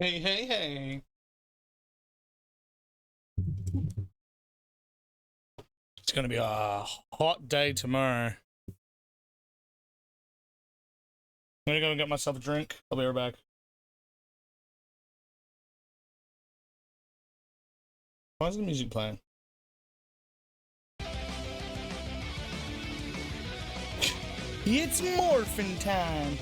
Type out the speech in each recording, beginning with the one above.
Hey, hey, hey. It's going to be a hot day tomorrow. I'm going to go and get myself a drink. I'll be right back. Why is the music playing? It's morphin' time.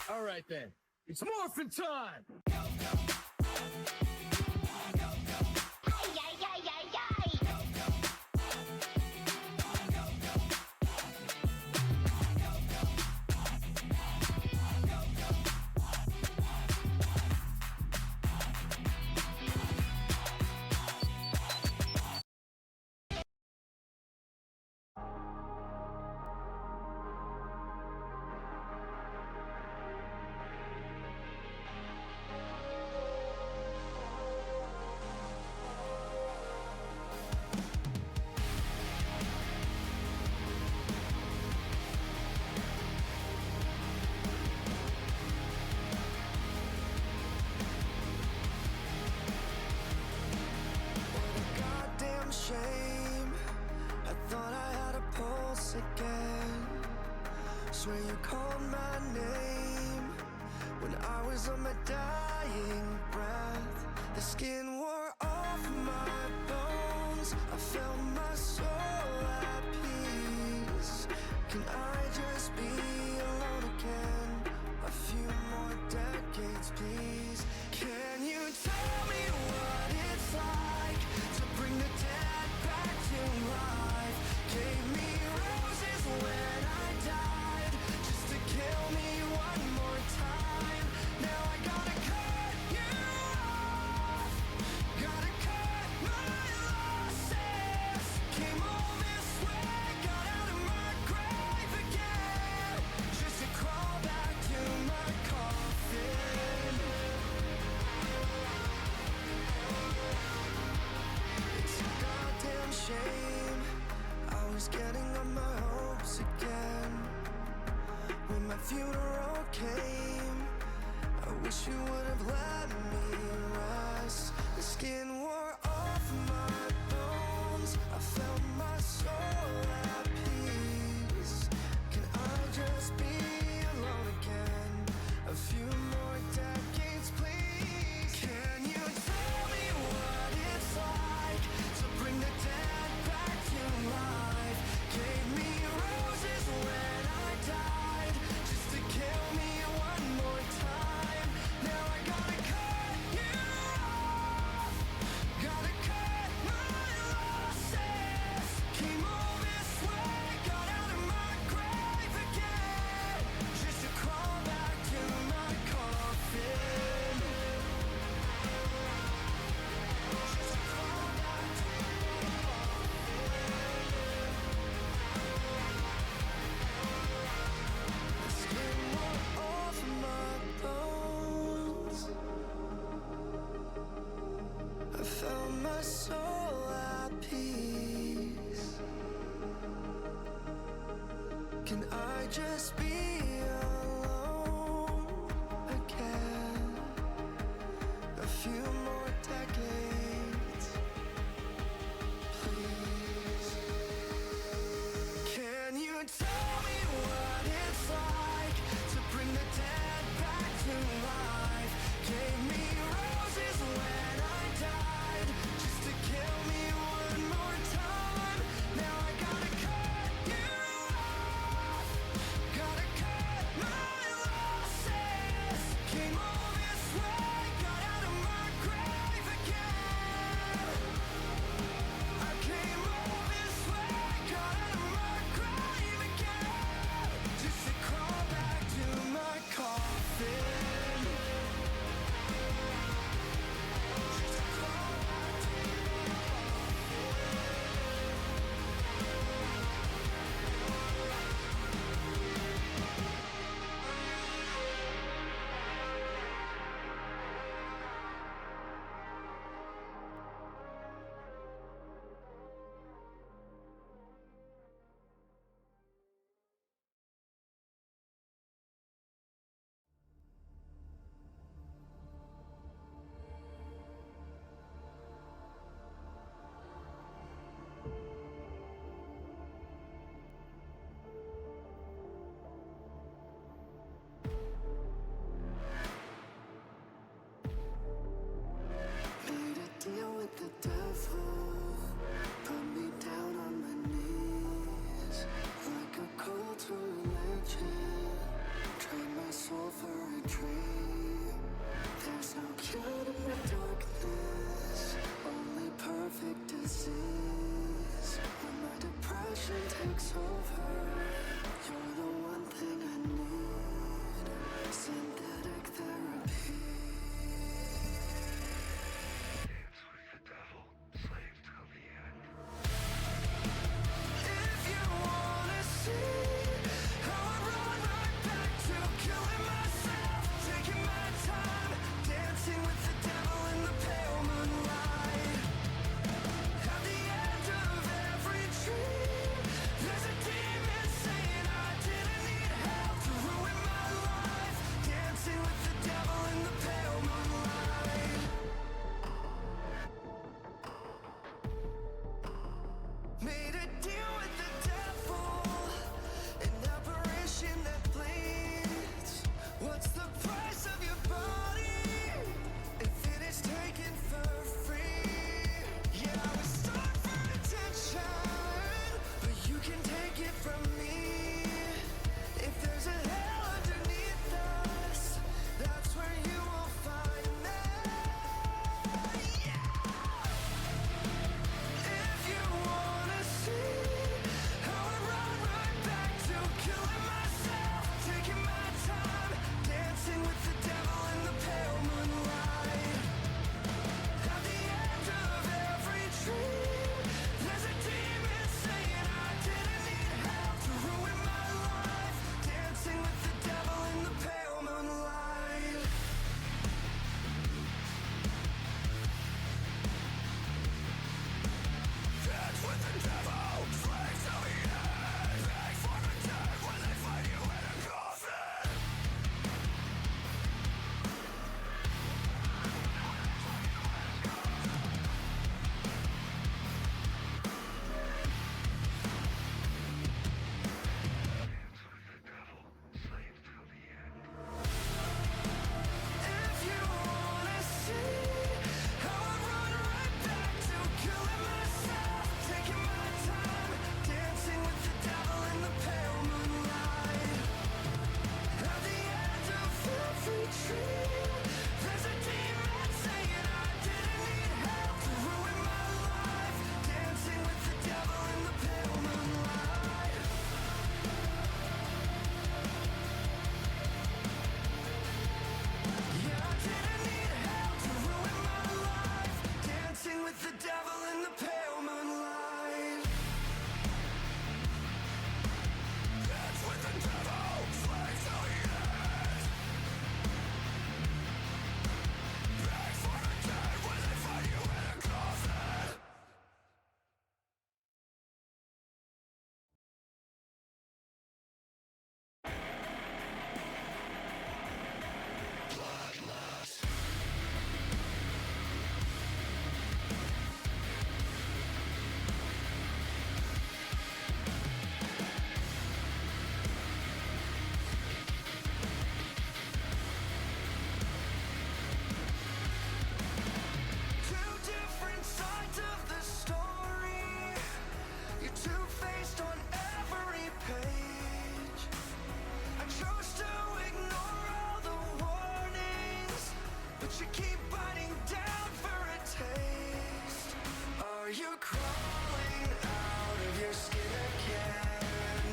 All right then, it's morphin' time! Shame, I thought I had a pulse again. Swear you called my name when I was on my dying breath. The skin wore off my bones, I felt my soul at peace. Can I just be alone again? A few more decades, please. Can you tell me what it's like to bring the dead back to life? Gave me roses when I died, just to kill me one more time. Now I gotta cut you off, gotta cut my losses. Came all this way, got out of my grave again, just to crawl back to my coffin. It's a goddamn shame, I was getting on my hopes again. When my funeral came, I wish you would have let me rest. The skin wore off my bones, I felt my soul at peace. Can I just be alone again? A few more decades, please. Can you tell me what it's like to bring the dead back to life? Gave me roses when I died, just to kill me one more time. Now I gotta cut you off, gotta cut my losses. Came all this way, got out of my grave again, just to crawl back to my coffin. Just to crawl back to my coffin. The skin wore off my bones, I found my soul at peace. Can I just be alone again? A few more decades, please. Can you tell me what it's like to bring the dead back to life? Gave me roses when I died, just to kill me one more time. Now I gotta cut you off, gotta cut my losses. Came all this way, got out of my grave again, looks over. You're the one thing I need. Synthetic therapy. Dance with the devil, slave till the end. If you wanna see how I run right back to killing myself, taking my time, dancing with the devil in the pale moonlight. At the end of every dream, there's a demon saying I didn't need help to ruin my life. Dancing with the devil in the pale moonlight. Made a deal with the devil, an apparition that bleeds. What's the price of your body if it is taken for free? Yeah, I was starved for attention, but you can take it from me. If there's a hell underneath us, that's where you will find me. Yeah! If you wanna see how I run right back to killing myself, taking my time, dancing with the devil in the pale moonlight. At the end of every dream, there's a demon saying I didn't need help to ruin my life. Dancing with the devil in the pale moonlight. Dance with the devil, slave till the end. Beg for the dead when they find you in a coffin. Dance with the devil, slave till the end. If you wanna see how I run right back to killing myself, taking my time, dancing with the devil in the pale moonlight. At the end of every dream, there's a demon saying I didn't need help to ruin my life. Dancing with the devil in the pale moonlight. Yeah, I didn't need help to ruin my life. Dancing with the devil in the pale moonlight. Dance with the devil, slave till the end. Beg for the dead when they find you in a coffin. Two different sides of the story. You're two-faced on every page. I chose to ignore all the warnings, but you keep biting down for a taste. Are you crawling out of your skin again?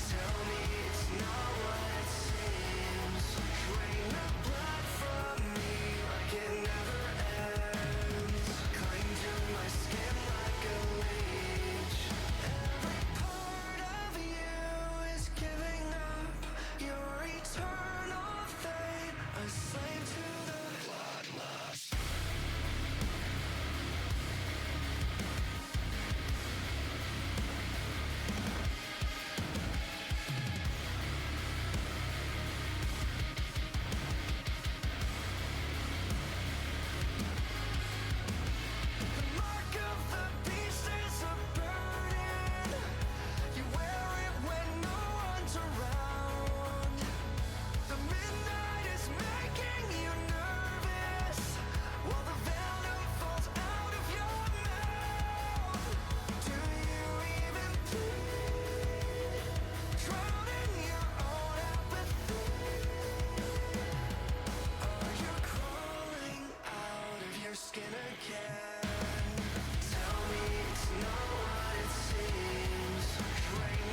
Tell me it's not what it seems. Drain the blood from me like it never ends. Cling to my skin like a leech. Every part of you is giving up your eternal fate. A slave to the bloodlust. The mark of the beast is a burden. You wear it when no one's around. The midnight is making you nervous, while the venom falls out of your mouth. Do you even bleed? Drown in your own apathy. Are you crawling out of your skin again? Tell me it's not what it seems. Drain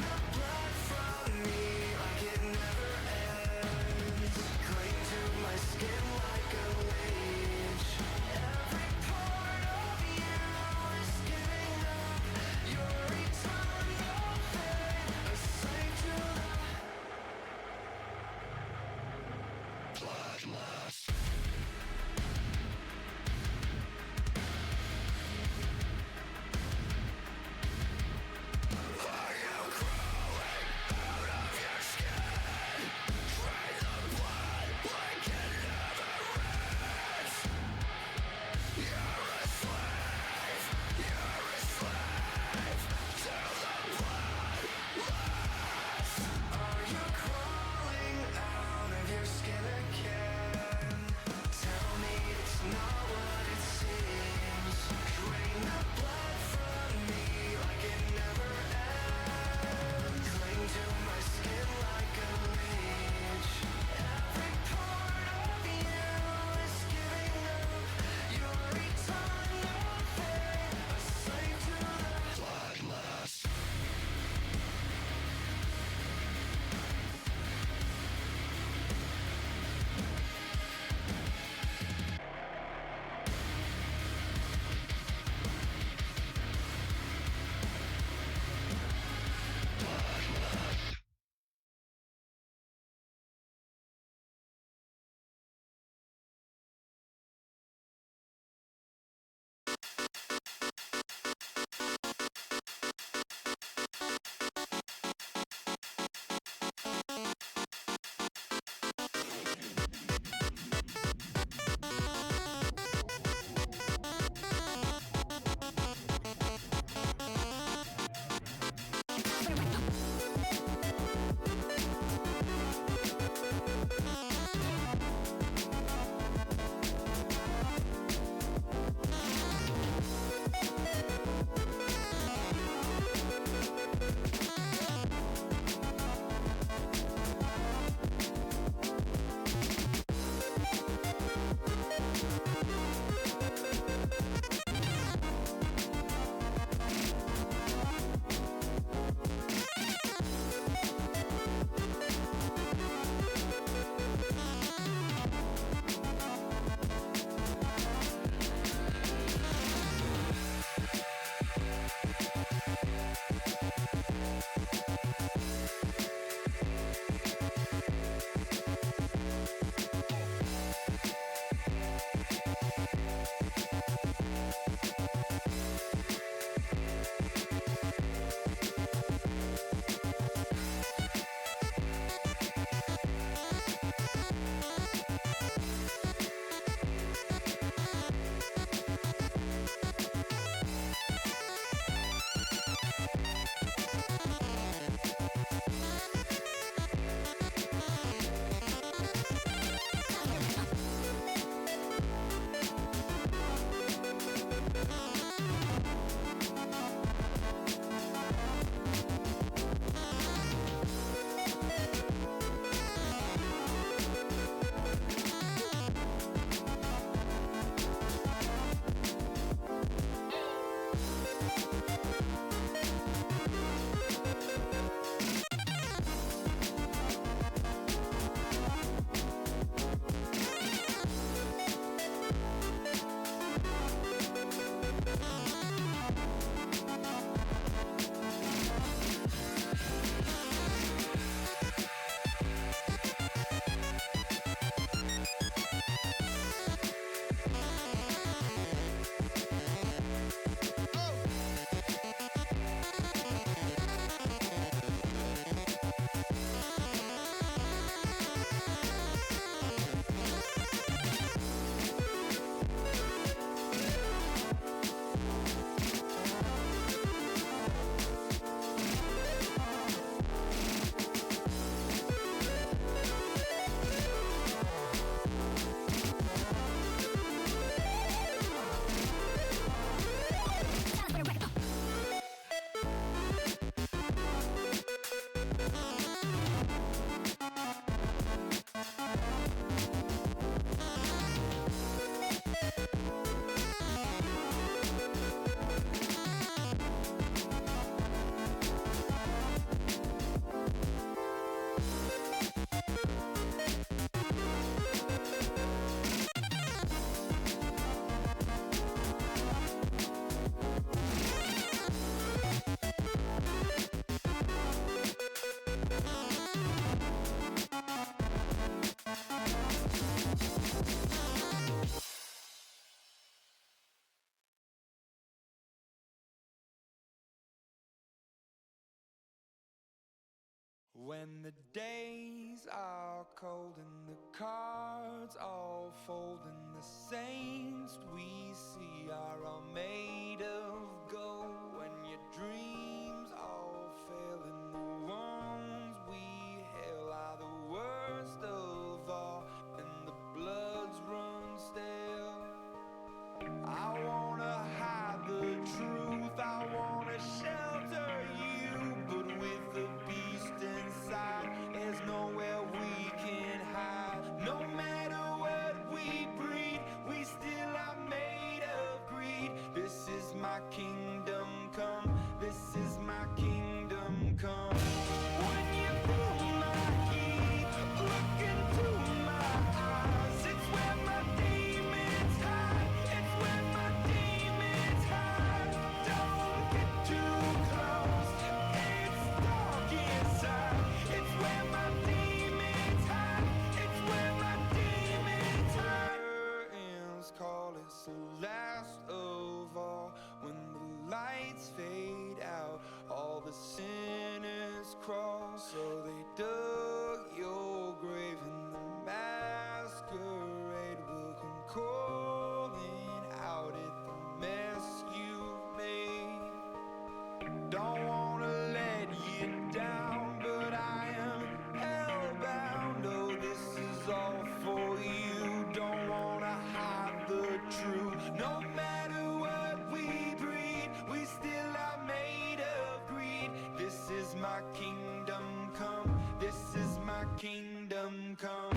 When the days are cold and the cards all fold and the saints we see are all made of gold, when your dreams all fail and the ones we hail are the worst of all and the bloods run stale, I wanna hide the truth, I wanna shelter you, but with the beast inside, there's nowhere we can hide. No matter what we breed, we still are made of greed. This is my kingdom come, this is my kingdom come. When you feel my heat, look into my eyes, it's where my demons hide, it's where my demons hide. Don't get too close, it's dark inside, it's where my demons hide, it's where my demons hide. Curtains call, it's the last of all. When the lights fade out, all the sinners crawl. So they dug your grave and the masquerade will come calling out at the mess you've made. Don't wanna let you down, but I am hellbound. Oh, this is all for you. Don't wanna hide the truth. No matter what we breed, we still are made of greed. This is my kingdom come, this is my kingdom come.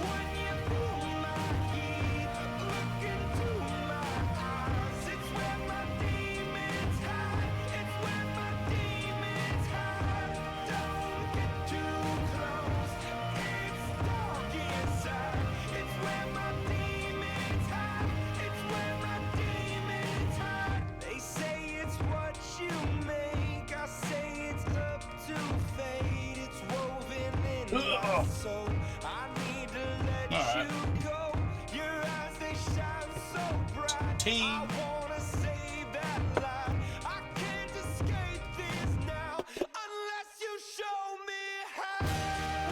When you feel my heat, look into my eyes, it's where my demons hide, it's where my demons hide. Don't get too close, it's dark inside, it's where my demons hide, it's where my demons hide. They say it's what you make, I say it's up to fate, it's woven in my soul. I need to let Alright. you go, your eyes they shine so bright, Tea. I wanna save that light, I can't escape this now unless you show me how.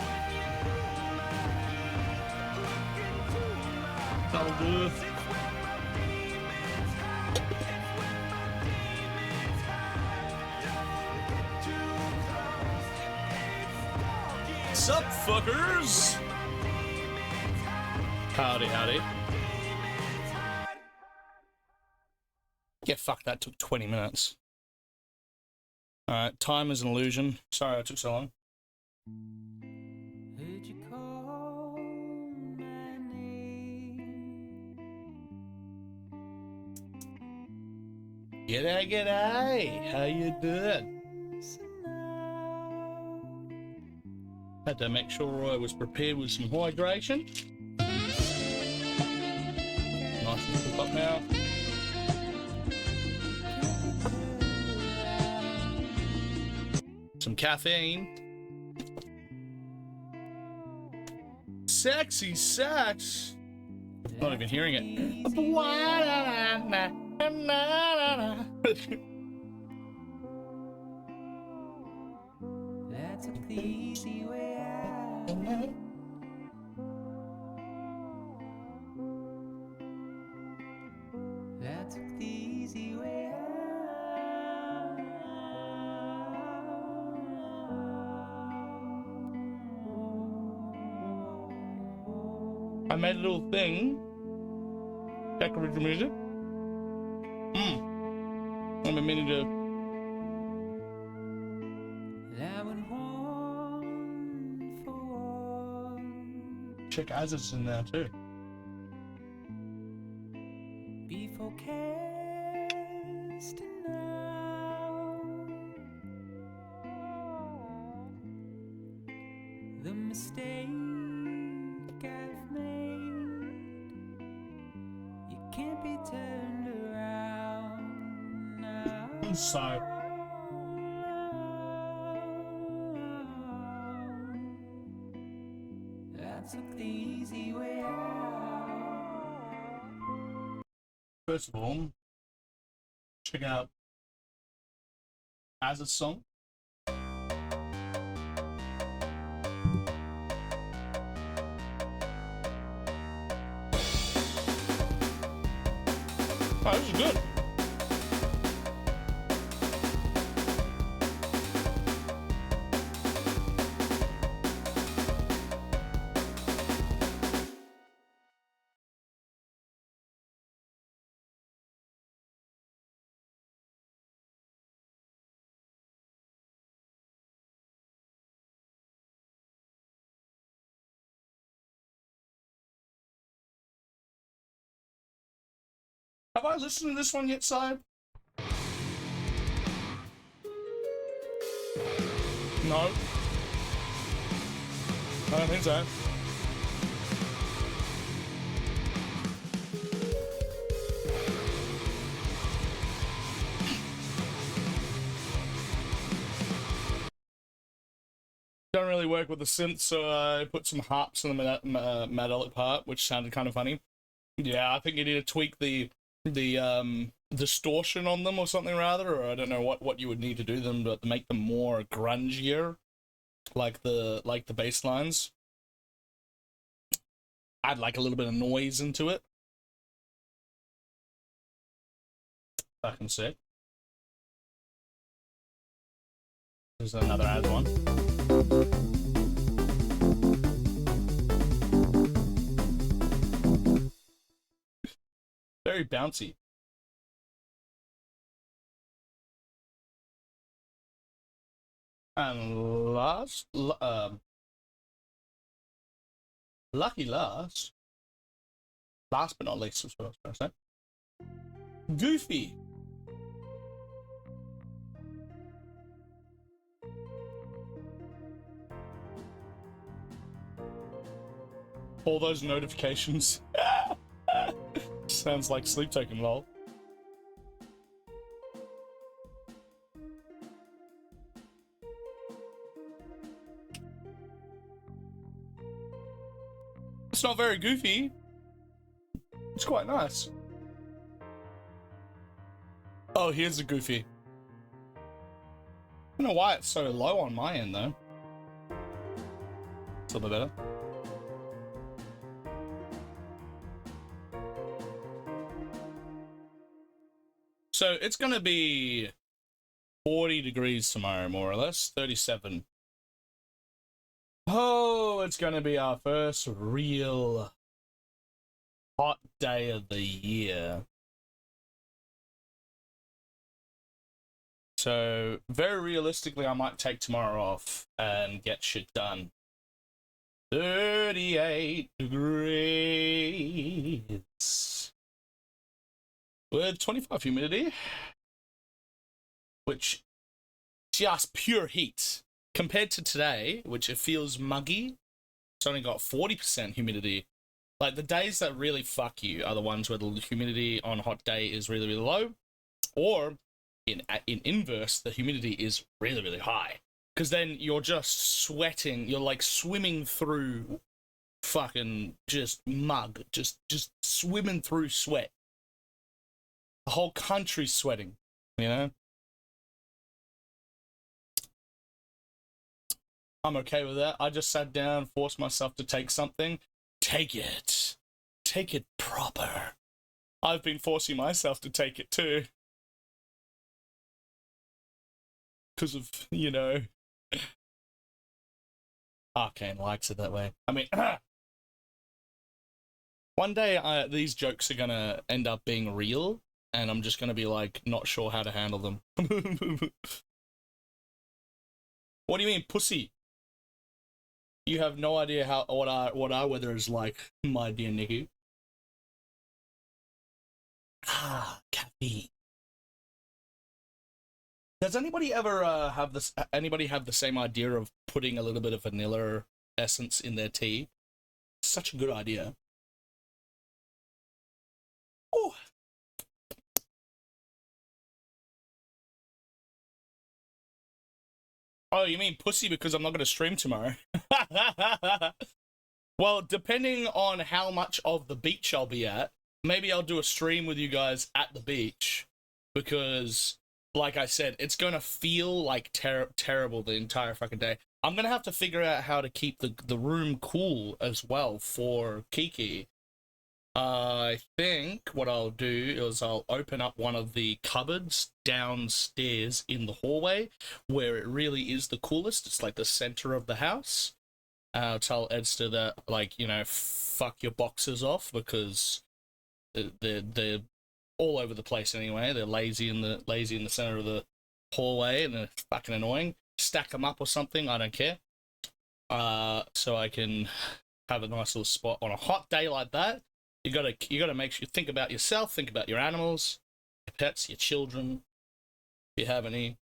When you feel my heat, look into my That'll do. eyes, it's where my demons hide, it's where my demons hide. Don't get too close, it's dark inside, Sup, fuckers? my demons hide, Howdy, howdy. demons hide. Yeah, fuck, that took 20 minutes. Alright, time is an illusion. Sorry I took so long. Heard you call my name. G'day, g'day. How you doing? So now Had to make sure I was prepared with some hydration. Nice and cook up now. Some caffeine. Sexy sax. Not even hearing it. that took the easy way out. That took the easy way out. I made a little thing. Check original music. I've been meaning to That went one for one. check Azaz in there too. Before casting out the mistake I've made, you can't be turned around now. So I took the easy way out. first of all, check out Azaz song. Oh, this is good. Have I listened to this one yet, Side? No. I don't think so. Don't really work with the synth, so I put some harps in the melodic part, which sounded kind of funny. Yeah, I think you need to tweak the distortion on them or something rather, or I don't know what you would need to do them, but to make them more grungier, like the bass lines. Add like a little bit of noise into it. Fucking sick. There's another ad one. Very bouncy. And last, lucky last but not least, is what I was going to say. Goofy. All those notifications. Sounds like sleep token, lol. It's not very goofy. It's quite nice. Oh, here's a goofy. I don't know why it's so low on my end, though. It's a little bit better. So it's going to be 40 degrees tomorrow, more or less. 37. Oh, it's going to be our first real hot day of the year. So, very realistically, I might take tomorrow off and get shit done. 38 degrees. With 25 humidity. Which, just pure heat. Compared to today, which it feels muggy, it's only got 40% humidity. Like, the days that really fuck you are the ones where the humidity on a hot day is really, really low. Or, in inverse, the humidity is really, really high. Because then you're just sweating, you're like swimming through fucking just mug. Just swimming through sweat. The whole country's sweating, you know? I'm okay with that. I just sat down, forced myself to take something. Take it. Take it proper. I've been forcing myself to take it too. Because of, you know... Arcane likes it that way. I mean... one day, these jokes are gonna end up being real, and I'm just gonna be, like, not sure how to handle them. What do you mean, pussy? You have no idea what our weather is like, my dear Nikki. Ah, caffeine. Does anybody ever have this? Anybody have the same idea of putting a little bit of vanilla essence in their tea? Such a good idea. Oh. Oh, you mean pussy because I'm not going to stream tomorrow? Well, depending on how much of the beach I'll be at, maybe I'll do a stream with you guys at the beach. Because, like I said, it's going to feel like terrible the entire fucking day. I'm going to have to figure out how to keep the room cool as well for Kiki. I think what I'll do is I'll open up one of the cupboards downstairs in the hallway where it really is the coolest. It's like the center of the house. I'll tell Edster that, like, you know, fuck your boxes off because they're all over the place anyway. They're lazy in the center of the hallway and they're fucking annoying. Stack them up or something. I don't care. So I can have a nice little spot on a hot day like that. You gotta make sure you think about yourself, think about your animals, your pets, your children, if you have any.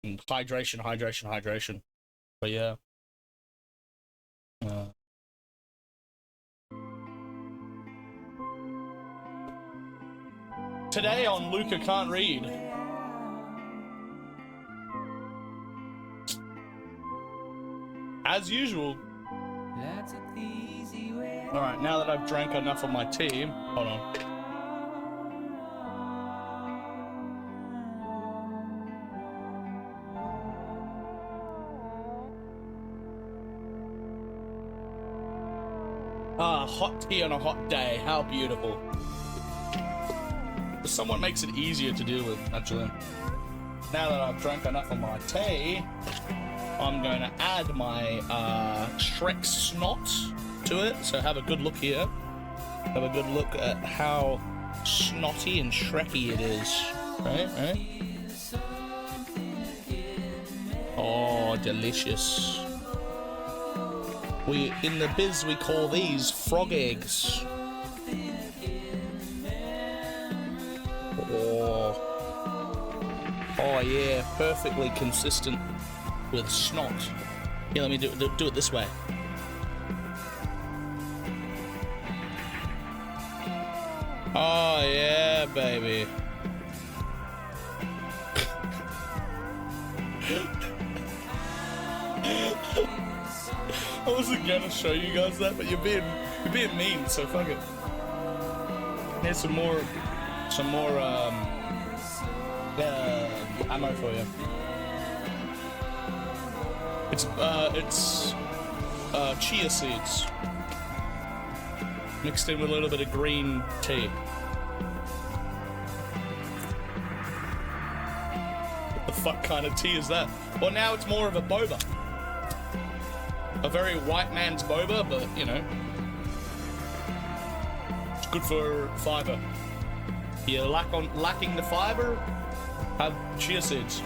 And hydration. But yeah. Today on Luca Can't Read. As usual. Alright, now that I've drank enough of my tea, hold on. Ah, hot tea on a hot day, how beautiful. Someone makes it easier to deal with, actually. Now that I've drank enough of my tea, I'm going to add my Shrek snot to it. So have a good look here. Have a good look at how snotty and Shreky it is. Right? Oh, delicious. In the biz we call these frog eggs. Oh yeah, perfectly consistent with snot. Here, let me do it this way. Oh yeah, baby. I wasn't gonna show you guys that, but you're being mean, so fuck it. Here's some more ammo for you. It's chia seeds mixed in with a little bit of green tea. What the fuck kind of tea is that? Well, now it's more of a boba. A very white man's boba, but, you know, it's good for fiber. You're lacking the fiber, have chia seeds.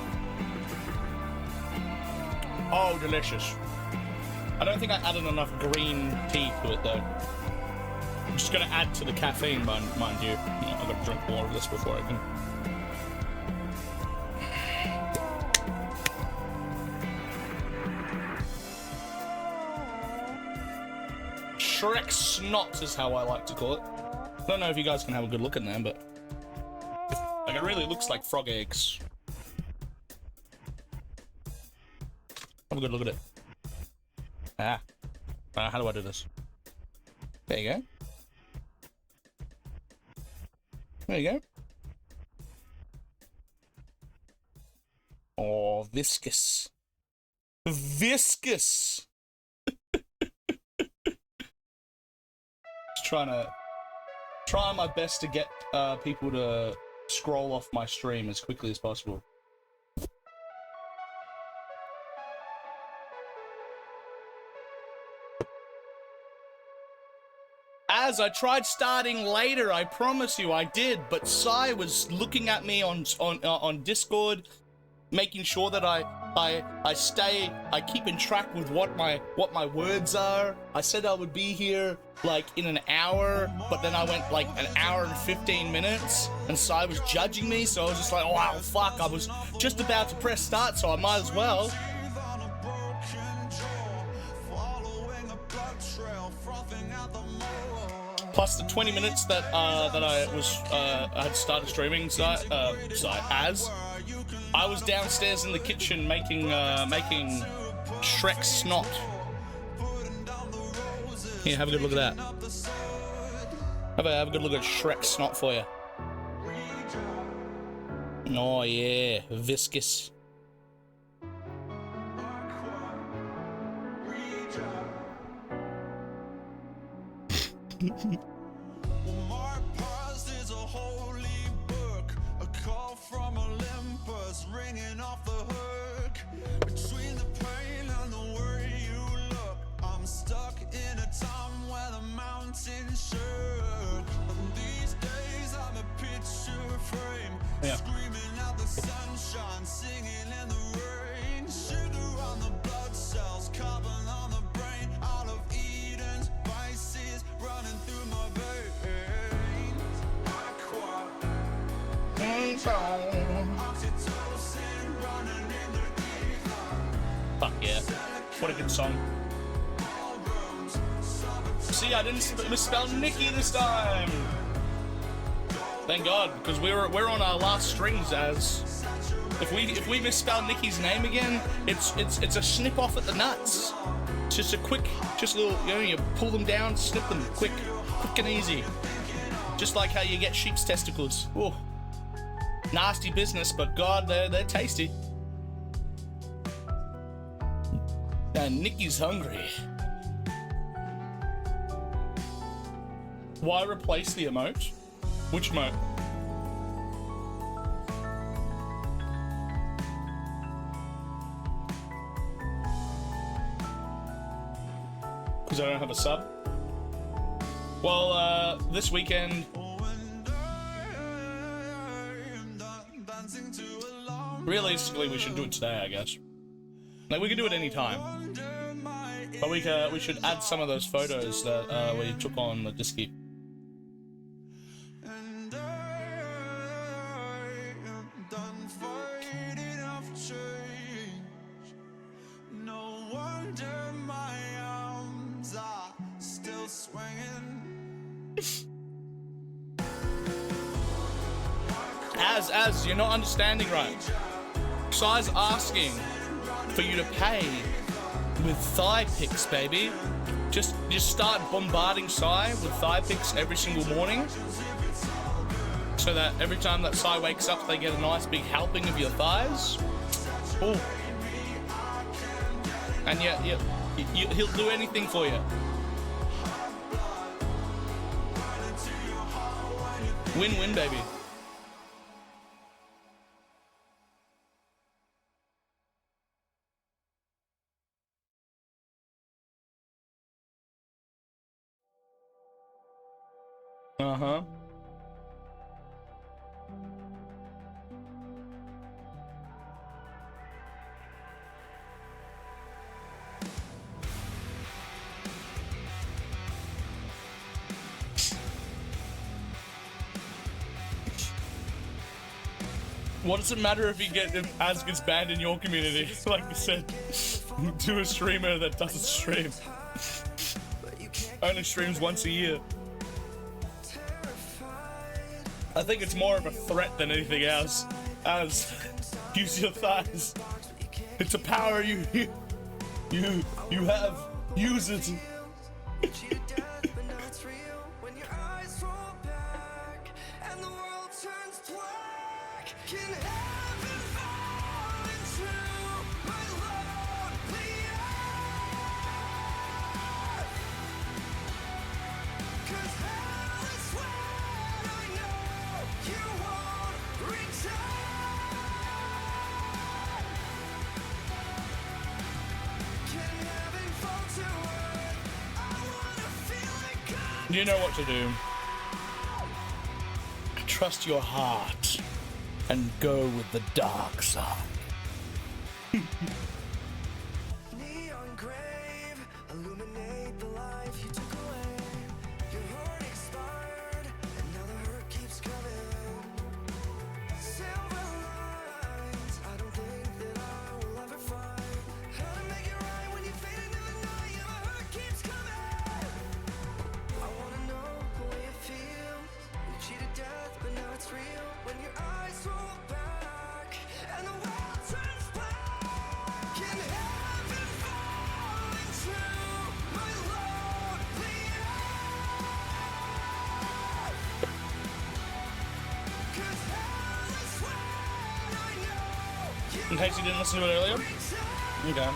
Oh, delicious. I don't think I added enough green tea to it, though. I'm just going to add to the caffeine, mind you. I've got to drink more of this before I can. Shrek snot is how I like to call it. I don't know if you guys can have a good look in there, but like, it really looks like frog eggs. Have a good look at it. How do I do this? There you go. There you go. Oh, viscous. Viscous! Just trying my best to get people to scroll off my stream as quickly as possible. As I tried starting later, I promise you I did, but Sai was looking at me on Discord, making sure that I keep in track with what my words are. I said I would be here like in an hour, but then I went like an hour and 15 minutes, and Sai was judging me, so I was just like, oh wow, fuck, I was just about to press start, so I might as well. Plus the 20 minutes that I had started streaming, as I was downstairs in the kitchen making Shrek snot. Here, have a good look at that. Have a good look at Shrek snot for you. Oh yeah, viscous. My past is a holy book, a call from Olympus, ringing off the hook. Between the pain and the way you look, I'm stuck in a time where the mountains shook. And these days I'm a picture frame, screaming at the sunshine, singing in the rain. Sugar on the blood cells, carbon on the brain. Out of Eden's vices running through my veins. Aqua, oxytocin running in the ether. Fuck yeah. What a good song. See, I didn't misspell Nikki this time. Thank God, because we're on our last strings. As if we misspell Nikki's name again, it's a snip off at the nuts. It's just a quick, just a little, you pull them down, snip them, quick and easy. Just like how you get sheep's testicles. Ooh. Nasty business, but God, they're tasty. And Nikki's hungry. Why replace the emote? Which emote? Because I don't have a sub? Well, this weekend... Realistically, we should do it today, I guess. Like, we can do it any time. But we should add some of those photos that we took on the Disky. As you're not understanding right. Sai's asking for you to pay with thigh pics, baby. Just start bombarding Sai with thigh pics every single morning, so that every time that Sai wakes up, they get a nice big helping of your thighs. Ooh. And yeah, he'll do anything for you. Win-win, baby. Uh-huh. What does it matter if Az gets banned in your community? Like you said, to a streamer that doesn't stream. Only streams once a year. I think it's more of a threat than anything else. Az, use your thighs. It's a power you have. Use it. You know what to do. Trust your heart and go with the dark side. Neon grave, illuminate the life you took away. Your heart expired, and now the hurt keeps coming. Silver lines, I don't think that I will ever find how to make it right when you fade into the night. Your hurt keeps coming. I wanna know the way it feels. We cheated death, but now it's real. When your eyes roll back and the world turns black. Can heaven fall into my lonely earth? 'Cause hell is when I know In case you didn't listen to it earlier. Okay.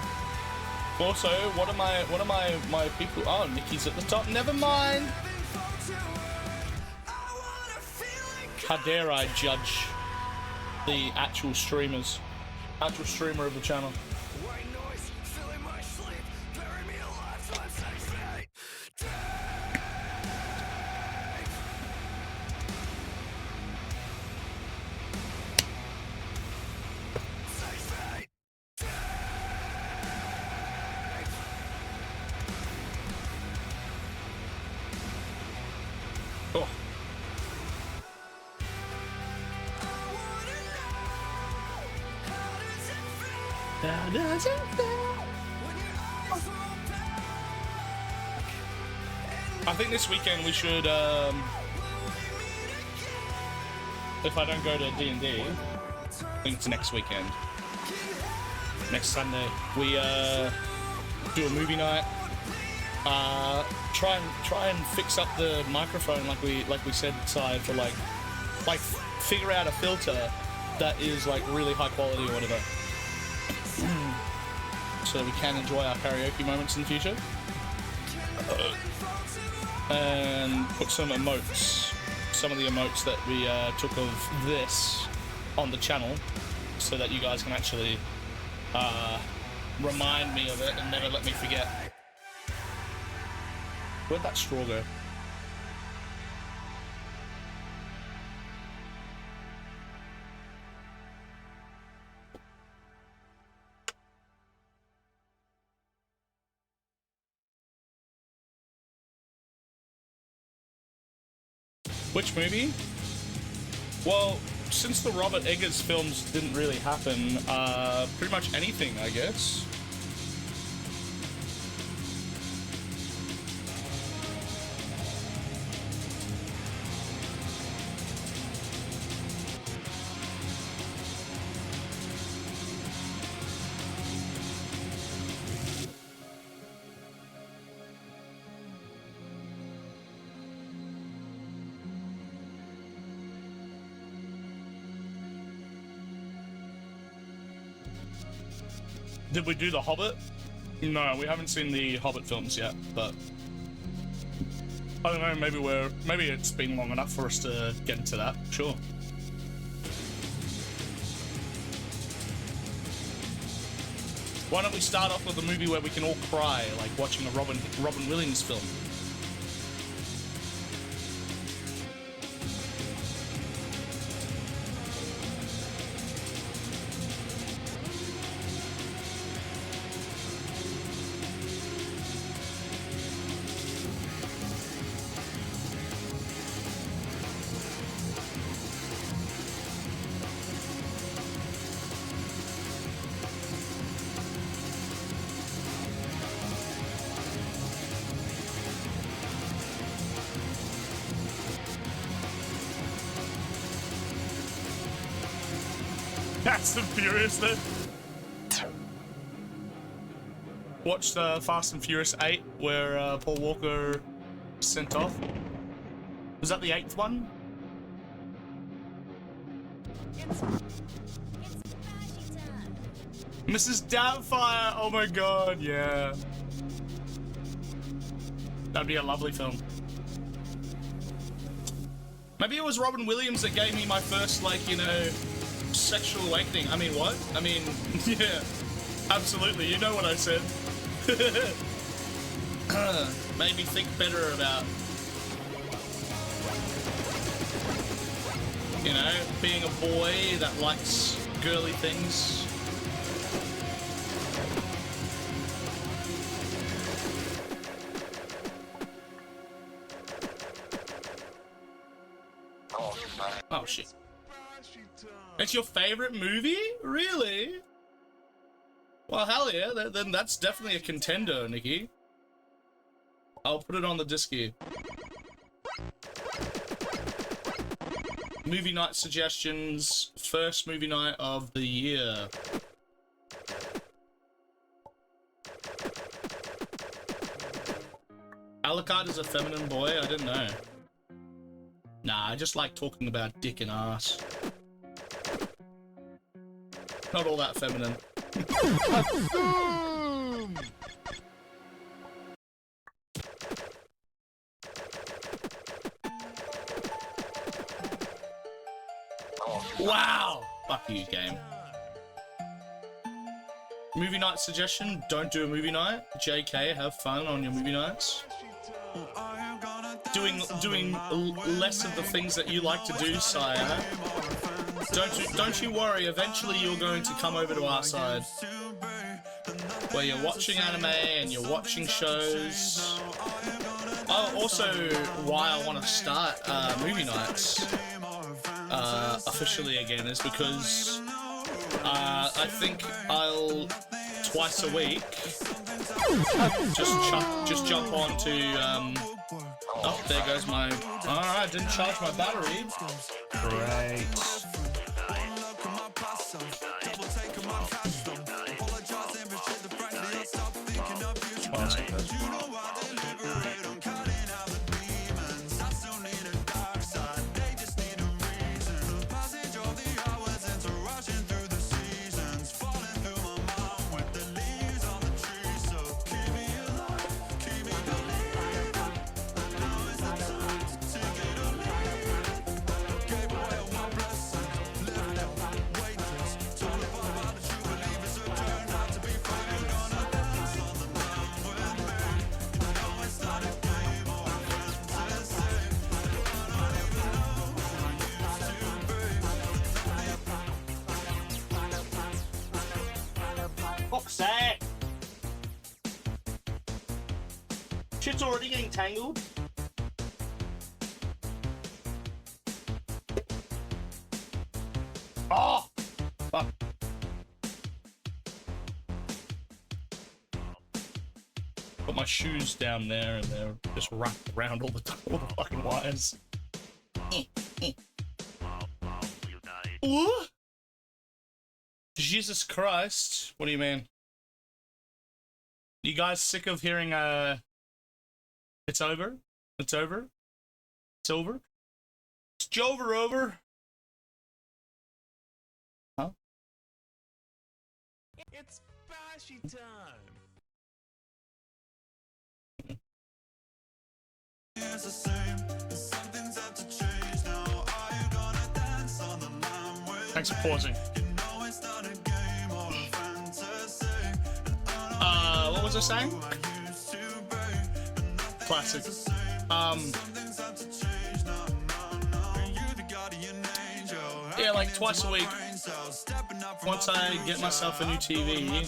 Also, what are my people? Oh, Nikki's at the top. Never mind. How dare I judge the actual streamers, actual streamer of the channel. White noise filling my sleep, bury me alive till I'm 6 feet deep. Oh. How does it feel? I think this weekend we should, if I don't go to D&D, I think it's next weekend, next Sunday, we do a movie night. Try and fix up the microphone like we said, Sai, for like figure out a filter that is like really high quality or whatever, so we can enjoy our karaoke moments in the future. And put some emotes, some of the emotes that we took of this on the channel, so that you guys can actually remind me of it and never let me forget. Where'd that straw go? Which movie? Well, since the Robert Eggers films didn't really happen, pretty much anything, I guess. Did we do The Hobbit? No, we haven't seen the Hobbit films yet, but I don't know, maybe it's been long enough for us to get into that. Sure. Why don't we start off with a movie where we can all cry, like watching a Robin Williams film? Fast and Furious then. Watched Fast and Furious 8 where Paul Walker sent off. Was that the 8th one? Mrs. Doubtfire! Oh my god, yeah. That'd be a lovely film. Maybe it was Robin Williams that gave me my first, like, you know, sexual awakening. I mean, what? I mean, yeah, absolutely. You know what I said. Made me think better about, you know, being a boy that likes girly things. Oh shit. It's your favorite movie? Really? Well, hell yeah, then that's definitely a contender, Nikki. I'll put it on the disc here. Movie night suggestions, first movie night of the year. Alucard is a feminine boy? I didn't know. Nah, I just like talking about dick and ass. Not all that feminine. Wow! Fuck you, game. Movie night suggestion, don't do a movie night. JK, have fun on your movie nights. Doing less of the things that you like to do, sire. Don't you worry, eventually you're going to come over to our side. Where you're watching anime and you're watching shows. Also, why I want to start movie nights officially again is because I think I'll twice a week just jump on to oh, there goes my. Alright, didn't charge my battery. Great. Fuck's sake! Shit's already getting tangled. Oh! Fuck. Put my shoes down there and they're just wrapped around all the fucking wires. What? Jesus Christ. What do you mean? You guys sick of hearing, it's over? It's over? It's over? It's Jover over? Huh? It's Bashy time. Thanks for pausing. What was I saying? Classic. Yeah, like twice a week. Once I get myself a new TV,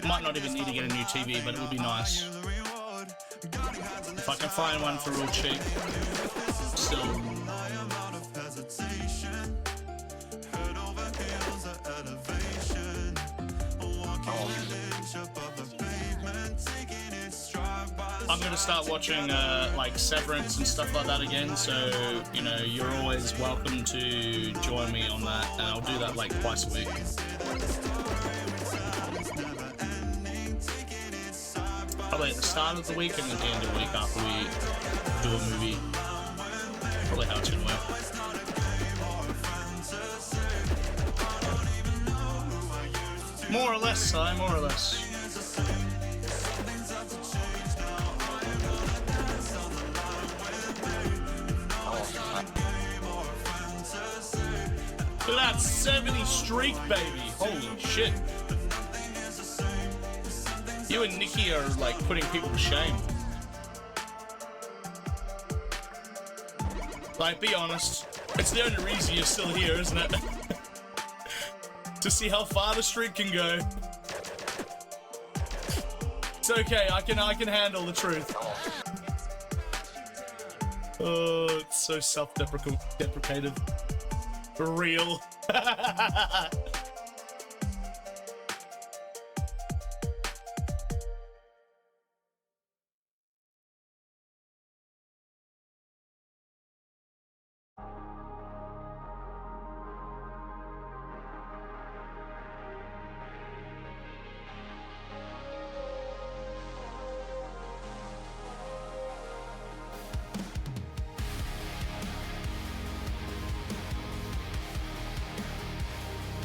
might not even need to get a new TV, but it would be nice. If I can find one for real cheap. Still. I'm gonna start watching like Severance and stuff like that again, so you know you're always welcome to join me on that, and I'll do that like twice a week. Probably at the start of the week and at the end of the week after we do a movie. Probably how it's gonna work. More or less, Si, more or less. Look at that 70 streak, baby. Holy shit. You and Nikki are like putting people to shame. Like, be honest. It's the only reason you're still here, isn't it? To see how far the streak can go. It's okay, I can handle the truth. Oh, it's so self-deprecative. For real.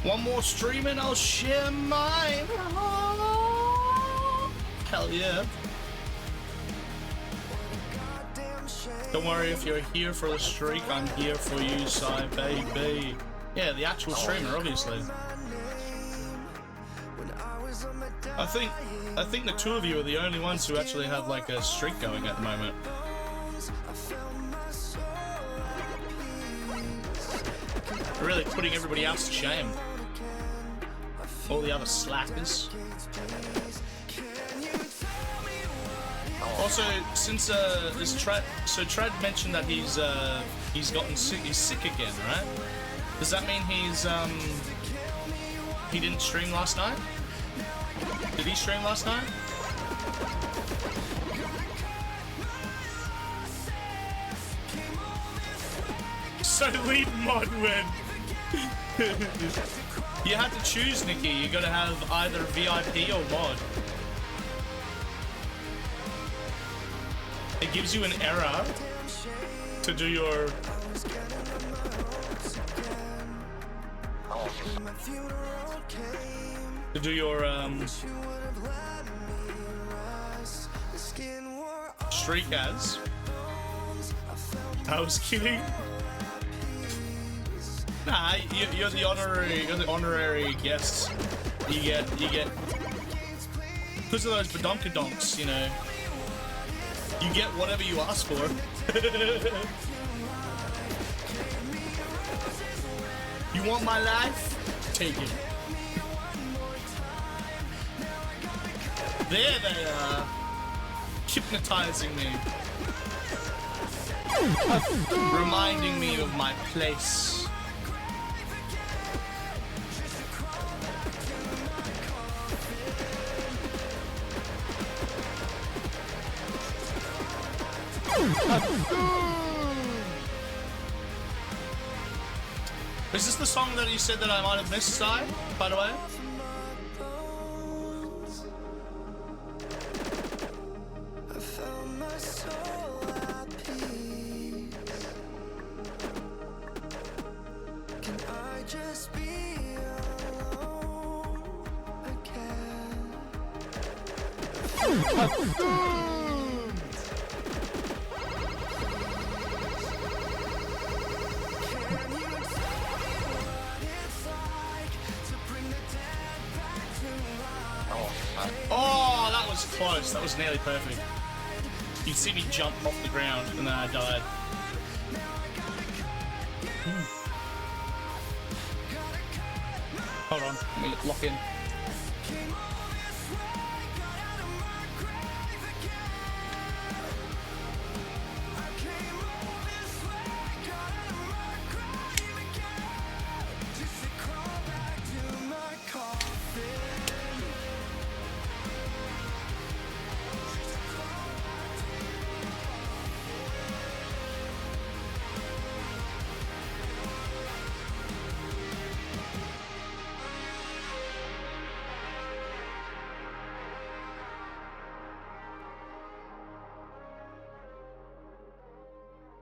One more stream and I'll share mine. Hell yeah. Don't worry if you're here for the streak, I'm here for you, Si baby. Yeah, the actual streamer, obviously. I think the two of you are the only ones who actually have like a streak going at the moment. Really putting everybody else to shame. All the other slackers. Also, since this Trad mentioned that he's gotten sick, he's sick again, right? Does that mean he didn't stream last night? Did he stream last night? So leave mod when. You had to choose, Nikki. You gotta have either VIP or mod. It gives you an error to do your... streak as. I was kidding. Nah, you're the honorary guest. You get because of those badonkadonks, you know. You get whatever you ask for. You want my life? Take it. There they are, hypnotizing me, reminding me of my place. Is this the song that you said that I might have missed, Si, by the way? Oh, that was close. That was nearly perfect. You see me jump off the ground and then I died. Hold on, let me lock in.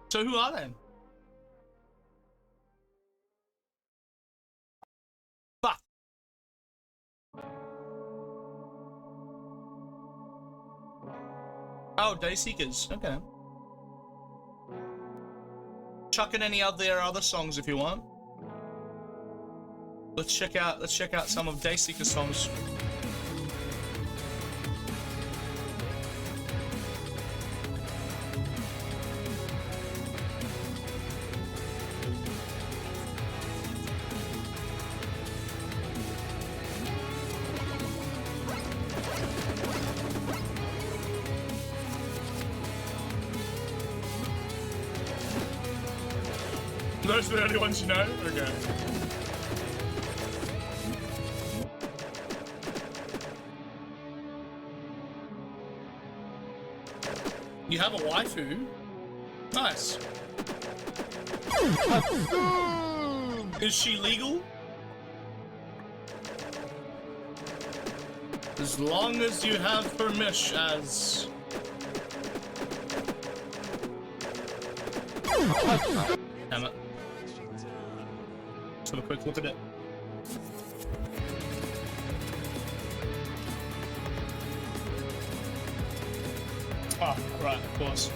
So who are they? Fuck. Oh, Dayseekers. Okay. Chuck in any of their other songs if you want. Let's check out some of Dayseeker songs. Those are the only ones you know? Okay. You have a waifu? Nice. Is she legal? As long as you have permission as... Damn it. Let's have a quick look at it. Oh, right, of course.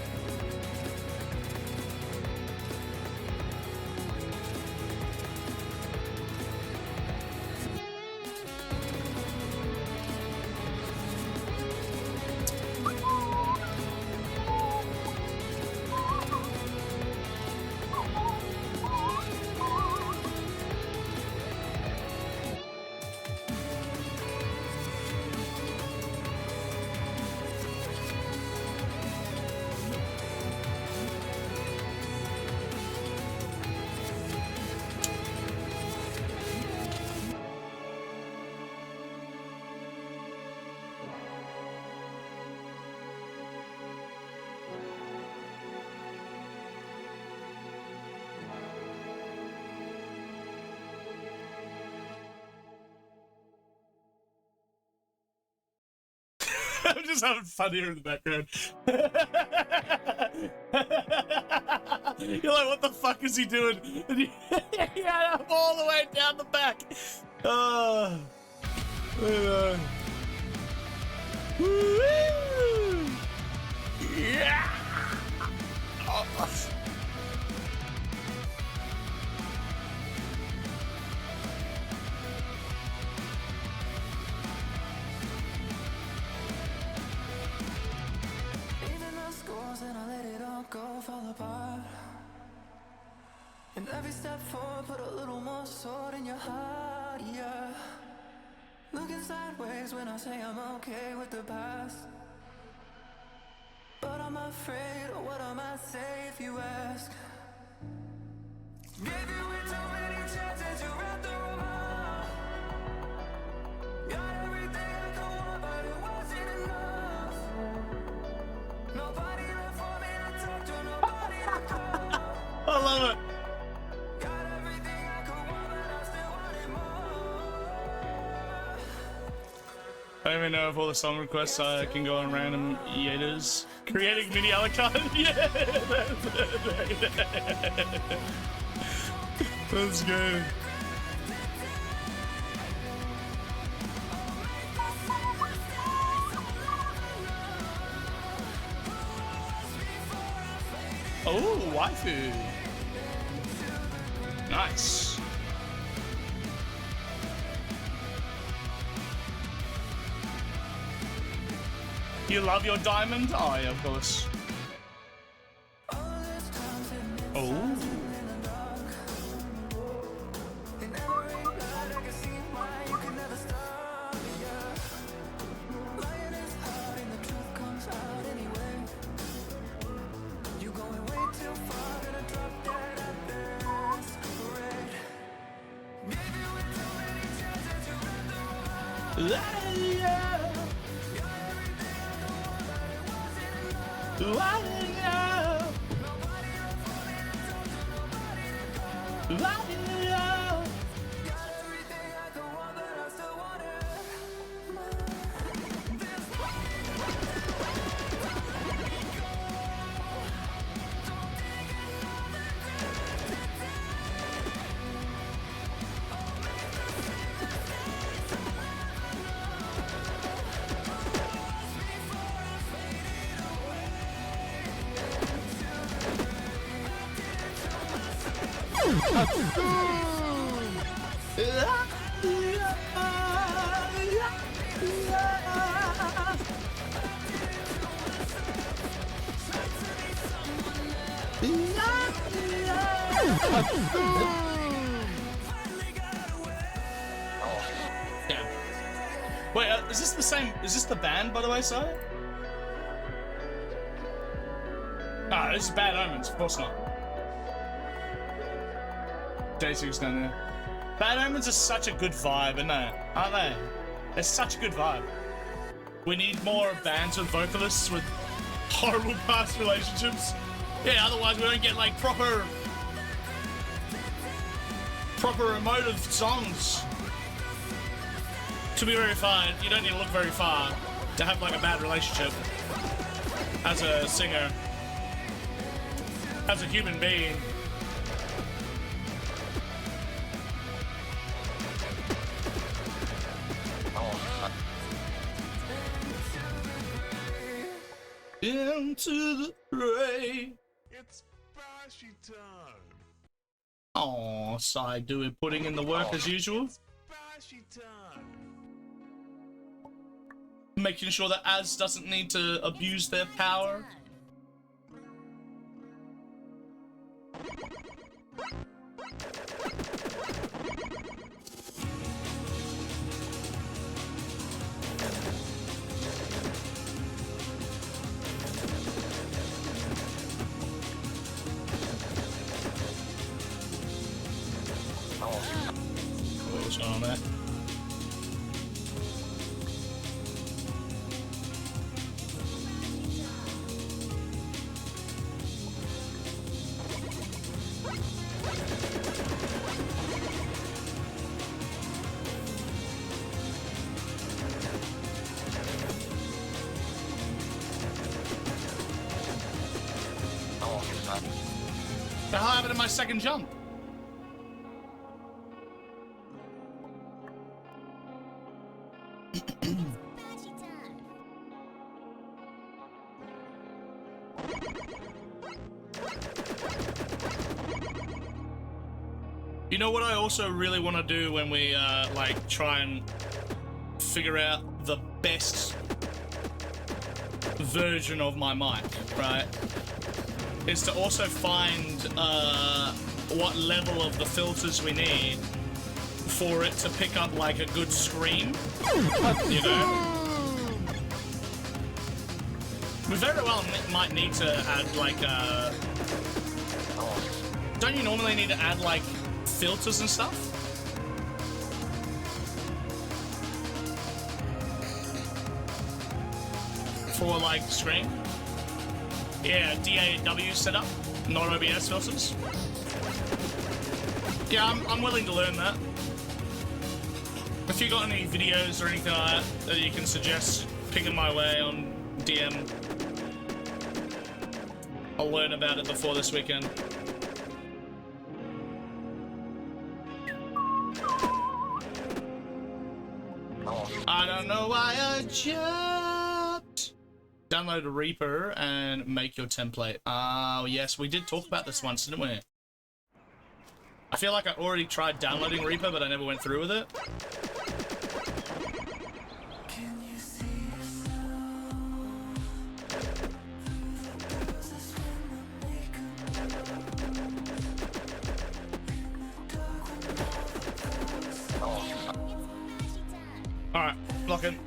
I'm just having fun here in the background. You're like, what the fuck is he doing? And he had him all the way down the back. Oh. Woo! Yeah! Oh. Even the scores and I let it all go fall apart. And every step forward put a little more sword in your heart, yeah. Looking sideways when I say I'm okay with the past. But I'm afraid of what I might say if you ask. Gave you way too many chances, you read the room. Got everything I could want, but it wasn't enough. Nobody left for me to talk to, nobody to call. I love it. Got everything I could want, but I still wanted more. I don't even know if all the song requests can go on random hiatus. Creating mini Alucard. Yeah, that's good. Oh, waifu. Nice. You love your diamond? Oh, yeah, of course. Oh. Damn. Wait, is this the same? Is this the band, by the way, Si? Ah, this is Bad Omens. Of course not. Day6 down there. Bad Omens is such a good vibe, isn't they? Aren't they? It's such a good vibe. We need more bands with vocalists with horrible past relationships. Yeah, otherwise we don't get like proper emotive songs. To be very fine, you don't need to look very far to have like a bad relationship as a singer, as a human being. Into the rain. It's Bashi time. Oh, Sai doing putting in the work as usual. Bashi time. Making sure that Az doesn't need to abuse their power. What's going on there? started my second jump. You know what I also really want to do when we like try and figure out the best version of my mic, right? Is to also find what level of the filters we need for it to pick up like a good scream, you know? We very well might need to add like don't you normally need to add like filters and stuff? For like screen? Yeah, DAW setup, not OBS filters. Yeah, I'm willing to learn that. If you got any videos or anything like that you can suggest, picking my way on DM. I'll learn about it before this weekend. I don't know why I jumped. Download Reaper and make your template. Oh, yes, we did talk about this once, didn't we? I feel like I already tried downloading Reaper, but I never went through with it. Alright, lock in.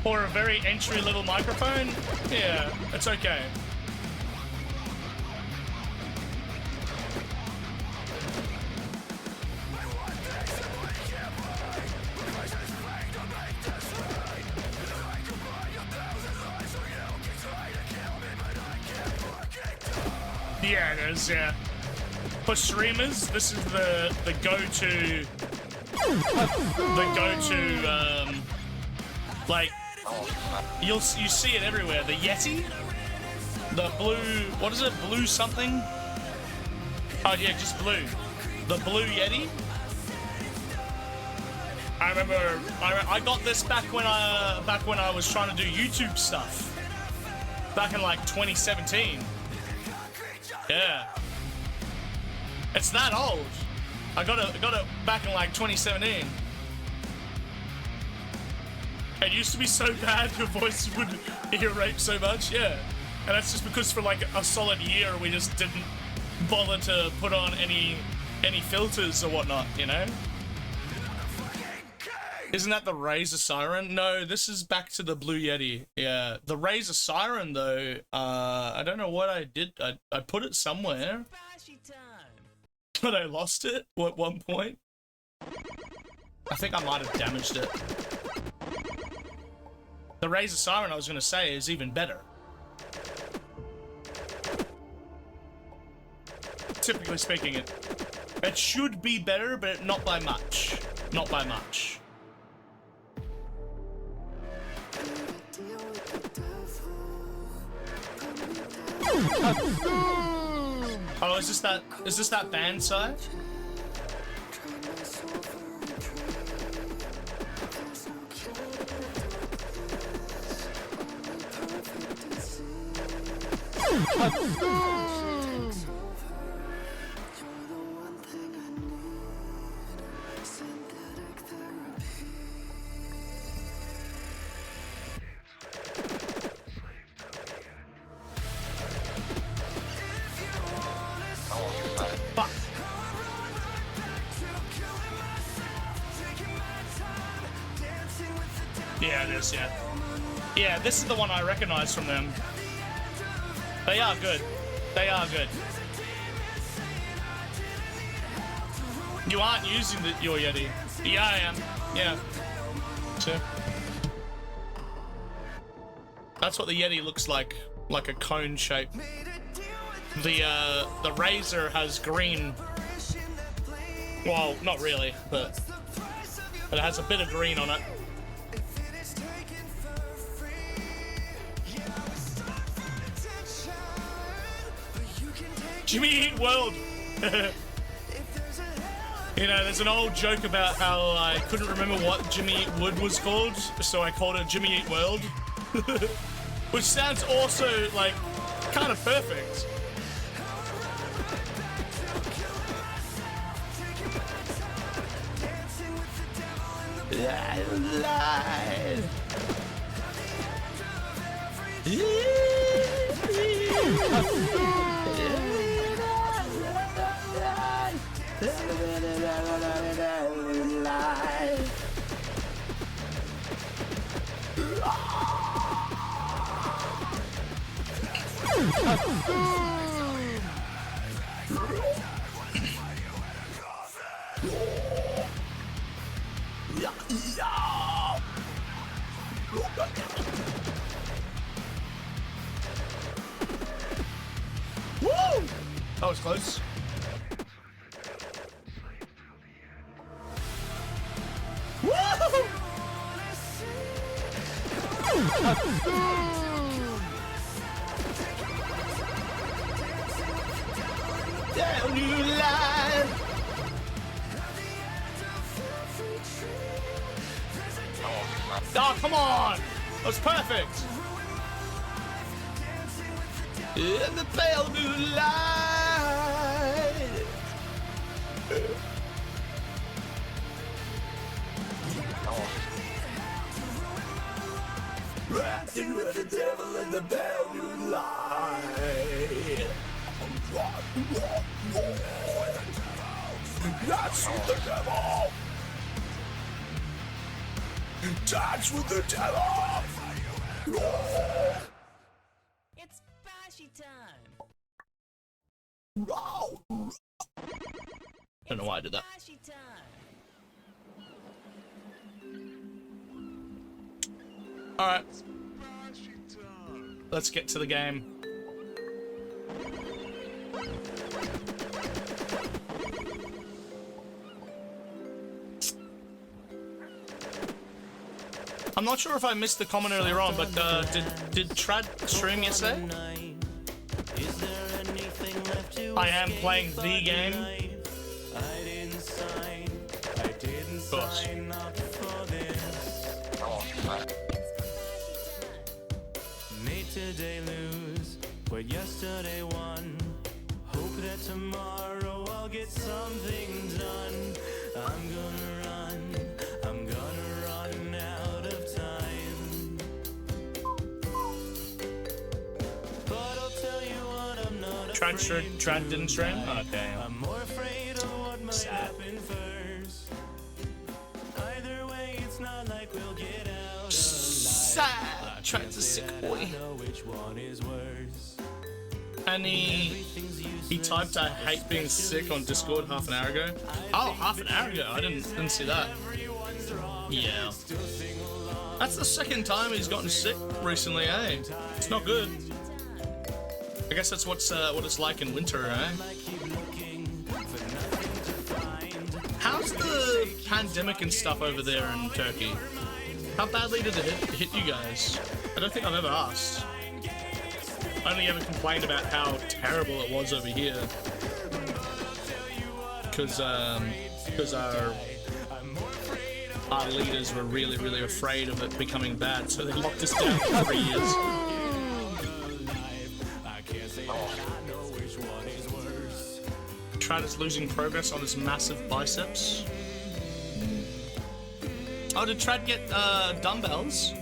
For a very entry-level microphone, yeah, it's okay. Yeah, it is, yeah. For streamers, this is the go-to, like, you see it everywhere. The Yeti, the blue, what is it? Blue something? Oh yeah, just blue. The blue Yeti. I remember I got this back when I was trying to do YouTube stuff. Back in like 2017. Yeah. It's that old. I got it back in like 2017. It used to be so bad your voice would hear rape so much, yeah. And that's just because for like a solid year we just didn't bother to put on any filters or whatnot, you know? Isn't that the Razor Siren? No, this is back to the Blue Yeti. Yeah, the Razor Siren though, I don't know what I did. I put it somewhere, but I lost it at one point. I think I might have damaged it. The Razor Siren I was going to say is even better. Typically speaking, it should be better, but not by much. Not by much. Oh, is this that band side? Fuck. Yeah, it is, yeah. Yeah, this is the one I recognize from them. They are good. They are good. You aren't using your Yeti. Yeah, I am. Yeah. So, that's what the Yeti looks like a cone shape. The Razor has green. Well, not really, but it has a bit of green on it. Jimmy Eat World. You know, there's an old joke about how I couldn't remember what Jimmy Eat Wood was called, so I called it Jimmy Eat World. Which sounds also, like, kind of perfect. Woo! That was close. Woo! Tell you lies. Oh, come on! That was perfect! In the pale moonlight, dancing with the devil in the pale moonlight. Dance with the devil! Dance with the devil! It's Bashy time! Don't know why I did that. Bashy time! Alright. Let's get to the game. I'm not sure if I missed the comment earlier on, but did Trad stream yesterday? I am playing the game. Of course. Made today lose what yesterday won. Hope that tomorrow I'll get something done. I'm gonna run out of time. Trad didn't stream? Okay. I'm more afraid of what might Sad. happen first. Either way, it's not like we'll get out alive. Sad. Trad's a sick boy. I know which one is worse. And he typed I hate being sick on Discord half an hour ago. Oh, half an hour ago. I didn't see that. Yeah. That's the second time he's gotten sick recently, eh? It's not good. I guess that's what it's like in winter, eh? How's the pandemic and stuff over there in Turkey? How badly did it hit you guys? I don't think I've ever asked. I only ever complained about how terrible it was over here. Because our leaders were really, really afraid of it becoming bad, so they locked us down for 3 years. Trad is losing progress on his massive biceps. Oh, did Trad get dumbbells?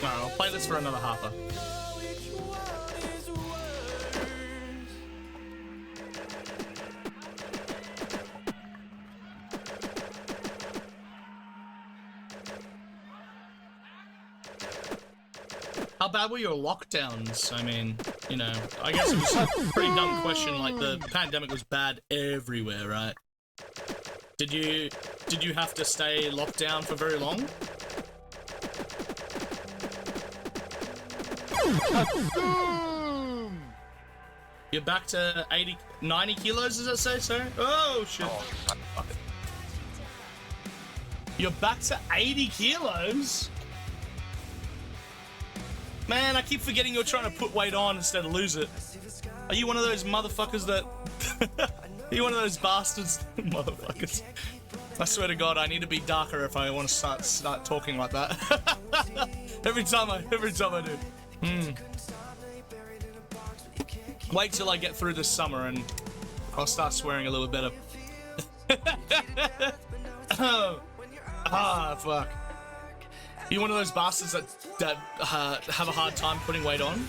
Well, I'll play this for another halfer. How bad were your lockdowns? I mean, you know, I guess it was a pretty dumb question. Like, the pandemic was bad everywhere, right? Did you have to stay locked down for very long? You're back to 90 kilos, does that say so? Oh, shit. Fuck it. You're back to 80 kilos? Man, I keep forgetting you're trying to put weight on instead of lose it. Are you one of those motherfuckers that... Are you one of those bastards? Motherfuckers. I swear to God, I need to be darker if I want to start talking like that. every time I do. Wait till I get through this summer and I'll start swearing a little better. Fuck. You one of those bastards that have a hard time putting weight on?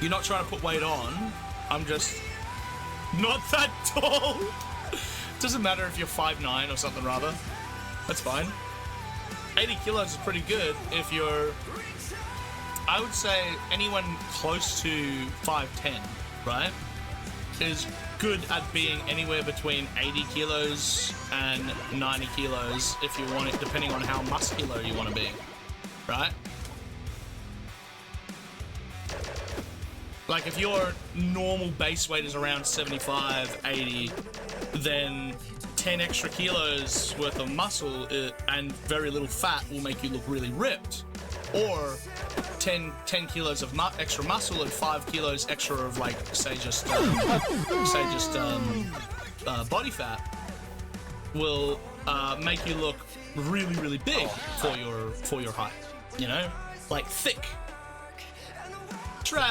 You're not trying to put weight on. I'm just not that tall. Doesn't matter if you're 5'9" or something rather. That's fine. 80 kilos is pretty good if you're... I would say anyone close to 5'10", right, is good at being anywhere between 80 kilos and 90 kilos if you want it, depending on how muscular you want to be, right? Like, if your normal base weight is around 75, 80, then 10 extra kilos worth of muscle and very little fat will make you look really ripped. Or 10 kilos of extra muscle and 5 kilos extra of, like, say just body fat will make you look really, really big for your height. You know, like thick. Trad,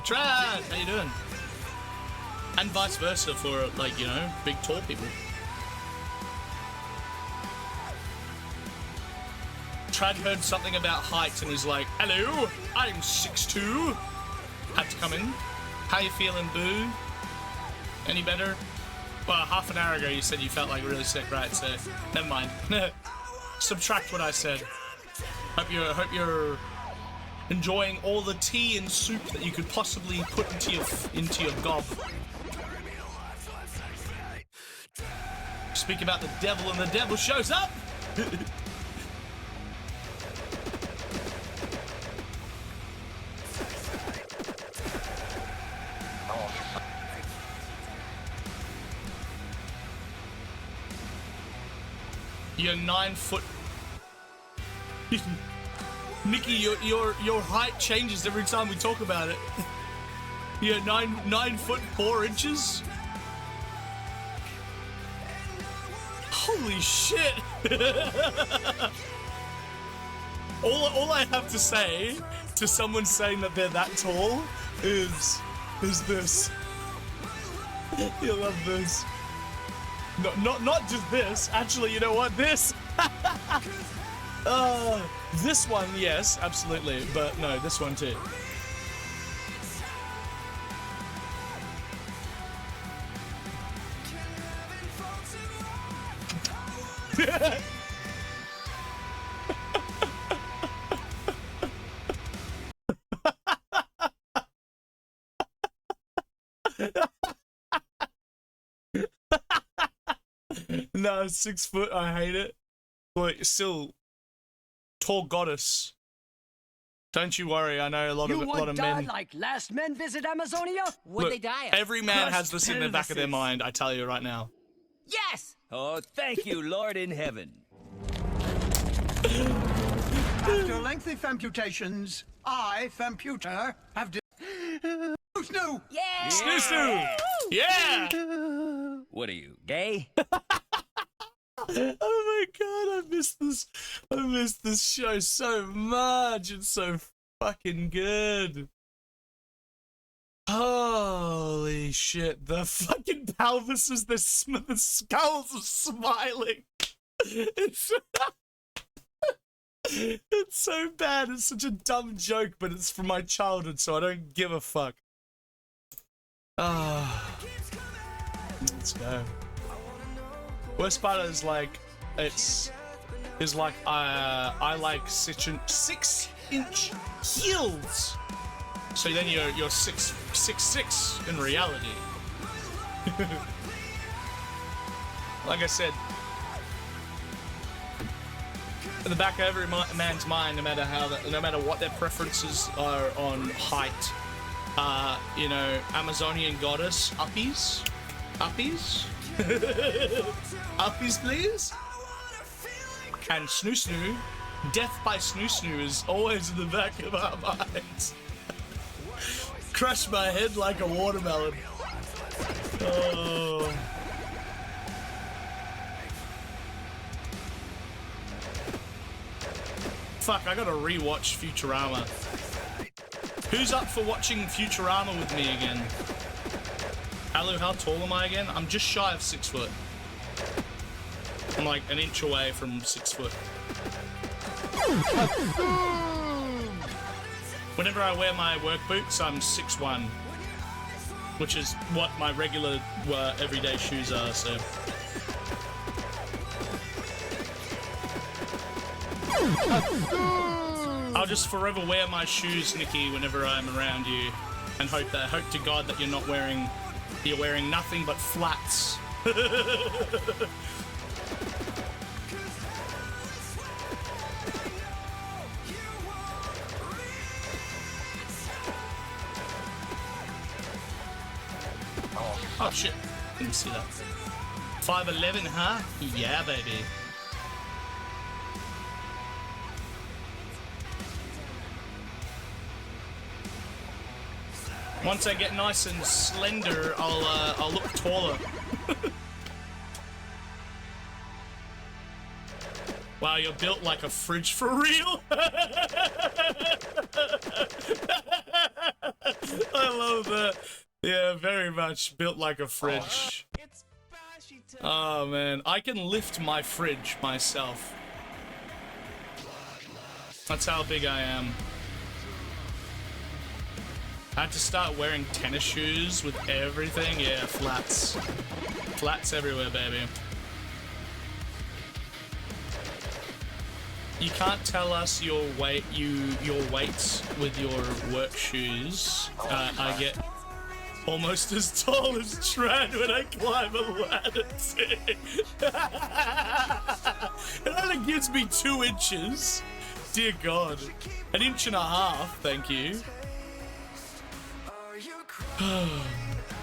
how you doing? And vice versa for, like, you know, big tall people. Trad heard something about height and he's like, hello, I'm 6'2". Had to come in. How you feeling, boo? Any better? Well, half an hour ago you said you felt like really sick, right? So, never mind. Subtract what I said. Hope you're enjoying all the tea and soup that you could possibly put into your gob. Speak about the devil and the devil shows up! You're 9 foot. Nikki, your height changes every time we talk about it. You're 9 foot 4 inches. Holy shit! All I have to say to someone saying that they're that tall is this. You'll love this. Not just this. Actually, you know what? This. This one, yes, absolutely. But no, this one too. No, 6 foot. I hate it. But still, tall goddess. Don't you worry. I know a lot of men. Like last men visit Amazonia? Would Look, they die? every man has this in the back of their mind. I tell you right now. Yes! Oh, thank you, Lord in heaven. After lengthy amputations, I, Femputer, have Snoo! Yeah! Snoo! Yeah! What are you, gay? Oh my god, I missed this. I missed this show so much. It's so fucking good. Holy shit, the fucking pelvises, the skulls are smiling. It's it's so bad. It's such a dumb joke, but it's from my childhood, so I don't give a fuck. Let's go. Worst part is like, I like 6-inch heels. So then you're 6'6" in reality. Like I said, in the back of every man's mind, no matter what their preferences are on height, you know, Amazonian goddess, uppies, uppies please, and Snoo, death by Snoo is always in the back of our minds. Crush my head like a watermelon. Oh. Fuck, I gotta rewatch Futurama. Who's up for watching Futurama with me again? Hello, how tall am I again? I'm just shy of 6 foot. I'm like an inch away from 6 foot. Whenever I wear my work boots, I'm 6'1", which is what my regular everyday shoes are, so. I'll just forever wear my shoes, Nikki, whenever I'm around you, and hope to God that you're wearing nothing but flats. Oh shit, didn't see that. 5'11", huh? Yeah, baby. Once I get nice and slender, I'll look taller. Wow, you're built like a fridge for real. I love that. Yeah, very much built like a fridge. It's Bashy time. Oh man, I can lift my fridge myself. That's how big I am. I had to start wearing tennis shoes with everything. Yeah, flats. Flats everywhere, baby. You can't tell us your weights with your work shoes. I get almost as tall as Trad when I climb a ladder. It only gives me 2 inches. Dear God. 1.5 inches, thank you.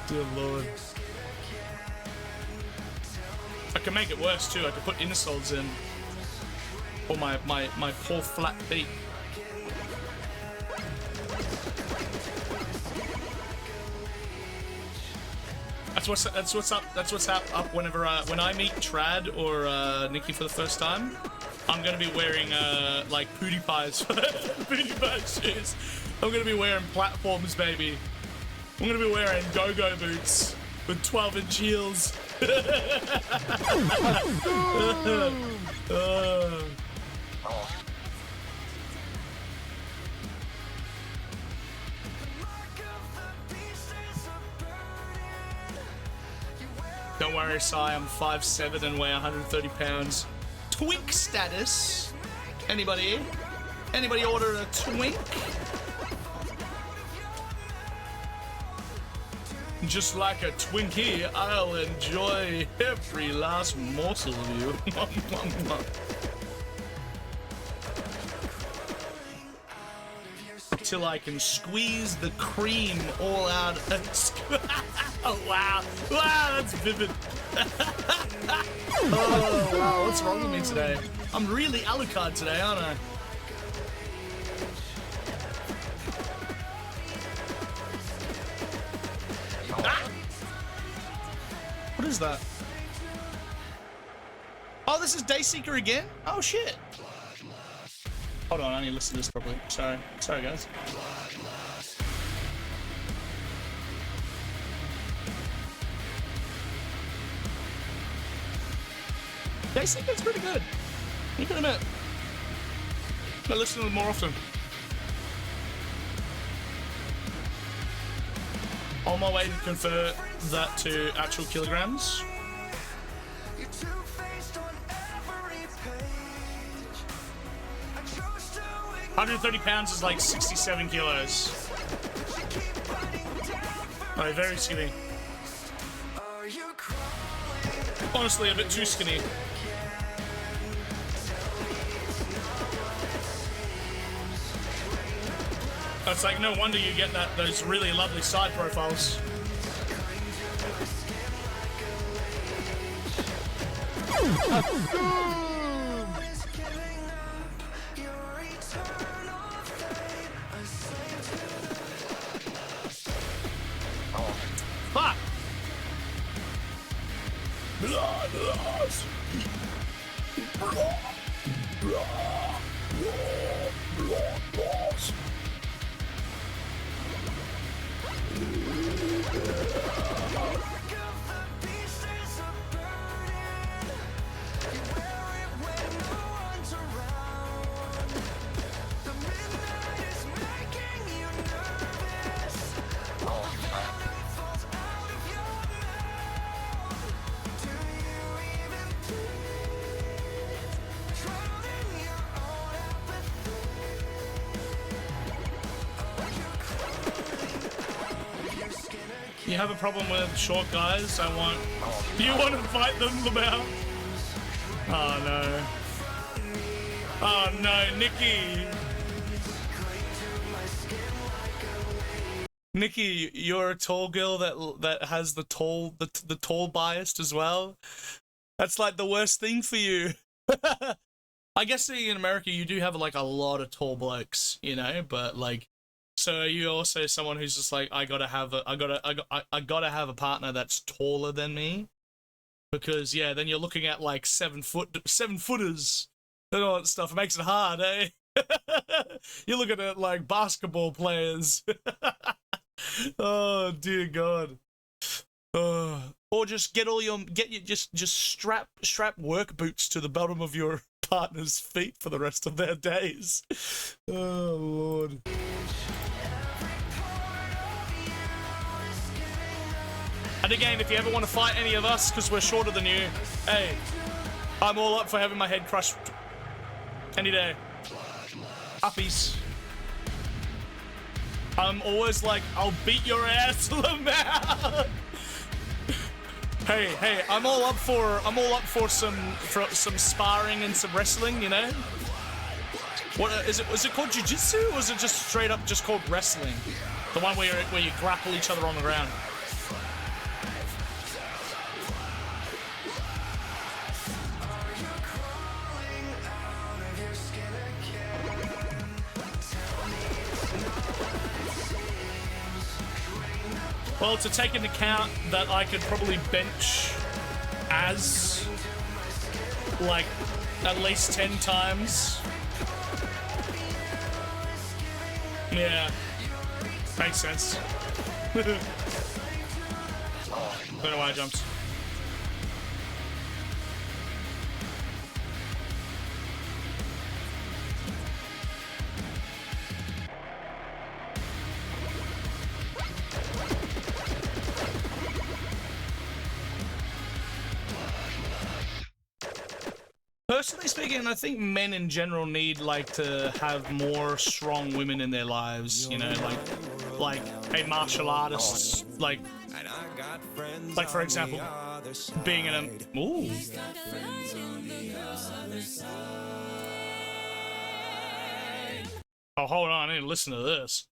Dear Lord. I can make it worse too. I can put insoles in. Or my poor flat feet. That's what's up. That's what's up whenever when I meet Trad or Nikki for the first time. I'm gonna be wearing like PewDiePie's shoes. I'm gonna be wearing platforms, baby. I'm gonna be wearing go-go boots with 12-inch heels. Don't worry, Sai, I'm 5'7" and weigh 130 pounds. Twink status. Anybody? Anybody order a twink? Just like a Twinkie, I'll enjoy every last morsel of you. Till I can squeeze the cream all out. Oh, wow. Wow, that's vivid. Oh, wow, what's wrong with me today? I'm really Alucard today, aren't I? Ah! What is that? Oh, this is Dayseeker again? Oh, shit. Hold on, I need to listen to this properly. Sorry, guys. Dayseeker's pretty good. You can admit. I listen to them more often. On my way to convert that to actual kilograms. 130 pounds is like 67 kilos. Oh, very skinny. Honestly, a bit too skinny. It's like no wonder you get those really lovely side profiles. Fuck! Blood loss. Blood loss. You have a problem with short guys? You want to fight them, Lamau? Oh no. Oh no, Nikki. Nikki, you're a tall girl that has the tall biased as well. That's like the worst thing for you. I guess in America you do have like a lot of tall blokes, you know, but like, so are you also someone who's just like, I gotta have a partner that's taller than me? Because yeah, then you're looking at like 7 footers and all that stuff. It makes it hard, eh? You're looking at like basketball players. Oh dear God. Or just just strap work boots to the bottom of your partner's feet for the rest of their days. Oh Lord. And again, if you ever want to fight any of us because we're shorter than you, hey, I'm all up for having my head crushed any day. Uppies. I'm always like, I'll beat your ass, Lamau. Hey, I'm all up for some sparring and some wrestling, you know? What is it? Was it called jiu-jitsu, or was it just straight up just called wrestling? The one where you grapple each other on the ground. Well, to take into account that I could probably bench as like at least 10 times. Yeah, makes sense. Don't know why I jumped. Personally speaking, I think men in general need like to have more strong women in their lives. You know, like a martial artist, like for example, being in a ooh. Oh, hold on, I need to listen to this.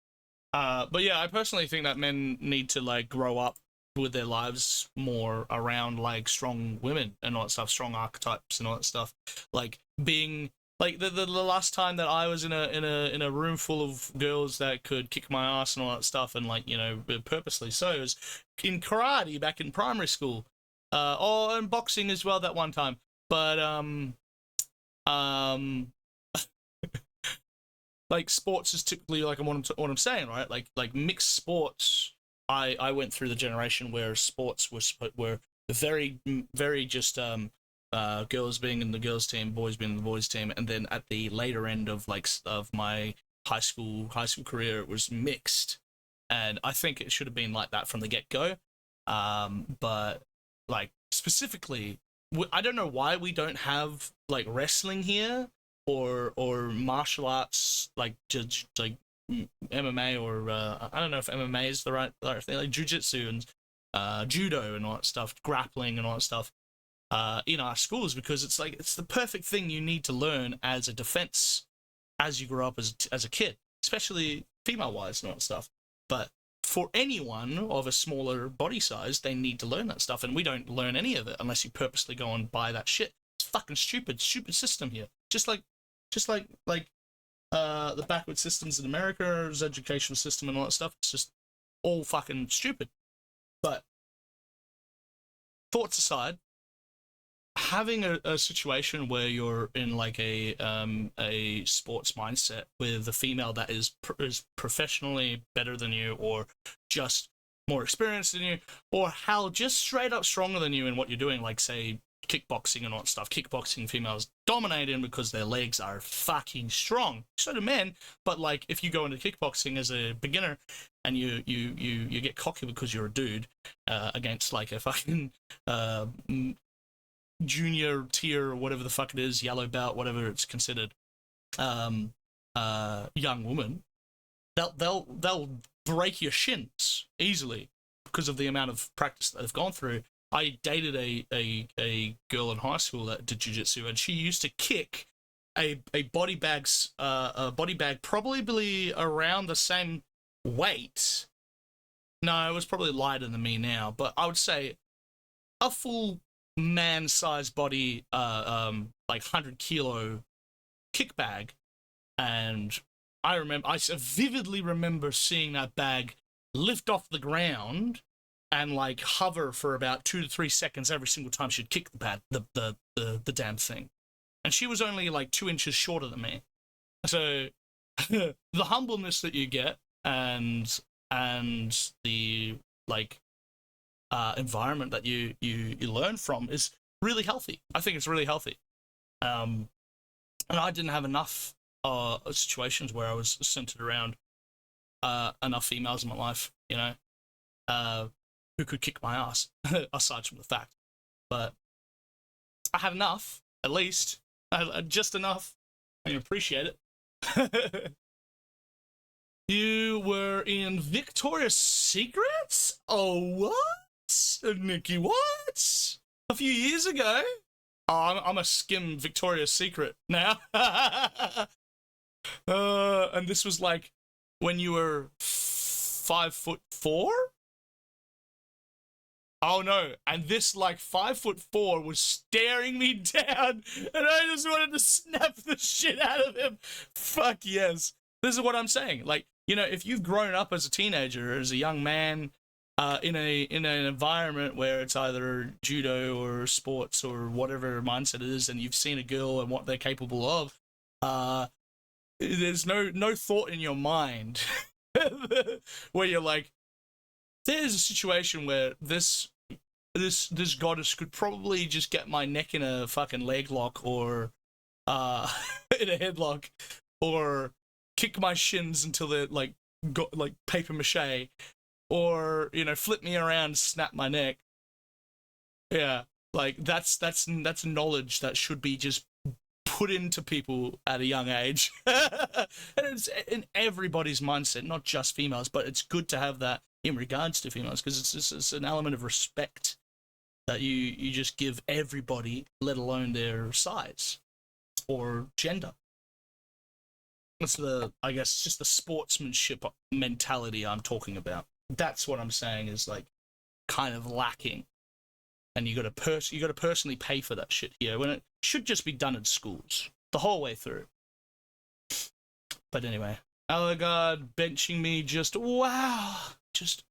But yeah, I personally think that men need to like grow up with their lives more around like strong women and all that stuff, strong archetypes and all that stuff. Like being like the last time that I was in a room full of girls that could kick my ass and all that stuff, and like, you know, purposely so, it was in karate back in primary school, or in boxing as well that one time. But like sports is typically like what I'm saying, right? Like mixed sports. I went through the generation where sports were very just girls being in the girls team, boys being in the boys team, and then at the later end of of my high school career, it was mixed, and I think it should have been like that from the get go. But like specifically, I don't know why we don't have like wrestling here or martial arts like just like MMA or I don't know if MMA is the right thing, like jiu-jitsu and judo and all that stuff, grappling and all that stuff in our schools, because it's like it's the perfect thing you need to learn as a defense as you grow up as a kid, especially female wise and all that stuff. But for anyone of a smaller body size, they need to learn that stuff, and we don't learn any of it unless you purposely go and buy that shit. It's fucking stupid system here. Just like the backward systems in America's educational system and all that stuff. It's just all fucking stupid. But thoughts aside, having a situation where you're in like a sports mindset with a female that is professionally better than you, or just more experienced than you, or hell, just straight up stronger than you in what you're doing, like say kickboxing and all that stuff. Kickboxing females dominate in because their legs are fucking strong. So do men, but like if you go into kickboxing as a beginner and you get cocky because you're a dude against like a fucking junior tier or whatever the fuck it is, yellow belt, whatever it's considered, young woman, they'll break your shins easily because of the amount of practice that they've gone through. I dated a girl in high school that did jiu-jitsu, and she used to kick a body bag probably around the same weight. No, it was probably lighter than me now, but I would say a full man-sized body, like 100-kilo kick bag. And I vividly remember seeing that bag lift off the ground and like hover for about 2 to 3 seconds every single time she'd kick the damn thing. And she was only like 2 inches shorter than me. So the humbleness that you get and the like environment that you learn from is really healthy. I think it's really healthy. And I didn't have enough situations where I was centered around enough females in my life, you know, who could kick my ass, aside from the fact. But I had enough, at least. I had just enough. I appreciate it. You were in Victoria's Secrets? Oh, what? Nikki, what? A few years ago? Oh, I'm a skim Victoria's Secret now. And this was like when you were 5'4"? Oh no, and this like 5'4" was staring me down, and I just wanted to snap the shit out of him. Fuck yes. This is what I'm saying. Like, you know, if you've grown up as a teenager, as a young man, in an environment where it's either judo or sports or whatever mindset it is, and you've seen a girl and what they're capable of, there's no thought in your mind where you're like, there's a situation where this goddess could probably just get my neck in a fucking leg lock or in a headlock, or kick my shins until they're like got like paper mache, or flip me around, snap my neck. Yeah, like that's knowledge that should be just put into people at a young age. And it's in everybody's mindset, not just females, but it's good to have that in regards to females, because it's an element of respect that you just give everybody, let alone their size or gender. That's I guess just the sportsmanship mentality I'm talking about. That's what I'm saying is like kind of lacking, and you got to personally pay for that shit here when it should just be done in schools the whole way through. But anyway, Alagard benching me, just wow, just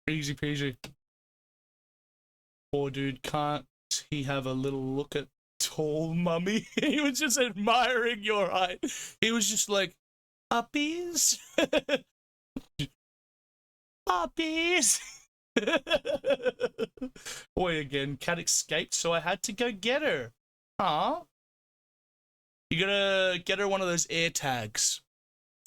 easy peasy. Poor dude, can't he have a little look at tall mummy? He was just admiring your height. He was just like, puppies? Puppies? Boy, again, cat escaped, so I had to go get her. Huh? You gotta get her one of those air tags.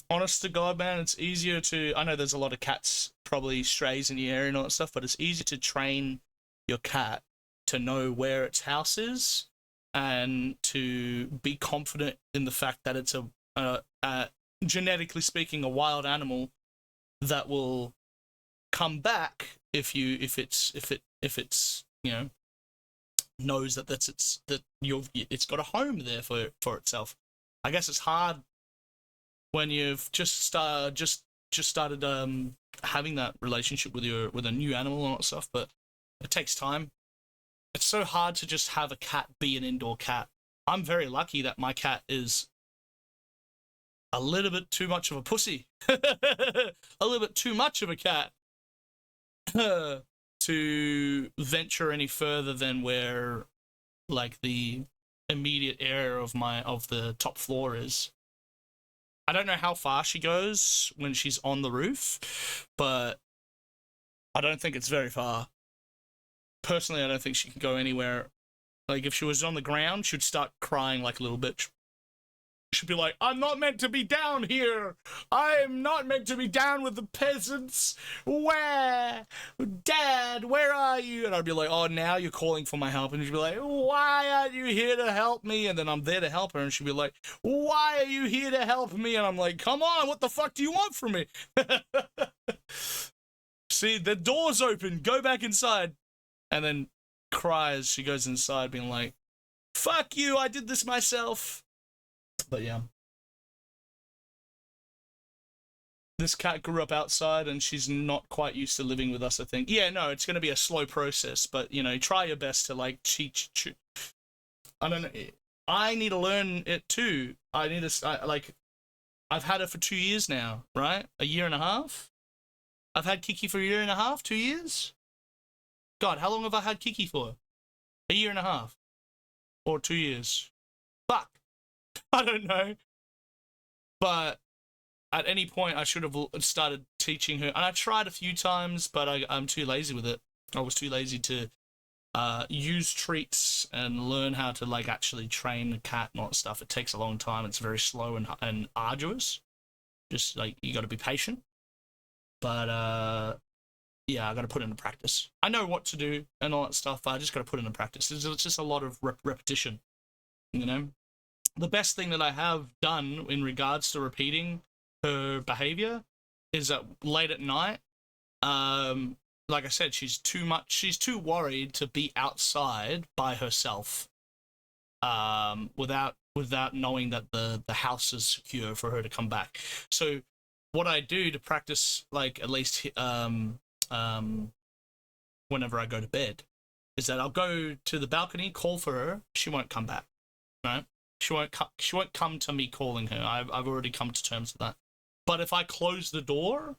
Honest to God, man, it's easier to... I know there's a lot of cats, probably strays in the area and all that stuff, but it's easier to train your cat to know where its house is and to be confident in the fact that it's genetically speaking, a wild animal that will come back if it's knows that it's got a home there for itself. I guess it's hard when you've just started having that relationship with a new animal and all that stuff, but it takes time. It's so hard to just have a cat be an indoor cat. I'm very lucky that my cat is a little bit too much of a pussy. A little bit too much of a cat to venture any further than where like the immediate area of the top floor is. I don't know how far she goes when she's on the roof, but I don't think it's very far. Personally, I don't think she can go anywhere. Like, if she was on the ground, she'd start crying like a little bitch. She'd be like, I'm not meant to be down here. I'm not meant to be down with the peasants. Where? Dad, where are you? And I'd be like, oh, now you're calling for my help. And she'd be like, why aren't you here to help me? And then I'm there to help her. And she'd be like, why are you here to help me? And I'm like, come on, what the fuck do you want from me? See, the door's open. Go back inside. And then cries. She goes inside being like, fuck you, I did this myself. But yeah. This cat grew up outside and she's not quite used to living with us, I think. Yeah, no, it's going to be a slow process, but, try your best to, like, teach. I don't know. I need to learn it, too. I need to, I've had her for 2 years now, right? A year and a half? I've had Kiki for a year and a half? 2 years? God, how long have I had Kiki for? A year and a half? Or 2 years? Fuck. I don't know. But at any point, I should have started teaching her. And I tried a few times, but I'm too lazy with it. I was too lazy to use treats and learn how to, like, actually train the cat and all that stuff. It takes a long time. It's very slow and arduous. Just, like, you got to be patient. But, yeah, I got to put it into practice. I know what to do and all that stuff, but I just got to put it into practice. It's just a lot of repetition, The best thing that I have done in regards to repeating her behavior is that late at night, like I said, she's too worried to be outside by herself, without knowing that the house is secure for her to come back. So what I do to practice, like, at least whenever I go to bed, is that I'll go to the balcony, call for her. She won't come back, right? She won't come to me calling her. I've already come to terms with that. But if I close the door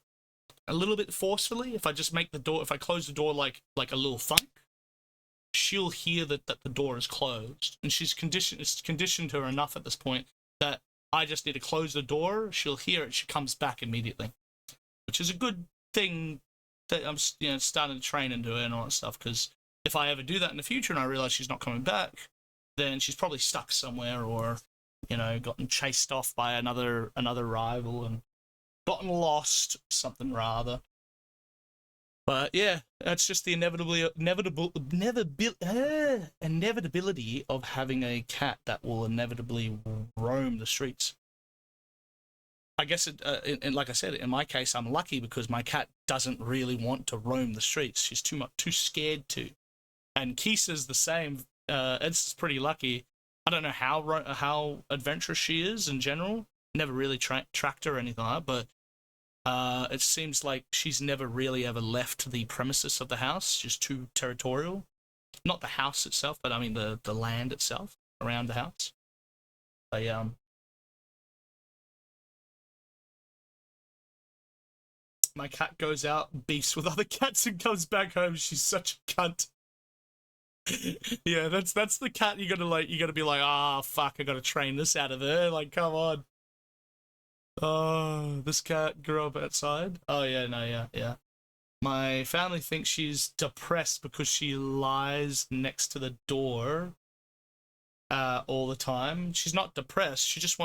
a little bit forcefully. If I just make the door, if I close the door like a little thunk, she'll hear that the door is closed, and it's conditioned her enough at this point that I just need to close the door. She'll hear it. She comes back immediately, which is a good thing that I'm starting to train into it and all that stuff. Because if I ever do that in the future and I realize she's not coming back, then she's probably stuck somewhere or gotten chased off by another rival and gotten lost, something rather. But yeah, that's just the inevitability of having a cat that will inevitably roam the streets. I guess like I said, in my case, I'm lucky because my cat doesn't really want to roam the streets. She's too scared to. And Kisa's the same. It's pretty lucky. I don't know how adventurous she is in general. Never really tracked her or anything like that, but it seems like she's never really ever left the premises of the house. She's too territorial. Not the house itself, but I mean the land itself around the house. My cat goes out, beefs with other cats, and comes back home. She's such a cunt. Yeah, that's the cat you gotta be like, ah, fuck, I gotta train this out of her. Like, come on. Oh, this cat grew up outside. Oh yeah, no, yeah. My family thinks she's depressed because she lies next to the door all the time. She's not depressed. She just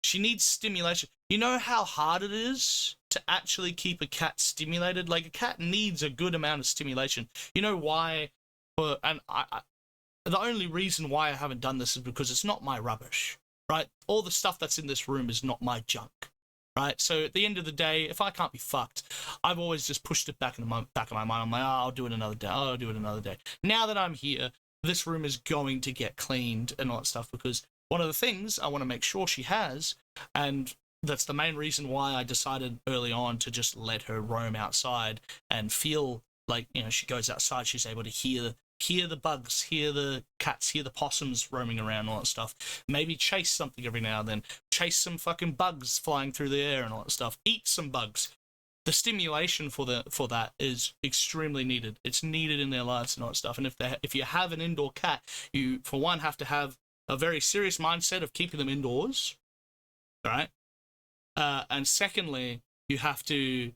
she needs stimulation. You know how hard it is to actually keep a cat stimulated? Like, a cat needs a good amount of stimulation. You know why? And the only reason why I haven't done this is because it's not my rubbish, right? All the stuff that's in this room is not my junk, right? So at the end of the day, if I can't be fucked, I've always just pushed it back in my mind. I'm like, oh, I'll do it another day. I'll do it another day. Now that I'm here, this room is going to get cleaned and all that stuff, because one of the things I want to make sure she has, and that's the main reason why I decided early on to just let her roam outside and feel like, she goes outside, she's able to hear the bugs, hear the cats, hear the possums roaming around, all that stuff. Maybe chase something every now and then. Chase some fucking bugs flying through the air and all that stuff. Eat some bugs. The stimulation for that is extremely needed. It's needed in their lives and all that stuff. And if you have an indoor cat, you, for one, have to have a very serious mindset of keeping them indoors, right? And secondly, you have to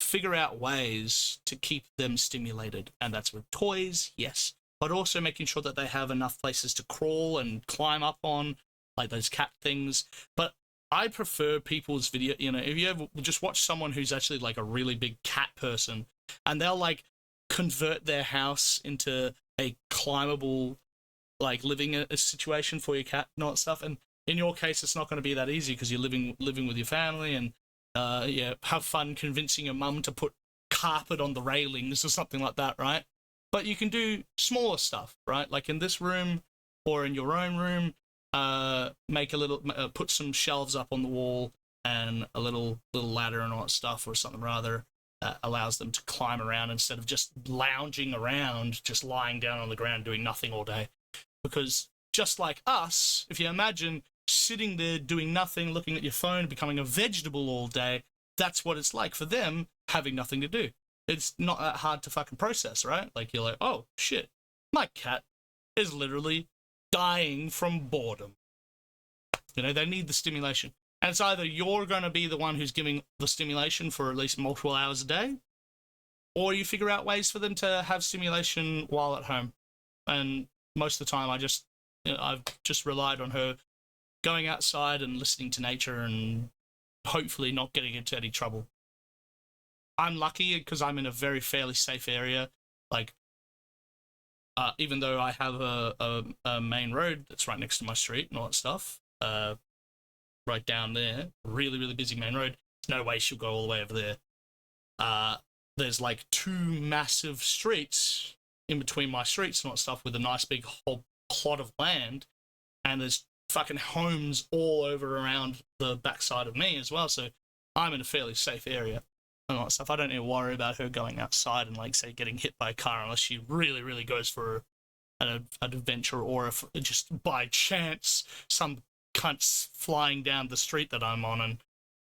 figure out ways to keep them stimulated, and that's with toys, yes, but also making sure that they have enough places to crawl and climb up on, like those cat things. But I prefer people's video, if you ever just watch someone who's actually like a really big cat person, and they'll like convert their house into a climbable, like living a situation for your cat and all that stuff. And in your case, it's not going to be that easy because you're living with your family, and have fun convincing your mum to put carpet on the railings or something like that, right? But you can do smaller stuff, right? Like in this room or in your own room, put some shelves up on the wall and a little ladder and all that stuff, or something rather, allows them to climb around instead of just lounging around, just lying down on the ground doing nothing all day. Because just like us, if you imagine sitting there doing nothing, looking at your phone, becoming a vegetable all day, that's what it's like for them, having nothing to do. It's not that hard to fucking process, right? Like, you're like, oh shit, my cat is literally dying from boredom. They need the stimulation. And it's either you're going to be the one who's giving the stimulation for at least multiple hours a day, or you figure out ways for them to have stimulation while at home. And most of the time, I've just relied on her going outside and listening to nature and hopefully not getting into any trouble. I'm lucky because I'm in a very fairly safe area. Like, even though I have a main road that's right next to my street and all that stuff, right down there, really, really busy main road, there's no way she'll go all the way over there. There's like 2 massive streets in between my streets and all that stuff with a nice big whole plot of land, and there's fucking homes all over around the backside of me as well, so I'm in a fairly safe area and all that stuff. I don't need to worry about her going outside and, like, say, getting hit by a car unless she really, really goes for an adventure, or if just by chance some cunt's flying down the street that I'm on and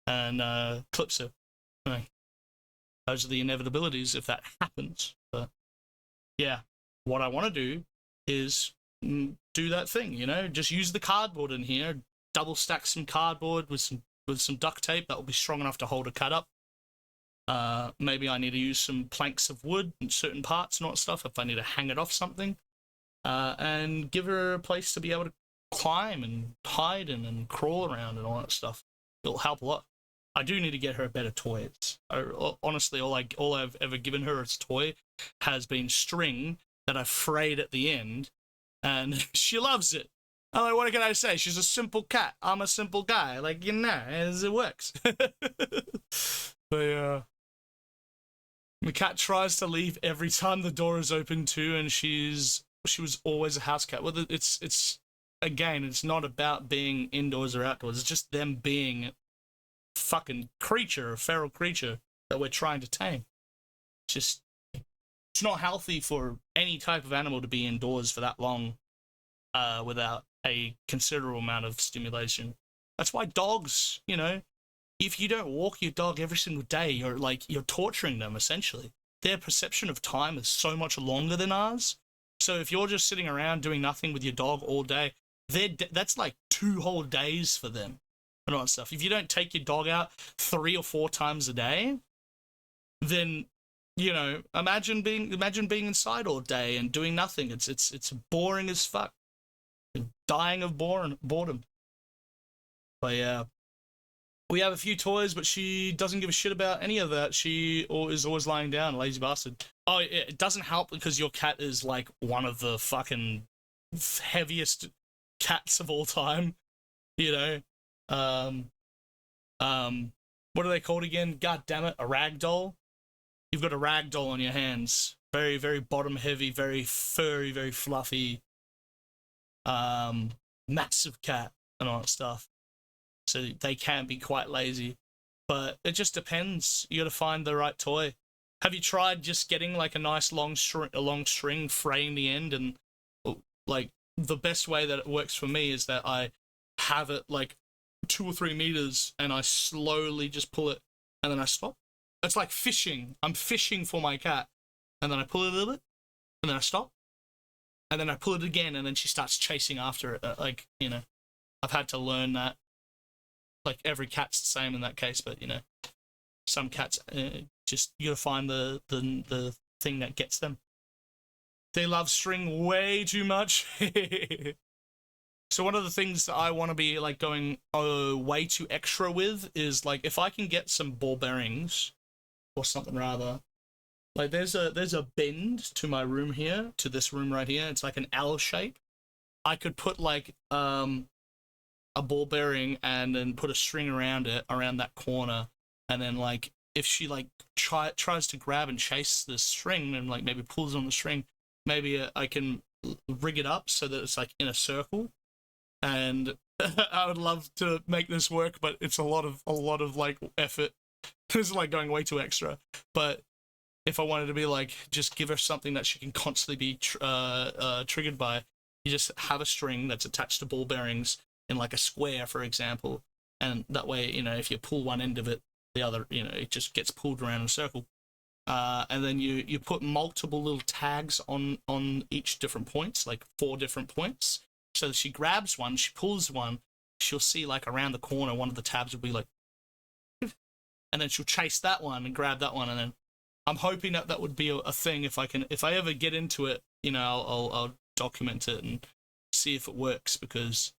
and clips her. Like, those are the inevitabilities if that happens. But yeah, what I want to do is do that thing, you know, just use the cardboard in here, double stack some cardboard with some duct tape that will be strong enough to hold a cat up. Maybe I need to use some planks of wood in certain parts and all that stuff if I need to hang it off something. And give her a place to be able to climb and hide in and crawl around and all that stuff. It'll help a lot. I do need to get her better toys. Honestly, all I've ever given her as toy has been string that I've frayed at the end, and she loves it. I'm like, what can I say? She's a simple cat. I'm a simple guy. Like, you know, as it works. But the cat tries to leave every time the door is open too, and she was always a house cat. Well, it's again, it's not about being indoors or outdoors. It's just them being fucking creature, a feral creature that we're trying to tame. It's not healthy for any type of animal to be indoors for that long without a considerable amount of stimulation. That's why dogs, you know, if you don't walk your dog every single day, you're torturing them essentially. Their perception of time is so much longer than ours. So if you're just sitting around doing nothing with your dog all day, that's like 2 whole days for them. And all that stuff. If you don't take your dog out 3 or 4 times a day, then, you know, imagine being inside all day and doing nothing. It's boring as fuck. You're dying of boredom. But yeah, we have a few toys, but she doesn't give a shit about any of that. She is always lying down, lazy bastard. Oh, it doesn't help because your cat is like one of the fucking heaviest cats of all time, you know. What are they called again? God damn it, a rag doll. You've got a rag doll on your hands. Very, very bottom heavy, very furry, very fluffy. Massive cat and all that stuff. So they can be quite lazy, but it just depends. You got to find the right toy. Have you tried just getting like a nice long string, fraying the end, and like the best way that it works for me is that I have it like 2 or 3 meters and I slowly just pull it and then I stop. It's like fishing. I'm fishing for my cat and then I pull it a little bit and then I stop and then I pull it again and then she starts chasing after it. Like, you know, I've had to learn that. Like every cat's the same in that case, but you know, some cats just you gotta find the thing that gets them. They love string way too much. So one of the things that I want to be like going way too extra with is like if I can get some ball bearings or something rather. Like there's a bend to my room here, to this room right here. It's like an L shape. I could put like a ball bearing and then put a string around it, around that corner, and then like if she like tries to grab and chase the string and like maybe pulls on the string, maybe I can rig it up so that it's like in a circle. And I would love to make this work, but it's a lot of like effort. This is like going way too extra. But if I wanted to be like, just give her something that she can constantly be triggered by, you just have a string that's attached to ball bearings in like a square, for example, and that way, you know, if you pull one end of it, the other, you know, it just gets pulled around in a circle. And then you put multiple little tags on each different points, like 4 different points. So she grabs one, she pulls one, she'll see like around the corner, one of the tabs will be like, and then she'll chase that one and grab that one, and then I'm hoping that would be a thing if I ever get into it, you know, I'll document it and see if it works, because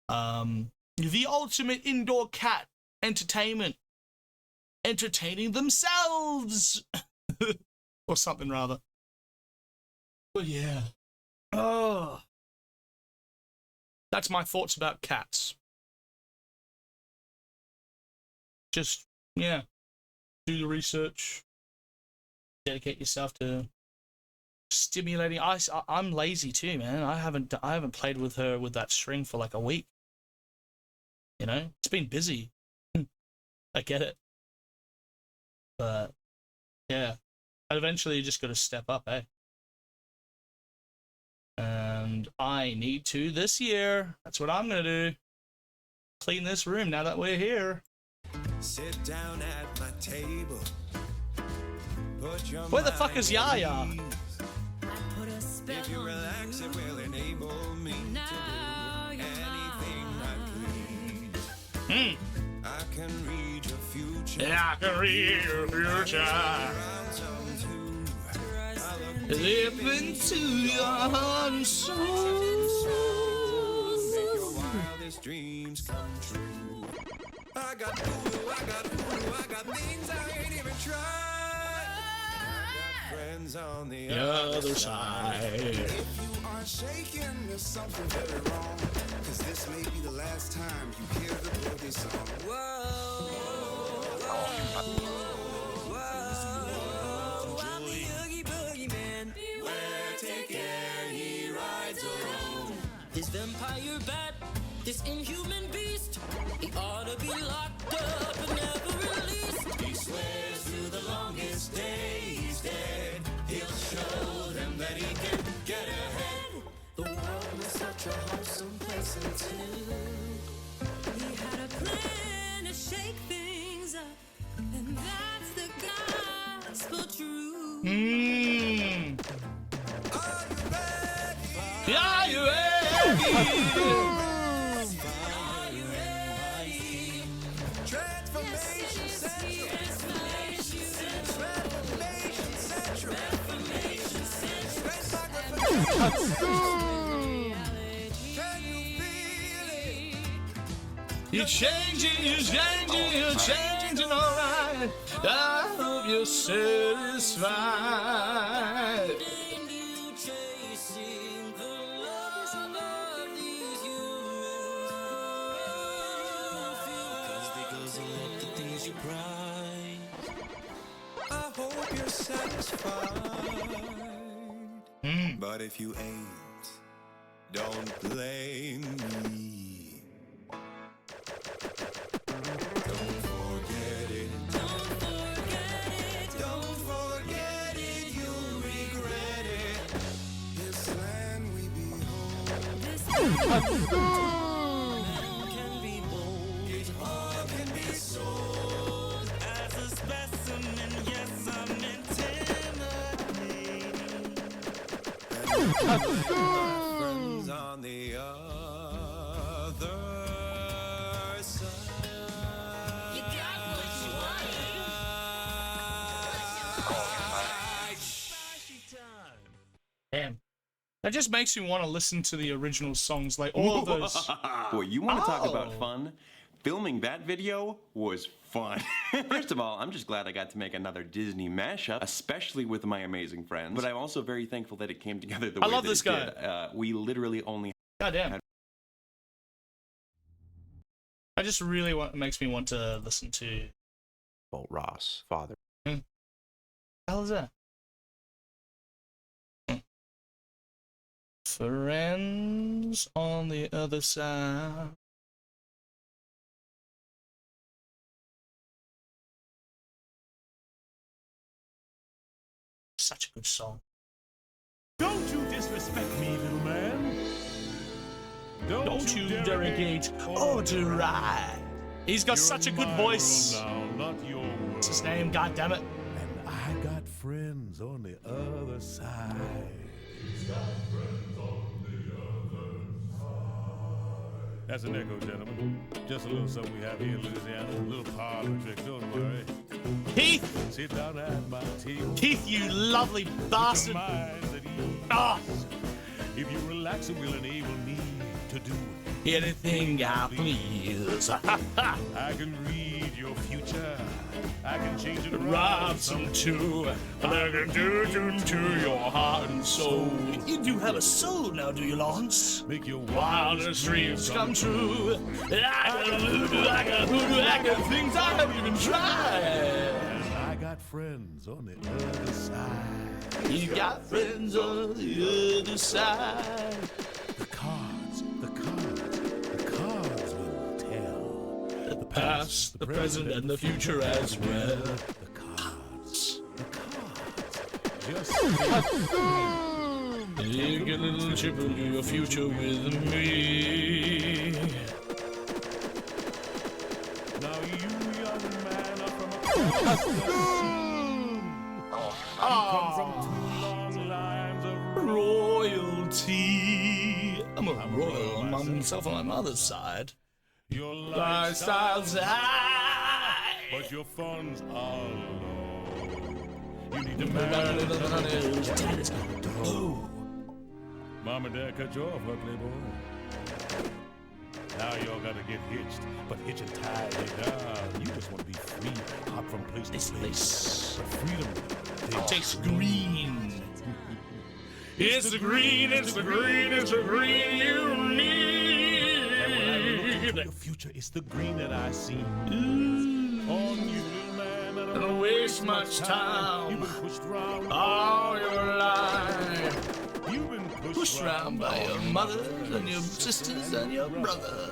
the ultimate indoor cat entertainment, entertaining themselves or something rather. But yeah, oh, that's my thoughts about cats. Just, yeah, do the research, dedicate yourself to stimulating. I'm lazy too, man. I haven't played with her with that string for like a week. You know, it's been busy. I get it, but yeah, eventually you just got to step up, eh? And I need to this year. That's what I'm gonna do. Clean this room now that we're here. Sit down at my table. Put your Where the fuck mind is at Yaya? ease. If you relax, it will enable me to do anything I please. I can read your future. Yeah, I can read your future. Live into your heart and soul. Make your wildest dreams come true. I got voodoo, I got voodoo, I got things I ain't even tried. I got friends on the Other side. If you are shaking, there's something very wrong. Cause this may be the last time you hear the boogie song. Whoa, I'm the Oogie Boogie Man. Beware, take care, he rides alone. This vampire bat, this inhuman beast, he ought to be locked up and never released. He swears through the longest day he's dead. He'll show them that he can get ahead. The world was such a wholesome place until he had a plan to shake things up, and that's the gospel truth. Are you ready? Yeah, you ready? Transformation Central. Transformation Central. Can you feel it? You're changing, you're changing, you're changing, alright. I hope you're satisfied. And you chasing the love of these youths. Cause they guzzle up the things you pride. I hope you're satisfied. But if you ain't, don't blame me. Don't forget it. Don't forget it. Don't forget it. You'll regret it. This land we behold. This man can be bold. It all can be sold. As a specimen, yes, I'm intimidating. Friends on the other side. You got what you Damn. That just makes me want to listen to the original songs, like all of those. Boy, you want to talk about Oh. fun? Filming that video was fun. First of all, I'm just glad I got to make another Disney mashup, especially with my amazing friends. But I'm also very thankful that it came together the I way love that this it guy. did. We literally only Goddamn. I just really makes me want to listen to. Bolt Ross, father. What the hell is that? Friends on the other side. Such a good song. Don't you disrespect me, little man. Don't you derogate or deride. He's got such a good voice. Now, not your world. What's his name? God damn it. And I got friends on the other side. That's an echo, gentlemen. Just a little something we have here in Louisiana. A little parlor trick, don't worry. Keith! Sit down at my table. Keith, you lovely bastard! Minds at ease. Ah! If you relax, it will enable me to do Anything I please. I can read your future. I can change it around Rob some too. And I can do to your heart and soul. You do have a soul now, do you, Lawrence? Make your Wildest dreams come true. I got voodoo, I got voodoo, I got things I haven't even tried. And I got friends on the other side. You got friends on the other side. The cards will tell. The past, the present, and the future as well. The cards. Just Take a little trip into your future with me. now, you young Come from 2 long lines of Royalty. I'm a royal on myself on my mother's side. Your Lifestyle's high. but your funds are low. You need to marry. Mom and Dad cut you off, huh, Playboy? Now y'all gotta get hitched, but hitching tied you down. You just want to be free, hop from place to place. But freedom Takes green. It's the green, it's the green, it's the green you need. the future. It's the green that I see. On you, little man. I Don't waste much time. You've been pushed around All your life. You've been Pushed around by your mother and your sisters and your brother.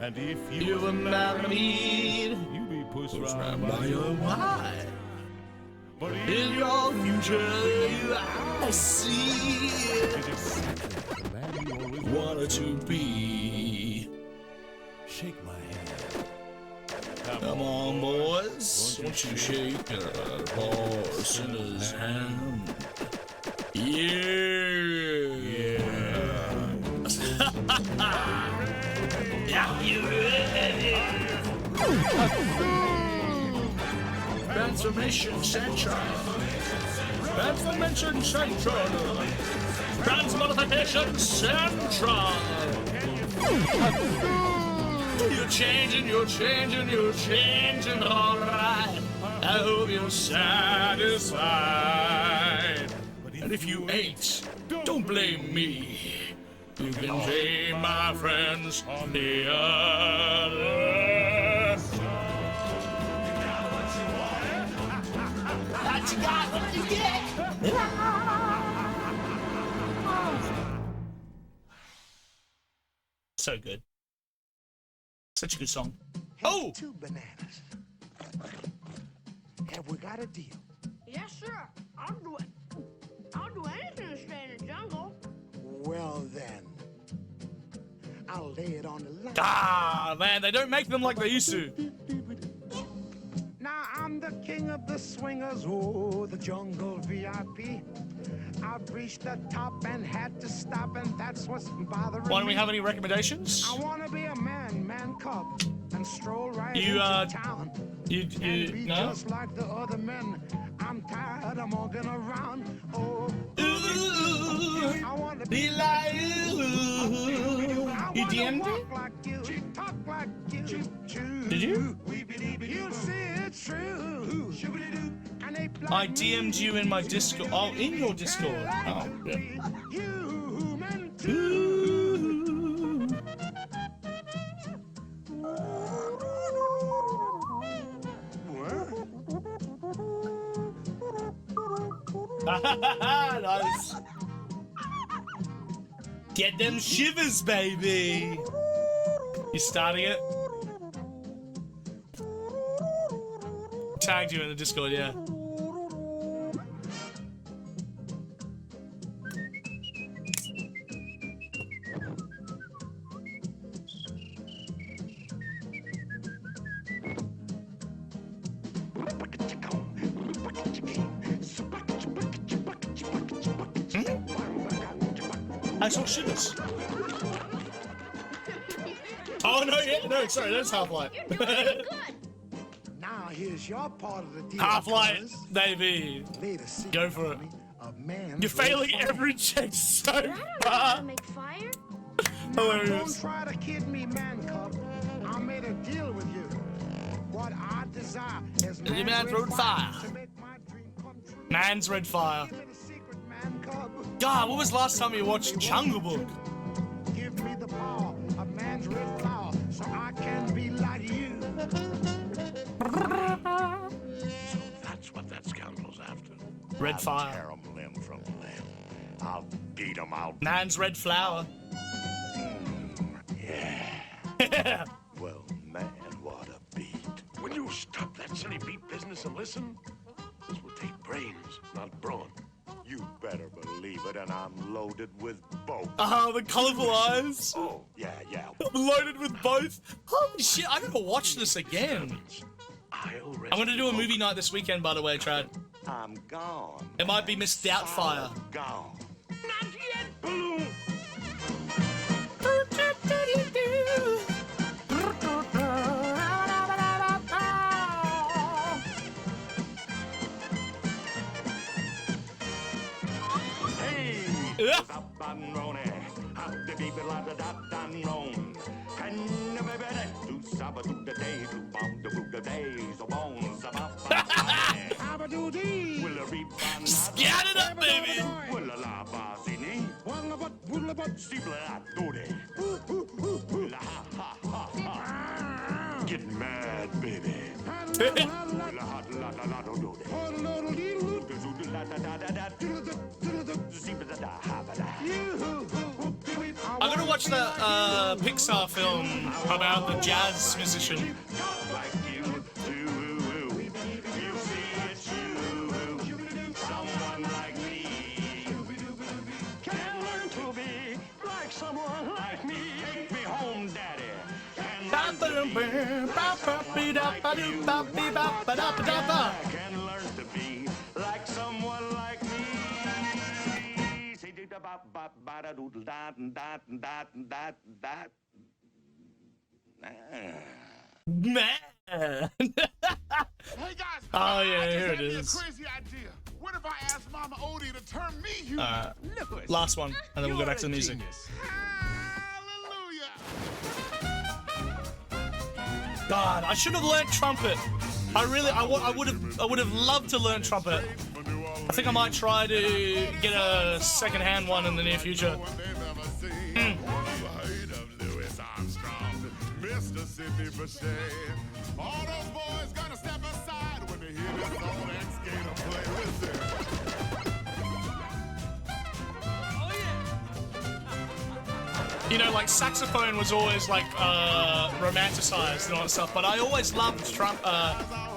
And if You were married. you be pushed Pushed around around by your wife. But In your future, I see wanted to be. shake my hand. Come on, boys. Won't you shake a horse in his hand? Yeah. Yeah, you ready? Transformation Central. Transformation Central. Transmodification Central. You're changing, you're changing, you're changing, alright. I hope you're satisfied. And if you ain't, don't blame me. You can blame my friends on the other side. What you got, what you get? So good. Such a good song. Oh! 2 bananas. Have we got a deal? Yeah, sure. I'll do it. I'll do anything to stay in the jungle. Well then, I'll lay it on the line. Ah, man, they don't make them like they used to. Now I'm the king of the swingers, oh, the jungle VIP. I've reached the top and had to stop, and that's what's bothering Why don't we me. have any recommendations? I wanna be a man cub, and stroll right You, into town. You And be no? just like the other men. I'm tired of walking around. Oh, Ooh, I wanna be like you. I You wanna DM'd walk it? like you, talk like you. Did you? You see it's true. And they I DM'd you in my Discord. Oh, in your Discord. Oh, yeah. human Ooh. Nice. Get them shivers, baby. You starting it? Tagged you in the Discord, yeah. I saw shivers. Oh no, yeah, no, sorry, that's Half-Life. Now here's your part of the deal. Half-Life, fellas. baby. Lay the secret Go for it. me of man's You're failing red every check so I don't know how far. to make fire. Don't Hilarious. try to kid me, man cub. I made a deal with you. What I desire is man's man's red red fire. fire to make my dream come true. Man's Red Fire. Give me the secret, man cub. God, when was the last time you watched Jungle Book? Give me the power of man's red flower so I can be like you. That's what that scoundrel's after. Red I'll Fire. tear 'em limb from limb. I'll beat 'em out. Man's Red Flower. Yeah. Well, man, what a beat. Will you stop that silly beat business and listen? This will take brains, not brawn. You better believe it, and I'm loaded with both. Oh, the colorful eyes. Oh, yeah. I'm loaded with both. Holy shit, I gotta watch this again. I I'll I'm gonna do a movie night this weekend, by the way, Trad. I'm gone. It might be Miss Doubtfire. Gone. Not yet, Balloon. Hey, up and running. Up the beep, la da da da roam. Can you baby do sabba do the day, do bomb the book the days, the bones of up. Abba-doo-dee. Will a reap and Scat it up, baby. will a la basini. Will a sibla do-de. La ha ha ha ha. Get mad, baby. Will a hot la da la do do-de. I'm gonna watch the Pixar film about the jazz musician. Like you do. You see it's you. Someone like me can learn to be like someone like me. Take me home, daddy. Can learn to be like someone like me. Say da ba ba ba da doodle da da da da da. Man. Hey guys, Oh, yeah, I just here had it me is. a crazy idea. What if I asked Mama Odie to turn me human? Last one, and then we'll go back to the music. Hallelujah! God, I should have learned trumpet. I would have loved to learn trumpet. I think I might try to get a second-hand one in the near future. All those boys gonna step aside when they hear this old ex-gator play. Listen. You know, like saxophone was always like romanticized and all that stuff, but I always loved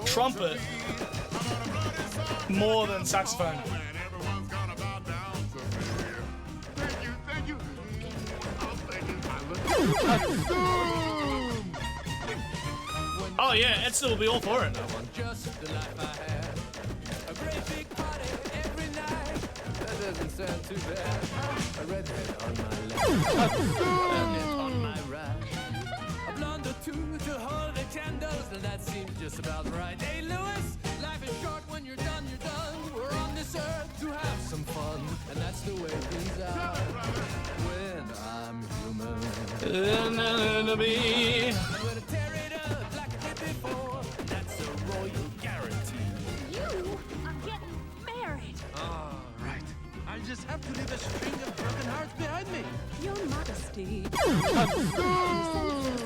trumpet more than saxophone. Everyone's gonna bow down to me. Thank you. Oh, thank you. Oh yeah, Edson will be all for it. Just the life I had. A great big party every night. That doesn't sound too bad. A redhead on my left, and on my right. A blonde or two to hold the candles, and that seems just about right. Hey Lewis, life is short. When you're done, you're done. We're on this earth to have some fun, and that's the way things are. When I'm human, I'm gonna tear it up like I did before. That's a royal guarantee. You are getting married. All right. I'll just have to leave a string of broken hearts behind me. Your modesty.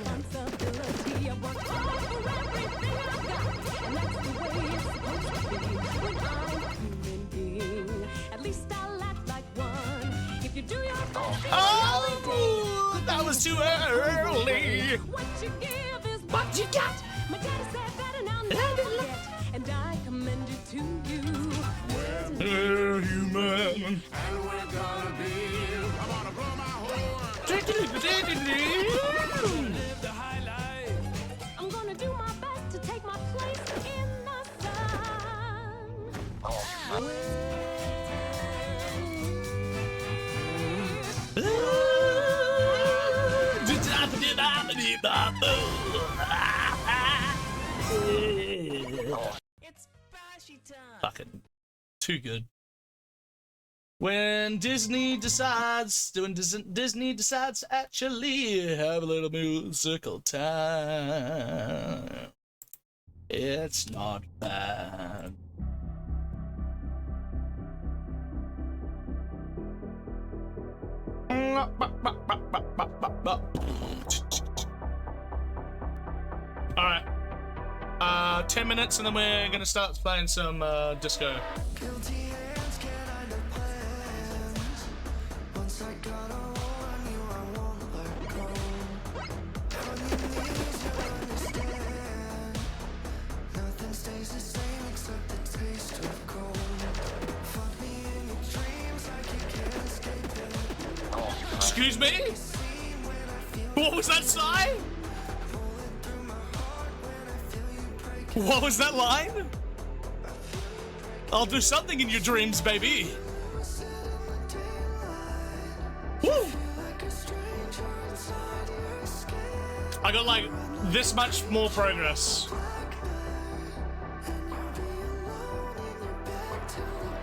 Responsibility. I work hard for everything I've got. And that's the way it's supposed to be when I'm a human being. At least I'll act like one. If you do your best, Oh, that was too early. what you give is what you got. My daddy said that and I'll never forget. And I commend it to you. Human. And we're gonna be. I'm gonna blow my horn. Live the high life. I'm gonna do my best to take my place in the sun. It's bashy time. Fucking too good. When Disney decides to actually have a little musical time, it's not bad. Alright. 10 minutes and then we're gonna start playing some disco. Guilty hands can't hide the plans. Once I got a hold on you, I won't let go. On your knees, you understand. Nothing stays the same except the taste of gold. Fuck me in your dreams like you can't escape it. Excuse me? What was that sigh? Pulling through my heart when I feel you break What was that line? I'll do something in your dreams, baby. Woo! I got like this much more progress.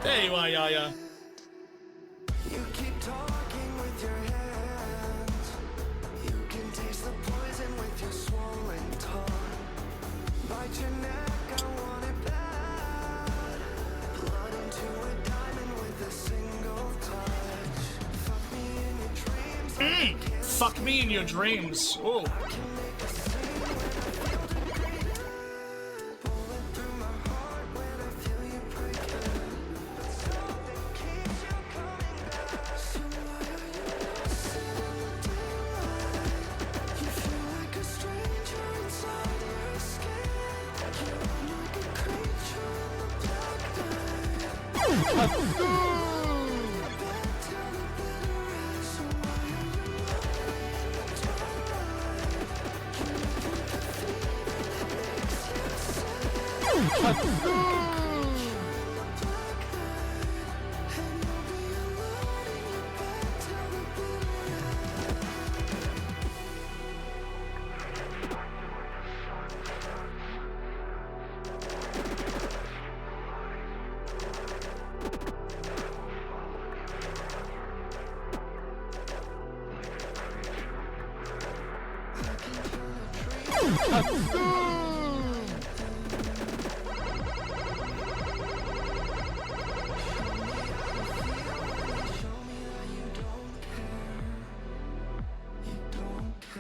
There you are, Yaya. You keep talking with your hands. You can taste the poison with your swollen tongue. Bite your neck, I want it bad. Blood into a diamond with a single touch. Fuck me in your dreams. Fuck me in your dreams. Oh.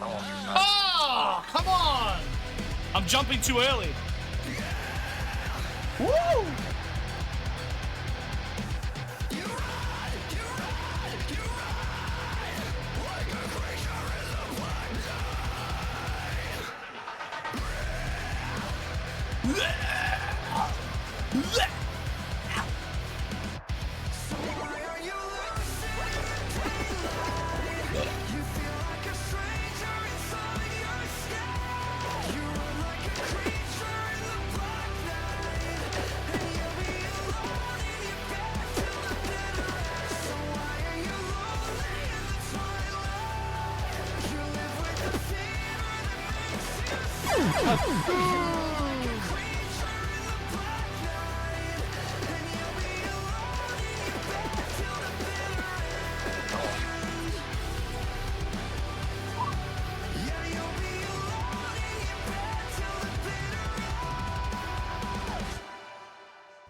Oh, come on! I'm jumping too early. Woo!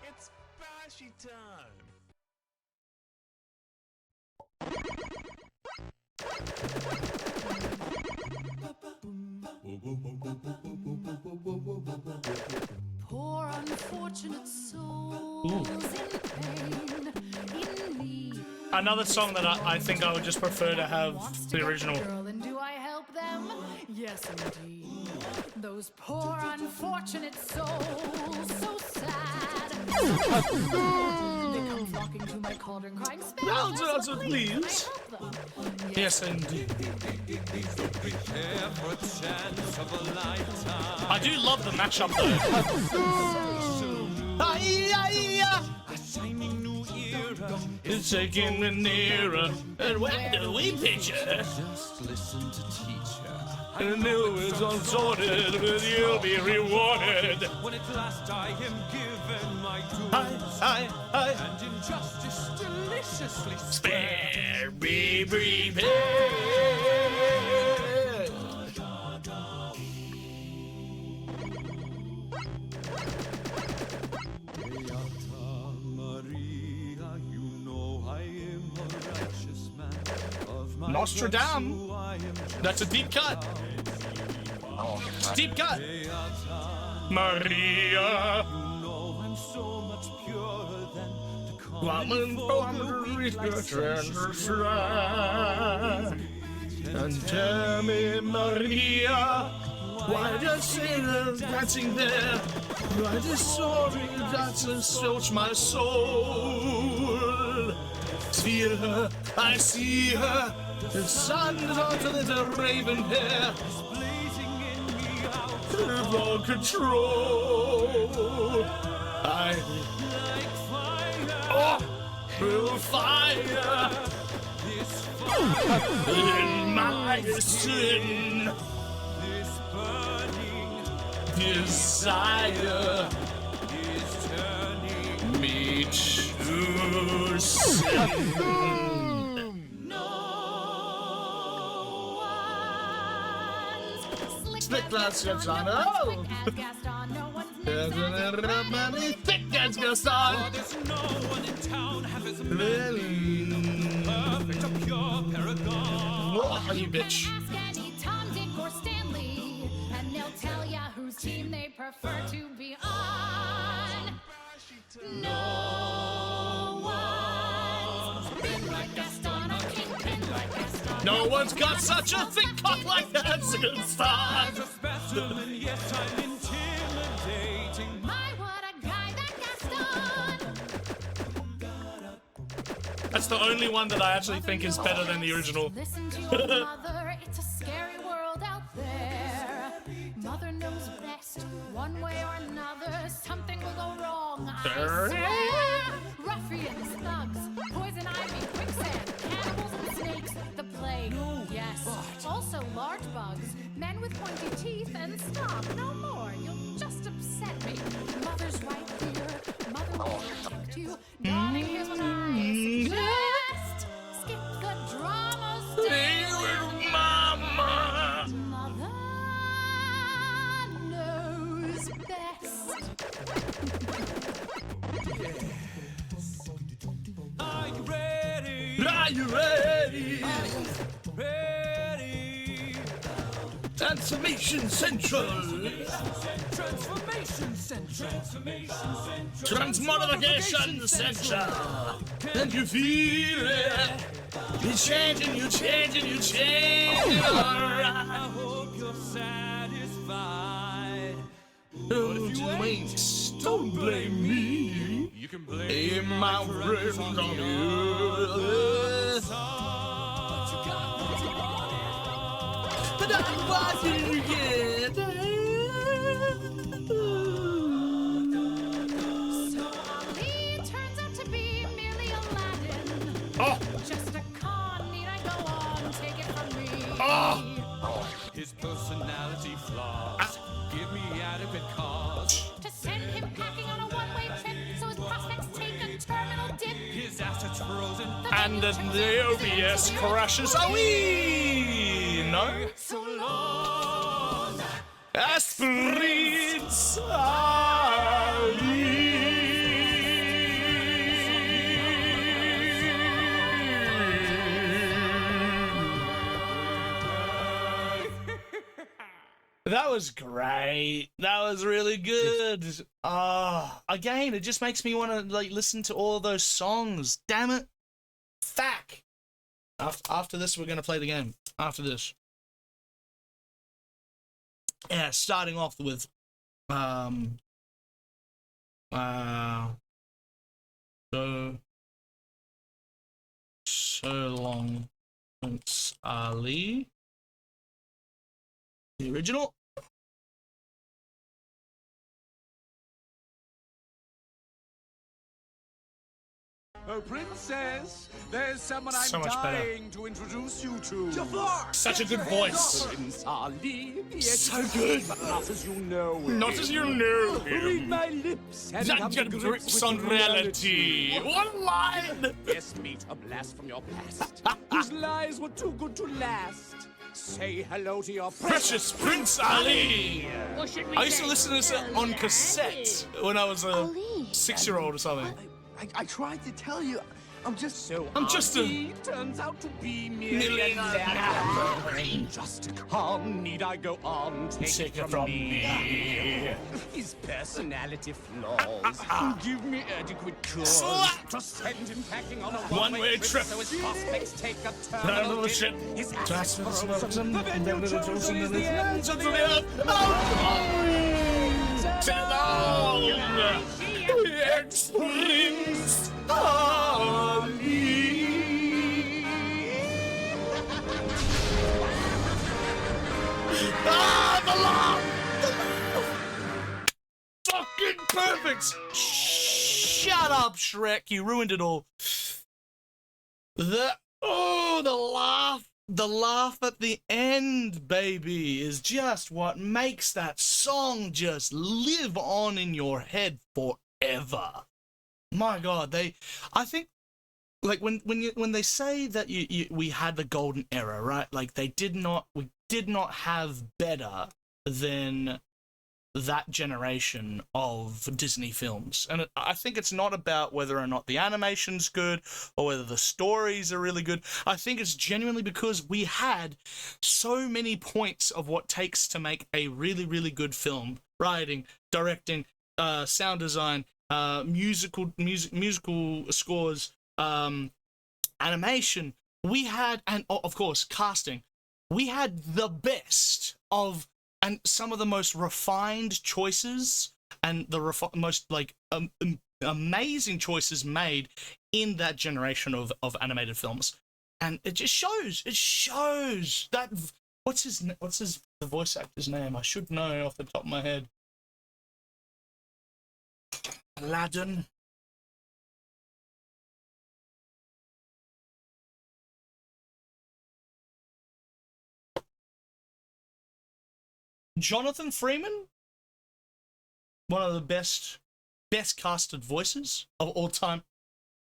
It's Bashy time. Poor unfortunate souls in pain, in need. Another song that I think I would just prefer to have the original. Girl, and do I help them? Yes, indeed. Those poor unfortunate souls, so sad. They come flocking to my cauldron, crying, "Spare us, Answer, please, and I please." help them. Yes, indeed. I do love the mashup though. It's taking me nearer, and where do we picture? Just listen to teacher. And knew it's unsorted, but you'll be rewarded. When at last I am given my due, Hi. and injustice deliciously Spare me, prepared. Beata Maria, you know I am a righteous man. Of my Nostradam. virtue I am That's a deep cut. It's a deep cut. Maria. You know I'm so much purer than the Woman from the and tell me, Maria, why does Satan dancing there? Why does sorry dances search my soul? See her, I see her, the sun is onto the raven hair. blazing in me out all control. I will fire in my sin. This burning Desire is turning me to sin. Slick glass Gaston. Oh! Thick as Gaston. There's no one in town half as manly, perfect, a pure paragon. Oh, you bitch. Ask any Tom, Dick, or Stanley, and they'll tell ya whose team they prefer to be on. No one's been like Gaston, or kingpin like Gaston. No one's got such a thick cock like that, Gaston. As a specimen, yes, I'm intimidating. My, what a guy, that Gaston! That's the only one that I actually think is better than the original. Listen to your mother, it's a scary world out there. Mother knows best, one way or another, something will go wrong, I swear. Ruffians, thugs, poison ivy, quicksand, cannibals and snakes, the plague, yes. Also large bugs, men with pointy teeth, and stop, no more, you'll just upset me. Mother's right here, mother will protect you. Darling, here's what I suggest. Skip the drama Stay with Mama. Mother knows best. Are you ready? Are you ready? Ready? Transformation Central. Transformation Central. Transmogrification Central. And you feel it. You're changing, you're changing, you're changing. Alright. I hope you're satisfied. Don't you ain't, don't blame me. You can blame My friends on you. But I want you to get So Ali turns out to be merely Aladdin. Oh! Just a con, need I go on? Take it from me. Oh! his personality flaws. Give me adequate cause. To send him packing on a one-way trip, so his prospects take a terminal dip. His assets frozen. And then the OBS crashes. Oh, no. So long. Aspirins. That was great. That was really good. Again, it just makes me want to like listen to all those songs. Damn it. Fuck. After this, we're gonna play the game. After this. Yeah, starting off with so long Prince Ali. The original. Oh, Princess, there's someone So I'm much better. dying to introduce you to. Such a good voice. Prince Ali, the So good. but not as you know him. Not as you know Read him. my lips and That come get to grips with on reality. One line. Yes, meet a blast from your past, whose lies were too good to last. Say hello to your Precious Prince Ali. I used to listen to this on cassette when I was a 6-year-old or something. I tried to tell you. I'm just a turns out to be merely just a con. Need I go on? Take it from me. His personality flaws give me adequate cause Slap! to send him packing on a One-way one-way trip. so his prospects take a Terminal terminal ship. dip. His That's assets what's frozen. up. The venue chosen is the end. Ex-Prince Ali. The law! words. Shut up, Shrek. You ruined it all. The laugh at the end, baby, is just what makes that song just live on in your head forever. My God, I think, like when they say that we had the golden era, right? Like we did not have better than that generation of Disney films. And I think it's not about whether or not the animation's good or whether the stories are really good. I think it's genuinely because we had so many points of what takes to make a really, really good film. Writing, directing, sound design, musical scores, animation. We had, and of course, casting. We had the best of, and some of the most refined choices and the most like amazing choices made in that generation of animated films. And it just shows. It shows that what's the voice actor's name? I should know off the top of my head. Aladdin. Jonathan Freeman, one of the best casted voices of all time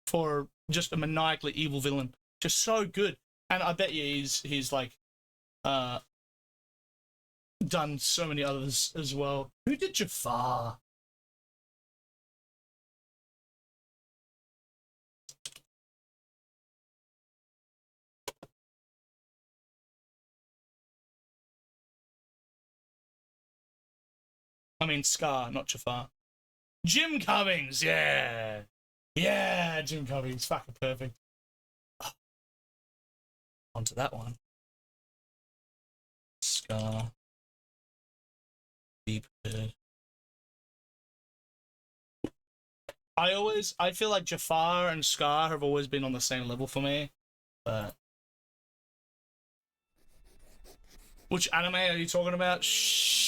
for just a maniacally evil villain. Just so good. And I bet you he's like done so many others as well. Who did Jafar? I mean, Scar, not Jafar. Jim Cummings, yeah. Yeah, Jim Cummings, fucking perfect. Oh. Onto that one. Scar. Deep Head. I feel like Jafar and Scar have always been on the same level for me, but... Which anime are you talking about? Shh.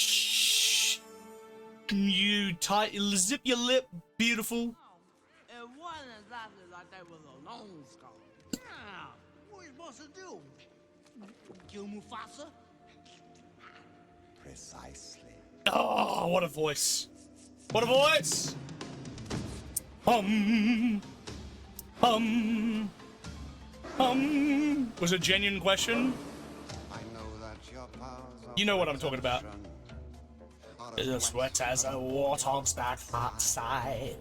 You zip your lip, beautiful. It wasn't exactly like they was a lone skull. Yeah, what are you supposed to do? Kill Mufasa? Precisely. Oh, what a voice. What a voice! Was it a genuine question? I know that your powers are You know what I'm talking about. The sweat as a warthog's back outside.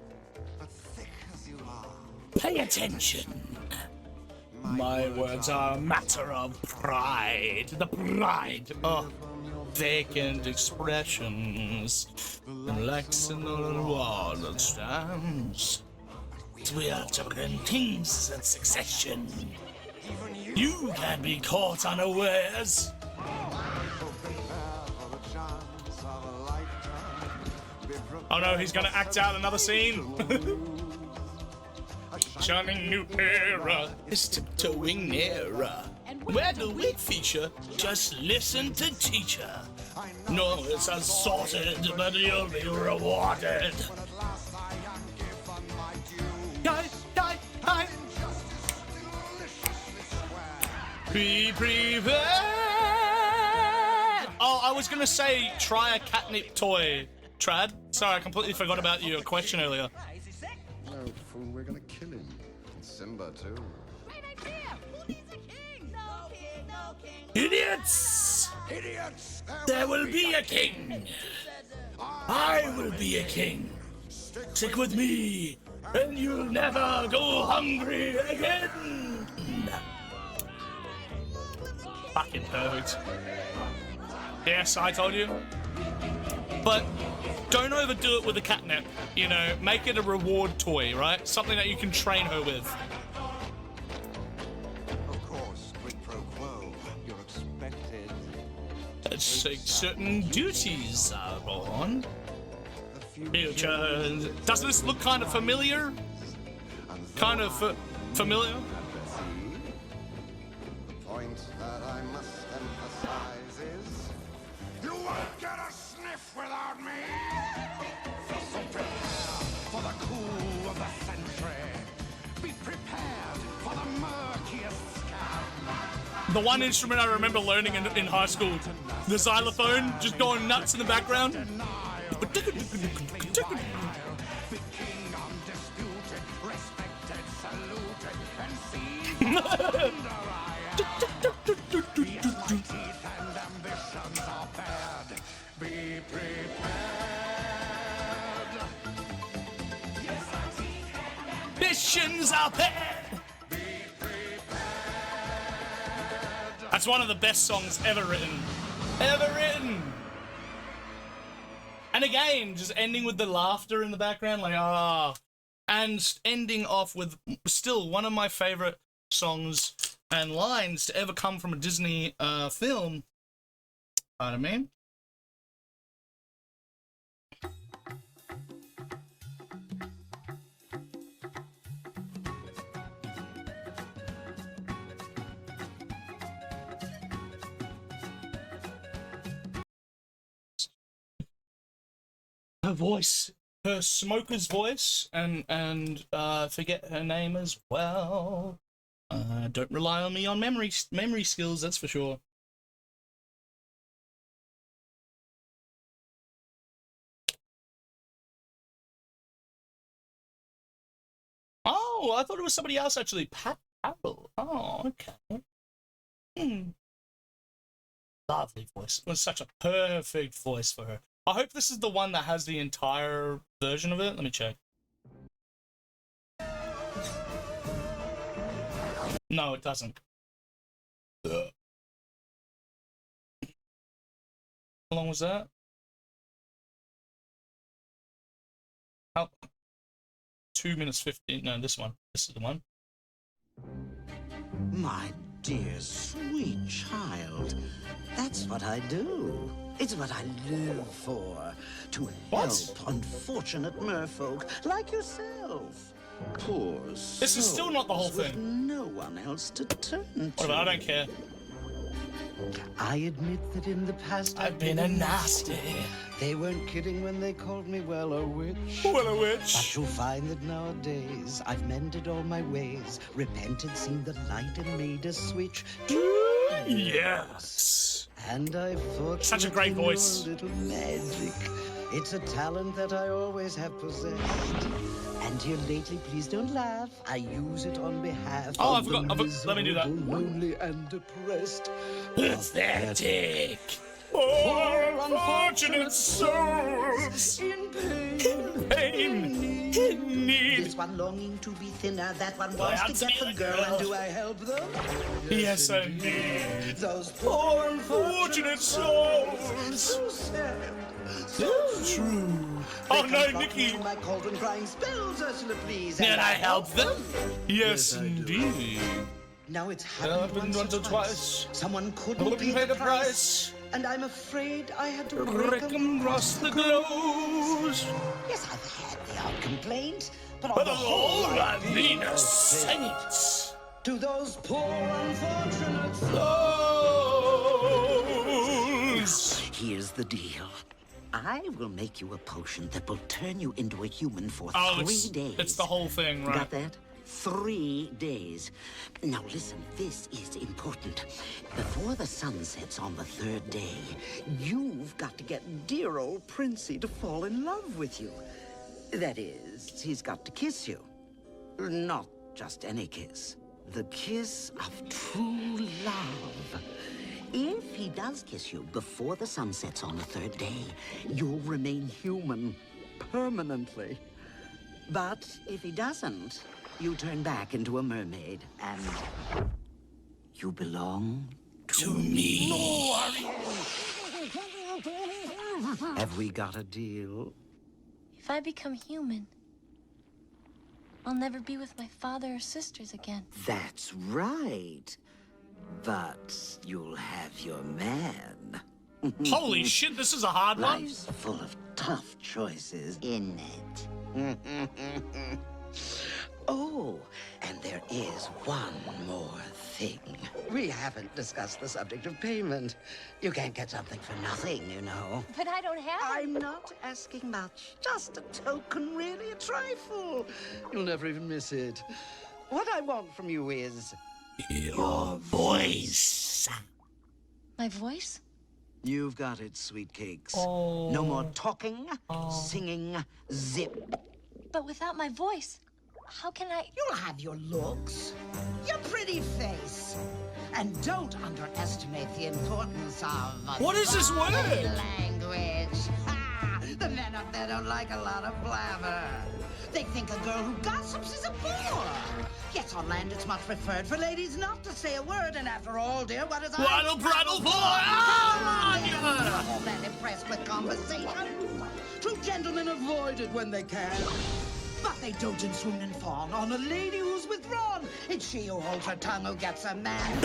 but thick as you are. Pay attention. My words are a matter of pride. The pride of vacant expressions. And legs in the wall that stands. We are talking things in succession. You can be caught unawares. Oh no, he's gonna act out another scene. Shining new era is tiptoeing nearer. Where the wig feature? Just listen to teacher. No, it's assaulted, but you'll be rewarded. Die. Be prepared. Oh, I was gonna say try a catnip toy. Trad? Sorry, I completely forgot about your question earlier. No, fool, we're gonna kill him. And Simba, too. Great idea! He's a king! No king, no king! Idiots! Idiots! There will be a king! I will be a king! Stick with me, and you'll never go hungry again! Fucking perfect. Yes, I told you. But don't overdo it with the catnip. You know, make it a reward toy, right? Something that you can train her with. Of course, quid pro quo. You're expected. Certain duties are on. Future. Doesn't this look kind of familiar? Kind of familiar? The point that I must emphasize is you won't get a sniff without me. So prepare The one instrument I remember learning in high school, the xylophone, just going nuts in the background. Missions are bad. That's one of the best songs ever written. Ever written. And again, just ending with the laughter in the background, like, ah. And ending off with still one of my favorite songs and lines to ever come from a Disney film. Pardon me. Her voice, her smoker's voice, and forget her name as well. Don't rely on me on memory skills, that's for sure. Oh, I thought it was somebody else actually. Pat Carroll. Oh, okay. Lovely voice. It was such a perfect voice for her. I hope this is the one that has the entire version of it. Let me check. No, it doesn't. How long was that? How? 2 minutes 15. No, this one. This is the one. My dear, sweet child. That's what I do. It's what I live for. To help unfortunate merfolk like yourself. Poor This is still not the whole souls with thing. No one else to turn to. Whatever, I don't care. I admit that in the past I've been a nasty. They weren't kidding when they called me, well, a witch. Well, a witch. But you'll find that nowadays I've mended all my ways, repented, seen the light, and made a switch to yes. And I thought Such a great voice. Little magic. It's a talent that I always have possessed. And here lately, please don't laugh. I use it on behalf of the Let me do that. lonely and depressed. Pathetic. Poor unfortunate souls in pain, in need. This one longing to be thinner, that one wants to get the girl, and do I help them? Yes, indeed. Those poor unfortunate souls. So sad. So true. Oh no, Nikki. My cauldron crying spells, Ursula, please. Can I help them? Yes, indeed. Now it's happened once or twice. Someone couldn't pay the price. And I'm afraid I had to break them across the glows. Yes, I've had the odd complaint, but But on the whole, I've been a saint. To those poor unfortunate souls. Here's the deal. I will make you a potion that will turn you into a human for 3 days. It's the whole thing, right? Got that? 3 days. Now listen, this is important. Before the sun sets on the 3rd day, you've got to get dear old Princey to fall in love with you. That is, he's got to kiss you. Not just any kiss. The kiss of true love. If he does kiss you before the sun sets on the 3rd day, you'll remain human permanently. But if he doesn't, you turn back into a mermaid, and you belong to me. Have we got a deal? If I become human, I'll never be with my father or sisters again. That's right. But you'll have your man. Holy shit, this is a hard one. Life's full of tough choices, isn't it? Oh, and there is one more thing. We haven't discussed the subject of payment. You can't get something for nothing, you know. But I don't have it. I'm not asking much. Just a token, really, a trifle. You'll never even miss it. What I want from you is Your voice. My voice? You've got it, sweet cakes. Oh. No more talking, singing, zip. But without my voice, how can I... You'll have your looks, your pretty face. And don't underestimate the importance of... What is this body word? language. Ha! The men up there don't like a lot of blabber. They think a girl who gossips is a bore. Yes, on land it's much preferred for ladies not to say a word. And after all, dear, what is... Waddle, prattle, boy! Not all that impressed with conversation. True gentlemen avoid it when they can. But they dote and swoon and fawn on a lady who's withdrawn. It's she who holds her tongue who gets a man.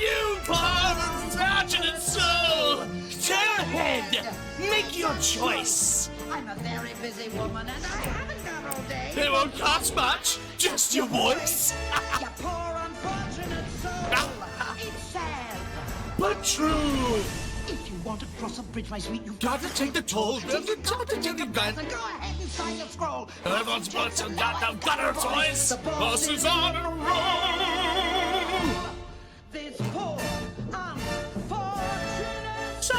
You fortunate soul! Turn ahead! Make your choice! I'm a very busy woman and I haven't got all day. It won't cost much, just your voice. You poor unfortunate soul. It's sad. But true! If you want to cross a bridge, my sweet, you've got to take the toll. Got to take the gun. And go ahead and sign your scroll. Everyone's got her voice. The boss is on a roll. This poor unfortunate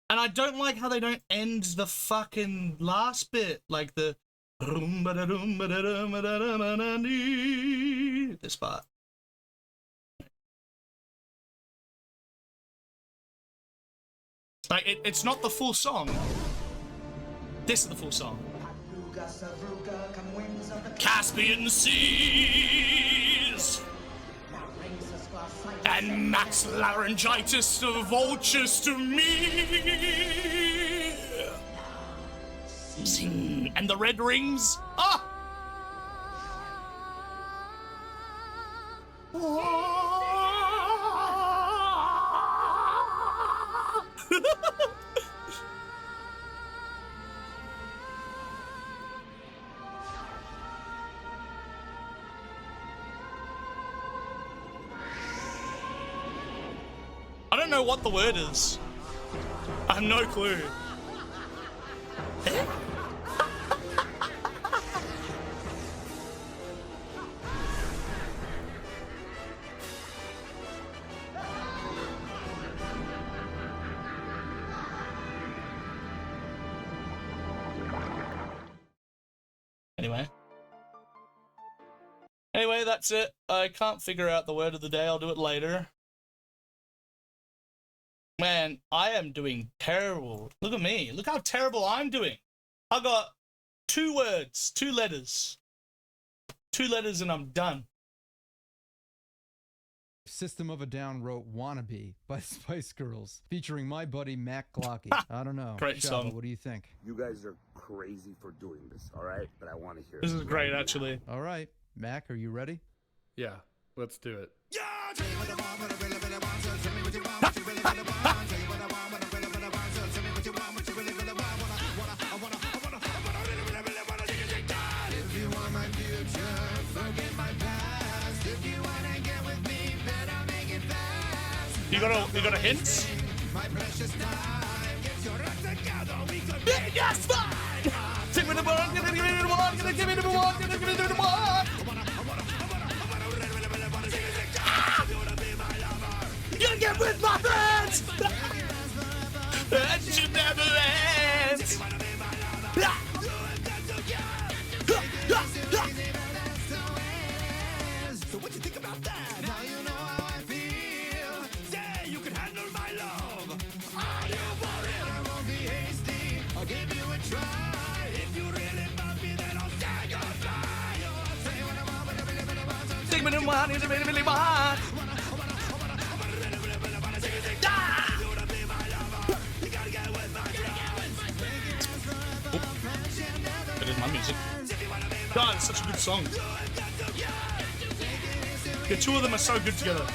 And I don't like how they don't end the fucking last bit, like the this part. Like it's not the full song. This is the full song. Caspian Seas and max laryngitis of vultures to me. Zing. And the red rings. Ah! I don't know what the word is. I have no clue. Anyway, that's it. I can't figure out the word of the day. I'll do it later. Man, I am doing terrible. Look at me. Look how terrible I'm doing. I got 2 words, 2 letters. 2 letters and I'm done. System of a Down wrote Wannabe by Spice Girls, featuring my buddy Mac Glocky. I don't know. Great Shava, song. What do you think? You guys are crazy for doing this, all right? But I want to hear This it is great, right actually. All right. Mac, are you ready? Yeah, let's do it. You got a hint? Yes, fine! Take me to one, give me the one, give me the one, give me the one! You get with my friends! That should never end! So what you think about that? Now you know how I feel. Say you can handle my love. Are you for it? I won't be hasty. I'll give you a try. If you really love me, then I'll say goodbye. Say what I want, but I really want. Take me to one, you really want. That is my music. God, it's such a good song. The 2 of them are so good together.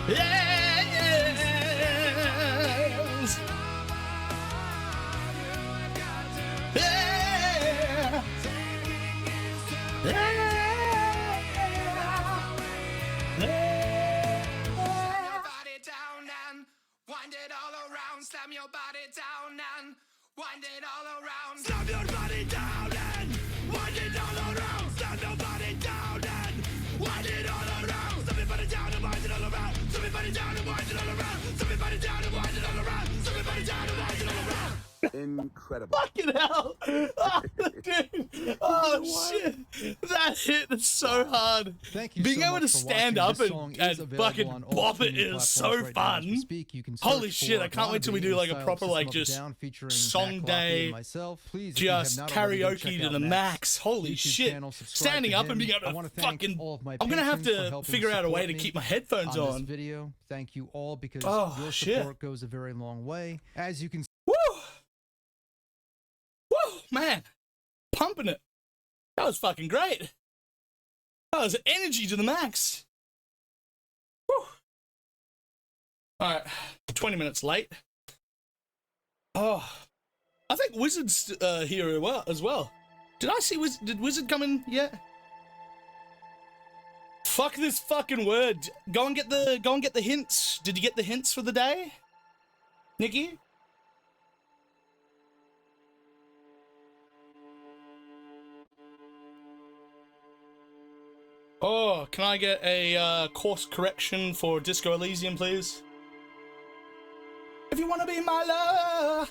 Yes. Yeah. Yeah. Wind it all around, slam your body down and wind it all around. Slam your body down and wind it all around. Slam your body down and wind it all around. Slam your body down and wind it all around. Slam your body down and wind it all around. Slam your body down and wind it all around. Slam your body down and wind it all around. Incredible. Fucking hell. Oh, dude. Oh, shit. That hit so hard. Thank you Being so able much to for stand watching. up This song and is available fucking on all bop it streaming is platforms so right now as we fun. speak. You can Holy search shit, for I can't wait till we do Wannabe like a in proper Style like System of a just Down featuring song Mac Locky day, and myself. Please, if you have just not already, go karaoke check to out the Mac's max. Holy YouTube shit. channel, subscribe Standing to up and him. being I able wanna to thank fucking... all of my I'm going to have patrons for to helping figure out a way support to me keep my headphones on on. this video. Thank you all because Oh, your shit. support goes a very long way. As you can Woo! Woo, man. Pumping it. That was fucking great. That was energy to the max. Woo. Alright, 20 minutes late. Oh, I think Wizard's here as well. Did I see did Wizard come in yet? Fuck this fucking word. Go and get the hints. Did you get the hints for the day? Nikki? Oh, can I get a course correction for Disco Elysium, please? If you want to be my lover,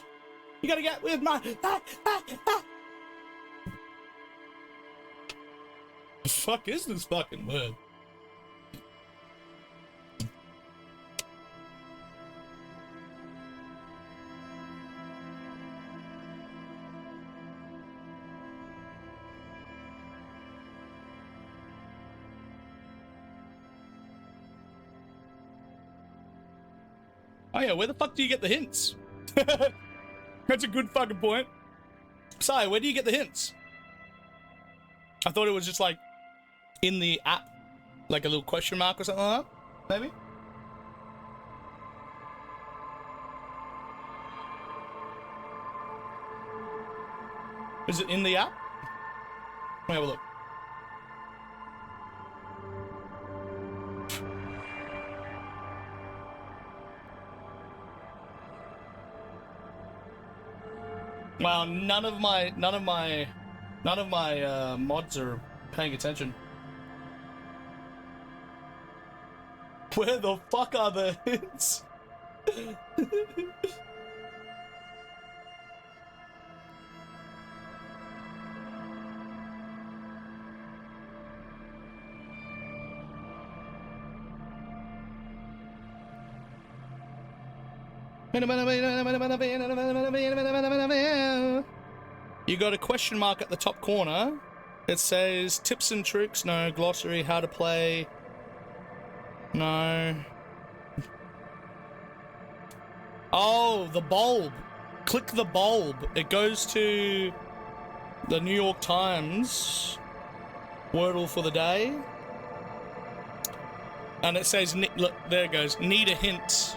you gotta get with my... The fuck is this fucking word? Oh yeah, where the fuck do you get the hints? That's a good fucking point. Sai, where do you get the hints? I thought it was just like in the app, like a little question mark or something like that, maybe? Is it in the app? Let me have a look. Wow, none of my mods are paying attention. Where the fuck are the hints? You got a question mark at the top corner. It says tips and tricks. No. Glossary. How to play. No. Oh, the bulb. Click the bulb. It goes to the New York Times Wordle for the day. And it says, look, there it goes. Need a hint.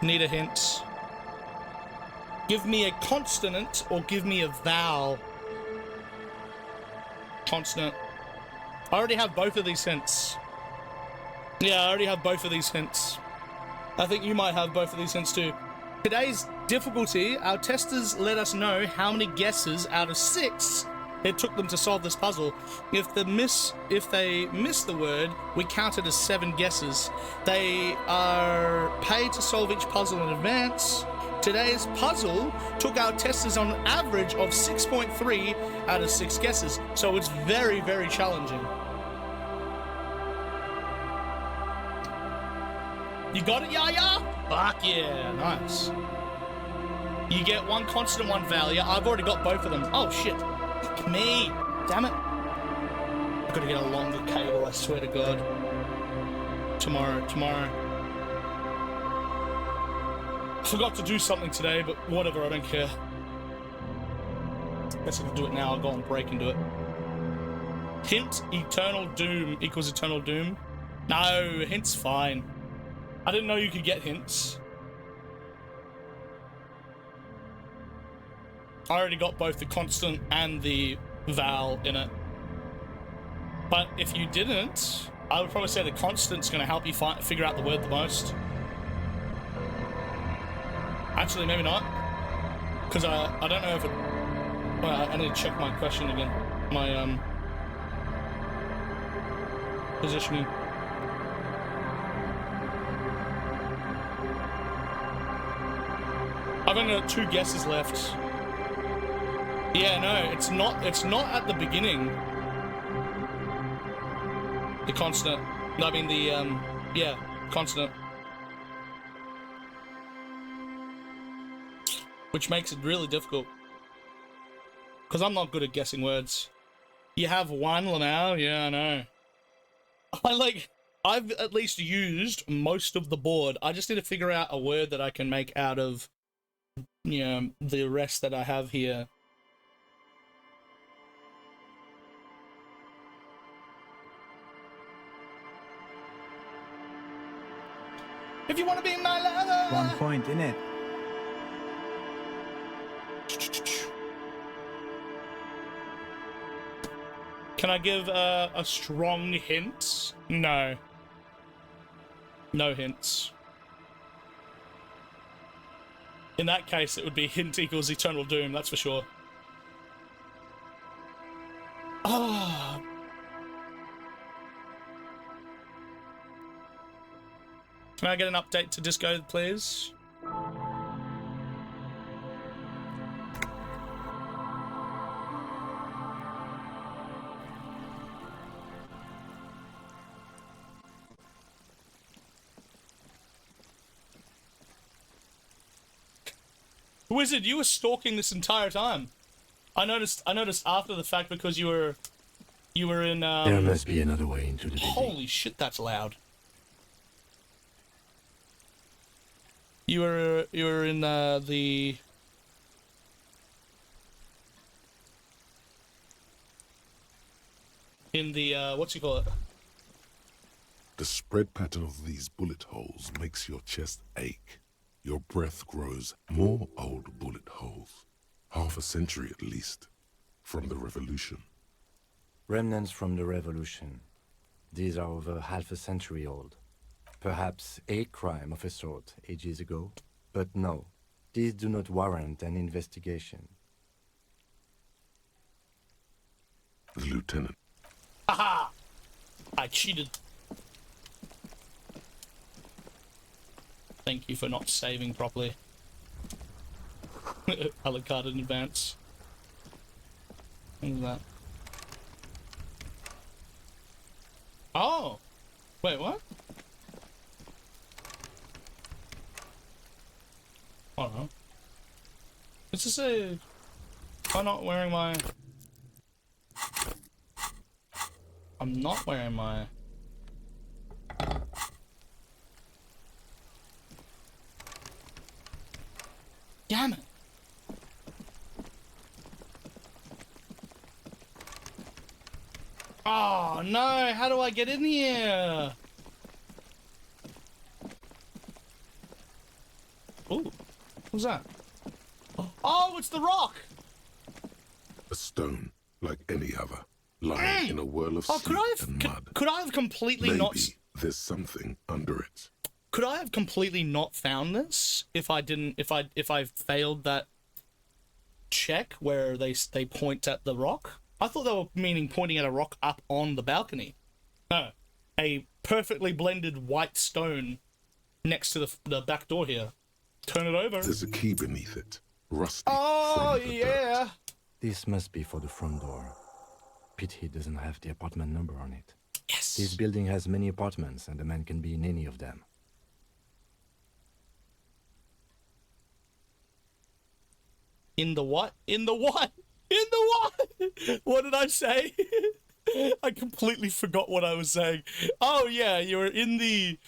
Need a hint. Give me a consonant or give me a vowel. Consonant. I already have both of these hints. Yeah, I already have both of these hints. I think you might have both of these hints too. Today's difficulty, our testers let us know how many guesses out of 6 it took them to solve this puzzle. If they miss the word, we count it as 7 guesses. They are paid to solve each puzzle in advance. Today's puzzle took our testers on an average of 6.3 out of 6 guesses, so it's very, very challenging. You got it, Yaya? Fuck yeah, nice. You get 1 consonant, 1 vowel. Yeah, I've already got both of them. Oh shit. Me. Damn it. I've got to get a longer cable, I swear to God. Tomorrow. Forgot to do something today, but whatever, I don't care. Guess I can do it now. I'll go on break and do it. Hint eternal doom equals eternal doom. No, hint's fine. I didn't know you could get hints. I already got both the constant and the vowel in it. But if you didn't, I would probably say the constant's going to help you figure out the word the most. Actually, maybe not. Because I don't know if it... Well, I need to check my question again. My, positioning. I've only got 2 guesses left. Yeah, no, it's not at the beginning. The consonant. I mean the, yeah, consonant. Which makes it really difficult. Because I'm not good at guessing words. You have one now? Yeah, I know. I've at least used most of the board. I just need to figure out a word that I can make out of, you know, the rest that I have here. If you want to be my lover. 1 point in it. Can I give a strong hint? No. No hints. In that case, it would be hint equals eternal doom, that's for sure. Oh. Can I get an update to Disco, please? Wizard, you were stalking this entire time. I noticed after the fact because you were in There must be another way into the building. Holy shit, that's loud. You were in the what's you call it? The spread pattern of these bullet holes makes your chest ache. Your breath grows. More old bullet holes. Half a century at least. From the revolution. Remnants from the revolution. These are over half a century old. Perhaps a crime of a sort ages ago. But no, these do not warrant an investigation. The lieutenant. Haha! I cheated. Thank you for not saving properly. A la carte in advance. What's that? Oh! Wait, what? I don't know. Is this a... Am I not wearing my... I'm not wearing my... Damn it! Oh no, how do I get in here? Ooh, what's that? Oh, it's the rock! A stone, like any other, lying in a whirl of sleet and mud. Could I have completely Maybe not... there's something under it. Could I have completely not found this if I didn't, if I failed that check where they point at the rock? I thought they were meaning pointing at a rock up on the balcony. No, a perfectly blended white stone next to the back door here. Turn it over. There's a key beneath it. Rusty. Oh from the yeah. dirt. This must be for the front door. Pity doesn't have the apartment number on it. Yes. This building has many apartments and the man can be in any of them. In the what? In the what? In the what? What did I say? I completely forgot what I was saying. Oh yeah, you were in the...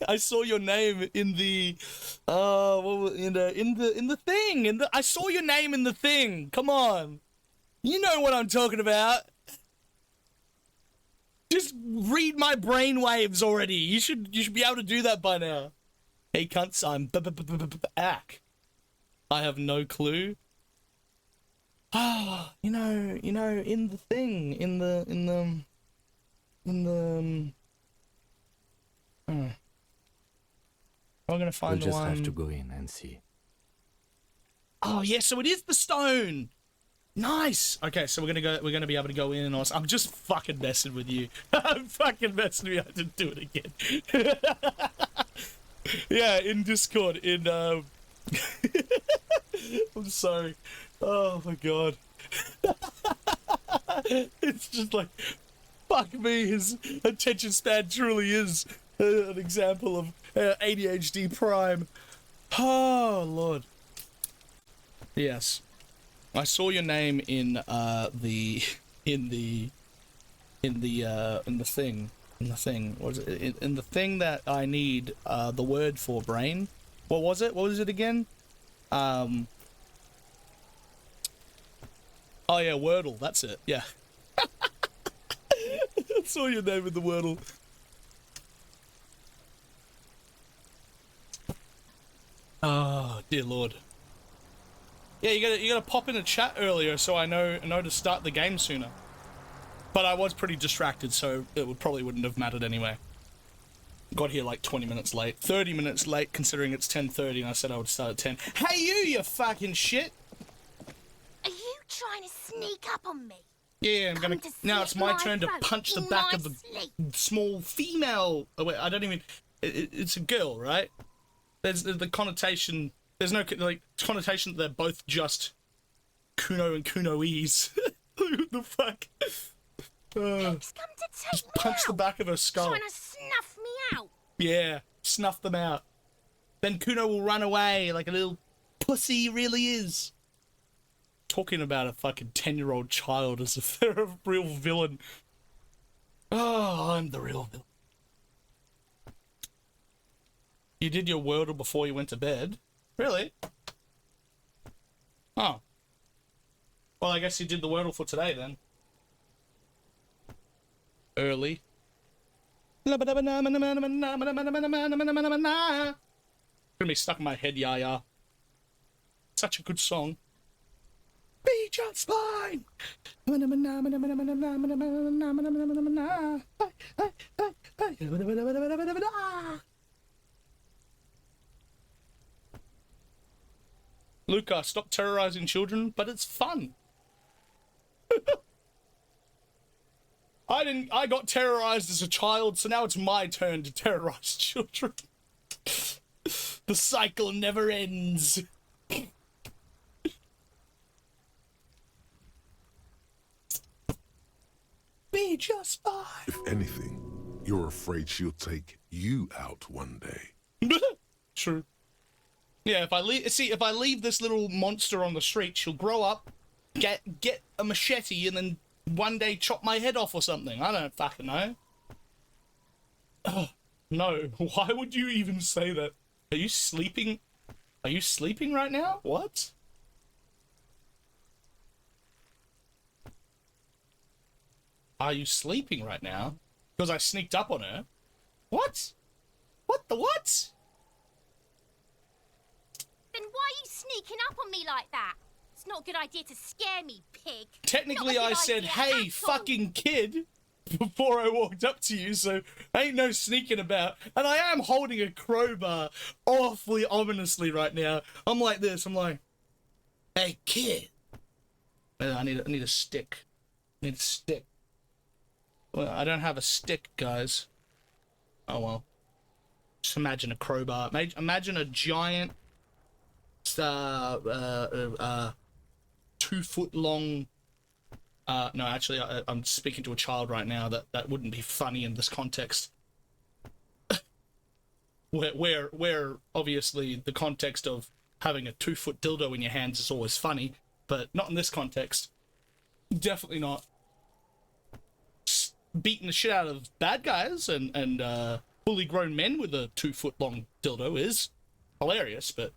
I saw your name in the... in the thing. I saw your name in the thing. Come on. You know what I'm talking about. Just read my brain waves already. You should be able to do that by now. Hey cunts, I'm back. I have no clue. Ah, you know, in the thing, in the I'm gonna find We'll the just one. have to go in and see. Oh yeah, so it is the stone. Nice. Okay, so we're gonna be able to go in and all. I'm just fucking messing with you. I'm fucking messing with you. I didn't do it again. Yeah, in Discord, I'm sorry. Oh my god. It's just like, fuck me, his attention span truly is an example of ADHD prime. Oh lord. Yes. I saw your name in the thing. What is it? In the thing that I need the word for brain. What was it? What was it again? Oh yeah, Wordle. That's it. Yeah. I saw your name in the Wordle. Oh dear lord. Yeah, you gotta pop in a chat earlier so I know to start the game sooner. But I was pretty distracted, so it probably wouldn't have mattered anyway. Got here like 20 minutes late. 30 minutes late considering it's 10:30 and I said I would start at 10. Hey you fucking shit! Are you trying to sneak up on me? Yeah, I'm gonna... Now it's my turn to punch the back of the small female... Oh wait, I don't even... It's a girl, right? There's the connotation... There's no, like, connotation that they're both just Kuno and Kunoese. What the fuck? Just come to take just me punch out. the back of her skull. Trying to snuff me out. Yeah, snuff them out. Then Kuno will run away like a little pussy he really is. Talking about a fucking 10-year-old child as if they're a real villain. Oh, I'm the real villain. You did your Wordle before you went to bed? Really? Oh. Well, I guess you did the Wordle for today then. Early. Gonna be stuck in my head, yeah. Such a good song. Be just fine. Luca, stop terrorizing children, but it's fun. I got terrorized as a child, so now it's my turn to terrorize children. The cycle never ends. Be just fine. If anything, you're afraid she'll take you out one day. True. Yeah, if I leave this little monster on the street, she'll grow up, get a machete, and then one day chop my head off or something. I don't fucking know. No, why would you even say that? Are you sleeping? Are you sleeping right now? What? Are you sleeping right now? Because I sneaked up on her? What? What the what? Then why are you sneaking up on me like that? It's not a good idea to scare me, pig. Technically, I said, hey, fucking kid, before I walked up to you, so ain't no sneaking about. And I am holding a crowbar awfully ominously right now. I'm like this, I'm like, hey, kid. I need a stick. I need a stick. Well, I don't have a stick, guys. Oh, well. Just imagine a crowbar. Imagine a giant... 2-foot long no, actually I'm speaking to a child right now. That wouldn't be funny in this context. where obviously the context of having a 2-foot dildo in your hands is always funny, but not in this context. Definitely not. Beating the shit out of bad guys and fully grown men with a 2-foot long dildo is hilarious, but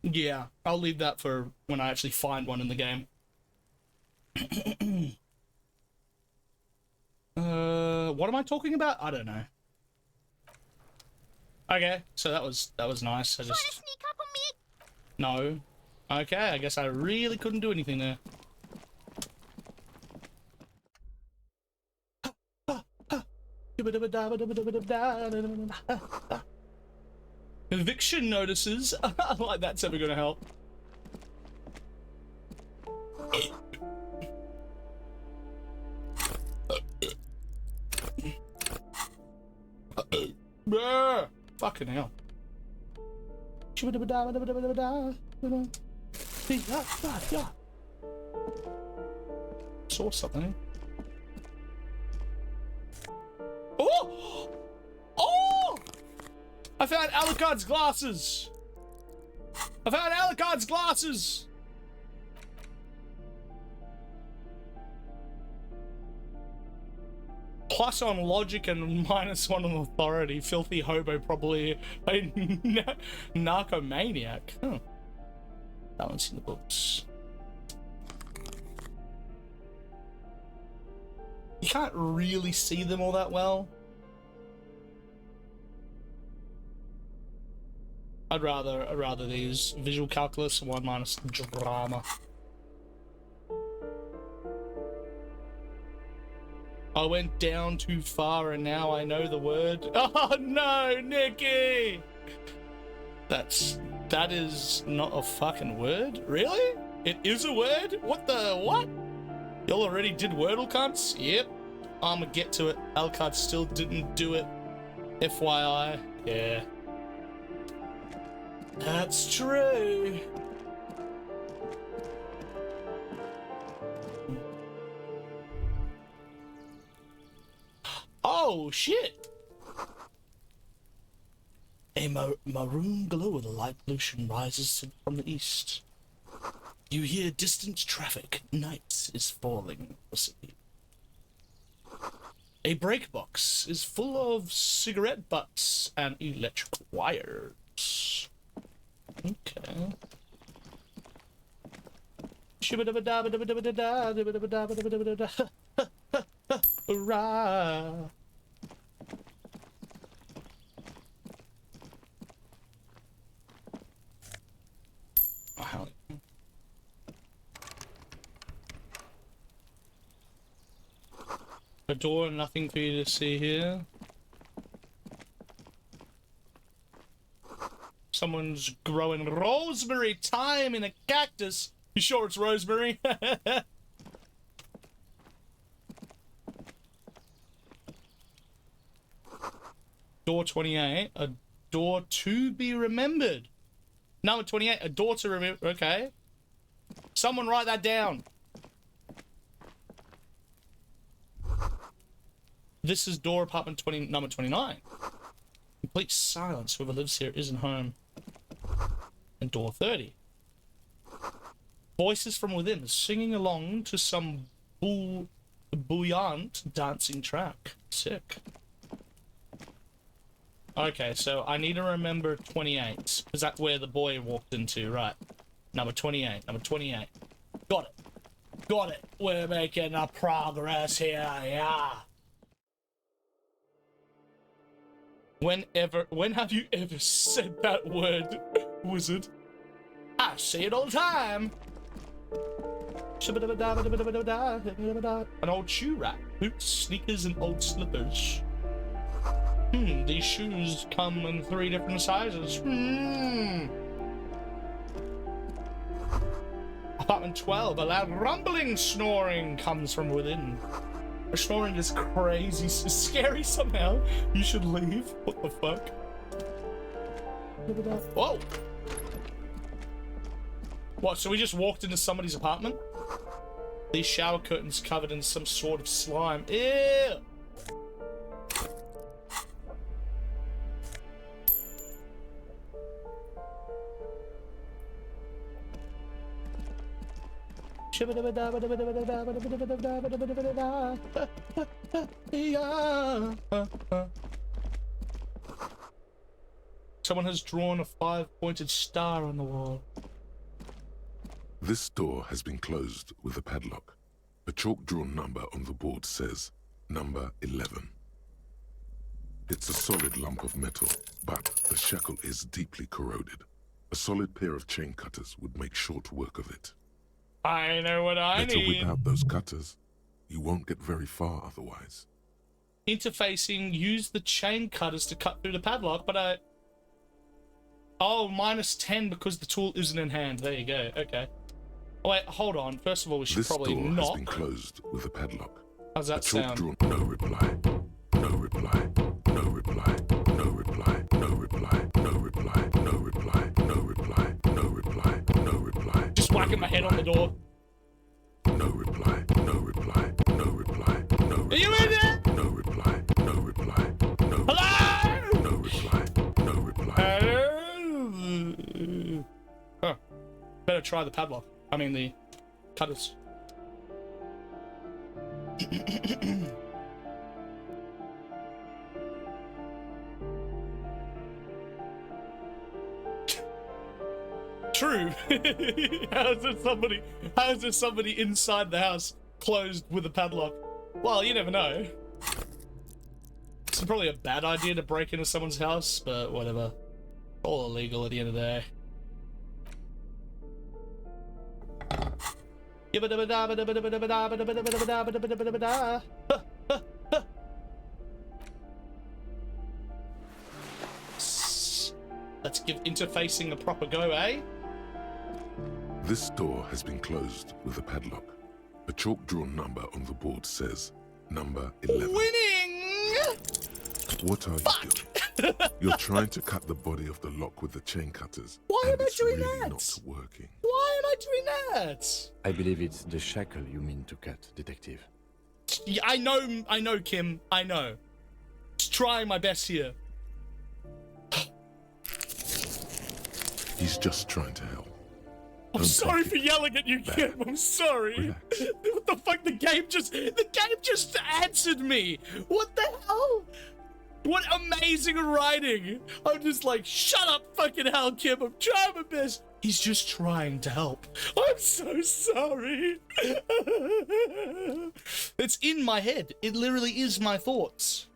yeah, I'll leave that for when I actually find one in the game. What am I talking about? I don't know. Okay, so that was nice. I just Sneak up on me. no. Okay, I guess I really couldn't do anything there. Eviction notices. Like that's ever gonna help. Fucking hell. Saw something. Oh! Oh! I found Alucard's glasses! I found Alucard's glasses! Plus on logic and minus one on authority. Filthy hobo, probably a narcomaniac. Huh. That one's in the books. You can't really see them all that well. I'd rather these visual calculus 1 minus drama. I went down too far and now I know the word. Oh no, Nikki! That is not a fucking word? Really? It is a word? What the what? Y'all already did Wordle, cunts? Yep. I'ma get to it. Alucard still didn't do it. FYI. Yeah. That's true. Oh, shit! A maroon glow of the light pollution rises from the east. You hear distant traffic. Night is falling. A break box is full of cigarette butts and electric wires. Okay. Hurrah! Wow. A door, nothing for you to see here. Someone's growing rosemary thyme in a cactus. You sure it's rosemary? Door 28, a door to be remembered. Number 28, a door to remember. Okay. Someone write that down. This is door apartment number 29. Complete silence. Whoever lives here isn't home. And door 30. Voices from within singing along to some buoyant dancing track. Sick. Okay, so I need to remember 28, because that's where the boy walked into, right. Number 28, number 28. Got it. Got it. We're making a progress here, yeah. When have you ever said that word, wizard? I say it all the time. An old shoe rack, boots, sneakers, and old slippers. These shoes come in 3 different sizes. Apartment 12, a loud rumbling snoring comes from within. The snoring is crazy, scary somehow. You should leave. What the fuck? Whoa! What, so we just walked into somebody's apartment? These shower curtains covered in some sort of slime. Ew! Someone has drawn a 5-pointed star on the wall. This door has been closed with a padlock. A chalk-drawn number on the board says number 11. It's a solid lump of metal, but the shackle is deeply corroded. A solid pair of chain cutters would make short work of it. I know what I Better need. whip out those cutters. You won't get very far otherwise. Interfacing, use the chain cutters to cut through the padlock, but I... Oh, -10 because the tool isn't in hand. There you go. Okay. Oh, wait, hold on. First of all, we should probably This door not... has been closed with a padlock. How's that a chalk sound? Drawn. No reply. No reply. No reply. No reply. No reply. No reply. No reply. No reply. No reply. No reply. Just whacking my head on the door. No reply. No reply. No reply. No reply. Are you in there? No reply. No reply. No Hello? No reply. No reply. Hello? Huh. Better try the padlock. I mean the cutters. True. How is there somebody inside the house closed with a padlock? Well, you never know. It's probably a bad idea to break into someone's house, but whatever. All illegal at the end of the day. Let's give interfacing a proper go, eh? This door has been closed with a padlock. A chalk-drawn number on the board says number 11. Winning! What are you doing? You're trying to cut the body of the lock with the chain cutters. Why am I doing really that? Not working. Why am I doing that? I believe it's the shackle you mean to cut, Detective. Yeah, I know, Kim. I know. Just trying my best here. He's just trying to help. I'm sorry for yelling at you, Kim. I'm sorry. What the fuck? The game just answered me. What the hell? What amazing writing. I'm just like, shut up, fucking hell, Kim. I'm trying my best. He's just trying to help. I'm so sorry. It's in my head. It literally is my thoughts.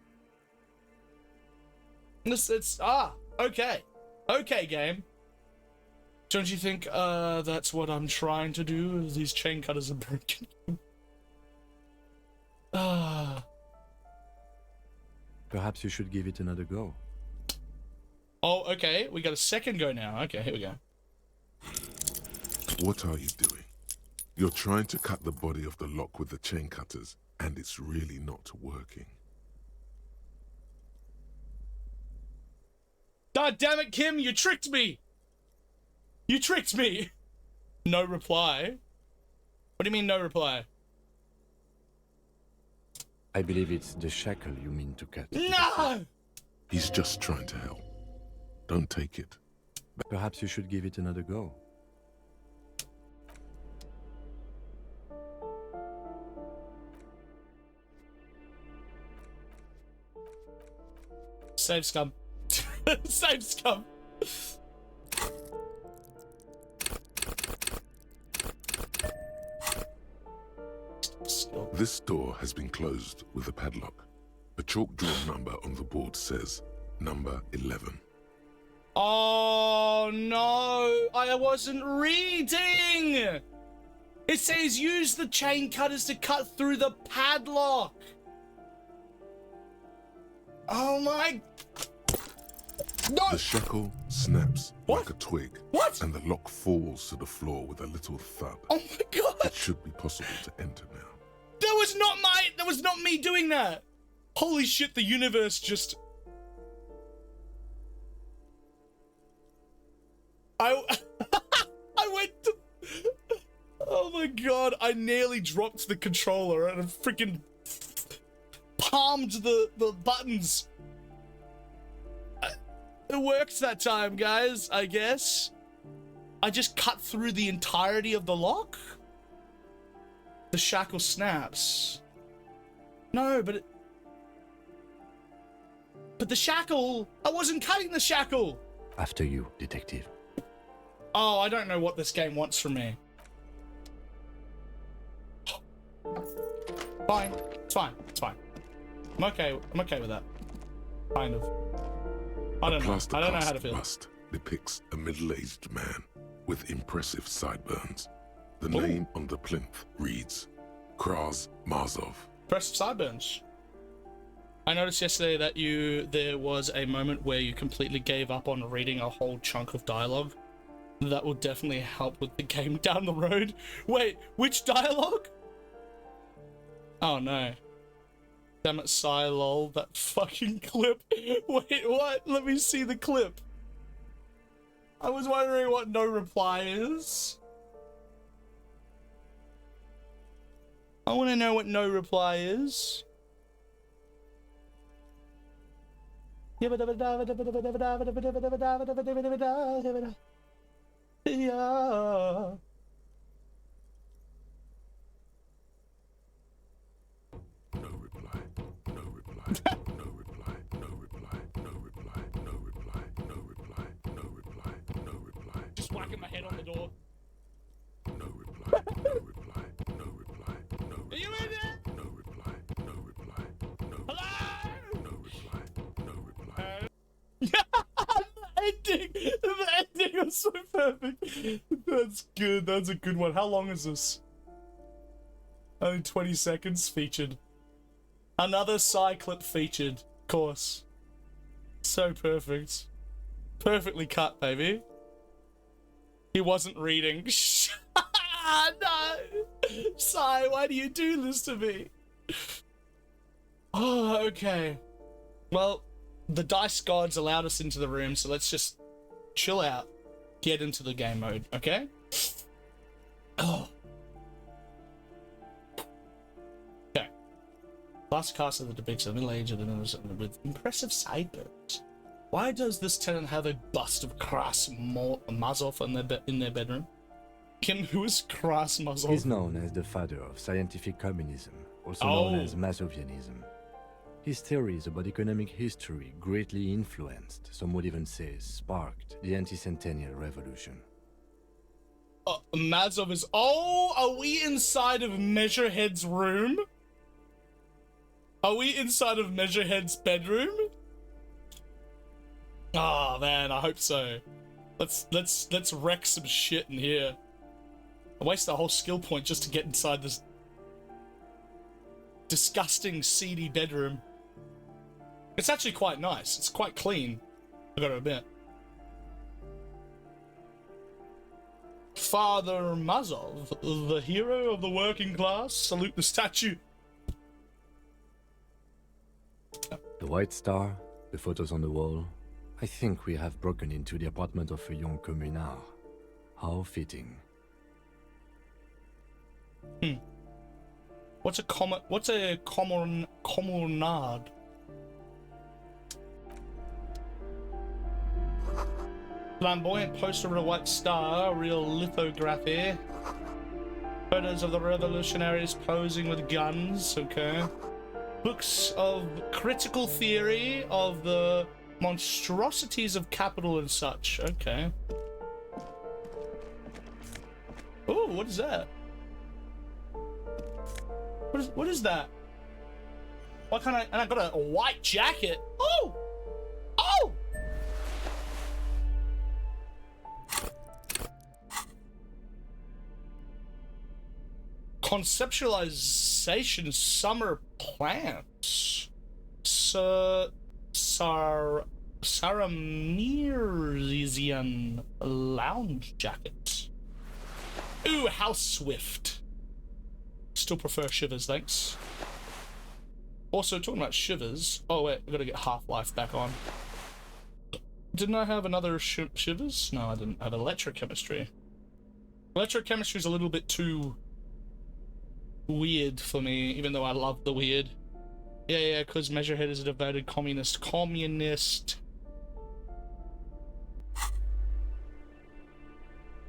Okay. Okay, game. Don't you think that's what I'm trying to do? These chain cutters are broken. Perhaps you should give it another go. Oh, okay. We got a second go now. Okay, here we go. What are you doing? You're trying to cut the body of the lock with the chain cutters, and it's really not working. God damn it, Kim, you tricked me! You tricked me! No reply. What do you mean, no reply? I believe it's the shackle you mean to cut. No! He's just trying to help. Don't take it. Perhaps you should give it another go. Save scum. Save scum. This door has been closed with a padlock. A chalk-drawn number on the board says number 11. Oh no, I wasn't reading! It says use the chain cutters to cut through the padlock. Oh my... No! The shackle snaps like a twig. What? And the lock falls to the floor with a little thud. Oh my god! It should be possible to enter now. That was not me doing that! Holy shit, the universe just... I went to... Oh my god, I nearly dropped the controller and I freaking palmed the buttons. It worked that time, guys, I guess. I just cut through the entirety of the lock? The shackle snaps. No, but the shackle... I wasn't cutting the shackle! After you, Detective. Oh, I don't know what this game wants from me. Fine. It's fine. It's fine. I'm okay with that. Kind of. I don't know how to feel. Bust depicts a middle-aged man with impressive sideburns. The name on the plinth reads Kraz Mazov. Impressive sideburns. I noticed yesterday that there was a moment where you completely gave up on reading a whole chunk of dialogue. That will definitely help with the game down the road. Wait, which dialogue? Oh no. Damn it, lol, that fucking clip. Wait, what? Let me see the clip. I was wondering what no reply is. I want to know what no reply is. Yeah. Just whacking my head on the door. No reply. No reply. No reply. No reply. Are you in there? No reply. No reply. No reply. Hello? No reply. No reply. The ending was so perfect. That's good. That's a good one. How long is this? Only 20 seconds featured. Another clip featured. Of course. So perfect. Perfectly cut, baby. He wasn't reading. No! Sai, why do you do this to me? Oh, okay. Well, the dice gods allowed us into the room, so let's just chill out. Get into the game mode, okay? Oh. Okay. Last cast of the depicts of middle age of the with impressive sideburns. Why does this tenant have a bust of Kras Mazov in their bedroom? Who is Kras Mazov? He's known as the father of scientific communism, also known as Mazovianism. His theories about economic history greatly influenced, some would even say sparked, the anti-centennial revolution. Mazov is... Oh, are we inside of Measurehead's room? Are we inside of Measurehead's bedroom? Oh man, I hope so. Let's wreck some shit in here. I wasted a whole skill point just to get inside this disgusting, seedy bedroom. It's actually quite nice. It's quite clean, I gotta admit. Father Mazov, the hero of the working class, salute the statue. The White Star, the photos on the wall. I think we have broken into the apartment of a young communard. How fitting. What's a communard? Flamboyant poster of a White Star, real lithography. Photos of the revolutionaries posing with guns, okay. Books of critical theory of the monstrosities of capital and such, okay. Ooh, what is that? What is that? Why can't I? And I got a white jacket. Oh! Oh! Conceptualization summer plants. Saramirian lounge jacket. Ooh, House Swift. Still prefer Shivers, thanks. Also, talking about Shivers. Oh wait, I gotta get Half-Life back on. Didn't I have another Shivers? No, I didn't. I have electrochemistry. Electrochemistry is a little bit too weird for me, even though I love the weird. Yeah, because Measurehead is a devoted communist.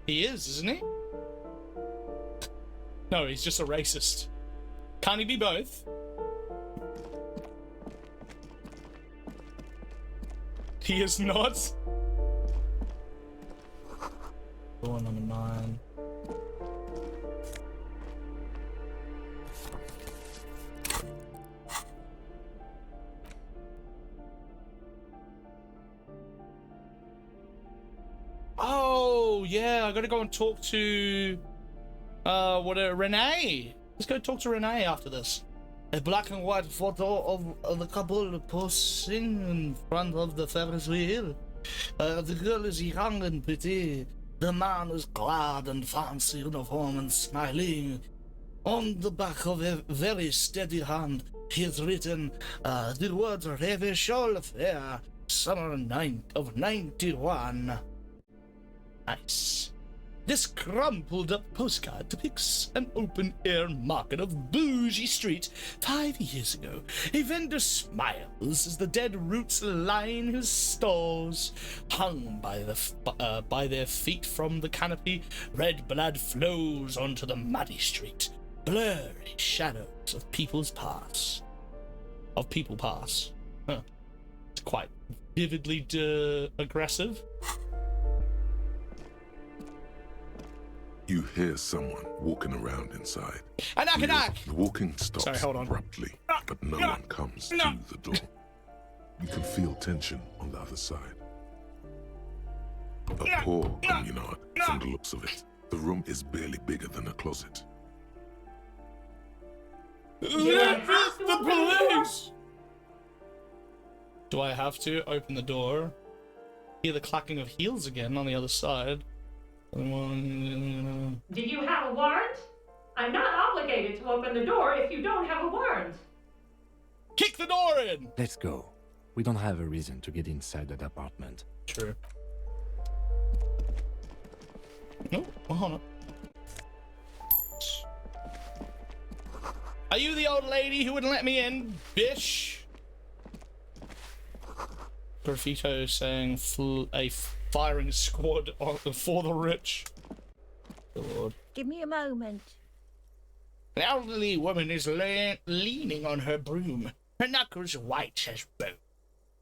He is, isn't he? No, he's just a racist. Can't he be both? He is not. Door number 9. yeah, I gotta go and talk to Renee. Let's go talk to Renee after this. A black and white photo of the couple posing in front of the Ferris wheel. The girl is young and pretty. The man is clad in fancy uniform and smiling. On the back of a very steady hand, he has written the words Revichol Fair, summer of 91. Nice. This crumpled up postcard depicts an open-air market of bougie street 5 years ago. A vendor smiles as the dead roots line his stalls. Hung by their feet from the canopy, red blood flows onto the muddy street. Blurry shadows of people pass. Huh. It's quite vividly aggressive. You hear someone walking around inside. Anak! The walking stops Sorry, hold on. abruptly, but no one comes to the door. You can feel tension on the other side. A poor communard, from the looks of it. The room is barely bigger than a closet. The police! Do I have to open the door? Hear the clacking of heels again on the other side. Do you have a warrant? I'm not obligated to open the door if you don't have a warrant. Kick the door in! Let's go. We don't have a reason to get inside that apartment. True. No, hold on. Are you the old lady who wouldn't let me in, bish? Graffito saying a firing squad for the rich. Good Lord. Give me a moment. An elderly woman is leaning on her broom. Her knuckles white as bone.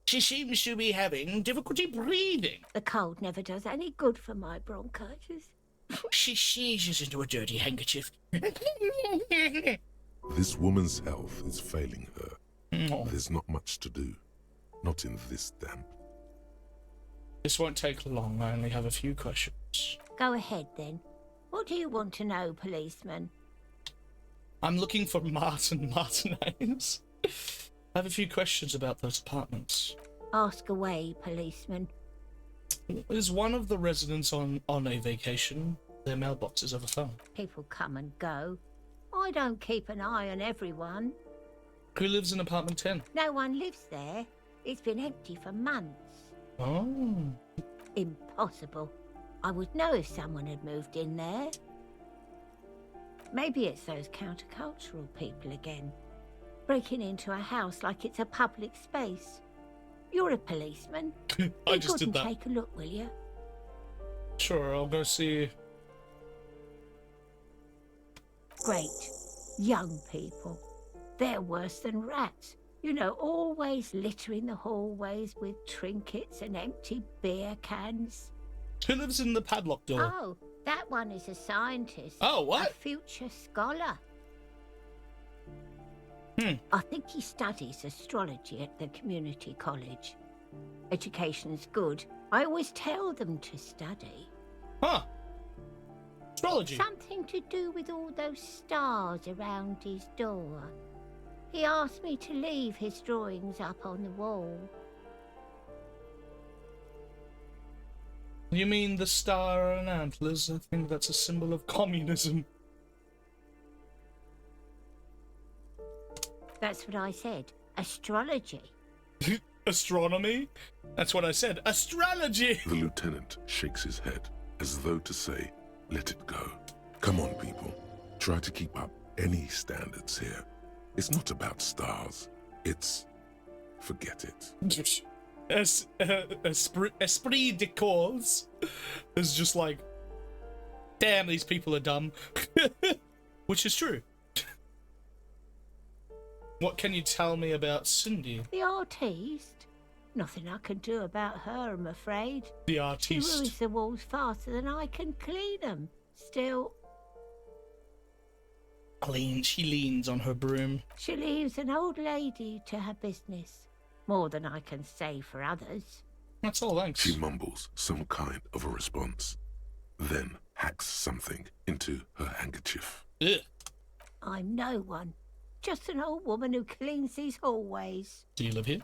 She seems to be having difficulty breathing. The cold never does any good for my bronchitis. She sneezes into a dirty handkerchief. This woman's health is failing her. Oh. There's not much to do. Not in this damp. This won't take long. I only have a few questions. Go ahead, then. What do you want to know, policeman? I'm looking for Martin Martinez. I have a few questions about those apartments. Ask away, policeman. Is one of the residents on a vacation? Their mailbox is overflowing. People come and go. I don't keep an eye on everyone. Who lives in apartment 10? No one lives there. It's been empty for months. Oh. Impossible. I would know if someone had moved in there. Maybe it's those countercultural people again. Breaking into a house like it's a public space. You're a policeman. I just did that. Take a look, will you? Sure, I'll go see. Great. Young people. They're worse than rats. You know, always littering the hallways with trinkets and empty beer cans. Who lives in the padlock door? Oh, that one is a scientist. Oh, what? A future scholar. I think he studies astrology at the community college. Education's good. I always tell them to study. Huh. Astrology. Something to do with all those stars around his door. He asked me to leave his drawings up on the wall. You mean the star and antlers? I think that's a symbol of communism. That's what I said. Astrology. Astronomy? That's what I said. Astrology! The lieutenant shakes his head, as though to say, let it go. Come on, people. Try to keep up any standards here. It's not about stars. It's... forget it. Esprit de corps is just like, damn, these people are dumb. Which is true. What can you tell me about Cindy? The artiste? Nothing I can do about her, I'm afraid. The She artiste. ruins the walls faster than I can clean them. Still, She leans on her broom. she leaves an old lady to her business. More than I can say for others. That's all, thanks. She mumbles some kind of a response. then hacks something into her handkerchief. Ugh. I'm no one. Just an old woman who cleans these hallways. Do you live here?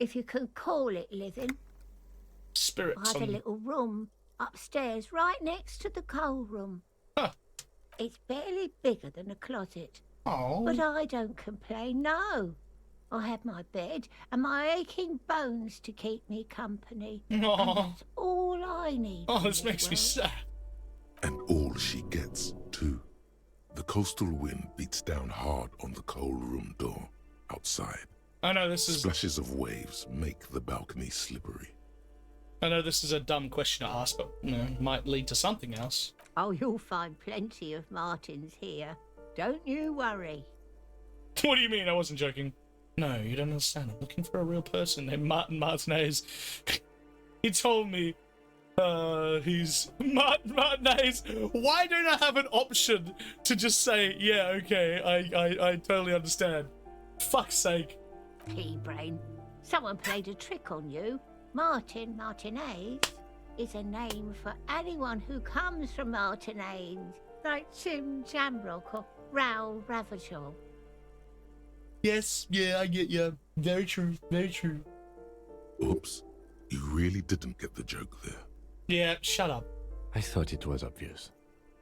If you can call it living. Spirits. I have a little room upstairs right next to the coal room. Huh. It's barely bigger than a closet. Oh. But I don't complain, no. I have my bed and my aching bones to keep me company. And that's all I need. Oh, this makes me sad. And all she gets, too. The coastal wind beats down hard on the coal room door outside. I know this is... Splashes of waves make the balcony slippery. I know this is a dumb question to ask, but might lead to something else. Oh, you'll find plenty of Martins here. Don't you worry. What do you mean? I wasn't joking. No, you don't understand. I'm looking for a real person named Martin Martinez. He told me he's Martin Martinez. Why don't I have an option to just say, yeah, okay, I totally understand. Fuck's sake. Pea-brain. Someone played a trick on you. Martin Martinez is a name for anyone who comes from Martinez, like Jim Jamrock or Raoul Ravachol. Yes, yeah, I get you. Very true, very true. Oops, you really didn't get the joke there. Yeah, shut up. I thought it was obvious.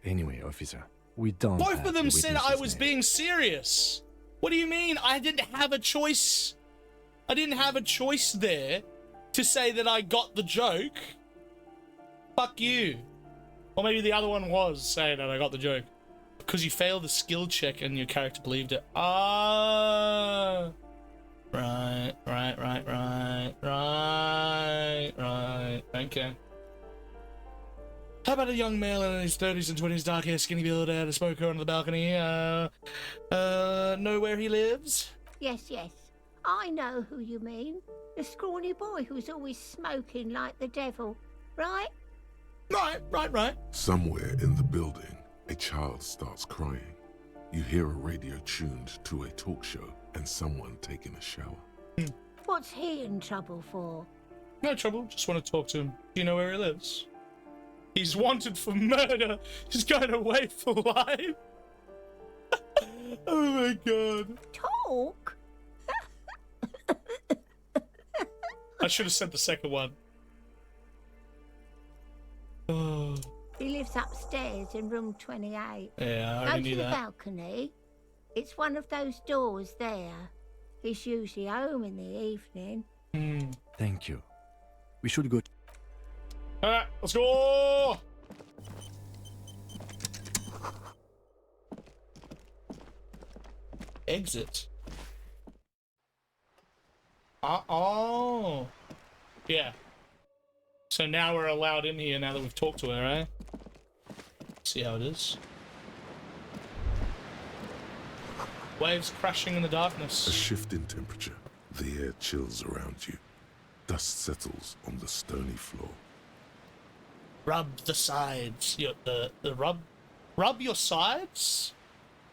Anyway, officer, we don't. Both have of them the said I witness's was name. being serious. What do you mean? I didn't have a choice. I didn't have a choice there to say that I got the joke. Fuck you. Or maybe the other one was saying that I got the joke. Because you failed the skill check and your character believed it. Ah. Right. Okay. How about a young male in his 30s and 20s, dark hair, skinny build, had a smoker on the balcony? Know where he lives? Yes. I know who you mean. The scrawny boy who's always smoking like the devil, right? Right. Somewhere in the building, a child starts crying. You hear a radio tuned to a talk show and someone taking a shower. What's he in trouble for? No trouble, just want to talk to him. Do you know where he lives? He's wanted for murder. He's going away for life. Oh my god. Talk? I should have said the second one. Oh. He lives upstairs in room 28. Yeah, I Go already to knew the that. balcony. It's one of those doors there. He's usually home in the evening. Thank you. We should go. Alright, let's go! Exit. Oh. Yeah. So now we're allowed in here now that we've talked to her, right? See how it is. Waves crashing in the darkness. A shift in temperature. The air chills around you. Dust settles on the stony floor. Rub the sides. Rub your sides?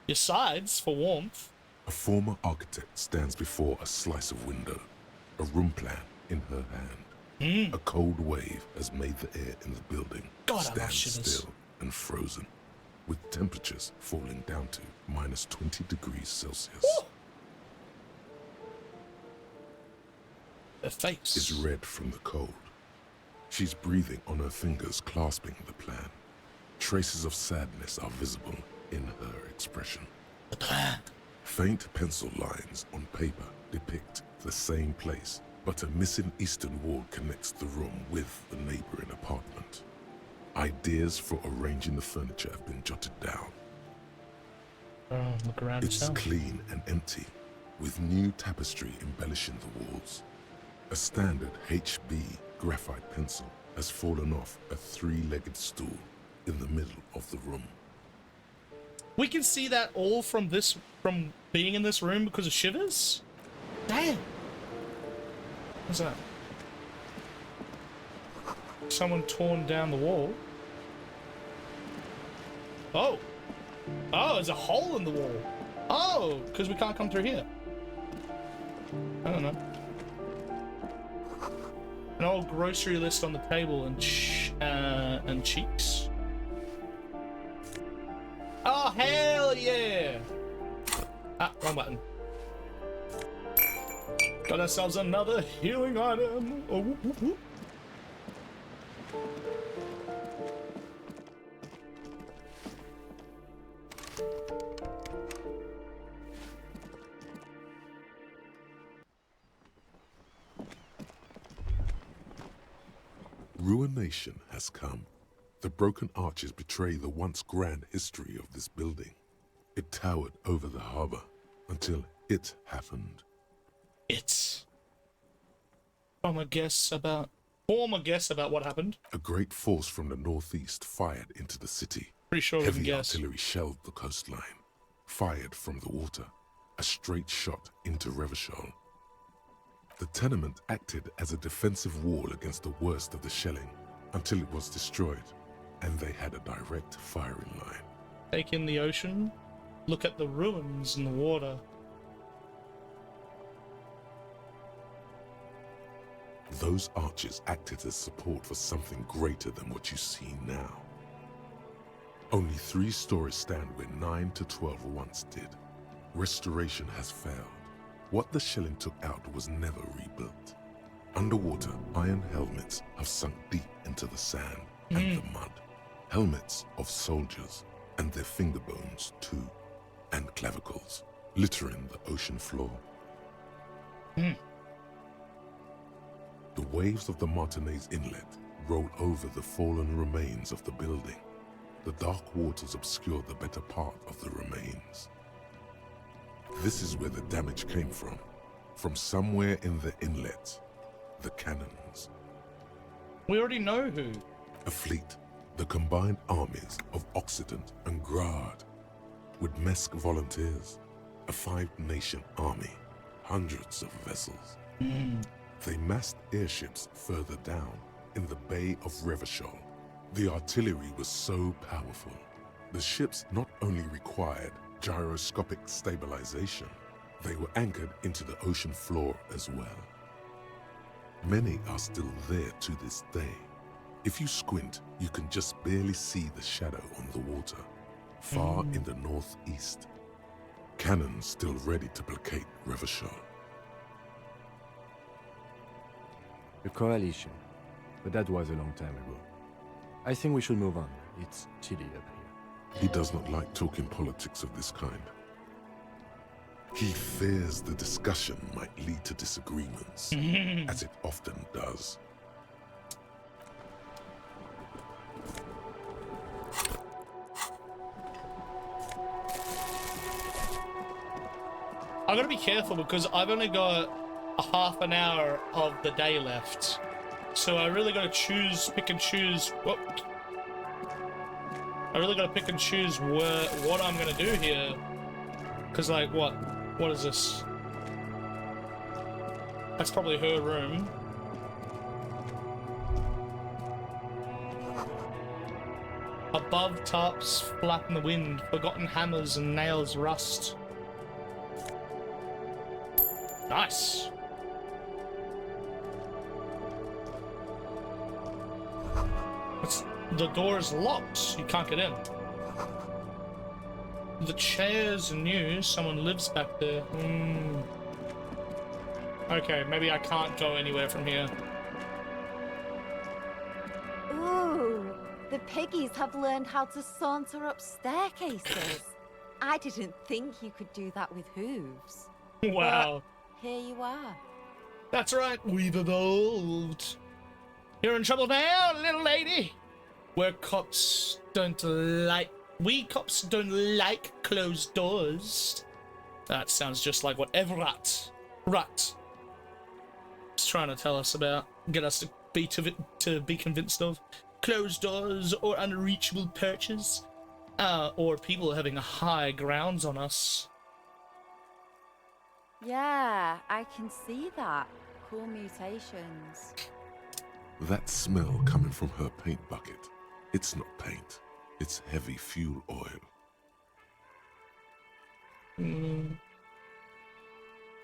Your sides for warmth. A former architect stands before a slice of window, a room plan in her hand. A cold wave has made the air in the building stand still and frozen, with temperatures falling down to minus 20 degrees Celsius. Ooh. Her face is red from the cold. She's breathing on her fingers, clasping the plan. Traces of sadness are visible in her expression. The plan. Faint pencil lines on paper depict the same place, but a missing eastern wall connects the room with the neighboring apartment. Ideas for arranging the furniture have been jotted down. Look around It's yourself. clean and empty, with new tapestry embellishing the walls. A standard HB graphite pencil has fallen off a three-legged stool in the middle of the room. We can see that all from being in this room because of shivers? Damn. What's that? Someone torn down the wall. Oh. Oh, there's a hole in the wall. Oh, because we can't come through here. I don't know. An old grocery list on the table and cheeks. hell yeah! Ah, wrong button. Got ourselves another healing item. Oh, whoop, whoop, whoop. Ruination has come. The broken arches betray the once grand history of this building. It towered over the harbor until it happened. It's... Form a guess about what happened. A great force from the northeast fired into the city. Pretty sure we can Heavy guess. artillery shelled the coastline, fired from the water, a straight shot into Revachol. The tenement acted as a defensive wall against the worst of the shelling until it was destroyed, and they had a direct firing line. Take in the ocean, look at the ruins in the water. Those arches acted as support for something greater than what you see now. Only 3 stories stand where 9 to 12 once did. Restoration has failed. What the shelling took out was never rebuilt. Underwater, iron helmets have sunk deep into the sand and the mud. Helmets of soldiers, and their finger bones too, and clavicles, littering the ocean floor. The waves of the Martinez Inlet roll over the fallen remains of the building. The dark waters obscure the better part of the remains. This is where the damage came from. From somewhere in the inlet. The cannons. We already know who. A fleet. The combined armies of Occident and Grad. With Mesk volunteers. A 5-nation army. Hundreds of vessels. They massed airships further down in the Bay of Revachol. The artillery was so powerful. The ships not only required gyroscopic stabilization, they were anchored into the ocean floor as well. Many are still there to this day. If you squint, you can just barely see the shadow on the water, far in the northeast. Cannons still ready to placate Revachol. A coalition, but that was a long time ago. I think we should move on. It's chilly up here. He does not like talking politics of this kind. He fears the discussion might lead to disagreements, as it often does. I gotta be careful because I've only got a half an hour of the day left. So I really gotta pick and choose. Whoop. I really gotta pick and choose what I'm gonna do here. Cause like, what is this? That's probably her room. Above tops, flap in the wind, forgotten hammers and nails rust. Nice. The door is locked. You can't get in. The chair's new. Someone lives back there. Okay, maybe I can't go anywhere from here. Ooh, the piggies have learned how to saunter up staircases. I didn't think you could do that with hooves. Wow. But here you are. That's right, we've evolved. You're in trouble now, little lady. We cops don't like closed doors. That sounds just like what Everett is trying to tell us about. Get us to be convinced of. Closed doors or unreachable perches. Or people having high grounds on us. Yeah, I can see that. Cool mutations. That smell coming from her paint bucket. It's not paint. It's heavy fuel oil.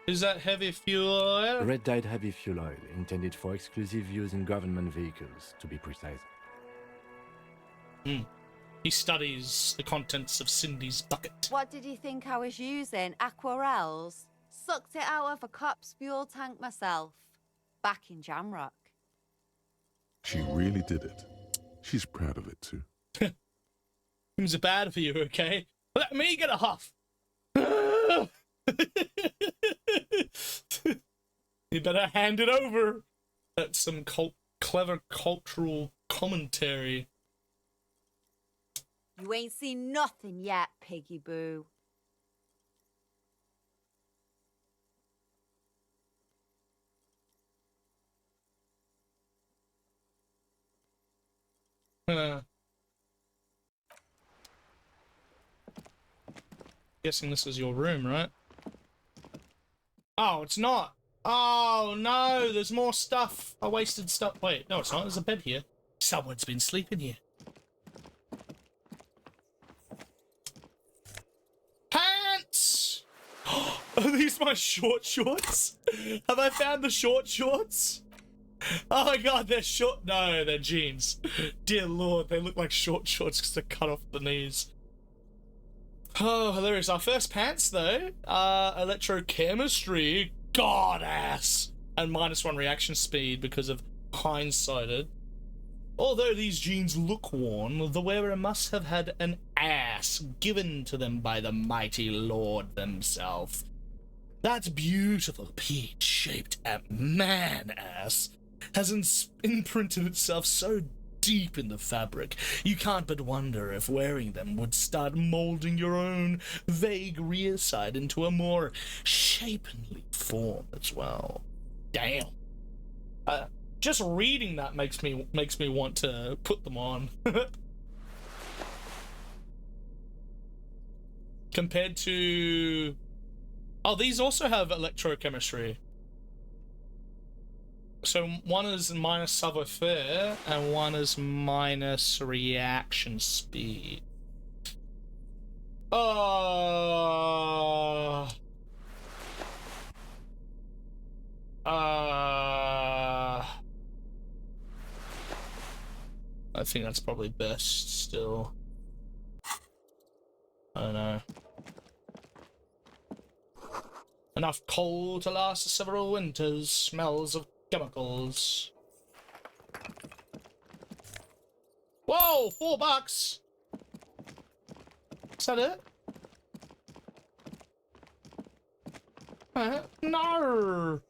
Is that heavy fuel oil? Red-dyed heavy fuel oil, intended for exclusive use in government vehicles, to be precise. He studies the contents of Cindy's bucket. What did you think I was using? Aquarels? Sucked it out of a cop's fuel tank myself. Back in Jamrock. She really did it. She's proud of it too. Things are bad for you, okay? Let me get a huff. You better hand it over. That's some clever cultural commentary. You ain't seen nothing yet, Piggy Boo. Guessing this is your room, right? Oh, it's not. Oh, no, there's more stuff. I wasted stuff. Wait, no, it's not. There's a bed here. Someone's been sleeping here. Pants! Are these my short shorts? Have I found the short shorts? Oh my god, they're short. No, they're jeans. Dear lord, they look like short shorts because they're cut off the knees. Oh, hilarious. Our first pants, though, electrochemistry, god-ass, and -1 reaction speed because of hindsighted. Although these jeans look worn, the wearer must have had an ass given to them by the mighty lord themselves. That beautiful peach-shaped man-ass has imprinted itself so deep in the fabric, you can't but wonder if wearing them would start molding your own vague rear side into a more shapely form as well. Damn. Just reading that makes me want to put them on. Compared to... Oh, these also have electrochemistry. So one is minus savoir-faire and one is minus reaction speed. I think that's probably best still. I don't know. Enough coal to last several winters. Smells of chemicals. Whoa, $4. Is that it? No.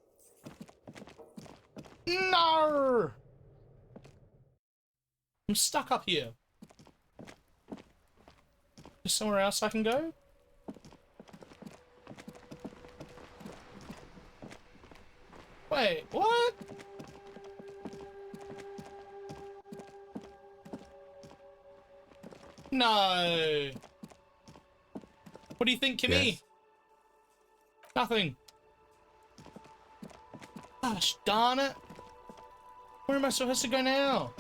No. I'm stuck up here. Is somewhere else I can go? Wait, what? No. What do you think, Kimmy? Yes. Nothing. Gosh darn it. Where am I supposed to go now?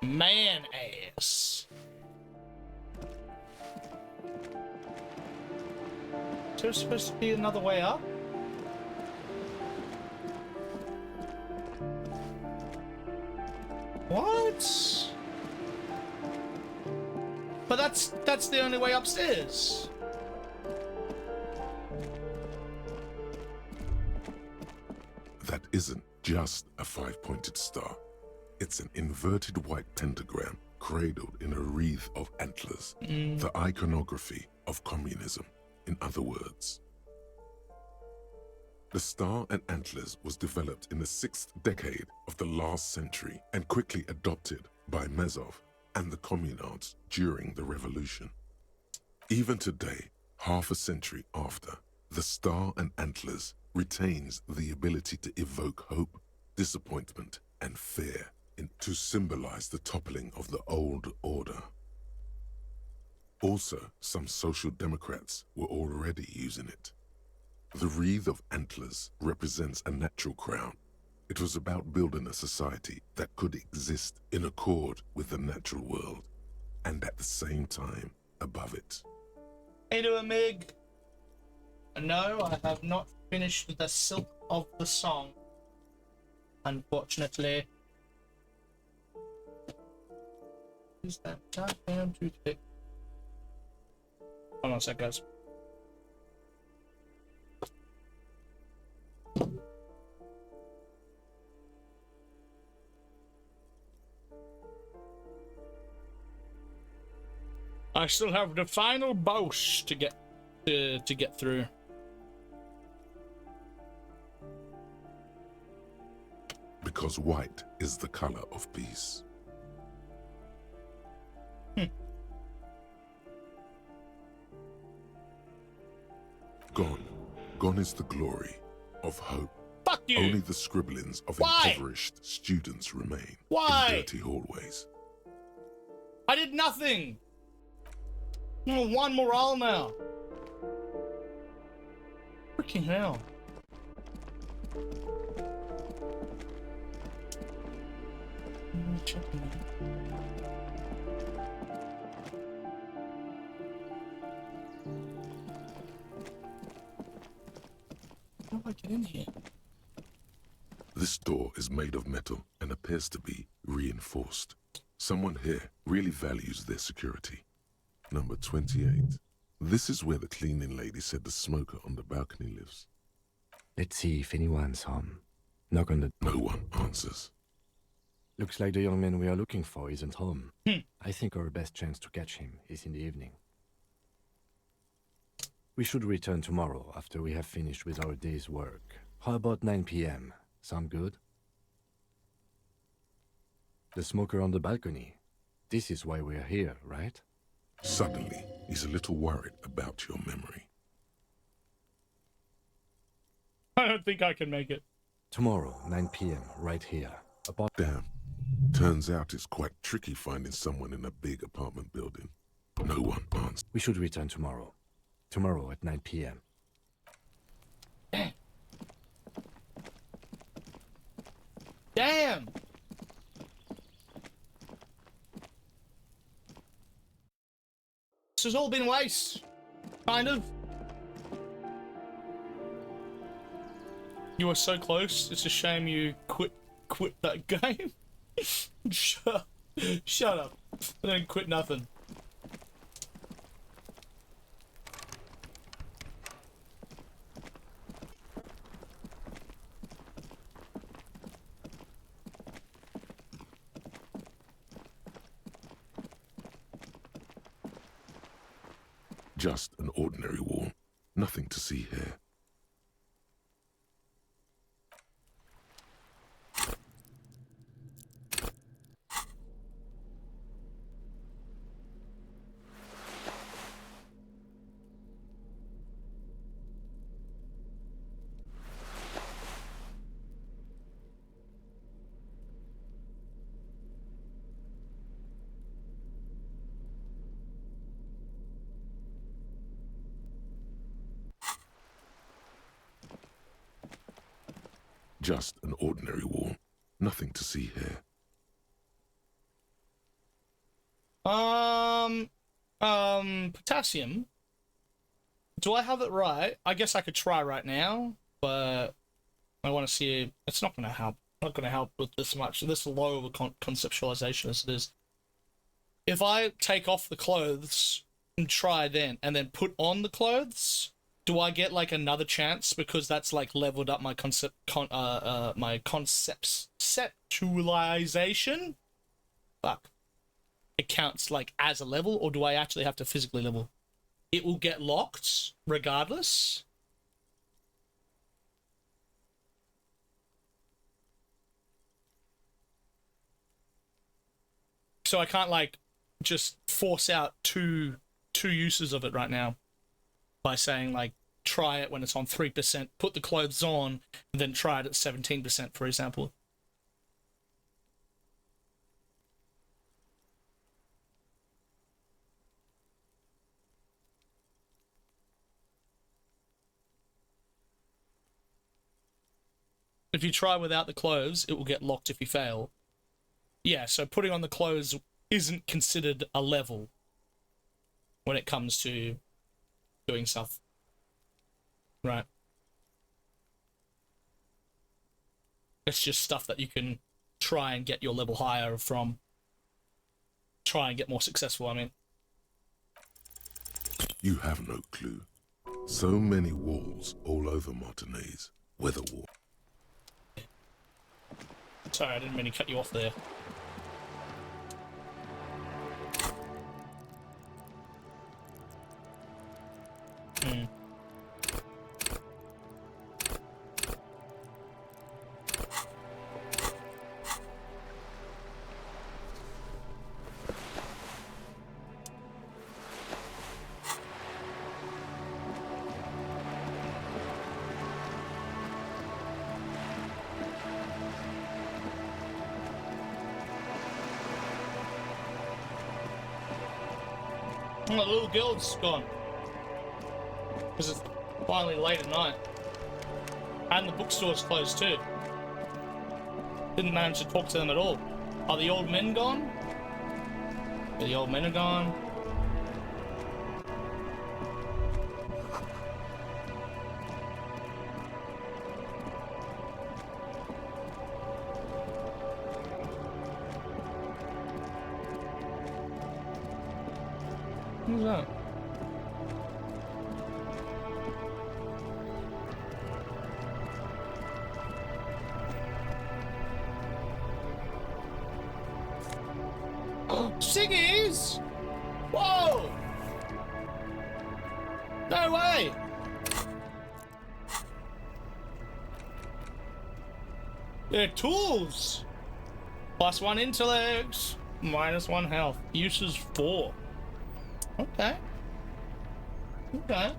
Man ass. Is there supposed to be another way up? What? But that's the only way upstairs. That isn't just a five-pointed star. It's an inverted white pentagram cradled in a wreath of antlers. The iconography of communism, in other words. The star and antlers was developed in the 6th decade of the last century and quickly adopted by Mezov and the communards during the revolution. Even today, half a century after, the star and antlers retains the ability to evoke hope, disappointment, and fear to symbolize the toppling of the old order. Also, some social democrats were already using it. The wreath of antlers represents a natural crown. It was about building a society that could exist in accord with the natural world, and at the same time above it. Hey to a Mig. No, I have not finished the Silk of the Song, unfortunately. is that goddamn toothpick? Hold on a sec, guys. I still have the final boss to get through. Because white is the color of peace. Gone is the glory of hope. Fuck you! Only the scribblings of impoverished students remain in dirty hallways. I did nothing! Oh, 1 morale now. Freaking hell. How do I get in here? This door is made of metal and appears to be reinforced. Someone here really values their security. Number 28. This is where the cleaning lady said the smoker on the balcony lives. Let's see if anyone's home. Knock on the... No one answers. Looks like the young man we are looking for isn't home. I think our best chance to catch him is in the evening. We should return tomorrow after we have finished with our day's work. How about 9 p.m.? Sound good? The smoker on the balcony. This is why we're here, right? Suddenly, he's a little worried about your memory. I don't think I can make it. Tomorrow, 9 p.m., right here. Damn. Turns out it's quite tricky finding someone in a big apartment building. No one answers. We should return tomorrow. Tomorrow at 9 p.m. Damn! This has all been waste. Kind of. You were so close. It's a shame you quit that game. Shut up. I didn't quit nothing. Just an ordinary wall. Nothing to see here. Just an ordinary wall. Nothing to see here. Potassium. Do I have it right? I guess I could try right now, but I want to see. It's not going to help. Not going to help with this much. This low of a conceptualization as it is. If I take off the clothes and try then, and then put on the clothes, do I get like another chance because that's like leveled up my my conceptualization? Fuck. It counts like as a level, or do I actually have to physically level? It will get locked regardless. So I can't like just force out two uses of it right now by saying like try it when it's on 3%, put the clothes on, and then try it at 17%, for example. If you try without the clothes, it will get locked if you fail. Yeah, so putting on the clothes isn't considered a level when it comes to doing stuff. Right. It's just stuff that you can try and get your level higher from. try and get more successful, I mean. You have no clue. So many walls all over Martinez. Weather wall. Sorry, I didn't mean to cut you off there. Hmm. Oh, the little girl's gone. Because it's finally late at night. And the bookstore's closed too. Didn't manage to talk to them at all. Are the old men gone? Yeah, the old men are gone. Who's that? Siggies! Whoa! No way! They're tools! +1 intellect, -1 health. Uses 4. Okay. Okay.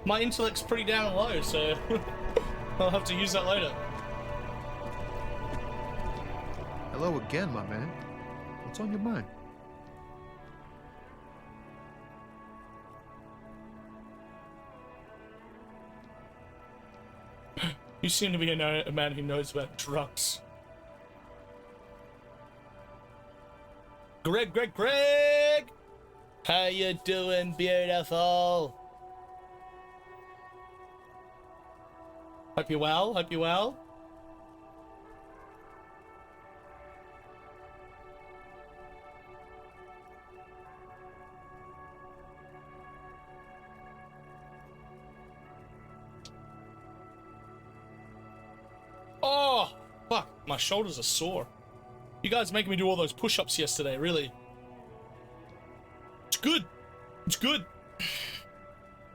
My intellect's pretty down low, so I'll have to use that later. Hello again, my man. What's on your mind? You seem to be a man who knows about drugs. Greg! How you doing, beautiful? Hope you're well. Oh, fuck, my shoulders are sore. You guys making me do all those push-ups yesterday, really. It's good. It's good.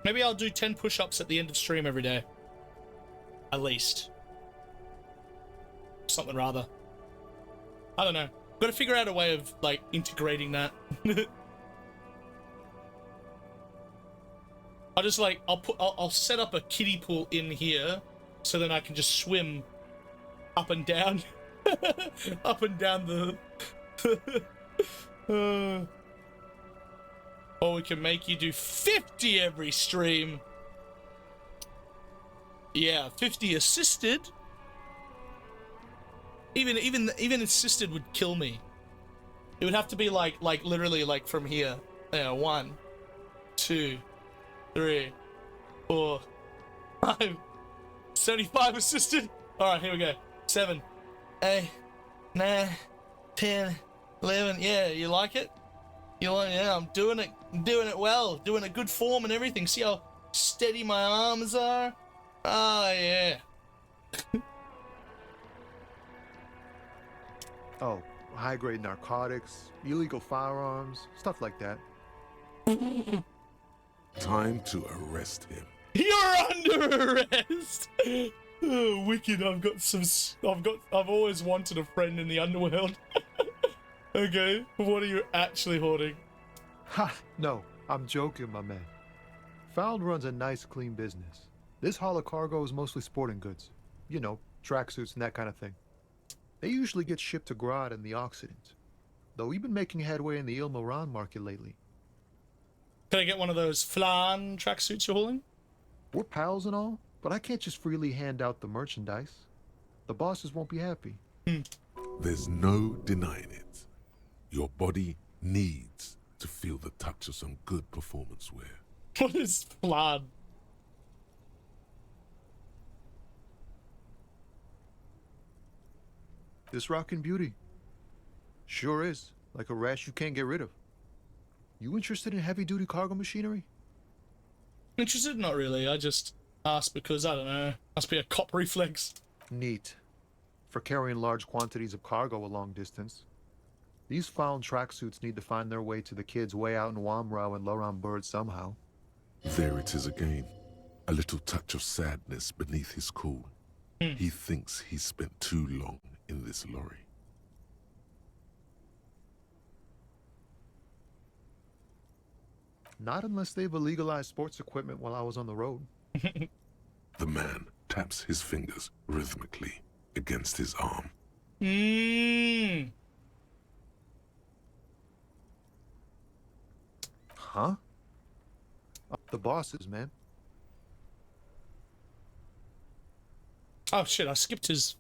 Maybe I'll do 10 push-ups at the end of stream every day. At least. Something rather. I don't know. Gotta figure out a way of, like, integrating that. I'll set up a kiddie pool in here so then I can just swim up and down. Up and down the... Or we can make you do 50 every stream. Yeah, 50 assisted. Even assisted would kill me. It would have to be like literally like from here. Yeah, 1, 2, 3, 4, 5, 75 assisted. All right, here we go. 7, 8, 9, 10, 11. Yeah, you like it? You like? Yeah, I'm doing it. I'm doing it well. Doing a good form and everything. See how steady my arms are? Oh yeah. Oh, high-grade narcotics, illegal firearms, stuff like that. Time to arrest him. You're under arrest. Oh, wicked! I've always wanted a friend in the underworld. Okay, what are you actually hoarding? Ha! No, I'm joking, my man. Found runs a nice, clean business. This haul of cargo is mostly sporting goods. You know, tracksuits and that kind of thing. They usually get shipped to Grodd in the Occident. Though we've been making headway in the Il Moran market lately. Can I get one of those flan tracksuits you're hauling? We're pals and all, but I can't just freely hand out the merchandise. The bosses won't be happy. There's no denying it. Your body needs to feel the touch of some good performance wear. What is flan? This rockin' beauty. Sure is. Like a rash you can't get rid of. You interested in heavy-duty cargo machinery? Interested? Not really. I just asked because, I don't know, must be a cop reflex. Neat. For carrying large quantities of cargo a long distance. These found tracksuits need to find their way to the kids way out in Wamrau and Loran Bird somehow. There it is again. A little touch of sadness beneath his cool. He thinks he's spent too long in this lorry. Not unless they've illegalized sports equipment while I was on the road. The man taps his fingers rhythmically against his arm. Huh? The bosses, man. Oh shit, I skipped his...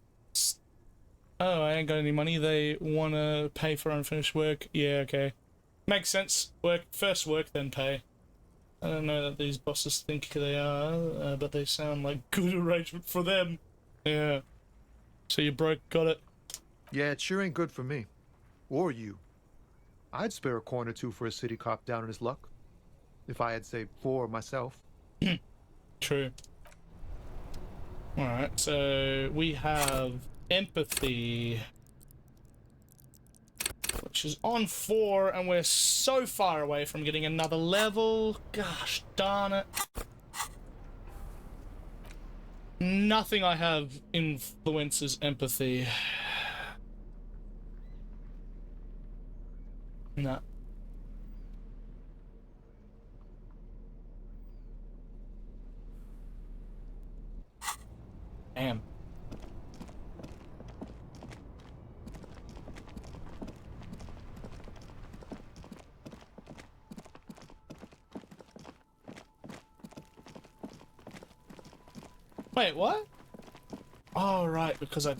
Oh, I ain't got any money. They want to pay for unfinished work. Yeah, okay. Makes sense. First work, then pay. I don't know that these bosses think they are, but they sound like good arrangement for them. Yeah. So you broke, got it. Yeah, it sure ain't good for me. Or you. I'd spare a coin or two for a city cop down in his luck. If I had, say, 4 myself. True. Alright, so we have empathy, which is on 4, and we're so far away from getting another level. Gosh darn it. Nothing I have influences empathy. No. Damn. Wait, what? Oh, right, because I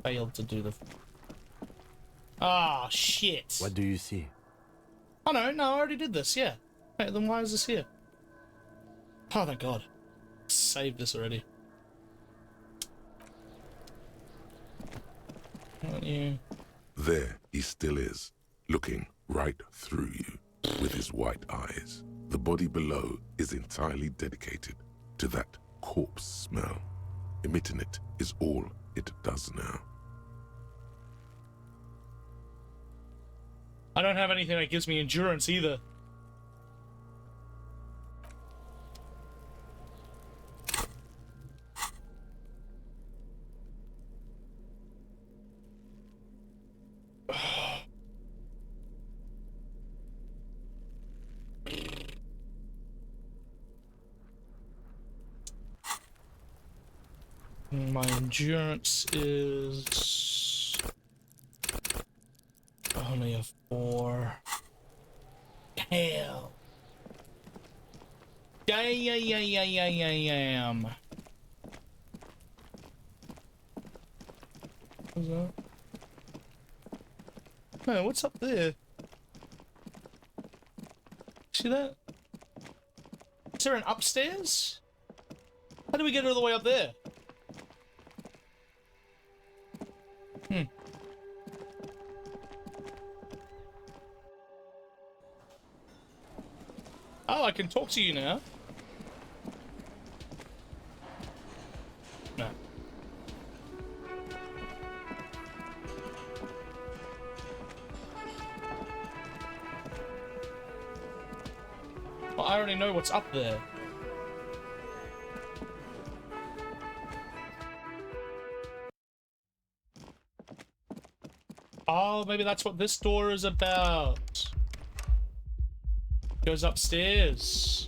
failed to do the... Ah, shit. What do you see? Oh, no, I already did this, yeah. Wait, then why is this here? Oh, thank God. Saved this already. Not you. There he still is, looking right through you with his white eyes. The body below is entirely dedicated to that corpse smell. Emitting it is all it does now. I don't have anything that gives me endurance either. My endurance is only a 4. Hell. Damn. What's that? No, what's up there? See that? Is there an upstairs? How do we get all the way up there? Oh, I can talk to you now. No. Well, I already know what's up there. Oh, maybe that's what this door is about. Goes upstairs.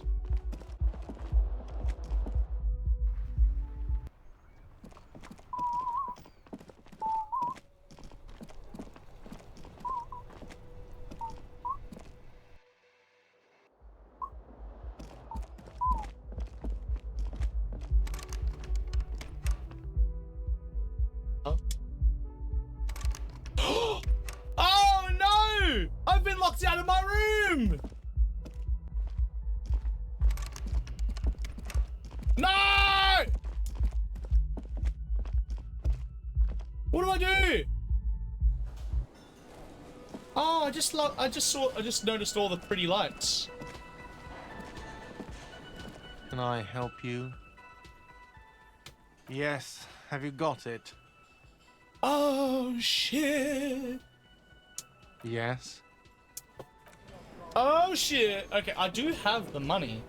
Oh no! I've been locked out of my room! No! What do I do? Oh, I just noticed all the pretty lights. Can I help you? Yes. Have you got it? Oh shit. Yes. Oh shit. Okay, I do have the money.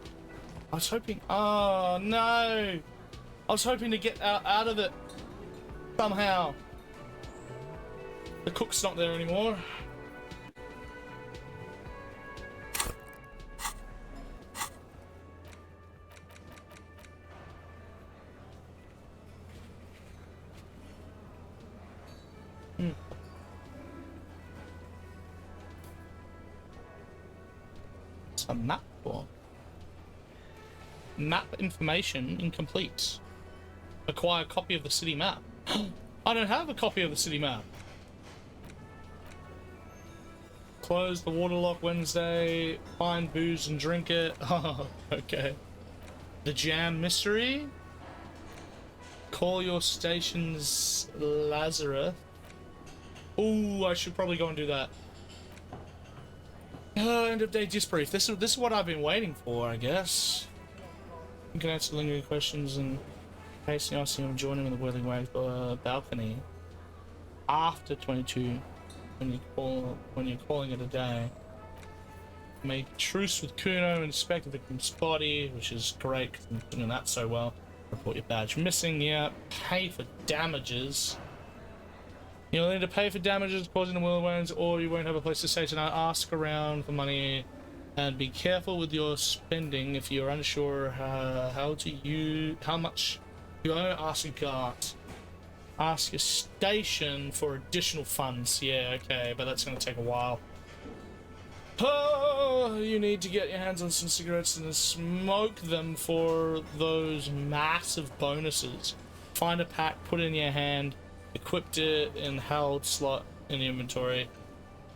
I was hoping. Oh no. I was hoping to get out of it somehow. The cook's not there anymore. What's a map for? Map information incomplete. Acquire a copy of the city map. I don't have a copy of the city map. Close the waterlock Wednesday. Find booze and drink it. Oh, okay. The jam mystery. Call your station's Lazarus. Ooh, I should probably go and do that. End of day disbrief. This is what I've been waiting for, I guess. You can answer lingering questions and pacing us and join him in the whirling wave balcony. After 22, when you're calling it a day. Make truce with Kuno and inspect the victim's body, which is great because I'm doing that so well. Report your badge missing. Yeah. Pay for damages. You'll need to pay for damages causing the whirlwinds, or you won't have a place to stay tonight. Ask around for money, and be careful with your spending. If you're unsure how much you owe, ask a guard. Ask your station for additional funds. Yeah, okay, but that's going to take a while. Oh, you need to get your hands on some cigarettes and smoke them for those massive bonuses. Find a pack, put it in your hand, equipped it in held slot in the inventory,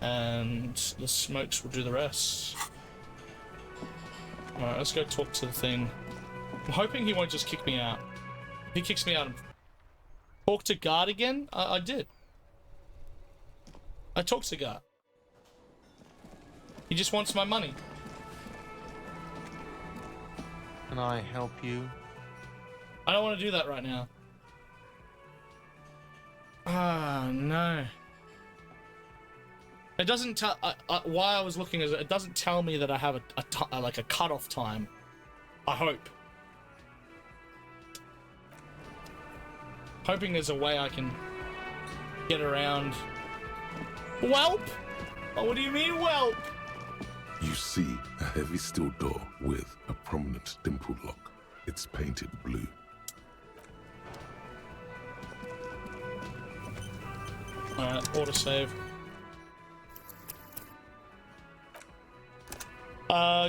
and the smokes will do the rest. Alright, let's go talk to the thing. I'm hoping he won't just kick me out. If he kicks me out, talk to guard again? I did. I talked to guard. He just wants my money. Can I help you? I don't want to do that right now. Ah, no. It doesn't tell. Why I was looking is it doesn't tell me that I have like a cutoff time. I hope. Hoping there's a way I can get around. Whelp? Oh, what do you mean, whelp? You see a heavy steel door with a prominent dimpled lock. It's painted blue. Alright, autosave.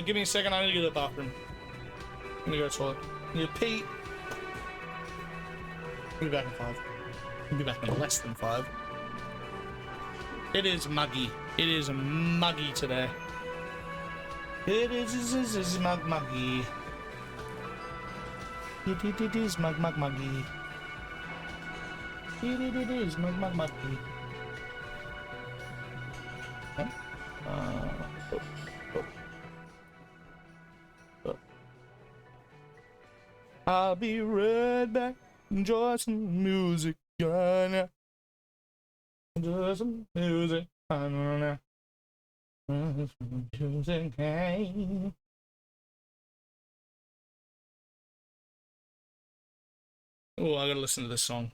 Give me a second, I need to go to the bathroom. I'm gonna go to the toilet. I need to pee. I'll be back in 5. I'll be back in less than 5. It is muggy. It is muggy today. It is muggy. It is muggy. It is muggy. I'll be right back. Enjoy some music. Enjoy some music. Music. Oh, I gotta listen to this song.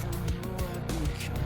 From who I become.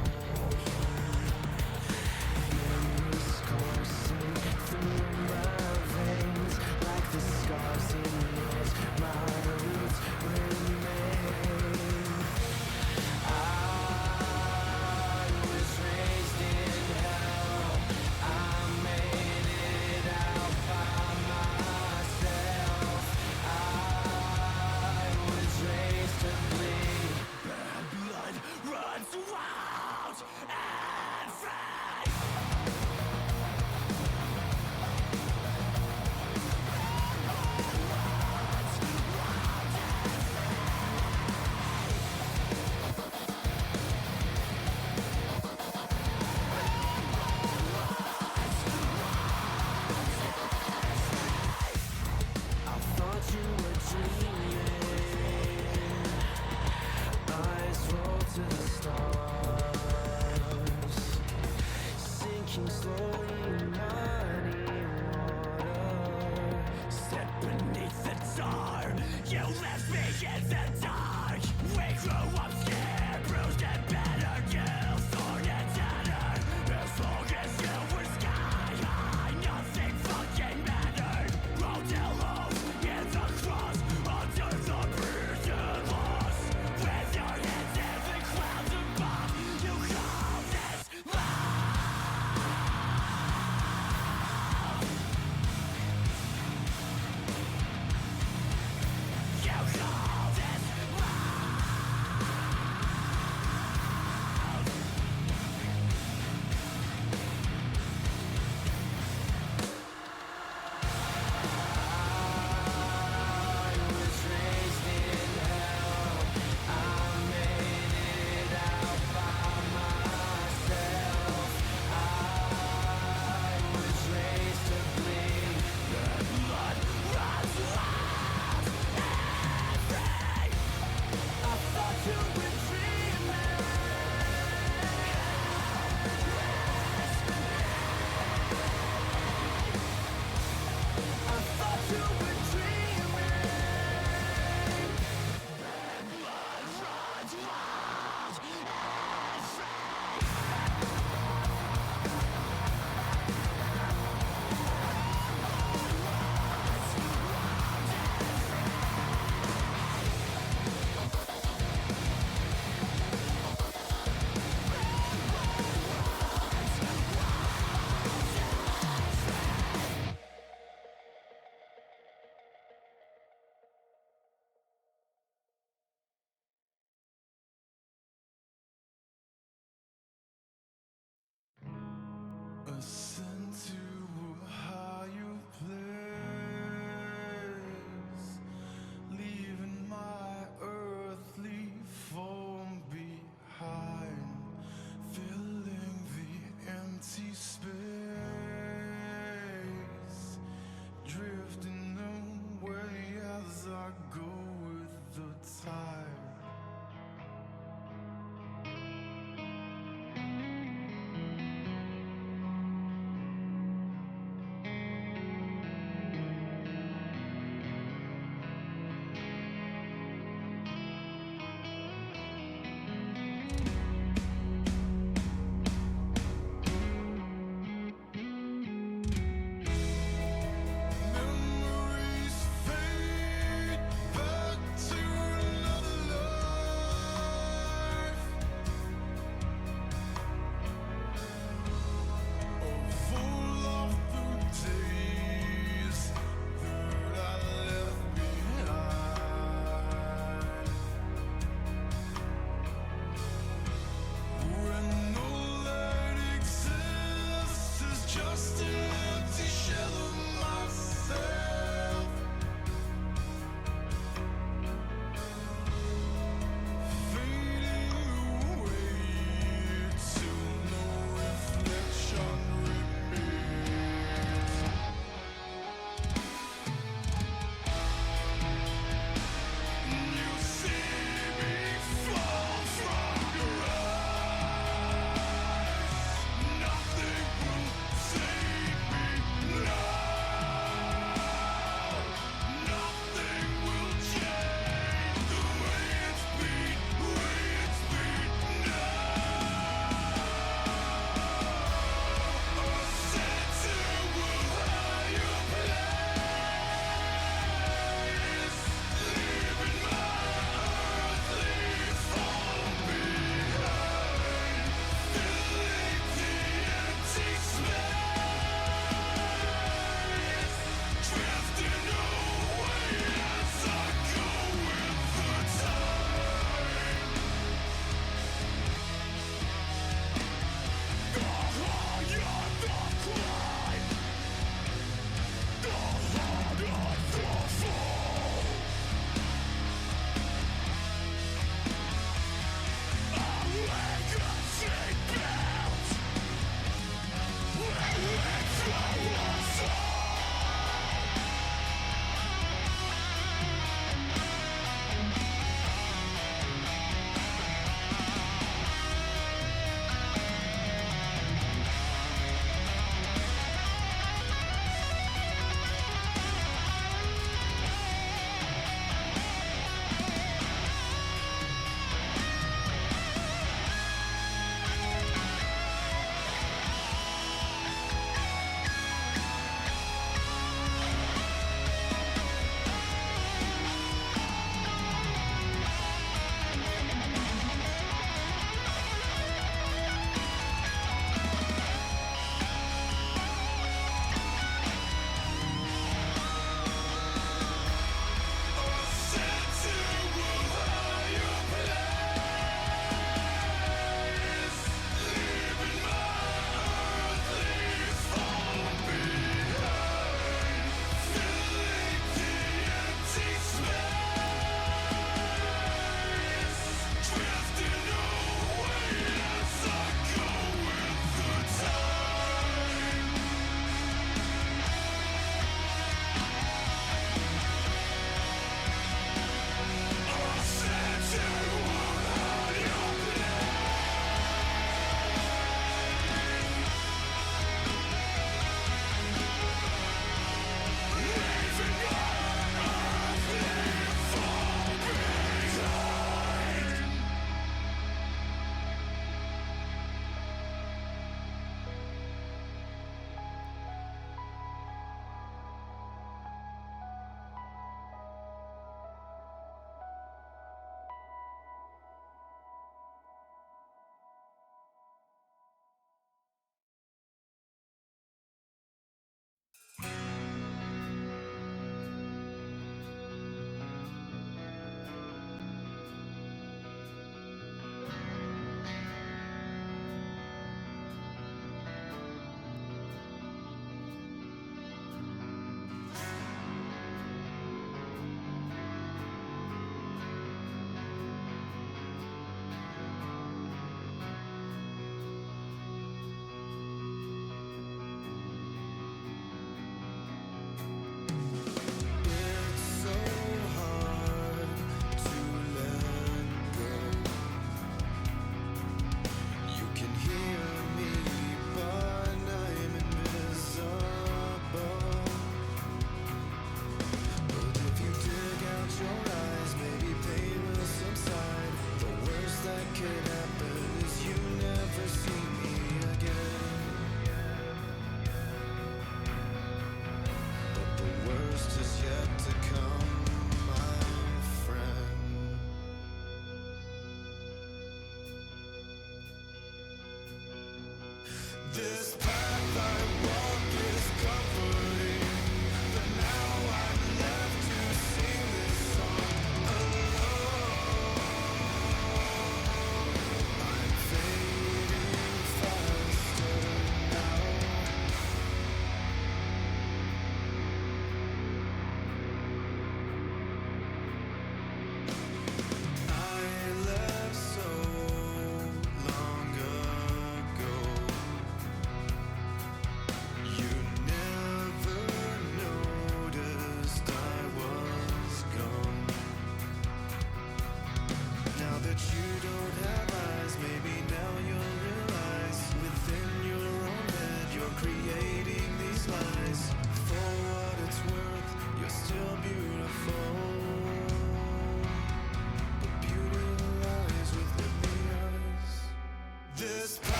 sinking slowly in muddy water. Step beneath the tar. You left me in the dark. We grew up scared, bruised and battered. You thorn and tattered. As long as you were sky high, nothing fucking mattered. Rolled hello in the cross under the prison walls. With your heads in the clouds above, you call this love. You call this ascend to a higher place, leaving my earthly form behind, filling the empty space, drifting away as I go with the tide.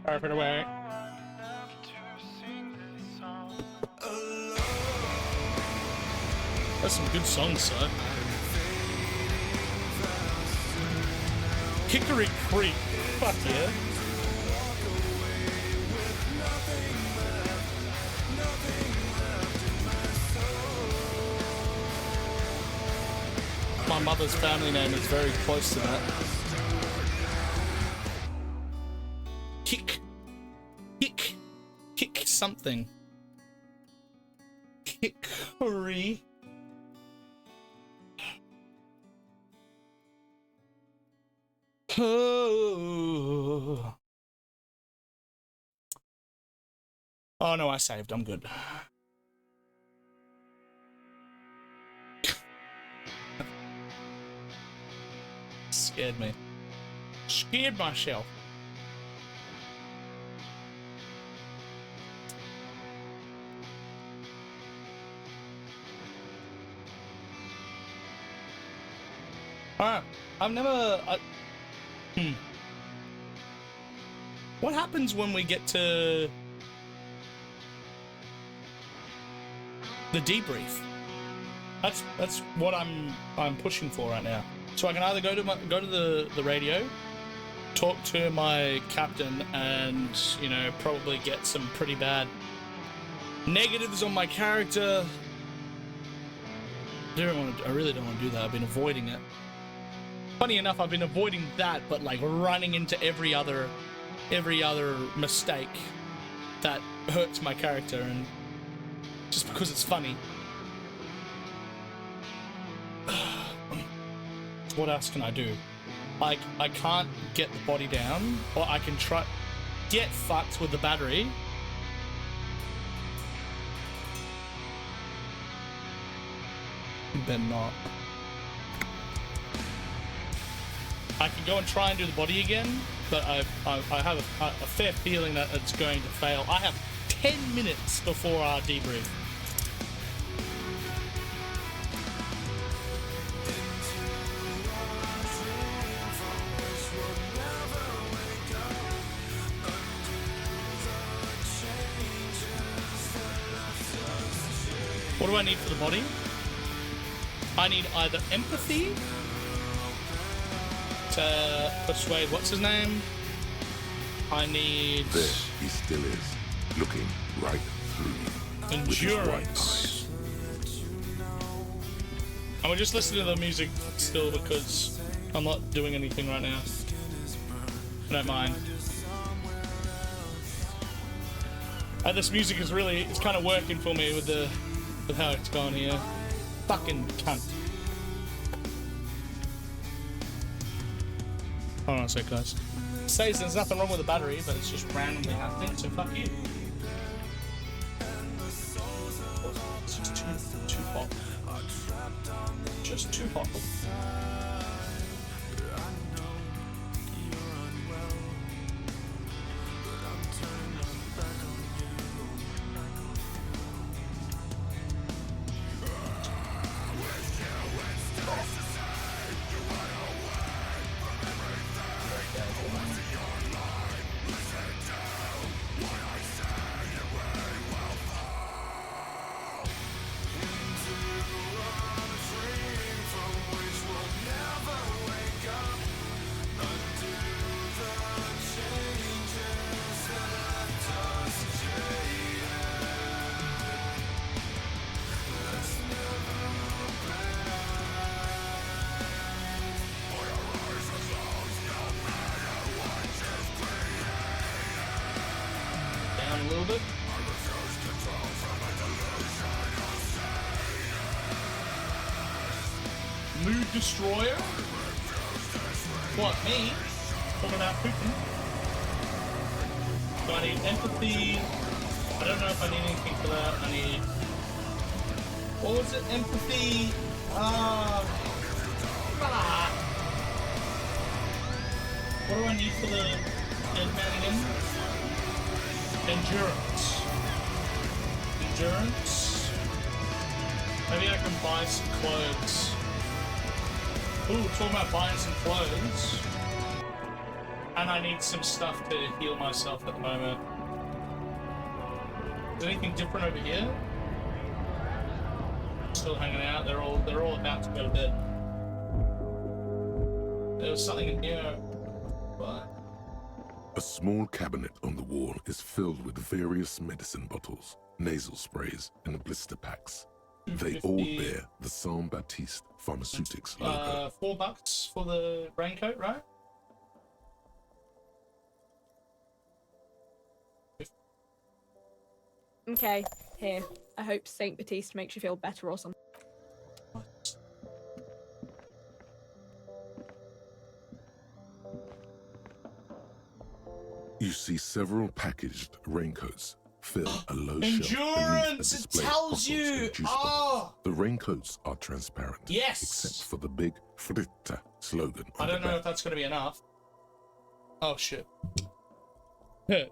Carve it away. That's some good songs, sir. Hickory Creek. Fuck yeah. My mother's family name is very close to that. Kick something. Hickory. Oh. Oh no, I saved. I'm good. Scared me. Scared myself. Alright, I've never... What happens when we get to the debrief? That's what I'm pushing for right now. So I can either go to the radio, talk to my captain, and you know, probably get some pretty bad negatives on my character. I really don't want to do that. I've been avoiding it. Funny enough, I've been avoiding that, but like running into every other mistake that hurts my character, and just because it's funny. What else can I do? Like, I can't get the body down, or I can try get fucked with the battery. Better not. I can go and try and do the body again, but I have a fair feeling that it's going to fail. I have 10 minutes before our debrief. What do I need for the body? I need either empathy to persuade what's his name. I need... There he still is, looking right through you. Endurance. And we're just listening to the music still because I'm not doing anything right now. I don't mind. This music is really, it's kind of working for me with how it's going here. Fucking cunt. Hold on a sec, guys. It says there's nothing wrong with the battery, but it's just randomly happening, so fuck you. It's just too hot. Just too hot. A little bit. Mood destroyer. What, me? Talking about pooping. So I need empathy. I don't know if I need anything for that. I need... What was it? Empathy. What do I need for the dead man again? Endurance. Endurance. Maybe I can buy some clothes. Ooh, talking about buying some clothes. And I need some stuff to heal myself at the moment. Is there anything different over here? Still hanging out. They're all about to go to bed. There was something in here, but A small cabinet on the wall is filled with various medicine bottles, nasal sprays, and blister packs. They all bear the Saint Baptiste Pharmaceutics logo. $4 for the raincoat, right? Okay, here. I hope Saint Baptiste makes you feel better or something. You see several packaged raincoats fill a low shelf beneath a Endurance! It display of tells bottles you! and juice Oh! bottles. The raincoats are transparent. Yes! Except for the big Fritta slogan I on don't the know back. if that's going to be enough. Oh, shit.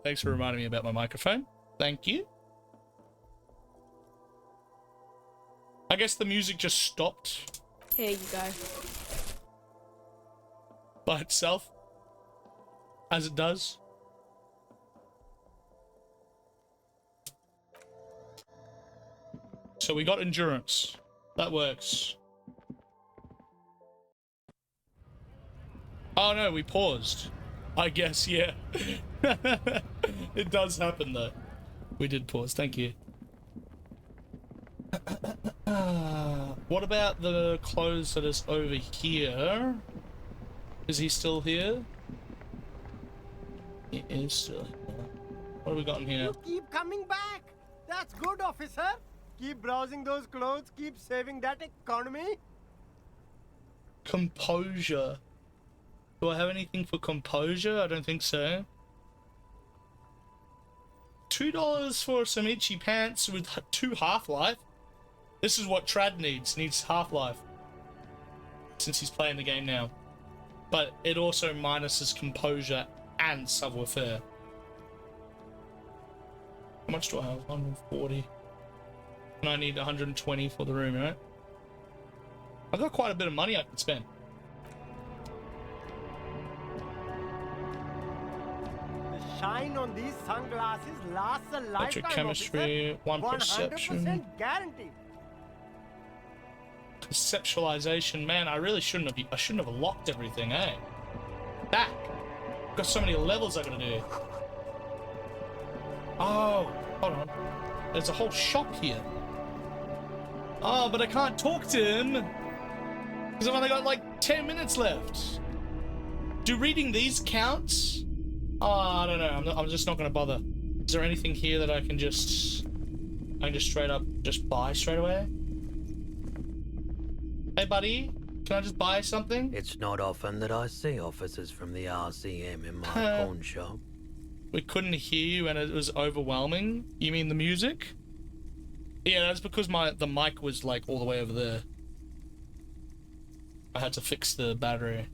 Thanks for reminding me about my microphone. Thank you. I guess the music just stopped Here you go. by itself. As it does. So we got endurance. That works. Oh no, we paused. I guess, yeah. It does happen though. We did pause, thank you. What about the clothes that is over here? Is he still here? He is still here. What have we got in here? You keep coming back. That's good, officer. Keep browsing those clothes. Keep saving that economy. Composure. Do I have anything for composure? I don't think so. $2 for some itchy pants with 2 Half-Life. This is what Trad needs. Needs Half-Life. Since he's playing the game now. But it also minuses composure and savoir-faire. How much do I have? 140. And I need 120 for the room, right? I've got quite a bit of money I can spend. The shine on these sunglasses lasts a lifetime, Electrochemistry, officer. 1 perception. 100% guaranteed. Conceptualization, man, I really shouldn't have locked everything, eh? Back. Got so many levels I gotta do. Oh, hold on. There's a whole shop here. Oh, but I can't talk to him because I've only got like 10 minutes left. Do reading these counts? Oh, I don't know. I'm just not gonna bother. Is there anything here that I can just straight up just buy straight away? Hey, buddy, can I just buy something? It's not often that I see officers from the RCM in my pawn shop. We couldn't hear you and it was overwhelming. You mean the music? Yeah, that's because the mic was like all the way over there. I had to fix the battery.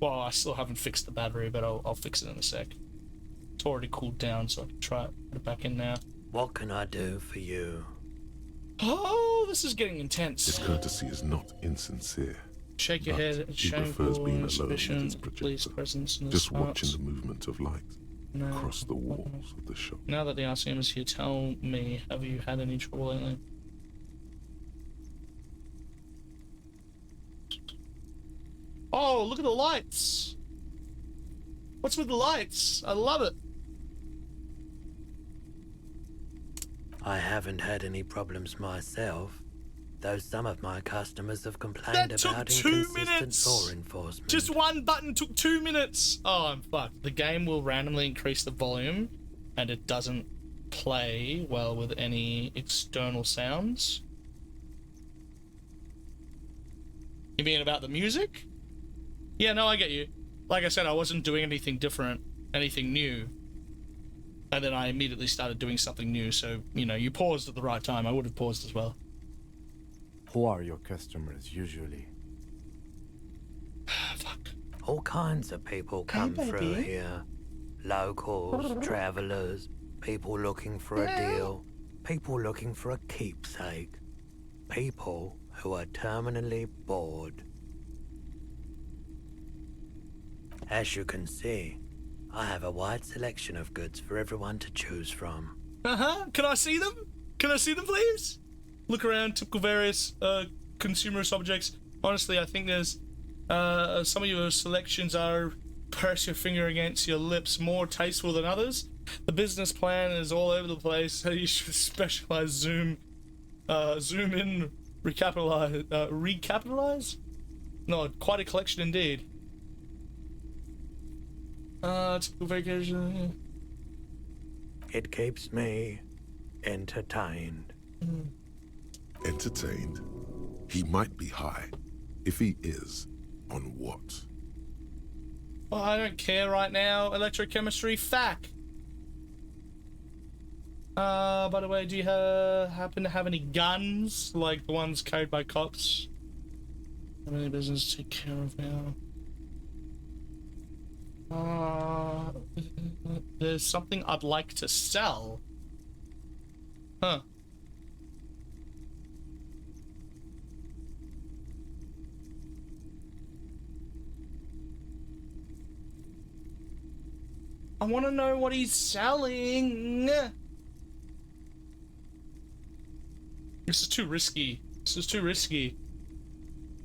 Well, I still haven't fixed the battery, but I'll fix it in a sec. It's already cooled down, so I can try it. Put it back in now. What can I do for you? Oh, this is getting intense. His courtesy is not insincere. Shake your but head. he prefers being alone with suspicion, his police projector, presence in the just spots. watching the movement of light across the walls of the shop. Now that the RCM is here, tell me, have you had any trouble lately? Oh, look at the lights! What's with the lights? I love it. I haven't had any problems myself, though some of my customers have complained That took about 2 inconsistent minutes! law enforcement. Just one button took 2 minutes! Oh, I'm fucked. The game will randomly increase the volume, and it doesn't play well with any external sounds. You mean about the music? Yeah, no, I get you. Like I said, I wasn't doing anything different, anything new. And then I immediately started doing something new, so, you know, you paused at the right time. I would have paused as well. Who are your customers usually? All kinds of people come through here. Locals, travellers, people looking for a deal, people looking for a keepsake, people who are terminally bored. As you can see, I have a wide selection of goods for everyone to choose from. Can I see them? Can I see them, please? Look around, typical various consumerist objects. Honestly, I think there's some of your selections are, press your finger against your lips, more tasteful than others. The business plan is all over the place, so you should specialize, zoom in, recapitalize? No, quite a collection indeed. Typical vacation. It keeps me entertained. Entertained? He might be high. If he is, on what? Well, I don't care right now. Electrochemistry, fact. By the way, do you happen to have any guns, like the ones carried by cops? How many business to take care of now? There's something I'd like to sell. Huh. I want to know what he's selling. This is too risky. This is too risky.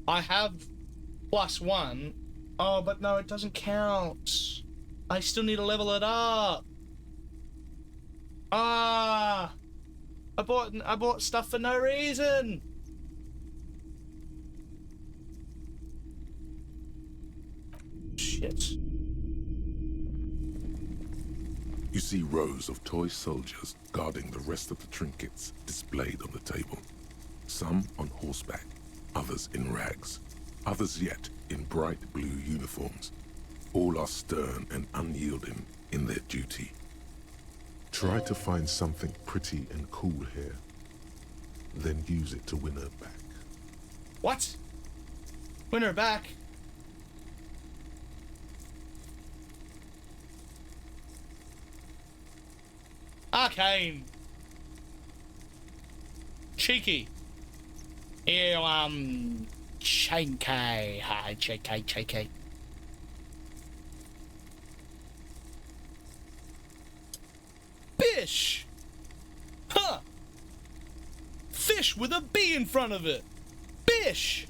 I have +1. Oh, but no, it doesn't count. I still need to level it up. I bought stuff for no reason. Shit. You see rows of toy soldiers guarding the rest of the trinkets displayed on the table. Some on horseback, others in rags, others yet in bright blue uniforms. All are stern and unyielding in their duty. Try to find something pretty and cool here, then use it to win her back. What? Win her back? Arcane. Cheeky. Ew, cheeky. Hi, cheeky. Bish! Huh! Fish with a B in front of it! Bish!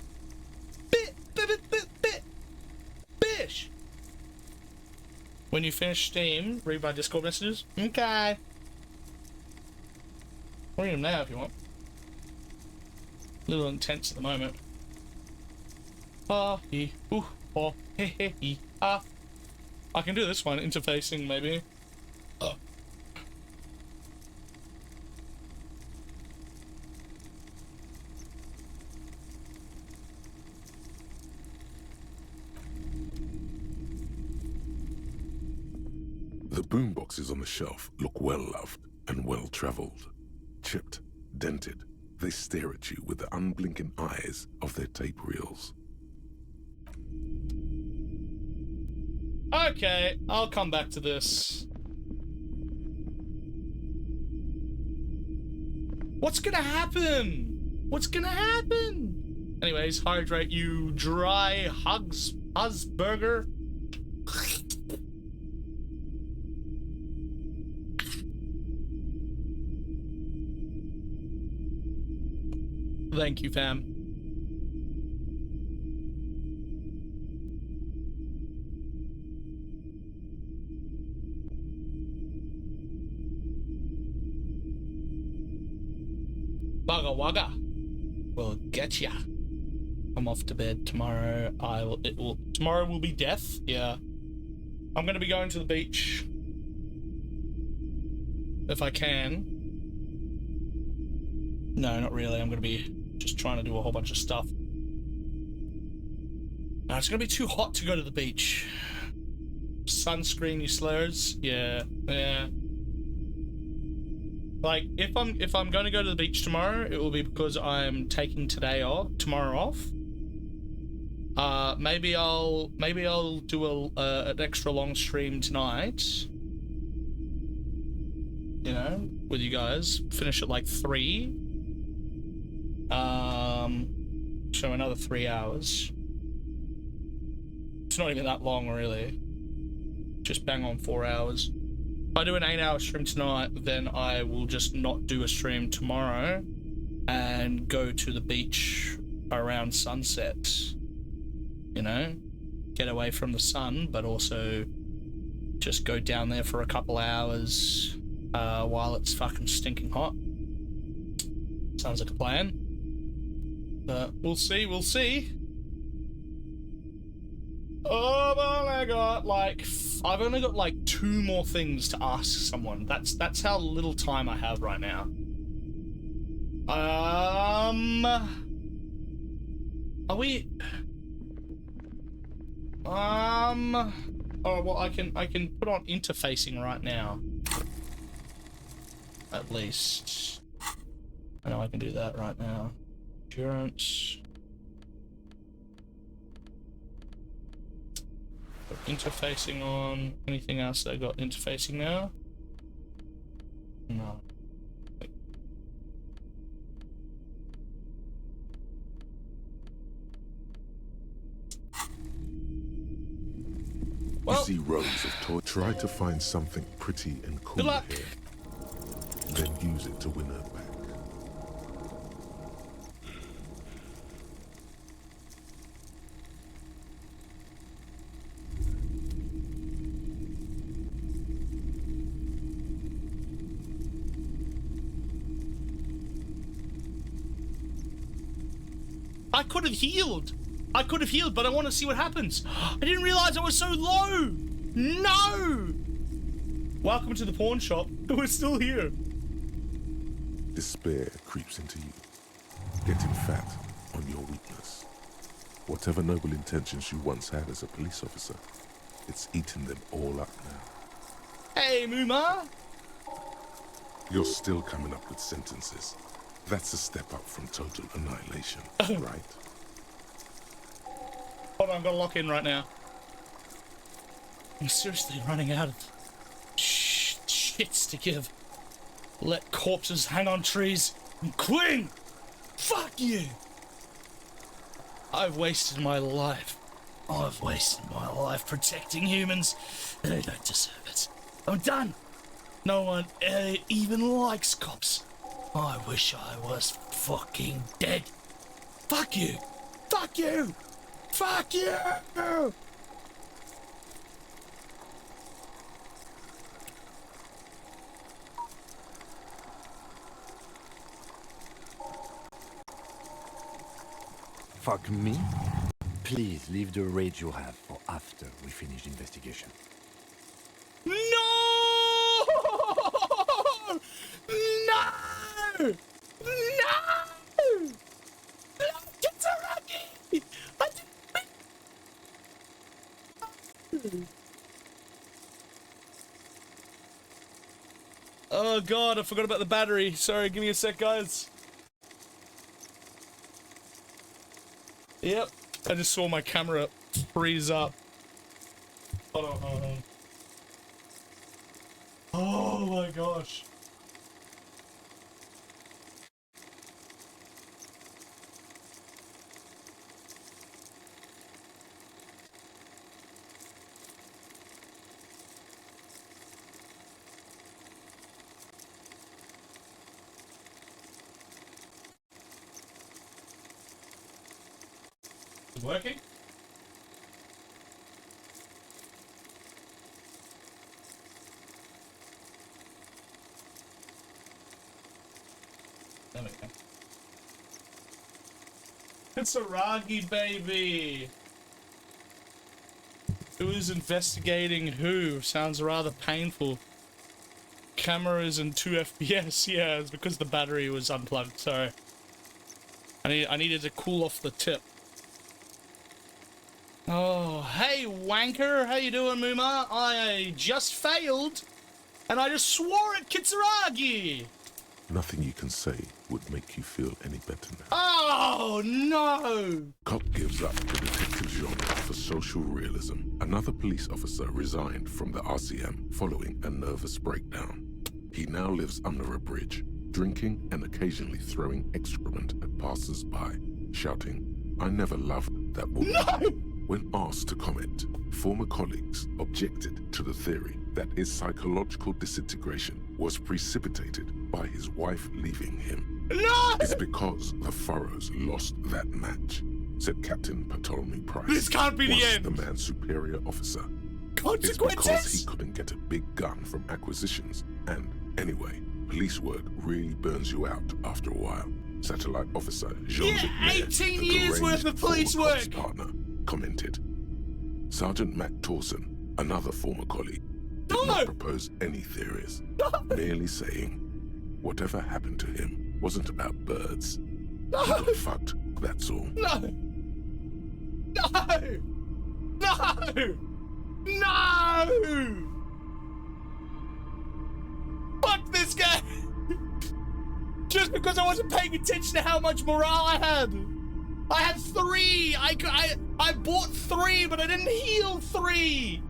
Bish! When you finish Steam, read my Discord messages. Okay. Read them now if you want. A little intense at the moment. Ah, he, ooh, oh, he, ah. I can do this one, interfacing maybe. The boomboxes on the shelf look well-loved and well-traveled. Chipped, dented, they stare at you with the unblinking eyes of their tape reels. Okay, I'll come back to this. What's gonna happen? What's gonna happen? Anyways, hydrate you dry Husburger. Thank you, fam. Bugga wugga. We'll get ya. I'm off to bed tomorrow. Tomorrow will be death. Yeah. I'm gonna be going to the beach. If I can. No, not really. I'm gonna be just trying to do a whole bunch of stuff. No, it's gonna be too hot to go to the beach. Sunscreen, you slurs. Yeah. Like, if I'm gonna go to the beach tomorrow, it will be because I'm taking tomorrow off. Maybe I'll do an extra long stream tonight. You know, with you guys. Finish at like 3. So another 3 hours. It's not even that long, really. just bang on 4 hours. If I do an 8-hour stream tonight, then I will just not do a stream tomorrow and go to the beach around sunset. You know, get away from the sun, but also just go down there for a couple hours while it's fucking stinking hot. Sounds like a plan. But we'll see, we'll see. Oh, I've only got like 2 more things to ask someone. That's how little time I have right now. Are we? Oh well, I can put on interfacing right now. At least. I know I can do that right now. Endurance. Put interfacing on. Anything else that I got interfacing now? No. You see rows of toys. Try to find something pretty and cool here. Then use it to win her back. I could have healed. But I want to see what happens. I didn't realize I was so low. No. Welcome to the pawn shop. We're still here. Despair creeps into you, getting fat on your weakness. Whatever noble intentions you once had as a police officer, it's eaten them all up now. Hey, Muma. You're still coming up with sentences. That's a step up from total annihilation, right? Hold on, I've got to lock in right now. I'm seriously running out of shits to give. Let corpses hang on trees and cling! Fuck you! I've wasted my life. I've wasted my life protecting humans. They don't deserve it. I'm done. No one even likes cops. I wish I was fucking dead. Fuck you! Fuck you! Fuck you! Fuck me? Please leave the rage you have for after we finish the investigation. No! No! No! Kitsuragi! Oh god, I forgot about the battery. Sorry, give me a sec, guys. Yep, I just saw my camera freeze up. Hold on, hold on. Oh my gosh. Is it working? There we go. It's a Ragi, baby! Who is investigating who? Sounds rather painful. Cameras and 2 FPS. Yeah, it's because the battery was unplugged, sorry. I needed to cool off the tip. Oh, hey wanker, how you doing, Muma? I just failed, and I just swore at Kitsuragi! Nothing you can say would make you feel any better now. Oh, no! Cop gives up the detective genre for social realism. Another police officer resigned from the RCM following a nervous breakdown. He now lives under a bridge, drinking and occasionally throwing excrement at passers-by, shouting, "I never loved that woman." No! When asked to comment, former colleagues objected to the theory that his psychological disintegration was precipitated by his wife leaving him. No! It's because the Furrows lost that match, said Captain Ptolemy Price. This can't be the once end. the man's superior officer. Consequences? It's because he couldn't get a big gun from acquisitions. And anyway, police work really burns you out after a while. Satellite officer Jean-Luc Yeah, 18 years worth of police work. Partner commented. Sergeant Matt Torson, another former colleague, did not propose any theories, merely saying whatever happened to him wasn't about birds. He got fucked, that's all. No! No! No! No! Fuck this guy! Just because I wasn't paying attention to how much morale I had! I had 3! I bought 3, but I didn't heal 3!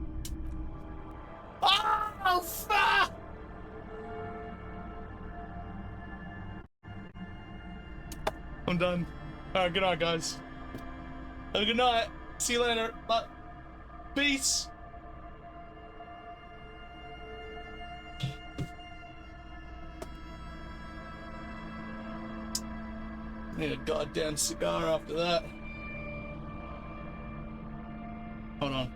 Oh, fuck! I'm done. Alright, good night, guys. Have a good night. See you later. Bye. Peace. Need a goddamn cigar after that. Hold on.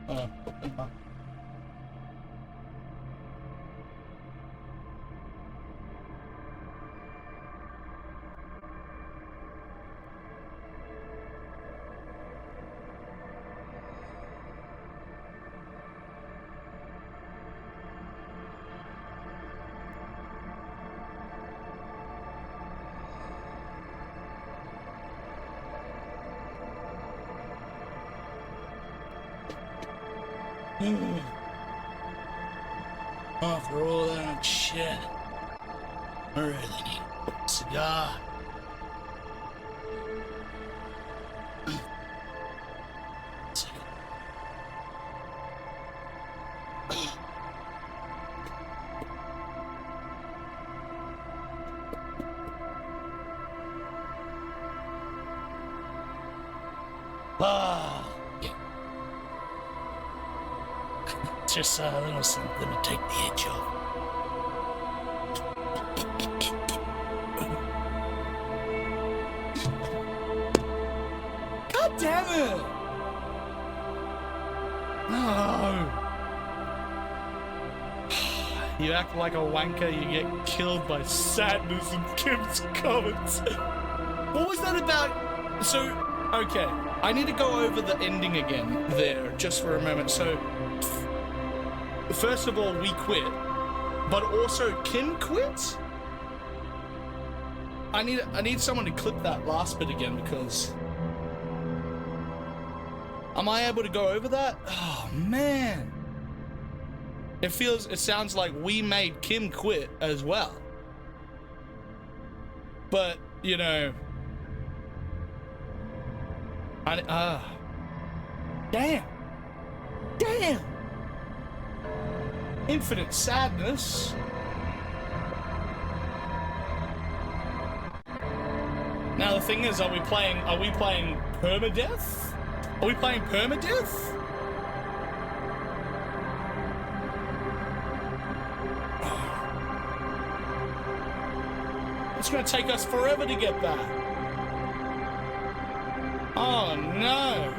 After all that shit, I really need a cigar. Ah, yeah. Just a little something to take the edge off. God damn it! No! You act like a wanker, you get killed by sadness in Kim's comments. What was that about? So, okay, I need to go over the ending again there, just for a moment. So, first of all, we quit, but also Kim quit? I need someone to clip that last bit again, because... Am I able to go over that? Oh, man. It sounds like we made Kim quit as well. But, you know... Damn. Damn. Infinite sadness. Now the thing is, are we playing permadeath? Are we playing permadeath? It's gonna take us forever to get that. Oh no.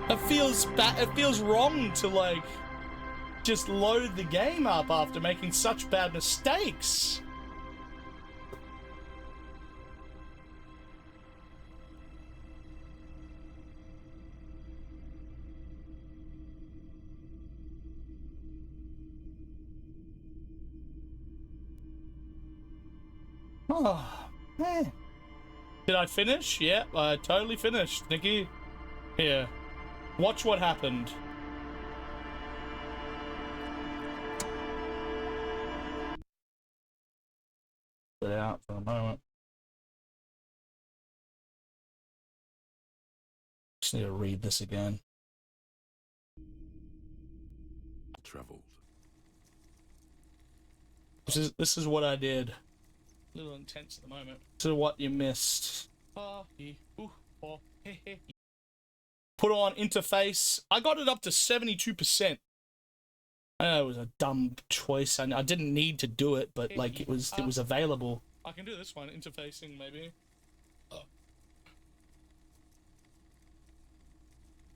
It feels it feels wrong to like just load the game up after making such bad mistakes. Oh, man. Did I finish? Yeah, I totally finished, Nikki. Here. Watch what happened. Put it out for a moment. Just need to read this again. Traveled. This is what I did. A little intense at the moment. This is what you missed. Put on interface. I got it up to 72%. I know it was a dumb choice, and I didn't need to do it, but like it was available. I can do this one, interfacing maybe.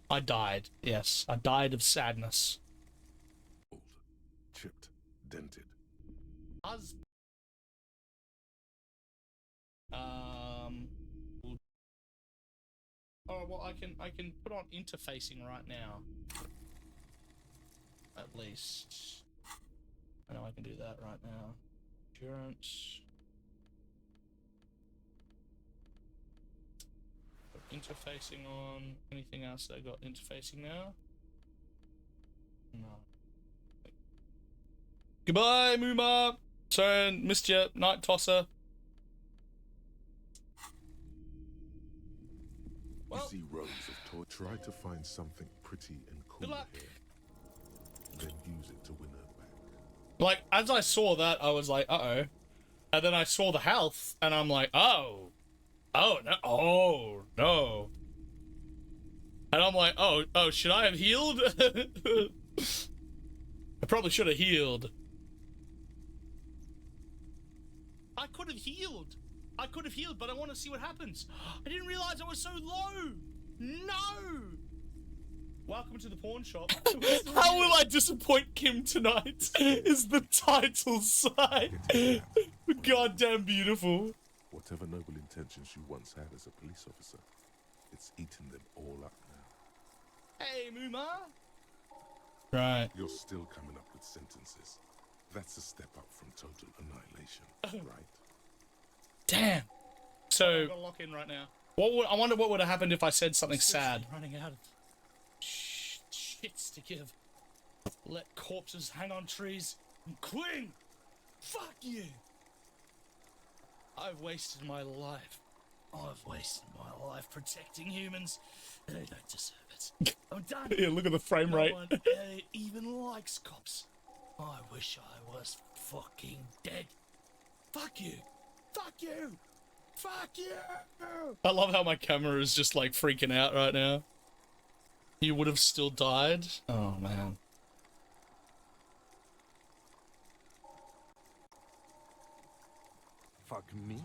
I died. Yes, I died of sadness. Chipped, dented. Oh well, I can put on interfacing right now. At least. I know I can do that right now. Endurance. Put interfacing on. Anything else that I got interfacing now? No. Goodbye, Muma! Sorry, missed you. Night tosser. You see rows of toy. Try to find something pretty and cool here. Then use it to win her back. Like, as I saw that, I was like, uh-oh. And then I saw the health, and I'm like, oh. Oh, no. Oh, no. And I'm like, oh, should I have healed? I probably should have healed. I could have healed. I could have healed, but I want to see what happens. I didn't realize I was so low. No. Welcome to the pawn shop. How will I disappoint Kim tonight? Is the title side. Goddamn beautiful. Whatever noble intentions you once had as a police officer, it's eaten them all up now. Hey, Muma. Right. You're still coming up with sentences. That's a step up from total annihilation, right? Damn. So, I've got to lock in right now. I wonder what would have happened if I said something sad. Running out of shits to give. Let corpses hang on trees and cling. Fuck you. I've wasted my life. I've wasted my life protecting humans. They don't deserve it. I'm done. Yeah, look at the frame rate. No one even likes cops. I wish I was fucking dead. Fuck you. Fuck you. Fuck you. I love how my camera is just like freaking out right now. You would have still died? Oh, man. Fuck me?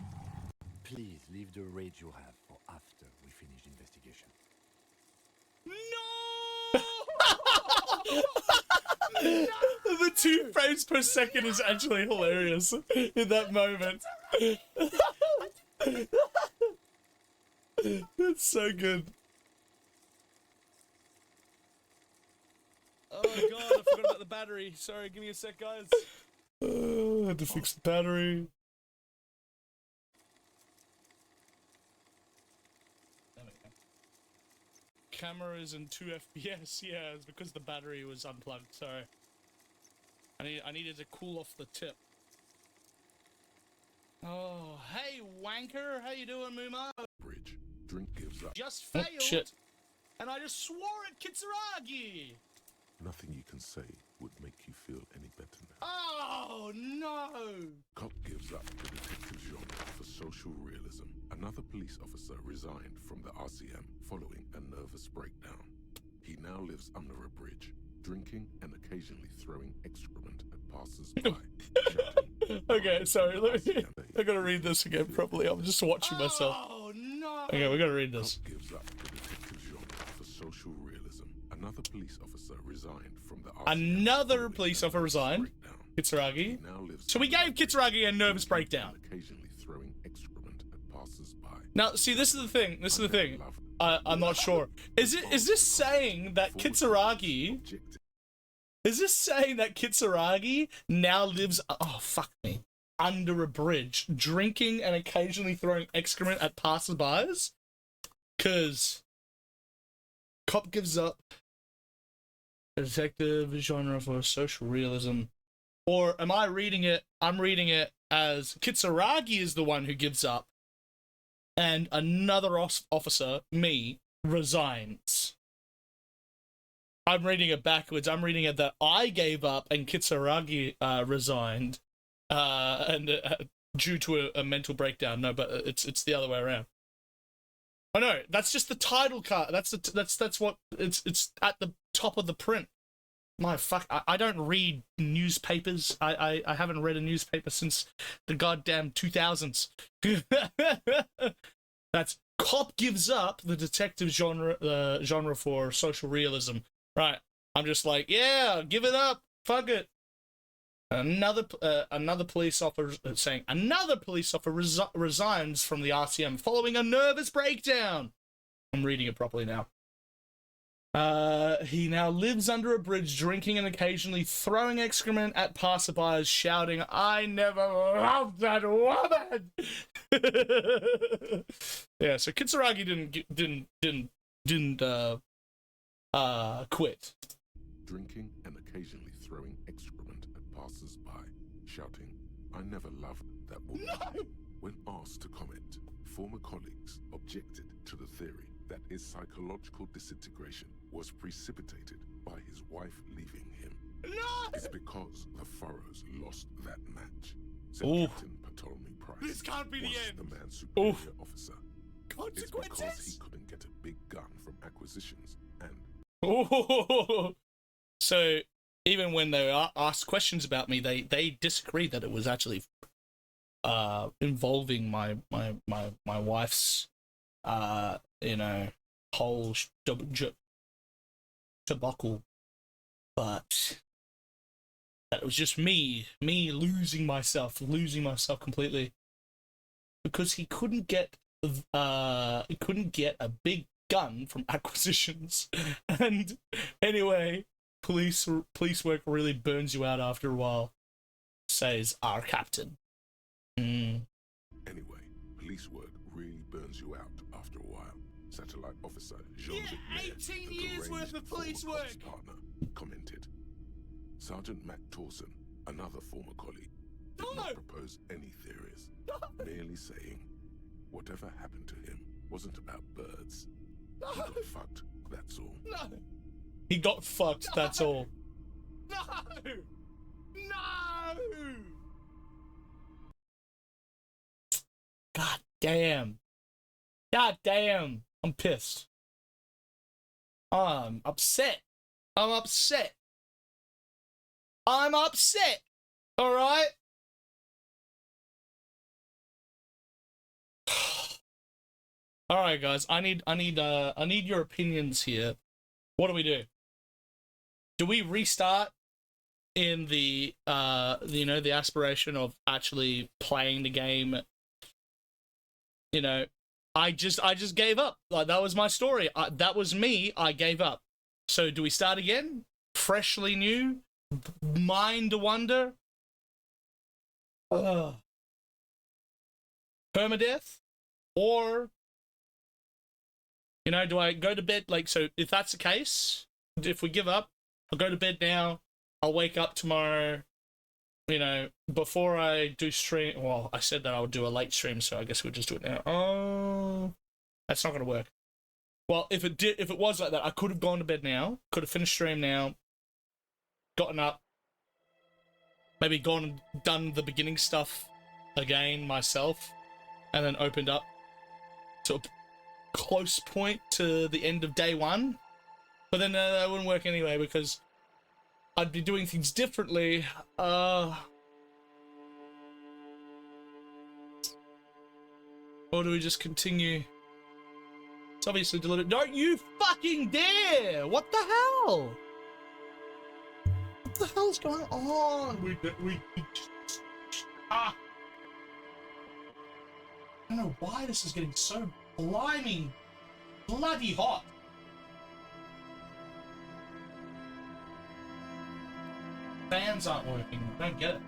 Please leave the rage you have for after we finish the investigation. The 2 frames per second is actually hilarious in that moment. It's so good. Oh god, I forgot about the battery. Sorry, give me a sec, guys. I had to fix the battery. There we go. Camera is in 2 FPS. Yeah, it's because the battery was unplugged. Sorry. I needed to cool off the tip. Oh, hey wanker, how you doing, Muma? Bridge. Drink gives up. Just failed. Oh, shit. And I just swore at Kitsuragi. Nothing you can say would make you feel any better now. Oh no! Cop gives up the detective genre for social realism. Another police officer resigned from the RCM following a nervous breakdown. He now lives under a bridge, drinking and occasionally throwing excrement at passers-by. Okay, sorry, I gotta read this again properly. I'm just watching myself. Oh no! Okay, we gotta read this. Cop gives up the detective genre for social realism. Another police officer resigned from the RCM. Another police officer resigned. Kitsuragi. So we gave Kitsuragi a nervous breakdown. Occasionally throwing excrement at passers-by. Now, see, this is the thing. This is the thing. I'm not sure. Is this saying that Kitsuragi? Is this saying that Kitsuragi now lives? Oh fuck me! Under a bridge, drinking and occasionally throwing excrement at passers-bys? Cause cop gives up. A detective genre for social realism. Or am I reading it? I'm reading it as Kitsuragi is the one who gives up, and another officer, me, resigns. I'm reading it backwards. I'm reading it that I gave up and Kitsuragi resigned, and due to a mental breakdown. No, but it's the other way around. I know, that's just the title card. That's what it's at the top of the print. My fuck, I don't read newspapers. I haven't read a newspaper since the goddamn 2000s. That's cop gives up the detective genre for social realism. Right. I'm just like, yeah, give it up. Fuck it. Another police officer saying another police officer resigns from the RCM following a nervous breakdown. I'm reading it properly now. He now lives under a bridge, drinking and occasionally throwing excrement at passerbys, shouting, "I never loved that woman." Yeah, so Kitsuragi didn't quit. Drinking and occasionally throwing excrement at passers-by, shouting, "I never loved that woman." No! When asked to comment, former colleagues objected to the theory that his psychological disintegration was precipitated by his wife leaving him. No! It's because the Furrows lost that match, said Ooh. Captain Ptolemy Price. This can't be the was end. the man's superior Oof. officer. Consequences? It's because he couldn't get a big gun from acquisitions and... Ooh. So even when they were asked questions about me, they disagreed that it was actually involving my wife's whole debacle, but that it was just me losing myself completely because he couldn't get a big gun from acquisitions. And anyway, police work really burns you out after a while, says our captain. Anyway, police work really burns you out after a while. Satellite officer Jean Yeah, 18 years worth of police work. Partner commented. Sergeant Matt Torson, another former colleague, did not propose any theories, merely saying whatever happened to him wasn't about birds. He got fucked, that's all. No. He got fucked, that's all. No! God damn. I'm pissed. I'm upset. Alright? Alright guys, I need your opinions here. What do we do? Do we restart in the the aspiration of actually playing the game? I just gave up. Like, that was my story. That was me. I gave up. So do we start again? Freshly new? Mind wonder? Permadeath? Or, do I go to bed? Like, so if that's the case, if we give up, I'll go to bed now. I'll wake up tomorrow. Before I do stream, well, I said that I would do a late stream, so I guess we'll just do it now. Oh, that's not gonna work. Well, if it was like that, I could have gone to bed now, could have finished stream now, gotten up, maybe gone and done the beginning stuff again myself, and then opened up to a close point to the end of day one. But then that wouldn't work anyway, because I'd be doing things differently. Or do we just continue? It's obviously delivered. Don't you fucking dare! What the hell? What the hell's going on? I don't know why this is getting so blimey, bloody hot. Fans aren't working. I don't get it.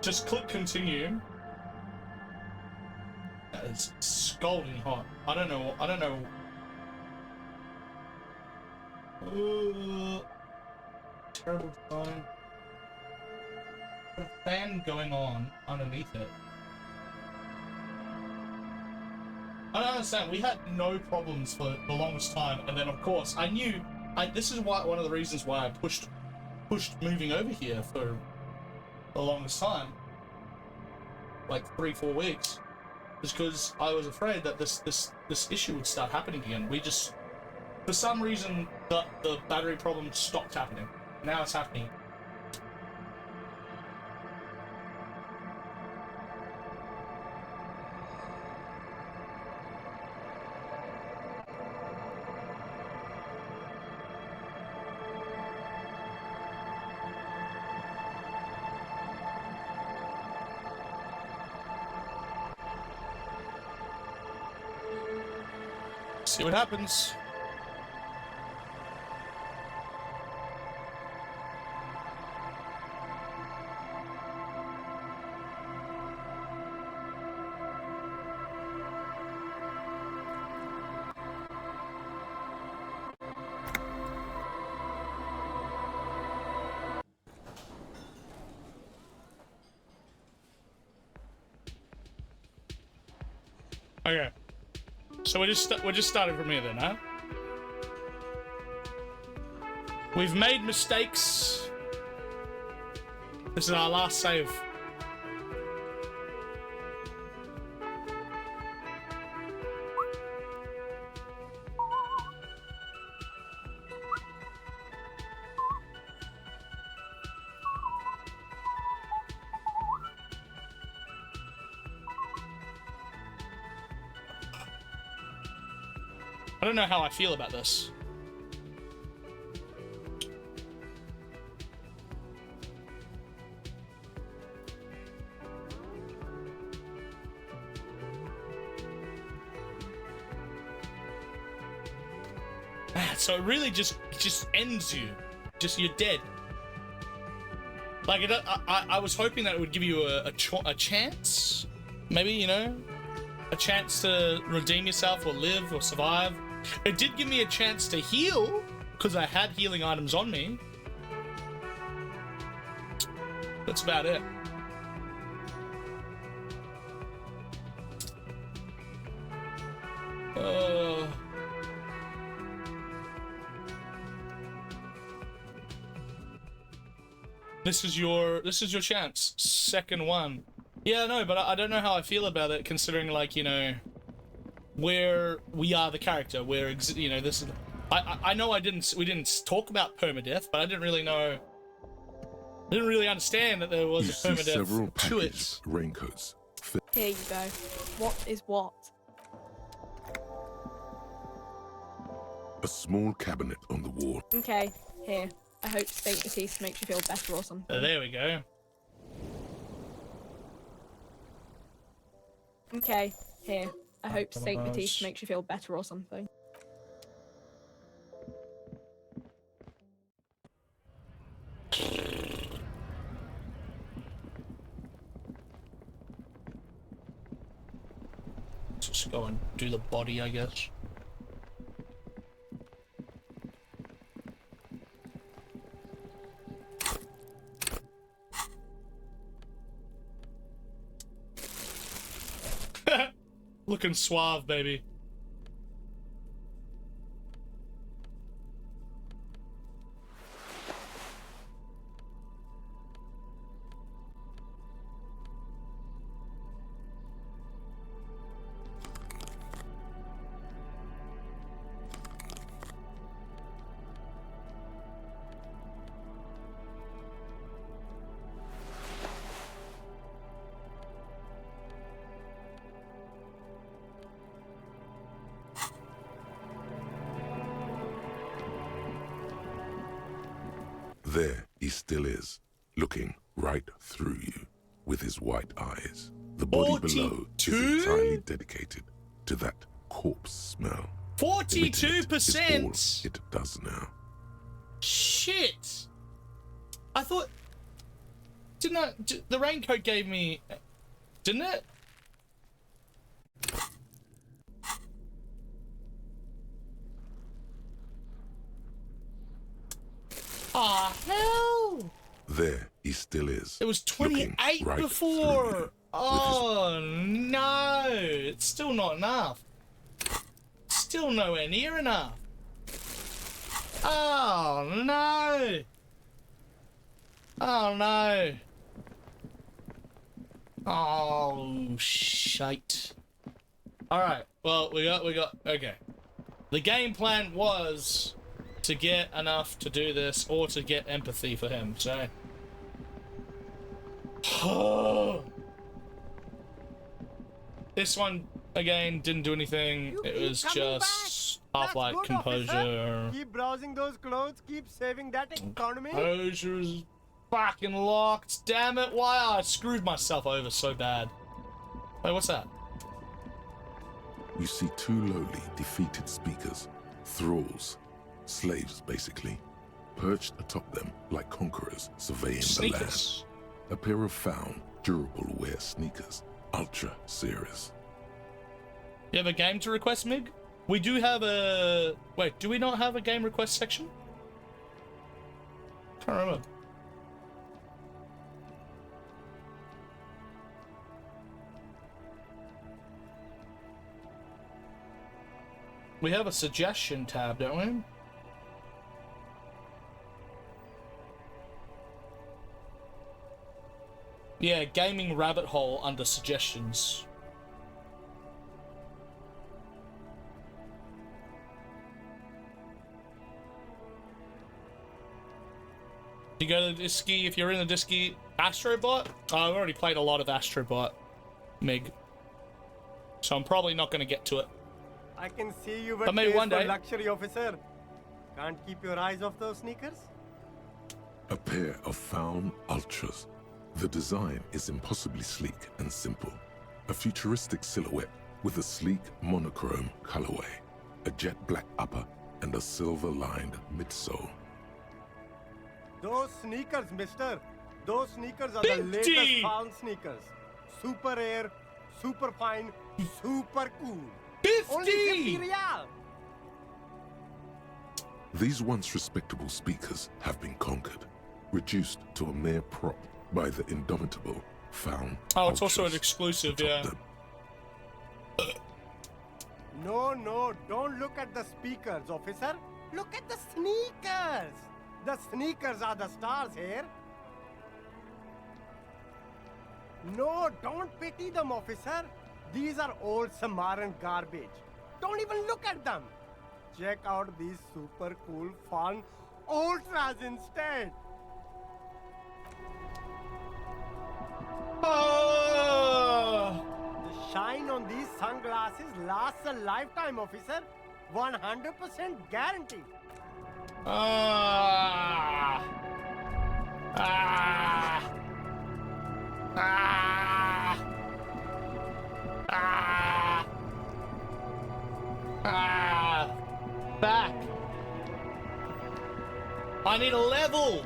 Just click continue. It's scalding hot. I don't know. Terrible design. A fan going on underneath it. I don't understand. We had no problems for the longest time, and then of course I knew. This is one of the reasons why I pushed moving over here for the longest time, like 3-4 weeks, is because I was afraid that this issue would start happening again. We just, for some reason, the battery problem stopped happening. Now it's happening. See what happens. Okay. So we're just starting from here then, huh? We've made mistakes. This is our last save. I don't know how I feel about this. So it really just ends you. Just you're dead. Like I was hoping that it would give you a chance, maybe, you know, a chance to redeem yourself or live or survive. It did give me a chance to heal because I had healing items on me. That's about it. This is your chance. Second one. Yeah, no, but I don't know how I feel about it, considering, like, you know, where we are the character, where, you know, this is. I know we didn't talk about permadeath, but I didn't really know. I didn't really understand that there was You a see permadeath several to packaged it. raincoats. Here you go. What is what? A small cabinet on the wall. Okay, here. I hope Saint Batiste makes you feel better or something. There we go. Okay, here. I hope Saint Batiste makes you feel better or something. Just go and do the body, I guess. Looking suave, baby. There he still is, looking right through you with his white eyes. The body below is entirely dedicated to that corpse smell. 42%! It does now. Shit! I thought... the raincoat gave me... Didn't it? Ah, hell! There he still is. It was looking 28 right through before. you Oh, no. It's still not enough. Still nowhere near enough. Oh, no. Oh, no. Oh, shite. Alright, well, we got, okay. The game plan was to get enough to do this, or to get empathy for him, so... This one, again, didn't do anything. It was just half-light composure. Keep browsing those clothes, keep saving that economy. Composure's fucking locked. Damn it, why? I screwed myself over so bad. Wait, what's that? You see two lowly, defeated speakers, thralls, slaves basically, perched atop them like conquerors surveying the land. A pair of found, durable wear sneakers, ultra serious. You have a game to request, Mig? We do have a... Wait, do we not have a game request section? Can't remember. We have a suggestion tab, don't we? Yeah, gaming rabbit hole under suggestions. You go to the Disky, if you're in the Disky, Astrobot? I've already played a lot of Astrobot, Mig. So I'm probably not going to get to it. I can see you were But maybe one day. luxury officer. Can't keep your eyes off those sneakers? A pair of found ultras. The design is impossibly sleek and simple. A futuristic silhouette with a sleek monochrome colorway, a jet black upper, and a silver-lined midsole. Those sneakers, mister. Those sneakers are the latest found sneakers. Super rare, super fine, super cool. 50! Only 50 real. These once respectable speakers have been conquered, reduced to a mere prop by the indomitable found. Oh, it's also an exclusive, yeah. No, don't look at the speakers, officer. Look at the sneakers. The sneakers are the stars here. No, don't pity them, officer. These are old Samaran garbage. Don't even look at them. Check out these super cool, fun ultras instead. Oh! The shine on these sunglasses lasts a lifetime, officer. 100% guaranteed. Ah! Ah! Ah! Ah! Ah! Back! I need a level!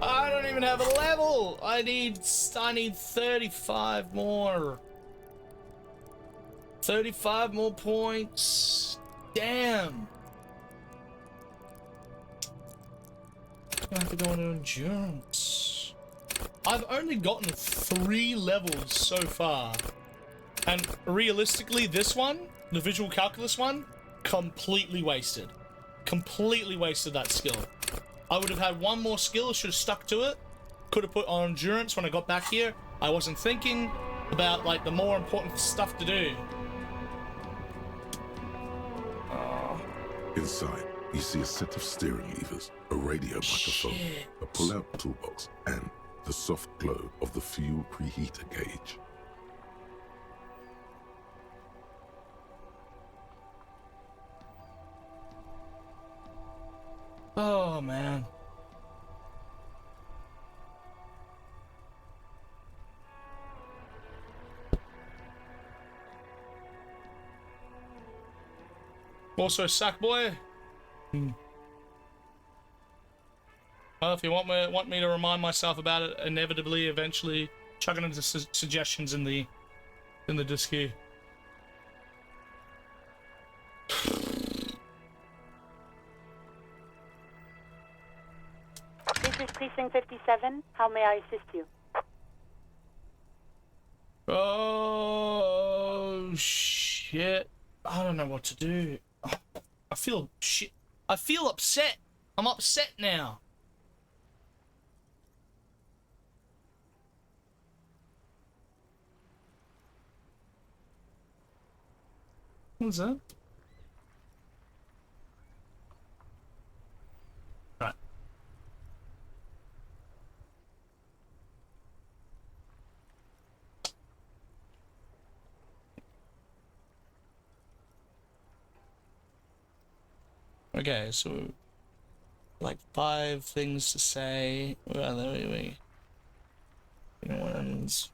I don't even have a level! I need 35 more. 35 more points. Damn. I have to go into endurance. I've only gotten 3 levels so far. And realistically, this one, the visual calculus one, completely wasted. Completely wasted that skill. I would have had one more skill, should have stuck to it. Could have put on endurance when I got back here. I wasn't thinking about, like, the more important stuff to do. Inside, you see a set of steering levers, a radio microphone, a pull-out toolbox, and the soft glow of the fuel preheater gauge. Oh, man. Also, Sackboy. Well, if you want me to remind myself about it, inevitably, eventually, chucking into suggestions in the disc here. This is Precinct 57. How may I assist you? Oh shit! I don't know what to do. I feel shit. I feel upset. I'm upset now. What's that? Right. Okay, so like 5 things to say. Well, there we ones.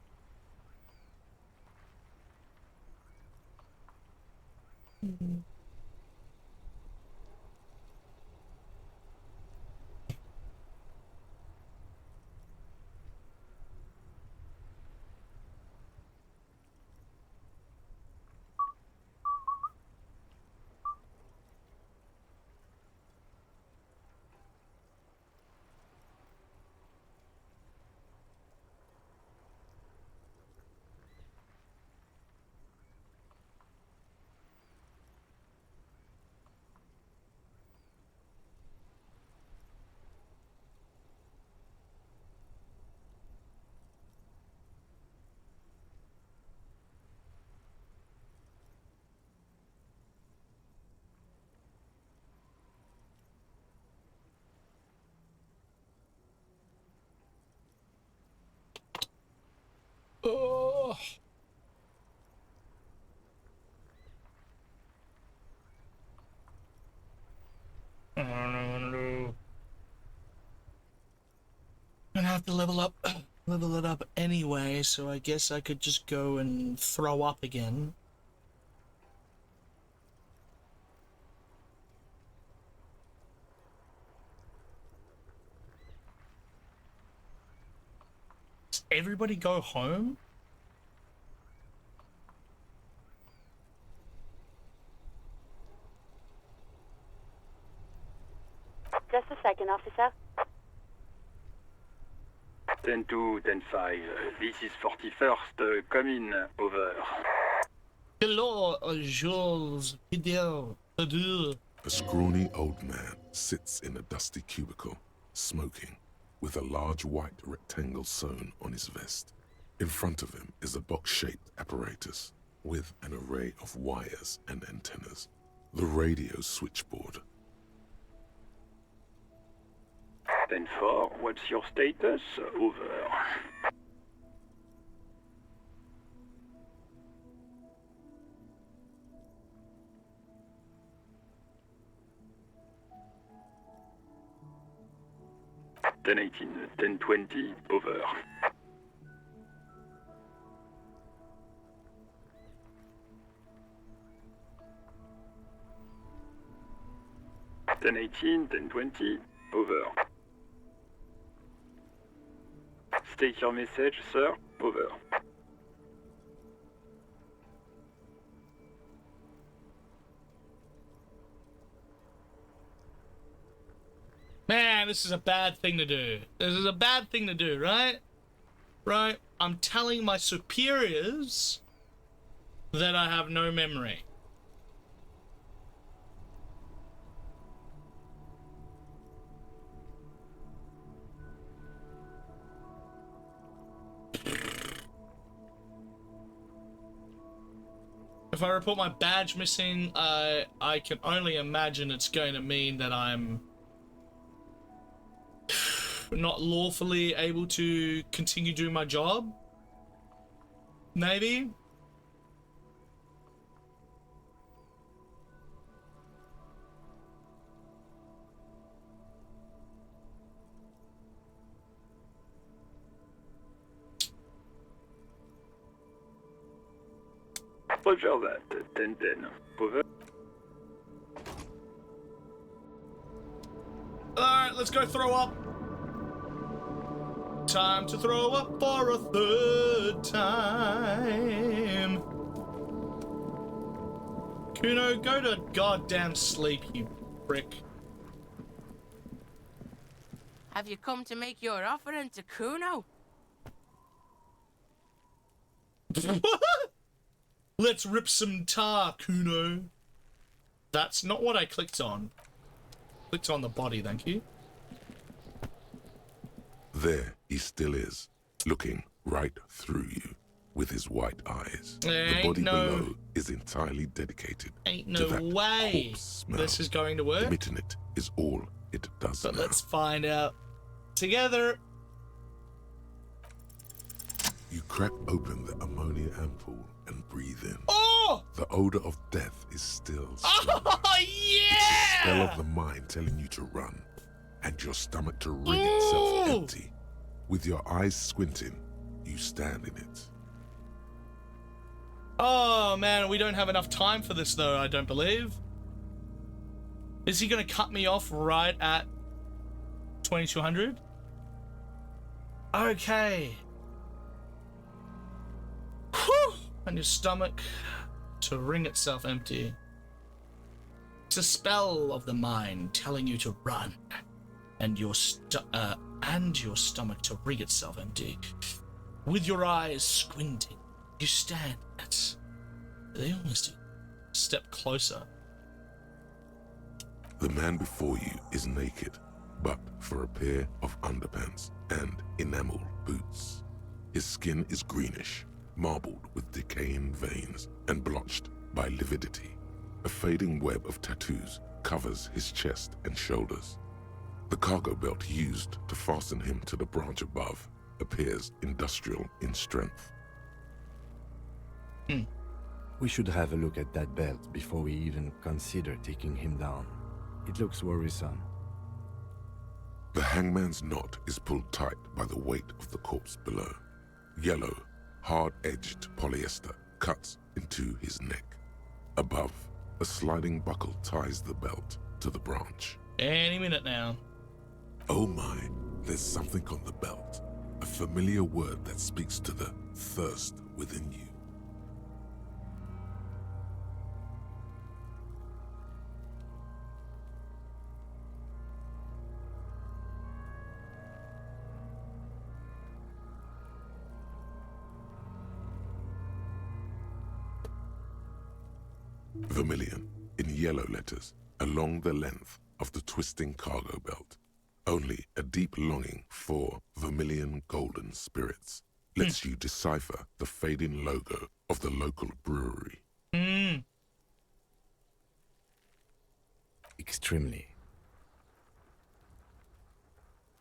Oh. I don't know what to do. I'm gonna have to level it up anyway, so I guess I could just go and throw up again. Does everybody go home? Just a second, officer. 10-2, 10-5. This is 41st. Come in. Over. Hello, Jules. Fidel. Adieu. A scrawny old man sits in a dusty cubicle, smoking, with a large white rectangle sewn on his vest. In front of him is a box-shaped apparatus with an array of wires and antennas. The radio switchboard. 10-4, what's your status? Over. Ten 18, 10-20, over. Ten 18, 10-20, over. State your message, sir. Over. Man, this is a bad thing to do. This is a bad thing to do, right? Right? I'm telling my superiors that I have no memory. If I report my badge missing, I can only imagine it's going to mean that I'm not lawfully able to continue doing my job. Maybe. Roger that. 10-10. Over. Alright, let's go throw up. Time to throw up for a third time. Kuno, go to goddamn sleep, you prick. Have you come to make your offering to Kuno? Let's rip some tar, Kuno. That's not what I clicked on. Clicked on the body, thank you. There he still is, looking right through you with his white eyes. The body below is entirely dedicated Ain't to no that way corpse smell. this is going to work. Emitting it is all it does But now. let's find out together. You crack open the ammonia ampoule and breathe in. Oh! The odor of death is still strong. Oh, It's the smell of the mind telling you to run, and your stomach to rig itself empty. With your eyes squinting, you stand in it. Oh man, we don't have enough time for this though, I don't believe. Is he gonna cut me off right at 2200? Okay. Whew. And your stomach to wring itself empty. It's a spell of the mind telling you to run, and your stomach to wring itself empty. With your eyes squinting, you stand at. They almost step closer. The man before you is naked, but for a pair of underpants and enamel boots. His skin is greenish, marbled with decaying veins and blotched by lividity. A fading web of tattoos covers his chest and shoulders. The cargo belt used to fasten him to the branch above appears industrial in strength. We should have a look at that belt before we even consider taking him down. It looks worrisome. The hangman's knot is pulled tight by the weight of the corpse below. Yellow, hard-edged polyester cuts into his neck. Above, a sliding buckle ties the belt to the branch. Any minute now. Oh my, there's something on the belt. A familiar word that speaks to the thirst within you. Vermilion, in yellow letters, along the length of the twisting cargo belt. Only a deep longing for vermilion golden spirits lets you decipher the fading logo of the local brewery. Extremely.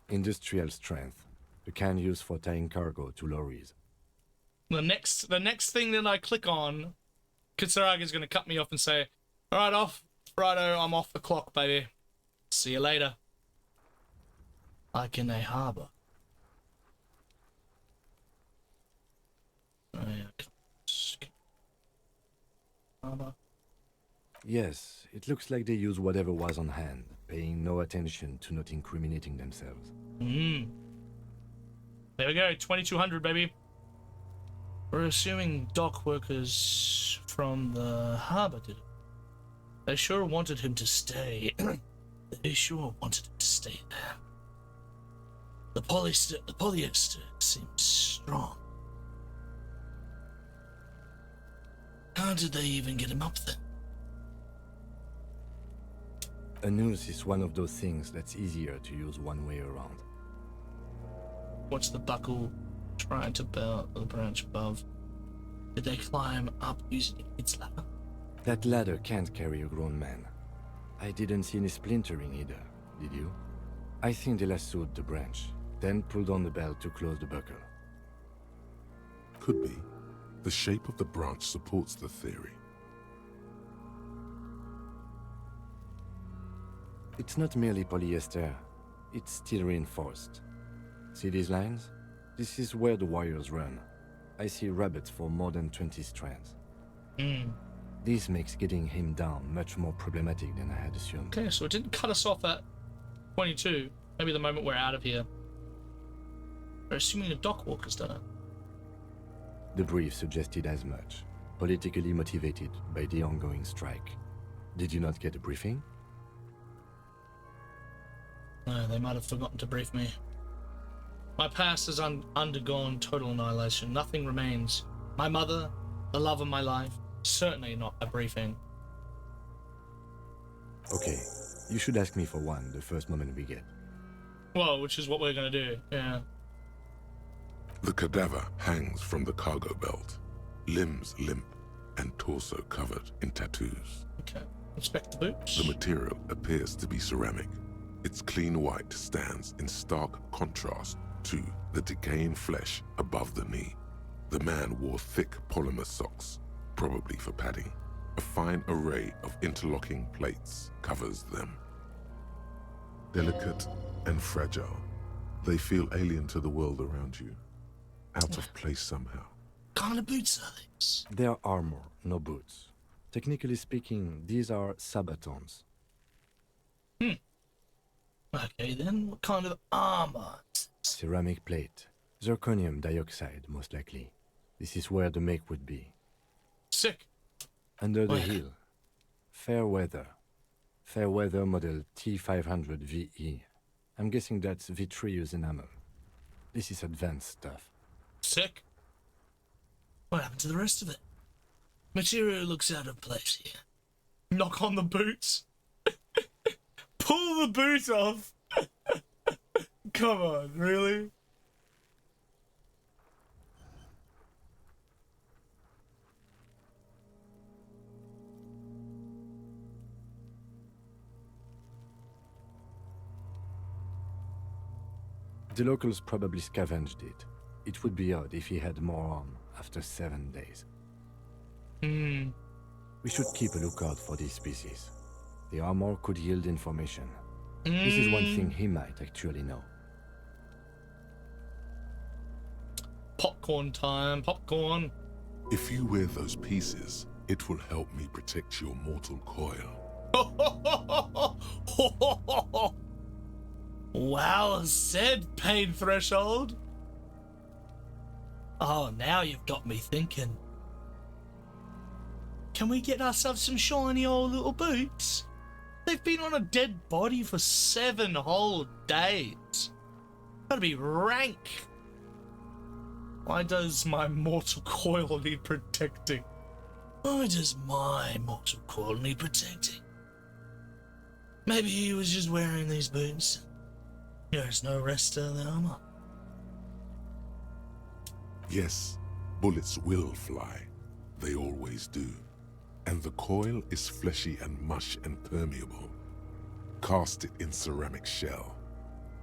Industrial strength. The can used for tying cargo to lorries. The next thing that I click on, Kitsuraga's gonna cut me off and say, "Alright, righto, I'm off the clock, baby. See you later." Like in a harbour. Harbour. Yes, it looks like they use whatever was on hand, paying no attention to not incriminating themselves. There we go, 2200, baby. We're assuming dock workers from the harbour did it. They sure wanted him to stay. They sure wanted him to stay there. The polyester seems strong. How did they even get him up there? A noose is one of those things that's easier to use one way around. What's the buckle trying to belt the branch above? Did they climb up using a kid's ladder? That ladder can't carry a grown man. I didn't see any splintering either, did you? I think they lassoed the branch, then pulled on the belt to close the buckle. Could be. The shape of the branch supports the theory. It's not merely polyester, it's steel reinforced. See these lines? This is where the wires run. I see rabbits for more than 20 strands. This makes getting him down much more problematic than I had assumed. Okay, so it didn't cut us off at 22. Maybe the moment we're out of here. We're assuming a dock walker's done it. The brief suggested as much, politically motivated by the ongoing strike. Did you not get a briefing? No, they might have forgotten to brief me. My past has undergone total annihilation. Nothing remains. My mother, the love of my life, certainly not a briefing. Okay, you should ask me for one the first moment we get. Well, which is what we're gonna do, yeah. The cadaver hangs from the cargo belt, limbs limp and torso covered in tattoos. Okay, inspect the boots. The material appears to be ceramic. Its clean white stands in stark contrast to the decaying flesh above the knee. The man wore thick polymer socks, probably for padding. A fine array of interlocking plates covers them. Delicate and fragile, they feel alien to the world around you. Out of place somehow. What kind of boots are these? They are armor, no boots. Technically speaking, these are sabatons. Okay then, what kind of armor? Ceramic plate. Zirconium dioxide, most likely. This is where the make would be. Sick. Under the Where? heel. Fair weather. Fair weather model T500 VE. I'm guessing that's vitreous enamel. This is advanced stuff. Sick. What happened to the rest of it? Material looks out of place here. Knock on the boots. Pull the boot off. Come on, really? The locals probably scavenged it. It would be odd if he had more on after 7 days. We should keep a lookout for these species. The armor could yield information. This is one thing he might actually know. Popcorn time, popcorn. If you wear those pieces, it will help me protect your mortal coil. Well said, pain threshold. Oh, now you've got me thinking. Can we get ourselves some shiny old little boots? They've been on a dead body for 7 whole days. Gotta be rank. Why does my mortal coil need protecting? Why does my mortal coil need protecting? Maybe he was just wearing these boots. There's no rest of the armor. Yes, bullets will fly. They always do. And the coil is fleshy and mush and permeable. Cast it in ceramic shell.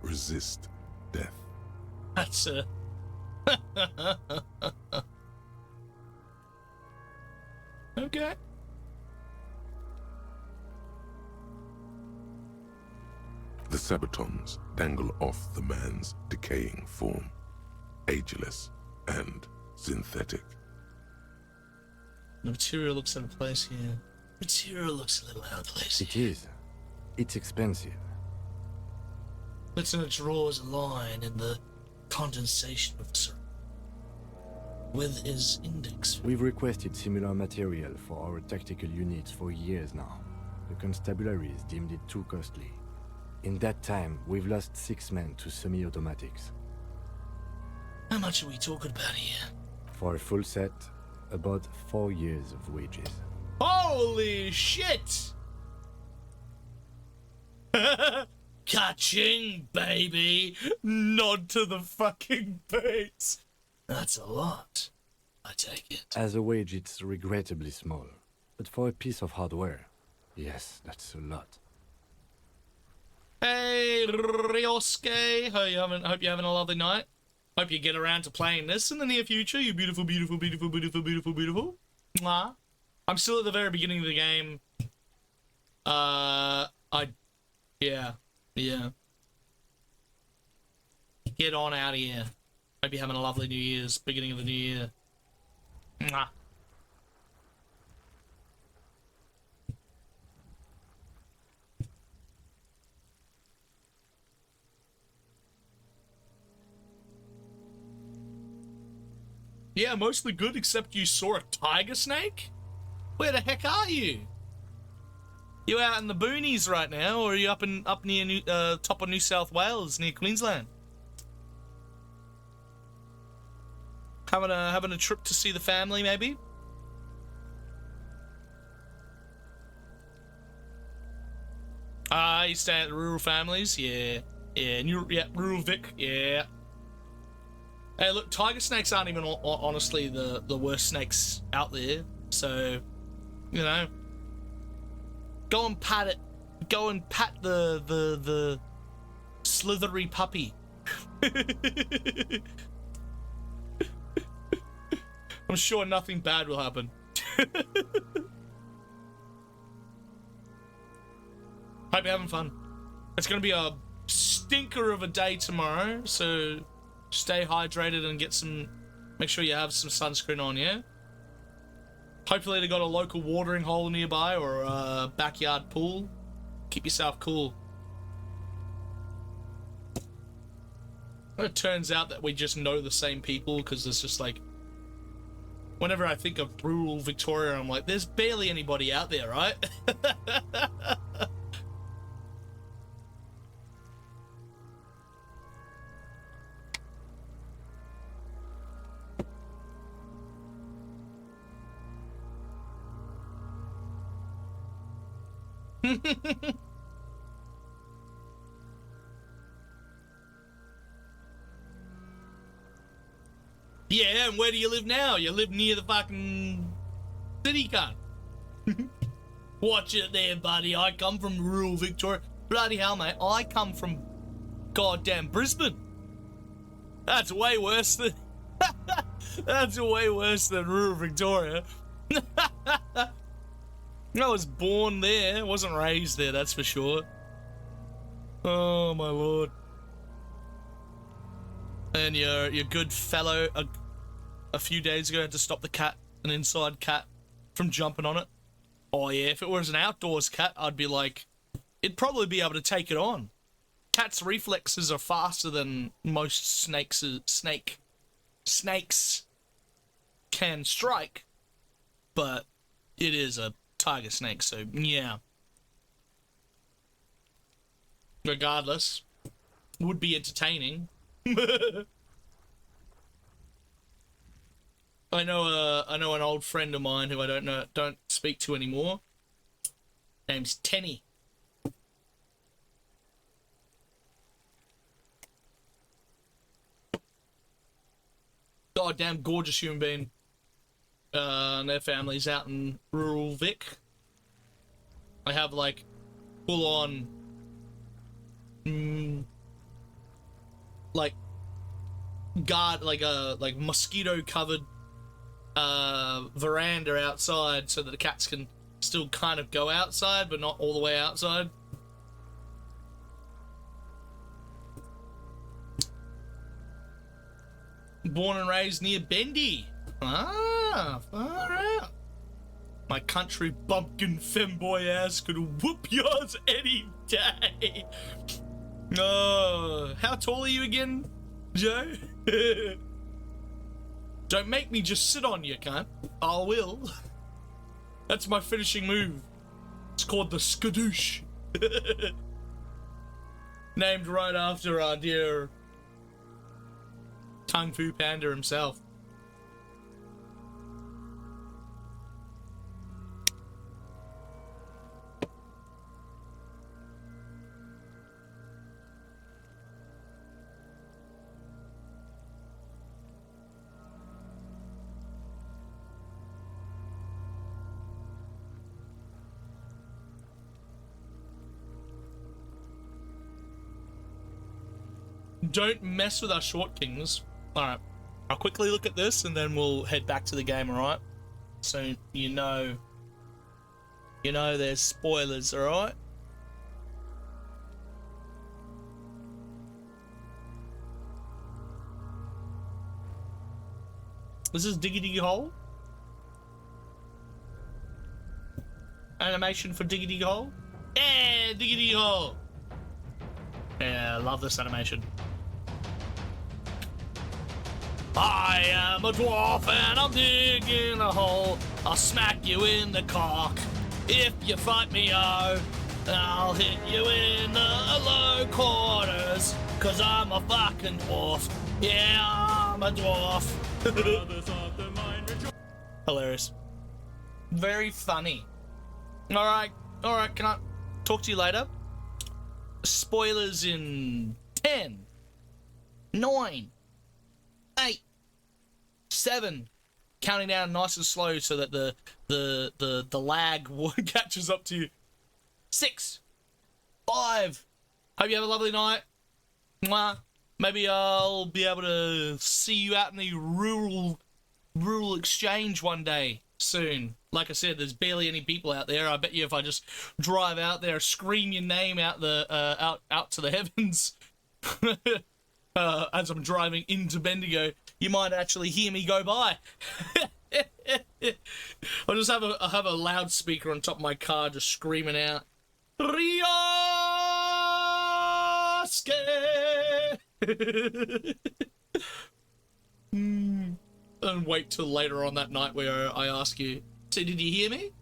Resist death. That's a... Okay. The sabatons dangle off the man's decaying form. Ageless and synthetic. The material looks out of place here. Material looks a little out of place. It is. It's expensive. Lieutenant draws a line in the condensation of the syrup with his index. We've requested similar material for our tactical units for years now. The constabularies deemed it too costly. In that time, we've lost 6 men to semi-automatics. How much are we talking about here? For a full set, about 4 years of wages. Holy shit! Ka-ching, baby! Nod to the fucking base! That's a lot, I take it. As a wage, it's regrettably small. But for a piece of hardware, yes, that's a lot. Hey, Ryosuke! Hope you're having a lovely night. Hope you get around to playing this in the near future, you beautiful, beautiful, beautiful, beautiful, beautiful, beautiful. Mwah. I'm still at the very beginning of the game. Yeah. Get on out of here. Hope you're having a lovely New Year's, beginning of the new year. Mwah. Yeah, mostly good, except you saw a tiger snake? Where the heck are you? You out in the boonies right now, or are you up near top of New South Wales, near Queensland? Having a trip to see the family, maybe? You stay at the rural families? Yeah. Yeah, rural Vic, yeah. Hey, look, tiger snakes aren't even honestly the worst snakes out there. So, you know, go and pat it. Go and pat the slithery puppy. I'm sure nothing bad will happen. Hope you're having fun. It's gonna be a stinker of a day tomorrow, so stay hydrated and make sure you have some sunscreen on, yeah? Hopefully they got a local watering hole nearby or a backyard pool. Keep yourself cool. It turns out that we just know the same people, because there's just like, whenever I think of rural Victoria, I'm like, there's barely anybody out there, right? Yeah, and where do you live now? You live near the fucking city, cunt. Watch it there, buddy. I come from rural Victoria. Bloody hell, mate. I come from goddamn Brisbane. That's way worse than... That's way worse than rural Victoria. I was born there, wasn't raised there, that's for sure. Oh my lord. And your good fellow a few days ago had to stop an inside cat from jumping on it. Oh yeah, if it was an outdoors cat, I'd be like, it'd probably be able to take it on. Cat's reflexes are faster than most snakes can strike, but it is a tiger snake, so yeah. Regardless, would be entertaining. I know an old friend of mine who I don't speak to anymore. Name's Tenny. Goddamn gorgeous human being. And their family's out in rural Vic. I have like full on like mosquito covered veranda outside so that the cats can still kind of go outside but not all the way outside. Born and raised near Bendy. Ah, far out. My country bumpkin femboy ass could whoop yours any day. Oh, how tall are you again, Joe? Don't make me just sit on you, cunt. I will. That's my finishing move. It's called the skadoosh. Named right after our dear Kung Fu Panda himself. Don't mess with our short kings. Alright, I'll quickly look at this and then we'll head back to the game, alright? So, you know there's spoilers, alright? This is Diggy Diggy Hole. Animation for Diggy Diggy Hole. Yeah, Diggy Diggy Hole. Yeah, I love this animation. I am a dwarf and I'm digging a hole. I'll smack you in the cock if you fight me, oh. I'll hit you in the low quarters, 'cause I'm a fucking dwarf. Yeah, I'm a dwarf. Hilarious. Very funny. Alright, can I talk to you later? Spoilers in 10, 9, 8, 7. Counting down nice and slow so that the lag catches up to you. 6, 5. Hope you have a lovely night. Mwah. Maybe I'll be able to see you out in the rural exchange one day soon. Like I said, there's barely any people out there. I bet you if I just drive out there, scream your name out out to the heavens as I'm driving into Bendigo, you might actually hear me go by. I'll just have a loudspeaker on top of my car just screaming out, Rioske! And wait till later on that night where I ask you, so did you hear me?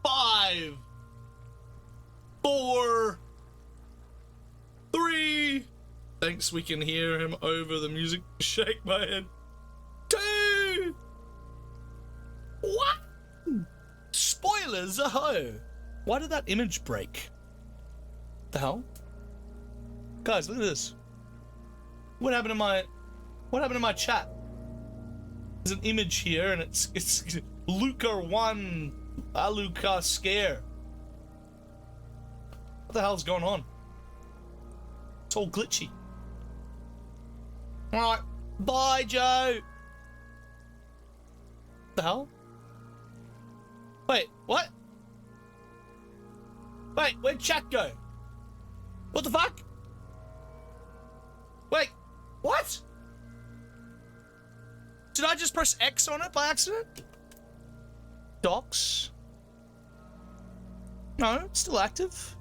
5, 4, 3. Thanks, we can hear him over the music. Shake my head. 2, 1. Spoilers, aho. Why did that image break? The hell? Guys, look at this. What happened to my chat? There's an image here and it's Luca 1 Aluka Scare. What the hell's going on? It's all glitchy. Alright, bye Joe. What the hell? Wait, what? Wait, where'd chat go? What the fuck? Wait, what? Did I just press X on it by accident? Docs? No, it's still active.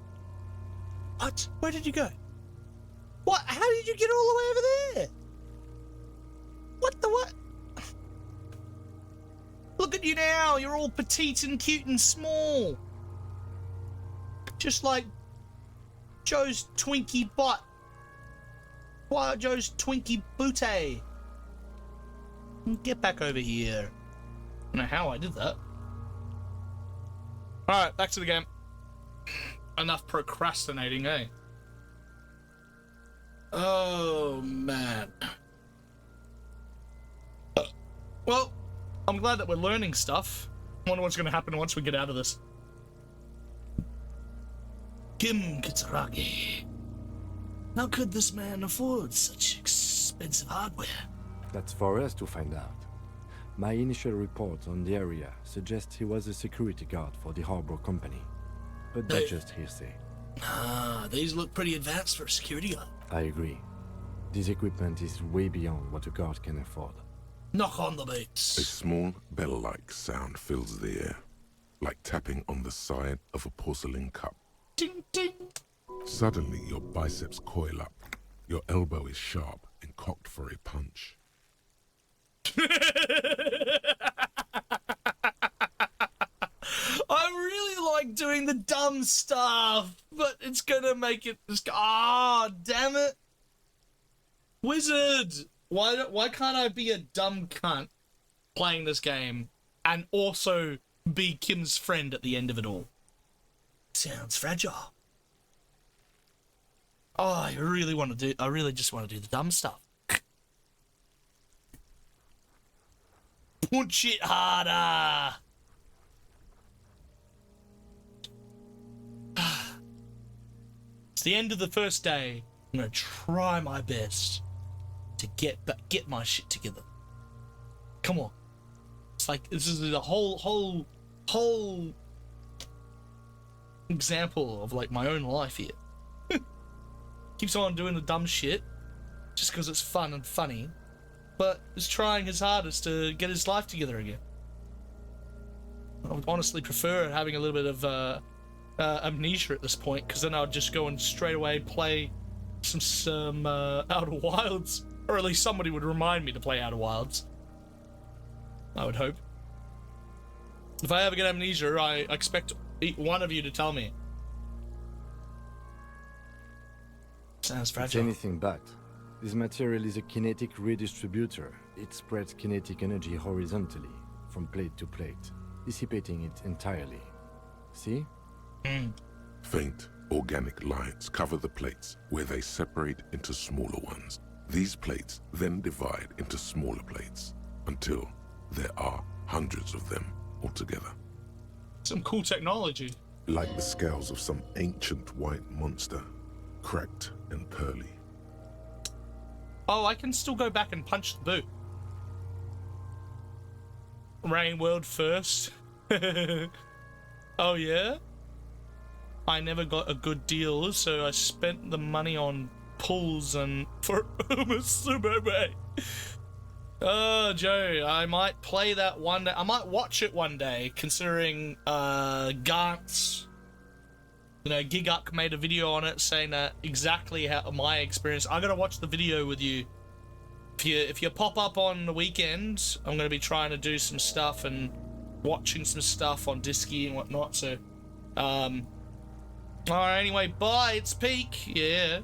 What? Where did you go? What? How did you get all the way over there? What the what? Look at you now, you're all petite and cute and small. Just like Joe's Twinkie butt. Why Joe's Twinkie booty. Get back over here. I don't know how I did that. Alright, back to the game. Enough procrastinating, eh? Oh, man. Well, I'm glad that we're learning stuff. I wonder what's going to happen once we get out of this. Kim Kitsuragi. How could this man afford such expensive hardware? That's for us to find out. My initial report on the area suggests he was a security guard for the harbor company. But that's just hearsay. Ah, these look pretty advanced for a security guard. I agree. This equipment is way beyond what a guard can afford. Knock on the boots. A small bell-like sound fills the air, like tapping on the side of a porcelain cup. Ding, ding. Suddenly, your biceps coil up. Your elbow is sharp and cocked for a punch. I really like doing the dumb stuff, but it's gonna make it. Ah, damn it, Wizard! Why can't I be a dumb cunt playing this game and also be Kim's friend at the end of it all? Sounds fragile. Oh, I really just want to do the dumb stuff. Punch it harder. It's the end of the first day. I'm gonna try my best to get my shit together. Come on. It's like this is a whole example of like my own life here. Keeps on doing the dumb shit just because it's fun and funny, but is trying his hardest to get his life together again. I would honestly prefer having a little bit of amnesia at this point, because then I'll just go and straight away play some Outer Wilds, or at least somebody would remind me to play Outer Wilds. I would hope. If I ever get amnesia, I expect one of you to tell me. Sounds fragile. It's anything but. This material is a kinetic redistributor. It spreads kinetic energy horizontally, from plate to plate, dissipating it entirely. See? Faint, organic lines cover the plates, where they separate into smaller ones. These plates then divide into smaller plates, until there are hundreds of them altogether. Some cool technology. Like the scales of some ancient white monster, cracked and pearly. Oh, I can still go back and punch the boot. Rain World first. Oh yeah? I never got a good deal, so I spent the money on pulls and for Umusume. Oh, Joe, I might play that one day. I might watch it one day, considering Gantz, you know, Giguck made a video on it saying that exactly how my experience. I gotta watch the video with you. If you pop up on the weekend, I'm gonna be trying to do some stuff and watching some stuff on Disky and whatnot. So, alright, anyway, bye. It's Peak. Yeah.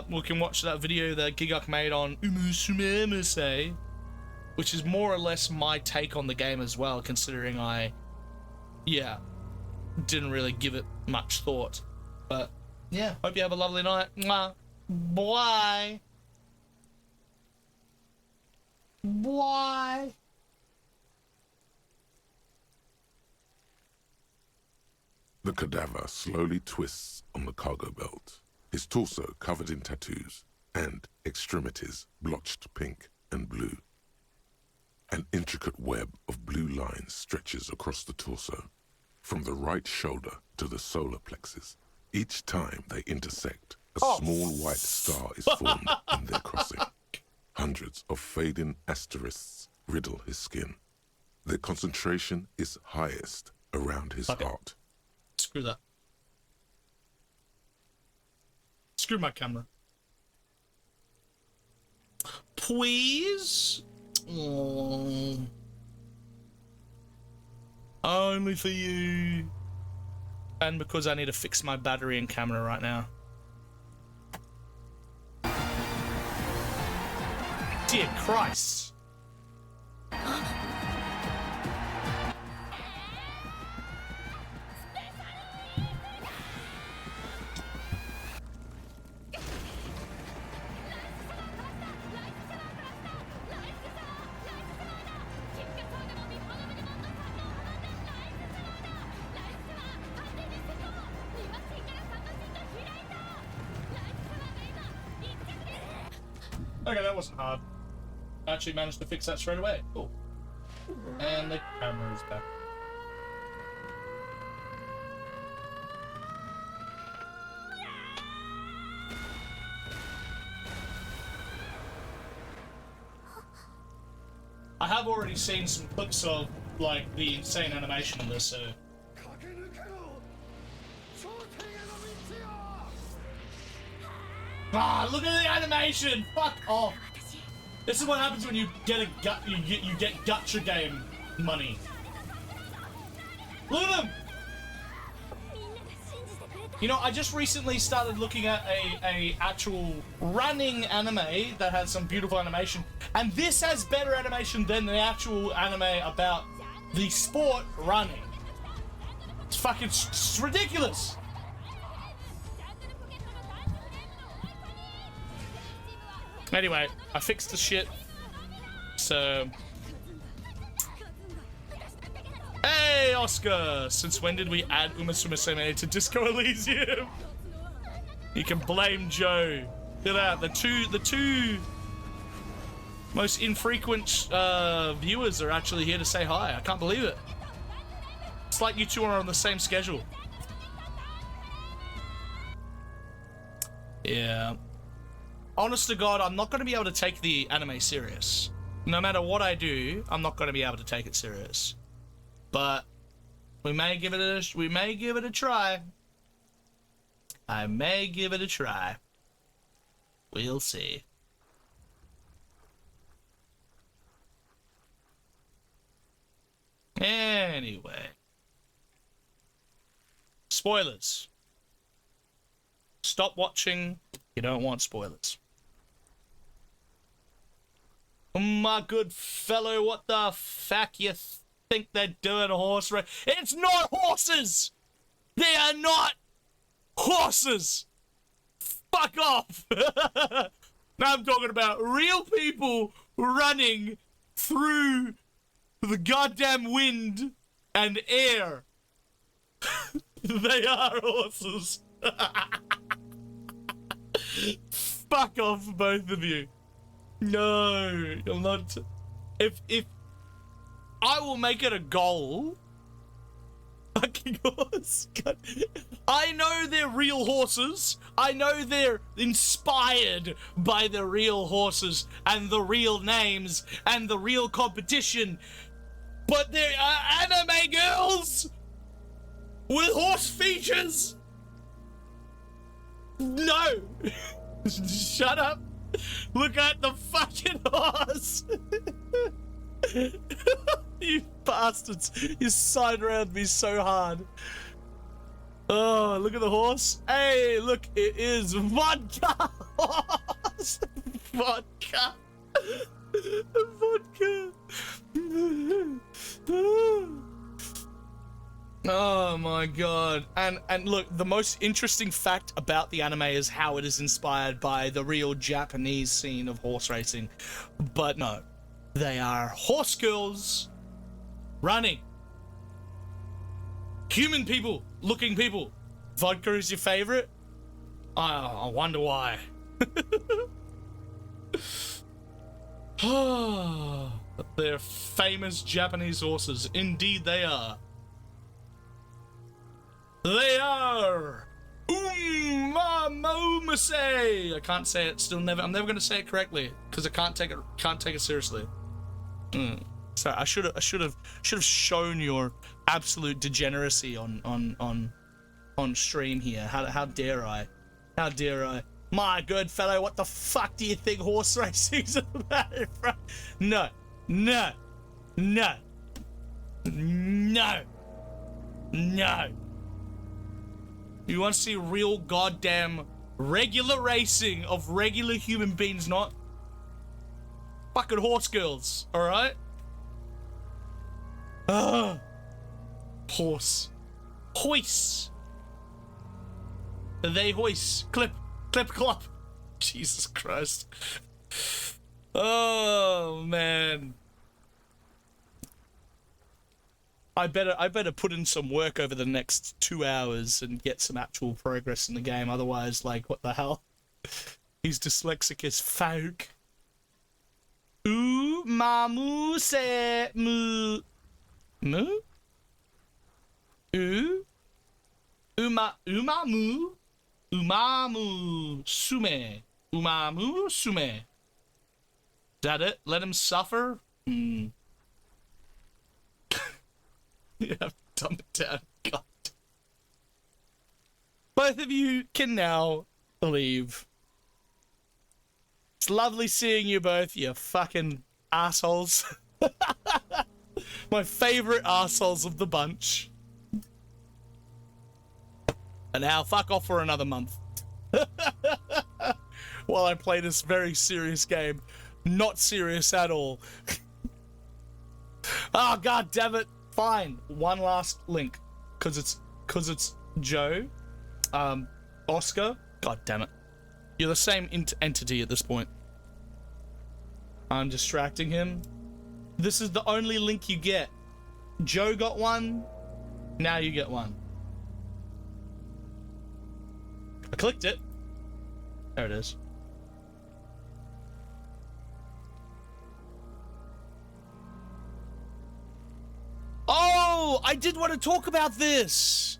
We can watch that video that Giguck made on Umusume, which is more or less my take on the game as well, considering I, didn't really give it much thought. But yeah, hope you have a lovely night. Mwah. Bye. Bye. The cadaver slowly twists on the cargo belt, his torso covered in tattoos, and extremities blotched pink and blue. An intricate web of blue lines stretches across the torso, from the right shoulder to the solar plexus. Each time they intersect, a small white star is formed in their crossing. Hundreds of fading asterisks riddle his skin. Their concentration is highest around his heart. Screw that. Screw my camera. Please? Oh. Only for you. And because I need to fix my battery and camera right now. Dear Christ. Okay, that wasn't hard. I actually managed to fix that straight away. Cool. And the camera is back. I have already seen some clips of, like, the insane animation in this, so... Ah, look at the animation! Fuck off! This is what happens when you get a gut. You get gacha game money. Look at them! You know, I just recently started looking at a actual running anime that has some beautiful animation, and this has better animation than the actual anime about the sport running. It's fucking it's ridiculous. Anyway, I fixed the shit. So... Hey, Oscar! Since when did we add Umusume to Disco Elysium? You can blame Joe. Look at that. The two most infrequent viewers are actually here to say hi. I can't believe it. It's like you two are on the same schedule. Yeah. Honest to God, I'm not going to be able to take the anime serious. No matter what I do, I'm not going to be able to take it serious. But we may give it a try. I may give it a try. We'll see. Anyway. Spoilers. Stop watching. You don't want spoilers. My good fellow, what the fuck you think they're doing a horse race? It's not horses! They are not horses! Fuck off! I'm talking about real people running through the goddamn wind and air. They are horses. Fuck off, both of you. No, I'm not. If I will make it a goal. Fucking horse. God. I know they're real horses. I know they're inspired by the real horses and the real names and the real competition. But they're anime girls with horse features. No. Shut up. Look at the fucking horse. You bastards. You side around me so hard. Oh, look at the horse. Hey, look, it is vodka horse. Vodka. Vodka. Oh my god. And look, the most interesting fact about the anime is how it is inspired by the real Japanese scene of horse racing. But no, they are horse girls running. Human people, looking people. Vodka is your favorite? I wonder why. They're famous Japanese horses. Indeed they are. They are Umamomase. I can't say it. I'm never gonna say it correctly because I can't take it seriously. So I should have shown your absolute degeneracy on stream here. How dare I? How dare I? My good fellow, what the fuck do you think horse racing's about? No, no, no, no, no. You want to see real goddamn regular racing of regular human beings, not fucking horse girls, alright? Horse. Hoist. They hoist. Clip. Clip clop. Jesus Christ. Oh, man. I better put in some work over the next 2 hours and get some actual progress in the game. Otherwise, like, what the hell? He's dyslexic as fuck. Ooh, mamu se mu. Mu? Ooh? Umamu? Umamu sume. Umamu sume. Is that it? Let him suffer? You have to dumb it down. God. Both of you can now leave. It's lovely seeing you both, you fucking assholes. My favorite assholes of the bunch. And now fuck off for another month. While I play this very serious game. Not serious at all. Oh, god damn it. Fine. One last link. Cause it's Joe. Oscar. God damn it. You're the same entity at this point. I'm distracting him. This is the only link you get. Joe got one. Now you get one. I clicked it. There it is. Oh, I did want to talk about this.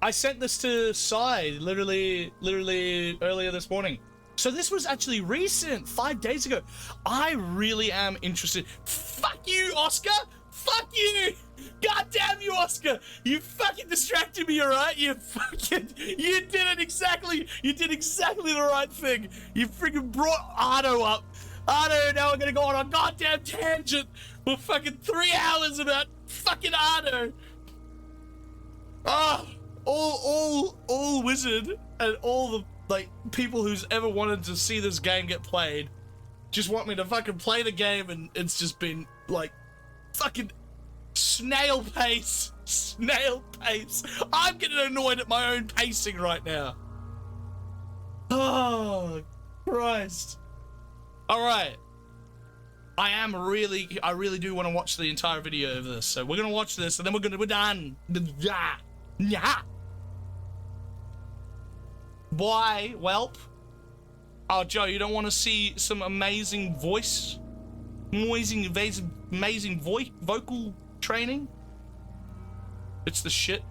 I sent this to Sai literally earlier this morning. So this was actually recent, 5 days ago. I really am interested. Fuck you, Oscar. Fuck you! God damn you, Oscar! You fucking distracted me, alright? You did exactly the right thing. You freaking brought Ardo up. Ardo, now we're gonna go on a goddamn tangent for fucking 3 hours about fucking Ardo. Ah, all Wizard and all the, like, people who's ever wanted to see this game get played just want me to fucking play the game, and it's just been, like, fucking snail pace. I'm getting annoyed at my own pacing right now. Oh, Christ. Alright. I really do want to watch the entire video of this, so we're gonna watch this, and then we're done. Yeah. Why, whelp? Oh, Joe, you don't want to see some amazing vocal training? It's the shit.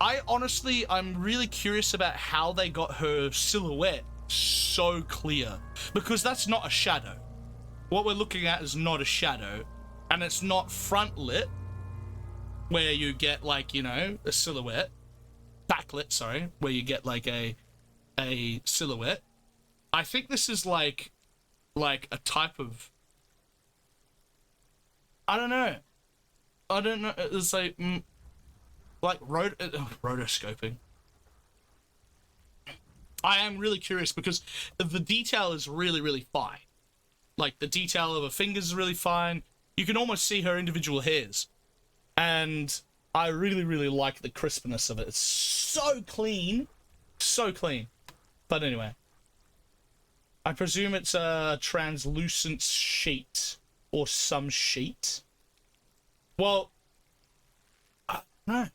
I'm really curious about how they got her silhouette so clear, because that's not a shadow. What we're looking at is not a shadow, and it's not front lit, where you get, like, you know, a silhouette. Backlit, sorry, where you get like a silhouette. I think this is like a type of, I don't know. It's like rotoscoping. I am really curious because the detail is really, really fine. Like, the detail of her fingers is really fine. You can almost see her individual hairs. And I really, really like the crispness of it. It's so clean. So clean. But anyway. I presume it's a translucent sheet. Or some sheet. Well, no.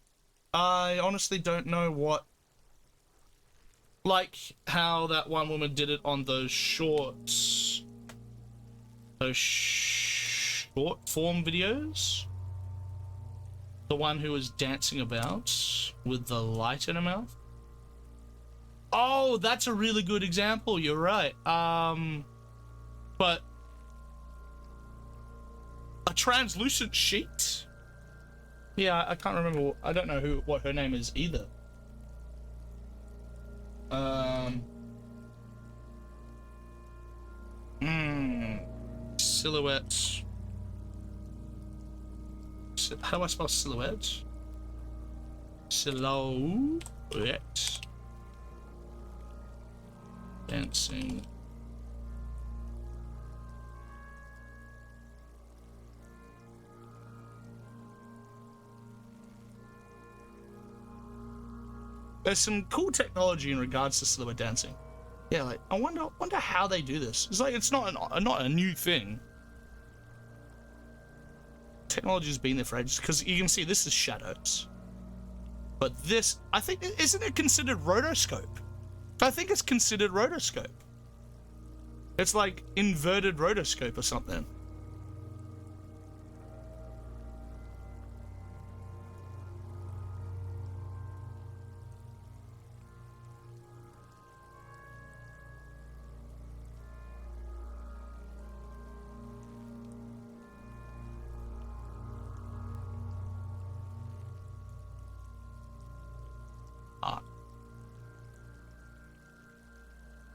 I honestly don't know what... Like how that one woman did it on those shorts. Those short form videos. The one who was dancing about with the light in her mouth. Oh, that's a really good example. You're right. But a translucent sheet? Yeah, I can't remember. I don't know what her name is either. Silhouette. How do I spell silhouette? Silhouette. Dancing. There's some cool technology in regards to silhouette dancing. Yeah, like I wonder how they do this. It's like it's not a new thing. Technology's been there for ages, because you can see this is shadows. But this, I think, isn't it considered rotoscope? I think it's considered rotoscope. It's like inverted rotoscope or something.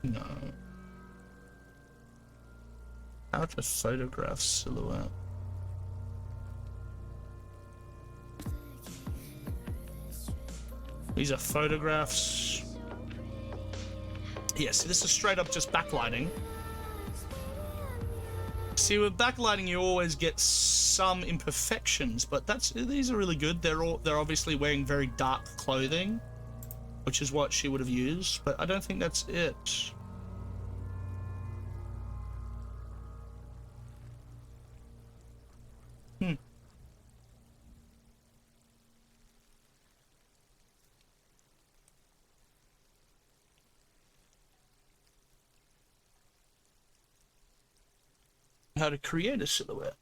No. How to photograph silhouette. These are photographs. Yeah, see, this is straight up just backlighting. See, with backlighting, you always get some imperfections, but these are really good. They're obviously wearing very dark clothing, which is what she would have used, but I don't think that's it. How to create a silhouette.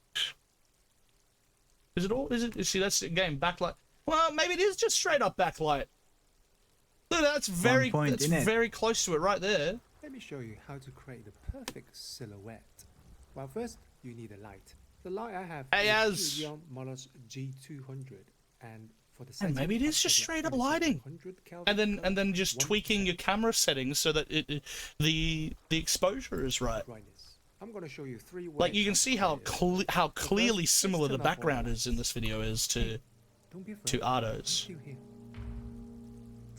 Is it, see, that's again backlight. Well, maybe it is just straight up backlight. Look, that's very close to it right there. Let me show you how to create the perfect silhouette. Well, first, you need a light. The light I have Hey, is Az. Elysium Molos G200, and for the And setting, maybe it is I've just set straight up the lighting, 100 Kelvin and then just 1%. tweaking your camera settings so that the exposure is right. Brightness. I'm going to show you 3 ways. Like you can see how clearly let's similar the turn off all background lights. is in this video is to Don't be afraid. to Ardo's. You here.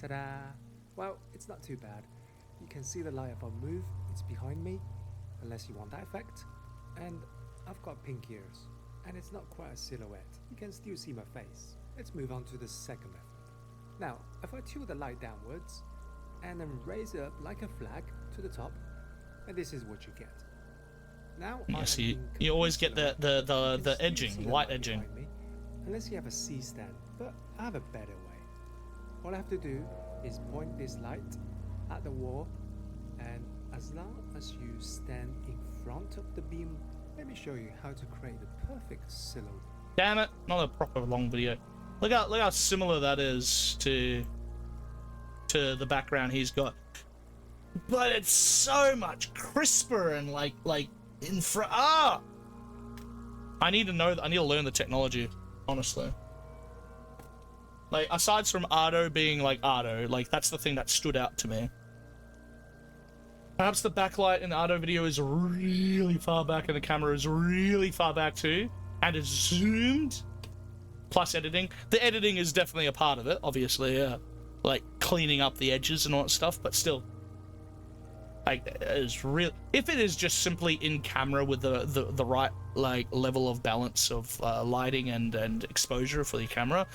Ta-da! Well, it's not too bad. You can see the light if I move. It's behind me, unless you want that effect. And I've got pink ears, and it's not quite a silhouette. You can still see my face. Let's move on to the second method. Now, if I tilt the light downwards, and then raise it up like a flag to the top, and this is what you get. Now, I Yes, am you in always complete get silhouette. You the can still see edging, the light light edging. behind me, unless you have a C-stand, but I have a better way. All I have to do is point this light at the wall, and as long as you stand in front of the beam, let me show you how to create the perfect silhouette. Damn it, not a proper long video. Look how similar that is to the background he's got. But it's so much crisper and like in front. Ah! I need to learn the technology, honestly. Like, aside from Ardo being like Ardo, like that's the thing that stood out to me. Perhaps the backlight in the Ardo video is really far back and the camera is really far back too, and it's zoomed. Plus editing. The editing is definitely a part of it, obviously, yeah. Like cleaning up the edges and all that stuff, but still. Like, it's real. If it is just simply in camera with the right like level of balance of lighting and exposure for the camera,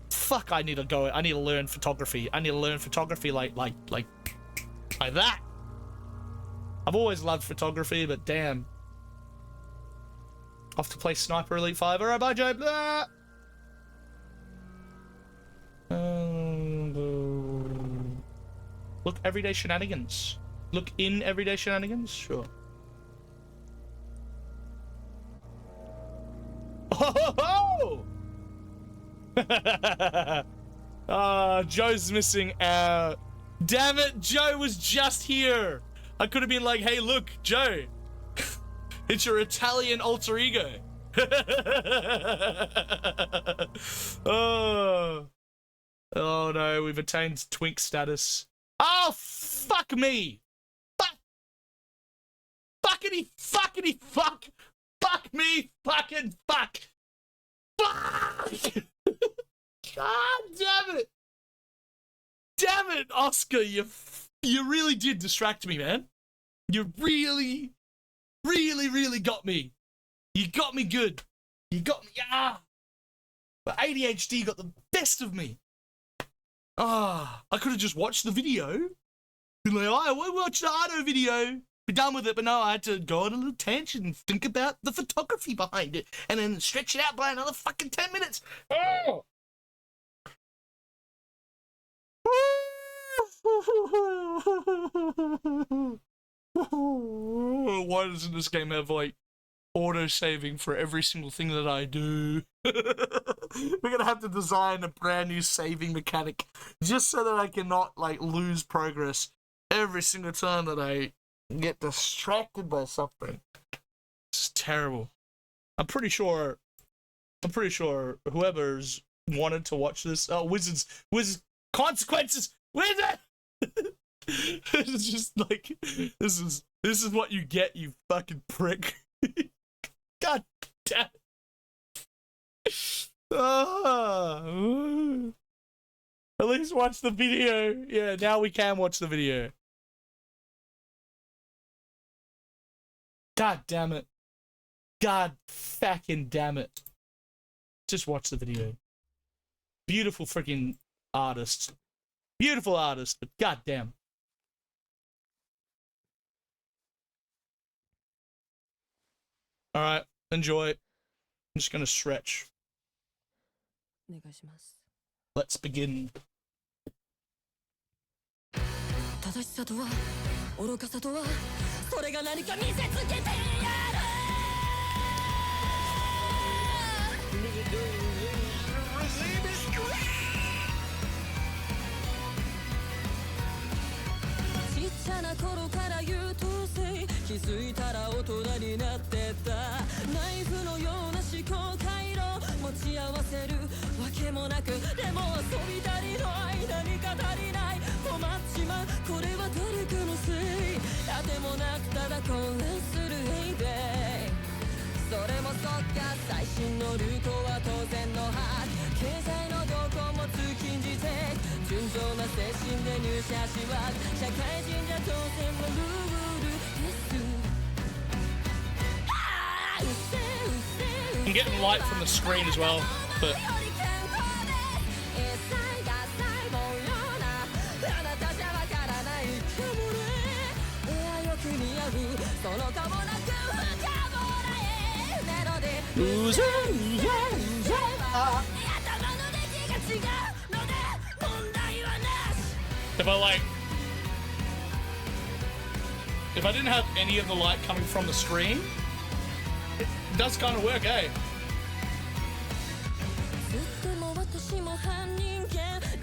fuck, I need to learn photography. I need to learn photography like that. I've always loved photography, but damn. Off to play Sniper Elite 5. Alright, bye, Joe. Blah. Look, Everyday Shenanigans. Look in Everyday Shenanigans? Sure. Oh! Joe's missing out. Damn it, Joe was just here. I could have been like, hey, look, Joe. It's your Italian alter ego. Oh no, we've attained twink status. Oh, fuck me. Fuckity fuck. Fuck me fucking fuck. Fuck. God damn it. Damn it, Oscar, you really did distract me, man. You really got me. You got me good. You got me, But ADHD got the best of me. I could have just watched the video. Been like, I will watch the Ardo video. Be done with it, but no, I had to go on a little tangent and think about the photography behind it, and then stretch it out by another fucking 10 minutes. Oh! Why doesn't this game have like auto-saving for every single thing that I do? We're gonna have to design a brand new saving mechanic just so that I cannot like lose progress every single time that I get distracted by something. It's terrible. I'm pretty sure whoever's wanted to watch this, Wizards consequences, Wizard. It's just like this is what you get, you fucking prick. God damn it. At least watch the video. Yeah, now we can watch the video. God damn it. God fucking damn it. Just watch the video. Beautiful freaking artist. Beautiful artist, but goddamn. Alright, enjoy. I'm just gonna stretch. Let's begin. 正しさとは愚かさとはそれが何か見せつけてやる ちっちゃさな頃から優等生気づいたら大人になってたナイフのような思考回路持ち合わせるわけもなくでも遊び足りない何か足りない困っちまうこれは誰かのせいあてもなくただ混乱するエイベイそれもそっか最新の流行は当然のはず経済の動向も通勤時点純情な精神で入社しは社会人じゃ当然のルールです I'm getting light from the screen as well, but if I didn't have any of the light coming from the screen, it does kind of work, eh?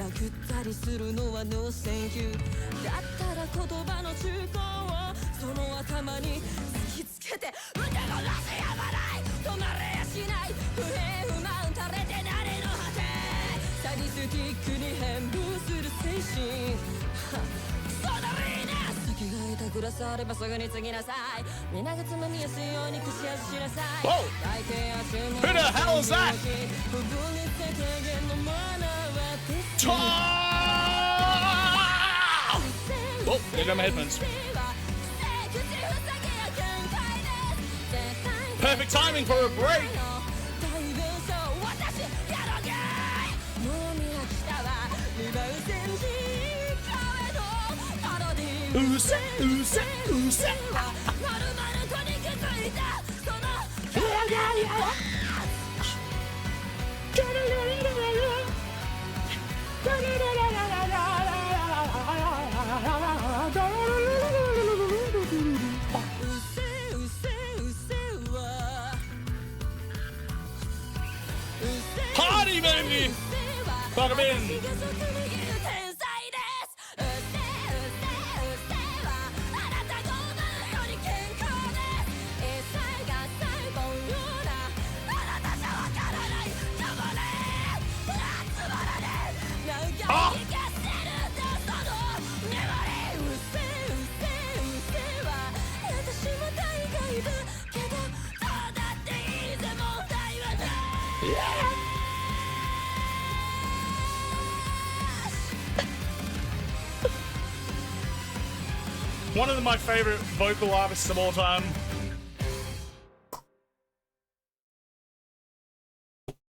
殴ったりするのはノーセンキューだったら言葉の中古をその頭に突きつけて歌がなしやまない止まれやしない不平不満垂れて誰の果てサディスティックに変貌する精神クソだりーな酒が痛くらさればすぐに次なさい皆がつまみやすいように串味しなさい Whoa! Who the hell is that? Oh, there go my headphones. Perfect timing for a break. Party, baby! Fuck 'em in! Oh! One of my favorite vocal artists of all time.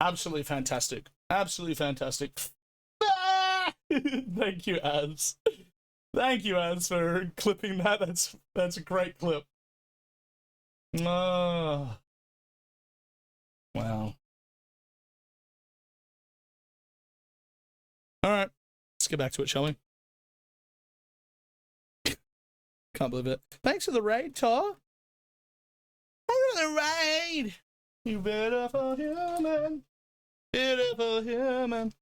Absolutely fantastic. Absolutely fantastic. Thank you, Az. Thank you, Az, for clipping that. That's a great clip. Wow. All right, let's get back to it, shall we? Can't believe it. Thanks for the raid, Tor. Thanks for the raid. You beautiful human. Beautiful human.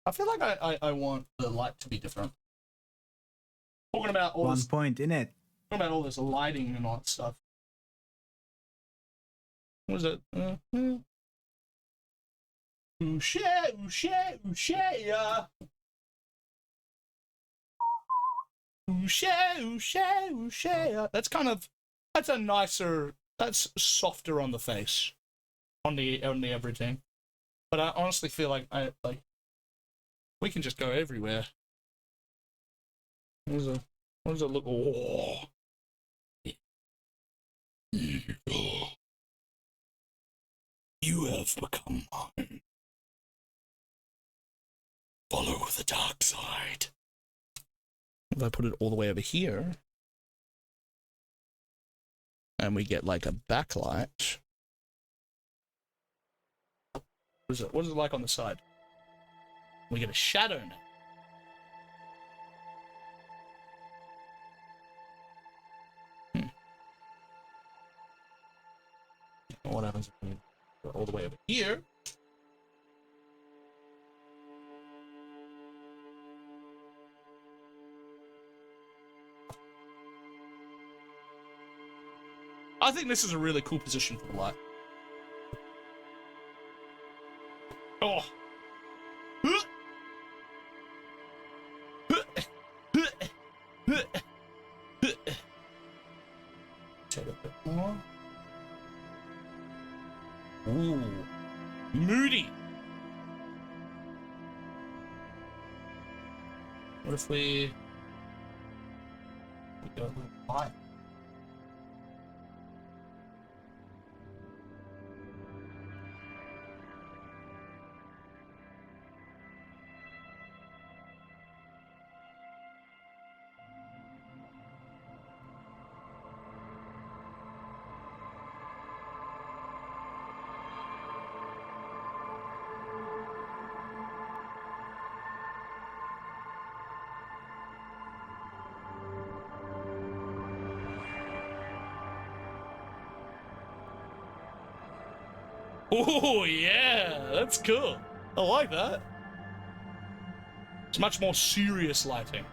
I feel like I want the light to be different. Talking about all this, point in it. Talking about all this lighting and all that stuff. What is it? Ooh shit, yeah. Ooh shit. That's a nicer, that's softer on the face, on the everything. But I honestly feel like we can just go everywhere. What does it look? Oh. You have become mine. Follow the dark side. If I put it all the way over here, and we get like a backlight. What is it like on the side? We get a shadow now. What happens if we go all the way over here? I think this is a really cool position for the light. Oh. Take a bit more. Ooh. Moody. What if we go a little high? Oh, yeah, that's cool. I like that. It's much more serious lighting.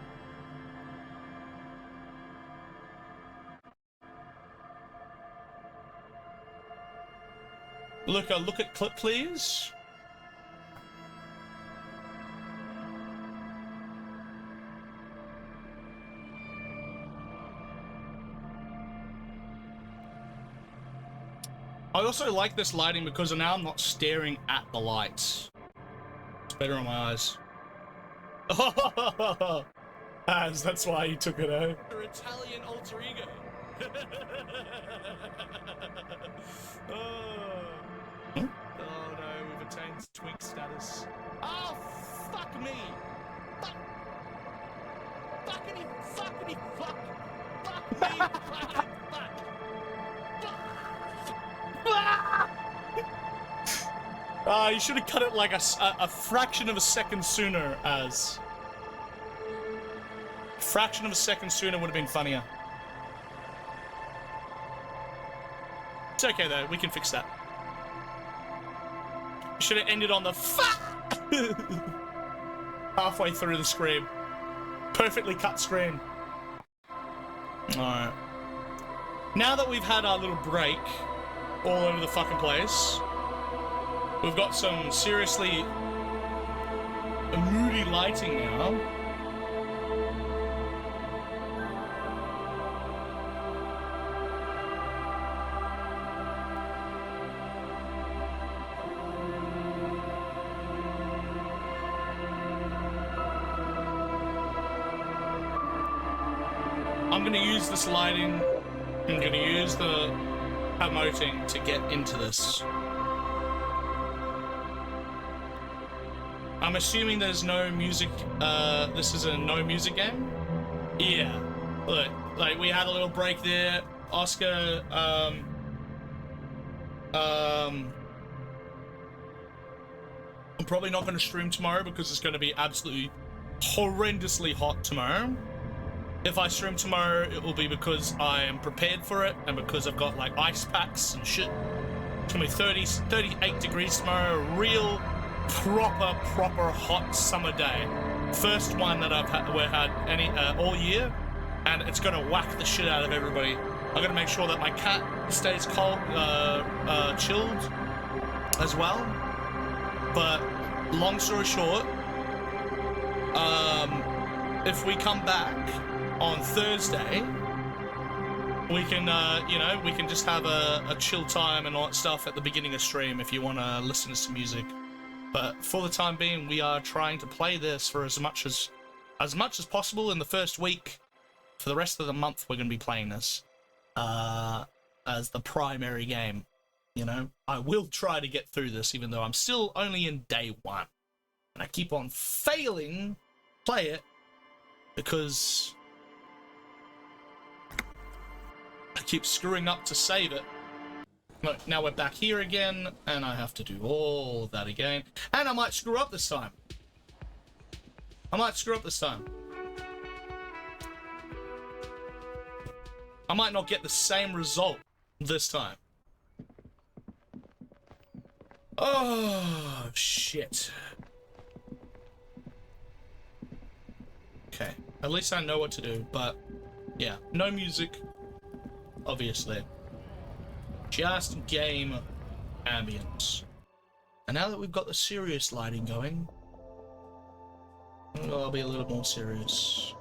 Look at clip, please. I also like this lighting because now I'm not staring at the lights. It's better on my eyes. Oh, Az, that's why you took it out. Your Italian alter ego. Oh no, we've attained twink status. Oh, fuck me. Fuck. Fuckity, fuckity, fuck. Fuck me, fucking fuck. You should have cut it like a fraction of a second sooner, Az. A fraction of a second sooner would have been funnier. It's okay though, we can fix that. Should have ended on the halfway through the scream. Perfectly cut scream. Alright. Now that we've had our little break all over the fucking place, we've got some seriously moody lighting now. I'm gonna use this lighting, I'm gonna use the emoting to get into this. I'm assuming there's no music, this is a no music game? Yeah. Look, like we had a little break there. Oscar, I'm probably not gonna stream tomorrow because it's gonna be absolutely horrendously hot tomorrow. If I stream tomorrow, it will be because I am prepared for it and because I've got like ice packs and shit. It's gonna be 38 degrees tomorrow, a real proper hot summer day. First one that we've had any all year, and it's gonna whack the shit out of everybody. I'm gonna make sure that my cat stays cold, chilled as well. But long story short, if we come back on Thursday, we can, you know, we can just have a chill time and all that stuff at the beginning of stream if you want to listen to some music. But for the time being, we are trying to play this for as much as possible in the first week. For the rest of the month, we're going to be playing this as the primary game. You know, I will try to get through this, even though I'm still only in day one, and I keep on failing to play it because I keep screwing up to save it. Look, now we're back here again, and I have to do all that again. And I might screw up this time. I might not get the same result this time. Oh, shit. Okay, at least I know what to do, but yeah, no music, obviously. Just game ambience. And now that we've got the serious lighting going, I'll be a little more serious.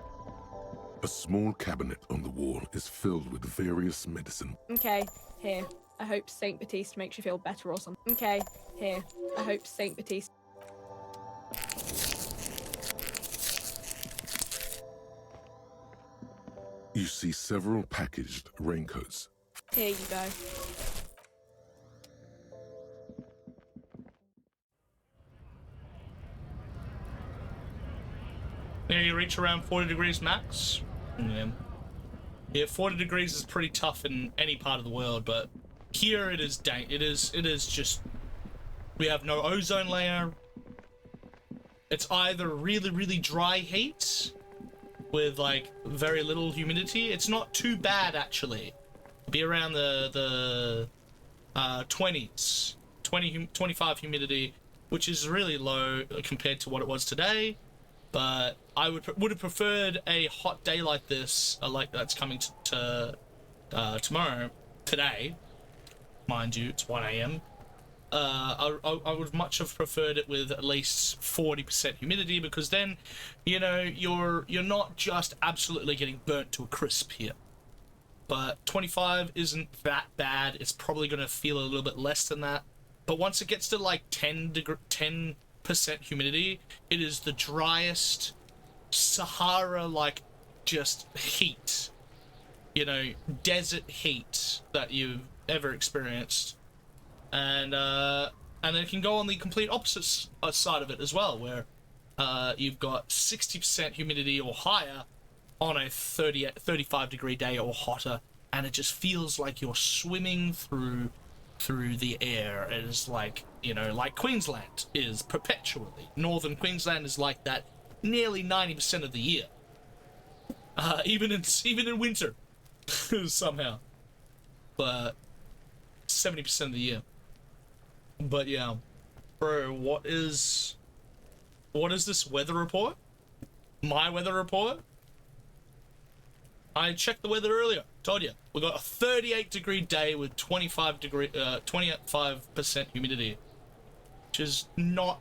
A small cabinet on the wall is filled with various medicine. Okay, here. I hope Saint Baptiste makes you feel better or something. Okay, here. I hope Saint Baptiste. You see several packaged raincoats. Here you go. Yeah, you reach around 40 degrees max. Yeah, 40 degrees is pretty tough in any part of the world, but here it is it is just, we have no ozone layer. It's either really, really dry heat with like very little humidity. It's not too bad actually. Be around the 20s, 25 humidity, which is really low compared to what it was today. But I would have preferred a hot day like this, like that's coming to tomorrow, today, mind you, it's 1 a.m. I would much have preferred it with at least 40% humidity, because then, you know, you're not just absolutely getting burnt to a crisp here. But 25 isn't that bad. It's probably going to feel a little bit less than that. But once it gets to like 10% humidity, it is the driest Sahara-like just heat, you know, desert heat that you've ever experienced. And it can go on the complete opposite side of it as well, where you've got 60% humidity or higher on a 35 degree day or hotter, and it just feels like you're swimming through the air. It is like, you know, like Queensland is perpetually. Northern Queensland is like that nearly 90% of the year. Even in winter, somehow. But 70% of the year. But yeah, bro, what is this weather report? My weather report? I checked the weather earlier. Told you. We got a 38 degree day with 25% humidity, which is not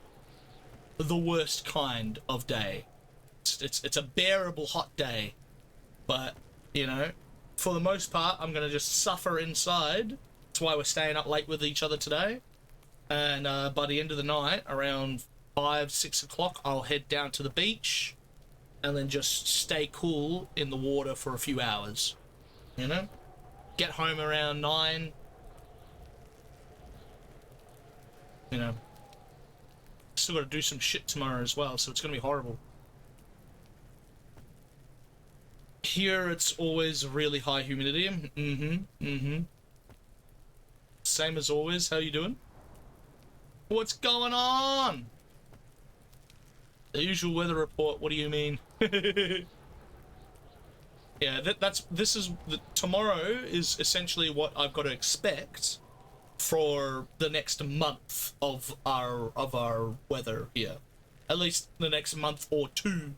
the worst kind of day. It's a bearable hot day, but you know, for the most part, I'm gonna just suffer inside. That's why we're staying up late with each other today. And by the end of the night, around 5-6 o'clock, I'll head down to the beach and then just stay cool in the water for a few hours, you know? Get home around 9, you know? Still gotta do some shit tomorrow as well, so it's gonna be horrible. Here, it's always really high humidity. Same as always. How you doing? What's going on? The usual weather report. What do you mean? Yeah, tomorrow is essentially what I've got to expect for the next month of our weather here. At least the next month or two.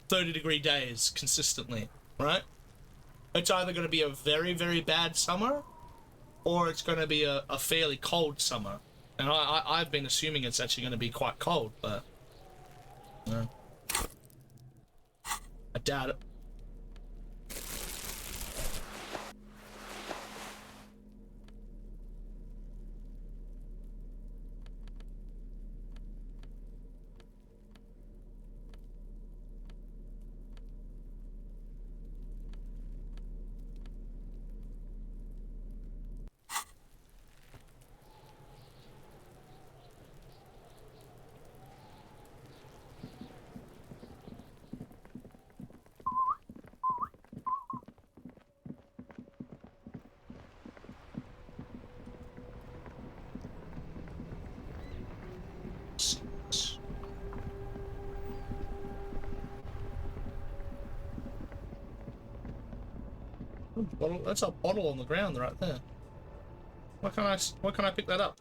30 degree days consistently, right? It's either going to be a very, very bad summer, or it's going to be a fairly cold summer. And I've been assuming it's actually going to be quite cold, but no. I doubt it. That's a bottle on the ground right there. Why can't I pick that up?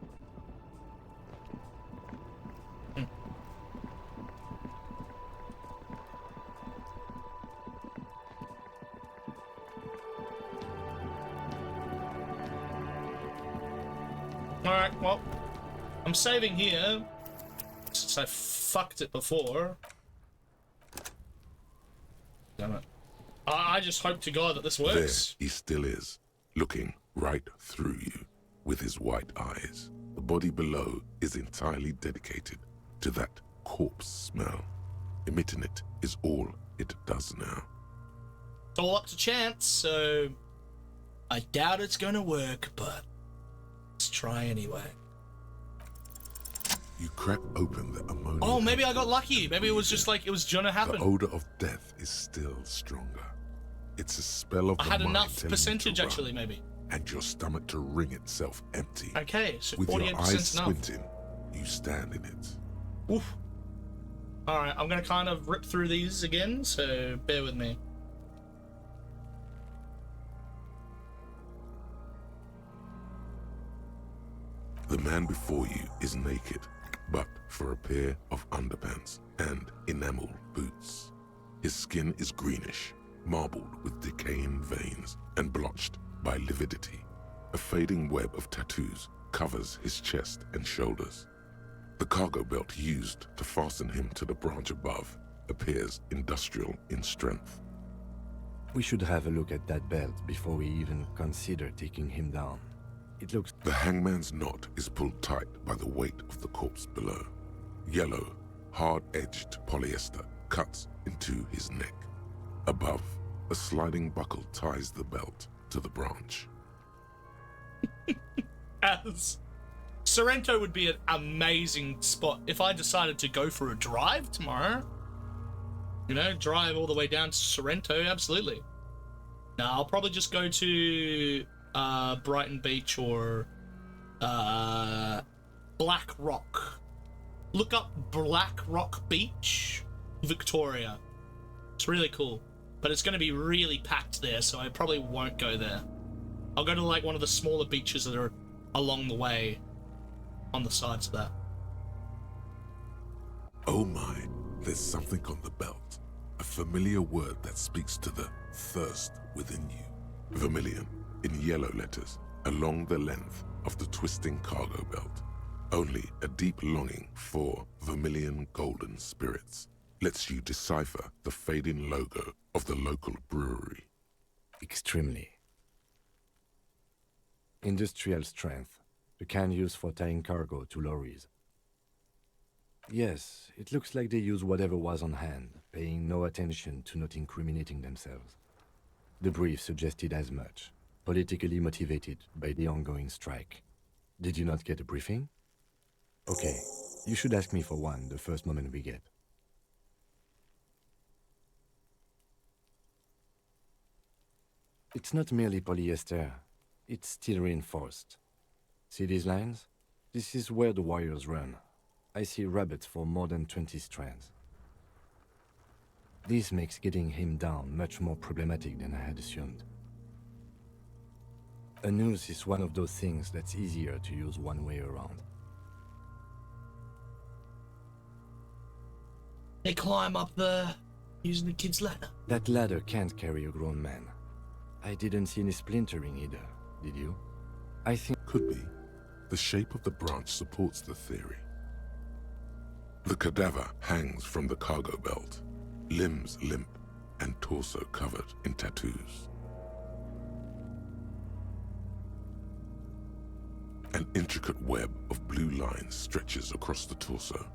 Alright, well, I'm saving here, since I fucked it before. Damn it. I just hope to God that this works. There he still is, looking right through you with his white eyes. The body below is entirely dedicated to that corpse smell. Emitting it is all it does now. It's all up to chance, so I doubt it's gonna work, but let's try anyway. You crack open the ammonia. Oh, maybe I got lucky. Maybe it was just like it was gonna happen. The odor of death is still stronger. It's a spell of I the had mind enough telling you percentage to run, actually, maybe. and your stomach to wring itself empty. Okay, so With your 48% eyes enough. squinting, you stand in it. Oof. Alright, I'm gonna kind of rip through these again, so bear with me. The man before you is naked, but for a pair of underpants and enameled boots. His skin is greenish, marbled with decaying veins and blotched by lividity. A fading web of tattoos covers his chest and shoulders. The cargo belt used to fasten him to the branch above appears industrial in strength. We should have a look at that belt before we even consider taking him down. It looks... The hangman's knot is pulled tight by the weight of the corpse below. Yellow, hard-edged polyester cuts into his neck. Above, a sliding buckle ties the belt to the branch. As Sorrento would be an amazing spot if I decided to go for a drive tomorrow. You know, drive all the way down to Sorrento, absolutely. Now, I'll probably just go to Brighton Beach or Black Rock. Look up Black Rock Beach, Victoria. It's really cool, but it's going to be really packed there, so I probably won't go there. I'll go to like one of the smaller beaches that are along the way on the sides of that. Oh my, there's something on the belt. A familiar word that speaks to the thirst within you. Vermilion, in yellow letters, along the length of the twisting cargo belt. Only a deep longing for vermilion golden spirits lets you decipher the fading logo of the local brewery. Extremely. Industrial strength. The kind used for tying cargo to lorries. Yes, it looks like they use whatever was on hand, paying no attention to not incriminating themselves. The brief suggested as much, politically motivated by the ongoing strike. Did you not get a briefing? Okay, you should ask me for one the first moment we get. It's not merely polyester, it's steel reinforced. See these lines? This is where the wires run. I see rabbits for more than 20 strands. This makes getting him down much more problematic than I had assumed. A noose is one of those things that's easier to use one way around. They climb up there using the kid's ladder. That ladder can't carry a grown man. I didn't see any splintering either, did you? I think... Could be. The shape of the branch supports the theory. The cadaver hangs from the cargo belt, limbs limp and torso covered in tattoos. An intricate web of blue lines stretches across the torso,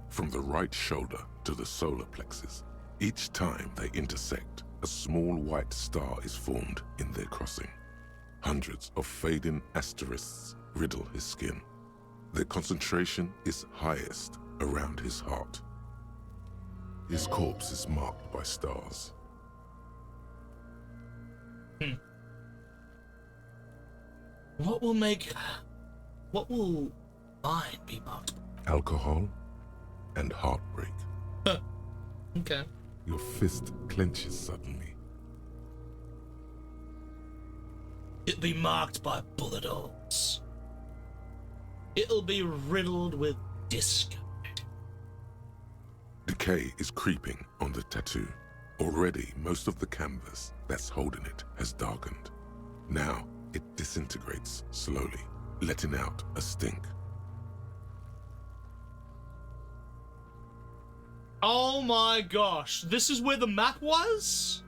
from the right shoulder to the solar plexus. Each time they intersect, a small white star is formed in their crossing. Hundreds of fading asterisks riddle his skin. Their concentration is highest around his heart. His corpse is marked by stars. What will mine be marked? Alcohol and heartbreak. Okay. Your fist clenches suddenly. It'll be marked by bullet holes. It'll be riddled with disco. Decay is creeping on the tattoo. Already, most of the canvas that's holding it has darkened. Now, it disintegrates slowly, letting out a stink. Oh my gosh, this is where the map was?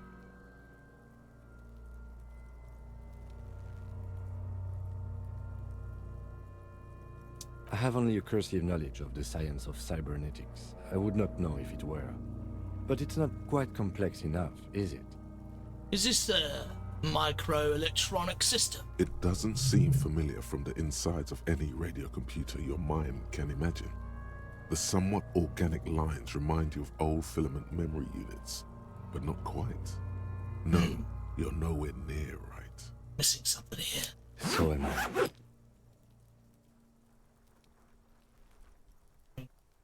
I have only a cursive knowledge of the science of cybernetics. I would not know if it were. But it's not quite complex enough, is it? Is this a microelectronic system? It doesn't seem familiar from the insides of any radio computer your mind can imagine. The somewhat organic lines remind you of old filament memory units, but not quite. No, you're nowhere near right. Missing something here. So am I.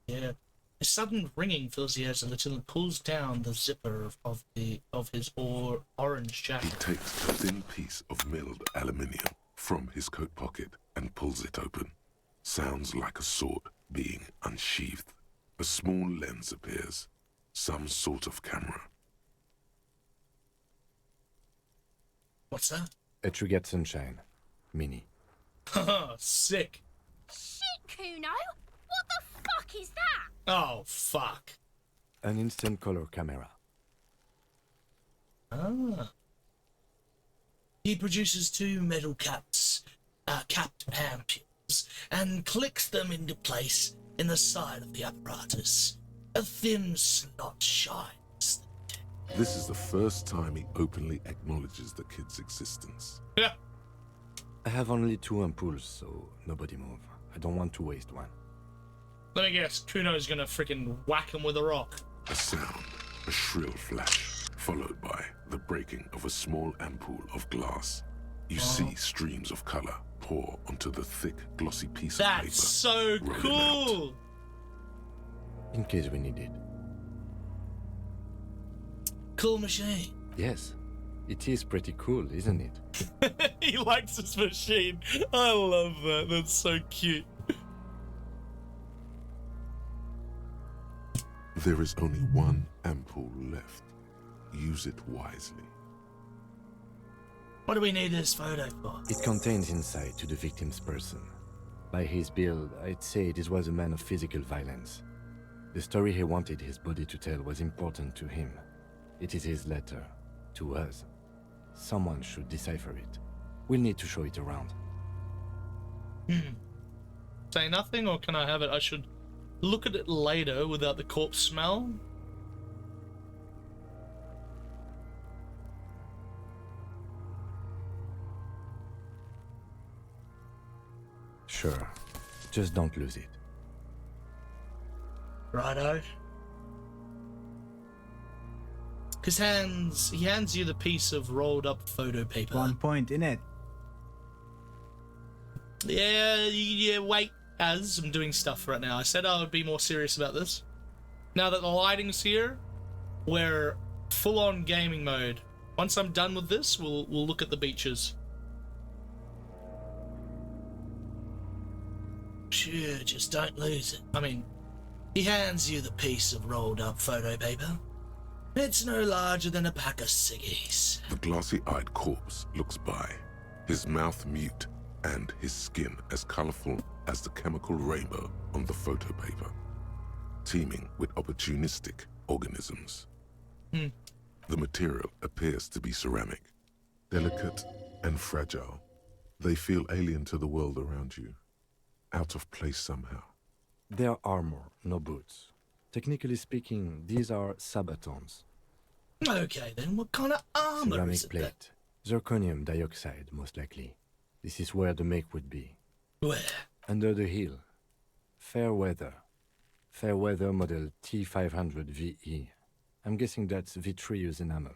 Yeah. A sudden ringing fills the ears of the lieutenant pulls down the zipper of his orange He jacket. takes a thin piece of milled aluminium from his coat pocket and pulls it open. Sounds like a sword being unsheathed. A small lens appears. Some sort of camera. What's that? A Trigat Sunshine. Mini. Haha, sick. Shit, Kuno! What the fuck is that? Oh, fuck. An instant color camera. Ah. He produces two metal capped ampules and clicks them into place in the side of the apparatus. A thin slot shines. This is the first time he openly acknowledges the kid's existence. Yeah. I have only 2 ampoules, so nobody move. I don't want to waste one. Let me guess, Kuno's gonna freaking whack him with a rock. A sound, a shrill flash, followed by the breaking of a small ampoule of glass. You see streams of color pour onto the thick, glossy piece of paper. That's so rolling cool! out. In case we need it. Cool machine. Yes. It is pretty cool, isn't it? He likes this machine. I love that. That's so cute. There is only one ampoule left. Use it wisely. What do we need this photo for? It contains insight to the victim's person. By his build, I'd say this was a man of physical violence. The story he wanted his body to tell was important to him. It is his letter. To us. Someone should decipher it. We'll need to show it around. Say nothing, or can I have it? I should look at it later without the corpse smell. Sure. Just don't lose it. Righto. He hands you the piece of rolled up photo paper. 1 point in it. Yeah, wait, as I'm doing stuff right now. I said I would be more serious about this. Now that the lighting's here, we're full on gaming mode. Once I'm done with this, we'll look at the beaches. Sure, just don't lose it. I mean, he hands you the piece of rolled up photo paper. It's no larger than a pack of ciggies. The glossy-eyed corpse looks by, his mouth mute and his skin as colorful as the chemical rainbow on the photo paper, teeming with opportunistic organisms. The material appears to be ceramic, delicate and fragile. They feel alien to the world around you, out of place somehow. They're armor, no boots. Technically speaking, these are sabatons. Okay, then what kind of armor Ceramic is it? plate. Zirconium dioxide, most likely. This is where the make would be. Where? Under the hill. Fair weather. Fair weather model T500 VE. I'm guessing that's vitreous enamel.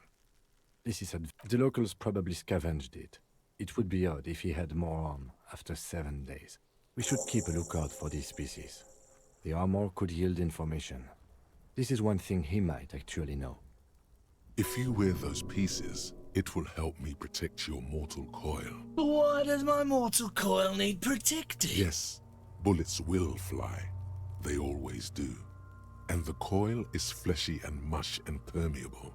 This is the locals probably scavenged it. It would be odd if he had more on after 7 days. We should keep a lookout for these species. The armor could yield information. This is one thing he might actually know. If you wear those pieces, it will help me protect your mortal coil. Why does my mortal coil need protecting? Yes, bullets will fly. They always do. And the coil is fleshy and mush and permeable.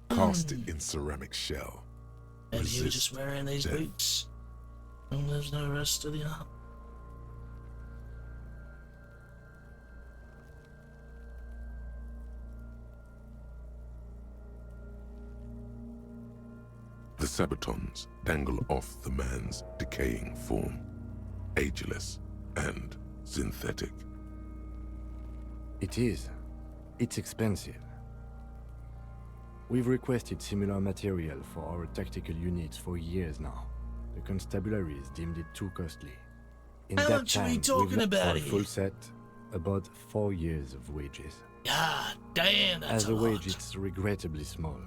Cast it in ceramic shell. Maybe you were Resist just wearing these death. boots. And there's no rest of the arm. The sabatons dangle off the man's decaying form, ageless and synthetic. It is. It's expensive. We've requested similar material for our tactical units for years now. The constabularies deemed it too costly. In How that much are time, we talking we've let about for a full here? set about 4 years of wages. God damn, that's As a a lot. wage, it's regrettably small.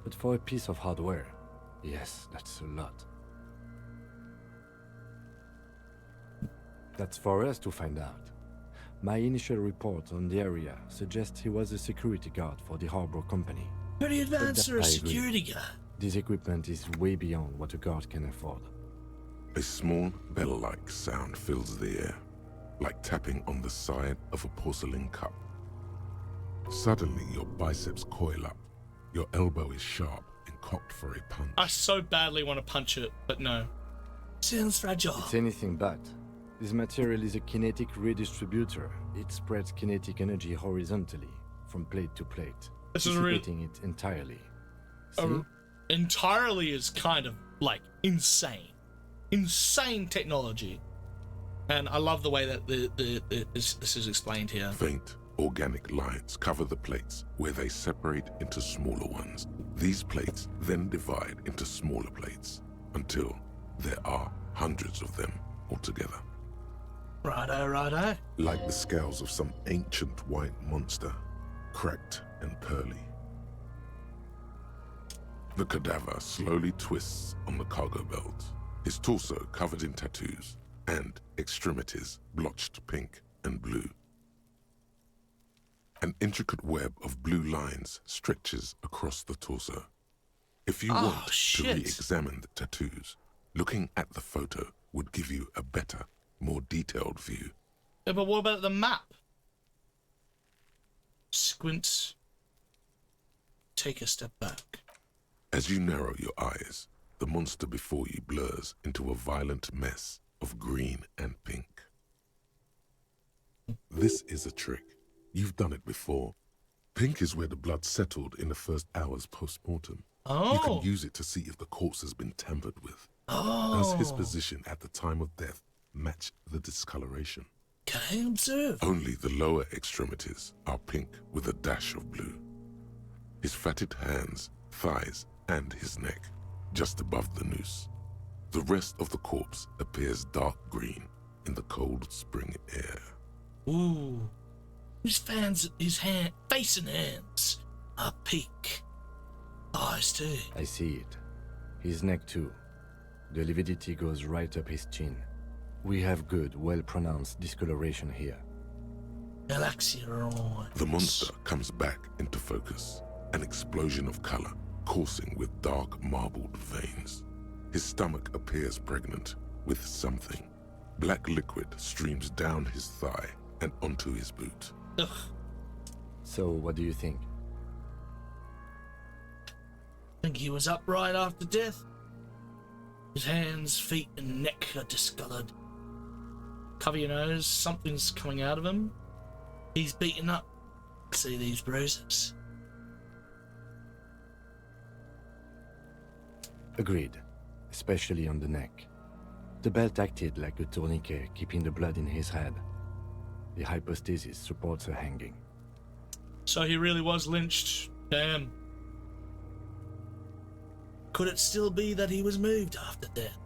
But for a piece of hardware, yes, that's a lot. That's for us to find out. My initial report on the area suggests he was a security guard for the harbor company. Pretty But advanced for a I agree. security guard. This equipment is way beyond what a guard can afford. A small bell-like sound fills the air, like tapping on the side of a porcelain cup. Suddenly, your biceps coil up. Your elbow is sharp and cocked for a punch. I so badly want to punch it, but no. Sounds fragile. It's anything but. This material is a kinetic redistributor. It spreads kinetic energy horizontally, from plate to plate, This is real. dissipating it entirely. See? Entirely is kind of like insane. Insane technology. And I love the way that this is explained here. Faint, organic lines cover the plates where they separate into smaller ones. These plates then divide into smaller plates until there are hundreds of them altogether. Righto, righto. Like the scales of some ancient white monster, cracked and pearly. The cadaver slowly twists on the cargo belt, his torso covered in tattoos, and extremities blotched pink and blue. An intricate web of blue lines stretches across the torso. If you want to re-examine the tattoos, looking at the photo would give you a better, more detailed view. Yeah, but what about the map? Squint. Take a step back. As you narrow your eyes, the monster before you blurs into a violent mess of green and pink. This is a trick. You've done it before. Pink is where the blood settled in the first hours post-mortem. You can use it to see if the corpse has been tampered with. Does his position at the time of death match the discoloration? Can I observe? Only the lower extremities are pink with a dash of blue. His fatted hands, thighs, and his neck, just above the noose. The rest of the corpse appears dark green in the cold spring air. Ooh. His face and hands are pink. Eyes too. I see it. His neck too. The lividity goes right up his chin. We have good, well-pronounced discoloration here. The monster comes back into focus, an explosion of color, coursing with dark marbled veins. His stomach appears pregnant with something. Black liquid streams down his thigh and onto his boot. Ugh. So, what do you think? Think he was upright after death? His hands, feet, and neck are discolored. Cover your nose, something's coming out of him. He's beaten up. See these bruises? Agreed, especially on the neck. The belt acted like a tourniquet, keeping the blood in his head. The hypostasis supports a hanging. So he really was lynched. Damn. Could it still be that he was moved after death?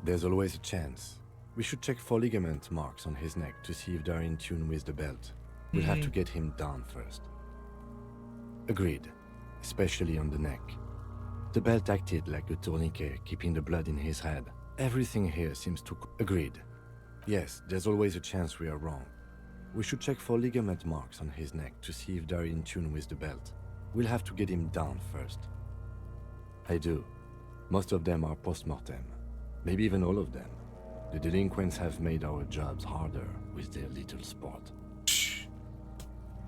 There's always a chance. We should check for ligament marks on his neck to see if they're in tune with the belt. We'll have to get him down first. Agreed, especially on the neck. The belt acted like a tourniquet, keeping the blood in his head. Everything here seems to... Agreed. Yes, there's always a chance we are wrong. We should check for ligament marks on his neck to see if they're in tune with the belt. We'll have to get him down first. I do. Most of them are post-mortem. Maybe even all of them. The delinquents have made our jobs harder with their little sport.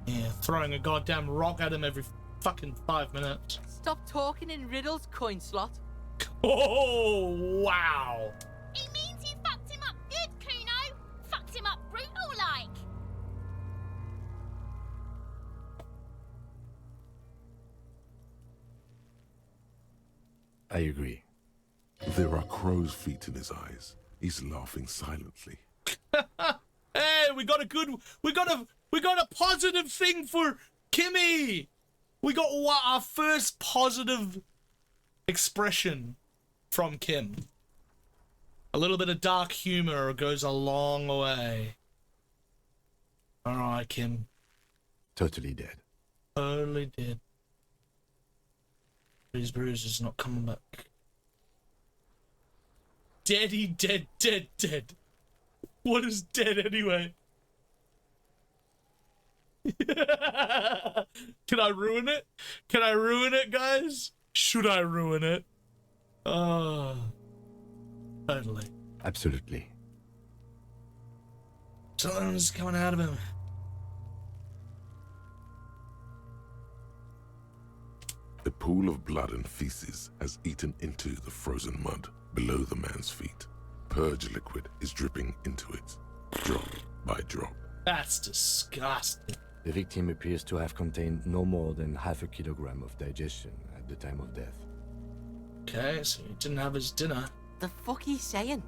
Yeah, throwing a goddamn rock at him every fucking 5 minutes. Stop talking in riddles, coin slot. Oh, wow. It means you fucked him up good, Kuno. Fucked him up brutal like. I agree. There are crow's feet in his eyes. He's laughing silently. Hey, we got a positive thing for Kimmy. We got our first positive expression from Kim. A little bit of dark humor goes a long way. All right, Kim. Totally dead. Totally dead. His bruises not coming back. Deady, dead, dead, dead. What is dead anyway? Can I ruin it? Can I ruin it, guys? Should I ruin it? Oh, totally. Absolutely. Something's coming out of him. A pool of blood and feces has eaten into the frozen mud below the man's feet. Purge liquid is dripping into it, drop by drop. That's disgusting. The victim appears to have contained no more than half a kilogram of digestion at the time of death. Okay, so he didn't have his dinner. The fuck he's saying?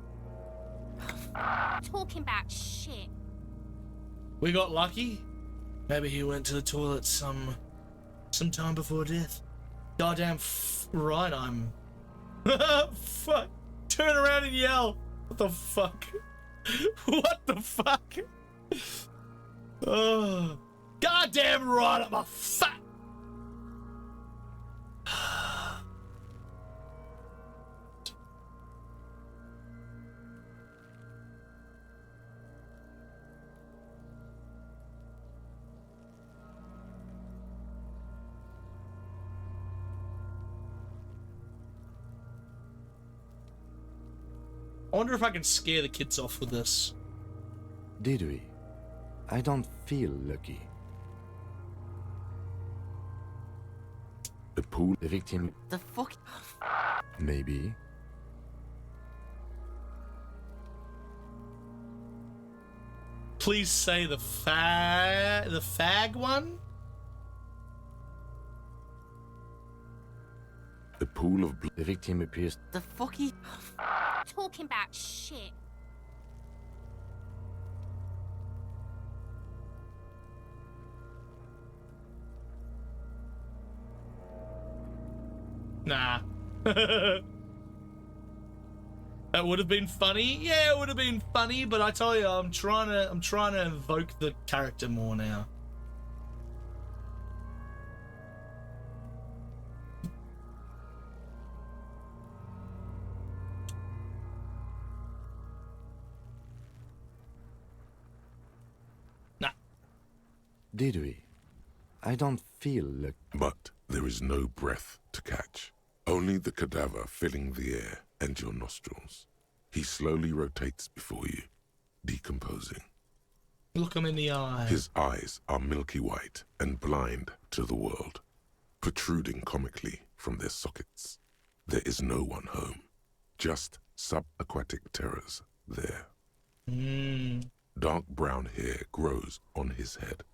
Talking about shit. We got lucky. Maybe he went to the toilet some time before death. Goddamn right, I'm. Fuck! Turn around and yell. What the fuck? What the fuck? Oh, goddamn right, I'm a fat. I wonder if I can scare the kids off with this. Did we? I don't feel lucky. The pool. The victim. The fuck? Maybe. Please say the fag one? The pool of blood. The victim appears. The fuck he? Talking about shit. Nah. That would have been funny. Yeah, it would have been funny, but I tell you, I'm trying to invoke the character more now. Nah. Did we? I don't feel lucky. But there is no breath to catch. Only the cadaver filling the air and your nostrils. He slowly rotates before you, decomposing. Look him in the eye. His eyes are milky white and blind to the world, protruding comically from their sockets. There is no one home, just subaquatic terrors there. Dark brown hair grows on his head.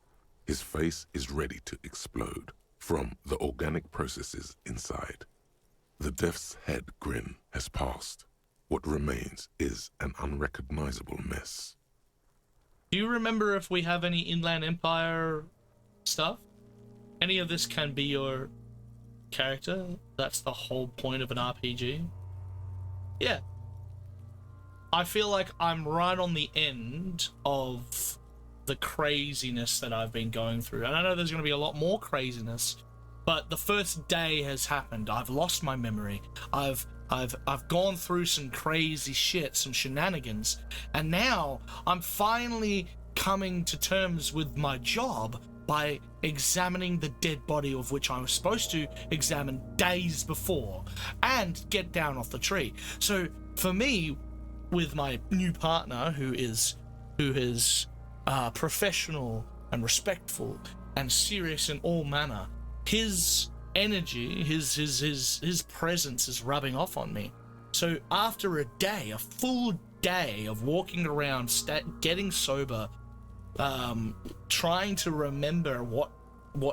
His face is ready to explode from the organic processes inside. The death's head grin has passed. What remains is an unrecognizable mess. Do you remember if we have any Inland Empire stuff? Any of this can be your character? That's the whole point of an RPG? Yeah. I feel like I'm right on the end of the craziness that I've been going through. And I know there's going to be a lot more craziness, but the first day has happened. I've lost my memory. I've gone through some crazy shit, some shenanigans, and now I'm finally coming to terms with my job by examining the dead body of which I was supposed to examine days before and get down off the tree. So for me, with my new partner who is professional and respectful and serious in all manner, his energy, his presence is rubbing off on me. So after a full day of walking around, getting sober, trying to remember what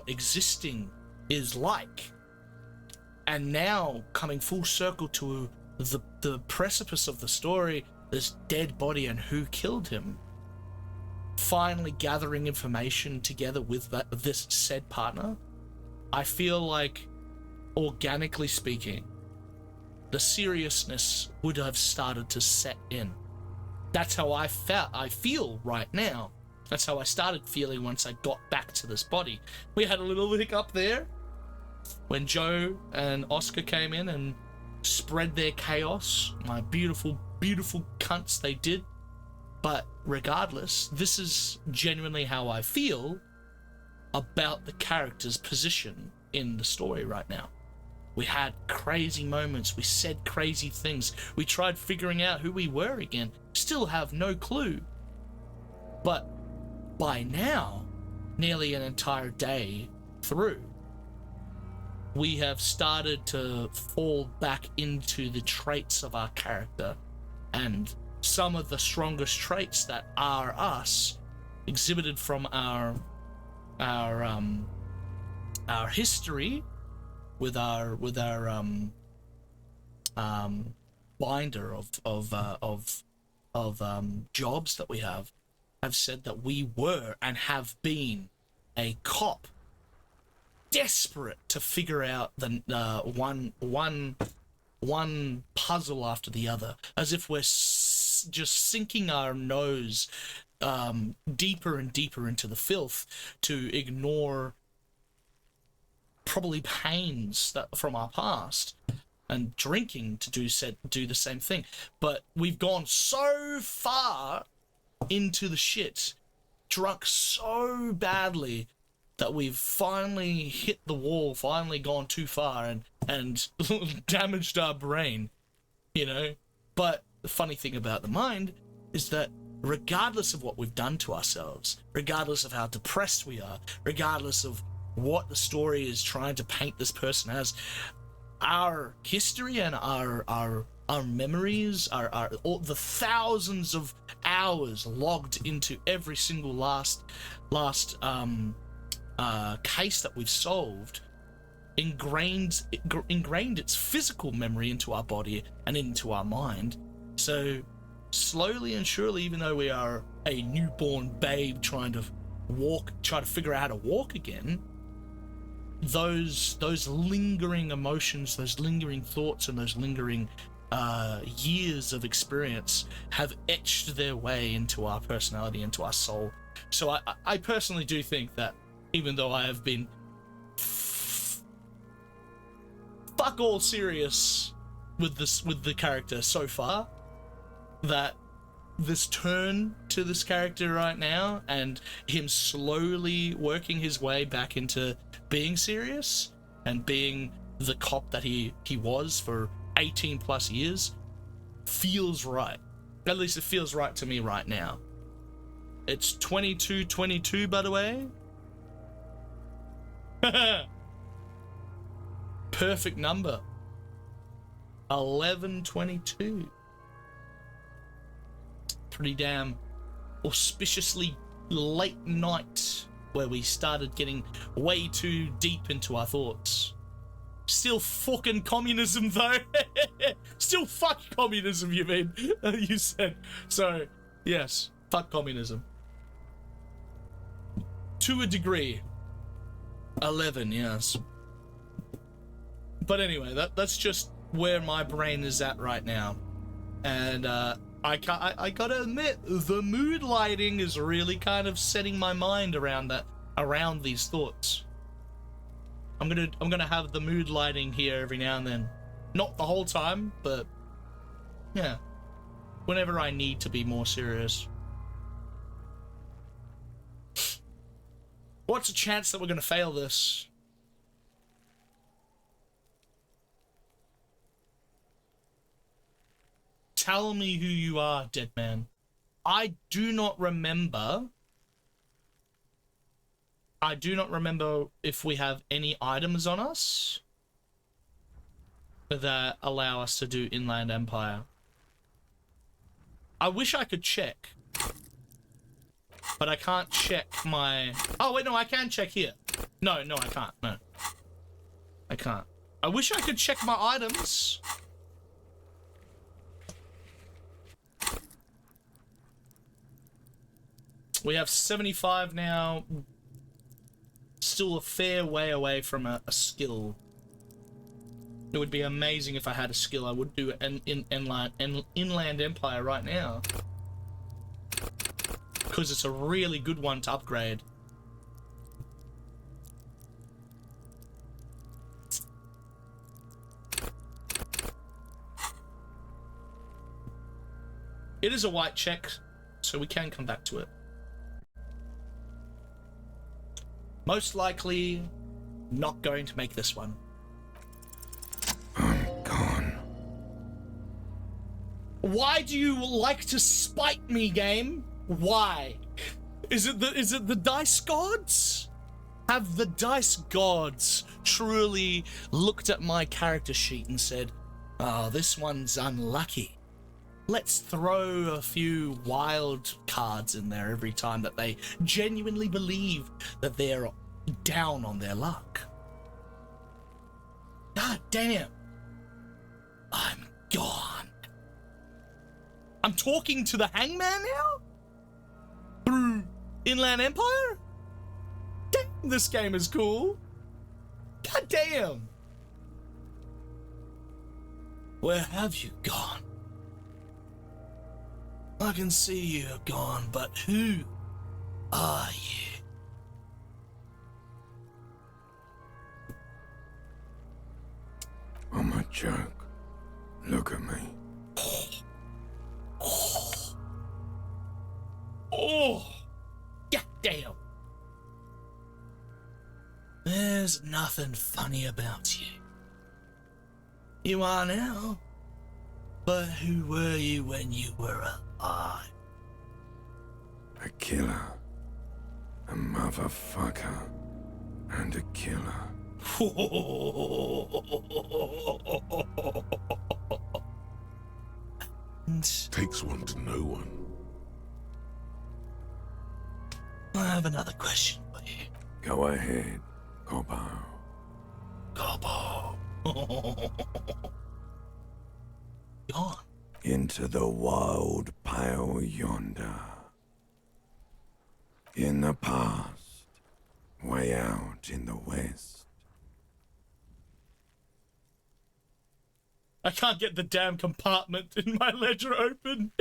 existing is like, and now coming full circle to the precipice of the story, this dead body and who killed him, finally gathering information together with this said partner, I feel like, organically speaking, the seriousness would have started to set in. That's how I feel right now. That's how I started feeling once I got back to this body. We had a little hiccup there when Joe and Oscar came in and spread their chaos. My beautiful, beautiful cunts they did. But regardless, this is genuinely how I feel about the character's position in the story right now. We had crazy moments, we said crazy things, we tried figuring out who we were again, still have no clue. But by now, nearly an entire day through, we have started to fall back into the traits of our character, and some of the strongest traits that are us, exhibited from our history with our binder of jobs that we have said that we were and have been a cop, desperate to figure out the one puzzle after the other, as if we're just sinking our nose deeper and deeper into the filth to ignore probably pains that from our past, and drinking to do the same thing. But we've gone so far into the shit, drunk so badly, that we've finally hit the wall, finally gone too far and damaged our brain, you know? But the funny thing about the mind is that regardless of what we've done to ourselves, regardless of how depressed we are, regardless of what the story is trying to paint this person as, our history and our memories, all the thousands of hours logged into every single last case that we've solved, ingrained its physical memory into our body and into our mind. So slowly and surely, even though we are a newborn babe trying to figure out how to walk again, those lingering emotions, those lingering thoughts, and those lingering years of experience have etched their way into our personality, into our soul. So I personally do think that even though I have been fuck all serious with the character so far, that this turn to this character right now and him slowly working his way back into being serious and being the cop that he was for 18 plus years feels right. At least it feels right to me right now. It's 22:22, by the way. Perfect number. 11:22. Pretty damn auspiciously late night where we started getting way too deep into our thoughts. Still fucking communism though. Still fuck communism, you mean? You said. So, yes, fuck communism. To a degree. 11, yes. But anyway, that's just where my brain is at right now. And I gotta admit, the mood lighting is really kind of setting my mind around these thoughts. I'm gonna have the mood lighting here every now and then. Not the whole time, but yeah, whenever I need to be more serious. What's the chance that we're gonna fail this? Tell me who you are, dead man. I do not remember I do not remember if we have any items on us that allow us to do Inland Empire. I wish I could check, but I can't check my... Oh, wait, no, I can check here. No, I can't. No. I can't. I wish I could check my items. We have 75 now. Still a fair way away from a skill. It would be amazing if I had a skill. I would do an Inland Empire right now. Because it's a really good one to upgrade. It is a white check, so we can come back to it. Most likely not going to make this one. I'm gone. Why do you like to spite me, game? Why? Is it the dice gods? Have the dice gods truly looked at my character sheet and said, "Oh, this one's unlucky. Let's throw a few wild cards in there every time that they genuinely believe that they're down on their luck." God damn. I'm gone. I'm talking to the hangman now? Through Inland Empire? Damn, this game is cool. God damn. Where have you gone? I can see you have gone, but who are you? I'm a joke. Look at me. Oh, God damn. There's nothing funny about you. You are now, but who were you when you were alive? A killer. A motherfucker. And a killer. Takes one to know one. I have another question for you. Go ahead, Cobbo. Cobbo. Gone. Into the wild pale yonder. In the past, way out in the west. I can't get the damn compartment in my ledger open.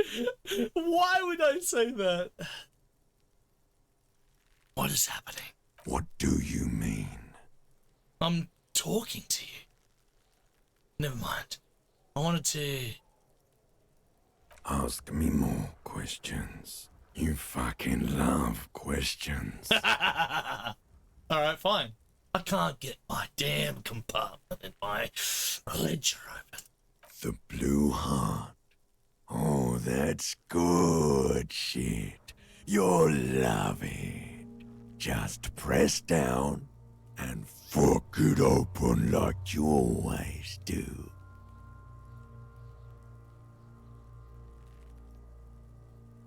Why would I say that? What is happening? What do you mean? I'm talking to you. Never mind. I wanted to... Ask me more questions. You fucking love questions. Alright, fine. I can't get my damn compartment in my ledger open. The blue heart. Oh, that's good shit. You'll love it. Just press down and fuck it open like you always do.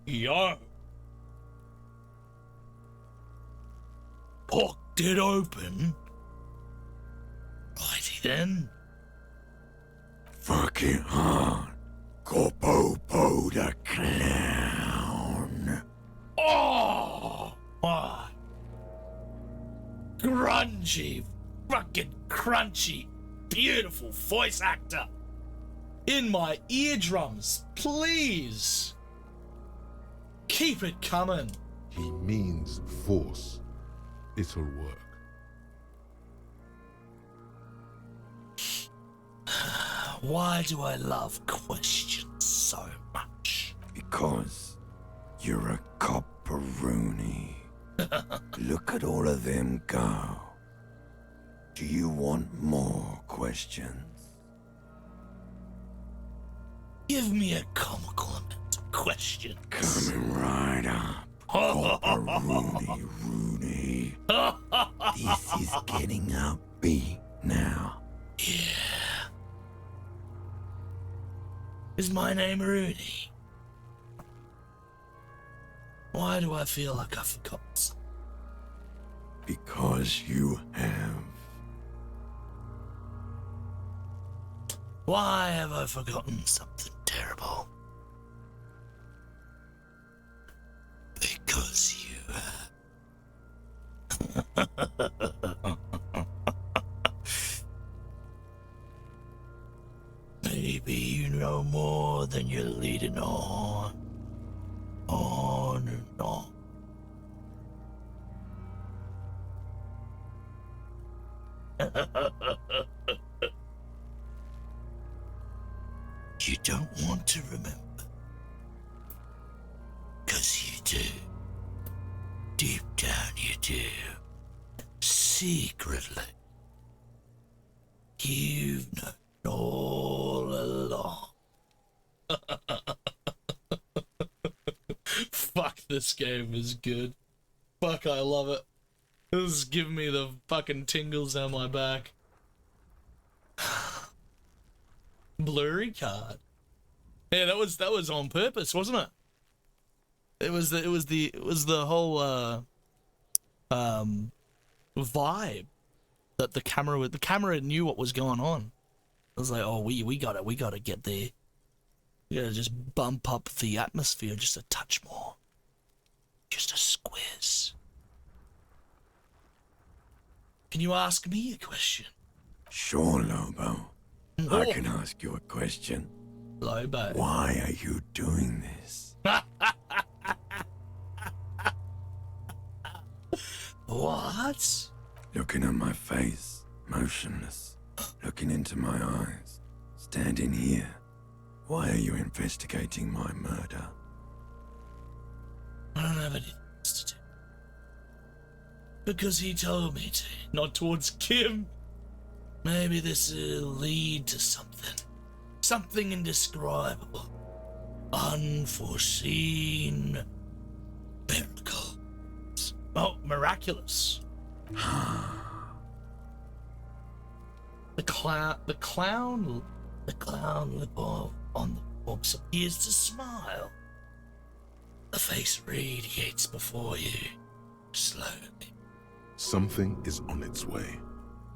Yo. Pocked it open. Righty then. Fuck it hard. Cobbo the clown. Oh! Grungy, fucking crunchy, beautiful voice actor. In my eardrums, please. Keep it coming. He means force. It'll work. Why do I love questions so much? Because you're a copperoonie. Look at all of them go. Do you want more questions? Give me a compliment question. Coming right up. Copperoonie, Rooney. you. This is getting upbeat now. Yeah. Is my name Rooney? Why do I feel like I've forgotten something? Because you have. Why have I forgotten something terrible? Because you have. Maybe you know more than you're leading on and on. You don't want to remember. 'Cause you do. Deep down you do. Secretly. You've known all along. Fuck, this game is good. Fuck, I love it. This is giving me the fucking tingles down my back. Blurry card. Yeah, that was on purpose, wasn't it? It was the whole vibe that the camera knew what was going on. It was like, oh, we gotta get there. We gotta just bump up the atmosphere just a touch more. Just a squiz. Can you ask me a question? Sure, Lobo. I can ask you a question. Lobo. Why are you doing this? What? Looking at my face, motionless, looking into my eyes, standing here. Why are you investigating my murder? I don't have anything else to do. Because he told me to. Not towards Kim. Maybe this will lead to something. Something indescribable. Unforeseen. Miracles. Oh, miraculous. The clown lip on the corpse appears to smile. The face radiates before you, slowly. Something is on its way.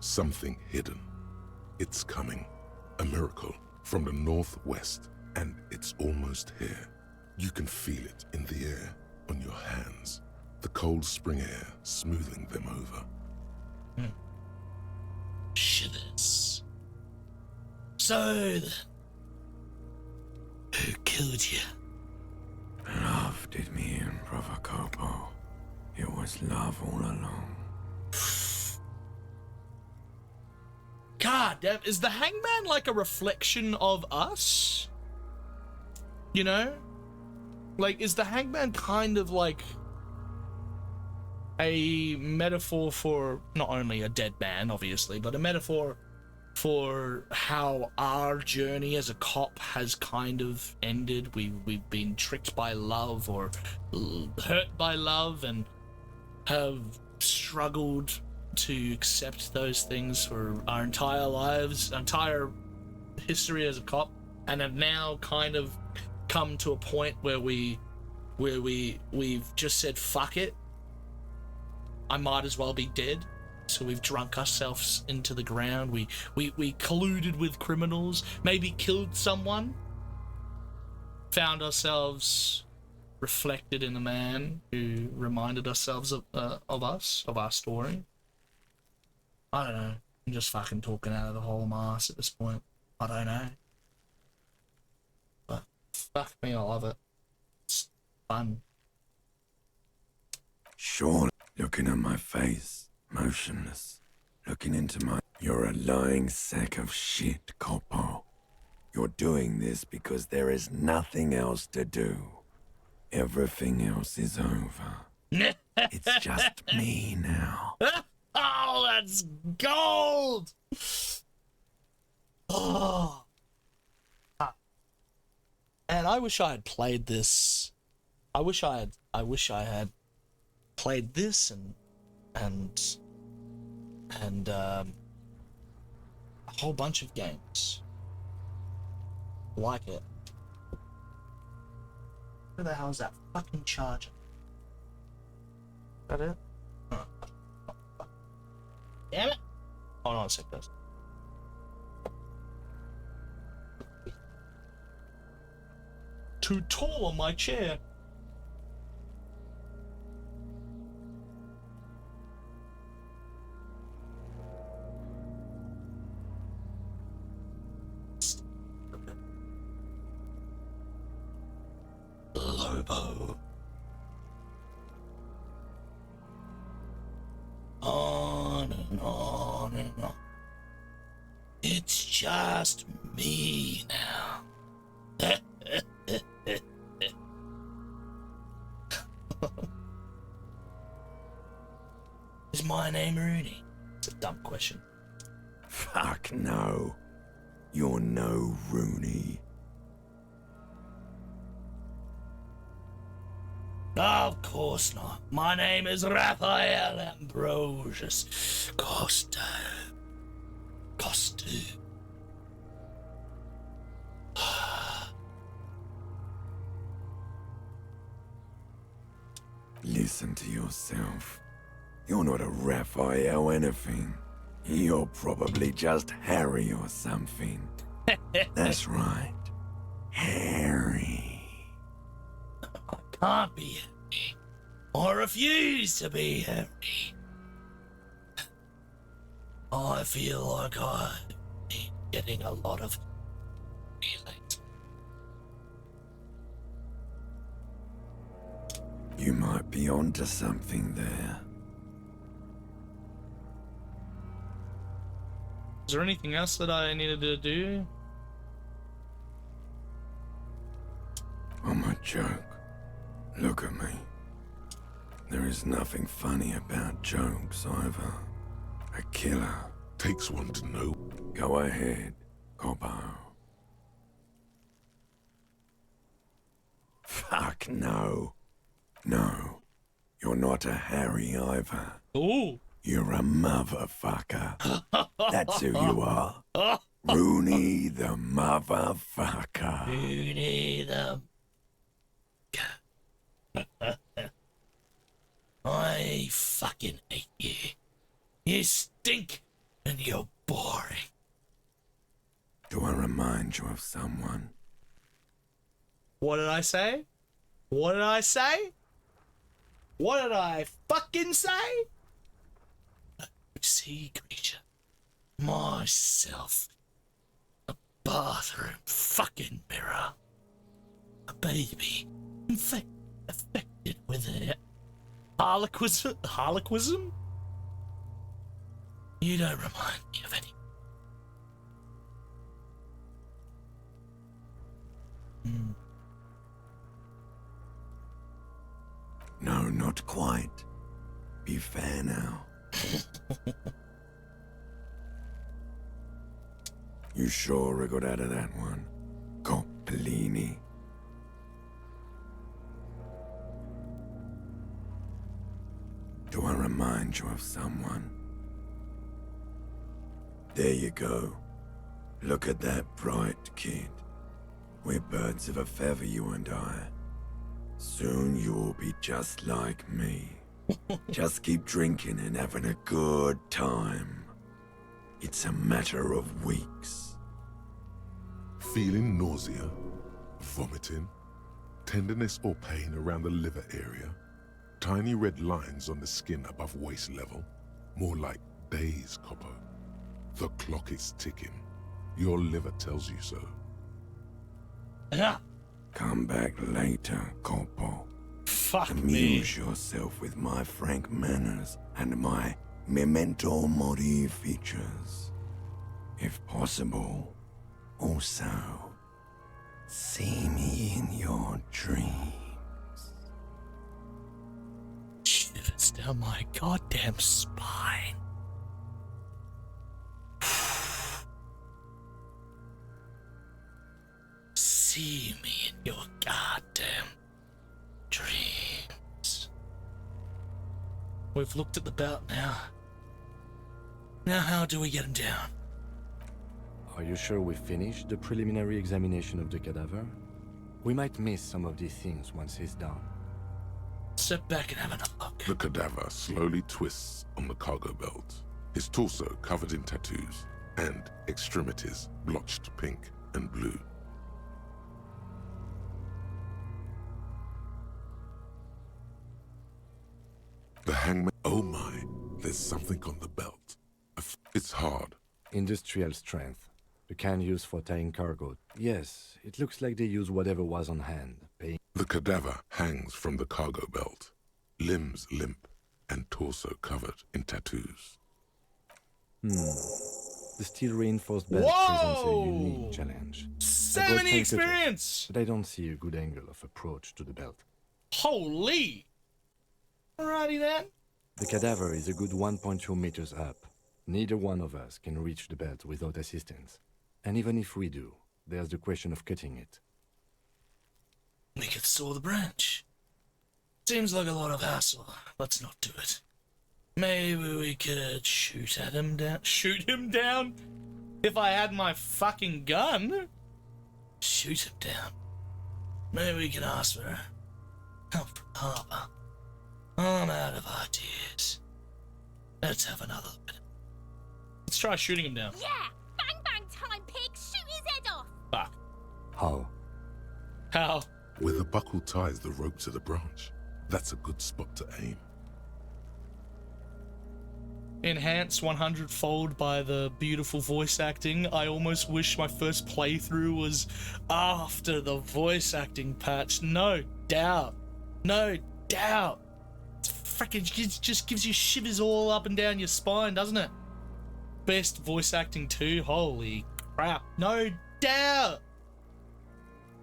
Something hidden. It's coming. A miracle from the northwest, and it's almost here. You can feel it in the air, on your hands. The cold spring air smoothing them over. Shivers. So then, who killed you? Love did me in, Brother Copo. It was love all along. God damn, is the hangman like a reflection of us? You know? Like, is the hangman kind of like a metaphor for not only a dead man, obviously, but a metaphor for how our journey as a cop has kind of ended? We've been tricked by love or hurt by love and have struggled to accept those things for our entire lives, entire history as a cop, and have now kind of come to a point where we've just said fuck it. I might as well be dead. So we've drunk ourselves into the ground. We colluded with criminals, maybe killed someone, found ourselves reflected in a man who reminded ourselves of us, of our story. I don't know. I'm just fucking talking out of the whole ass at this point. I don't know. But fuck me, I love it. It's fun. Sure, looking at my face, motionless, looking into my... You're a lying sack of shit, Copo. You're doing this because there is nothing else to do. Everything else is over. It's just me now. Oh, that's gold! Oh. And I wish I had played this. I wish I had played this and and a whole bunch of games like it. Where the hell is that fucking charger? Is that it? Oh. Damn it! Hold on a sec, guys. Too tall on my chair. Lobo. On and on and on. It's just me now. Is my name Rooney? It's a dumb question. Fuck no. You're no Rooney. Of course not. My name is Raphael Ambrosius Costa. Listen to yourself. You're not a Raphael anything. You're probably just Harry or something. That's right. Harry. I can't be Harry. I refuse to be Harry. I feel like I've been getting a lot of feelings. You might be onto something there. Is there anything else that I needed to do? I'm a joke. Look at me. There is nothing funny about jokes either. A killer takes one to know. Go ahead, Coppo. Fuck no. No, you're not a Harry either. Ooh. You're a motherfucker. That's who you are. Rooney the motherfucker. Rooney the... I fucking hate you. You stink and you're boring. Do I remind you of someone? What did I say? What did I say? What did I fucking say? A sea creature. Myself. A bathroom fucking mirror. A baby. Affected with a harlequism? You don't remind me of any. No, not quite. Be fair now. You sure I got out of that one, Coppolini? Do I remind you of someone? There you go. Look at that bright kid. We're birds of a feather, you and I. Soon you'll be just like me. Just keep drinking and having a good time. It's a matter of weeks. Feeling nausea, vomiting, tenderness or pain around the liver area, tiny red lines on the skin above waist level, more like days, Coppo. The clock is ticking. Your liver tells you so. Come back later, Coppo. Fuck Amuse yourself with my frank manners and my memento mori features. If possible, also, see me in your dreams. Shivers down my goddamn spine. See me in your goddamn dreams. We've looked at the belt now. Now how do we get him down? Are you sure we finished the preliminary examination of the cadaver? We might miss some of these things once he's done. Step back and have another look. The cadaver slowly twists on the cargo belt, his torso covered in tattoos, and extremities blotched pink and blue. The hangman... Oh my, there's something on the belt. It's hard. Industrial strength. The kind used for tying cargo. Yes, it looks like they use whatever was on hand. The cadaver hangs from the cargo belt, limbs limp and torso covered in tattoos. The steel reinforced belt presents a unique challenge. So I got many some experience! pictures, but I don't see a good angle of approach to the belt. Holy! Alrighty then. The cadaver is a good 1.2 meters up. Neither one of us can reach the belt without assistance. And even if we do, there's the question of cutting it. We could saw the branch. Seems like a lot of hassle. Let's not do it. Maybe we could shoot at him down. Shoot him down? If I had my fucking gun? Shoot him down. Maybe we can ask for help from the harbor. I'm out of ideas. Let's have another look. Let's try shooting him down. Yeah! Bang bang time, pig! Shoot his head off! Fuck. How? How? Where the buckle ties the rope to the branch. That's a good spot to aim. Enhanced 100-fold by the beautiful voice acting. I almost wish my first playthrough was after the voice acting patch. No doubt. No doubt. It's freaking just gives you shivers all up and down your spine, doesn't it? Best voice acting too. Holy crap. No doubt.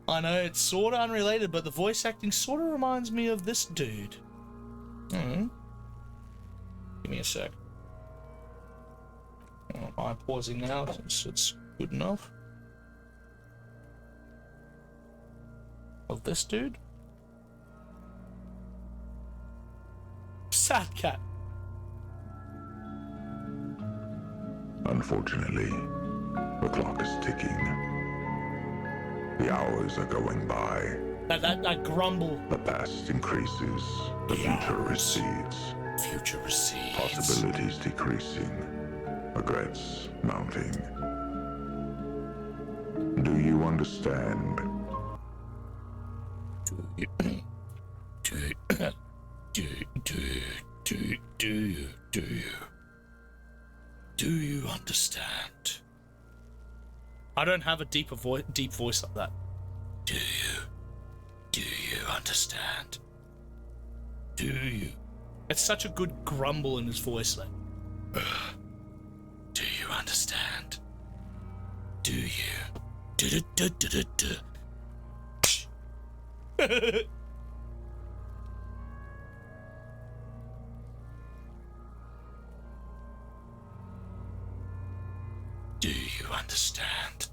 I know it's sort of unrelated, but the voice acting sort of reminds me of this dude. Give me a sec. Am I pausing now since it's good enough? Of this dude? Sad cat. Unfortunately, the clock is ticking. The hours are going by. That grumble. The past increases. The future recedes. Future recedes. Possibilities decreasing. Regrets mounting. Do you understand? Do you understand? I don't have a deep voice like that. Do you understand? Do you? It's such a good grumble in his voice, like. Do you understand? Do you? Do. Do you understand?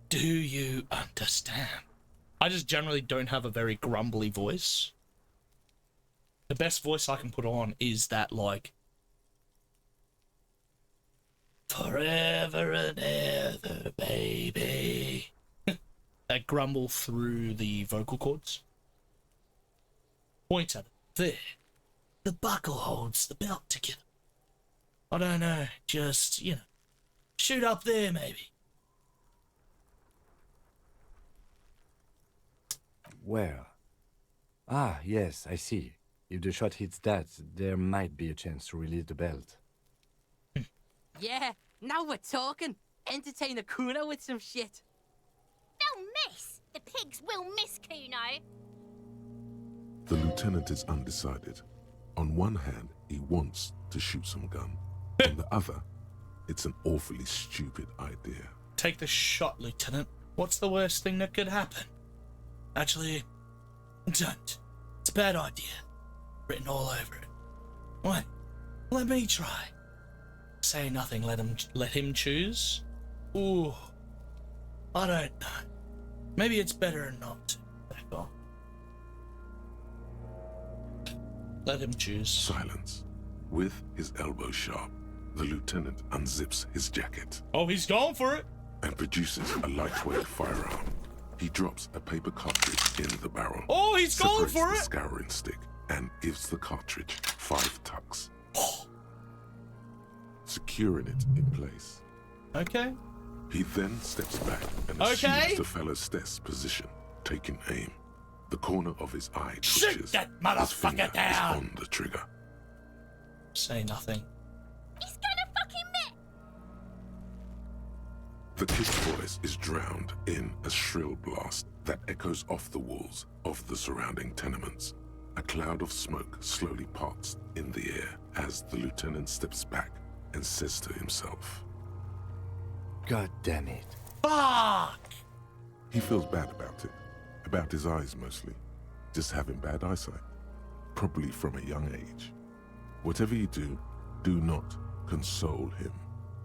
Do you understand? I just generally don't have a very grumbly voice. The best voice I can put on is that, like, forever and ever, baby. That grumble through the vocal cords. Point at it. There. The buckle holds the belt together. I don't know, just, you know, shoot up there, maybe. Where? Ah, yes, I see. If the shot hits that, there might be a chance to release the belt. Yeah, now we're talking. Entertain a Kuno with some shit. They'll miss! The pigs will miss Kuno. The lieutenant is undecided. On one hand, he wants to shoot some gun. On the other, it's an awfully stupid idea. Take the shot, Lieutenant. What's the worst thing that could happen? Actually, don't. It's a bad idea. Written all over it. What? Let me try. Say nothing, let him choose? Ooh. I don't know. Maybe it's better not to. Back off. Let him choose. Silence. With his elbow sharp, the lieutenant unzips his jacket. Oh, he's going for it. And produces a lightweight firearm. He drops a paper cartridge in the barrel. Oh, he's going separates for the it. scouring stick and gives the cartridge 5 tucks. Securing it in place. Okay. He then steps back and assumes the fellow's desk position, taking aim. The corner of his eye twitches. Shoot that His finger motherfucker down. is on the trigger. Say nothing. He's gonna fucking miss! The kid's voice is drowned in a shrill blast that echoes off the walls of the surrounding tenements. A cloud of smoke slowly parts in the air as the lieutenant steps back and says to himself, God damn it. Fuck! He feels bad about it. About his eyes mostly. Just having bad eyesight. Probably from a young age. Whatever you do, do not console him.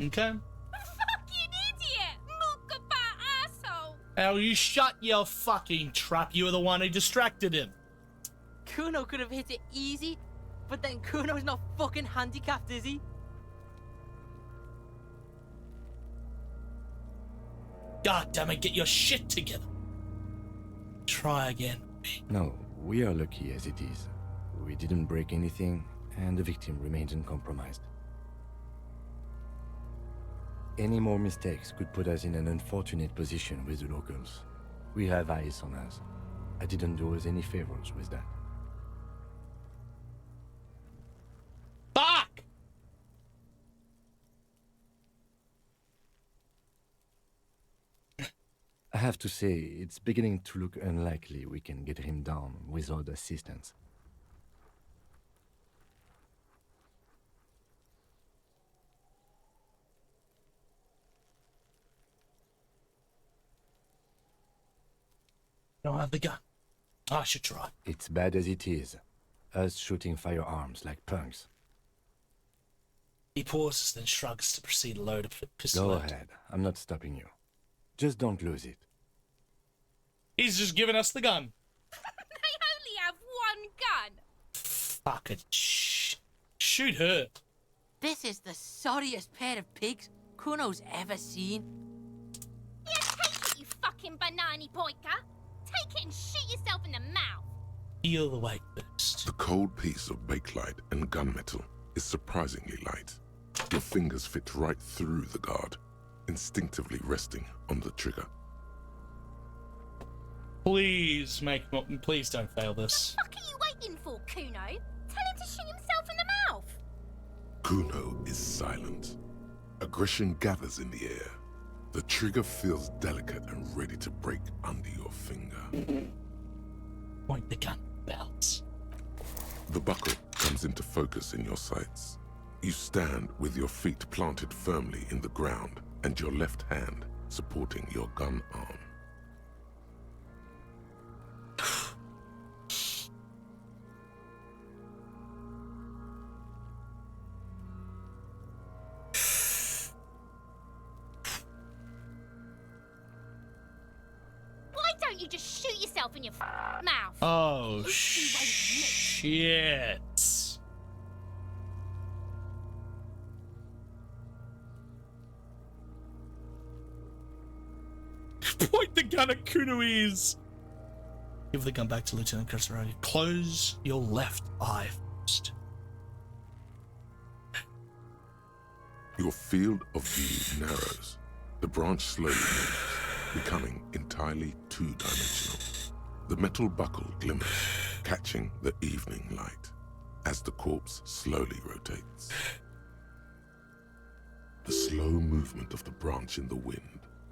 Okay. Fucking idiot! Mukabat asshole! Oh, you shut your fucking trap. You were the one who distracted him. Kuno could have hit it easy, but then Kuno's not fucking handicapped, is he? God damn it, get your shit together. Try again. No, we are lucky as it is. We didn't break anything, and the victim remains uncompromised. Any more mistakes could put us in an unfortunate position with the locals. We have eyes on us. I didn't do us any favors with that. Fuck! I have to say, it's beginning to look unlikely we can get him down without assistance. Don't have the gun. I should try. It's bad as it is. Us shooting firearms like punks. He pauses, then shrugs to proceed to load a pistol. Go ahead. I'm not stopping you. Just don't lose it. He's just giving us the gun. They only have one gun! Fuck it. Shoot her. This is the sorriest pair of pigs Kuno's ever seen. Yeah, take it, you fucking banana poika! Take it and shoot yourself in the mouth! Feel the weight burst. The cold piece of bakelite and gunmetal is surprisingly light. Your fingers fit right through the guard, instinctively resting on the trigger. Please please don't fail this. What the fuck are you waiting for, Kuno? Tell him to shoot himself in the mouth! Kuno is silent. Aggression gathers in the air. The trigger feels delicate and ready to break under your finger. Point the gun, belts. The buckle comes into focus in your sights. You stand with your feet planted firmly in the ground and your left hand supporting your gun arm. Why don't you just shoot yourself in your mouth? Oh, shit. Point the gun at Kuno's. Give the gun back to Lieutenant Cresseroni. Close your left eye first. Your field of view narrows. The branch slowly moves, becoming entirely two-dimensional. The metal buckle glimmers, catching the evening light as the corpse slowly rotates. The slow movement of the branch in the wind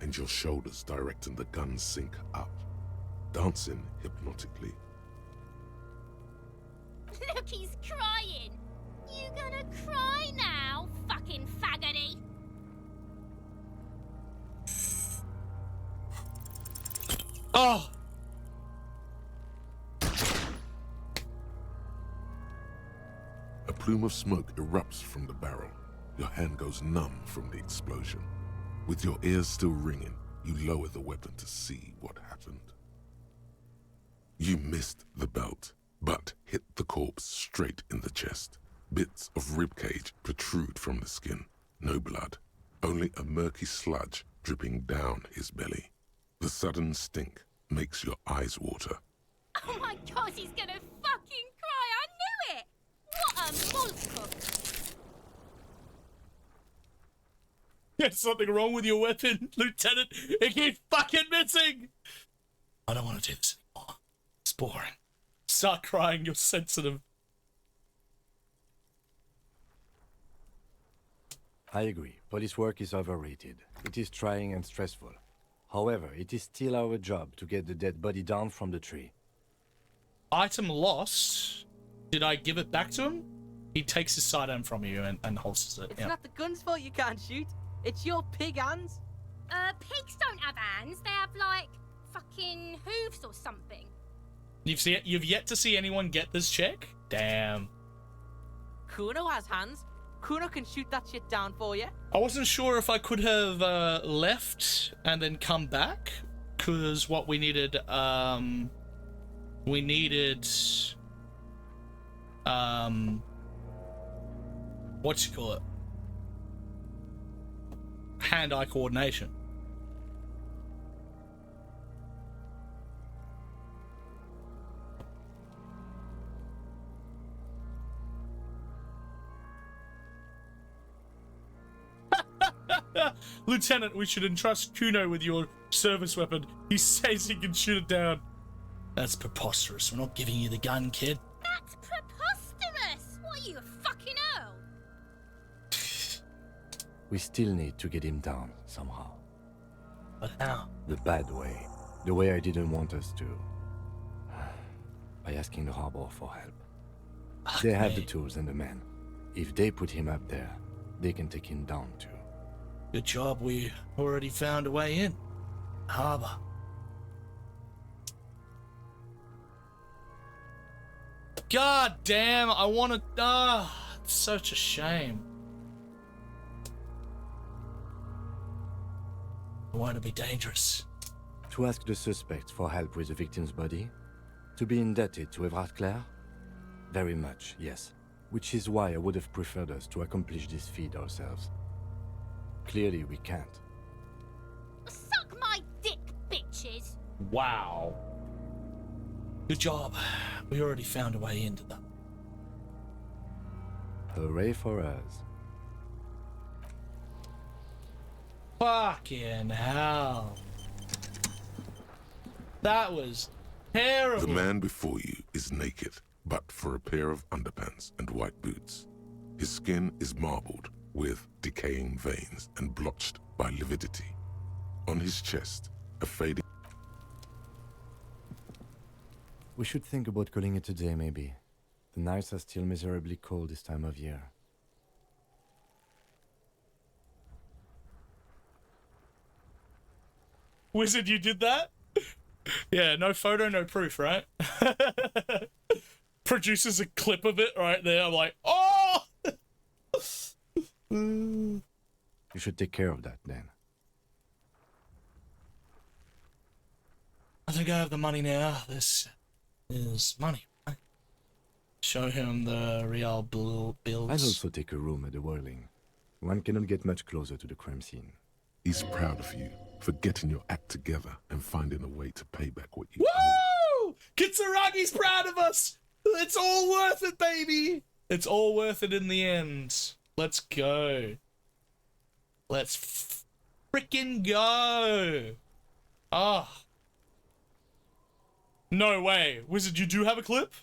and your shoulders directing the gun sink up, dancing hypnotically. Look, he's crying! You gonna cry now, fucking faggoty? Oh! A plume of smoke erupts from the barrel. Your hand goes numb from the explosion. With your ears still ringing, you lower the weapon to see what happened. You missed the belt, but hit the corpse straight in the chest. Bits of ribcage protrude from the skin. No blood, only a murky sludge dripping down his belly. The sudden stink makes your eyes water. Oh my god, he's gonna fucking cry! I knew it! What a mollusk! There's something wrong with your weapon, Lieutenant. It keeps fucking missing. I don't want to do this anymore. It's boring. Start crying, you're sensitive. I agree. Police work is overrated. It is trying and stressful. However, it is still our job to get the dead body down from the tree. Item lost. Did I give it back to him? He takes his sidearm from you and holsters it. It's Yep. not the gun's fault you can't shoot. It's your pig hands. Pigs don't have hands. They have, like, fucking hooves or something. You've yet to see anyone get this check? Damn. Kuno has hands. Kuno can shoot that shit down for you. I wasn't sure if I could have left and then come back, because what we needed, what you call it? Hand-eye coordination. Lieutenant, we should entrust Kuno with your service weapon. He says he can shoot it down. That's preposterous. We're not giving you the gun, kid. That's preposterous! What are you, a fucking earl? We still need to get him down somehow. But how? The bad way. The way I didn't want us to. By asking the harbor for help. They have the tools and the men. If they put him up there, they can take him down too. Good job, we already found a way in. Harbor. God damn, I want to... it's such a shame. I want to be dangerous. To ask the suspect for help with the victim's body? To be indebted to Evrard Clare? Very much, yes. Which is why I would have preferred us to accomplish this feat ourselves. Clearly we can't. Suck my dick, bitches! Wow. Good job. We already found a way into that. Hooray for us. Fucking hell. That was terrible. The man before you is naked, but for a pair of underpants and white boots. His skin is marbled with decaying veins and blotched by lividity. On his chest, a fading... We should think about calling it a day, maybe. The nights are still miserably cold this time of year. Wizard, you did that? Yeah, no photo, no proof, right? Produces a clip of it right there. I'm like, oh! You should take care of that then. I think I have the money now. This is money, right? Show him the real bills. I'll also take a room at the Whirling. One cannot get much closer to the crime scene. He's proud of you for getting your act together and finding a way to pay back what you owe. Woo! Kitsuragi's proud of us! It's all worth it, baby! It's all worth it in the end. Let's go. Let's frickin' go. Ah. No way. Wizard, you do have a clip?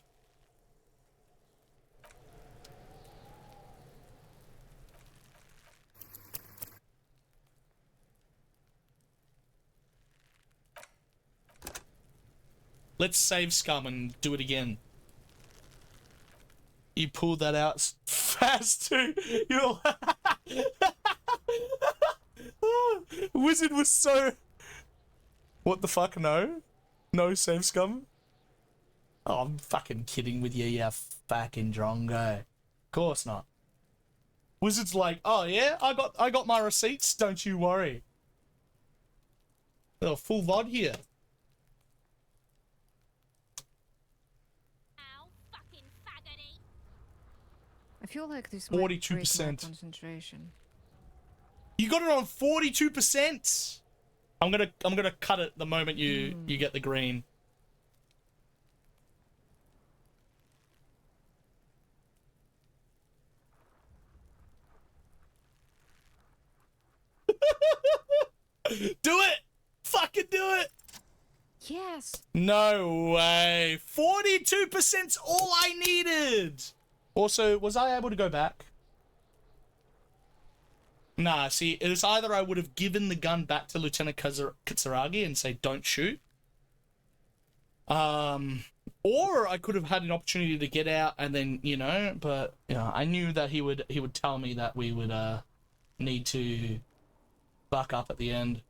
Let's save scum and do it again. You pulled that out fast too. You're Wizard was so... What the fuck, no? No save scum? Oh, I'm fucking kidding with you, you fucking drongo. Of course not. Wizard's like, oh yeah, I got my receipts, don't you worry. Oh, full VOD here. Ow. feel like this might break my 42%. concentration. You got it on 42%. I'm gonna cut it the moment you get the green. Do it! Fucking do it! Yes. No way. 42%'s all I needed. Also, was I able to go back? Nah, see, it was either I would have given the gun back to Lieutenant Kitsuragi and say, don't shoot. Or I could have had an opportunity to get out and then, you know, but, you know, I knew that he would tell me that we would, need to buck up at the end.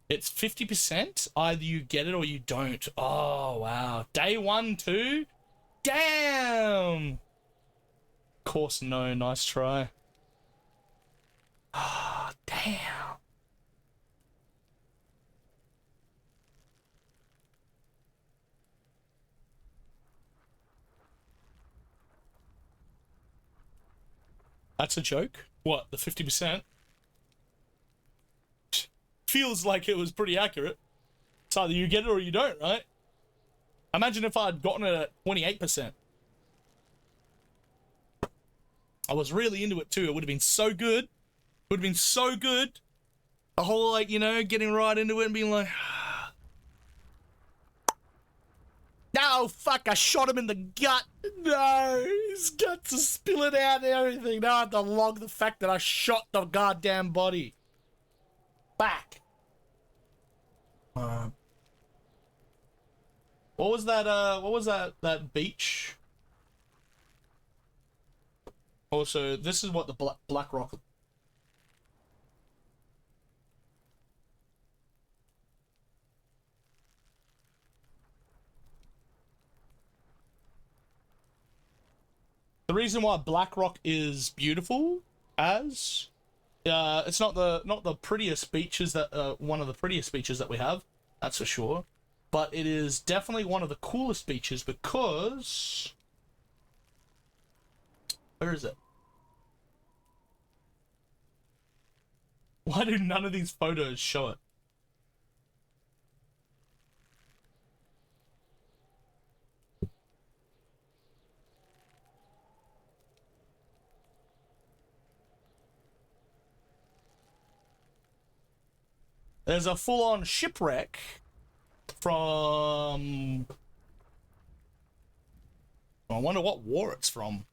It's 50%. Either you get it or you don't. Oh, wow. Day 1, too? Damn! Of course, no. Nice try. Ah, oh, damn. That's a joke? What, the 50%? Feels like it was pretty accurate. It's either you get it or you don't, right? Imagine if I'd gotten it at 28%. I was really into it too. It would have been so good. It would have been so good. A whole, like, you know, getting right into it and being like... No, fuck, I shot him in the gut. No, his guts are spilling out and everything. Now I have to log the fact that I shot the goddamn body. Back. What was that beach? Also, this is what the Black Rock... The reason why Black Rock is beautiful as... it's not the prettiest beaches that one of the prettiest beaches that we have, that's for sure. But it is definitely one of the coolest beaches because... Where is it? Why do none of these photos show it? There's a full-on shipwreck from... I wonder what war it's from.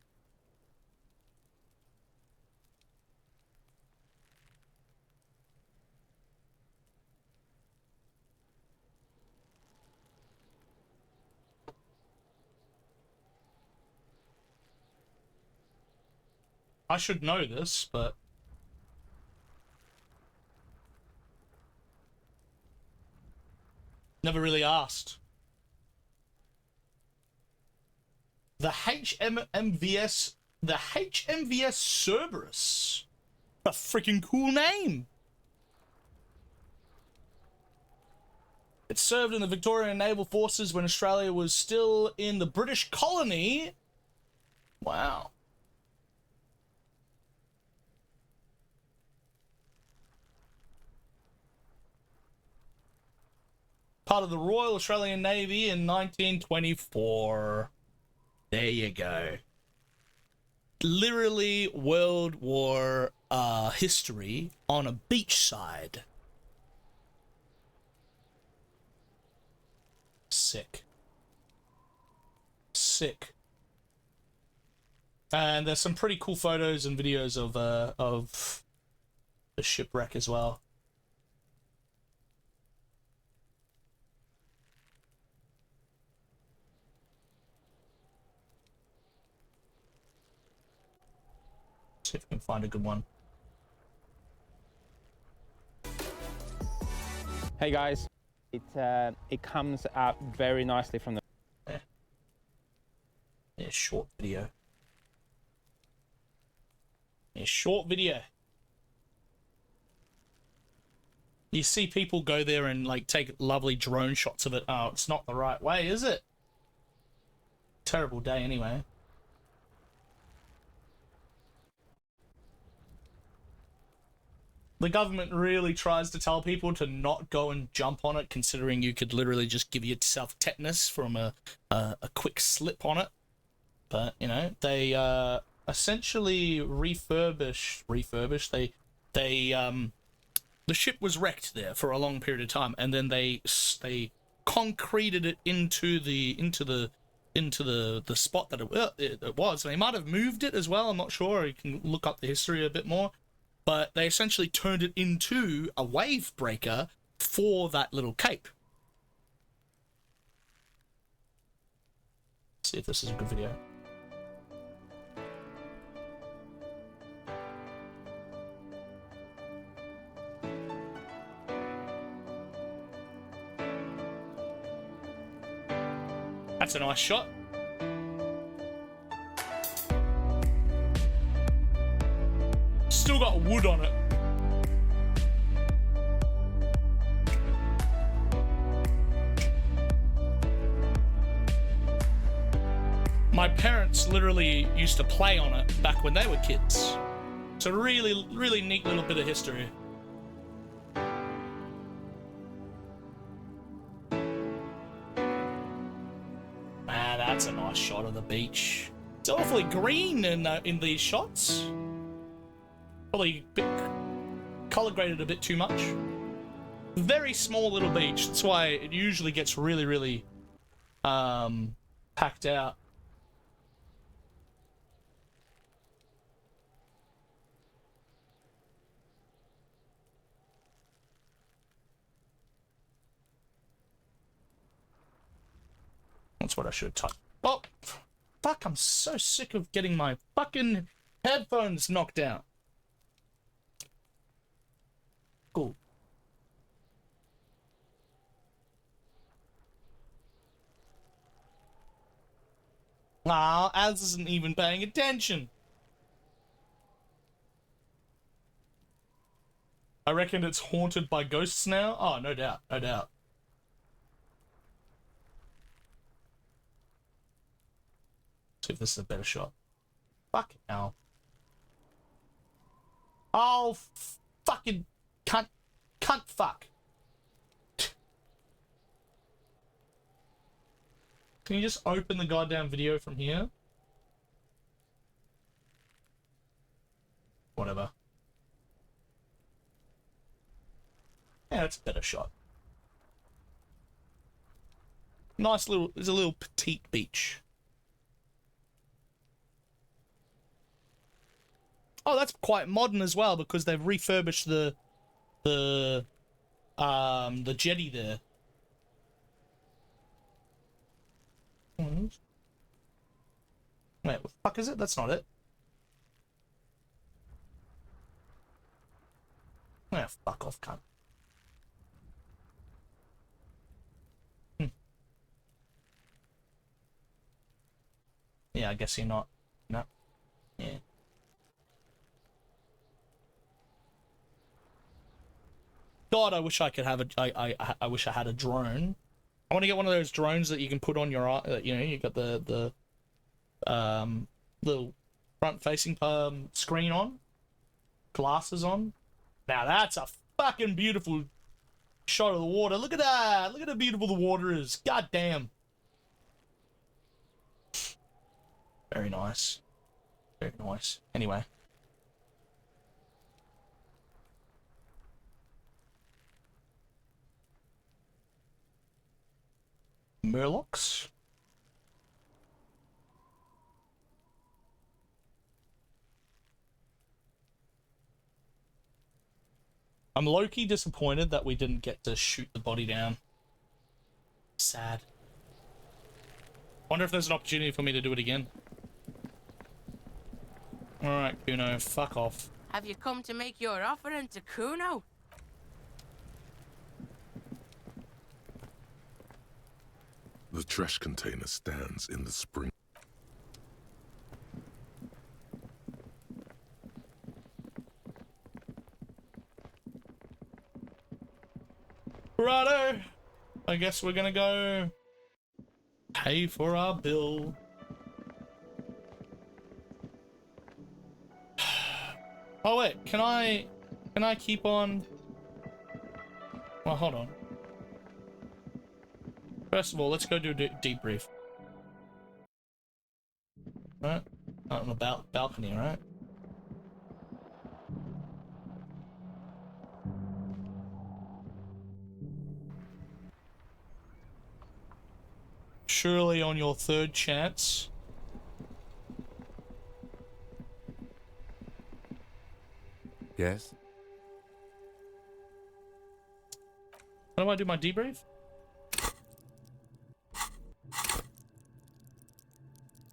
I should know this, but... Never really asked. The HMVS Cerberus. A freaking cool name. It served in the Victorian Naval Forces when Australia was still in the British colony. Wow. Part of the Royal Australian Navy in 1924. There you go. Literally World War history on a beachside. Sick. Sick. And there's some pretty cool photos and videos of the shipwreck as well. See if we can find a good one. Hey guys, it comes out very nicely from the... Yeah, short video. Yeah, short video. You see people go there and like take lovely drone shots of it. Oh, it's not the right way, is it? Terrible day anyway. the government really tries to tell people to not go and jump on it, considering you could literally just give yourself tetanus from a quick slip on it. But, you know, they essentially refurbished. The ship was wrecked there for a long period of time, and then they concreted it into the spot that it was. They might have moved it as well. I'm not sure. You can look up the history a bit more, but they essentially turned it into a wave breaker for that little cape. Let's see if this is a good video. That's a nice shot. Still got wood on it. My parents literally used to play on it back when they were kids. It's a really, really neat little bit of history. That's a nice shot of the beach. It's awfully green in these shots. Probably color graded a bit too much. Very small little beach. That's why it usually gets really, really packed out. That's what I should have typed. Oh, fuck, I'm so sick of getting my fucking headphones knocked out. Cool. Ah, Az isn't even paying attention. I reckon it's haunted by ghosts now. Oh, no doubt, no doubt. See if this is a better shot. Fucking hell. Oh, fucking cunt fuck. Can you just open the goddamn video from here? Whatever. Yeah, that's a better shot. Nice little, there's a little petite beach. Oh, that's quite modern as well because they've refurbished the jetty there. Wait, what the fuck is it? That's not it. Yeah, fuck off, cunt. Yeah, I guess you're not. No. Yeah. God, I wish I could have a. I wish I had a drone. I want to get one of those drones that you can put on your eye. You know, you got the little front-facing screen on, glasses on. Now that's a fucking beautiful shot of the water. Look at that! Look at how beautiful the water is. God damn. Very nice. Very nice. Anyway. Murlocs. I'm low-key disappointed that we didn't get to shoot the body down. Sad. Wonder if there's an opportunity for me to do it again. Alright, Kuno, fuck off. Have you come to make your offering to Kuno? The trash container stands in the spring. Righto! I guess we're gonna go pay for our bill. Oh wait, can I Can I keep on? Well, hold on. First of all, let's go do a debrief. Right? Out on the balcony, right? Surely on your third chance. Yes? How do I do my debrief?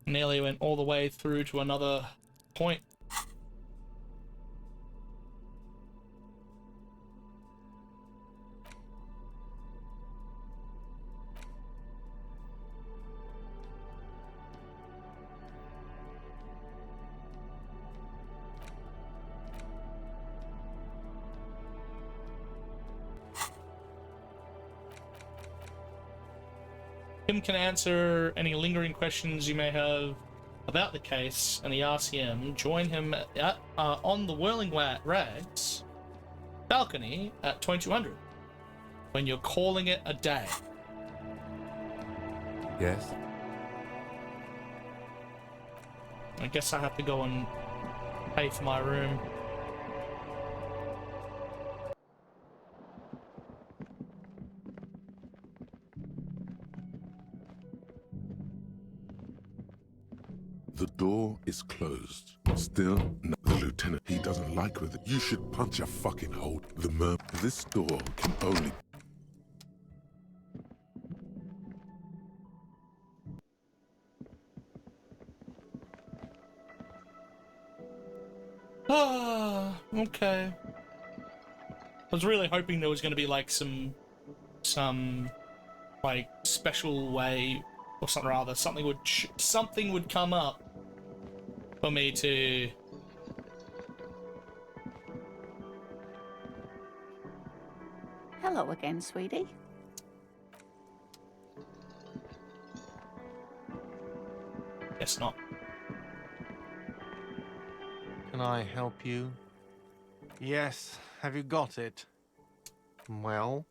Nearly went all the way through to another point. Kim can answer any lingering questions you may have about the case and the RCM. Join him at, on the Whirling Rags balcony at 2200 when you're calling it a day. Yes? I guess I have to go and pay for my room. The door is closed. Still, no, the lieutenant, he doesn't like with it. You should punch a fucking hole. This door can only... Ah, okay. I was really hoping there was going to be like some like special way or something or other. Something would come up for me to. Hello again, sweetie. Guess not. Can I help you? Yes. Have you got it? Well?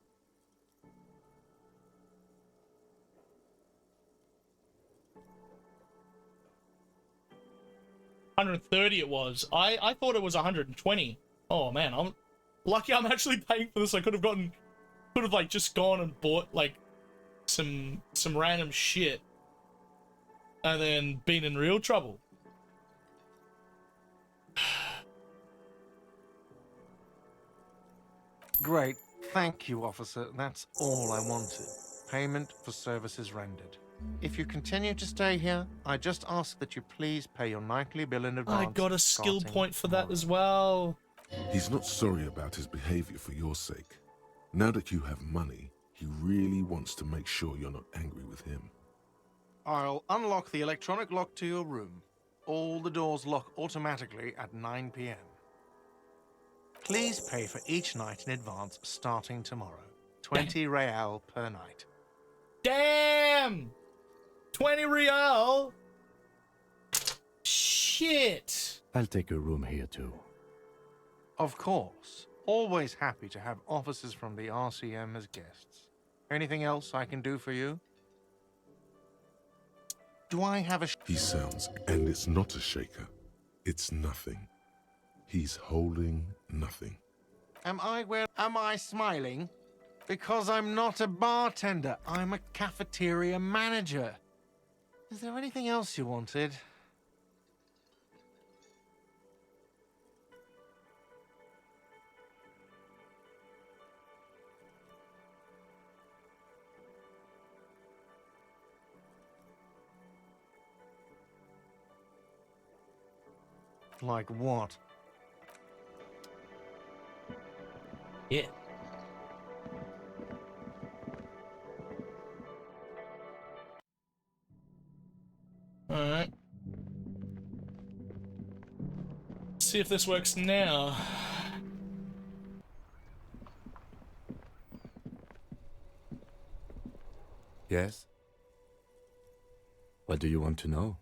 $130 it was. I thought it was 120. Oh man, I'm lucky I'm actually paying for this. I could have like just gone and bought like some random shit and then been in real trouble. Great. Thank you, officer. That's all I wanted. Payment for services rendered. If you continue to stay here, I just ask that you please pay your nightly bill in advance. I got a skill point for that as well. He's not sorry about his behavior for your sake. Now that you have money, he really wants to make sure you're not angry with him. I'll unlock the electronic lock to your room. All the doors lock automatically at 9 p.m. Please pay for each night in advance starting tomorrow. 20 real per night. Damn! 20 real? Shit! I'll take a room here too. Of course. Always happy to have officers from the RCM as guests. Anything else I can do for you? Do I have a... He sounds, and it's not a shaker. It's nothing. He's holding nothing. Am I smiling? Because I'm not a bartender. I'm a cafeteria manager. Is there anything else you wanted? Like what? Yeah. Alright. See if this works now. Yes? What do you want to know?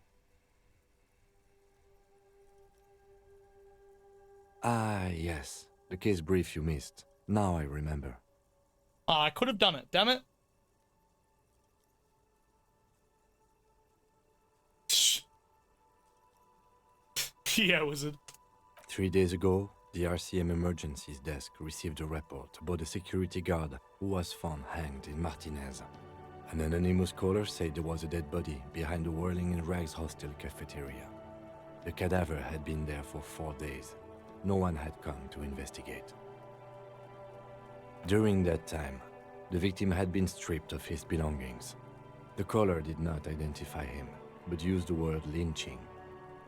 Ah, yes. The case brief you missed. Now I remember. I could have done it, damn it. Yeah, wizard. 3 days ago, the RCM Emergencies Desk received a report about a security guard who was found hanged in Martinez. An anonymous caller said there was a dead body behind the Whirling in Rags hostel cafeteria. The cadaver had been there for 4 days. No one had come to investigate. During that time, the victim had been stripped of his belongings. The caller did not identify him, but used the word lynching.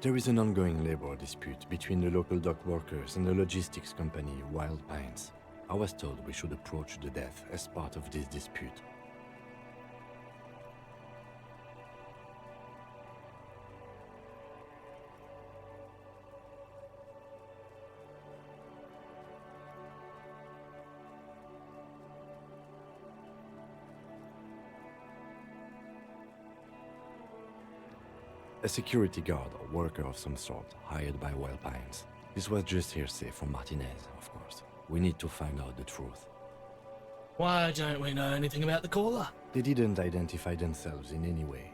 There is an ongoing labor dispute between the local dock workers and the logistics company Wild Pines. I was told we should approach the death as part of this dispute. A security guard or worker of some sort, hired by Wild Pines. This was just hearsay from Martinez, of course. We need to find out the truth. Why don't we know anything about the caller? They didn't identify themselves in any way.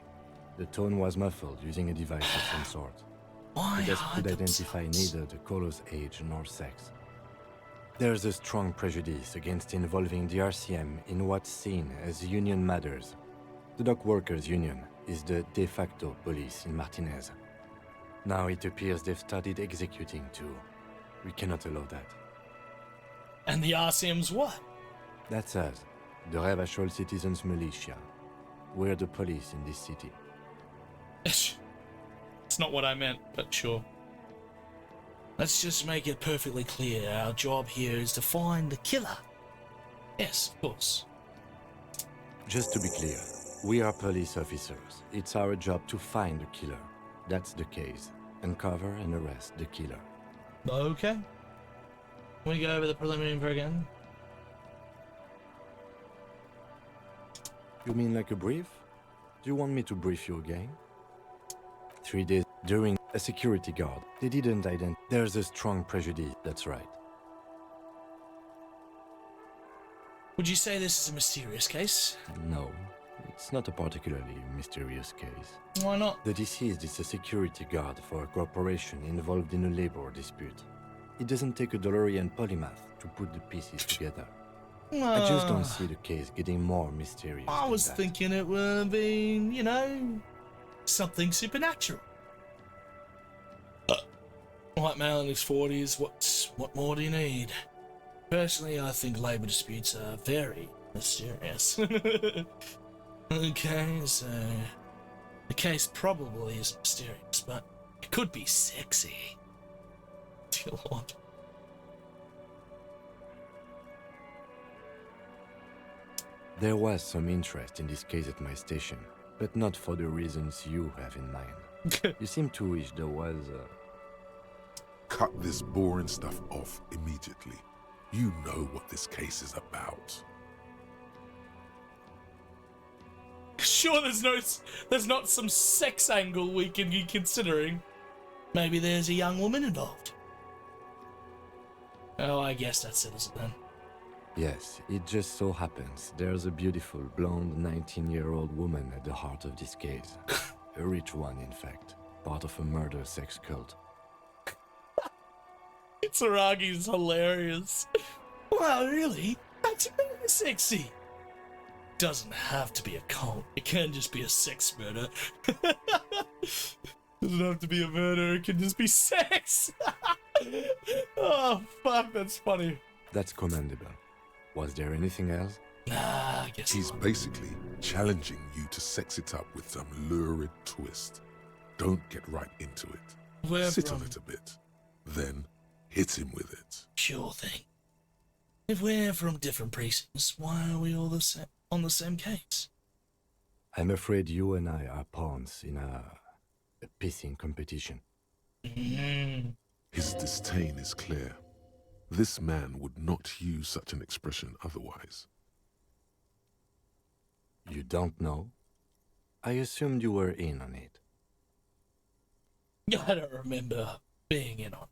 The tone was muffled using a device of some sort. Why The desk could hide identify neither the caller's age nor sex. There's a strong prejudice against involving the RCM in what's seen as union matters. The dock workers' union is the de facto police in Martinez. Now it appears they've started executing too. We cannot allow that. And the RCM's what? That's us, the Revachol Citizens Militia. We're the police in this city. It's not what I meant, but sure. Let's just make it perfectly clear. Our job here is to find the killer. Yes, of course. Just to be clear, we are police officers. It's our job to find the killer. That's the case. Uncover and arrest the killer. Okay. Can we go over the preliminary info again? You mean like a brief? Do you want me to brief you again? 3 days during a security guard. They didn't identify. There's a strong prejudice, that's right. Would you say this is a mysterious case? No, it's not a particularly mysterious case. Why not? The deceased is a security guard for a corporation involved in a labor dispute. It doesn't take a DeLorean polymath to put the pieces together. I just don't see the case getting more mysterious. I was than that. thinking it would have been, you know, something supernatural. White male in his 40s, what more do you need? Personally, I think labor disputes are very mysterious. Okay, so the case probably isn't mysterious, but it could be sexy. Dear Lord. There was some interest in this case at my station, but not for the reasons you have in mind. You seem to wish there was Cut this boring stuff off immediately. You know what this case is about. Sure, there's not some sex angle we can be considering. Maybe there's a young woman involved. Oh, I guess that settles it then. Yes, it just so happens there's a beautiful blonde 19-year-old woman at the heart of this case. A rich one, in fact. Part of a murder sex cult. Tsuragi's hilarious. Well, really? That's really sexy. Doesn't have to be a cult. It can just be a sex murder. Doesn't have to be a murder, it can just be sex. Oh, fuck, that's funny. That's commendable. Was there anything else? Nah, I guess He's basically challenging you to sex it up with some lurid twist. Don't get right into it. Where Sit from? on it a bit. Then hit him with it. Sure thing. If we're from different precincts, why are we all on the same case? I'm afraid you and I are pawns in a pissing competition. His disdain is clear. This man would not use such an expression otherwise. You don't know? I assumed you were in on it. I don't remember being in on.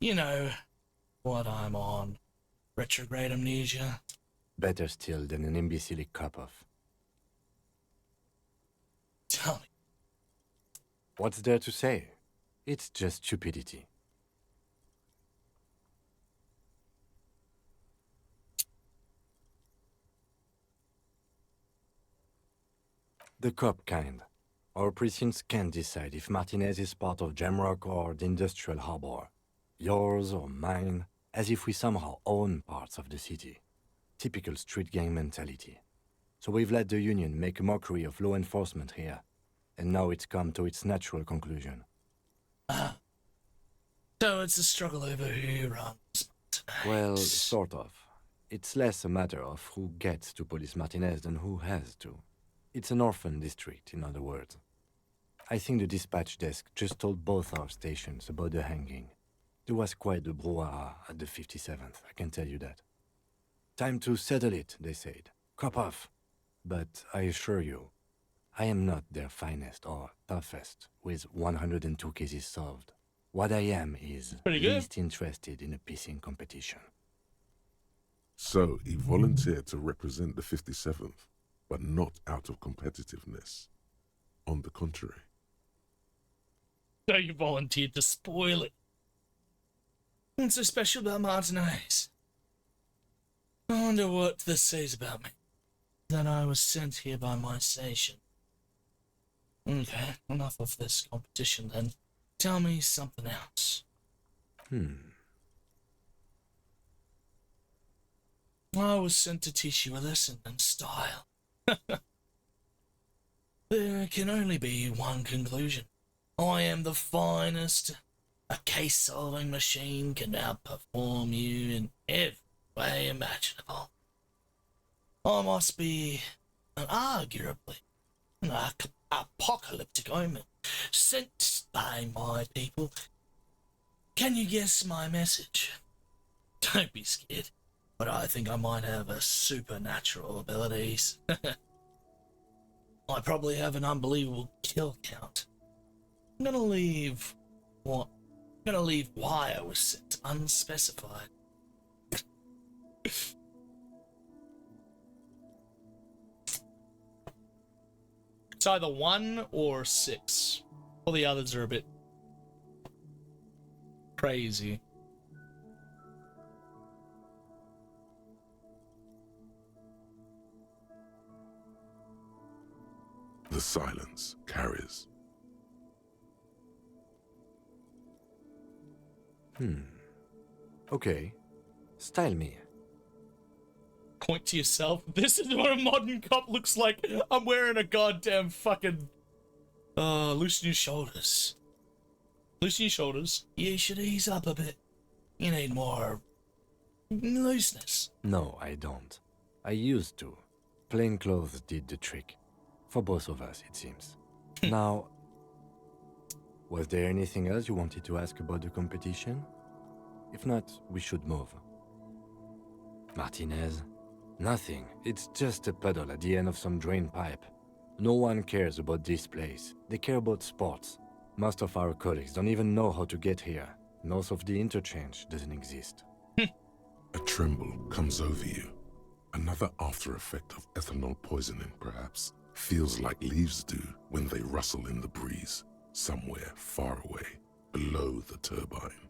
You know, what I'm on. Retrograde amnesia. Better still than an imbecilic cop-off. Tell me. What's there to say? It's just stupidity. The cop kind. Our precincts can't decide if Martinez is part of Jamrock or the Industrial Harbor. Yours or mine, as if we somehow own parts of the city. Typical street gang mentality. So we've let the Union make a mockery of law enforcement here. And now it's come to its natural conclusion. So it's a struggle over who runs Martinez. Well, sort of. It's less a matter of who gets to police Martinez than who has to. It's an orphan district, in other words. I think the dispatch desk just told both our stations about the hanging. There was quite the brouhaha at the 57th, I can tell you that. Time to settle it, they said. Cop off. But I assure you, I am not their finest or toughest with 102 cases solved. What I am is least interested in a pissing competition. So he volunteered to represent the 57th, but not out of competitiveness. On the contrary. So you volunteered to spoil it. What's so special about Martinez? I wonder what this says about me. That I was sent here by my station. Okay, enough of this competition then. Tell me something else. I was sent to teach you a lesson in style. There can only be one conclusion. I am the finest. A case-solving machine can outperform you in every way imaginable. I must be an arguably an apocalyptic omen sent by my people. Can you guess my message? Don't be scared, but I think I might have a supernatural abilities. I probably have an unbelievable kill count. I'm gonna leave why I was sent unspecified. It's either 1 or 6. All the others are a bit crazy. The silence carries. Okay. Style me. Point to yourself. This is what a modern cop looks like. I'm wearing a goddamn fucking... loosen your shoulders. Loosen your shoulders. You should ease up a bit. You need more looseness. No, I don't. I used to. Plain clothes did the trick. For both of us, it seems. Now, was there anything else you wanted to ask about the competition? If not, we should move. Martinez? Nothing. It's just a puddle at the end of some drain pipe. No one cares about this place. They care about sports. Most of our colleagues don't even know how to get here. North of the interchange doesn't exist. A tremble comes over you. Another after effect of ethanol poisoning, perhaps. Feels like leaves do when they rustle in the breeze, somewhere far away, below the turbine.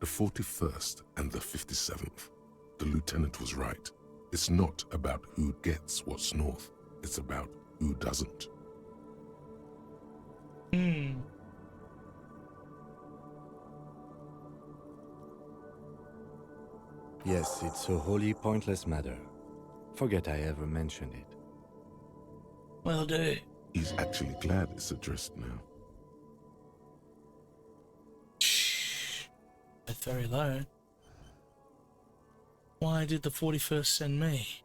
The 41st and the 57th. The lieutenant was right. It's not about who gets what's north. It's about who doesn't. Yes, it's a wholly pointless matter. Forget I ever mentioned it. Well, do. He's actually glad it's addressed now. That's very low. Why did the 41st send me?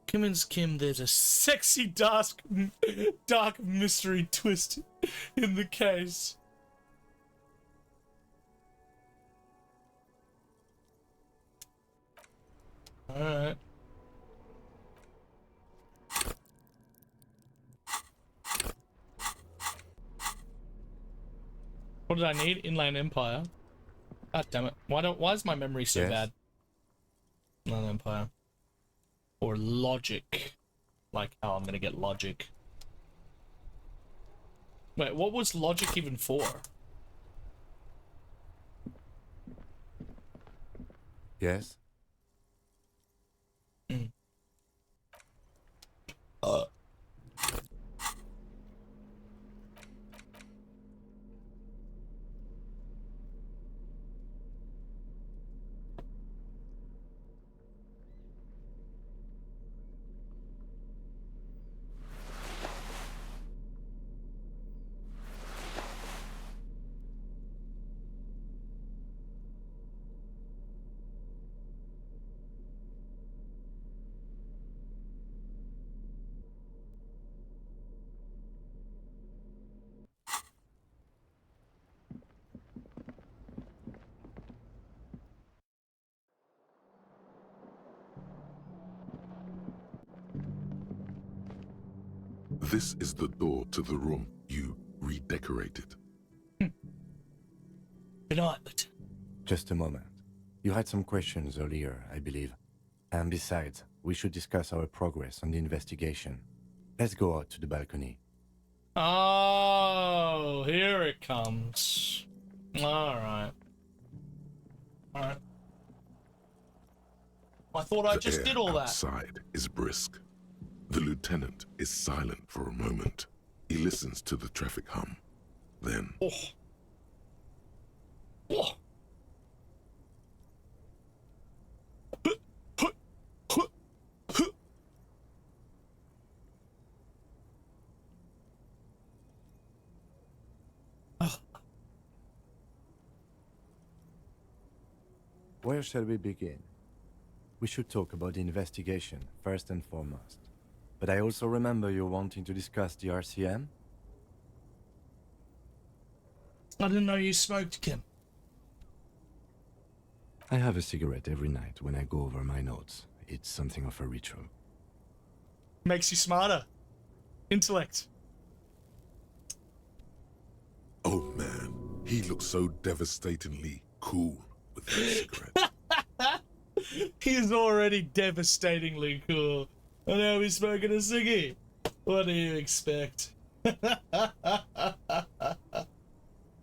Convince Kim there's a Sexy dark mystery twist in the case. Alright. What did I need? Inland Empire. God damn it. Why is my memory so Yes? bad? Not Empire. Or logic. Like how I'm gonna get logic. Wait, what was logic even for? Yes? This is the door to the room you redecorated. Good night, Lieutenant. Just a moment. You had some questions earlier, I believe. And besides, we should discuss our progress on the investigation. Let's go out to the balcony. Oh, here it comes. Alright. Alright. I thought I just did all that. Outside is brisk. The lieutenant is silent for a moment. He listens to the traffic hum. Then... Oh. Oh. Where shall we begin? We should talk about the investigation, first and foremost. But I also remember you wanting to discuss the RCM? I didn't know you smoked, Kim. I have a cigarette every night when I go over my notes. It's something of a ritual. Makes you smarter. Intellect. Oh man, he looks so devastatingly cool with that cigarette. He's already devastatingly cool. And now he's smoking a ciggy. What do you expect?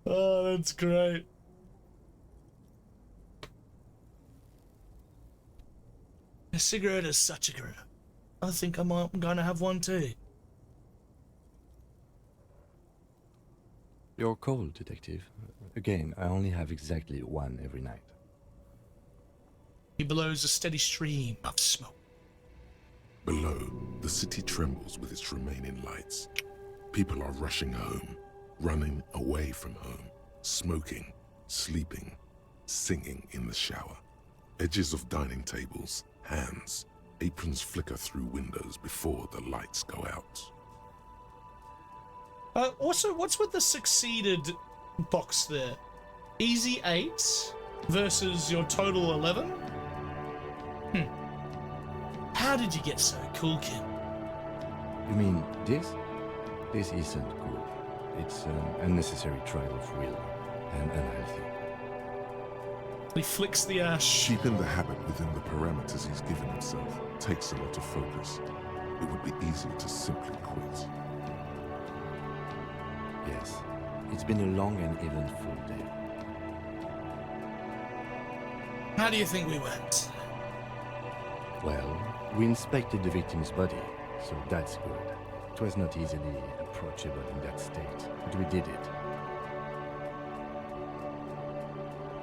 Oh, that's great. A cigarette is such a good. I think I'm going to have one too. You're cold, Detective. Again, I only have exactly one every night. He blows a steady stream of smoke. Below, the city trembles with its remaining lights. People are rushing home, running away from home, smoking, sleeping, singing in the shower. Edges of dining tables, hands, aprons flicker through windows before the lights go out. Also, what's with the succeeded box there? Easy 8 versus your total 11? How did you get so cool, Kim? You mean this? This isn't cool. It's an unnecessary trial of will and unhealthy. He flicks the ash. Keeping the habit within the parameters he's given himself takes a lot of focus. It would be easy to simply quit. Yes, it's been a long and eventful day. How do you think we went? Well, we inspected the victim's body, so that's good. It was not easily approachable in that state, but we did it.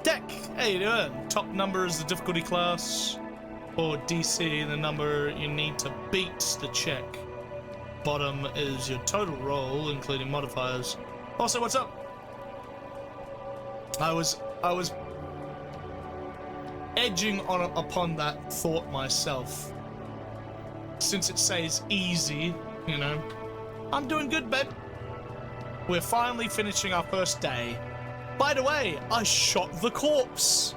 Deck, how you doing? Top number is the difficulty class, or DC, the number you need to beat the check. Bottom is your total roll, including modifiers. Also, what's up? I was edging upon that thought myself. Since it says easy, you know, I'm doing good, babe. We're finally finishing our first day. By the way, I shot the corpse.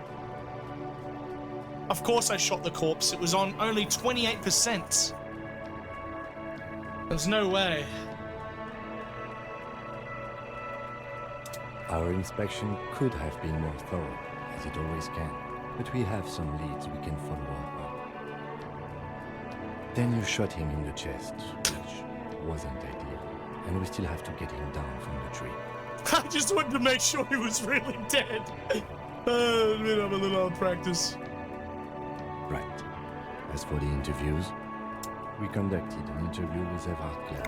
Of course I shot the corpse. It was on only 28%. There's no way. Our inspection could have been more thorough, as it always can, but we have some leads we can follow up on. Then you shot him in the chest, which wasn't ideal, and we still have to get him down from the tree. I just wanted to make sure he was really dead. A little out of practice. Right. As for the interviews, we conducted an interview with Everard Clare.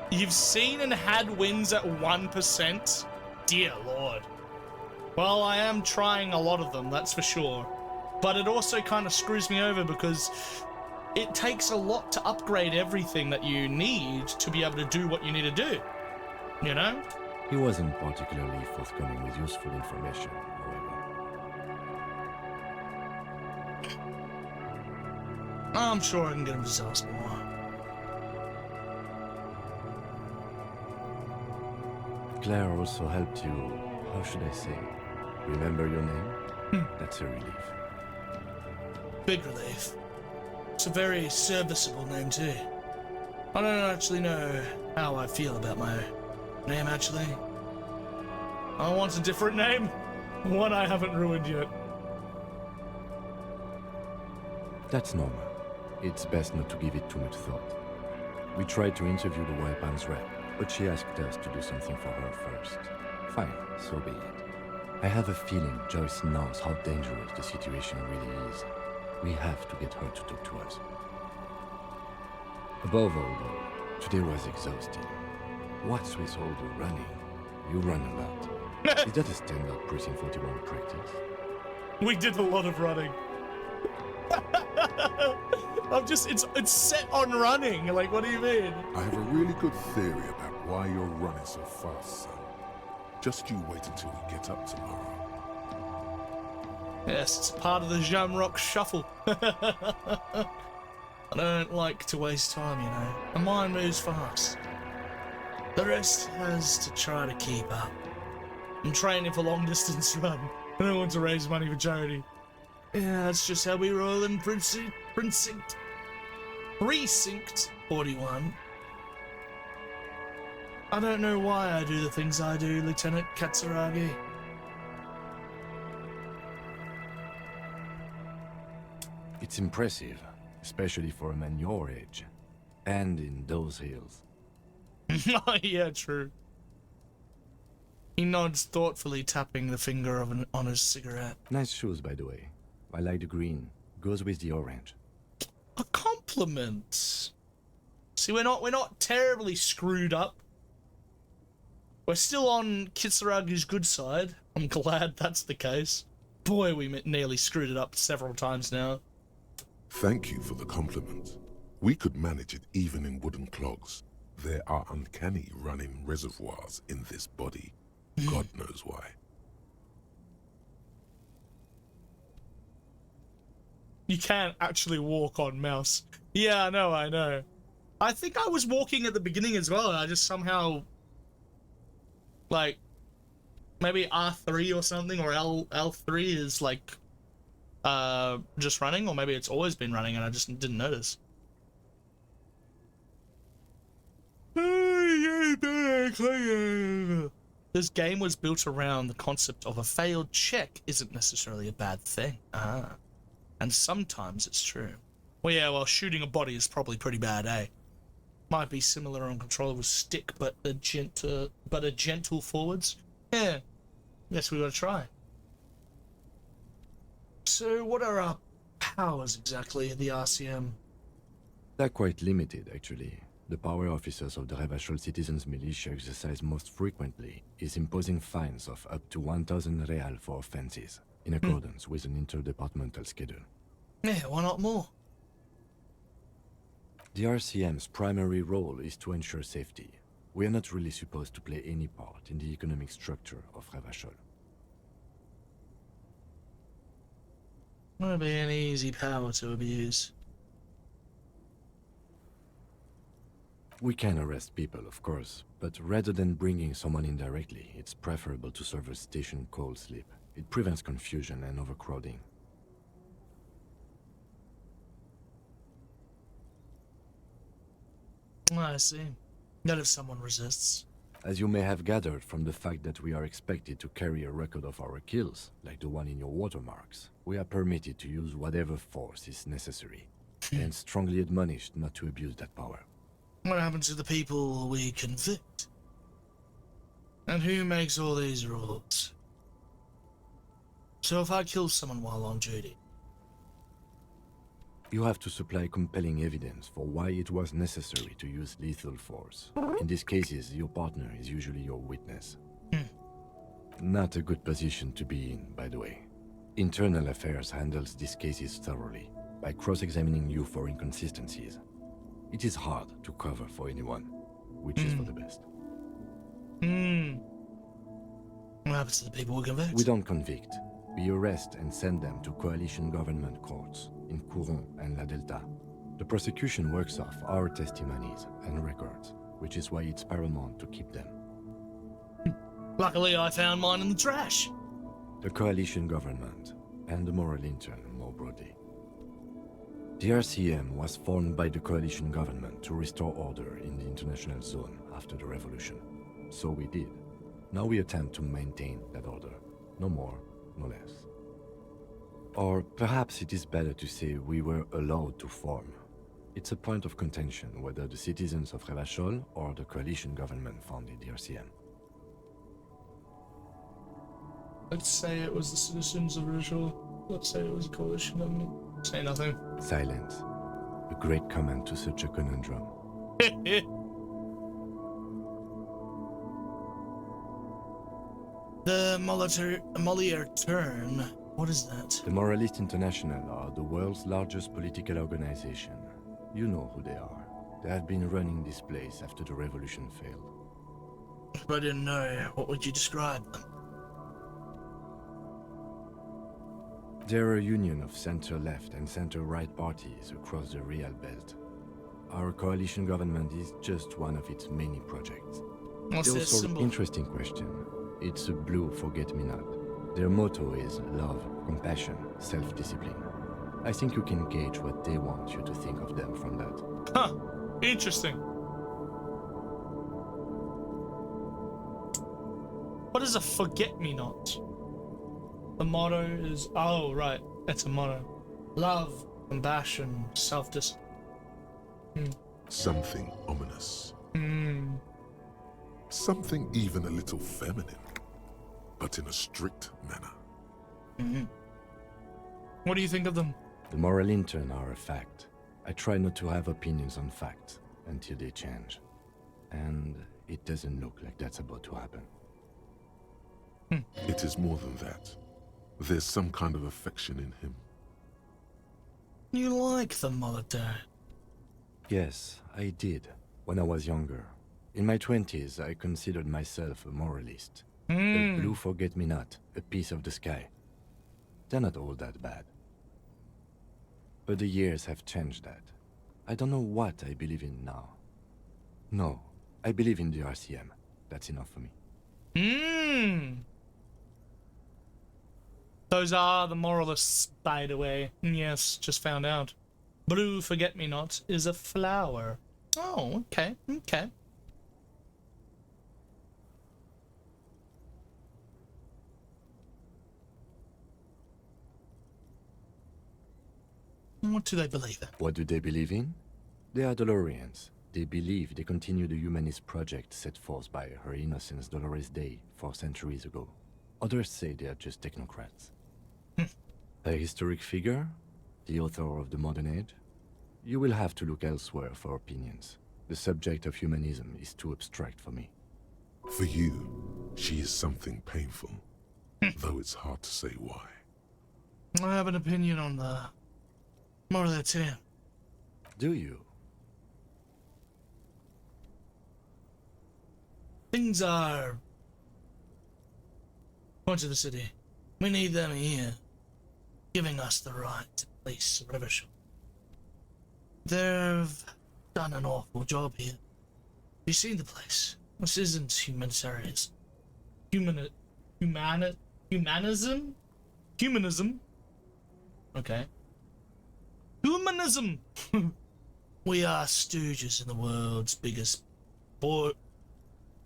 You've seen and had wins at 1%? Dear Lord. Well, I am trying a lot of them, that's for sure. But it also kind of screws me over because it takes a lot to upgrade everything that you need to be able to do what you need to do. You know? He wasn't particularly forthcoming with useful information, however. I'm sure I can get him to tell us more. Claire also helped you, how should I say, remember your name? That's a relief. Big relief. It's a very serviceable name too. I don't actually know how I feel about my name actually. I want a different name. One I haven't ruined yet. That's normal. It's best not to give it too much thought. We tried to interview the Wild Palms rep, but she asked us to do something for her first. Fine, so be it. I have a feeling Joyce knows how dangerous the situation really is. We have to get her to talk to us. Above all, though, today was exhausting. What's with all the running? You run a lot. Is that a standard Precinct 41 practice? We did a lot of running. It's set on running. Like, what do you mean? I have a really good theory about why you're running so fast, son. Just you wait until we get up tomorrow. Yes, it's part of the Jamrock shuffle. I don't like to waste time, you know. My mind moves fast. The rest has to try to keep up. I'm training for long distance run. I don't want to raise money for charity. Yeah, that's just how we roll in Precinct 41. I don't know why I do the things I do, Lieutenant Katsuragi. It's impressive, especially for a man your age. And in those hills. Yeah, true. He nods thoughtfully, tapping the finger on his cigarette. Nice shoes, by the way. I like the green. Goes with the orange. A compliment. See, we're not terribly screwed up. We're still on Kitsuragi's good side. I'm glad that's the case. Boy, we nearly screwed it up several times now. Thank you for the compliment. We could manage it even in wooden clogs. There are uncanny running reservoirs in this body. God knows why. You can't actually walk on mouse. Yeah, I know. I think I was walking at the beginning as well, and I just somehow... Like, maybe R3 or something, or L3 is like... just running, or maybe it's always been running and I just didn't notice. This game was built around the concept of a failed check isn't necessarily a bad thing. And sometimes it's true. Well, yeah, well, shooting a body is probably pretty bad, eh? Might be similar on controller with stick, but a gentle forwards. Yeah, guess we gotta try. So, what are our powers exactly at the RCM? They're quite limited, actually. The power officers of the Revachol Citizens Militia exercise most frequently is imposing fines of up to 1,000 real for offenses, in accordance with an interdepartmental schedule. Yeah, why not more? The RCM's primary role is to ensure safety. We are not really supposed to play any part in the economic structure of Revachol. Won't be an easy power to abuse. We can arrest people, of course, but rather than bringing someone in directly, it's preferable to serve a station cold sleep. It prevents confusion and overcrowding. I see. Not if someone resists. As you may have gathered from the fact that we are expected to carry a record of our kills, like the one in your watermarks, we are permitted to use whatever force is necessary, and strongly admonished not to abuse that power. What happens to the people we convict? And who makes all these rules? So if I kill someone while on duty, You have to supply compelling evidence for why it was necessary to use lethal force. In these cases, your partner is usually your witness. Not a good position to be in, by the way. Internal Affairs handles these cases thoroughly, by cross-examining you for inconsistencies. It is hard to cover for anyone, which is for the best. What happens to the people we convict? We don't convict. We arrest and send them to coalition government courts in Couron and La Delta. The prosecution works off our testimonies and records, which is why it's paramount to keep them. Luckily, I found mine in the trash. The coalition government and the moral intern more broadly. The RCM was formed by the coalition government to restore order in the international zone after the revolution. So we did. Now we attempt to maintain that order. No more, no less. Or perhaps it is better to say we were allowed to form. It's a point of contention whether the citizens of Revachol or the coalition government founded the RCM. Let's say it was the citizens of Ritual. Let's say it was a coalition government. Say nothing. Silence. A great comment to such a conundrum. The Molière turn. What is that? The Moralist International are the world's largest political organization. You know who they are. They have been running this place after the revolution failed. If I didn't know, what would you describe them? They're a union of center-left and center-right parties across the Real Belt. Our coalition government is just one of its many projects. What's their symbol? Interesting question. It's a blue forget-me-not. Their motto is love, compassion, self-discipline. I think you can gauge what they want you to think of them from that. Huh. Interesting. What is a forget-me-not? The motto is... Oh, right. It's a motto. Love, compassion, self-discipline. Something ominous. Hmm. Something even a little feminine, but in a strict manner. What do you think of them? The moral intern are a fact. I try not to have opinions on facts until they change. And it doesn't look like that's about to happen. It is more than that. There's some kind of affection in him. You like them, Mother? Yes, I did, when I was younger. In my 20s, I considered myself a moralist. A blue forget-me-not, a piece of the sky. They're not all that bad. But the years have changed that. I don't know what I believe in now. No, I believe in the RCM. That's enough for me. Those are the moralists, by the way. Yes, just found out. Blue forget-me-not is a flower. Oh, okay, okay. What do they believe in? What do they believe in? They are Dolorians. They believe they continue the humanist project set forth by Her Innocence Dolores Day 4 centuries ago. Others say they are just technocrats. A historic figure? The author of the modern age? You will have to look elsewhere for opinions. The subject of humanism is too abstract for me. For you, she is something painful, though it's hard to say why. I have an opinion on the Molière. Do you? Things are... Point to the city. We need them here, giving us the right to police Revachol. They've done an awful job here. You seen the place? This isn't humanitarian. Humanism? Humanism? Okay. Humanism! We are stooges in the world's biggest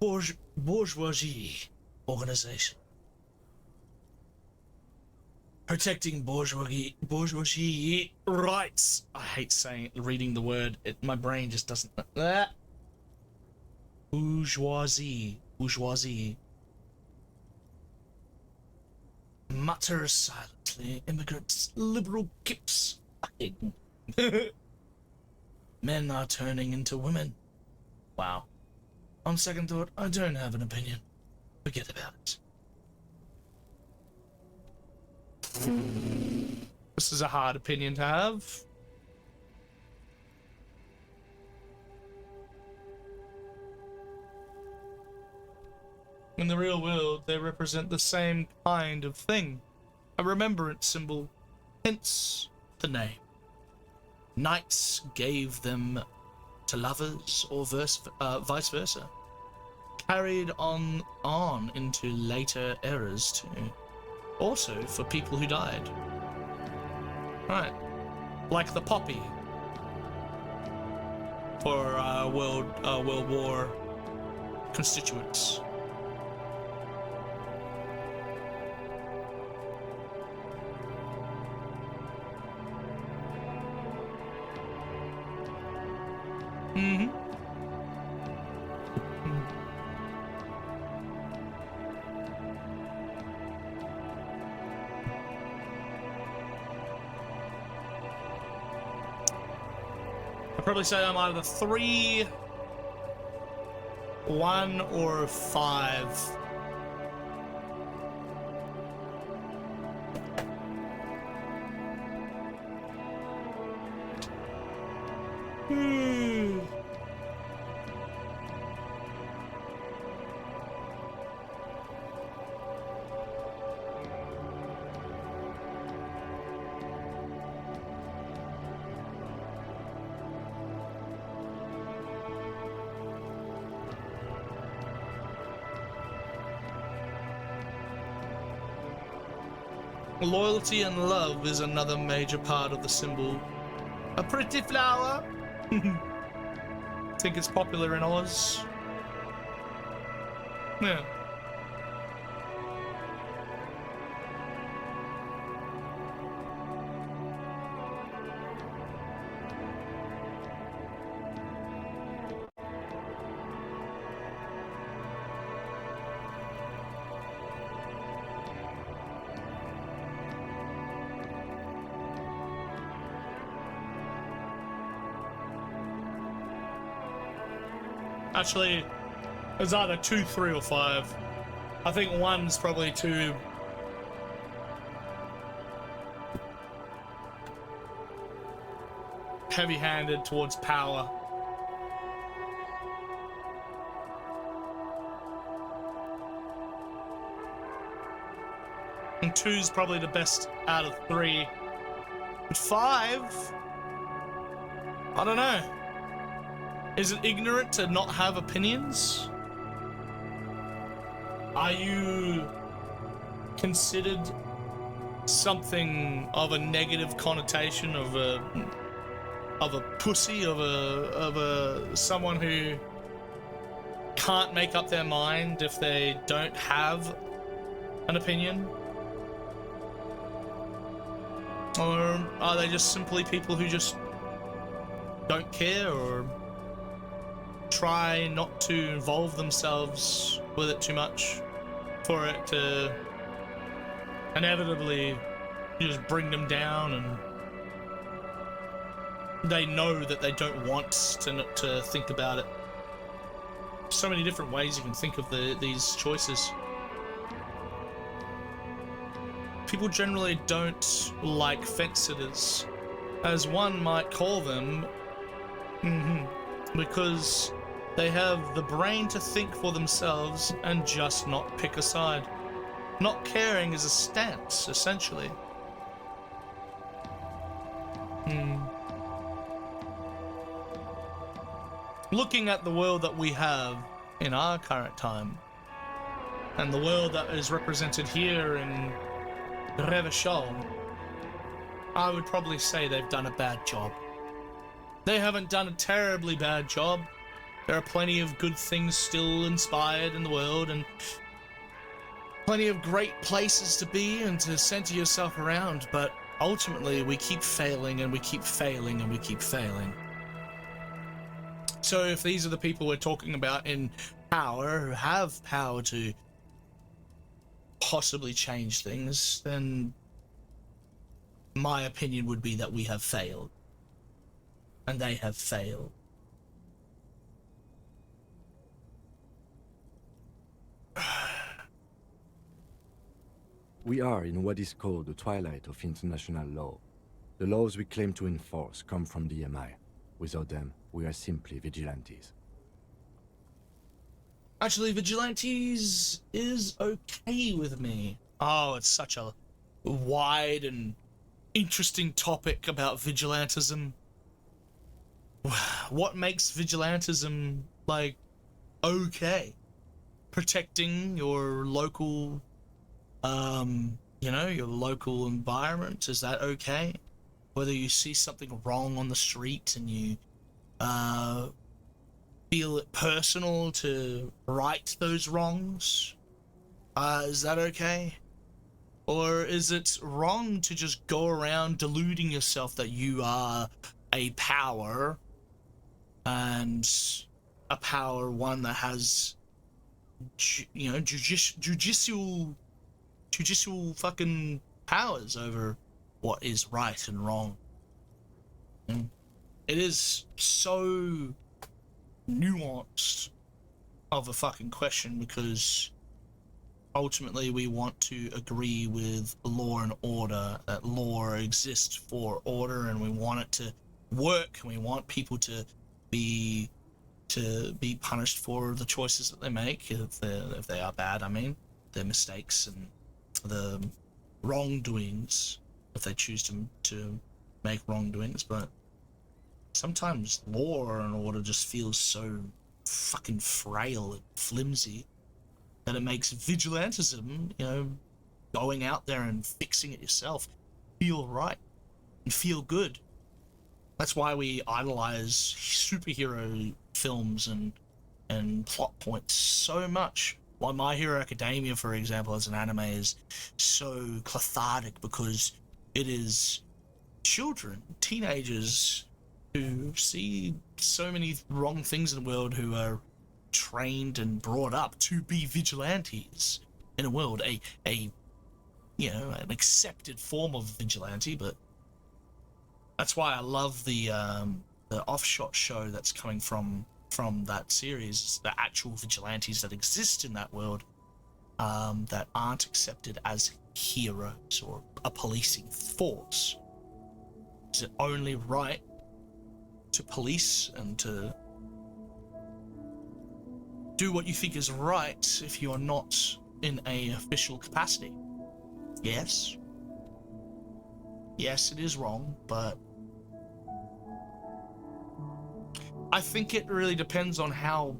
bourgeoisie organization. Protecting bourgeoisie rights. I hate reading the word. My brain just doesn't. Bourgeoisie. Mutters silently. Immigrants, liberal kips. Men are turning into women. Wow. On second thought, I don't have an opinion. Forget about it. This is a hard opinion to have. In the real world, they represent the same kind of thing. A remembrance symbol, hence the name. Knights gave them to lovers or vice versa. Carried on into later eras too. Also for people who died. Right. Like the poppy. For World War constituents. Mm-hmm. I'd probably say I'm either 3, 1, or 5. Loyalty and love is another major part of the symbol. A pretty flower. Think it's popular in Oz. Yeah. Actually, it's either 2, 3, or 5. I think 1's probably too heavy-handed towards power. And 2's probably the best out of 3. But 5, I don't know. Is it ignorant to not have opinions? Are you considered something of a negative connotation of a pussy, of a someone who can't make up their mind if they don't have an opinion? Or are they just simply people who just don't care or try not to involve themselves with it too much for it to inevitably just bring them down, and they know that they don't want to think about it? So many different ways you can think of these choices. People generally don't like fence-sitters, as one might call them, because they have the brain to think for themselves and just not pick a side. Not caring is a stance, essentially. Looking at the world that we have in our current time, and the world that is represented here in Revachol, I would probably say they've done a bad job. They haven't done a terribly bad job, There are plenty of good things still inspired in the world, and plenty of great places to be and to center yourself around, but ultimately we keep failing and we keep failing and we keep failing. So if these are the people we're talking about in power, who have power to possibly change things, then my opinion would be that we have failed. And they have failed. We are in what is called the twilight of international law. The laws we claim to enforce come from the MI. Without them, we are simply vigilantes. Actually, vigilantes is okay with me. Oh, it's such a wide and interesting topic about vigilantism. What makes vigilantism, like, okay? Protecting your local, your local environment, is that okay? Whether you see something wrong on the street and you, feel it personal to right those wrongs, is that okay? Or is it wrong to just go around deluding yourself that you are a power, and a power one that has, judicial fucking powers over what is right and wrong? It is so nuanced of a fucking question, because ultimately we want to agree with law and order, that law exists for order, and we want it to work, and we want people to be punished for the choices that they make, if they are bad, I mean, their mistakes and the wrongdoings, if they choose to make wrongdoings. But sometimes law and order just feels so fucking frail and flimsy that it makes vigilantism, going out there and fixing it yourself, feel right and feel good. That's why we idolize superhero films and plot points so much. Why My Hero Academia, for example, as an anime, is so cathartic, because it is children, teenagers, who see so many wrong things in the world, who are trained and brought up to be vigilantes in a world, an accepted form of vigilante. But that's why I love the offshot show that's coming from that series, the actual vigilantes that exist in that world, that aren't accepted as heroes or a policing force. Is it only right to police and to do what you think is right if you are not in a official capacity? Yes, it is wrong, but I think it really depends on how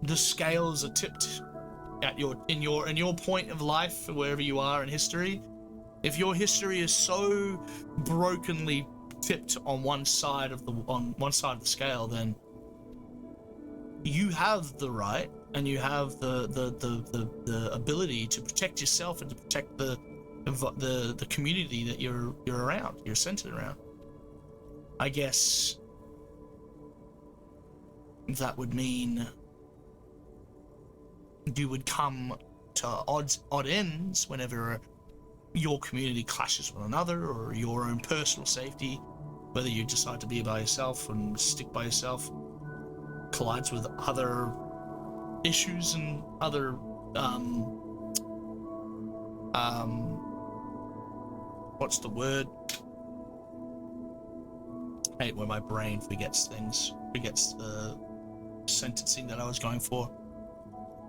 the scales are tipped at in your point of life, wherever you are in history. If your history is so brokenly tipped on one side of the scale, then you have the right and you have the ability to protect yourself and to protect the community that you're around, you're centered around. I guess that would mean you would come to odd ends whenever your community clashes with another, or your own personal safety, whether you decide to be by yourself and stick by yourself, collides with other issues and other what's the word? I hate when my brain forgets things, forgets the sentencing that I was going for.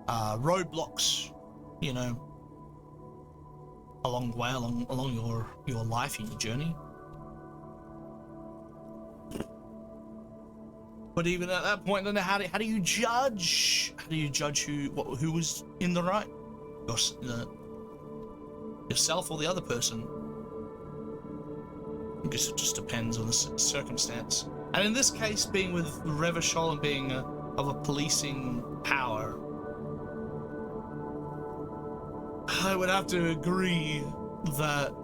Roadblocks, along the way, along your life and your journey. But even at that point, then how do you judge? How do you judge who was in the right? Yourself or the other person? I guess it just depends on the circumstance. And in this case, being with Revachol and being of a policing power, I would have to agree that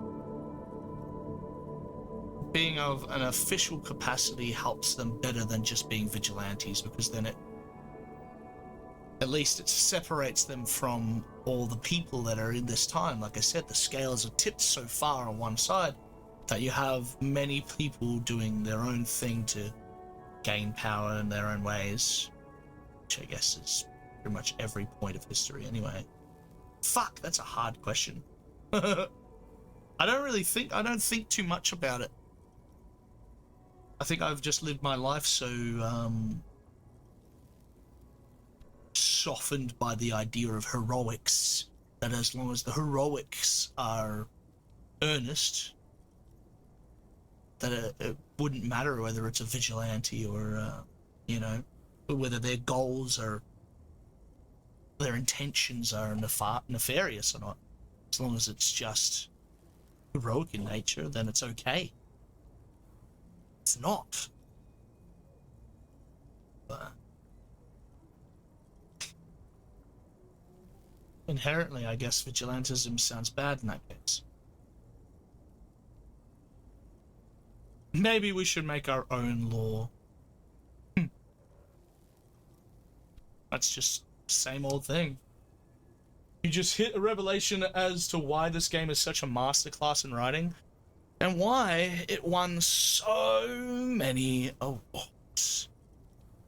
being of an official capacity helps them better than just being vigilantes, because then at least it separates them from all the people that are in this time. Like I said, the scales are tipped so far on one side that you have many people doing their own thing to gain power in their own ways, which I guess is pretty much every point of history anyway. Fuck, that's a hard question. I don't think too much about it. I think I've just lived my life so softened by the idea of heroics that as long as the heroics are earnest, that it wouldn't matter whether it's a vigilante or, you know, whether their goals or their intentions are nefarious or not. As long as it's just heroic in nature, then it's okay. It's not. But inherently, I guess vigilantism sounds bad in that case. Maybe we should make our own law. That's just the same old thing. You just hit a revelation as to why this game is such a masterclass in writing, and why it won so many awards.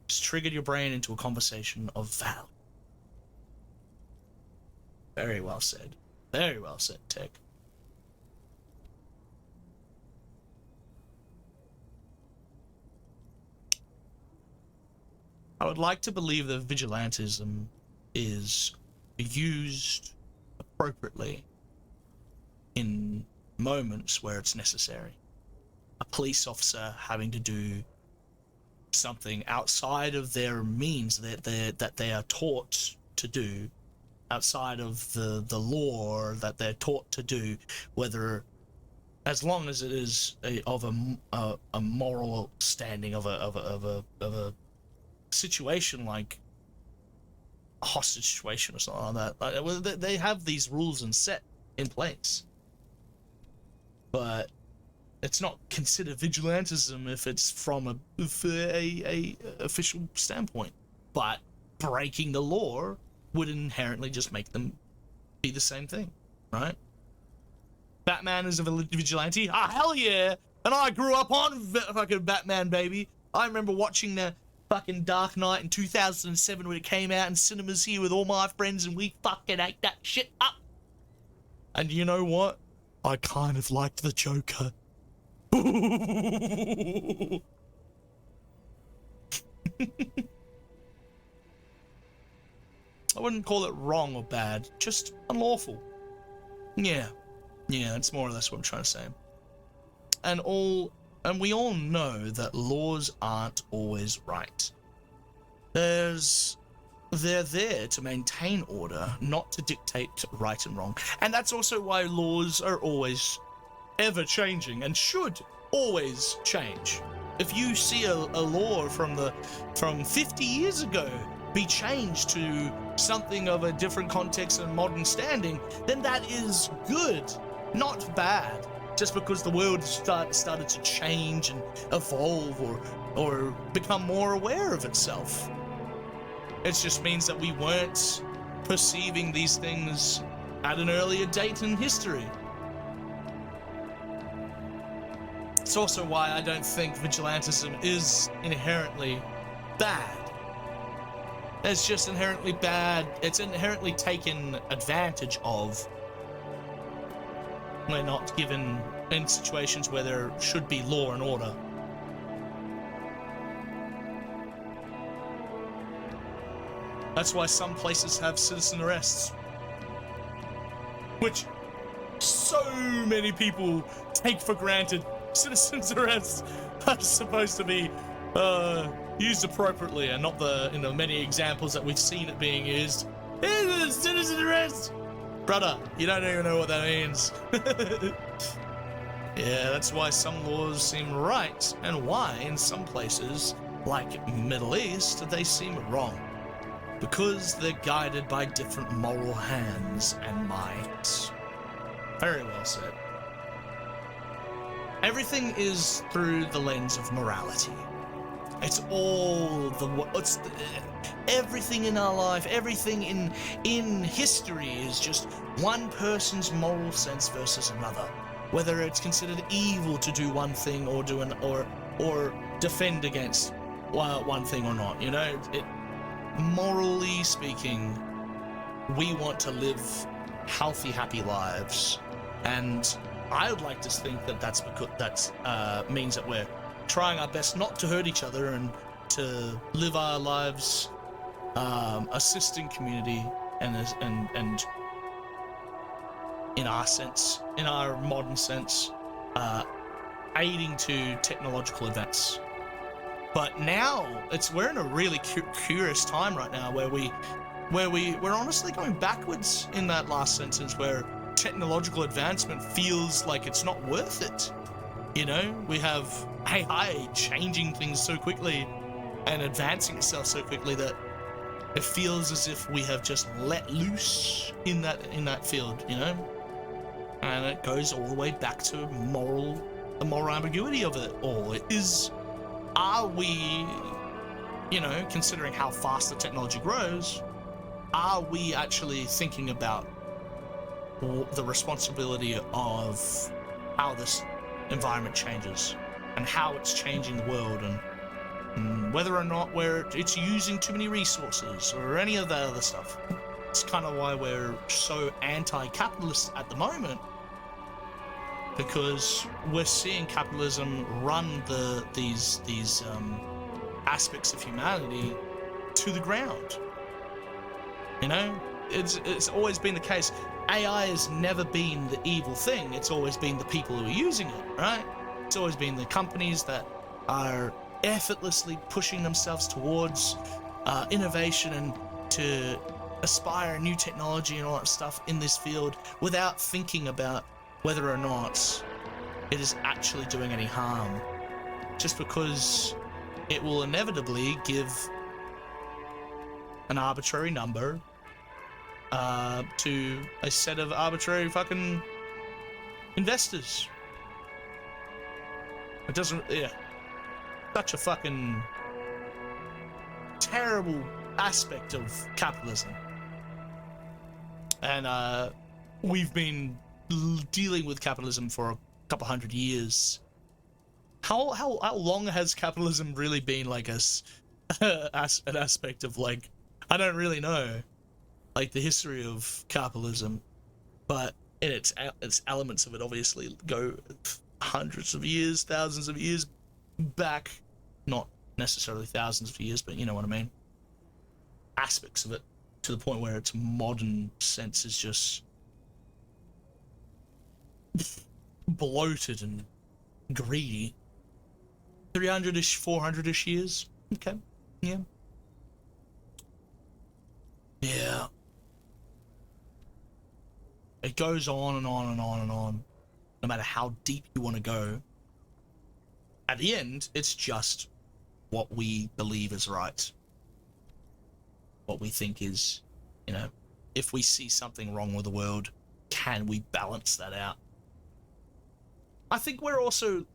Just triggered your brain into a conversation of value. Very well said. Very well said, Tech. I would like to believe that vigilantism is used appropriately in moments where it's necessary. A police officer having to do something outside of their means that they are taught to do, outside of the law that they're taught to do, whether, as long as it is of a moral standing of a situation like a hostage situation or something like that. Like, they have these rules and set in place, but it's not considered vigilantism if it's from a official standpoint. But breaking the law would inherently just make them be the same thing, right? Batman is a vigilante? Ah, hell yeah! And I grew up on fucking Batman, baby. I remember watching the fucking Dark Knight in 2007 when it came out in cinemas here with all my friends, and we fucking ate that shit up. And you know what? I kind of liked the Joker. I wouldn't call it wrong or bad, just unlawful. Yeah, that's more or less what I'm trying to say. And we all know that laws aren't always right. They're there to maintain order, not to dictate right and wrong. And that's also why laws are always ever changing and should always change. If you see a law from 50 years ago be changed to something of a different context and modern standing, then that is good, not bad. Just because the world started to change and evolve or become more aware of itself. It just means that we weren't perceiving these things at an earlier date in history. It's also why I don't think vigilantism is inherently bad. It's just inherently bad. It's inherently taken advantage of. We're not given in situations where there should be law and order. That's why some places have citizen arrests, which so many people take for granted. Citizens arrests are supposed to be used appropriately, and not in the many examples that we've seen it being used. Here's a citizen arrest! Brother, you don't even know what that means. Yeah, that's why some laws seem right, and why in some places, like Middle East, they seem wrong. Because they're guided by different moral hands and minds. Very well said. Everything is through the lens of morality. It's all everything in our life, everything in history is just one person's moral sense versus another. Whether it's considered evil to do one thing or or defend against one thing or not, you know. Morally speaking, we want to live healthy, happy lives, and I would like to think that that's because means that we're trying our best not to hurt each other and to live our lives assisting community and in our sense, in our modern sense, aiding to technological advance. But now we're in a really curious time right now where we're honestly going backwards in that last sentence, where technological advancement feels like it's not worth it. You know, we have AI changing things so quickly and advancing itself so quickly that it feels as if we have just let loose in that field, you know? And it goes all the way back to the moral ambiguity of it all. Are we, you know, considering how fast the technology grows, are we actually thinking about the responsibility of how this environment changes and how it's changing the world, and whether or not it's using too many resources or any of that other stuff? It's kind of why we're so anti-capitalist at the moment, because we're seeing capitalism run these aspects of humanity to the ground. You know, it's always been the case. AI has never been the evil thing. It's always been the people who are using it, right? It's always been the companies that are effortlessly pushing themselves towards innovation and to aspire new technology and all that stuff in this field without thinking about whether or not it is actually doing any harm, just because it will inevitably give an arbitrary number to a set of arbitrary fucking investors. It doesn't, yeah. Such a fucking terrible aspect of capitalism. And we've been dealing with capitalism for a couple hundred years. How long has capitalism really been like an aspect of, like, I don't really know, like the history of capitalism, but in its elements of it obviously go hundreds of years, thousands of years back, not necessarily thousands of years, but you know what I mean. Aspects of it to the point where its modern sense is just bloated and greedy. 300-ish, 400-ish years. Okay. Yeah. Yeah. It goes on and on and on and on. No matter how deep you want to go. At the end, it's just what we believe is right. What we think is, you know, if we see something wrong with the world, can we balance that out? I think we're also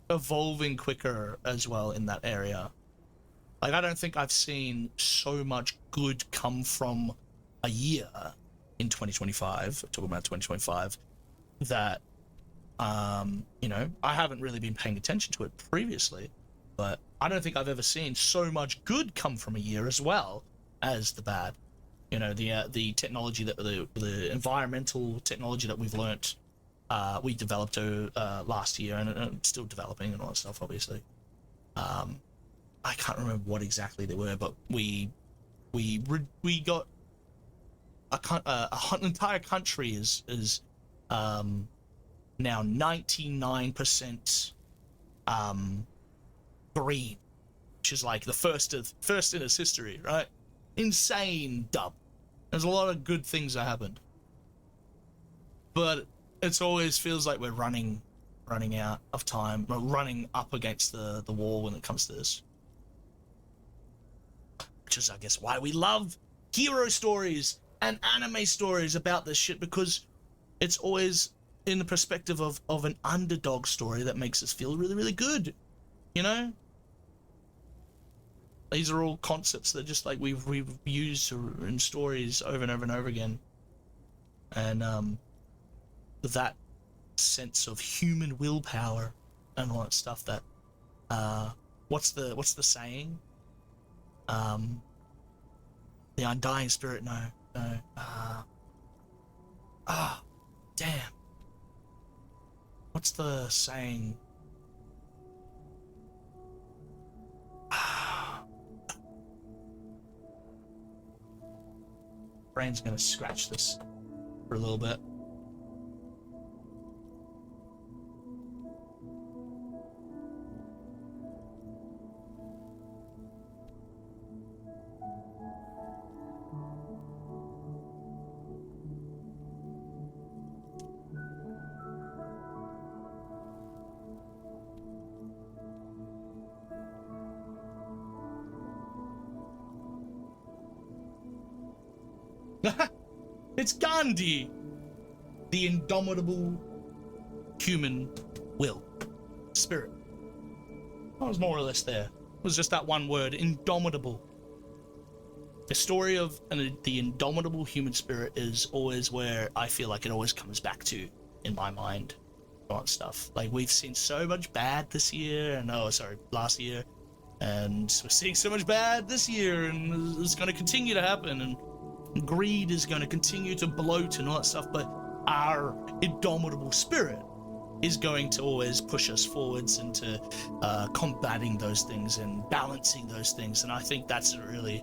evolving quicker as well in that area. Like, I don't think I've seen so much good come from a year in 2025, talking about 2025, that, you know, I haven't really been paying attention to it previously, but I don't think I've ever seen so much good come from a year as well as the bad. You know, the technology, that the environmental technology that we've learnt, we developed last year, and still developing and all that stuff, obviously. I can't remember what exactly they were, but we got an entire country is now 99% green, which is like the first in its history, right? Insane dub. There's a lot of good things that happened, but it always feels like we're running running out of time, or running up against the wall when it comes to this. Which is, I guess, why we love hero stories and anime stories about this shit, because it's always in the perspective of an underdog story that makes us feel really, really good, you know? These are all concepts that just like we've used in stories over and over and over again. And that sense of human willpower and all that stuff that what's the saying? The undying spirit, no. Damn. What's the saying? Brain's gonna scratch this for a little bit. It's Gandhi, the indomitable human will, spirit. I was more or less there. It was just that one word, indomitable. The story of the indomitable human spirit is always where I feel like it always comes back to in my mind. On stuff like we've seen so much bad this year, and last year, and we're seeing so much bad this year, and it's going to continue to happen, and greed is going to continue to bloat and all that stuff, but our indomitable spirit is going to always push us forwards into combating those things and balancing those things. And I think that's really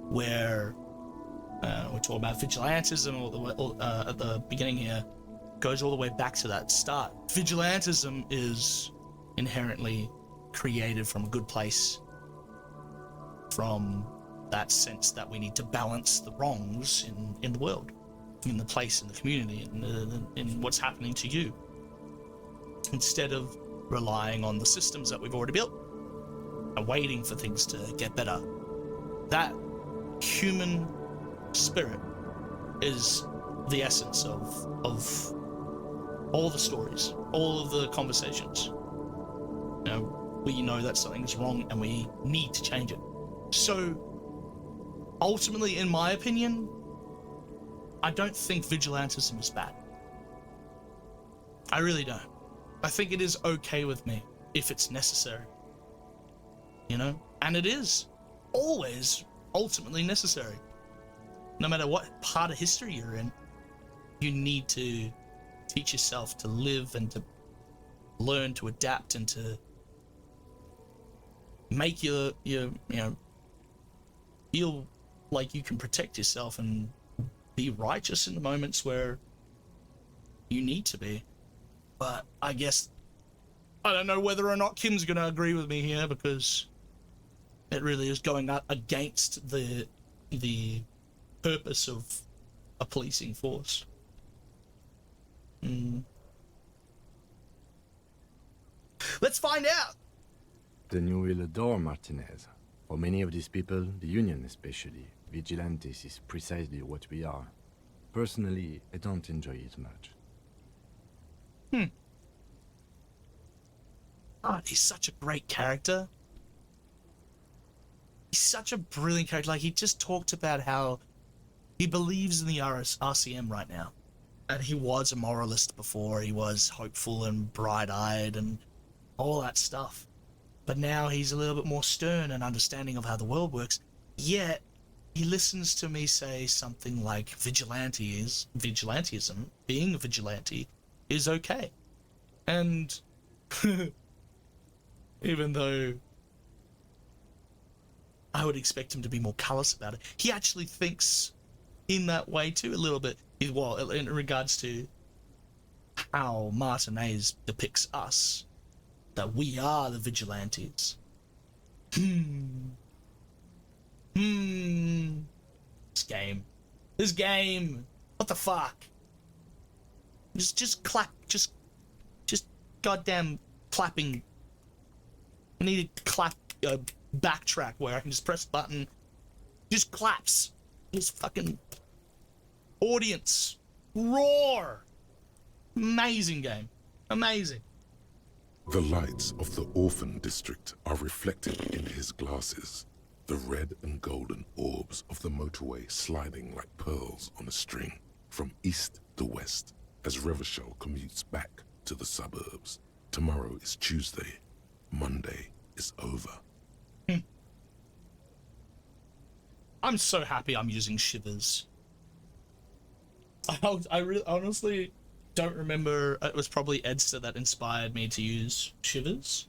where we talk about vigilantism at the beginning here, goes all the way back to that start. Vigilantism is inherently created from a good place, from that sense that we need to balance the wrongs in the world, in the place, in the community, in what's happening to you, instead of relying on the systems that we've already built and waiting for things to get better. That human spirit is the essence of all the stories, all of the conversations. You know, we know that something's wrong and we need to change it. So ultimately, in my opinion, I don't think vigilantism is bad. I really don't. I think it is okay with me if it's necessary. You know? And it is always ultimately necessary. No matter what part of history you're in, you need to teach yourself to live and to learn to adapt and to make your feel like you can protect yourself and be righteous in the moments where you need to be. But I guess I don't know whether or not Kim's gonna agree with me here, because it really is going up against the purpose of a policing force. Let's find out. Then you will adore Martinez. For many of these people, the Union especially, vigilantes is precisely what we are. Personally, I don't enjoy it much. Oh, he's such a great character. He's such a brilliant character. Like, he just talked about how he believes in the RCM right now. And he was a moralist before. He was hopeful and bright-eyed and all that stuff. But now he's a little bit more stern and understanding of how the world works. Yet, he listens to me say something like vigilantism, being a vigilante, is okay. And even though I would expect him to be more callous about it, he actually thinks in that way too, a little bit. Well, in regards to how Martinez depicts us, that we are the vigilantes. This game. What the fuck? Just clap. Just goddamn clapping. I need a clap backtrack where I can just press the button, just claps. Just fucking audience roar. Amazing game. Amazing. The lights of the orphan district are reflected in his glasses. The red and golden orbs of the motorway sliding like pearls on a string from east to west as Revachol commutes back to the suburbs. Tomorrow is Tuesday. Monday is over. I'm so happy I'm using Shivers. I really honestly don't remember. It was probably Edster that inspired me to use Shivers,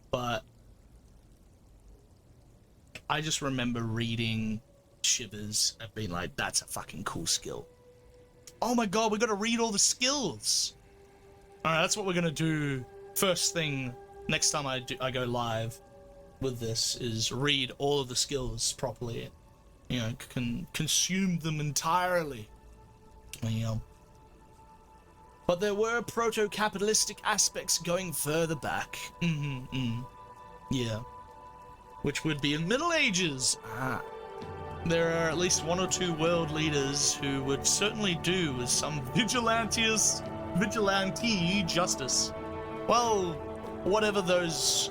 but I just remember reading Shivers and being like, that's a fucking cool skill. Oh my god, we gotta read all the skills. Alright, that's what we're gonna do first thing next time I go live with this, is read all of the skills properly. You know, can consume them entirely. But there were proto-capitalistic aspects going further back. Yeah. Which would be in Middle Ages. There are at least 1 or 2 world leaders who would certainly do with some vigilante justice. Well, whatever those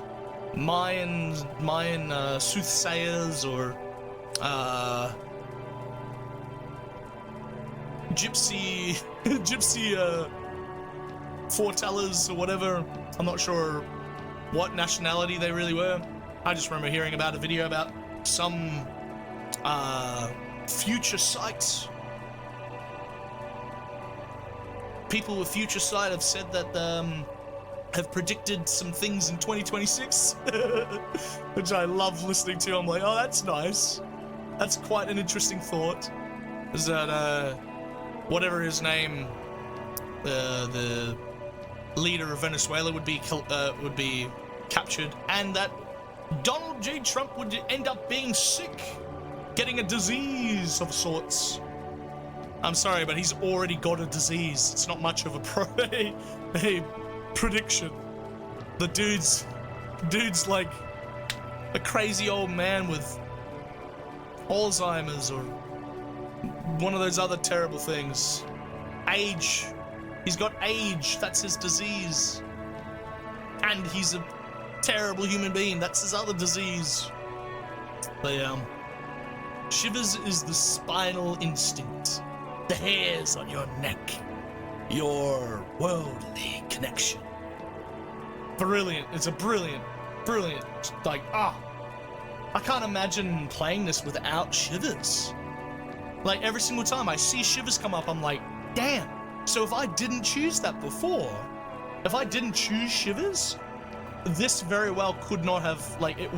Mayan soothsayers or gypsy foretellers or whatever. I'm not sure what nationality they really were. I just remember hearing about a video about some future sight. People with future sight have said that have predicted some things in 2026, which I love listening to. I'm like, oh, that's nice. That's quite an interesting thought. Is that whatever his name, the leader of Venezuela would be captured, and that Donald J. Trump would end up being sick, getting a disease of sorts. I'm sorry, but he's already got a disease. It's not much of a prediction. The dude's like a crazy old man with Alzheimer's or one of those other terrible things. Age. He's got age. That's his disease. And he's a terrible human being. That's his other disease. But Shivers is the spinal instinct. The hairs on your neck. Your worldly connection. Brilliant. It's a brilliant, like, I can't imagine playing this without Shivers. Like, every single time I see Shivers come up, I'm like, damn. So if I didn't choose that before, if I didn't choose Shivers, this very well could not have, like, it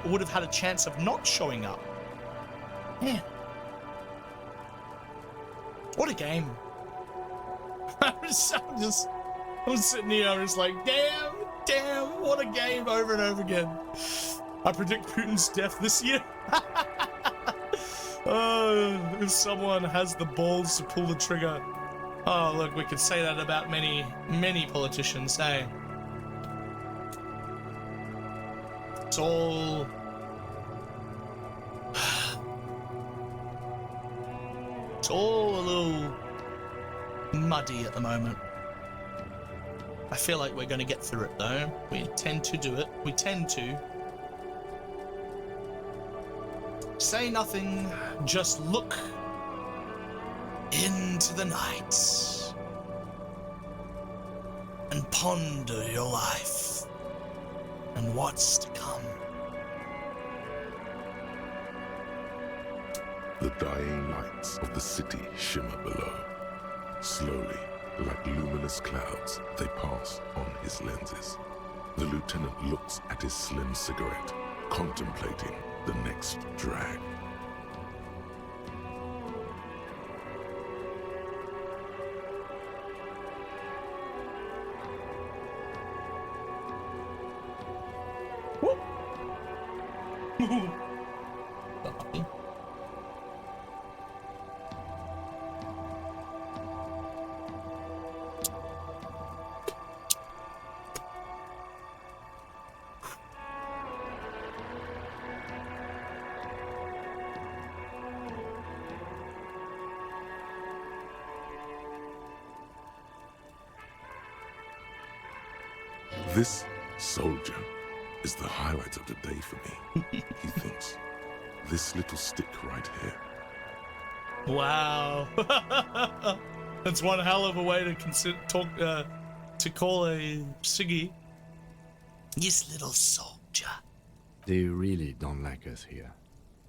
would have had a chance of not showing up. Man. What a game. I'm sitting here, I'm just like, damn, what a game over and over again. I predict Putin's death this year. If someone has the balls to pull the trigger. Oh, look, we could say that about many, many politicians, hey? It's all... It's all a little muddy at the moment. I feel like we're going to get through it, though. We tend to do it. We tend to. Say nothing, just look into the night and ponder your life and what's to come. The dying lights of the city shimmer below. Slowly, like luminous clouds, they pass on his lenses. The lieutenant looks at his slim cigarette, contemplating the next drag. This soldier is the highlight of the day for me. He thinks, this little stick right here. Wow. That's one hell of a way to to call a Siggy. This little soldier. They really don't like us here.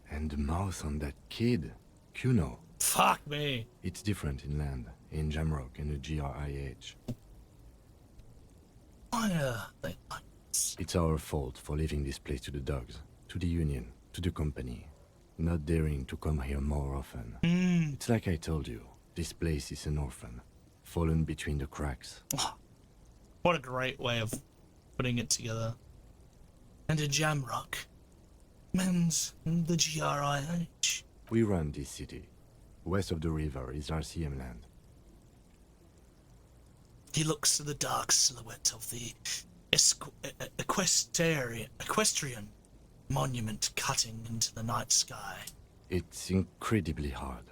And the mouth on that kid, Kuno. Fuck me. It's different inland, in Jamrock and the GRIH. It's our fault for leaving this place to the dogs, to the Union, to the company. Not daring to come here more often. It's like I told you, this place is an orphan, fallen between the cracks. What a great way of putting it together. And a Jamrock. Men's the GRIH. We run this city. West of the river is RCM land. He looks to the dark silhouette of the equestrian monument cutting into the night sky. It's incredibly hard.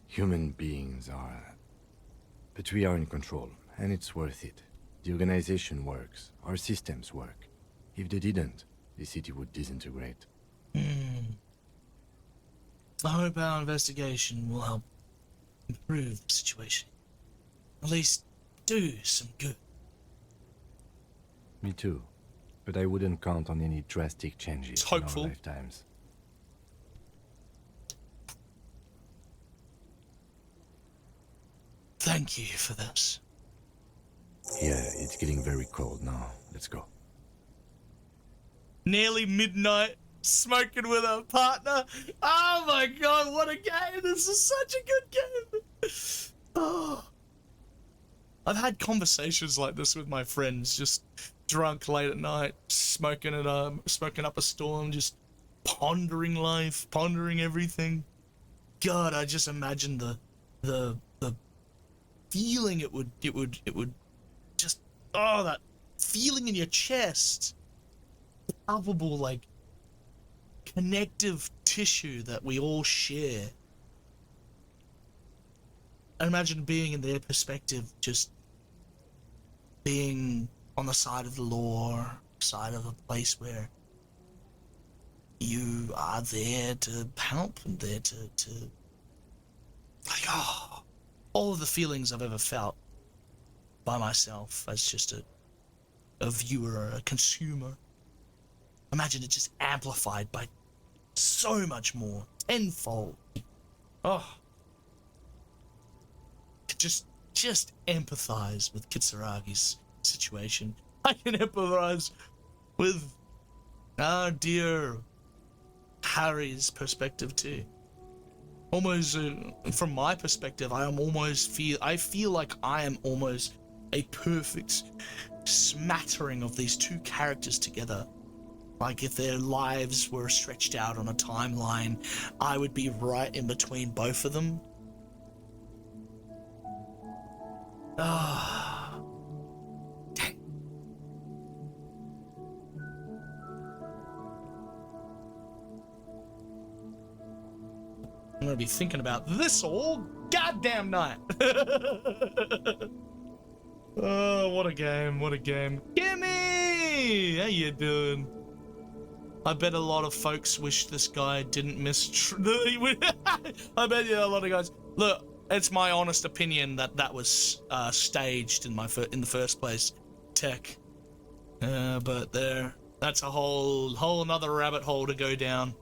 Human beings are... But we are in control, and it's worth it. The organization works. Our systems work. If they didn't, the city would disintegrate. I hope our investigation will help improve the situation. At least do some good. Me too. But I wouldn't count on any drastic changes in our lifetimes. Thank you for this. Yeah, it's getting very cold now. Let's go. Nearly midnight, smoking with a partner. Oh my god, what a game! This is such a good game. Oh. I've had conversations like this with my friends, just drunk late at night, smoking up a storm, just pondering life, pondering everything. God, I just imagine the feeling it would just, oh, that feeling in your chest, palpable, like, connective tissue that we all share. I imagine being in their perspective, just being on the side of the law, side of a place where you are there to help and there to like, oh, all of the feelings I've ever felt by myself as just a viewer, a consumer. Imagine it just amplified by so much more, tenfold. Oh. Just empathize with Kitsuragi's situation. I can empathize with our dear Harry's perspective too. Almost, from my perspective, I feel like I am almost a perfect smattering of these two characters together. Like if their lives were stretched out on a timeline, I would be right in between both of them. Ah. I'm gonna be thinking about this all goddamn night. Oh, what a game, what a game. Gimme! How you doing? I bet a lot of folks wish this guy didn't miss I bet a lot of guys... Look, it's my honest opinion that was staged in the first place. Tech. But that's a whole another rabbit hole to go down.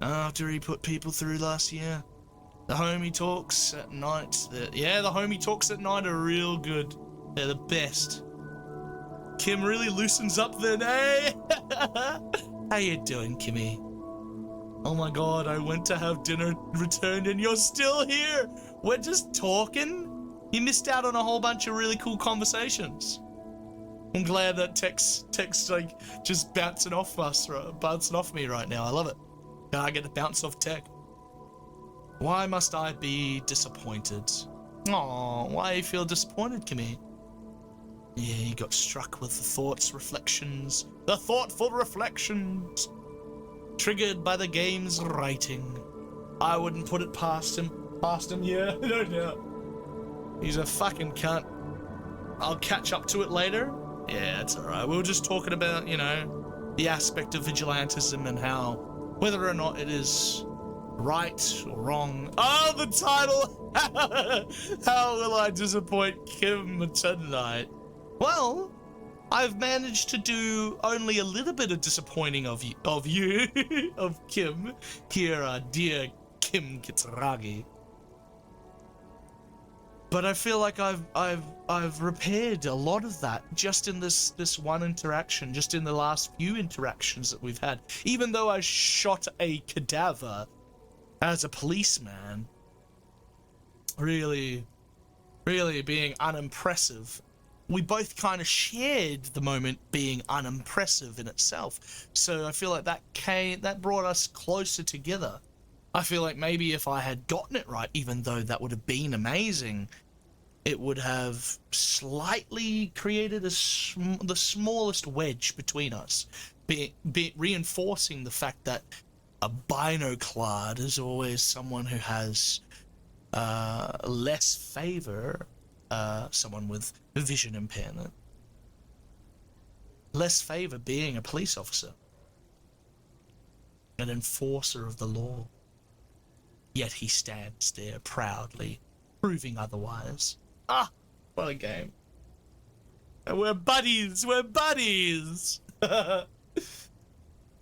After he put people through last year. The homie talks at night. The homie talks at night are real good. They're the best. Kim really loosens up then, eh? How you doing, Kimmy? Oh my god, I went to have dinner, returned, and you're still here! We're just talking? You missed out on a whole bunch of really cool conversations. I'm glad that tech's like just bouncing off me right now. I love it. I get to bounce off tech. Why must I be disappointed? Aw, why you feel disappointed, Kimmy? Yeah, he got struck with the thoughtful reflections, triggered by the game's writing. I wouldn't put it past him, yeah, no doubt. He's a fucking cunt. I'll catch up to it later, Yeah, it's alright. We were just talking about, you know, the aspect of vigilantism and how, whether or not it is right or wrong. Oh, the title! How will I disappoint Kim tonight? Well, I've managed to do only a little bit of disappointing of you, of Kim, here, dear Kim Kitsuragi. But I feel like I've repaired a lot of that just in this one interaction, just in the last few interactions that we've had. Even though I shot a cadaver as a policeman, really being unimpressive. We both kind of shared the moment being unimpressive in itself. So I feel like that brought us closer together. I feel like maybe if I had gotten it right, even though that would have been amazing, it would have slightly created the smallest wedge between us, reinforcing the fact that a binoclad is always someone who has less favor, someone with vision impairment, less favor being a police officer, an enforcer of the law. Yet he stands there proudly, proving otherwise. Ah, what a game. And we're buddies, we're buddies!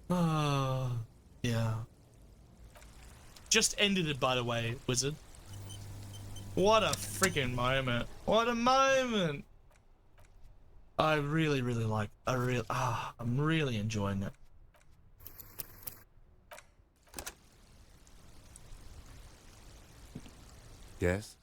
Oh, yeah. Just ended it, by the way, Wizard. What a freaking moment. What a moment! I really like, I'm really enjoying it. Yes?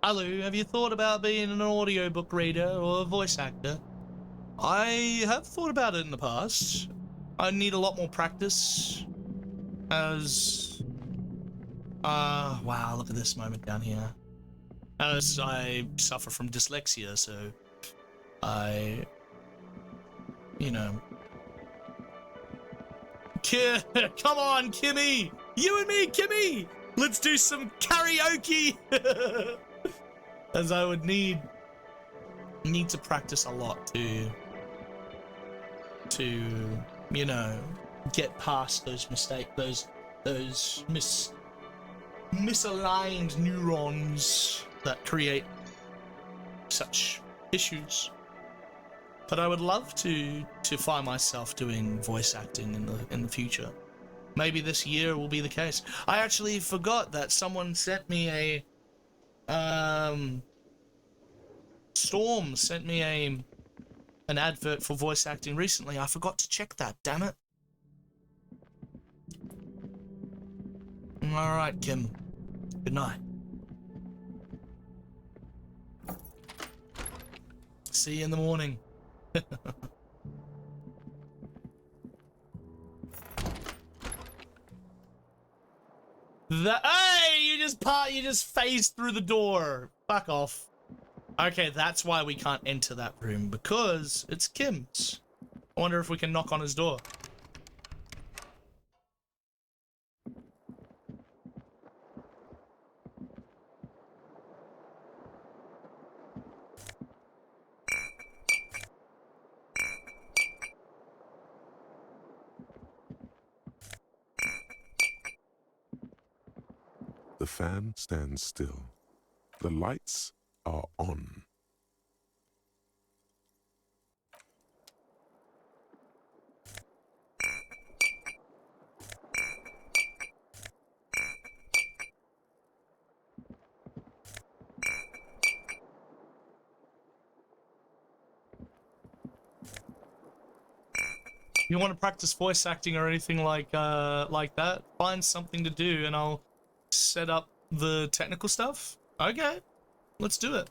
Hello, have you thought about being an audiobook reader or a voice actor? I have thought about it in the past. I need a lot more practice as... wow, look at this moment down here. As I suffer from dyslexia, so I... You know... Come on, Kimmy! You and me, Kimmy! Let's do some karaoke! As I would need to practice a lot to you know, get past those misaligned neurons that create such issues. But I would love to find myself doing voice acting in the future. Maybe this year will be the case. I actually forgot that someone sent me a Storm sent me an advert for voice acting recently. I forgot to check that, damn it. Alright, Kim. Good night. See you in the morning. Hey, you just phased through the door. Fuck off. Okay, that's why we can't enter that room, because it's Kim's. I wonder if we can knock on his door. The fan stands still. The lights are on. You want to practice voice acting or anything like that? Find something to do and I'll set up the technical stuff. Okay, let's do it.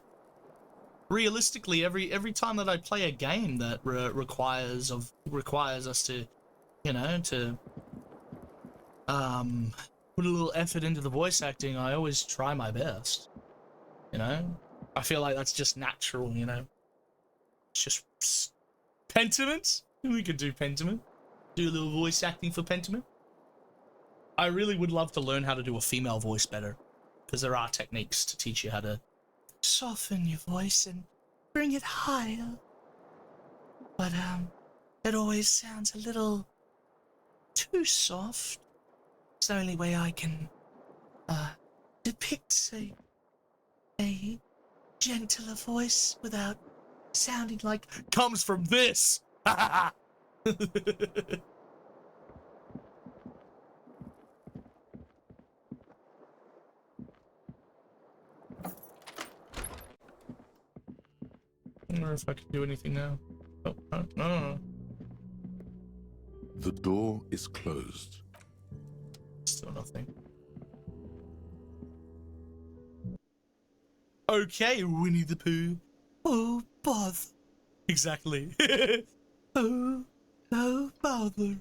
Realistically, every time that I play a game that requires us to, you know, to put a little effort into the voice acting, I always try my best. You know, I feel like that's just natural. You know, it's just Pentiment? We could do Pentiment. Do a little voice acting for Pentiment. I really would love to learn how to do a female voice better, because there are techniques to teach you how to soften your voice and bring it higher. But, it always sounds a little too soft. It's the only way I can, depict a gentler voice without sounding like comes from this. I don't know if I can do anything now. Oh, no. The door is closed. Still nothing. Okay, Winnie the Pooh. Oh, bother. Exactly. Oh, bother.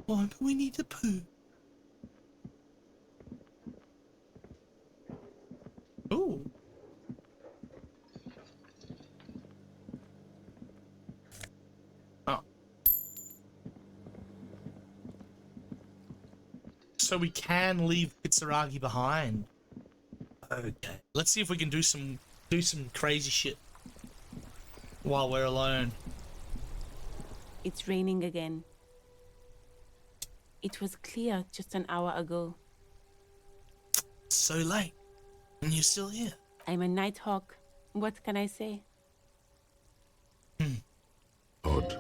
I'm Winnie the Pooh. Oh. Oh. So we can leave Pizzaragi behind. Okay. Let's see if we can do some crazy shit while we're alone. It's raining again. It was clear just an hour ago. So late, and you're still here. I'm a nighthawk. What can I say? Odd.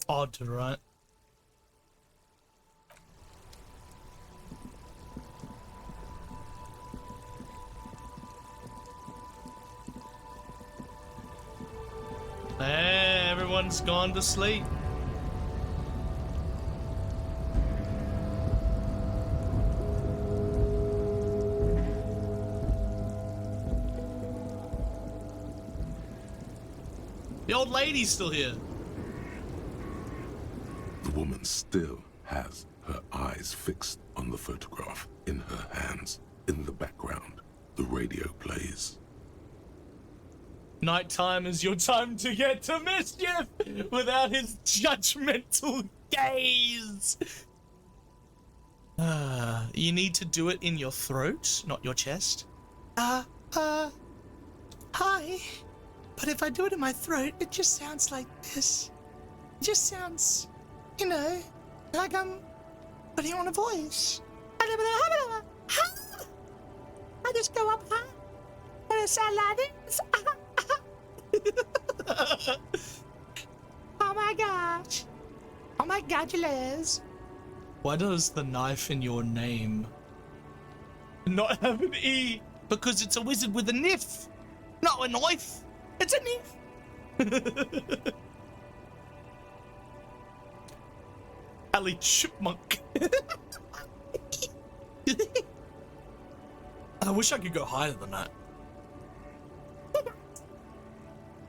Odd, right? Hey, everyone's gone to sleep. The old lady's still here. The woman still has her eyes fixed on the photograph in her hands. In the background, the radio plays. Nighttime is your time to get to mischief without his judgmental gaze. You need to do it in your throat, not your chest. Hi. But if I do it in my throat, it just sounds like this. It just sounds, like I'm putting on a voice. I just go up high. And it sounds like this. Oh my gosh. Oh my god, Les. Why does the knife in your name not have an E? Because it's a wizard with a knife, not a knife. It's a knife. Ali Chipmunk. I wish I could go higher than that.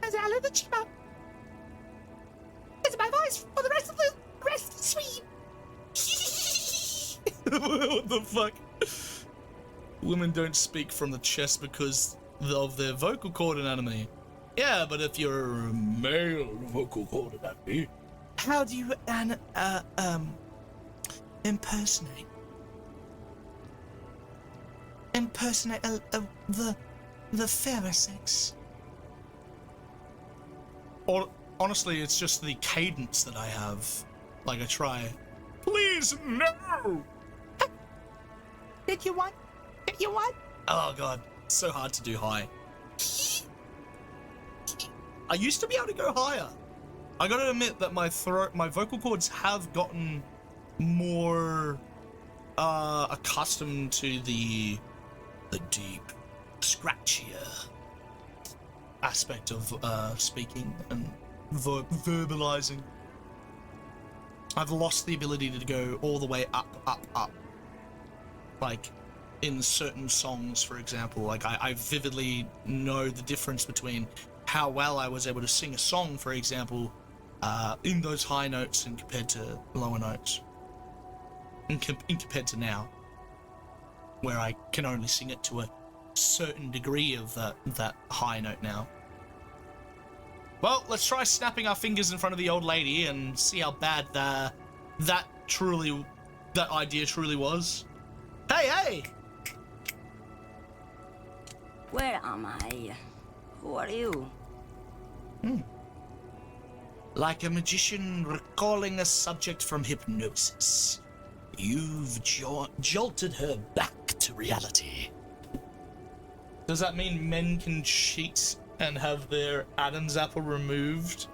As Ali the Chipmunk. It's my voice for the rest of the stream. What the fuck? Women don't speak from the chest because of their vocal cord anatomy. Yeah, but if you're a male vocal cord anatomy. How do you impersonate the fairer sex? Or honestly, it's just the cadence that I have. Like I try. Please no. Did you want? Oh god, it's so hard to do high. I used to be able to go higher. I gotta admit that my vocal cords have gotten more accustomed to the deep, scratchier aspect of speaking and verbalizing. I've lost the ability to go all the way up. Like in certain songs, for example, like I vividly know the difference between how well I was able to sing a song, for example, in those high notes and compared to lower notes. And compared to now, where I can only sing it to a certain degree of that high note now. Well, let's try snapping our fingers in front of the old lady and see how bad that idea truly was. Hey, hey! Where am I? Who are you? Like a magician recalling a subject from hypnosis, you've jolted her back to reality. Does that mean men can cheat and have their Adam's apple removed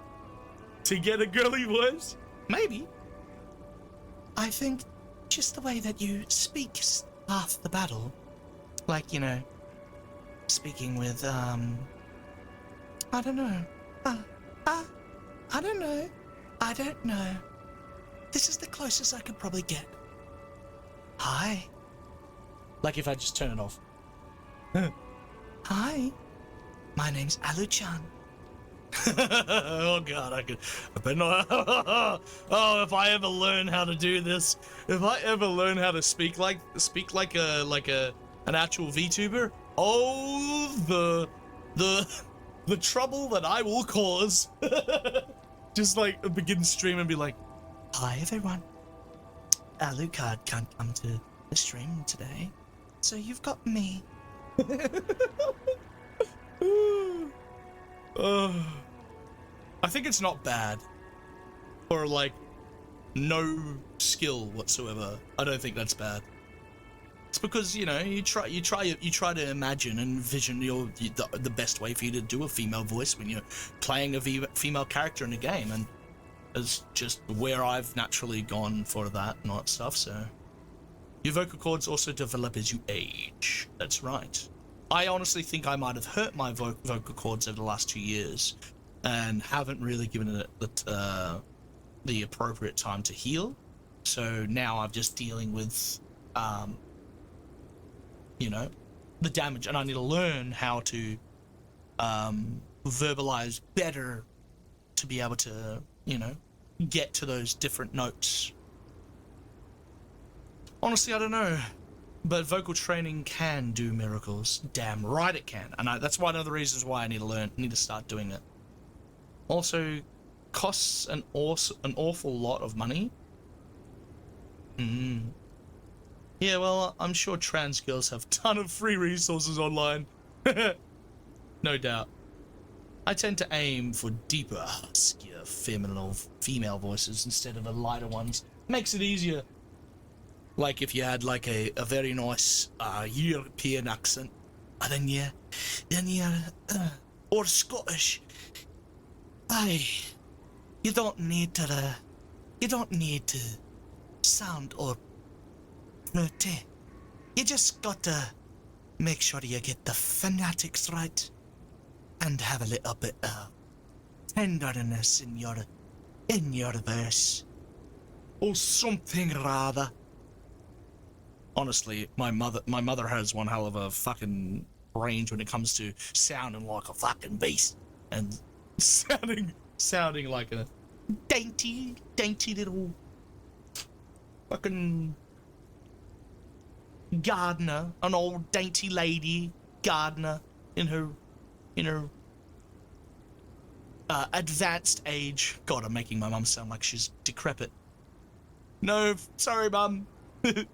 to get a girly voice? Maybe. I think just the way that you speak is half the battle. Like, you know, speaking with, I don't know. I don't know. I don't know. This is the closest I could probably get. Hi. Like if I just turn it off. Hi. My name's Alu-chan. Oh god, I better not. Oh, if I ever learn how to do this, if I ever learn how to speak like an actual VTuber, oh the trouble that I will cause. Just like begin stream and be like, hi everyone. Alucard can't come to the stream today, so you've got me. I think it's not bad for like no skill whatsoever. I don't think that's bad. It's because, you know, you try to imagine and envision the best way for you to do a female voice when you're playing a female character in a game, and it's just where I've naturally gone for that and all that stuff. So your vocal cords also develop as you age. That's right. I honestly think I might have hurt my vocal cords over the last 2 years and haven't really given it the appropriate time to heal. So now I'm just dealing with you know, the damage, and I need to learn how to verbalize better to be able to, you know, get to those different notes. Honestly, I don't know, but vocal training can do miracles. Damn right it can, and that's one of the reasons why I need to start doing it. Also, costs an awful lot of money. Yeah, well, I'm sure trans girls have a ton of free resources online. No doubt. I tend to aim for deeper, huskier, female voices instead of the lighter ones. Makes it easier. Like if you had like a very nice European accent, and then or Scottish. Aye, you don't need to sound or flirty. You just gotta make sure you get the phonetics right and have a little bit of tenderness in your verse, or something rather. Honestly, my mother has one hell of a fucking range when it comes to sounding like a fucking beast and sounding like a dainty little fucking gardener, an old dainty lady gardener in her advanced age. God, I'm making my mum sound like she's decrepit. No, sorry, mum. But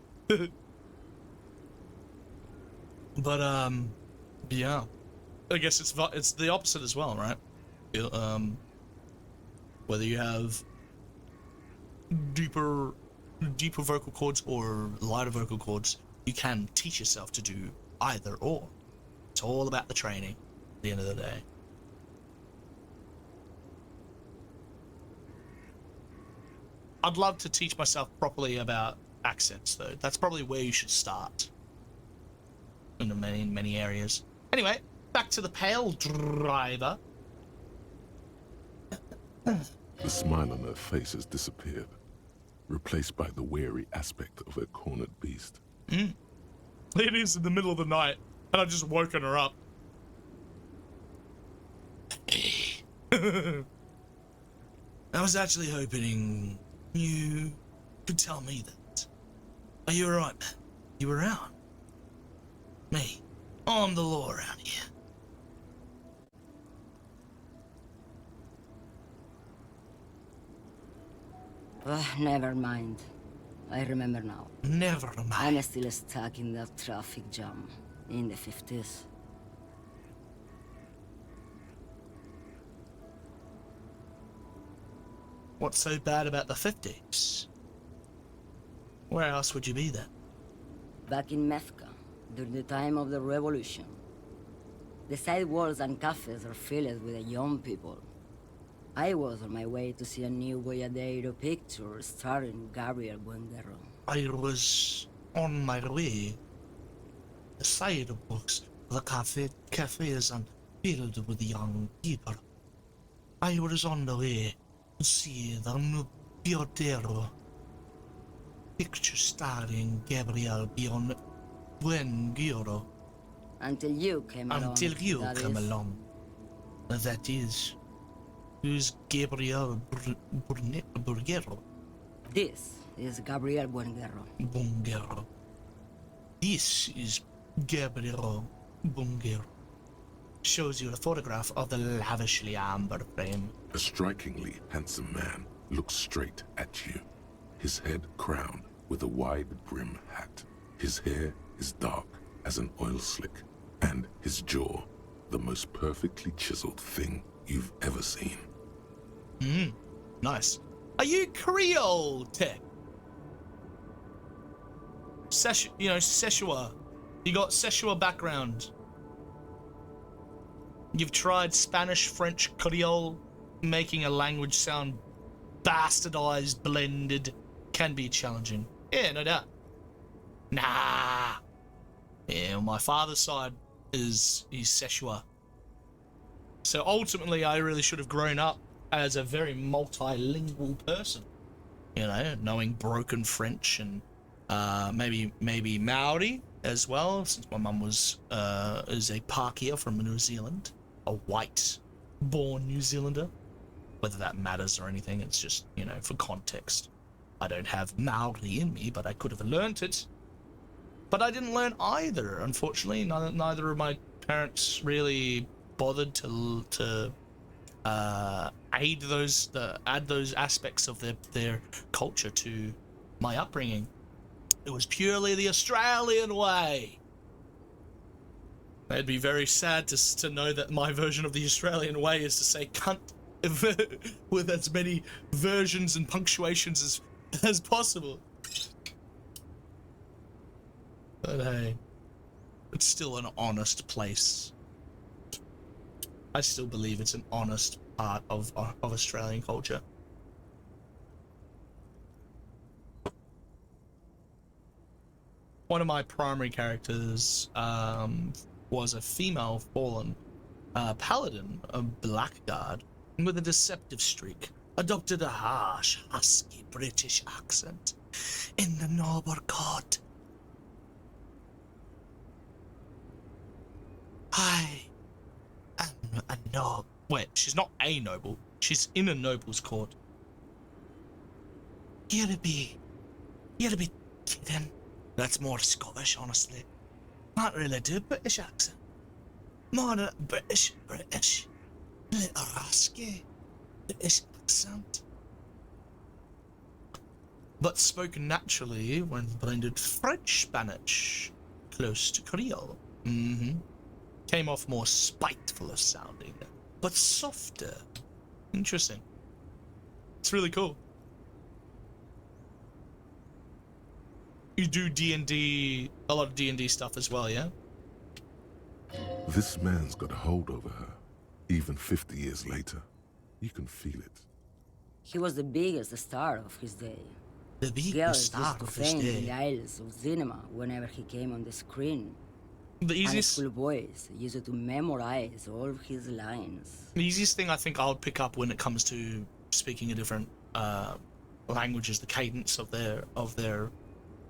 yeah, I guess it's the opposite as well, right? Whether you have deeper vocal cords or lighter vocal cords, you can teach yourself to do either or. It's all about the training at the end of the day. I'd love to teach myself properly about accents, though. That's probably where you should start in many areas. Anyway, back to the pale driver. The smile on her face has disappeared, replaced by the wary aspect of a cornered beast. It is in the middle of the night, and I've just woken her up. I was actually hoping you could tell me that. Are you alright, man? You around? Me. I'm the law around here. Never mind. I remember now. Never mind. I'm still stuck in that traffic jam in the 50s. What's so bad about the 50s? Where else would you be then? Back in Mecca, during the time of the revolution. The sidewalks and cafes are filled with young people. I was on my way to see a new Boyadero picture starring Gabriel Buenguerro. I was on my way. The sidewalks, the cafes and filled with young people. I was on the way to see the new Boyadero picture starring Gabriel Buenguerro. Until you came along. Until you came along. That is. Who's Gabriel Buenguerro? This is Gabriel Buenguerro. Buenguerro. This is Gabriel Buenguerro. Shows you a photograph of the lavishly amber frame. A strikingly handsome man looks straight at you. His head crowned with a wide brim hat. His hair is dark as an oil slick, and his jaw the most perfectly chiseled thing you've ever seen. Nice. Are you Creole, Tech? Seshua. You got Seshua background. You've tried Spanish, French, Creole, making a language sound bastardized, blended, can be challenging. Yeah, no doubt. Nah. Yeah, my father's side is Seshua. So ultimately, I really should have grown up as a very multilingual person. You know, knowing broken French and maybe Maori as well, since my mum was is a Pakeha from New Zealand, a white-born New Zealander. Whether that matters or anything, it's just, you know, for context. I don't have Maori in me, but I could have learnt it. But I didn't learn either, unfortunately. Neither of my parents really bothered to add those aspects of their culture to my upbringing. It was purely the Australian way. It'd be very sad to know that my version of the Australian way is to say cunt with as many versions and punctuations as possible. But hey, it's still an honest place. I still believe it's an honest part of Australian culture. One of my primary characters was a female fallen paladin, a blackguard, with a deceptive streak, adopted a harsh, husky British accent in the noble court. I am a noble. Wait, she's not a noble. She's in a noble's court. You gotta be kidding. That's more Scottish, honestly. Can't really do a British accent. More a British, little rasky British accent. But spoken naturally when blended French Spanish, close to Creole. Came off more spiteful of sounding, but softer. Interesting. It's really cool. You do D&D, a lot of D&D stuff as well, yeah? This man's got a hold over her. Even 50 years later, you can feel it. He was the biggest star of his day. The biggest Girls star used to of his faint in day. the aisles of cinema whenever he came on the screen. The easiest, And schoolboys used to memorize all of his lines. the easiest thing I think I would pick up when it comes to speaking a different language is the cadence of their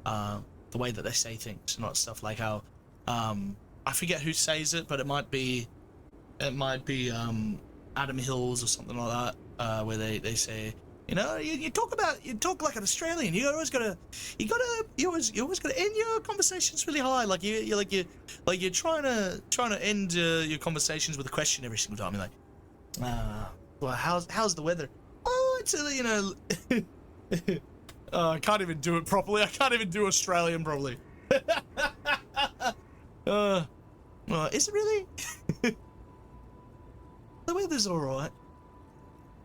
the way that they say things, not stuff like how I forget who says it, but it might be Adam Hills or something like that, where they say, you know, you talk like an Australian. You always gotta end your conversations really high. Like you're trying to end your conversations with a question every single time. You're like, well, how's the weather? Oh, it's I can't even do it properly. I can't even do Australian properly. Is it really? The weather's alright.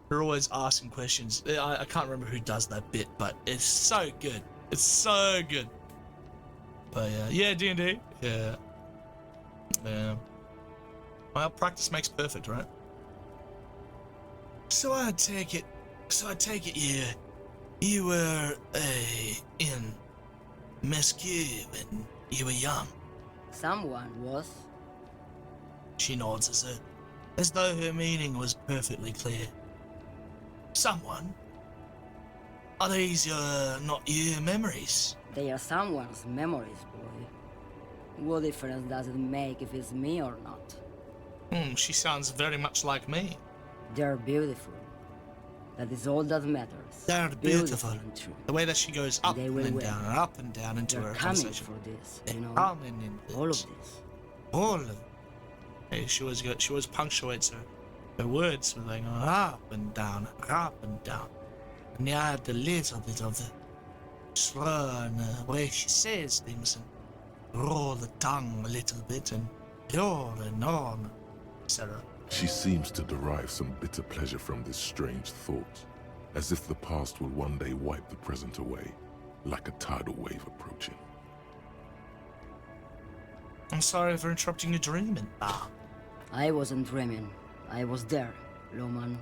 They're always asking questions. I can't remember who does that bit, but it's so good. It's so good. But yeah, D&D. Yeah. Well, practice makes perfect, right? So I take it, you were in Mesquite when you were young. Someone was. She nods as though her meaning was perfectly clear. Someone? Are these not your memories? They are someone's memories, boy. What difference does it make if it's me or not? She sounds very much like me. They're beautiful. That is all that matters. They're beautiful. And true. The way that she goes up and win. down and up and down into They're her coming conversation. for this, you know. Coming in all of this. All of it. Hey, she was punctuates her words with like up and down, and you add a little bit of the slur and the way she says things, and roll the tongue a little bit, and on, etc. She seems to derive some bitter pleasure from this strange thought, as if the past will one day wipe the present away, like a tidal wave approaching. I'm sorry for interrupting your dreaming. I wasn't dreaming. I was there, Loman.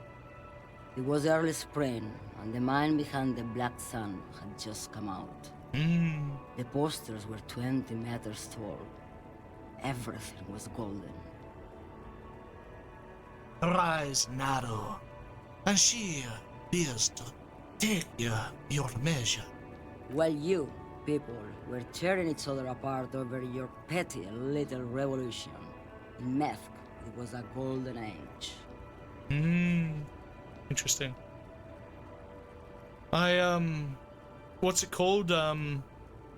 It was early spring, and the mine behind the Black Sun had just come out. The posters were 20 meters tall. Everything was golden. Her eyes narrow, and she appears to take your measure. While you, people, were tearing each other apart over your petty little revolution, in Meth, it was a golden age. Interesting. What's it called?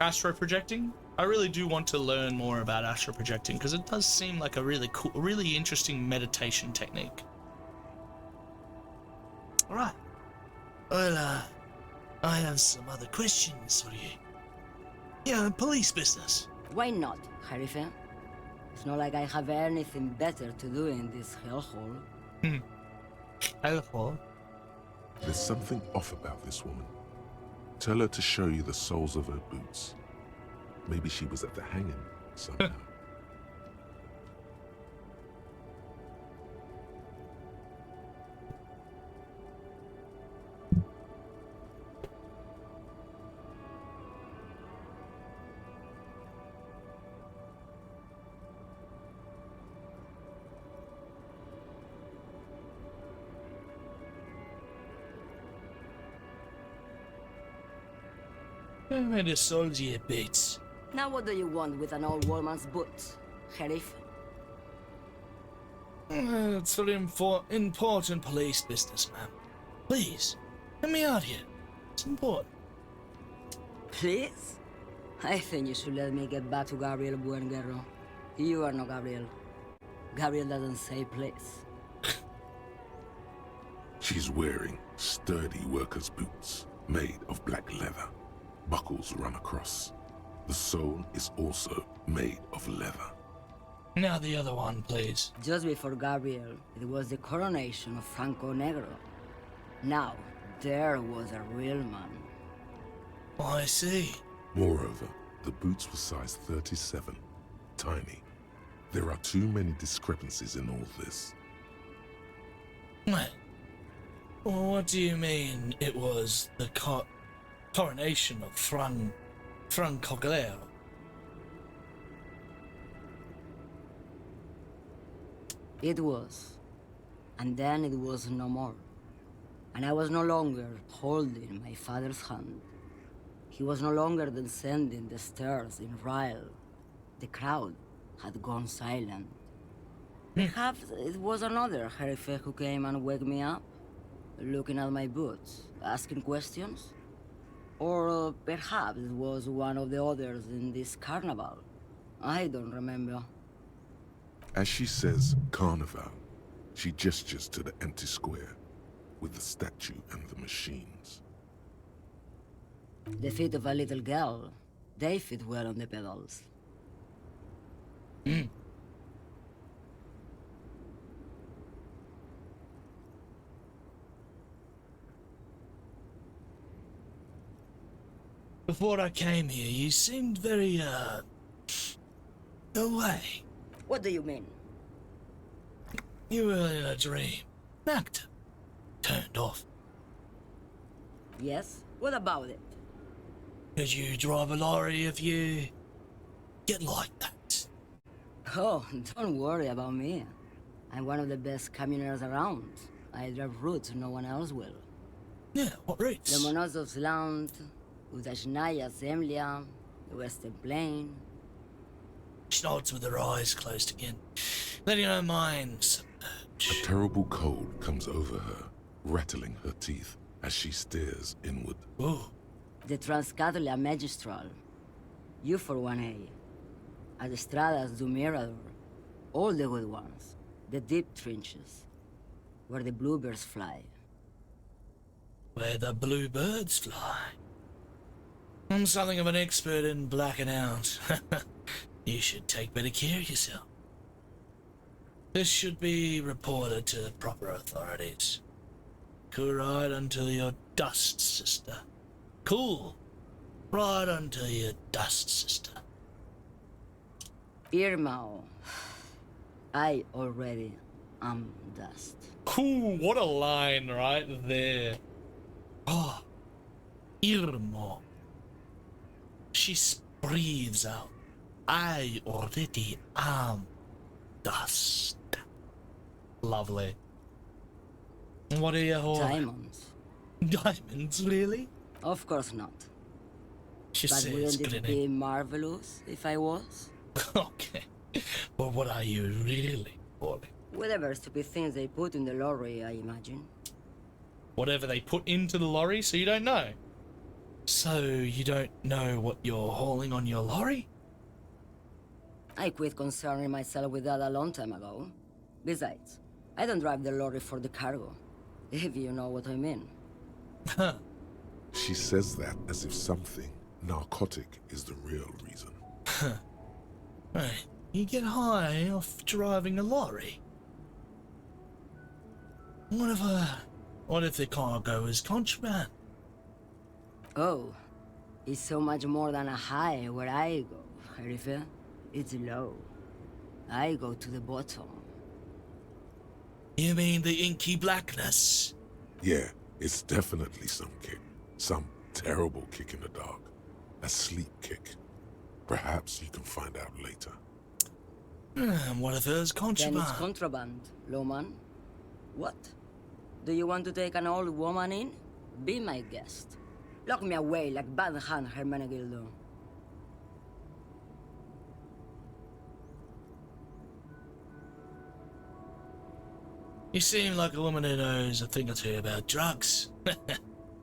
Astro projecting? I really do want to learn more about astro projecting because it does seem like a really cool, really interesting meditation technique. Alright. Well, I have some other questions for you. Yeah, police business. Why not, Harife? It's not like I have anything better to do in this hellhole. Hellhole? There's something off about this woman. Tell her to show you the soles of her boots. Maybe she was at the hanging somehow. How many soles your boots? Now what do you want with an old woman's boots, Sheriff? It's very important police business, ma'am. Please, get me out here. It's important. Please? I think you should let me get back to Gabriel Buenguerro. You are not Gabriel. Gabriel doesn't say please. She's wearing sturdy worker's boots made of black leather. Buckles run across. The sole is also made of leather. Now the other one, please. Just before Gabriel, it was the coronation of Franco Negro. Now, there was a real man. Oh, I see. Moreover, the boots were size 37. Tiny. There are too many discrepancies in all this. Well, what do you mean it was the coronation of Francoglero? It was. And then it was no more. And I was no longer holding my father's hand. He was no longer descending the stairs in Ryle. The crowd had gone silent. Perhaps it was another Herife who came and woke me up, looking at my boots, asking questions. Or perhaps it was one of the others in this carnival. I don't remember. As she says carnival, she gestures to the empty square with the statue and the machines. The feet of a little girl, they fit well on the pedals. Before I came here, you seemed very, away. What do you mean? You were in a dream. An actor. Turned off. Yes? What about it? Could you drive a lorry if you get like that? Oh, don't worry about me. I'm one of the best camioners around. I drive routes no one else will. Yeah, what routes? The Monosov's Land, Udachnaya Zemlya, the Western Plain. She nods with her eyes closed again. Letting her mind submerge. A terrible cold comes over her, rattling her teeth as she stares inward. Ooh. The Transcatalia Magistral. You for 1A. Adestradas do Mirador. All the good ones. The deep trenches. Where the bluebirds fly. Where the bluebirds fly. I'm something of an expert in blacking out. You should take better care of yourself. This should be reported to the proper authorities. Cool right until you're dust, sister. Cool. Right until you're dust, sister. Irmao. I already am dust. Cool, what a line right there. Oh, Irmo. She breathes out. I already am dust. Lovely. What are you holding? Diamonds. Diamonds, really? Of course not. She But says, wouldn't it grinning. be marvelous if I was? Okay. Well, what are you really holding? Whatever stupid things they put in the lorry, I imagine. Whatever they put into the lorry, so you don't know? So you don't know what you're hauling on your lorry? I quit concerning myself with that a long time ago. Besides, I don't drive the lorry for the cargo, if you know what I mean. Huh. She says that as if something narcotic is the real reason. Huh. Right. You get high off driving a lorry. What if the cargo is contraband? Oh, it's so much more than a high where I go, Herife. It's low. I go to the bottom. You mean the inky blackness? Yeah, it's definitely some kick. Some terrible kick in the dark. A sleep kick. Perhaps you can find out later. What if there's contraband? Then it's contraband, Lowman. What? Do you want to take an old woman in? Be my guest. Lock me away like Bad Hand Hermenegildo. You seem like a woman who knows a thing or two about drugs.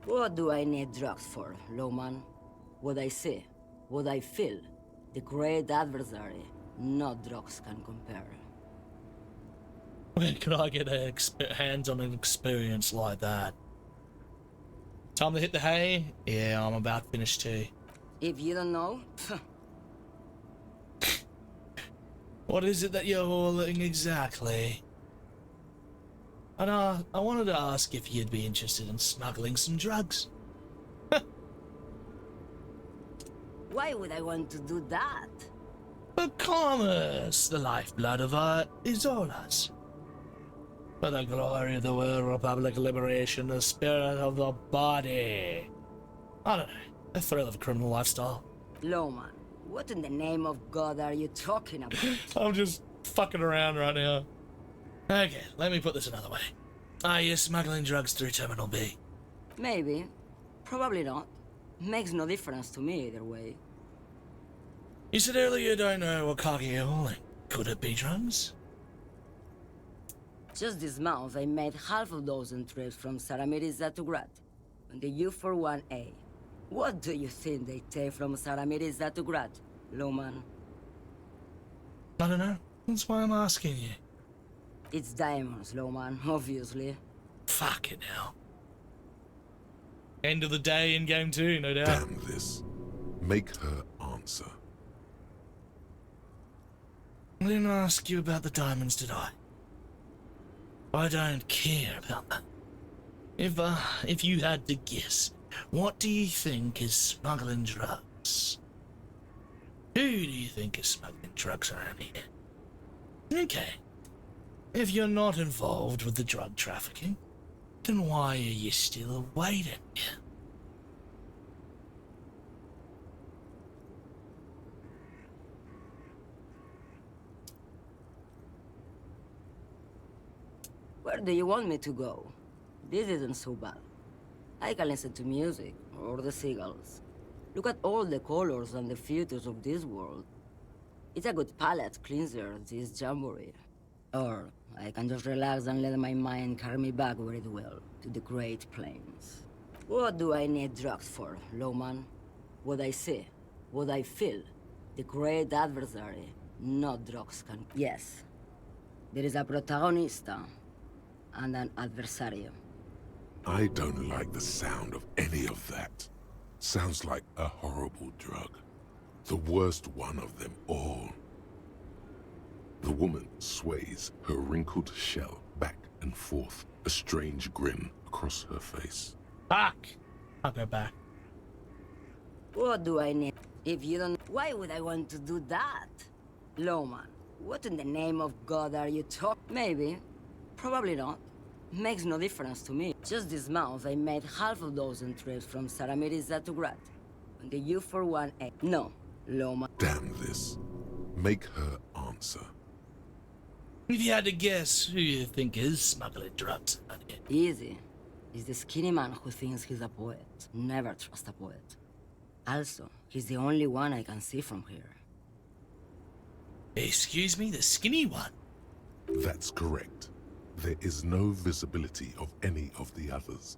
What do I need drugs for, Lowman? What I see, what I feel, the great adversary, no drugs can compare. Where could I get hands on an experience like that? Time to hit the hay? Yeah, I'm about finished too. If you don't know, What is it that you're hauling exactly? And I wanted to ask if you'd be interested in smuggling some drugs. why would I want to do that? For commerce, the lifeblood of art is all us. For the glory of the world, republic, liberation, the spirit of the body. I don't know, the thrill of a criminal lifestyle. Lowman, what in the name of God are you talking about? I'm just fucking around right now. Okay, let me put this another way. Are you smuggling drugs through Terminal B? Maybe. Probably not. Makes no difference to me either way. You said earlier you don't know what cargo you're hauling. Could it be drugs? Just this month, I made half a dozen trips from Saramiris to Grad, on the U41A. What do you think they take from Saramiris to Grad, Lowman? I don't know. That's why I'm asking you. It's diamonds, Lowman, obviously. Fuck it now. End of the day in game 2, no doubt. Damn this. Make her answer. I didn't ask you about the diamonds, did I? I don't care about that. If you had to guess, what do you think is smuggling drugs? Who do you think is smuggling drugs around here? Okay. If you're not involved with the drug trafficking, then why are you still waiting here? Where do you want me to go? This isn't so bad. I can listen to music, or the seagulls. Look at all the colors and the futures of this world. It's a good palate cleanser, this jamboree. Or I can just relax and let my mind carry me back where it will, to the Great Plains. What do I need drugs for, lowman? What I see, what I feel. The great adversary, not drugs can... Yes, there is a protagonista and an adversario. I don't like the sound of any of that. Sounds like a horrible drug. The worst one of them all. The woman sways her wrinkled shell back and forth, a strange grin across her face. Back! I'll go back. What do I need? If you don't... Why would I want to do that? Lowman, what in the name of God are you talking? Maybe. Probably not. Makes no difference to me. Just this month, I made half a dozen trips from Saramiriza to Grat. And the U for 1A. No, Lowman. Damn this. Make her answer. If you had to guess, who you think is smuggling drugs around here? Easy. He's the skinny man who thinks he's a poet. Never trust a poet. Also, he's the only one I can see from here. Excuse me, the skinny one? That's correct. There is no visibility of any of the others.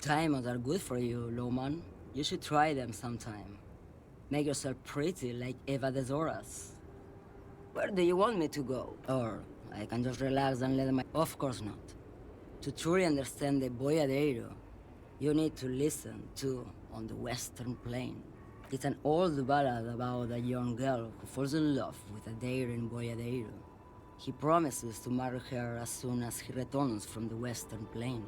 Diamonds are good for you, Lowman. You should try them sometime. Make yourself pretty like Eva de Zoras. Where do you want me to go? Or I can just relax and let my... Of course not. To truly understand the Boyadero, you need to listen to On the Western Plain. It's an old ballad about a young girl who falls in love with a daring Boyadero. He promises to marry her as soon as he returns from the Western Plain.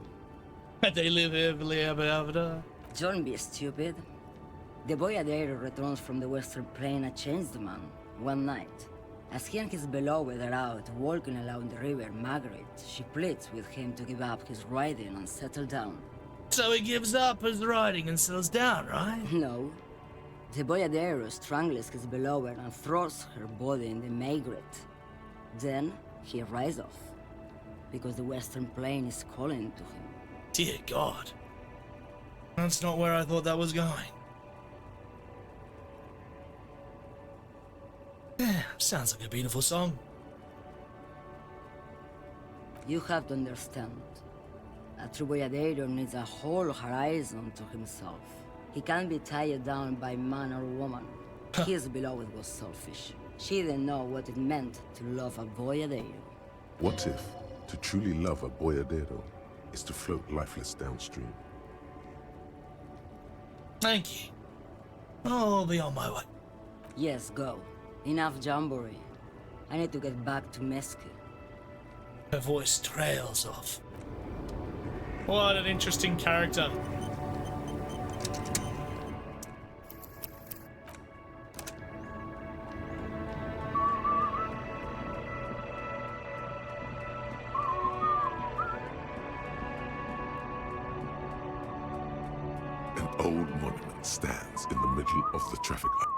They live happily ever after. Don't be stupid. The Boyadero returns from the Western Plain a changed man, one night. As he and his beloved are out walking along the river Margaret, she pleads with him to give up his riding and settle down. So he gives up his riding and settles down, right? No. The Boyadero strangles his beloved and throws her body in the Margaret. Then he rides off, because the Western Plain is calling to him. Dear God. That's not where I thought that was going. Yeah, sounds like a beautiful song. You have to understand. A true Boyadero needs a whole horizon to himself. He can't be tied down by man or woman. His beloved was selfish. She didn't know what it meant to love a Boyadero. What if to truly love a Boyadero is to float lifeless downstream? Thank you. I'll be on my way. Yes, go. Enough jamboree. I need to get back to Mesque. Her voice trails off. What an interesting character. An old monument stands in the middle of the traffic light.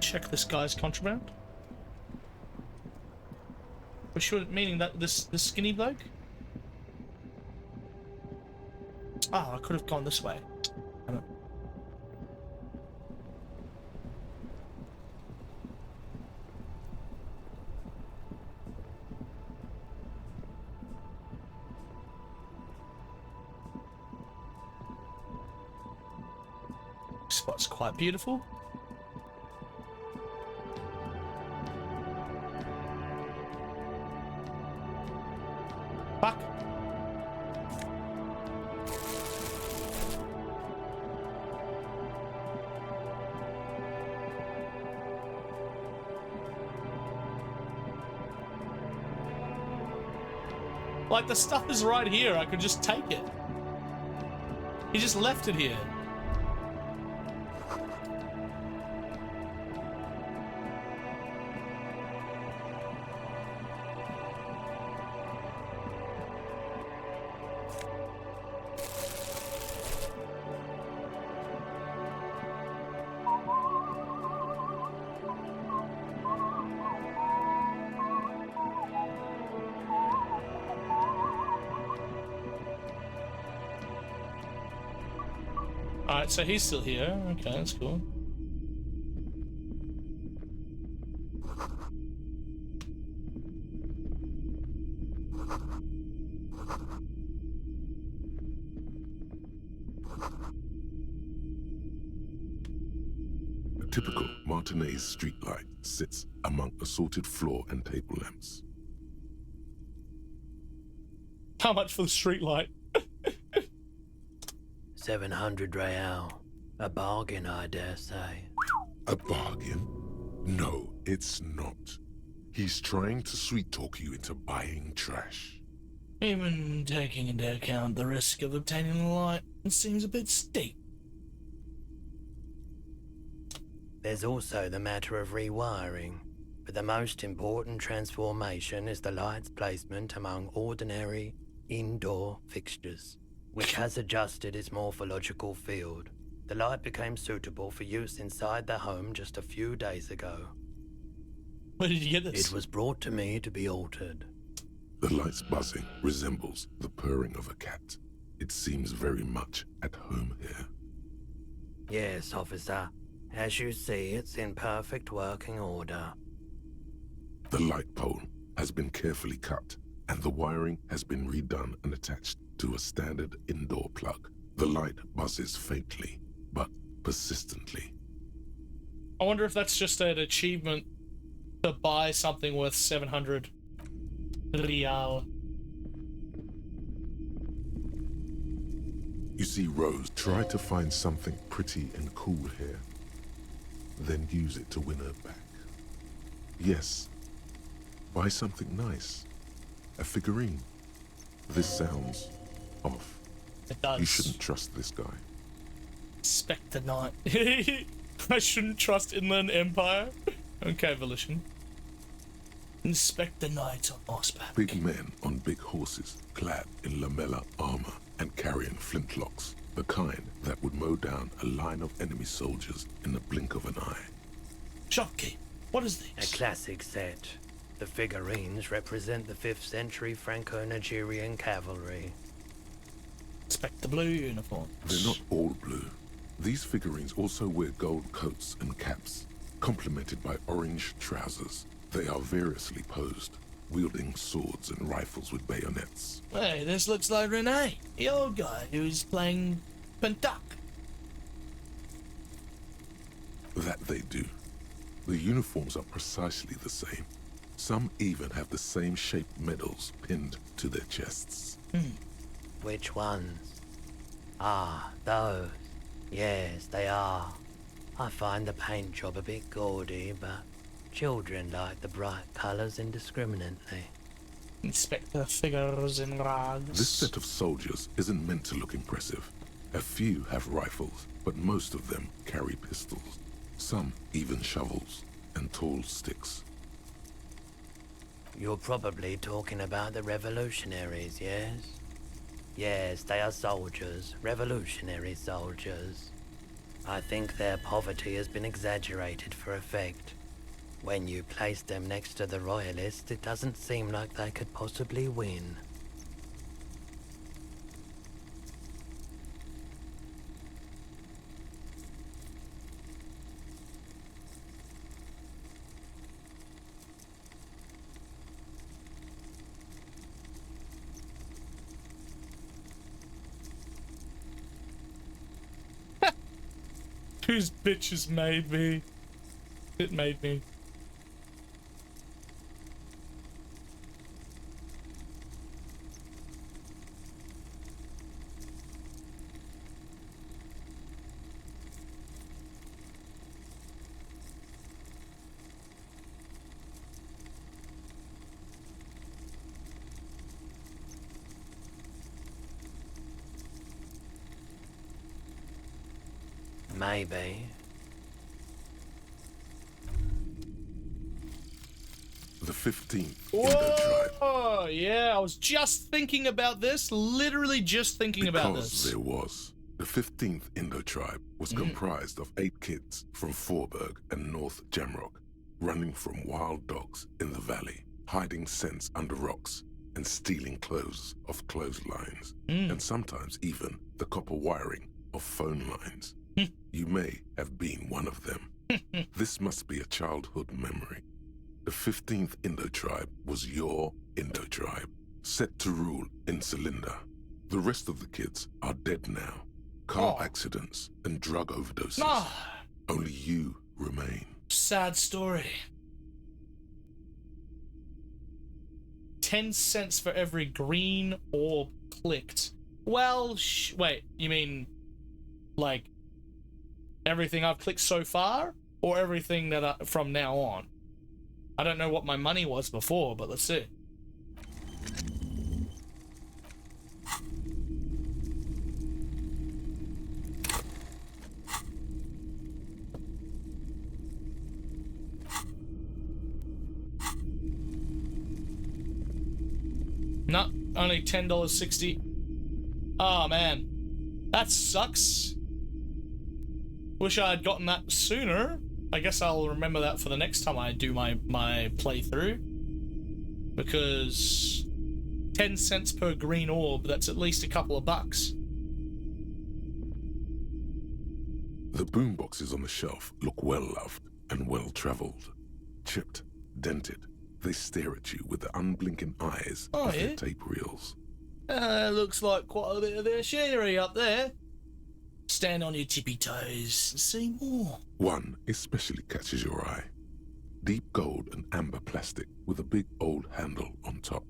Check this guy's contraband. For sure, meaning that this skinny bloke? Oh, I could have gone this way. spot's quite beautiful. Fuck. Like, the stuff is right here. I could just take it. He just left it here. Alright, so he's still here. Okay, that's cool. A typical Martinez streetlight sits among assorted floor and table lamps. How much for the street light? 700 real. A bargain, I dare say. A bargain? No, it's not. He's trying to sweet-talk you into buying trash. Even taking into account the risk of obtaining the light, it seems a bit steep. There's also the matter of rewiring, but the most important transformation is the light's placement among ordinary indoor fixtures, which has adjusted its morphological field. The light became suitable for use inside the home just a few days ago. Where did you get this? It was brought to me to be altered. The light's buzzing resembles the purring of a cat. It seems very much at home here. Yes, officer. As you see, it's in perfect working order. The light pole has been carefully cut, and the wiring has been redone and attached to a standard indoor plug. The light buzzes faintly, but persistently. I wonder if that's just an achievement to buy something worth 700 real. You see, Rose tried to find something pretty and cool here, then use it to win her back. Yes, buy something nice. A figurine. This sounds off. It does. You shouldn't trust this guy. Spectre Knight. I shouldn't trust Inland Empire. Okay, Volition. Inspector Knight on horseback. Big men on big horses, clad in lamella armor and carrying flintlocks, the kind that would mow down a line of enemy soldiers in the blink of an eye. Shopkeep, what is this? A classic set. The figurines represent the 5th century Franco-Nigerian cavalry. Inspect the blue uniforms. They're not all blue. These figurines also wear gold coats and caps, complemented by orange trousers. They are variously posed, wielding swords and rifles with bayonets. Hey, this looks like Renee, the old guy who's playing Pentuck. That they do. The uniforms are precisely the same. Some even have the same shaped medals pinned to their chests. Which ones? Ah, those. Yes, they are. I find the paint job a bit gaudy, but children like the bright colours indiscriminately. Inspector figures in rags. This set of soldiers isn't meant to look impressive. A few have rifles, but most of them carry pistols. Some even shovels and tall sticks. You're probably talking about the revolutionaries, yes? Yes, they are soldiers, revolutionary soldiers. I think their poverty has been exaggerated for effect. When you place them next to the royalists, it doesn't seem like they could possibly win. Whose bitches made me? It made me. Maybe. The 15th Indo tribe. Oh, yeah, I was just thinking about this. Literally just thinking about this. There was. The 15th Indo tribe was comprised of 8 kids from Forberg and North Jamrock, running from wild dogs in the valley, hiding scents under rocks, and stealing clothes off clotheslines, and sometimes even the copper wiring of phone lines. You may have been one of them. This must be a childhood memory. The 15th Indo tribe was your Indo tribe, set to rule in Cylinder. The rest of the kids are dead now. Car accidents and drug overdoses. Only you remain. Sad story. 10 cents for every green orb clicked. Well, wait, you mean like everything I've clicked so far, or everything that from now on? I don't know what my money was before, but let's see. No, only $10.60. Oh man, that sucks. Wish I had gotten that sooner. I guess I'll remember that for the next time I do my playthrough. Because 10 cents per green orb, that's at least a couple of bucks. The boomboxes on the shelf look well loved and well traveled. Chipped, dented, they stare at you with the unblinking eyes of their tape reels. Looks like quite a bit of machinery up there. Stand on your tippy toes and see more. One especially catches your eye. Deep gold and amber plastic with a big old handle on top.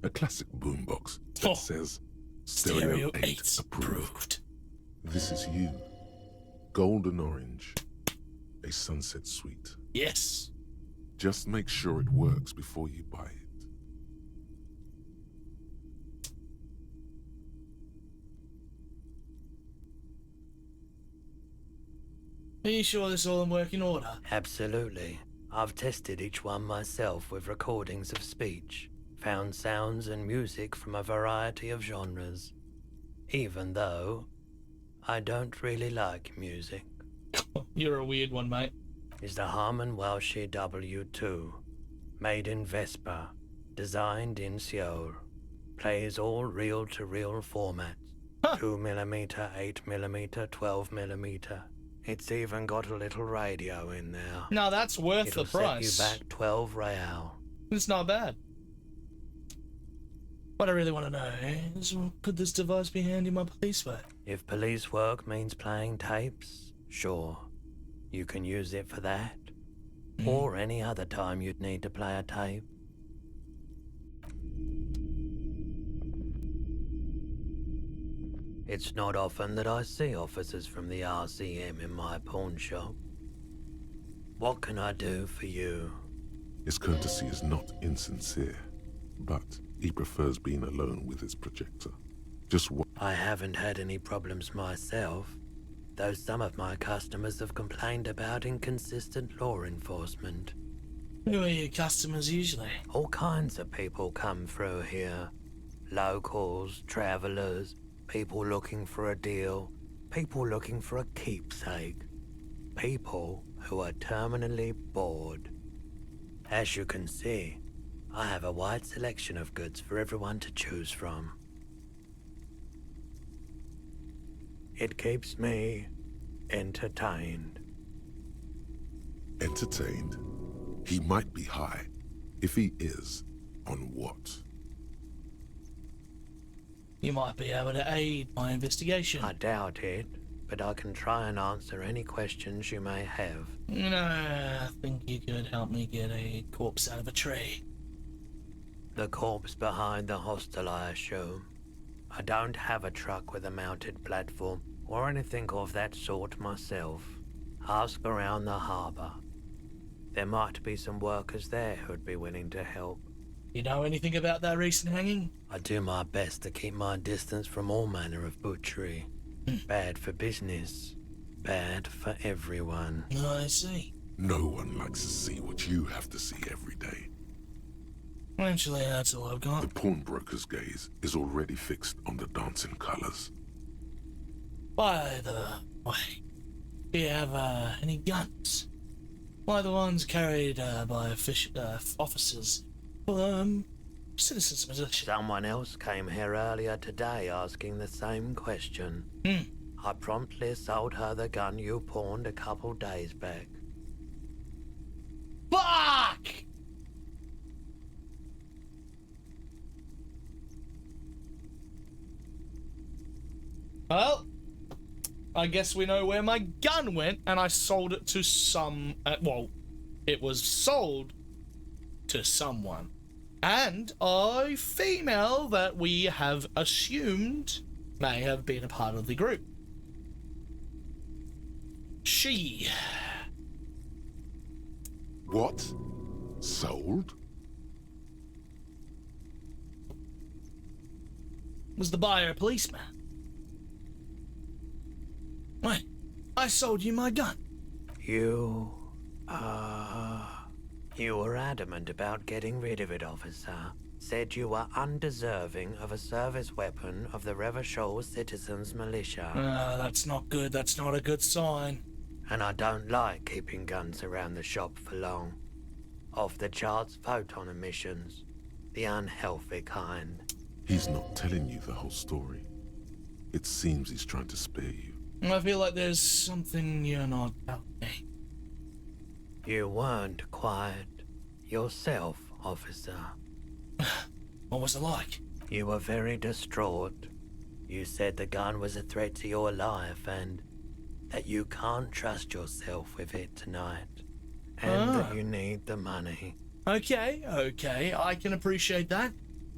A classic boombox that says Stereo 8 approved. This is you. Golden orange. A sunset suite. Yes. Just make sure it works before you buy it. Are you sure this is all in working order? Absolutely. I've tested each one myself with recordings of speech, found sounds and music from a variety of genres. Even though I don't really like music. You're a weird one, mate. Is the Harman Welshie W2, made in Vespa, designed in Seoul, plays all reel-to-reel formats, 2mm, 8mm, 12mm. It's even got a little radio in there. No, that's worth It'll the price. Set you back 12 real. It's not bad. What I really want to know is, could this device be handy in my police work? If police work means playing tapes, sure. You can use it for that. Or any other time you'd need to play a tape. It's not often that I see officers from the RCM in my pawn shop. What can I do for you? His courtesy is not insincere, but he prefers being alone with his projector. Just what? I haven't had any problems myself, though some of my customers have complained about inconsistent law enforcement. Who are your customers usually? All kinds of people come through here. Locals, travelers, people looking for a deal, people looking for a keepsake, people who are terminally bored. As you can see, I have a wide selection of goods for everyone to choose from. It keeps me entertained. Entertained? He might be high. If he is, on what? You might be able to aid my investigation. I doubt it. but I can try and answer any questions you may have. I think you could help me get a corpse out of a tree. The corpse behind the hostel, I assume. I don't have a truck with a mounted platform or anything of that sort myself. Ask around the harbour. There might be some workers there who'd be willing to help. You know anything about that recent hanging? I do my best to keep my distance from all manner of butchery. Bad for business. Bad for everyone. I see. No one likes to see what you have to see every day. Actually, that's all I've got. The pawnbroker's gaze is already fixed on the dancing colours. By the way, do you have any guns? Like the ones carried by officers for citizens militia? Someone else came here earlier today asking the same question. I promptly sold her the gun you pawned a couple days back. Fuck! Well, I guess we know where my gun went, and I sold it to some... well, it was sold to someone. And a female that we have assumed may have been a part of the group. She... What? Sold? Was the buyer a policeman? Wait, I sold you my gun. You were adamant about getting rid of it, officer. Said you were undeserving of a service weapon of the Revachol Citizens Militia. That's not good. That's not a good sign. And I don't like keeping guns around the shop for long. Off the charts photon emissions. The unhealthy kind. He's not telling you the whole story. It seems he's trying to spare you. I feel like there's something you're not telling me. You weren't quiet yourself, officer. What was it like? You were very distraught. You said the gun was a threat to your life and that you can't trust yourself with it tonight. And that you need the money. Okay, I can appreciate that.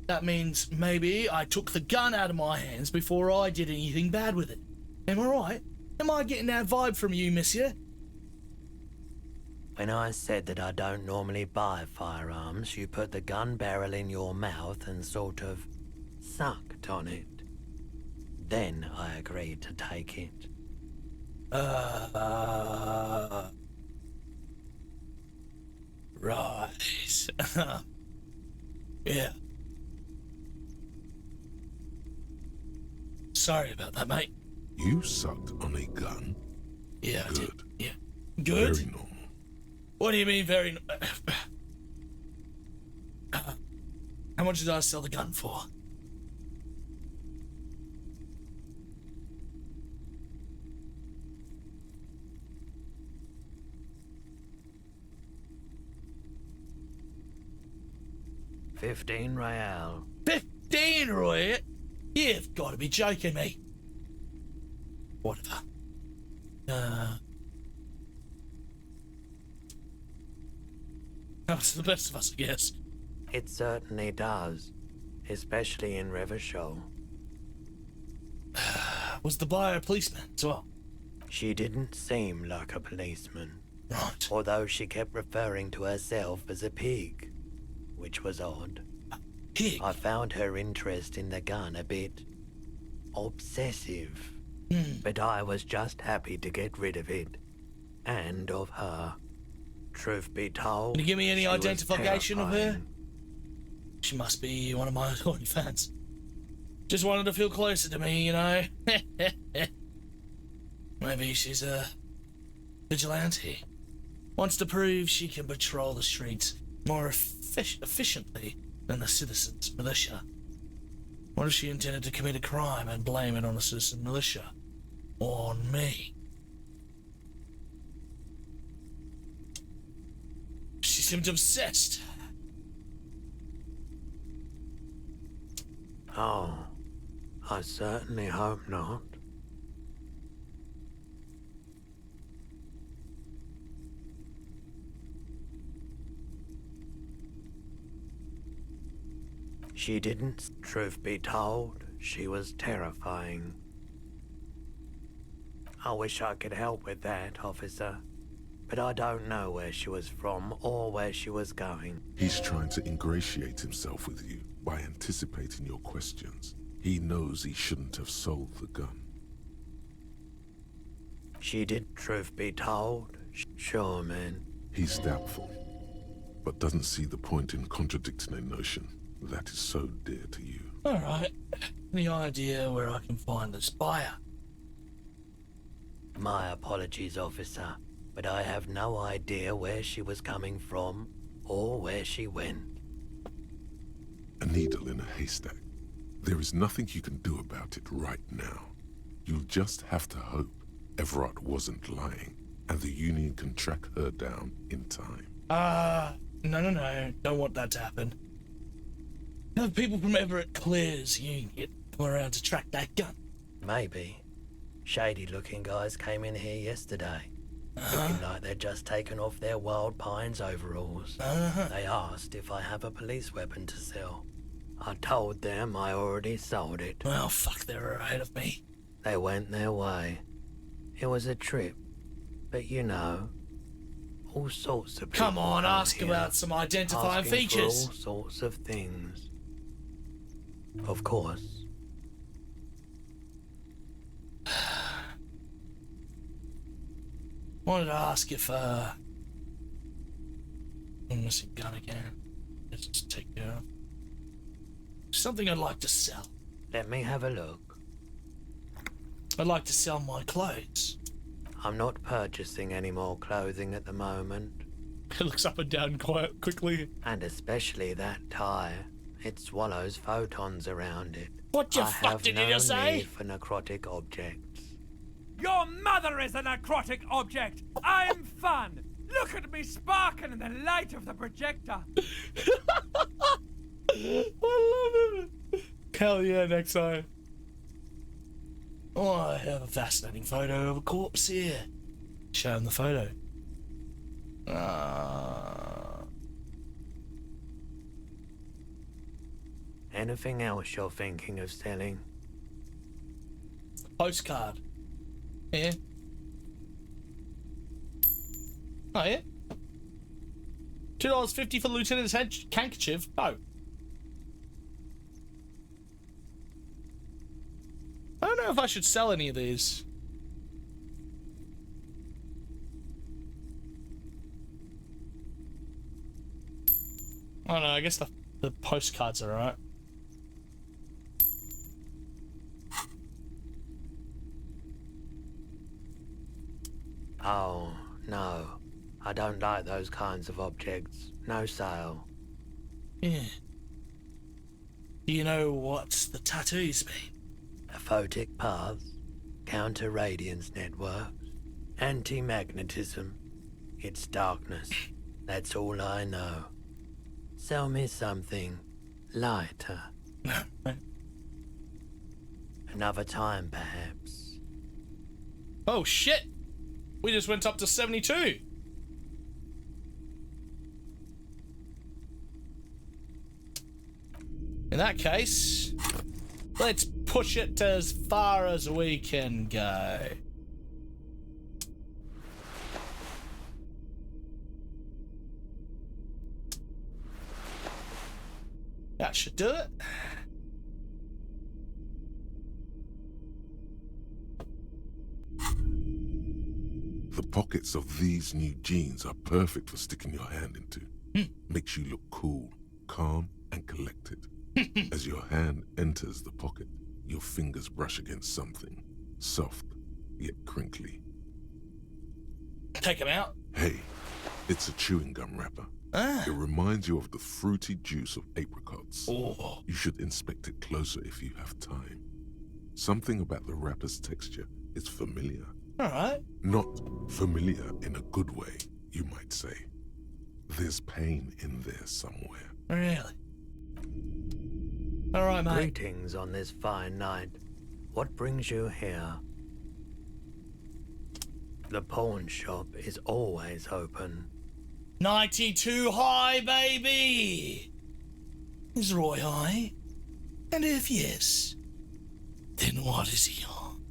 That means maybe I took the gun out of my hands before I did anything bad with it. Am I right? Am I getting that vibe from you, monsieur? When I said that I don't normally buy firearms, you put the gun barrel in your mouth and sort of sucked on it. Then I agreed to take it. Right. Yeah. Sorry about that, mate. You sucked on a gun? Yeah, I did. Good. Yeah. Good? Very normal. What do you mean very... How much did I sell the gun for? $15 real. 15 Roy? You've got to be joking me. Whatever. That's the best of us, I guess. It certainly does. Especially in Revachol. Was the buyer a policeman as well? She didn't seem like a policeman. Right. Although she kept referring to herself as a pig. Which was odd. Pig? I found her interest in the gun a bit obsessive. But I was just happy to get rid of it. And of her. Truth be told, Can you give me any she was identification of her? terrifying. She must be one of my early fans. Just wanted to feel closer to me, you know? Maybe she's a vigilante. Wants to prove she can patrol the streets more efficiently than the citizens' militia. What if she intended to commit a crime and blame it on the citizen militia? On me? She seemed obsessed. Oh, I certainly hope not. She didn't. Truth be told, she was terrifying. I wish I could help with that, officer. But I don't know where she was from or where she was going. He's trying to ingratiate himself with you by anticipating your questions. He knows he shouldn't have sold the gun. She did, truth be told. Sure, man. He's doubtful, but doesn't see the point in contradicting a notion that is so dear to you. Alright. Any idea where I can find this buyer? My apologies, officer, but I have no idea where she was coming from or where she went. A needle in a haystack. There is nothing you can do about it right now. You'll just have to hope Everard wasn't lying, and the Union can track her down in time. No. Don't want that to happen. The people from Everett Clear's Union come around to track that gun. Maybe. Shady-looking guys came in here yesterday, looking like they'd just taken off their Wild Pines overalls. They asked if I have a police weapon to sell. I told them I already sold it. Well, fuck, they were ahead of me. They went their way. It was a trip, but you know, all sorts of people Come on, come ask here about some identifying asking features. For all sorts of things. Of course. Wanted to ask if, I'm missing gun again. Let's just take care of. Something I'd like to sell. Let me have a look. I'd like to sell my clothes. I'm not purchasing any more clothing at the moment. He looks up and down quite quickly. And especially that tie. It swallows photons around it. What the I fuck have did no you just say? need for necrotic objects. Your mother is a necrotic object. I'm fun. Look at me sparking in the light of the projector. I love it. Hell yeah, next time. Oh, I have a fascinating photo of a corpse here. Show him the photo. Anything else you're thinking of selling? Postcard. Yeah. Oh, yeah? $2.50 for the Lieutenant's handkerchief? No. I don't know if I should sell any of these. I don't know, I guess the postcards are alright. Oh, no. I don't like those kinds of objects. No sale. Yeah. Do you know what the tattoos mean? Aphotic paths, counter-radiance networks, anti-magnetism. It's darkness. That's all I know. Sell me something lighter. Another time, perhaps. Oh shit! We just went up to 72. In that case, let's push it as far as we can go. That should do it. The pockets of these new jeans are perfect for sticking your hand into. Makes you look cool, calm, and collected. As your hand enters the pocket, your fingers brush against something, soft, yet crinkly. Take them out. Hey, it's a chewing gum wrapper. It reminds you of the fruity juice of apricots. Oh. You should inspect it closer if you have time. Something about the wrapper's texture is familiar. Alright. Not familiar in a good way, you might say. There's pain in there somewhere. Really? Alright, mate. Greetings on this fine night. What brings you here? The pawn shop is always open. 92 high, baby! Is Roy high? And if yes, then what is he on?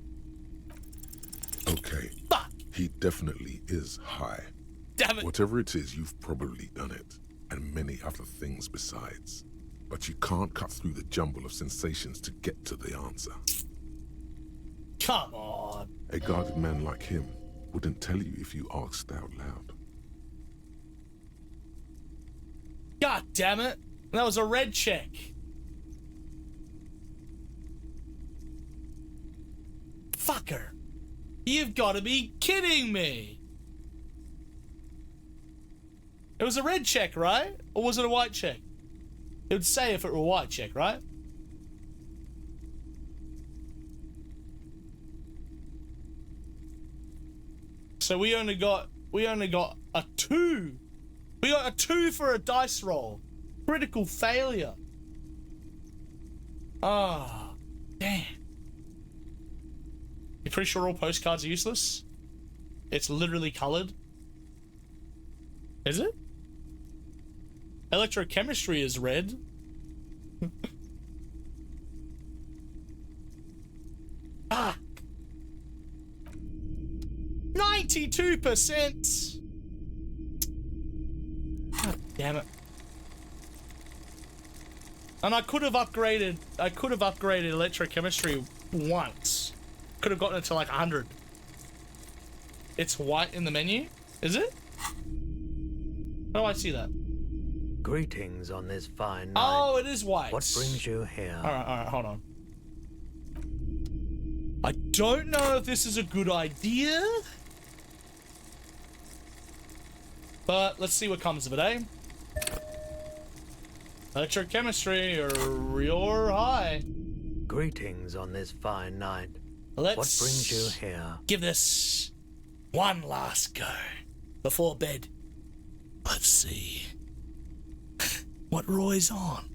Okay. Fuck! He definitely is high. Damn it! Whatever it is, you've probably done it, and many other things besides. But you can't cut through the jumble of sensations to get to the answer. Come on. A guarded man like him wouldn't tell you if you asked out loud. God damn it! That was a red check. Fucker. You've got to be kidding me. It was a red check, right? Or was it a white check? It would say if it were a white check, right? So we only got a 2. We got a 2 for a dice roll. Critical failure. Ah, damn. You're pretty sure all postcards are useless? It's literally colored. Is it? Electrochemistry is red. Ah. 92%. God damn it. And I could have upgraded electrochemistry once. Could have gotten it to like 100. It's white in the menu, is it? How do I see that? Greetings on this fine night. Oh, it is white. What brings you here? Alright, hold on. I don't know if this is a good idea. But let's see what comes of it, eh? Electrochemistry, you're high. Greetings on this fine night. Let's what brings you here? Give this one last go before bed. Let's see what Roy's on.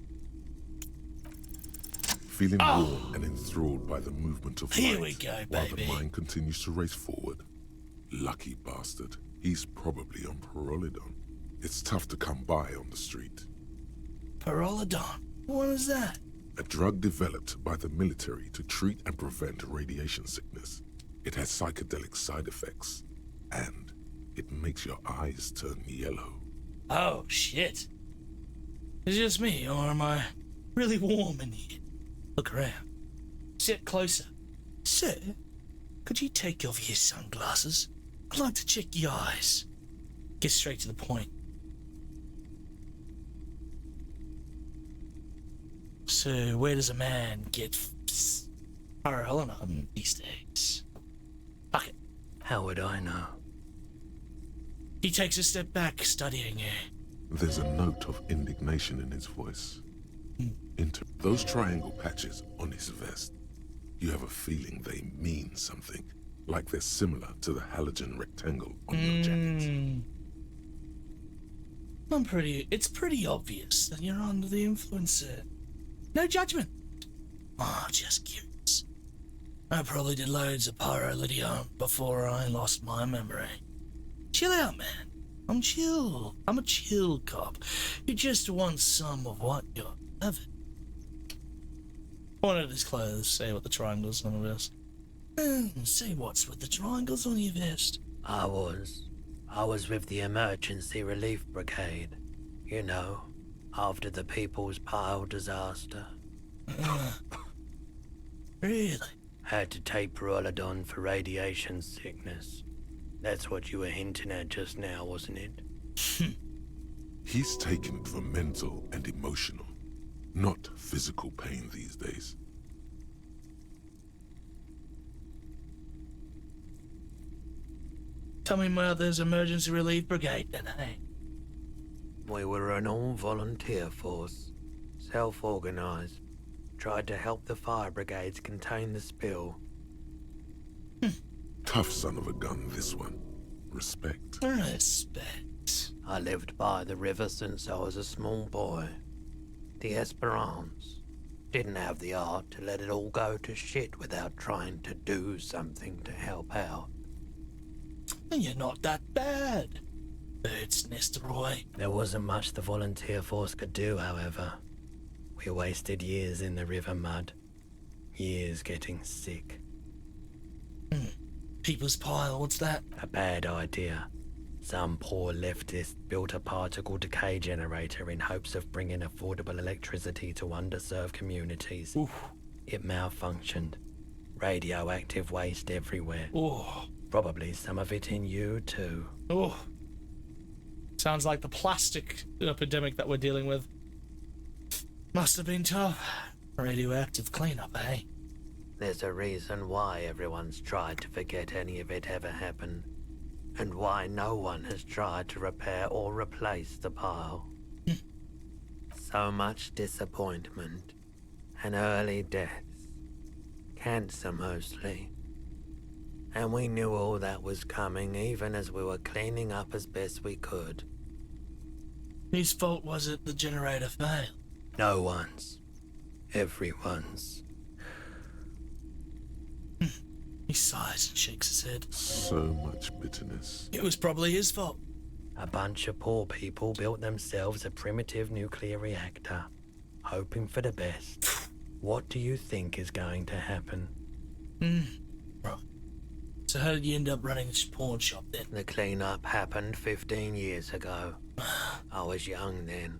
Feeling warm and enthralled by the movement of Here light, we go, while baby. the mind continues to race forward. Lucky bastard. He's probably on Pyrrolidon. It's tough to come by on the street. Pyrrolidon? What is that? A drug developed by the military to treat and prevent radiation sickness. It has psychedelic side effects, and it makes your eyes turn yellow. Oh, shit. Is it just me, or am I really warm in here? Look around. Sit closer. Sir, could you take off your sunglasses? I'd like to check your eyes. Get straight to the point. So, where does a man get Pyrrolidon these days? Fuck it. How would I know? He takes a step back, studying you. There's a note of indignation in his voice. Into those triangle patches on his vest, you have a feeling they mean something, like they're similar to the halogen rectangle on your jacket. It's pretty obvious that you're under the influence, sir. No judgment. Oh, just curious. I probably did loads of Pyrrolidon before I lost my memory. Chill out, man. I'm chill. I'm a chill cop. You just want some of what you're having. Point at his clothes, say what the triangles on the vest. Say what's with the triangles on your vest. I was with the Emergency Relief Brigade. You know, after the People's Pile disaster. Really? Had to take Pyrrolidon for radiation sickness. That's what you were hinting at just now, wasn't it? He's taken it for mental and emotional, not physical pain these days. Tell me about this emergency relief brigade then, hey? We were an all-volunteer force, self-organized. Tried to help the fire brigades contain the spill. Tough son of a gun, this one. Respect. Respect. I lived by the river since I was a small boy. The Esperance. Didn't have the art to let it all go to shit without trying to do something to help out. And you're not that bad. Bird's nest, Roy. There wasn't much the volunteer force could do, however. We wasted years in the river mud. Years getting sick. People's pile, what's that? A bad idea. Some poor leftist built a particle decay generator in hopes of bringing affordable electricity to underserved communities. Oof. It malfunctioned. Radioactive waste everywhere. Oh. Probably some of it in you too. Oh. Sounds like the plastic epidemic that we're dealing with. Must have been tough. Radioactive cleanup, eh? There's a reason why everyone's tried to forget any of it ever happened, and why no one has tried to repair or replace the pile. So much disappointment, and early deaths. Cancer mostly. And we knew all that was coming even as we were cleaning up as best we could. Whose fault was it the generator failed? No one's. Everyone's. He sighs and shakes his head. So much bitterness. It was probably his fault. A bunch of poor people built themselves a primitive nuclear reactor, hoping for the best. What do you think is going to happen? Right. So how did you end up running this pawn shop then? The cleanup happened 15 years ago. I was young then.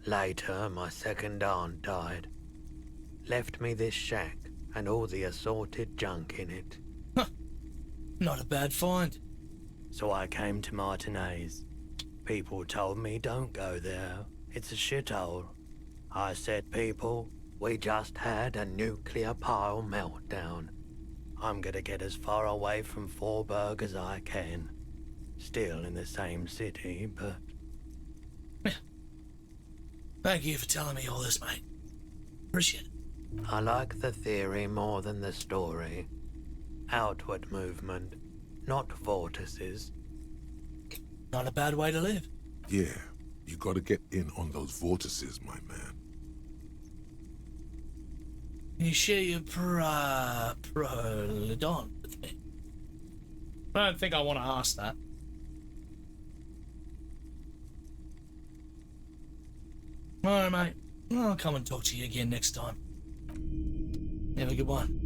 Later, my second aunt died. Left me this shack and all the assorted junk in it. Not a bad find. So I came to Martinez. People told me don't go there. It's a shithole. I said, people, we just had a nuclear pile meltdown. I'm gonna get as far away from Forburg as I can. Still in the same city, but... Thank you for telling me all this, mate. Appreciate it. I like the theory more than the story. Outward movement, not vortices. Not a bad way to live. Yeah, you gotta get in on those vortices, my man. Can you share your prolidon with me? I don't think I want to ask that. Alright, mate. I'll come and talk to you again next time. Have a good one.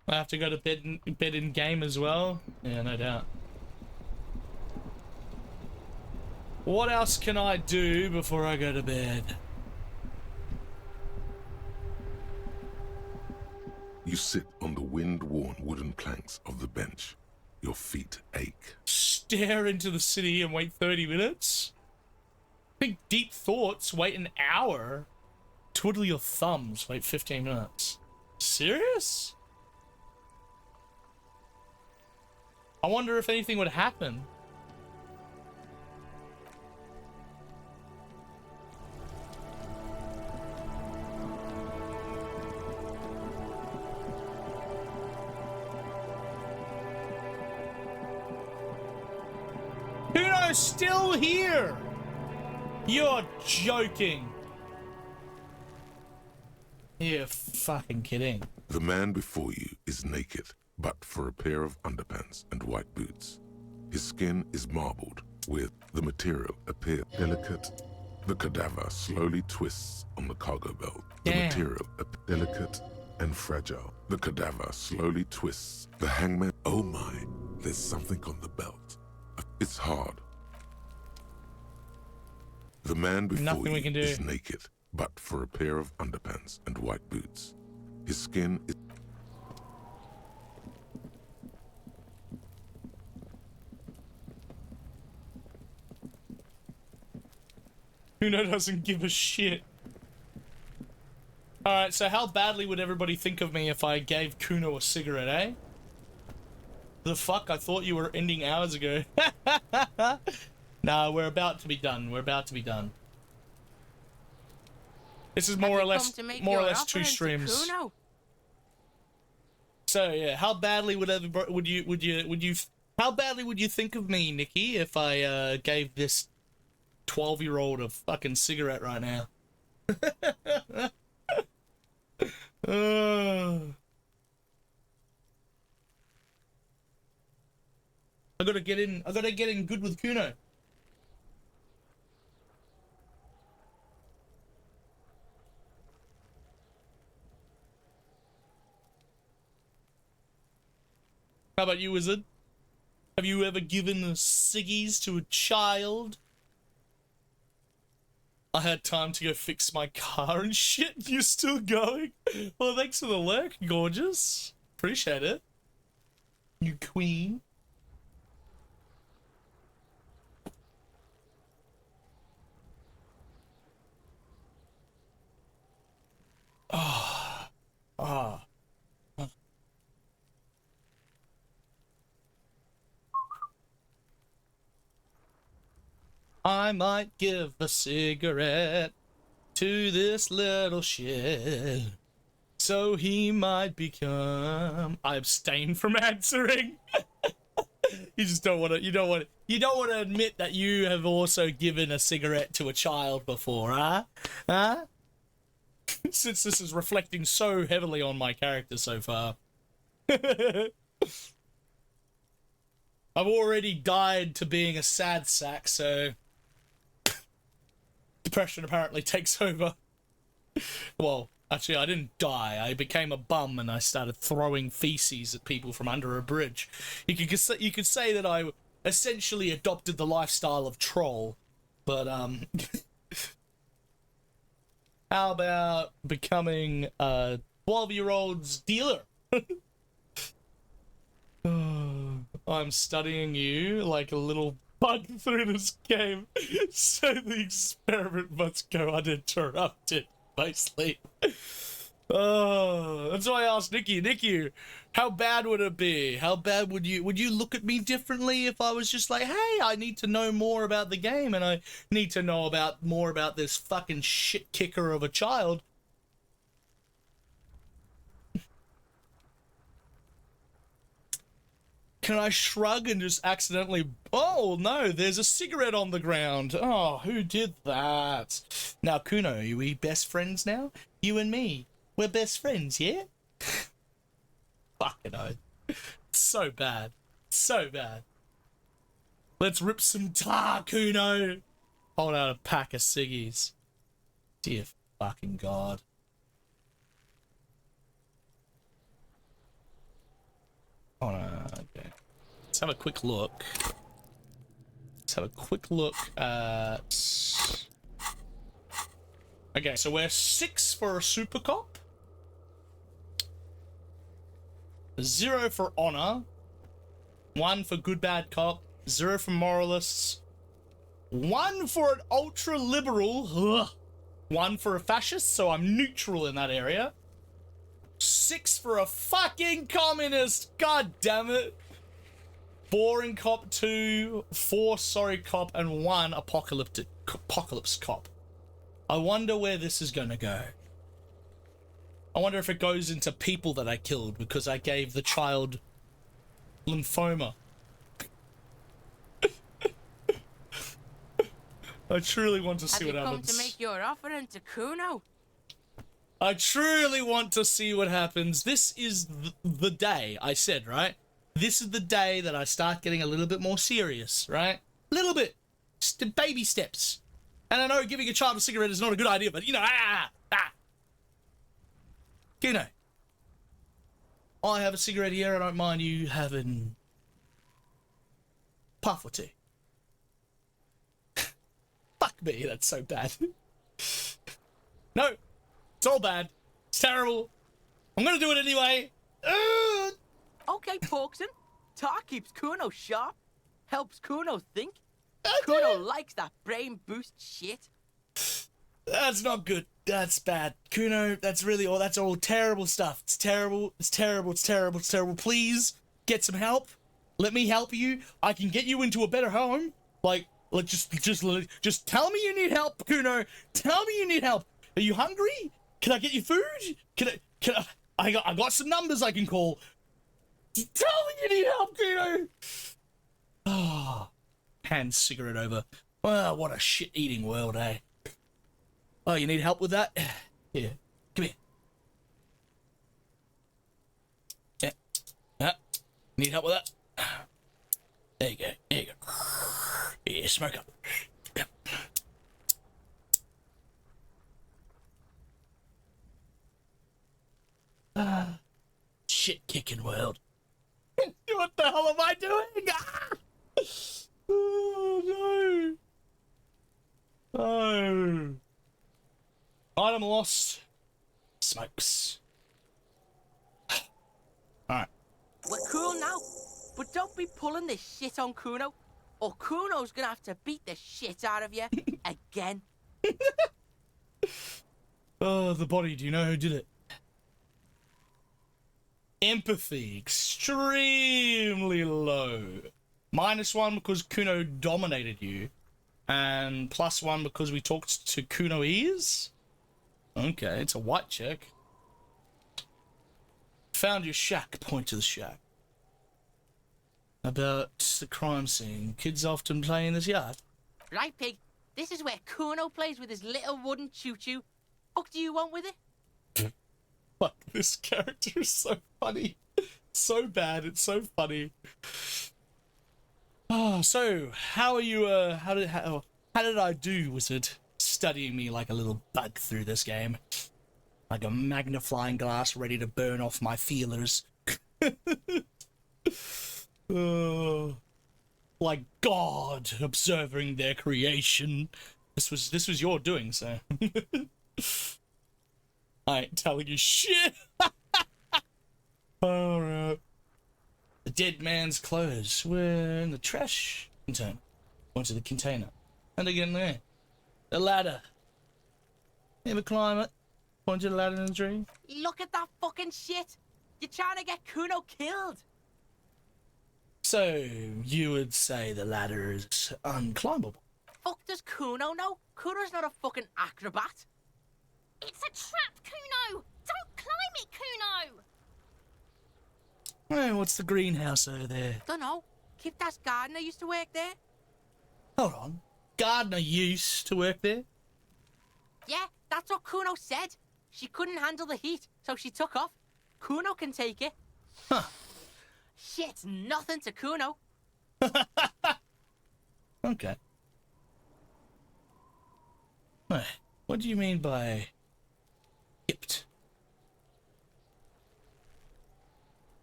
I have to go to bed in game as well? Yeah, no doubt. What else can I do before I go to bed? You sit on the wind-worn wooden planks of the bench. Your feet ache. Stare into the city and wait 30 minutes? Think deep thoughts, wait an hour. Twiddle your thumbs, wait 15 minutes. Serious? I wonder if anything would happen. Kuno's still here! You're joking. You're fucking kidding. The man before you is naked, but for a pair of underpants and white boots. His skin is marbled, with the material appear delicate. The cadaver slowly twists on the cargo belt. The material delicate and fragile. The cadaver slowly twists. The hangman, oh my, there's something on the belt. It's hard. The man before you is naked, but for a pair of underpants and white boots. His skin is... Kuno doesn't give a shit. Alright, so how badly would everybody think of me if I gave Kuno a cigarette, eh? The fuck? I thought you were ending hours ago. Nah, we're about to be done. We're about to be done. This is more or less two streams. So yeah, how badly would you how badly would you think of me, Nikki, if I gave this 12-year-old a fucking cigarette right now? I gotta get in good with Kuno. How about you, Wizard? Have you ever given ciggies to a child? I had time to go fix my car and shit. You're still going? Well, thanks for the lurk, gorgeous. Appreciate it. You queen. Ah. Ah. I might give a cigarette to this little shit, so he might become. I abstain from answering. You just don't want to. You don't want to admit that you have also given a cigarette to a child before, huh? Huh? Since this is reflecting so heavily on my character so far. I've already died to being a sad sack, so depression apparently takes over. Well, actually, I didn't die. I became a bum and I started throwing feces at people from under a bridge. You could say that I essentially adopted the lifestyle of troll, but how about becoming a 12-year-old's dealer? I'm studying you like a little bug through this game, so the experiment must go uninterrupted. Mostly. Oh, that's why I asked Nikki, how bad would it be? How bad would you look at me differently if I was just like, hey, I need to know more about the game and I need to know more about this fucking shit kicker of a child? Can I shrug and just accidentally, oh no, there's a cigarette on the ground. Oh, who did that? Now, Kuno, are we best friends now? You and me, we're best friends, yeah? Fucking hell. So bad. So bad. Let's rip some tar, Kuno. Hold out a pack of ciggies. Dear fucking God. Oh no, okay. Let's have a quick look. Let's have a quick look at... Okay, so we're 6 for a super cop. 0 for honor. 1 for good bad cop. 0 for moralists. 1 for an ultra liberal. 1 for a fascist, so I'm neutral in that area. 6 for a fucking communist. God damn it. 4 in cop 2, 4 sorry cop, and 1 apocalypse cop. I wonder where this is gonna go. I wonder if it goes into people that I killed because I gave the child lymphoma. I truly want to see what happens. Have you come to make your offering to Kuno? I truly want to see what happens. This is the day, I said, right? This is the day that I start getting a little bit more serious, right? A little bit. Just baby steps. And I know giving a child a cigarette is not a good idea, but, you know, Kuno, I have a cigarette here. I don't mind you having puff or two. Fuck me, that's so bad. No, it's all bad. It's terrible. I'm gonna do it anyway. Okay, Porkson. Tar keeps Kuno sharp. Helps Kuno think. Kuno likes that brain boost shit. That's not good. That's bad. Kuno, that's all terrible stuff. It's terrible. It's terrible. It's terrible. It's terrible. Please get some help. Let me help you. I can get you into a better home. Just tell me you need help, Kuno. Tell me you need help. Are you hungry? Can I get you food? I got some numbers I can call. Tell me you need help, Kuno. Oh, hand cigarette over. Well, what a shit-eating world, eh? Oh, you need help with that? Here, come here. Yeah. Need help with that? There you go. There you go. Yeah, smoke up. Yep. Shit kicking world. What the hell am I doing? Ah! Oh no. Oh. Item lost. Smokes. Alright. We're cool now, but don't be pulling this shit on Kuno, or Kuno's gonna have to beat the shit out of you again. Oh, the body. Do you know who did it? Empathy. Extremely low. -1 because Kuno dominated you. And +1 because we talked to Kuno ears? Okay, it's a white check. Found your shack. Point to the shack. About the crime scene. Kids often play in this yard. Right, Pig? This is where Kuno plays with his little wooden choo-choo. What do you want with it? Fuck, this character is so funny. So bad, it's so funny. Oh, so how are you? How did I do, wizard? Studying me like a little bug through this game, like a magnifying glass ready to burn off my feelers. Like God observing their creation. This was your doing, so. I ain't telling you shit. Alright. The dead man's clothes were in the trash container. Went to the container. And again there. The ladder. You ever climb it? Point to the ladder in the tree? Look at that fucking shit! You're trying to get Kuno killed! So, you would say the ladder is unclimbable? Fuck does Kuno know? Kuno's not a fucking acrobat. It's a trap, Kuno! Don't climb it, Kuno! Well, what's the greenhouse over there? Dunno. Kiptas gardener used to work there. Hold on. Gardner used to work there? Yeah, that's what Kuno said. She couldn't handle the heat, so she took off. Kuno can take it. Huh. Shit's nothing to Kuno. Okay. Wait, what do you mean by hipped?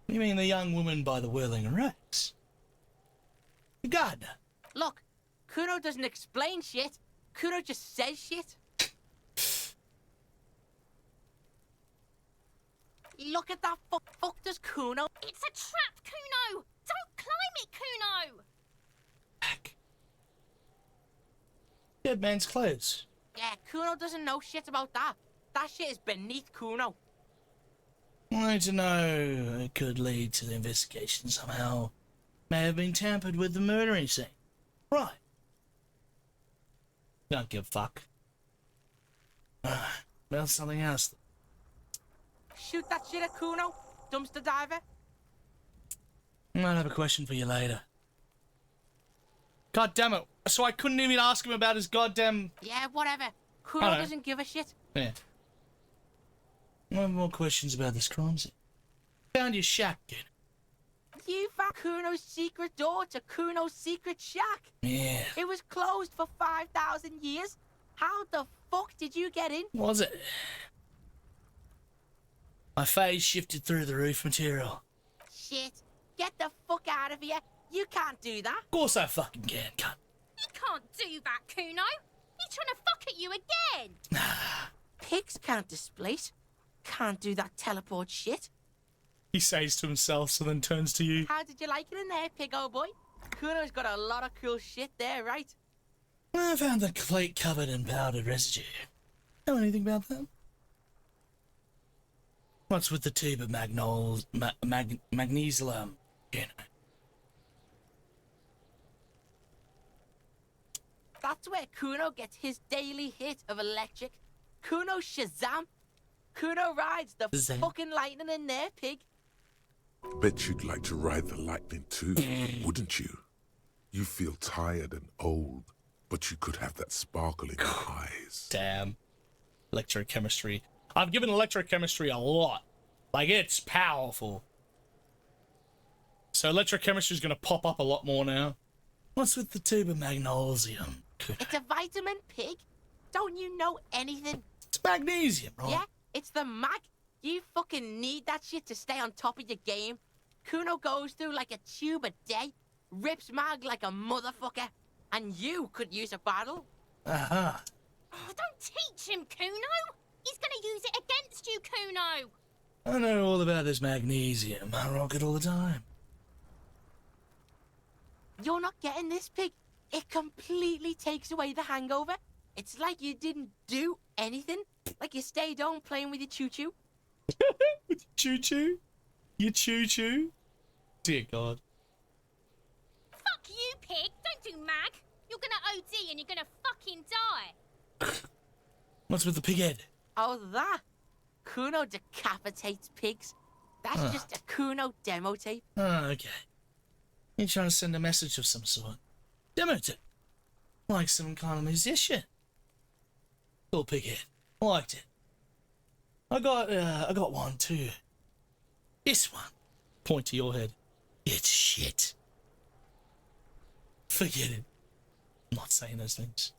You mean the young woman by the whirling rags? The gardener. Look, Kuno doesn't explain shit. Kuno just says shit. Look at that fuck does Kuno. It's a trap, Kuno! Don't climb it, Kuno! Dead man's clothes. Yeah, Kuno doesn't know shit about that. That shit is beneath Kuno. I need to know it could lead to the investigation somehow. May have been tampered with the murdering scene. Right. Don't give a fuck. Well, something else. Shoot that shit at Kuno, dumpster diver. I might have a question for you later. God damn it. So I couldn't even ask him about his goddamn... Yeah, whatever. Kuno doesn't give a shit. Yeah. I have more questions about this crime scene. Found your shack, dude. You found Kuno's secret door to Kuno's secret shack. Yeah. It was closed for 5,000 years. How the fuck did you get in? Was it? My phase shifted through the roof material. Shit. Get the fuck out of here. You can't do that. Of course I fucking can, cunt. You can't do that, Kuno! He's trying to fuck at you again! Pigs can't displace. Can't do that teleport shit. He says to himself, so then turns to you. How did you like it in there, pig old boy? Kuno's got a lot of cool shit there, right? I found the plate covered in powdered residue. Know anything about that? What's with the tube of magnesium? You know. That's where Kuno gets his daily hit of electric. Kuno Shazam. Kuno rides the fucking lightning in there, pig. Bet you'd like to ride the lightning too, wouldn't you? You feel tired and old, but you could have that sparkle in your eyes. Damn. Electrochemistry. I've given electrochemistry a lot. Like, it's powerful. So electrochemistry is going to pop up a lot more now. What's with the tube of magnesium? It's a vitamin, pig. Don't you know anything? It's magnesium, right? Yeah, it's the mag. You fucking need that shit to stay on top of your game. Kuno goes through like a tube a day, rips mag like a motherfucker, and you could use a bottle. Uh-huh. Oh, don't teach him, Kuno. He's gonna use it against you, Kuno. I know all about this magnesium. I rock it all the time. You're not getting this, pig. It completely takes away the hangover. It's like you didn't do anything. Like you stayed home playing with your choo-choo. Choo-choo? You choo-choo? Dear God. Fuck you, pig. Don't do mag. You're gonna OD and you're gonna fucking die. What's with the pig head? Oh, that? Kuno decapitates pigs. That's just a Kuno demo tape. Oh, okay. You're trying to send a message of some sort. Demo it. Like some kind of musician. Cool pig head. I liked it. I got one too. This one. Point to your head. It's shit. Forget it. I'm not saying those things.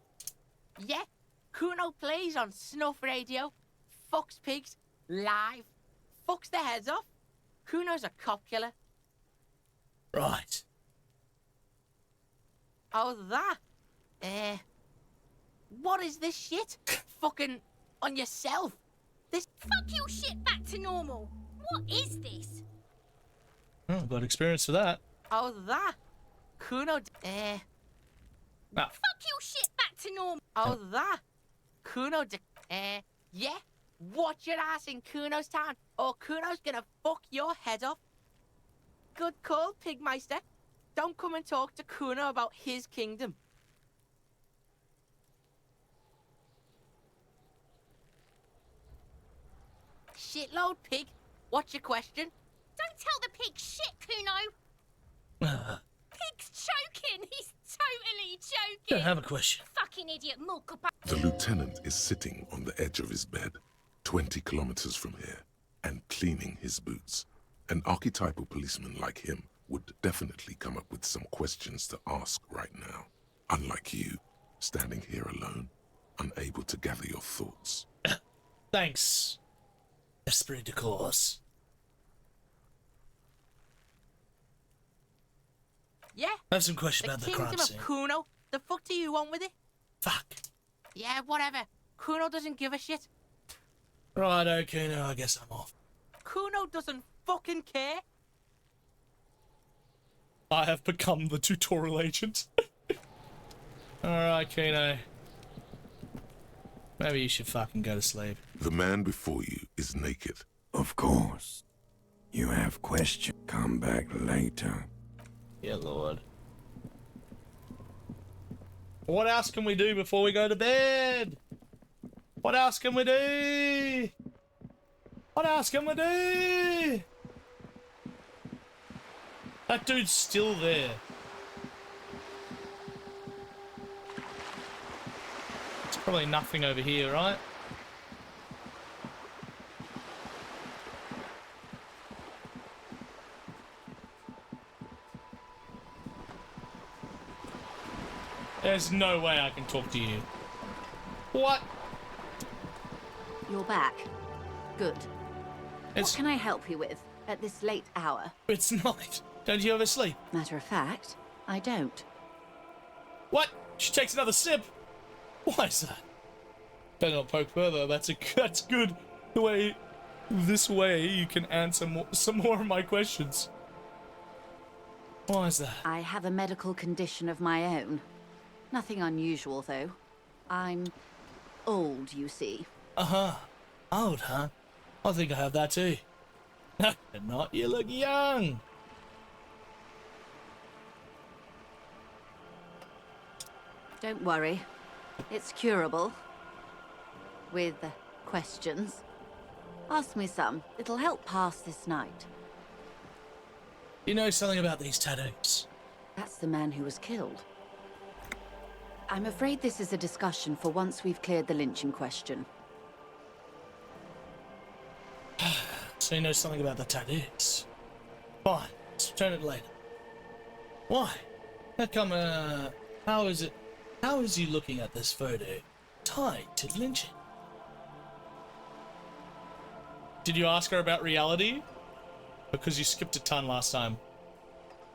Yeah, Kuno plays on snuff radio, fucks pigs, live, fucks their heads off. Kuno's a cop killer. Right. Oh, that? What is this shit? Fucking on yourself. This. Fuck your shit back to normal. What is this? Oh, I've got experience for that. Oh, that? Kuno. Ah. Fuck your shit back to normal. Oh, that? Kuno. Yeah. Watch your ass in Kuno's town, or Kuno's gonna fuck your head off. Good call, Pigmeister. Don't come and talk to Kuno about his kingdom. Shitload, pig. What's your question? Don't tell the pig shit, Kuno. Pig's choking. He's totally choking. I have a question. Fucking idiot, Mulkapa. The lieutenant is sitting on the edge of his bed, 20 kilometers from here, and cleaning his boots. An archetypal policeman like him would definitely come up with some questions to ask right now. Unlike you, standing here alone, unable to gather your thoughts. Thanks. Esprit de corps. Yeah? I have some questions about the crime kingdom scene. of Kuno. The fuck do you want with it? Fuck. Yeah, whatever. Kuno doesn't give a shit. Right, okay, now I guess I'm off. Kuno doesn't fucking care. I have become the tutorial agent. Alright, Kino. Maybe you should fucking go to sleep. The man before you is naked. Of course. You have questions. Come back later. Yeah, Lord. What else can we do before we go to bed? What else can we do? What else can we do? That dude's still there. There's probably nothing over here, right? There's no way I can talk to you. What? You're back. Good. It's... What can I help you with at this late hour? It's night. Don't you ever sleep? Matter of fact, I don't. What? She takes another sip. Why is that? Better not poke further. That's good. This way you can answer some more of my questions. Why is that? I have a medical condition of my own. Nothing unusual, though. I'm old, you see. Uh-huh. Old, huh? I think I have that too. No, you're not. You look young. Don't worry. It's curable. With questions. Ask me some. It'll help pass this night. You know something about these tattoos? That's the man who was killed. I'm afraid this is a discussion for once we've cleared the lynching question. So you know something about the tattoos? Fine. Let's return it later. Why? How come, how is he looking at this photo tied to lynching? Did you ask her about reality? Because you skipped a ton last time.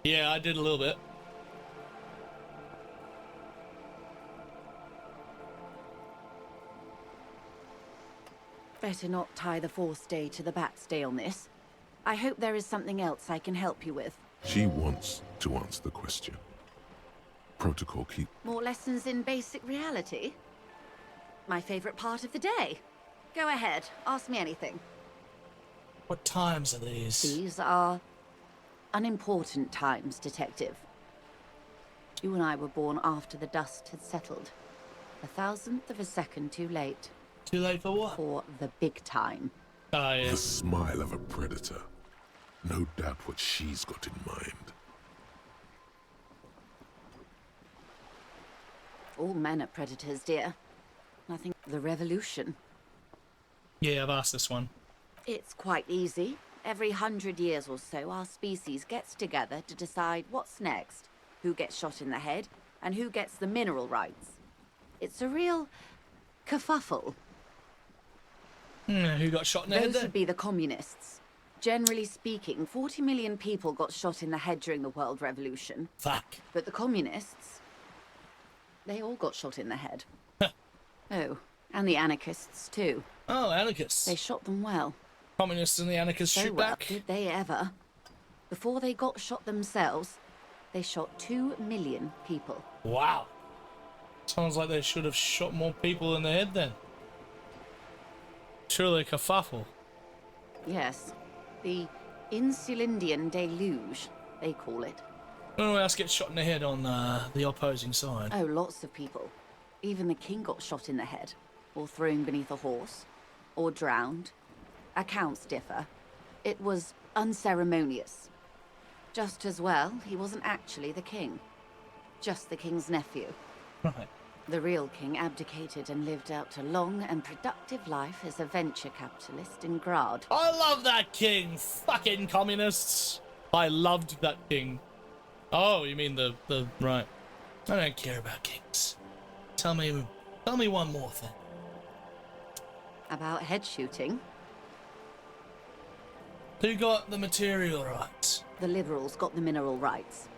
Yeah, I did a little bit. Better not tie the fourth day to the Bat's Day on this. I hope there is something else I can help you with. She wants to answer the question. Protocol keep... More lessons in basic reality? My favorite part of the day. Go ahead, ask me anything. What times are these? These are unimportant times, Detective. You and I were born after the dust had settled. 1,000th of a second too late. Too late for what? For the big time. Ah, yes. The smile of a predator. No doubt what she's got in mind. All men are predators, dear. Nothing. The revolution. Yeah, I've asked this one. It's quite easy. Every 100 years or so, our species gets together to decide what's next, who gets shot in the head, and who gets the mineral rights. It's a real kerfuffle. Who got shot in the head Those then? would be the communists. Generally speaking, 40 million people got shot in the head during the World Revolution. Fuck. But the communists, they all got shot in the head. Oh, and the anarchists too. Oh, anarchists. They shot them well. Communists and the anarchists So shoot well, back. did they ever? Before they got shot themselves, they shot 2 million people. Wow. Sounds like they should have shot more people in the head then. Surely a kerfuffle. Yes, the Insulindian deluge, they call it. Who else gets shot in the head on the opposing side? Oh, lots of people. Even the king got shot in the head, or thrown beneath a horse, or drowned. Accounts differ. It was unceremonious. Just as well, he wasn't actually the king. Just the king's nephew. Right. The real king abdicated and lived out a long and productive life as a venture capitalist in Grad. I love that king! Fucking communists! I loved that king. Oh, you mean the right. I don't care about kings. Tell me one more thing. About head shooting? Who got the material rights? The liberals got the mineral rights.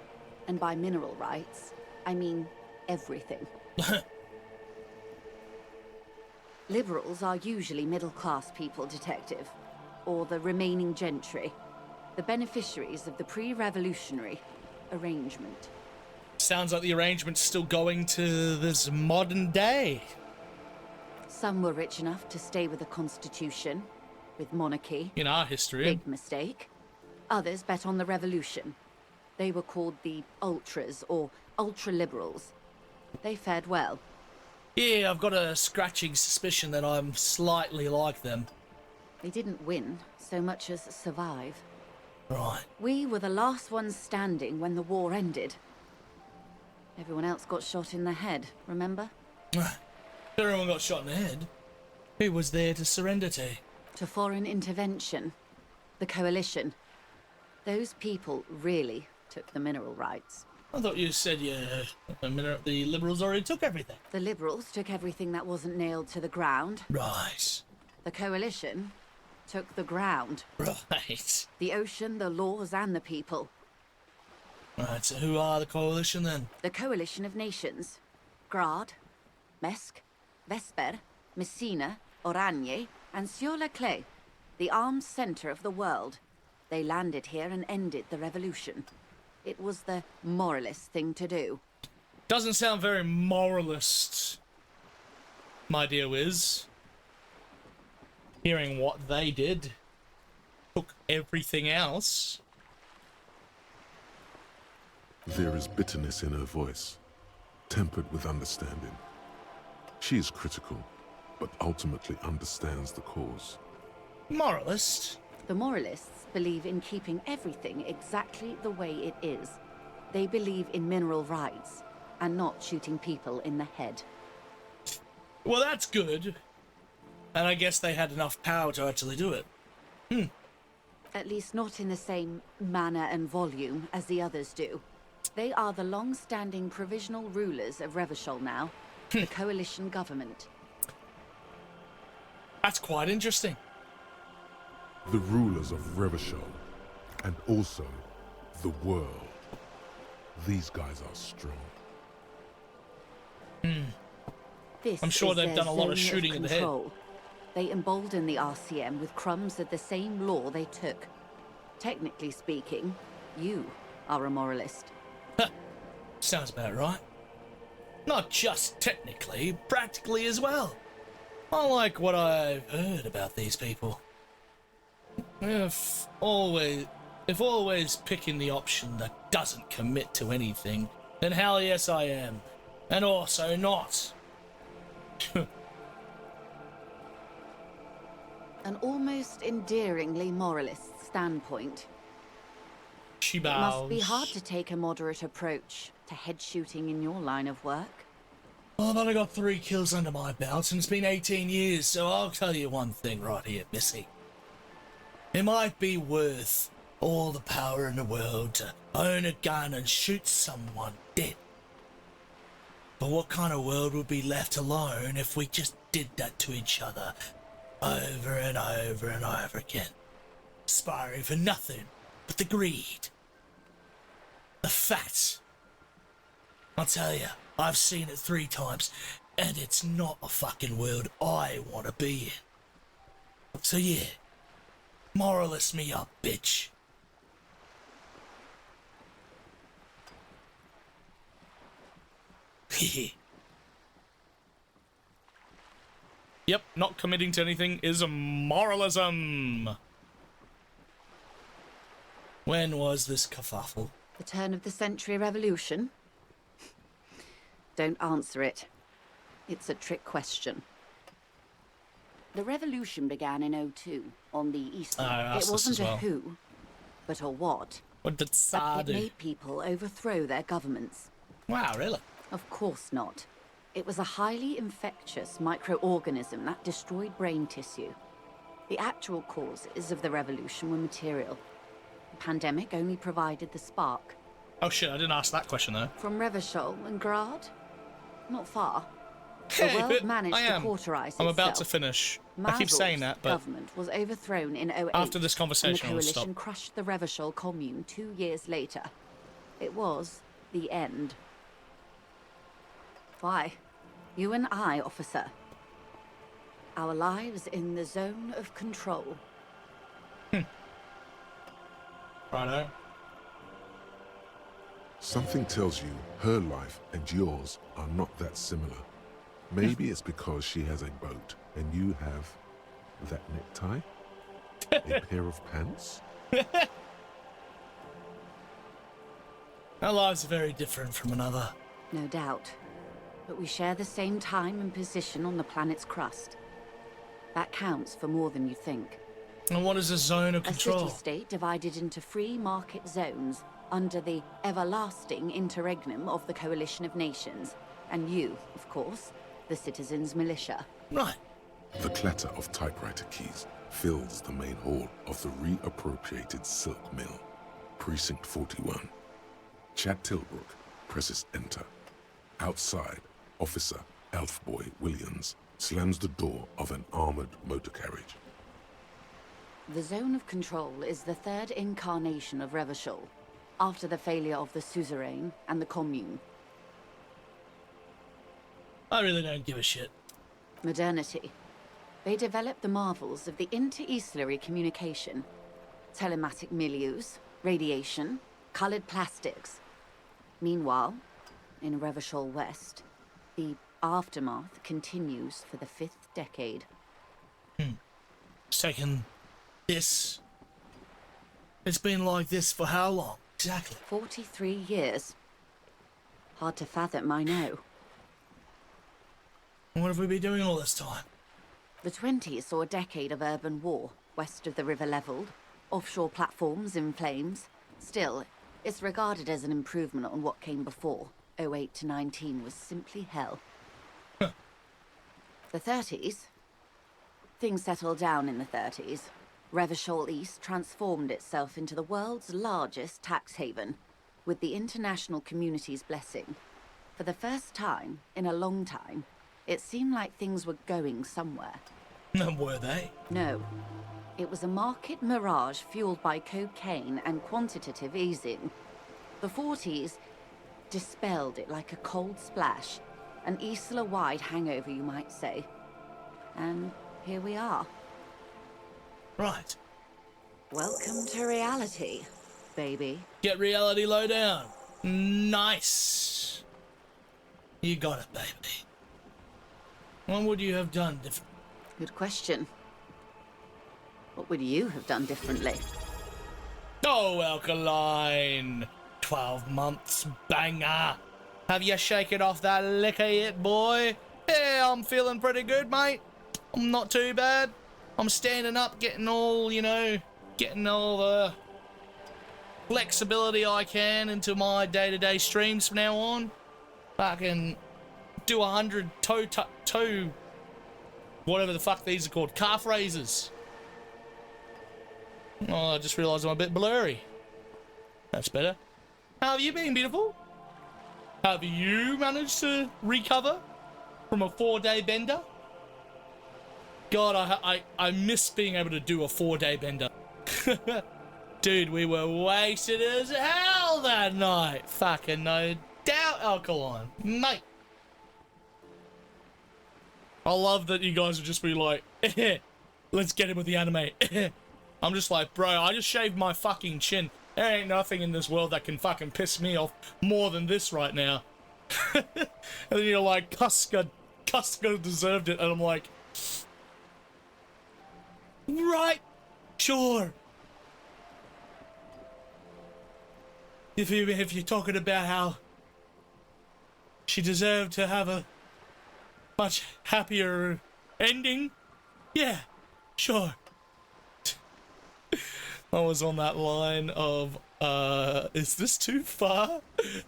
And by mineral rights, I mean everything. Liberals are usually middle-class people, Detective. Or the remaining gentry. The beneficiaries of the pre-revolutionary arrangement. Sounds like the arrangement's still going to this modern day. Some were rich enough to stay with the Constitution, with monarchy. In our history. Big mistake. Others bet on the revolution. They were called the ultras, or ultra-liberals. They fared well. Yeah, I've got a scratching suspicion that I'm slightly like them. They didn't win so much as survive. Right. We were the last ones standing when the war ended. Everyone else got shot in the head, remember? Everyone got shot in the head. Who was there to surrender to? To foreign intervention. The coalition. Those people really took the mineral rights. I thought you said the liberals already took everything. The liberals took everything that wasn't nailed to the ground. Right. The coalition took the ground. Right. The ocean, the laws, and the people. Right, so who are the coalition then? The coalition of nations. Grad, Mesk, Vesper, Messina, Oranje, and Sur-le-Clay. The armed center of the world. They landed here and ended the revolution. It was the moralist thing to do. Doesn't sound very moralist, my dear Wiz. Hearing what they did, took everything else. There is bitterness in her voice, tempered with understanding. She is critical, but ultimately understands the cause. Moralist? The moralists believe in keeping everything exactly the way it is. They believe in mineral rights, and not shooting people in the head. Well, that's good. And I guess they had enough power to actually do it. At least not in the same manner and volume as the others do. They are the long-standing provisional rulers of Revachol now, the coalition government. That's quite interesting. The rulers of Revachol, and also the world. These guys are strong. This I'm sure is they've their done a lot of zone shooting in the head. control. They embolden the RCM with crumbs of the same law they took. Technically speaking, you are a moralist. Sounds about right. Not just technically, practically as well. I like what I've heard about these people. If always picking the option that doesn't commit to anything, then hell yes I am. And also not. An almost endearingly moralist standpoint. She It bows. must be hard to take a moderate approach to head shooting in your line of work. Well, I've only got 3 kills under my belt and it's been 18 years, so I'll tell you one thing right here, Missy. It might be worth all the power in the world to own a gun and shoot someone dead. But what kind of world would be left alone if we just did that to each other over and over and over again? Aspiring for nothing but the greed. The fat. I'll tell you, I've seen it 3 times, and it's not a fucking world I want to be in. So yeah, moralist me up, bitch. Yep, not committing to anything is a moralism. When was this kerfuffle? The turn of the century revolution? Don't answer it. It's a trick question. The revolution began in '02 on the East. It wasn't a who, but a what. What did Tsar It do? made people overthrow their governments. Wow, really? Of course not. It was a highly infectious microorganism that destroyed brain tissue. The actual causes of the revolution were material. The pandemic only provided the spark. Oh shit, I didn't ask that question though. From Revachol and Grad? Not far. Hey, the world but managed I to am. cauterize I'm itself. about to finish. I keep saying that, but government was overthrown in '08. after this conversation, and I'll the stop. coalition crushed the Revachol commune 2 years later. It was the end. Why? You and I, officer. Our lives in the zone of control. Righto. Something tells you her life and yours are not that similar. Maybe it's because she has a boat and you have that necktie, a pair of pants. Our lives are very different from another. No doubt. But we share the same time and position on the planet's crust. That counts for more than you think. And what is a zone of A control? city-state divided into free market zones under the everlasting interregnum of the Coalition of Nations. And you, of course, the citizens' militia. Right. The clatter of typewriter keys fills the main hall of the reappropriated silk mill. Precinct 41. Chad Tilbrook presses enter. Outside, Officer Elfboy Williams slams the door of an armored motor carriage. The zone of control is the third incarnation of Revachol, after the failure of the suzerain and the commune. I really don't give a shit. Modernity. They developed the marvels of the inter-eastlery communication, telematic milieus, radiation, colored plastics. Meanwhile, in Revachol West, the aftermath continues for the 5th decade. It's taken this. It's been like this for how long? Exactly. 43 years. Hard to fathom, I know. What have we been doing all this time? The 20s saw a decade of urban war, west of the river leveled, offshore platforms in flames. Still, it's regarded as an improvement on what came before. '08 to '19 was simply hell. The 30s? Things settled down in the 30s. Revachol East transformed itself into the world's largest tax haven, with the international community's blessing. For the first time in a long time, it seemed like things were going somewhere. Were they? No. It was a market mirage fueled by cocaine and quantitative easing. The 40s dispelled it like a cold splash, an Isla-wide hangover, you might say. And here we are. Right. Welcome to reality, baby. Get reality low down. Nice. You got it, baby. What would you have done different? Good question. What would you have done differently? Oh, Alkaline. 12 months, banger. Have you shaken off that liquor yet, boy? Yeah, I'm feeling pretty good, mate. I'm not too bad. I'm standing up, getting all, you know, getting all the flexibility I can into my day-to-day streams from now on. Fucking do 100 toe, whatever the fuck these are called, calf raises. Oh, I just realised I'm a bit blurry. That's better. How have you been, beautiful? Have you managed to recover from a 4-day bender? God, I miss being able to do a 4-day bender. Dude, we were wasted as hell that night. Fucking no doubt, Alkaline. Mate. I love that you guys would just be like, let's get him with the anime. I'm just like, bro, I just shaved my fucking chin. There ain't nothing in this world that can fucking piss me off more than this right now. And then you're like, Kuska deserved it. And I'm like, right, sure. If you're talking about how she deserved to have a much happier ending, yeah, sure. I was on that line of, is this too far?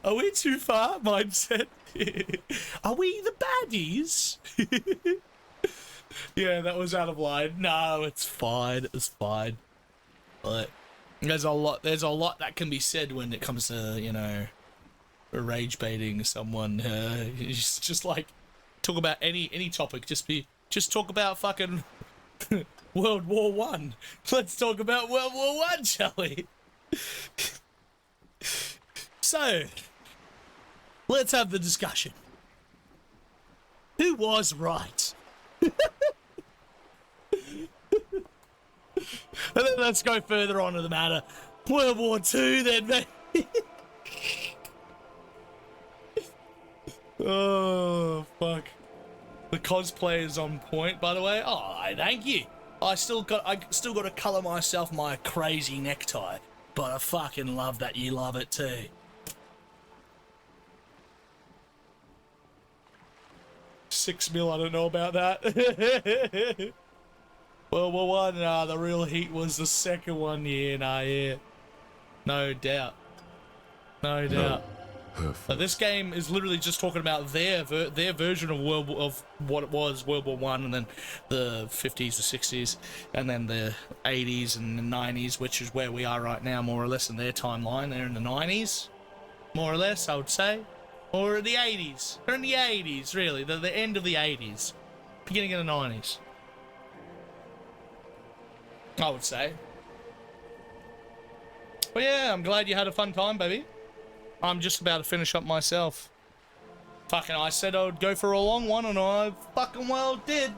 Are we too far? Mindset. Are we the baddies? Yeah, that was out of line. No, it's fine. It's fine. But there's a lot that can be said when it comes to, you know, rage baiting someone. Just like talk about any topic. Just talk about fucking World War One. Let's talk about World War One, shall we? So, let's have the discussion. Who was right? And then let's go further on to the matter. World War Two, then, mate. Oh, fuck. The cosplay is on point, by the way. Oh, thank you. I still got to colour myself my crazy necktie, but I fucking love that you love it too. $6 million, I don't know about that. World War One, nah, the real heat was the second one. Yeah. No doubt. No doubt. But this game is literally just talking about their version of what it was, World War One, and then the 50s, the 60s, and then the 80s and the 90s, which is where we are right now, more or less, in their timeline. They're in the 90s, more or less, I would say, or the 80s. They're in the 80s, really, the end of the 80s, beginning of the 90s, I would say. But yeah, I'm glad you had a fun time, baby. I'm just about to finish up myself. Fucking, I said I would go for a long one, and I fucking well did.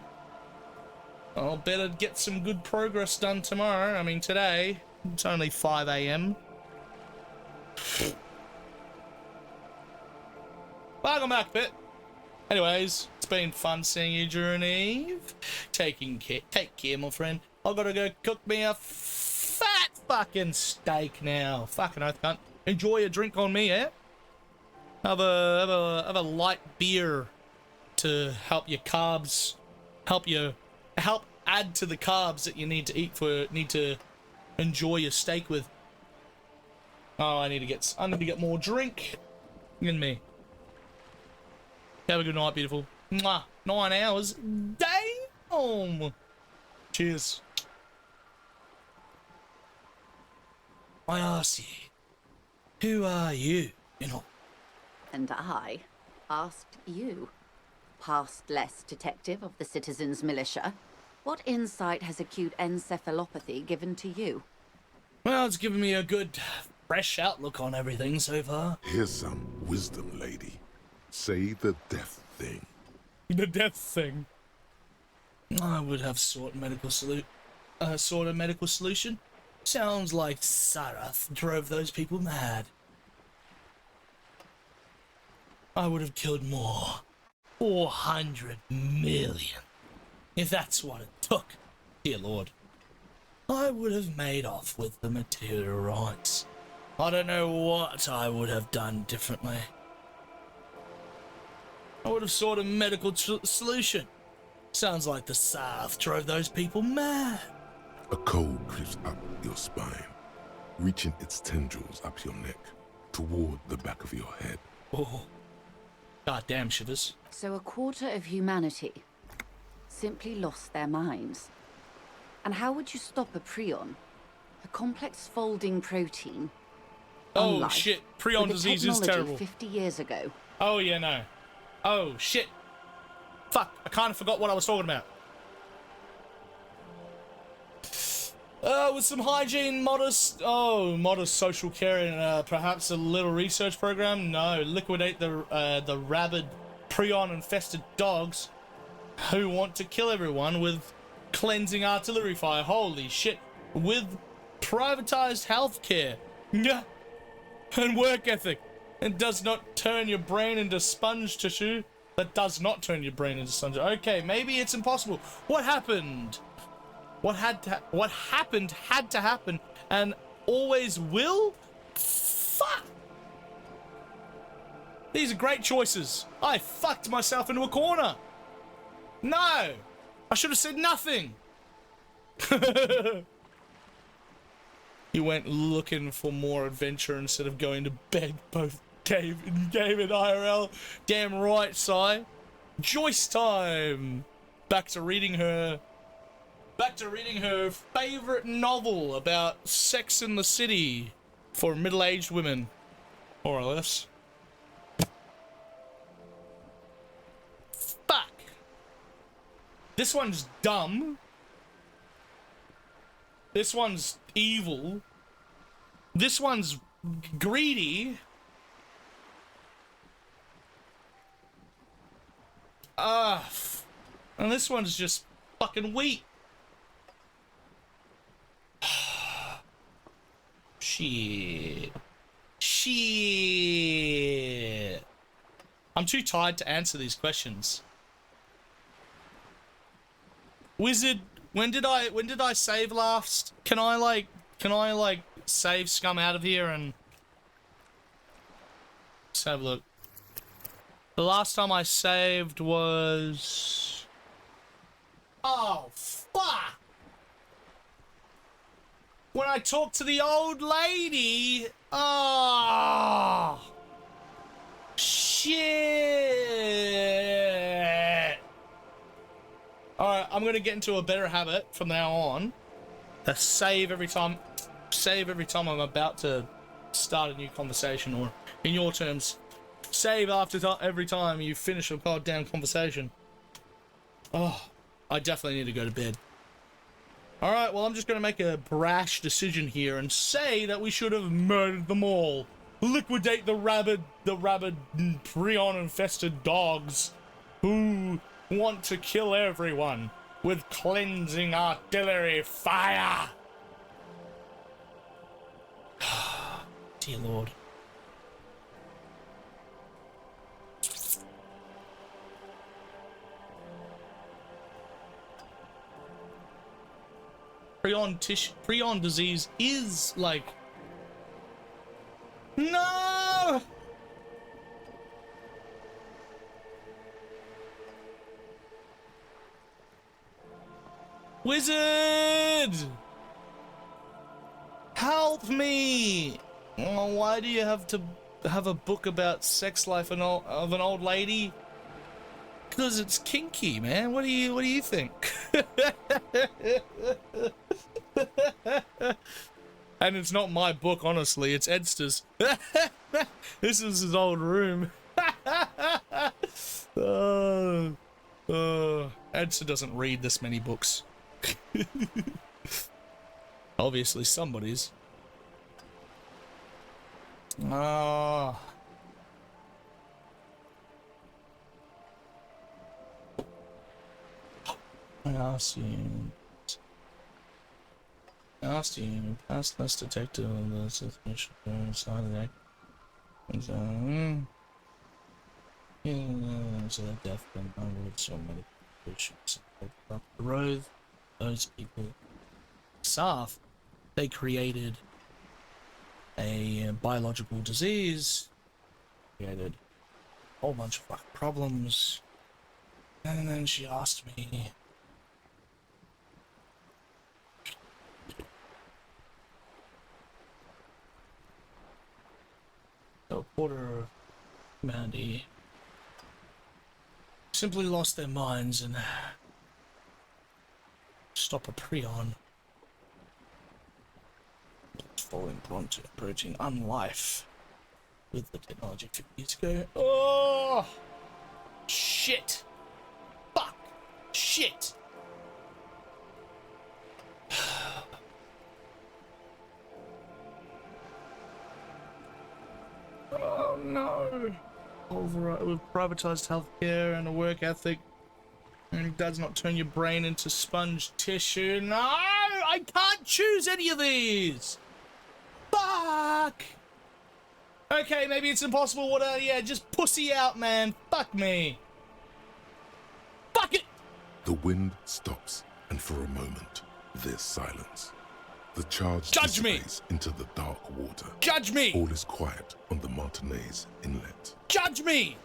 I'll better get some good progress done tomorrow. I mean, today, it's only 5 AM. Welcome back, Pit. Anyways, it's been fun seeing you during Eve. Take care, my friend. I've got to go cook me a fat fucking steak now. Fucking oath, cunt. Enjoy a drink on me, eh? Have a light beer to help your carbs, help add to the carbs that you need to enjoy your steak with. Oh, I need to get more drink in me. Have a good night, beautiful. Mwah. 9 hours. Damn. Cheers. I ask you, who are you, you know? And I asked you, past-less detective of the Citizens Militia, what insight has acute encephalopathy given to you? Well, it's given me a good, fresh outlook on everything so far. Here's some wisdom, lady. Say the death thing. The death thing. I would have sought a medical solution. Sounds like Sarath drove those people mad. I would have killed more. 400 million. If that's what it took, dear Lord. I would have made off with the material rights. I don't know what I would have done differently. I would have sought a medical solution. Sounds like the South drove those people mad. A cold creeps up your spine, reaching its tendrils up your neck, toward the back of your head. Oh, goddamn shivers. So a quarter of humanity simply lost their minds. And how would you stop a prion? A complex folding protein. Oh unlike shit, prion with the disease is technology terrible. 50 years ago. Oh yeah, no. Oh shit. Fuck, I kind of forgot what I was talking about. With some hygiene, modest social care, and perhaps a little research program. No, liquidate the rabid, prion-infested dogs who want to kill everyone with cleansing artillery fire. Holy shit! With privatized healthcare, yeah, and work ethic, and does not turn your brain into sponge tissue. That does not turn your brain into sponge. Okay, maybe it's impossible. What happened? What happened had to happen, and always will? Fuck! These are great choices. I fucked myself into a corner. No! I should have said nothing. You went looking for more adventure instead of going to bed, both game and IRL. Damn right, Si. Joyce time. Back to reading her favorite novel about Sex in the City for middle-aged women, more or less. Fuck. This one's dumb. This one's evil. This one's greedy. And this one's just fucking weak. Shit. I'm too tired to answer these questions. Wizard, when did I save last? Can I like save scum out of here and let's have a look. The last time I saved was, oh fuck, when I talked to the old lady. Oh shit. Alright, I'm gonna get into a better habit from now on. Save every time I'm about to start a new conversation, or in your terms, save after every time you finish a goddamn conversation. Oh, I definitely need to go to bed. Alright, well, I'm just gonna make a brash decision here and say that we should have murdered them all. Liquidate the rabid prion-infested dogs who want to kill everyone with cleansing artillery fire. Dear Lord. Prion disease is like, no. Wizard! Help me! Oh, why do you have to have a book about sex life of an old lady? Because it's kinky, man. What do you think? Hey, And it's not my book, honestly. It's Edster's. This is his old room. Edster doesn't read this many books. Obviously, somebody's. Ah. I asked you, past less detective on the situation side of that. So that death and I would so many patients up the road. Those people, Saf, they created a biological disease, created a whole bunch of fucking problems, and then she asked me. A quarter of humanity simply lost their minds and stop a prion falling onto approaching unlife with the technology 50 years ago. Oh! Shit! Fuck! Shit! Oh no! We've privatized healthcare and a work ethic, and it does not turn your brain into sponge tissue. No! I can't choose any of these! Fuck! Okay, maybe it's impossible. Whatever. Yeah, just pussy out, man. Fuck me. Fuck it! The wind stops, and for a moment, there's silence. The charge Judge me! dissipates into the dark water. Judge me! All is quiet on the Martinez Inlet. Judge me!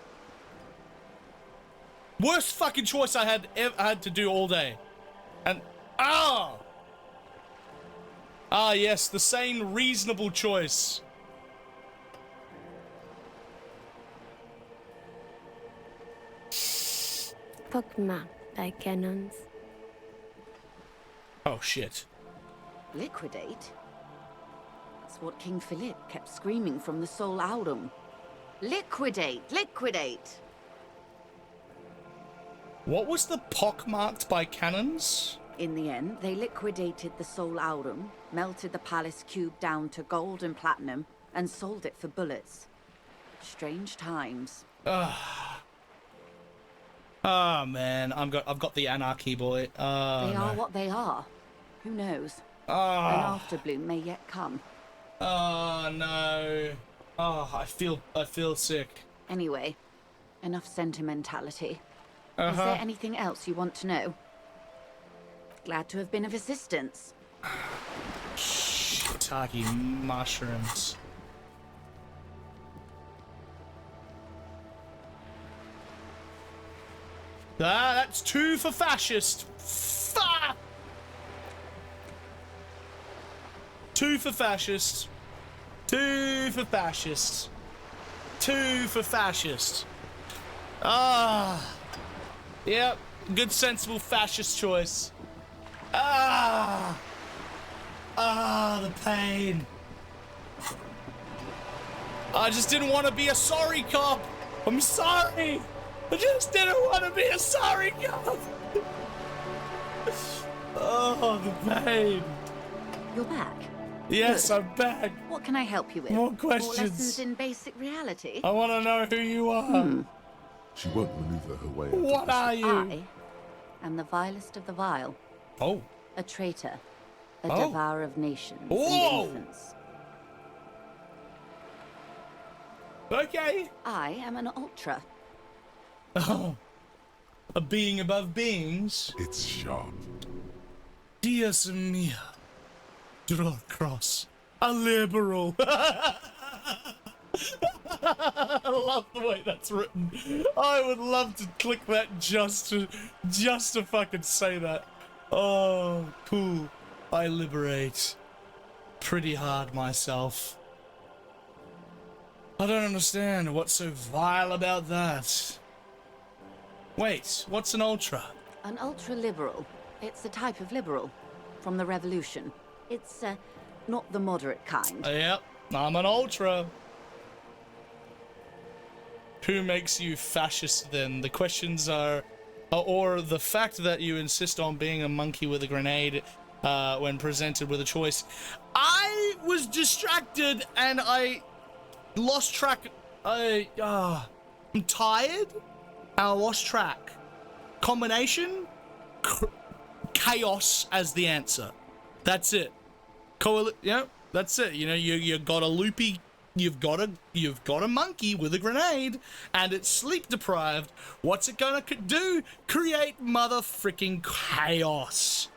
Worst fucking choice I had to do all day. And yes, the sane, reasonable choice. Pokma by cannons. Oh shit. Liquidate? That's what King Philip kept screaming from the Soul Aurum. Liquidate! Liquidate! What was the pockmarked by cannons? In the end, they liquidated the Soul Aurum, melted the palace cube down to gold and platinum, and sold it for bullets. Strange times. Oh man, I've got the anarchy, boy. They are what they are. Who knows? An afterbloom may yet come. Oh no. Oh, I feel sick. Anyway, enough sentimentality. Is there anything else you want to know? Glad to have been of assistance. Shiitake mushrooms. That's 2 for fascist. Fuck! 2 for fascist. 2 for fascist. 2 for fascist. Yep, good sensible fascist choice. The pain. I just didn't want to be a sorry cop. I'm sorry. I just didn't want to be a sorry cop. Oh, the pain. You're back? Yes, Good. I'm back. What can I help you with? More questions. More lessons in basic reality? I want to know who you are. She won't maneuver her way out. What are you? I am the vilest of the vile. Oh. A traitor. A Oh. devourer of nations Whoa. and infants. Okay. I am an ultra. Oh. A being above beings. It's sharp. Dios mio. Draw cross. A liberal. I love the way that's written. I would love to click that just to fucking say that. Oh, cool. I liberate. Pretty hard myself. I don't understand what's so vile about that. Wait, what's an ultra? An ultra-liberal. It's a type of liberal. From the revolution. It's not the moderate kind. Yep, I'm an ultra. Who makes you fascist then? The questions are, or the fact that you insist on being a monkey with a grenade when presented with a choice. I was distracted and I lost track. I'm tired and I lost track. Combination? Chaos as the answer. That's it. Yeah, that's it. You know, you got a loopy. You've got a monkey with a grenade, and it's sleep deprived. What's it gonna do? Create mother freaking chaos.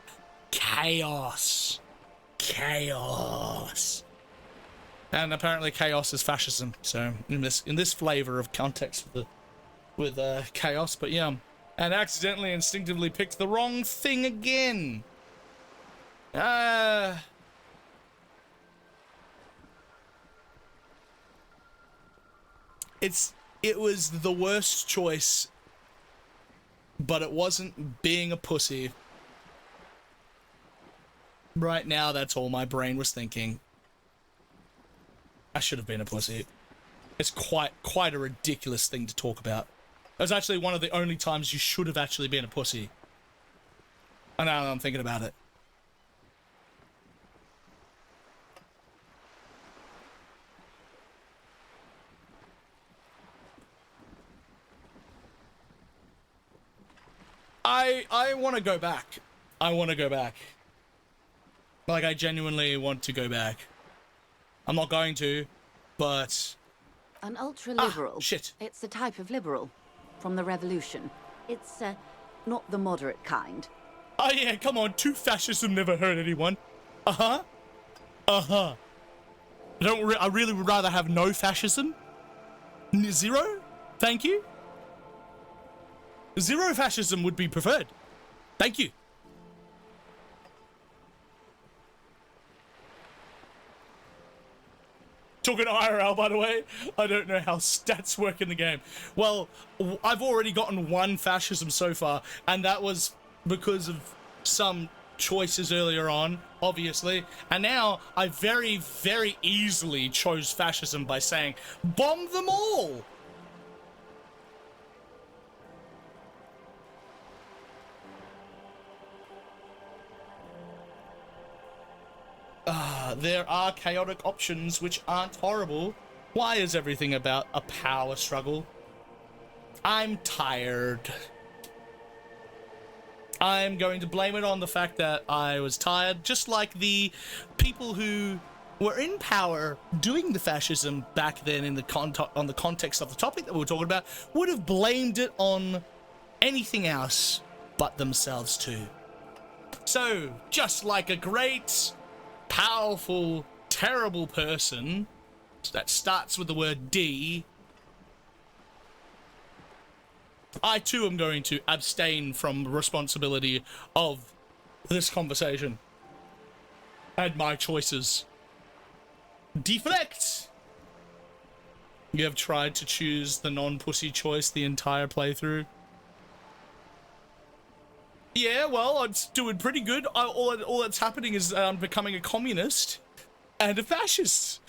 Chaos. Chaos. And apparently chaos is fascism. So in this flavor of context with chaos, but yeah. And accidentally instinctively picked the wrong thing again. It was the worst choice, but it wasn't being a pussy. Right now, that's all my brain was thinking. I should have been a pussy. It's quite a ridiculous thing to talk about. It was actually one of the only times you should have actually been a pussy. And now I'm thinking about it. I want to go back. I want to go back. Like, I genuinely want to go back. I'm not going to, but... An ultra-liberal. Shit. It's a type of liberal. From the revolution. It's, not the moderate kind. Oh yeah, come on. Two fascists who never hurt anyone. Uh-huh. Uh-huh. I really would rather have no fascism. Zero? Thank you. Zero fascism would be preferred. Thank you. Talking IRL, by the way. I don't know how stats work in the game. Well, I've already gotten one fascism so far, and that was because of some choices earlier on, obviously. And now I very, very easily chose fascism by saying, bomb them all! There are chaotic options which aren't horrible. Why is everything about a power struggle? I'm tired. I'm going to blame it on the fact that I was tired, just like the people who were in power doing the fascism back then in the context of the topic that we were talking about would have blamed it on anything else but themselves too. So, just like a great, powerful, terrible person that starts with the word D, I too am going to abstain from responsibility of this conversation and my choices. Deflect! You have tried to choose the non-pussy choice the entire playthrough. Yeah, well, it's doing pretty good. All that's happening is I'm becoming a communist and a fascist.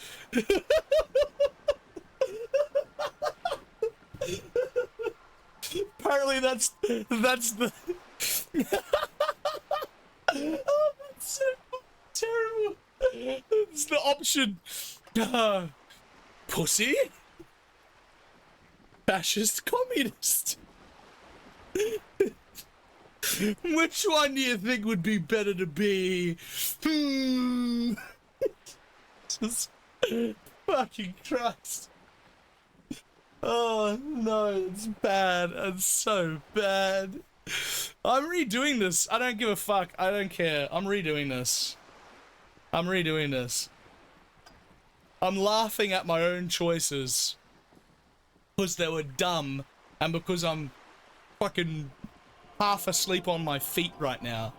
Apparently that's the... Oh, that's so terrible. It's the option. Pussy? Fascist communist. Which one do you think would be better to be? Just fucking Christ. Oh no, it's bad. It's so bad. I'm redoing this. I don't give a fuck. I don't care. I'm redoing this. I'm redoing this. I'm laughing at my own choices because they were dumb and because I'm fucking half asleep on my feet right now.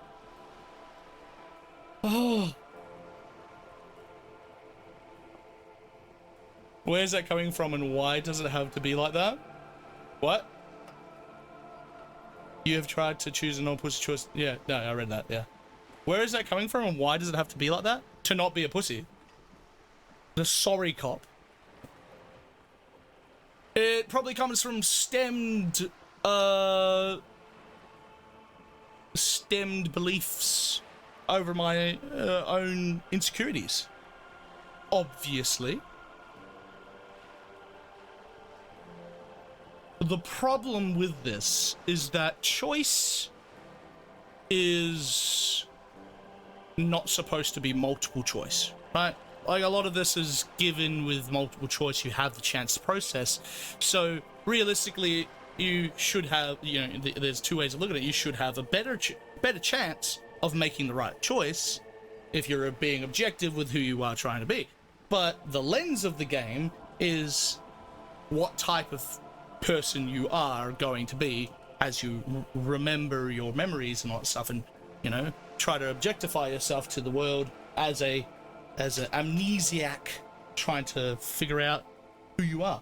Oh. Where's that coming from and why does it have to be like that? What? You have tried to choose a non-pussy choice. Yeah, no, I read that, yeah. Where is that coming from, and why does it have to be like that? To not be a pussy. The sorry cop. It probably comes from stemmed beliefs over my own insecurities. Obviously. The problem with this is that choice is not supposed to be multiple choice, right? Like, a lot of this is given with multiple choice, you have the chance to process. So realistically, you should have, you know, there's two ways of looking at it. You should have a better chance of making the right choice if you're being objective with who you are trying to be. But the lens of the game is what type of person you are going to be as you remember your memories and all that stuff, and, you know, try to objectify yourself to the world as an amnesiac trying to figure out who you are.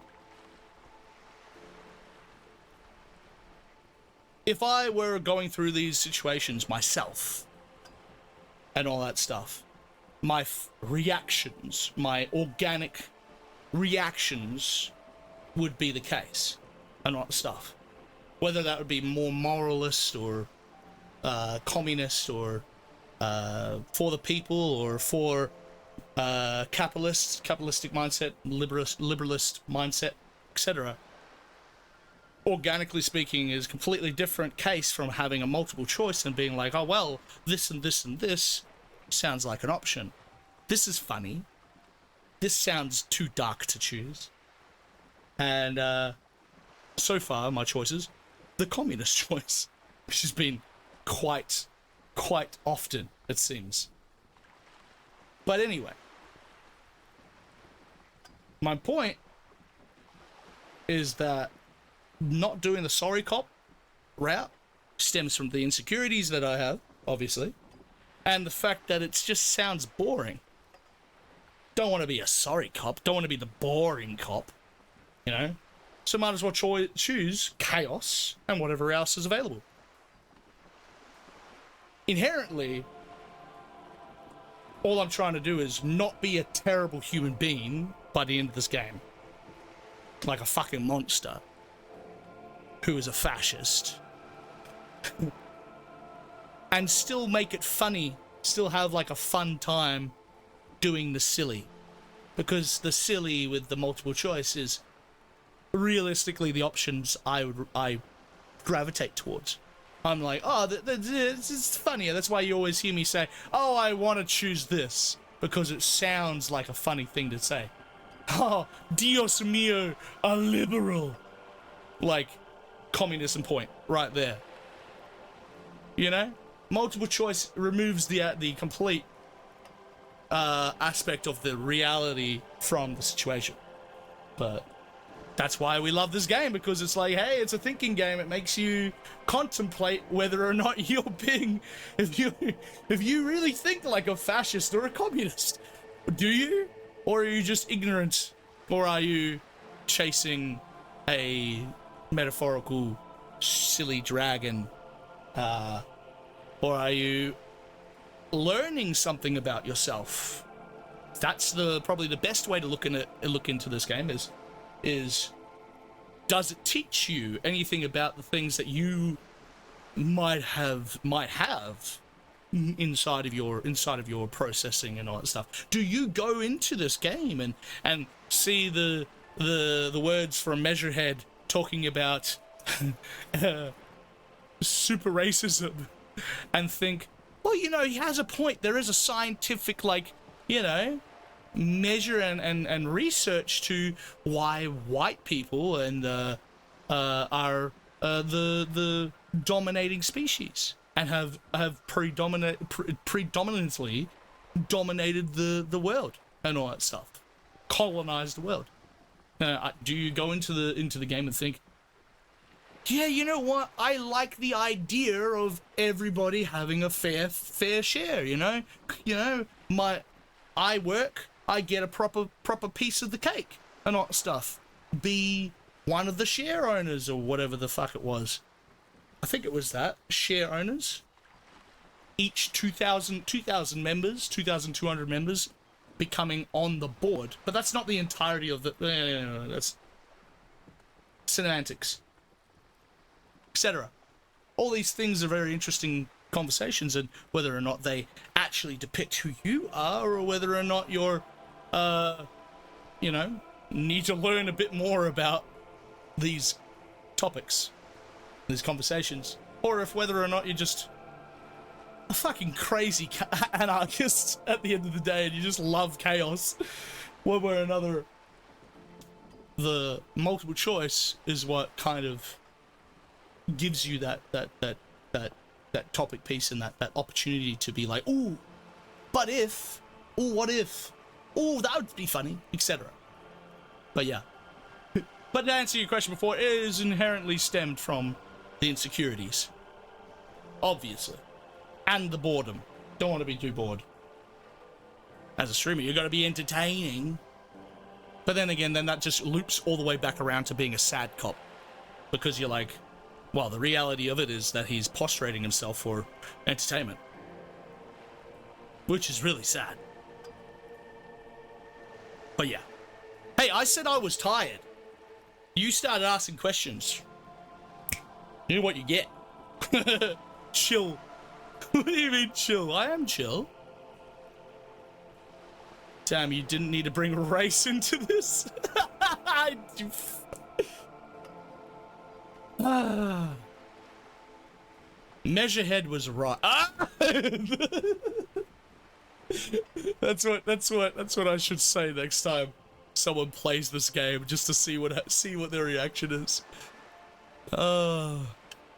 If I were going through these situations myself and all that stuff, my reactions, my organic reactions would be the case and all that stuff. Whether that would be more moralist or communist or for the people or for capitalistic mindset, liberalist mindset, etc. Organically speaking is a completely different case from having a multiple choice and being like, oh, well, this and this and this sounds like an option. This is funny. This sounds too dark to choose. And so far, my choices, the communist choice, which has been quite often, it seems. But anyway, my point is that not doing the sorry cop route stems from the insecurities that I have, obviously, and the fact that it just sounds boring. Don't want to be a sorry cop, don't want to be the boring cop, you know? So might as well choose chaos and whatever else is available. Inherently, all I'm trying to do is not be a terrible human being by the end of this game. Like a fucking monster who is a fascist. And still make it funny, still have like a fun time doing the silly. Because the silly with the multiple choice is realistically the options I gravitate towards. I'm like, oh, this is funnier. That's why you always hear me say, oh, I want to choose this, because it sounds like a funny thing to say. Oh, Dios mío, a liberal. Like, communism point right there. You know? Multiple choice removes the complete aspect of the reality from the situation. But that's why we love this game, because it's like, hey, it's a thinking game. It makes you contemplate whether or not you're being, if you really think like a fascist or a communist. Do you? Or are you just ignorant? Or are you chasing a metaphorical silly dragon? Or are you learning something about yourself? That's probably the best way to look into this game is does it teach you anything about the things that you might have inside of your processing and all that stuff? Do you go into this game and see the words from Measurehead talking about super racism and think, well, you know, he has a point. There is a scientific, like, you know, measure and research to why white people and are the dominating species and have predominantly dominated the world and all that stuff, colonized the world. Do you go into the game and think, yeah, you know what, I like the idea of everybody having a fair share, you know, I work, I get a proper piece of the cake and all that stuff. Be one of the share owners or whatever the fuck it was. I think it was that. Share owners. each 2,000 members, 2,200 members becoming on the board. But that's not the entirety of the... that's semantics, etc. All these things are very interesting conversations, and whether or not they actually depict who you are, or whether or not you're, you know, need to learn a bit more about these topics, these conversations, or if whether or not you're just a fucking crazy anarchist at the end of the day and you just love chaos one way or another. The multiple choice is what kind of gives you that topic piece and that opportunity to be like, ooh, but if, ooh, what if, ooh, that would be funny, etc. But yeah. But to answer your question before, it is inherently stemmed from the insecurities, obviously, and the boredom. Don't want to be too bored. As a streamer, you got to be entertaining. But then again, then that just loops all the way back around to being a sad cop, because you're like, well, the reality of it is that he's prostrating himself for entertainment, which is really sad. But yeah. Hey, I said I was tired. You started asking questions. You know what you get. Chill. What do you mean chill? I am chill. Damn, you didn't need to bring race into this? Measurehead was right. That's what I should say next time someone plays this game, just to see what their reaction is.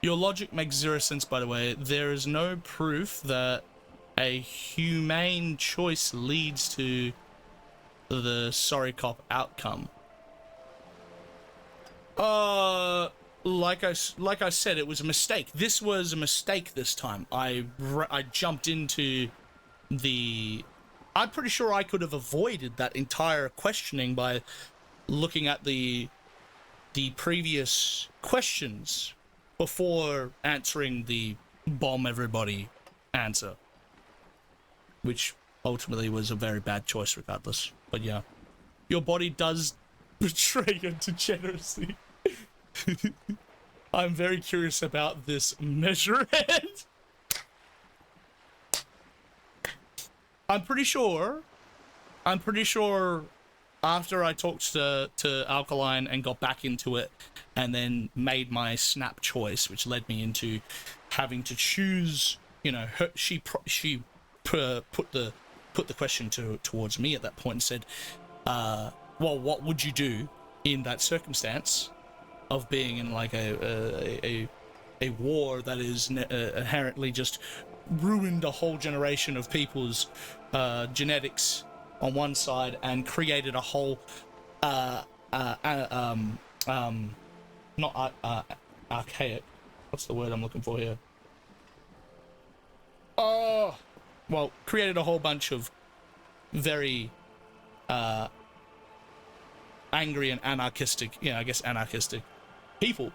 Your logic makes zero sense, by the way. There is no proof that a humane choice leads to the sorry cop outcome. Like I said, it was a mistake. This was a mistake this time. I jumped into the... I'm pretty sure I could have avoided that entire questioning by looking at the previous questions before answering the bomb everybody answer, which ultimately was a very bad choice regardless. But yeah, your body does betray you degeneracy. I'm very curious about this measurehead. I'm pretty sure after I talked to Alkaline and got back into it and then made my snap choice, which led me into having to choose, you know, she put the question towards me at that point and said, well, what would you do in that circumstance of being in like a war that is inherently just ruined a whole generation of people's genetics on one side and created a whole not archaic, what's the word I'm looking for here? Well, created a whole bunch of very angry and anarchistic, I guess anarchistic people.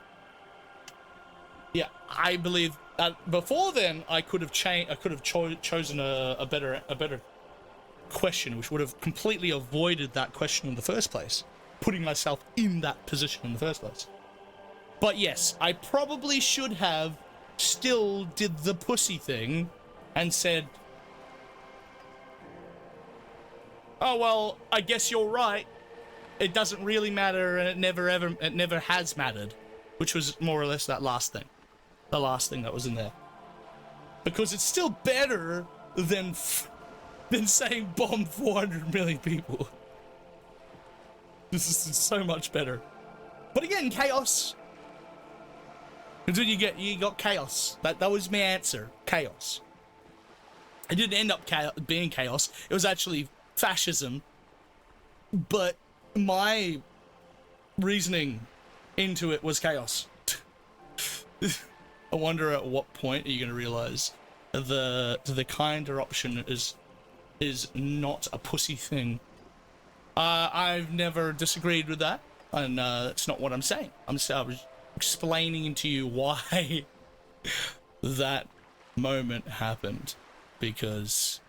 Yeah, I believe that before then I could have chosen a better question, which would have completely avoided that question in the first place, putting myself in that position in the first place. But yes, I probably should have still did the pussy thing and said, oh well, I guess you're right. It doesn't really matter, and it never has mattered, which was more or less that last thing. The last thing that was in there. Because it's still better than saying bomb 400 million people. This is so much better. But again, chaos. That's what you got chaos. That was my answer. Chaos. It didn't end up being chaos. It was actually fascism. But my reasoning into it was chaos. I wonder at what point are you going to realize the kinder option is not a pussy thing. I've never disagreed with that, and that's not what I'm saying. I was explaining to you why that moment happened because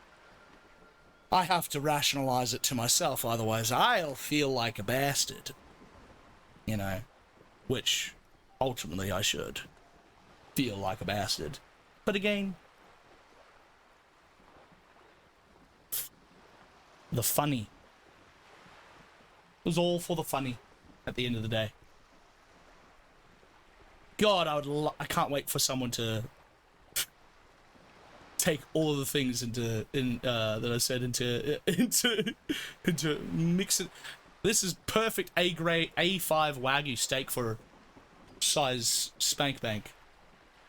I have to rationalize it to myself, otherwise I'll feel like a bastard. You know, which ultimately I should feel like a bastard. But again, the funny. It was all for the funny at the end of the day. God, I can't wait for someone to take all of the things that I said into mix it. This is perfect A-grade A5 Wagyu steak for size spank bank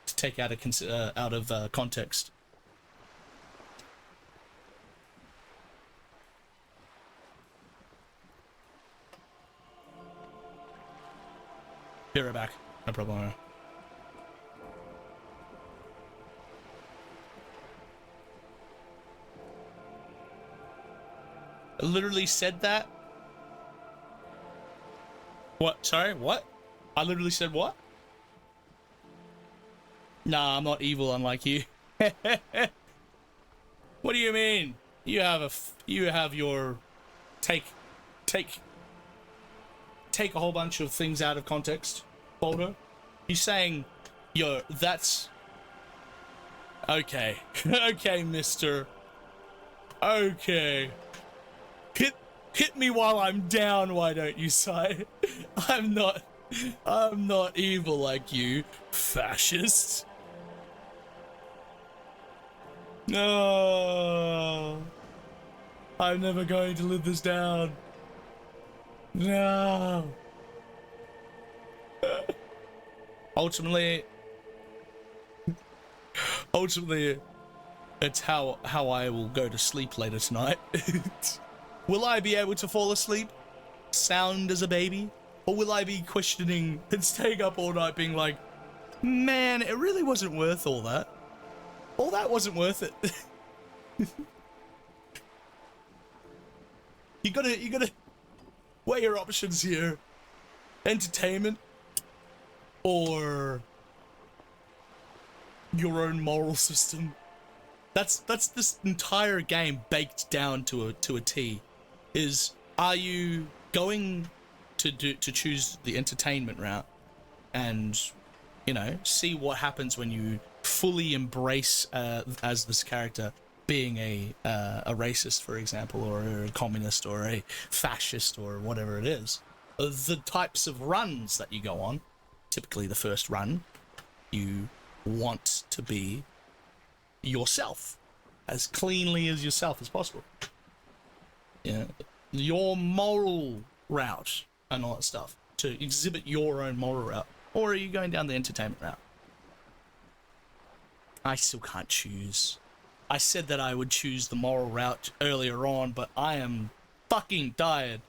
to take out of context. Be right back. No problem. I literally said that. What? Sorry, what? I literally said what? Nah, I'm not evil unlike you. What do you mean? You have your take a whole bunch of things out of context, Boulder. You're saying that's okay. Okay, mister. Okay. Hit me while I'm down, why don't you, Si? I'm not evil like you, fascist. No. I'm never going to live this down. No. Ultimately, it's how I will go to sleep later tonight. Will I be able to fall asleep sound as a baby? Or will I be questioning and staying up all night being like, man, it really wasn't worth all that. All that wasn't worth it. You gotta weigh your options here. Entertainment or your own moral system. That's this entire game baked down to a T. Are you going to choose the entertainment route and, you know, see what happens when you fully embrace as this character being a racist, for example, or a communist or a fascist or whatever it is. The types of runs that you go on, typically the first run, you want to be yourself, as cleanly as yourself as possible. Yeah, your moral route and all that stuff, to exhibit your own moral route. Or are you going down the entertainment route? I still can't choose. I said that I would choose the moral route earlier on, but I am fucking tired.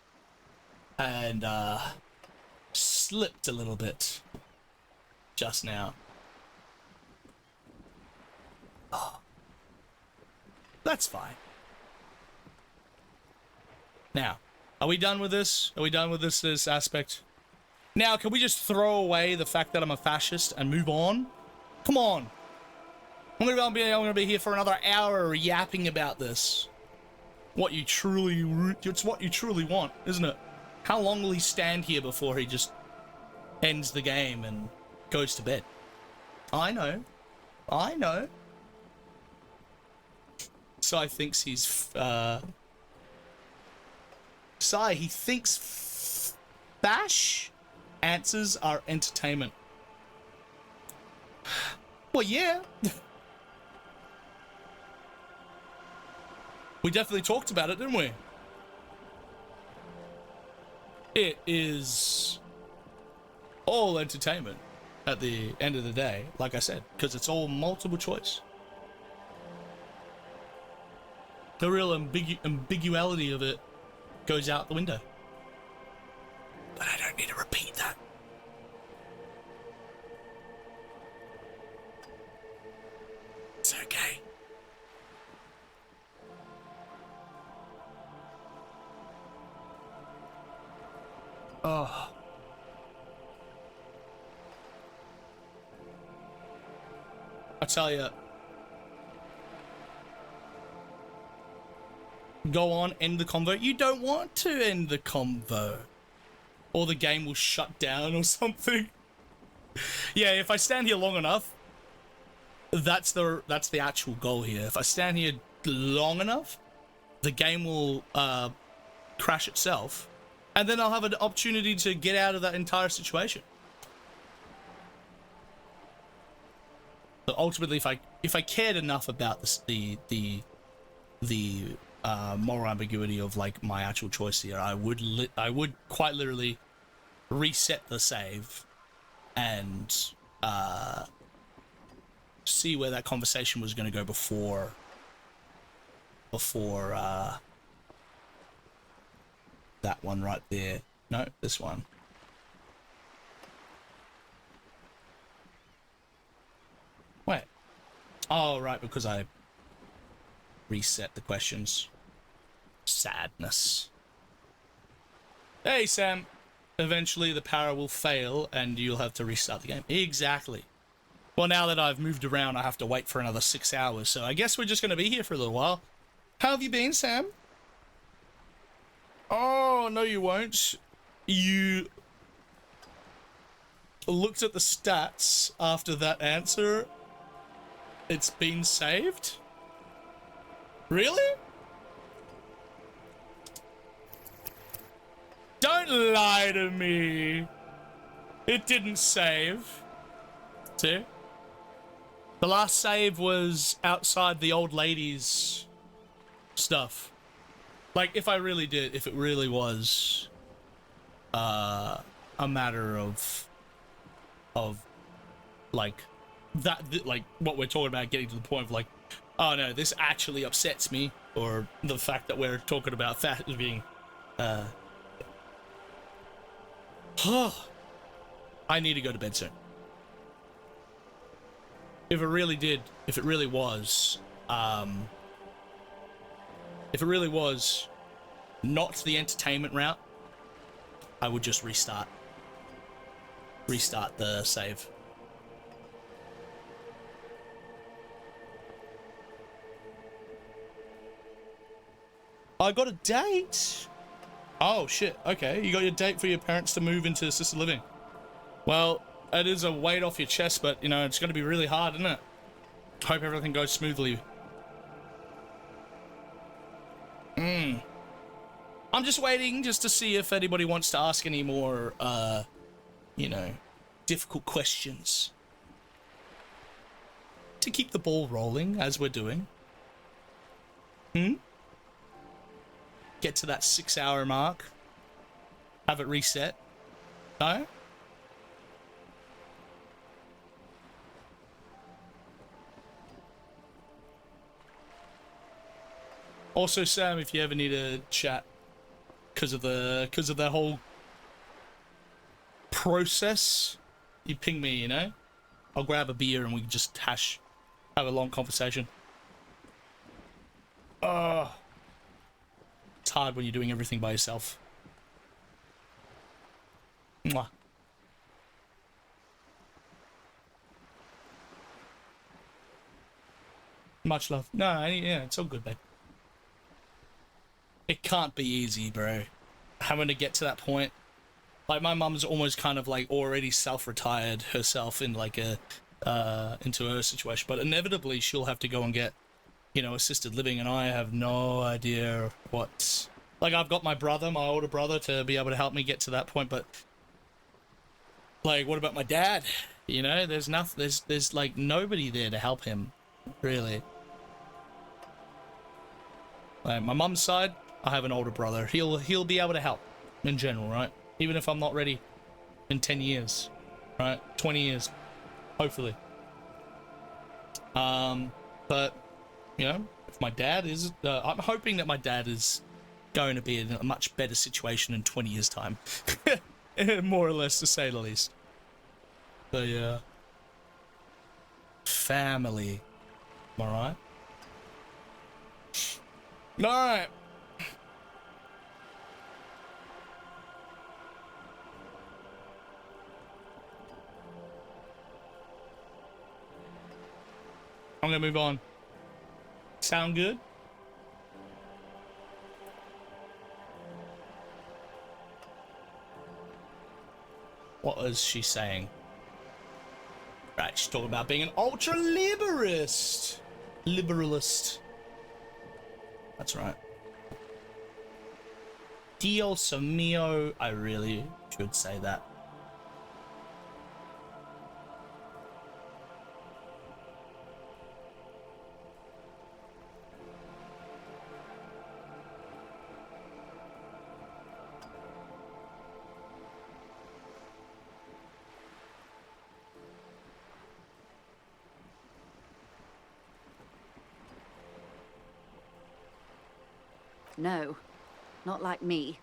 And, slipped a little bit just now. Oh. That's fine. Now, are we done with this? Are we done with this aspect? Now, can we just throw away the fact that I'm a fascist and move on? Come on. I'm gonna be here for another hour yapping about this. It's what you truly want, isn't it? How long will he stand here before he just ends the game and goes to bed? I know. Sai thinks he's, he thinks fash answers are entertainment. Well, yeah. We definitely talked about it, didn't we? It is all entertainment at the end of the day, like I said, because it's all multiple choice. The real ambiguity of it goes out the window. But I don't need to repeat that. It's okay. Oh. I tell you, go on, end the convo. You don't want to end the convo. Or the game will shut down or something. Yeah, if I stand here long enough, that's the actual goal here. If I stand here long enough, the game will crash itself, and then I'll have an opportunity to get out of that entire situation. But ultimately, if I cared enough about this, the moral ambiguity of like my actual choice here, I would quite literally reset the save and see where that conversation was going to go before that one right there. No, this one. Wait. Oh, right, because I reset the questions. Sadness. Hey, Sam. Eventually the power will fail and you'll have to restart the game. Exactly. Well, now that I've moved around, I have to wait for another 6 hours, so I guess we're just going to be here for a little while. How have you been, Sam? Oh, no you won't. You looked at the stats after that answer. It's been saved? Really? Don't lie to me. It didn't save. See? The last save was outside the old lady's stuff. Like, if it really was a matter of like that, like what we're talking about, getting to the point of like, oh no, this actually upsets me, or the fact that we're talking about that as being I need to go to bed soon. If it really was not the entertainment route, I would just restart the save. I got a date. Oh shit, okay. You got your date for your parents to move into assisted living. Well, it is a weight off your chest, but you know, it's gonna be really hard, isn't it? Hope everything goes smoothly. I'm just waiting just to see if anybody wants to ask any more, you know, difficult questions. To keep the ball rolling, as we're doing. Get to that 6 hour mark. Have it reset. No? Also, Sam, if you ever need a chat because of the whole process, you ping me, you know? I'll grab a beer and we can just have a long conversation. It's hard when you're doing everything by yourself. Mwah. Much love. No, yeah, it's all good, babe. It can't be easy, bro. Having to get to that point. Like, my mum's almost kind of like already self-retired herself in like into her situation, but inevitably she'll have to go and get, you know, assisted living, and I have no idea what. Like, I've got my brother, my older brother, to be able to help me get to that point, but like, what about my dad? You know, there's nothing. There's like nobody there to help him, really. Like, my mum's side, I have an older brother. He'll be able to help in general, right? Even if I'm not ready in 10 years, right? 20 years, hopefully. But you know, if my dad is, I'm hoping that my dad is going to be in a much better situation in 20 years' time, more or less, to say the least. But yeah, family, am I right? All right. I'm gonna move on. Sound good? What was she saying? Right, she's talking about being an ultra-liberalist. Liberalist. That's right. Dios mío. I really should say that. No, not like me.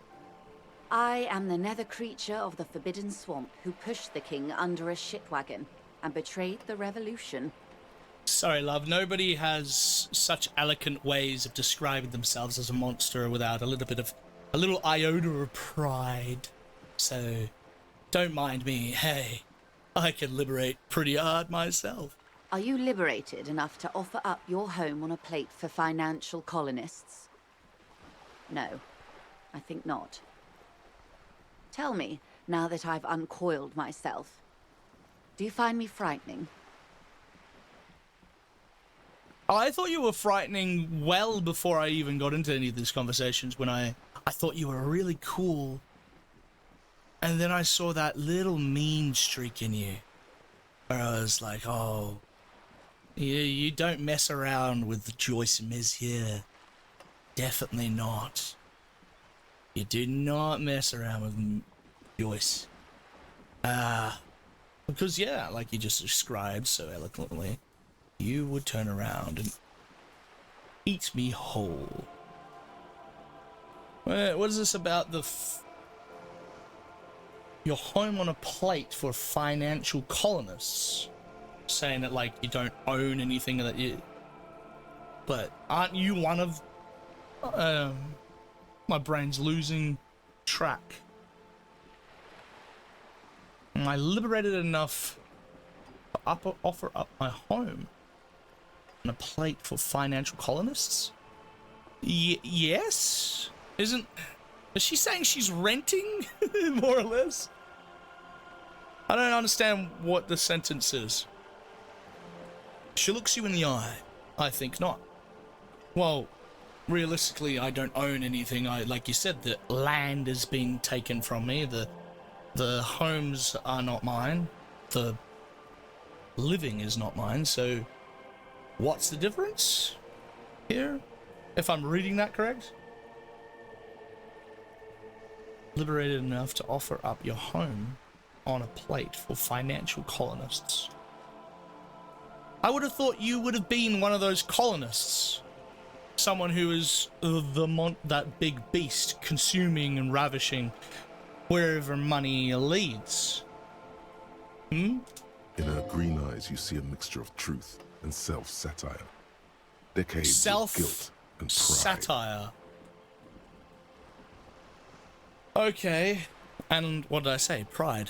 I am the nether creature of the Forbidden Swamp who pushed the king under a shit wagon and betrayed the revolution. Sorry, love. Nobody has such eloquent ways of describing themselves as a monster without a little iota of pride. So, don't mind me. Hey, I can liberate pretty hard myself. Are you liberated enough to offer up your home on a plate for financial colonists? No, I think not. Tell me, now that I've uncoiled myself, do you find me frightening? I thought you were frightening well before I even got into any of these conversations, when I thought you were really cool. And then I saw that little mean streak in you, where I was like, oh, you don't mess around with Joyce Miz here. Definitely not. You do not mess around with Joyce. Because yeah, like you just described so eloquently, you would turn around and eat me whole. What is this about your home on a plate for financial colonists? Saying that like you don't own anything that you... But aren't you one of... my brain's losing track. Am I liberated enough to offer up my home on a plate for financial colonists? Yes? Is she saying she's renting? More or less? I don't understand what the sentence is. She looks you in the eye. I think not. Well, realistically, I don't own anything. Like you said, the land is being taken from me. The homes are not mine. The living is not mine. So, what's the difference here? If I'm reading that correct? Liberated enough to offer up your home on a plate for financial colonists. I would have thought you would have been one of those colonists. Someone who is that big beast, consuming and ravishing wherever money leads. Hmm? In her green eyes, you see a mixture of truth and self-satire. Decades of guilt and pride. Satire. Okay. And what did I say? Pride.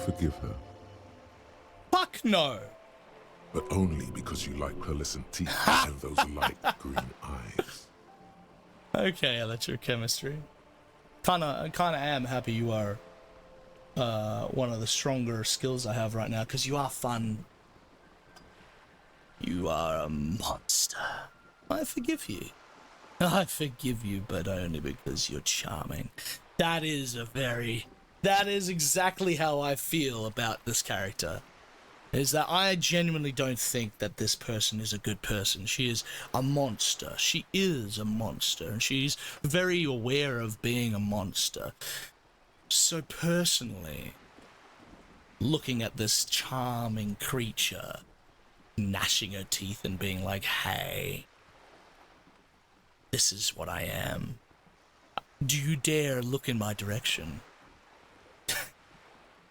Forgive her. Fuck no! But only because you like pearlescent teeth and those light green eyes. Okay, electrochemistry. Kinda am happy you are one of the stronger skills I have right now, because you are fun. You are a monster. I forgive you. I forgive you, but only because you're charming. That is exactly how I feel about this character. Is that I genuinely don't think that this person is a good person. She is a monster. She is a monster, and she's very aware of being a monster. So personally, looking at this charming creature, gnashing her teeth and being like, hey, this is what I am. Do you dare look in my direction?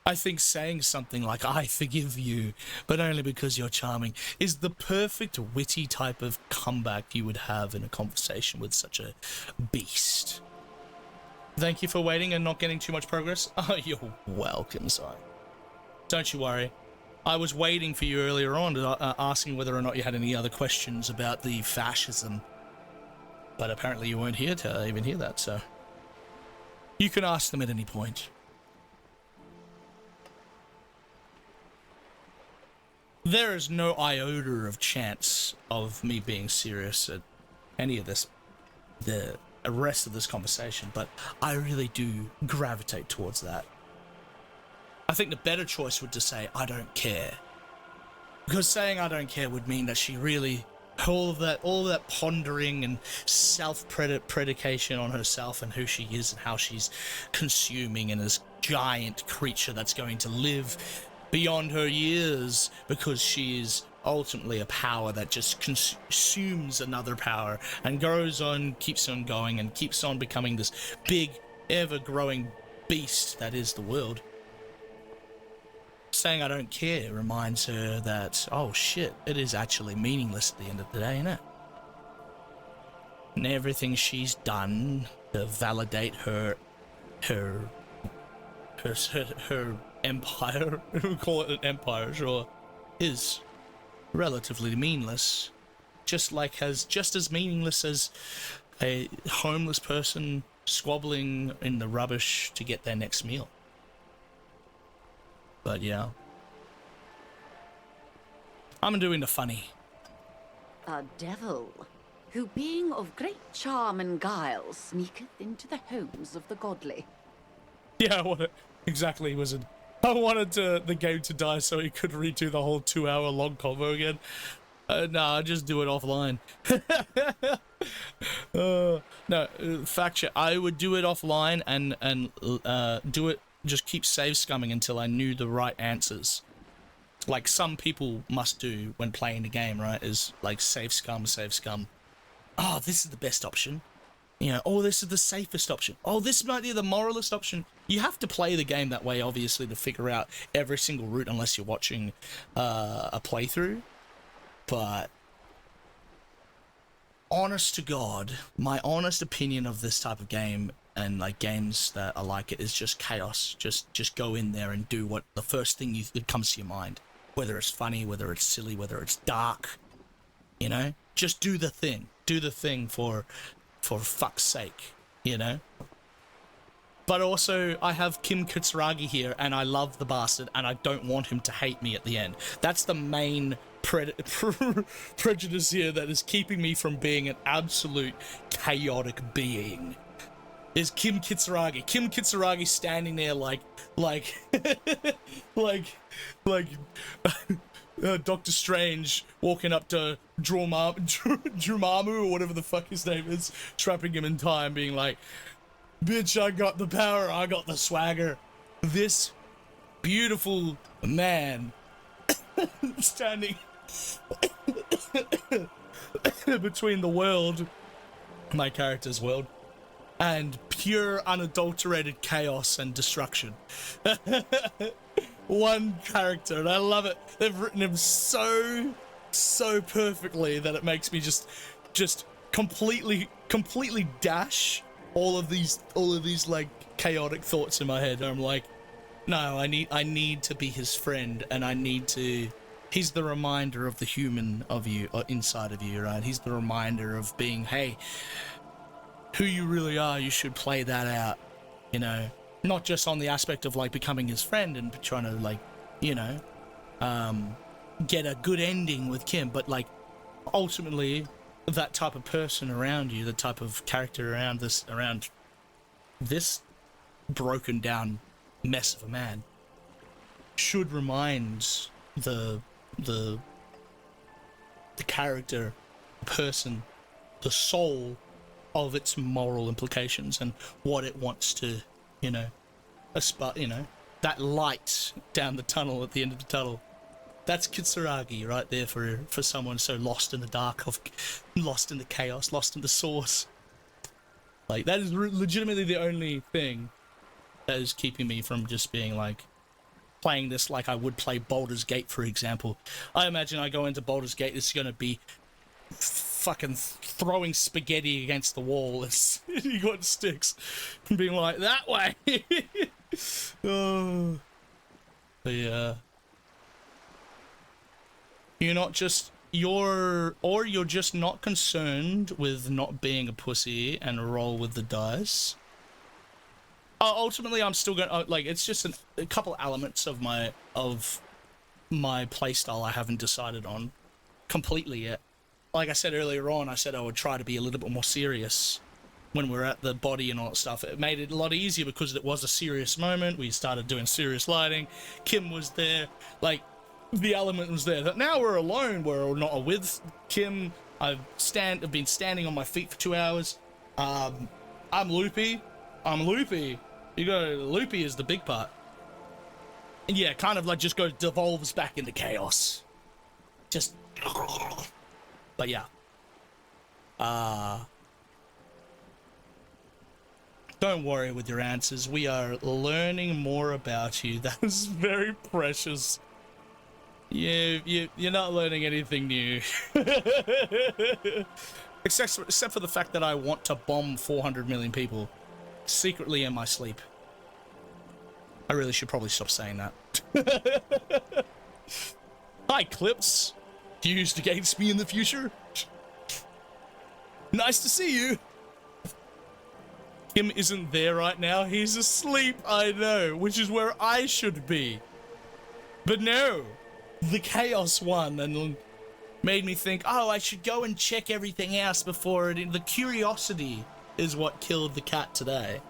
I think saying something like, I forgive you, but only because you're charming, is the perfect witty type of comeback you would have in a conversation with such a beast. Thank you for waiting and not getting too much progress. Oh, you're welcome, Si. Don't you worry. I was waiting for you earlier on, asking whether or not you had any other questions about the fascism. But apparently you weren't here to even hear that, so... You can ask them at any point. there is no iota of chance of me being serious at any of this, the rest of this conversation, but I really do gravitate towards that. I think the better choice would to say, I don't care. Because saying I don't care would mean that she really, all of that pondering and self-predication on herself and who she is and how she's consuming in this giant creature that's going to live beyond her years because she is ultimately a power that just consumes another power and goes on, keeps on going and keeps on becoming this big, ever-growing beast that is the world. Saying I don't care reminds her that, oh shit, it is actually meaningless at the end of the day, isn't it? And everything she's done to validate her empire, we call it an empire, sure, is relatively meaningless. Just as meaningless as a homeless person squabbling in the rubbish to get their next meal. But yeah. I'm doing the funny. A devil, who being of great charm and guile, sneaketh into the homes of the godly. Yeah, exactly was it. I wanted the game to die so he could redo the whole 2-hour long convo again. Nah, just do it offline. Fact check. I would do it offline and do it. Just keep save scumming until I knew the right answers. Like some people must do when playing the game, right? Is like save scum. Oh, this is the best option. You know, oh, this is the safest option. Oh, this might be the moralist option. You have to play the game that way, obviously, to figure out every single route unless you're watching a playthrough. But honest to God, my honest opinion of this type of game and like games that are like it is just chaos. Just go in there and do what the first thing that comes to your mind. Whether it's funny, whether it's silly, whether it's dark, you know? Just do the thing. Do the thing for fuck's sake, you know? But also, I have Kim Kitsuragi here, and I love the bastard, and I don't want him to hate me at the end. That's the main prejudice here that is keeping me from being an absolute chaotic being. Is Kim Kitsuragi. Kim Kitsuragi standing there like Doctor Strange walking up to Drumamu or whatever the fuck his name is, trapping him in time, being like, bitch, I got the power, I got the swagger. This beautiful man standing between the world, my character's world, and pure unadulterated chaos and destruction. One character, and I love it. They've written him so perfectly that it makes me just completely dash all of these like chaotic thoughts in my head. I'm like, no, I need to be his friend, and he's the reminder of the human of you, inside of you, right? He's the reminder of being, hey, who you really are. You should play that out, you know, not just on the aspect of like becoming his friend and trying to like, you know, get a good ending with Kim, but like ultimately that type of person around you, the type of character around this broken down mess of a man should remind the character, the person, the soul of its moral implications and what it wants to, you know, that light down the tunnel at the end of the tunnel. That's Kitsuragi right there for someone so lost in the dark, lost in the chaos, lost in the source. Like, that is legitimately the only thing that is keeping me from just being like, playing this like I would play Baldur's Gate, for example. I imagine I go into Baldur's Gate, it's gonna be fucking throwing spaghetti against the wall as you got sticks and being like, that way. Oh. But yeah. You're just not concerned with not being a pussy and roll with the dice. Ultimately, I'm still gonna like. It's just a couple elements of my playstyle I haven't decided on completely yet. Like I said earlier on, I said I would try to be a little bit more serious when we're at the body and all that stuff. It made it a lot easier because it was a serious moment. We started doing serious lighting. Kim was there. Like, the element was there. That now we're alone. We're not with Kim. I've been standing on my feet for 2 hours. I'm loopy. You go, loopy is the big part. And yeah, kind of like just devolves back into chaos. Just, but yeah. Don't worry with your answers. We are learning more about you. That was very precious. You're not learning anything new. Except for the fact that I want to bomb 400 million people secretly in my sleep. I really should probably stop saying that. Hi, Clips. Used against me in the future. Nice to see you. Kim isn't there right now. He's asleep, I know, which is where I should be. But no, the Chaos won and made me think, oh, I should go and check everything else before it. The curiosity is what killed the cat today.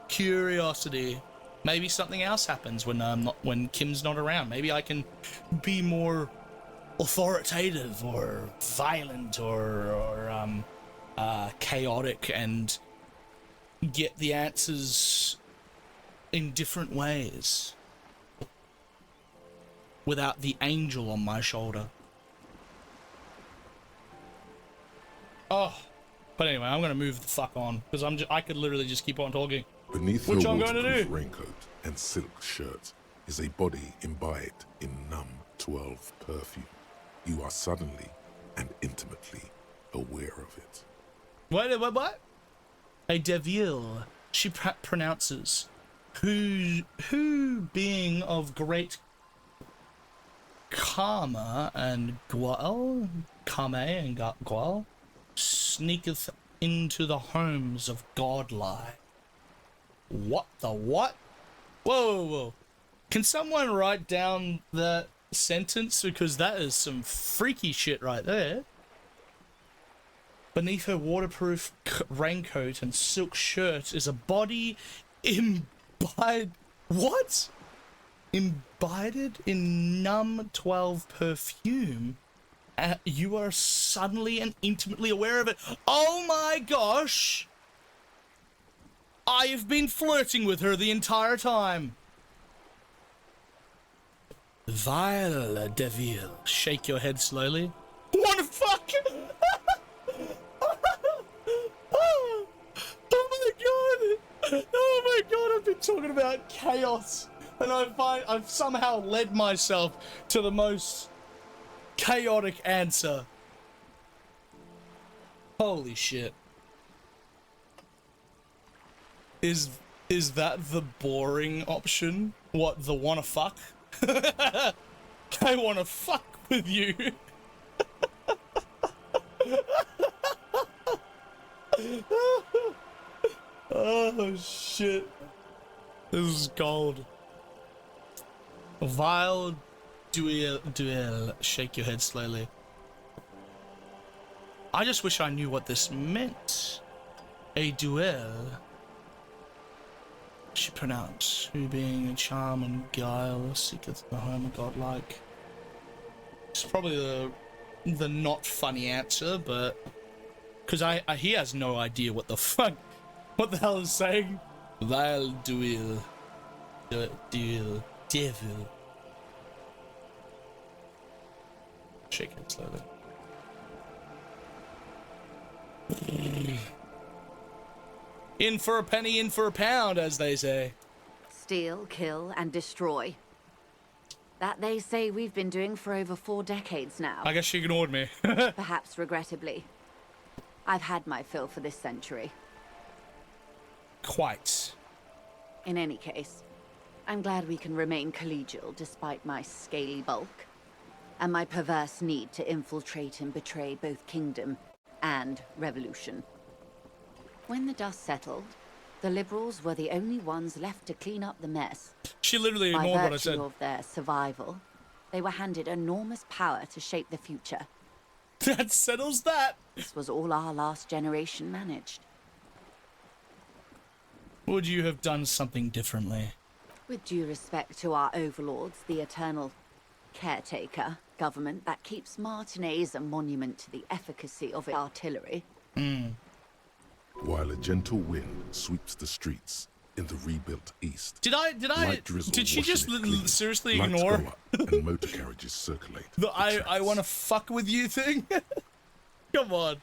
Curiosity. Maybe something else happens when Kim's not around. Maybe I can be more authoritative or violent or chaotic and get the answers in different ways without the angel on my shoulder. Oh, but anyway, I'm gonna move the fuck on because I could literally just keep on talking. Beneath Which her I'm going to waterproof do. raincoat and silk shirt is a body imbibed in numb 12 perfume. You are suddenly and intimately aware of it. What? A devil, she pronounces, who being of great karma and gual, sneaketh into the homes of godlike. What the what? Whoa. Can someone write down that sentence? Because that is some freaky shit right there. Beneath her waterproof raincoat and silk shirt is a body imbibed... What? Imbibed in numb 12 perfume. You are suddenly and intimately aware of it. Oh my gosh! I have been flirting with her the entire time. Vile devil. Shake your head slowly. What the fuck? Oh my god, I've been talking about chaos and I've somehow led myself to the most chaotic answer. Holy shit. Is that the boring option? What, the wanna fuck? I wanna fuck with you. Oh shit. This is gold. Vile duel. Shake your head slowly. I just wish I knew what this meant. A duel. She pronounced, who being a charm and guile seeketh the home of godlike. It's probably the not funny answer, but because he has no idea what the fuck, what the hell is saying. Vile duel, devil. Shake it slowly. In for a penny, in for a pound, as they say. Steal, kill, and destroy. That they say we've been doing for over 4 decades now. I guess she ignored me. Perhaps regrettably. I've had my fill for this century. Quite. In any case, I'm glad we can remain collegial despite my scaly bulk, and my perverse need to infiltrate and betray both kingdom and revolution. When the dust settled, the liberals were the only ones left to clean up the mess. She literally ignored what I said. By virtue of their survival, They were handed enormous power to shape the future. That settles that. This was all our last generation managed. Would you have done something differently? With due respect to our overlords, the eternal caretaker government that keeps Martinez is a monument to the efficacy of artillery. While a gentle wind sweeps the streets in the rebuilt east. Did she just seriously Lights ignore go up and motor carriages circulate. the I want to fuck with you thing? Come on.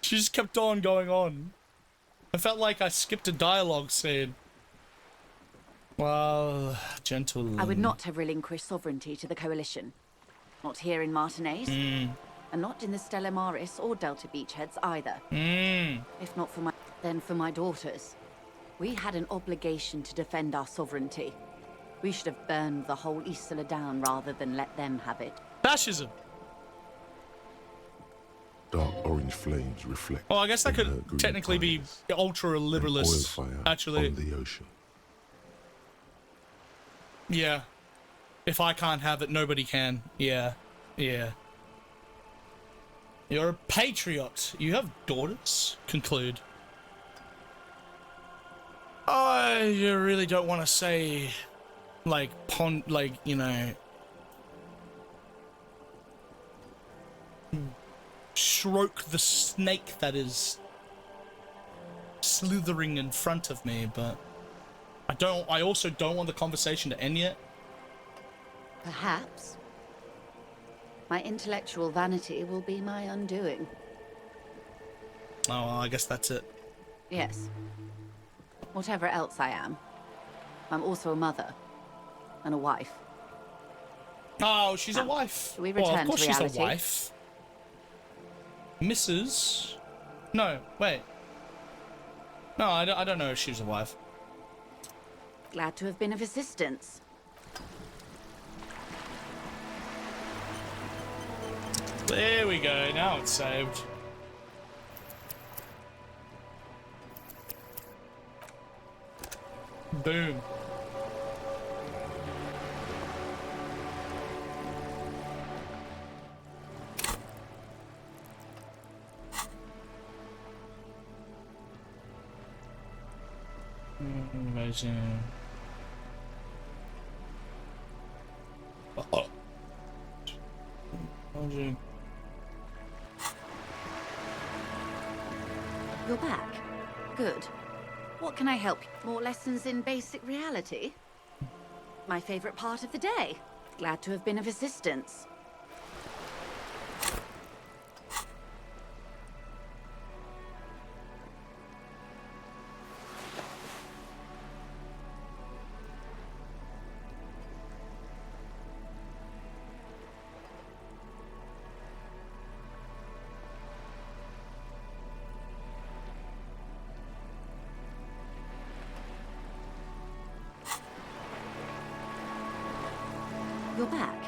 She just kept on going on. I felt like I skipped a dialogue scene. Well, gentle. I would not have relinquished sovereignty to the Coalition. Not here in Martinez. And not in the Stella Maris or Delta Beachheads either. If not for then for my daughters. We had an obligation to defend our sovereignty. We should have burned the whole Isla down rather than let them have it. Fascism. Dark orange flames reflect. Oh, I guess that on her could green technically be pines. ultra liberalist. An oil fire Actually, on the ocean. yeah. If I can't have it, nobody can. Yeah. Yeah. You're a patriot. You have daughters? Conclude. I really don't want to say, like, you know, stroke the snake that is slithering in front of me, but I also don't want the conversation to end yet. Perhaps. My intellectual vanity will be my undoing. Oh, well, I guess that's it. Yes. Whatever else I am, I'm also a mother and a wife. Oh, she's a wife. Shall we Well, return of course to reality? she's a wife. Mrs. No, wait. No, I don't know if she's a wife. Glad to have been of assistance. There we go. Now it's saved. Boom. Amazing. Oh. Amazing. You're back. Good. What can I help you? More lessons in basic reality? My favorite part of the day. Glad to have been of assistance. You're back.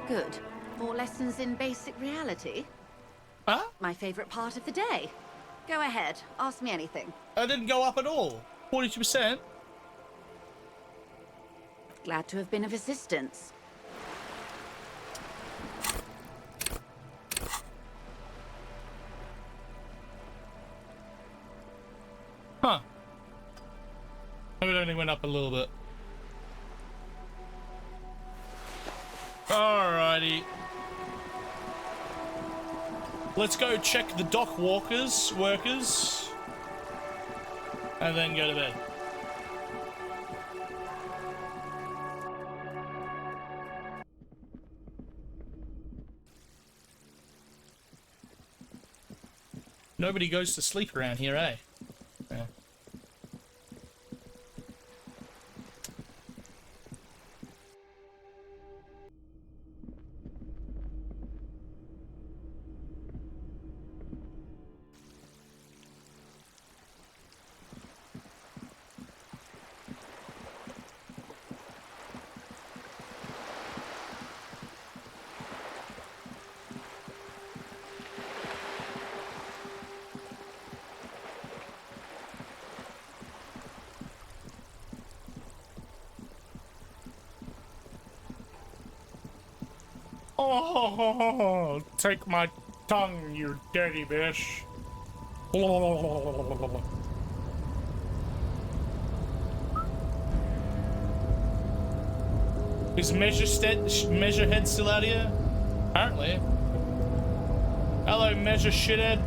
Good. More lessons in basic reality? Huh? My favorite part of the day. Go ahead. Ask me anything. I didn't go up at all. 42%. Glad to have been of assistance. Huh. It only went up a little bit. Alrighty. Let's go check the dock workers, and then go to bed. Nobody goes to sleep around here, eh? Yeah. Oh, take my tongue, you dirty bitch. Is Measurehead still out here? Apparently. Hello, Measure Shithead.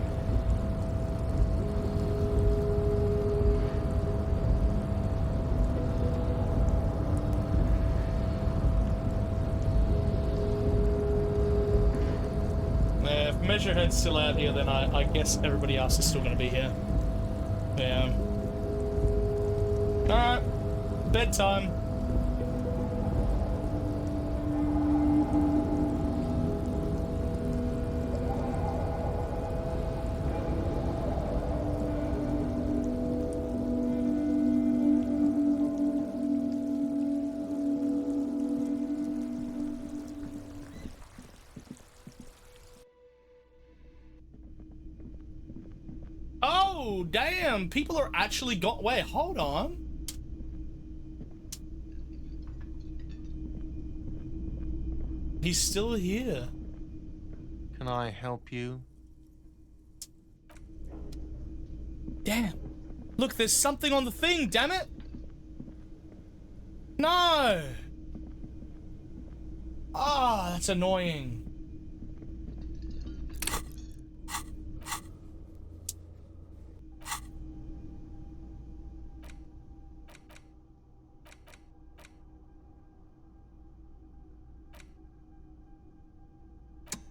If Measurehead's still out here, then I guess everybody else is still going to be here. Yeah. Alright. Bedtime. Oh, damn. People are actually got... Wait, hold on. He's still here. Can I help you? Damn. Look, there's something on the thing, damn it. No. Ah, that's annoying.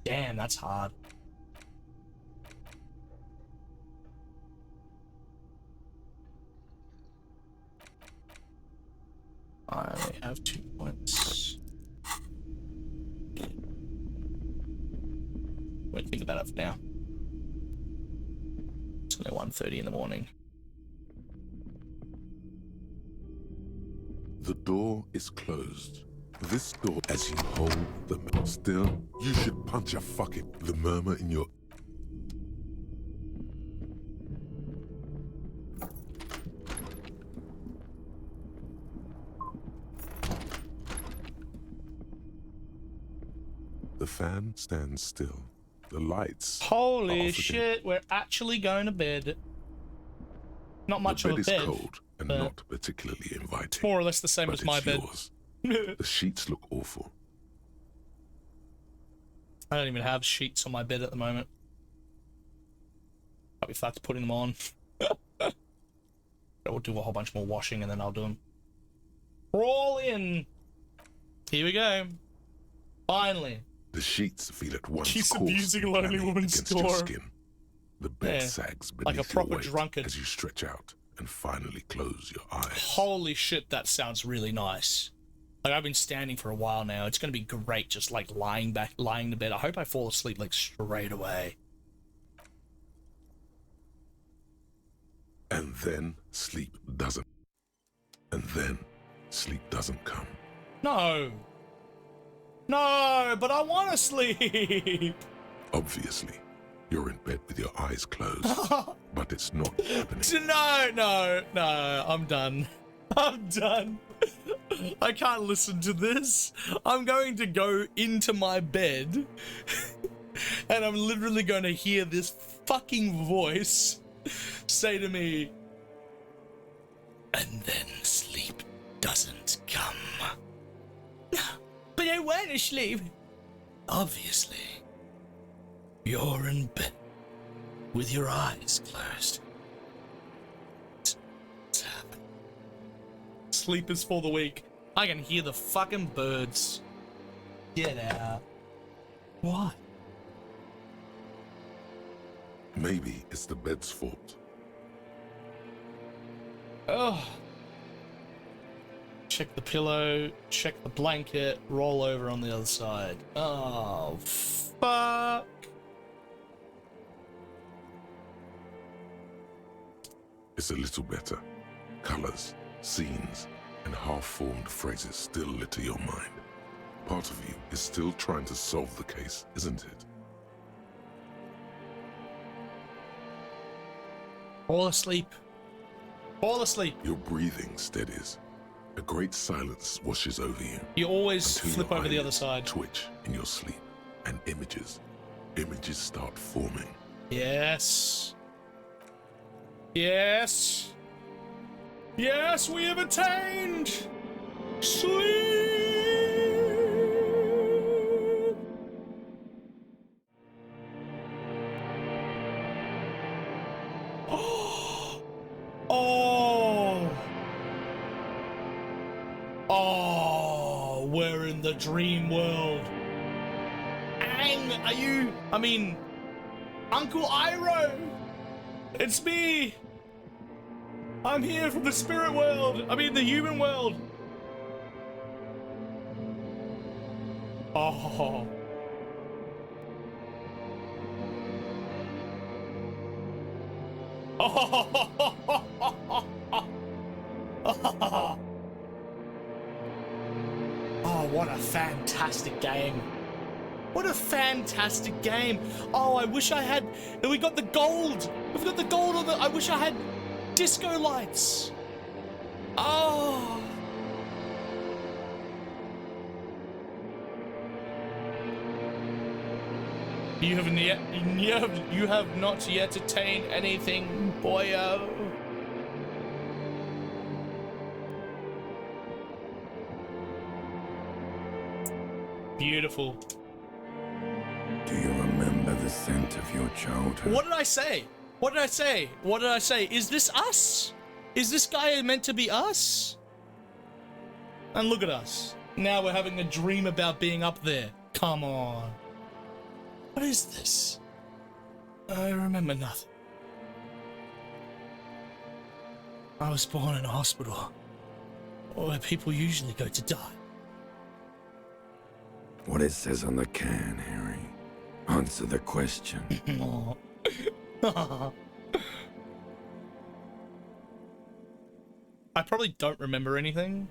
Damn, that's hard. I only have 2 points. Won't think about it for now. It's only 1:30 in the morning. The door is closed. This door, as you hold the still, you should punch a fucking the murmur in your. The fan stands still. The lights. Holy shit, we're actually going to bed. Not much of a bed. The bed is cold and not particularly inviting. It's more or less the same as my bed. The sheets look awful. I don't even have sheets on my bed at the moment. I'll be fucked putting them on. I will do a whole bunch more washing and then I'll do them. Crawl in. Here we go. Finally. The sheets feel at once. She's coarse abusing a lonely woman's against your door. skin. The bed sags beneath like a proper your weight drunkard as you stretch out and finally close your eyes. Holy shit, that sounds really nice. Like, I've been standing for a while now. It's going to be great just, like, lying in the bed. I hope I fall asleep, like, straight away. And then sleep doesn't. And then sleep doesn't come. No. No, but I want to sleep. Obviously, you're in bed with your eyes closed. But it's not happening. No, I'm done. I'm done. I can't listen to this. I'm going to go into my bed and I'm literally going to hear this fucking voice say to me, and then sleep doesn't come. But I want to sleep. Obviously, you're in bed with your eyes closed. What's happening? Sleep is for the weak. I can hear the fucking birds. Get out. Why? Maybe it's the bed's fault. Oh. Check the pillow, check the blanket, roll over on the other side. Oh, fuck. It's a little better. Colors, scenes, and half-formed phrases still litter your mind. Part of you is still trying to solve the case, isn't it? Fall asleep. Fall asleep. Your breathing steadies. A great silence washes over you. You always until flip your over the other eyelids side. Twitch in your sleep. and images. Images start forming. Yes. Yes. Yes, we have attained. Sleep. Oh. Oh, we're in the dream world. Ang, are you? I mean, Uncle Iroh. It's me. I'm here from the spirit world. I mean, the human world. Oh. Oh, what a fantastic game. What a fantastic game. Oh, I wish I had... We got the gold. We've got the gold on the... I wish I had disco lights. Oh. You have not yet attained anything, boyo. Beautiful. Do you remember the scent of your childhood? What did I say? What did I say? What did I say? Is this us? Is this guy meant to be us? And look at us. Now we're having a dream about being up there. Come on. What is this? I remember nothing. I was born in a hospital where people usually go to die. What it says on the can, Harry. Answer the question. I probably don't remember anything,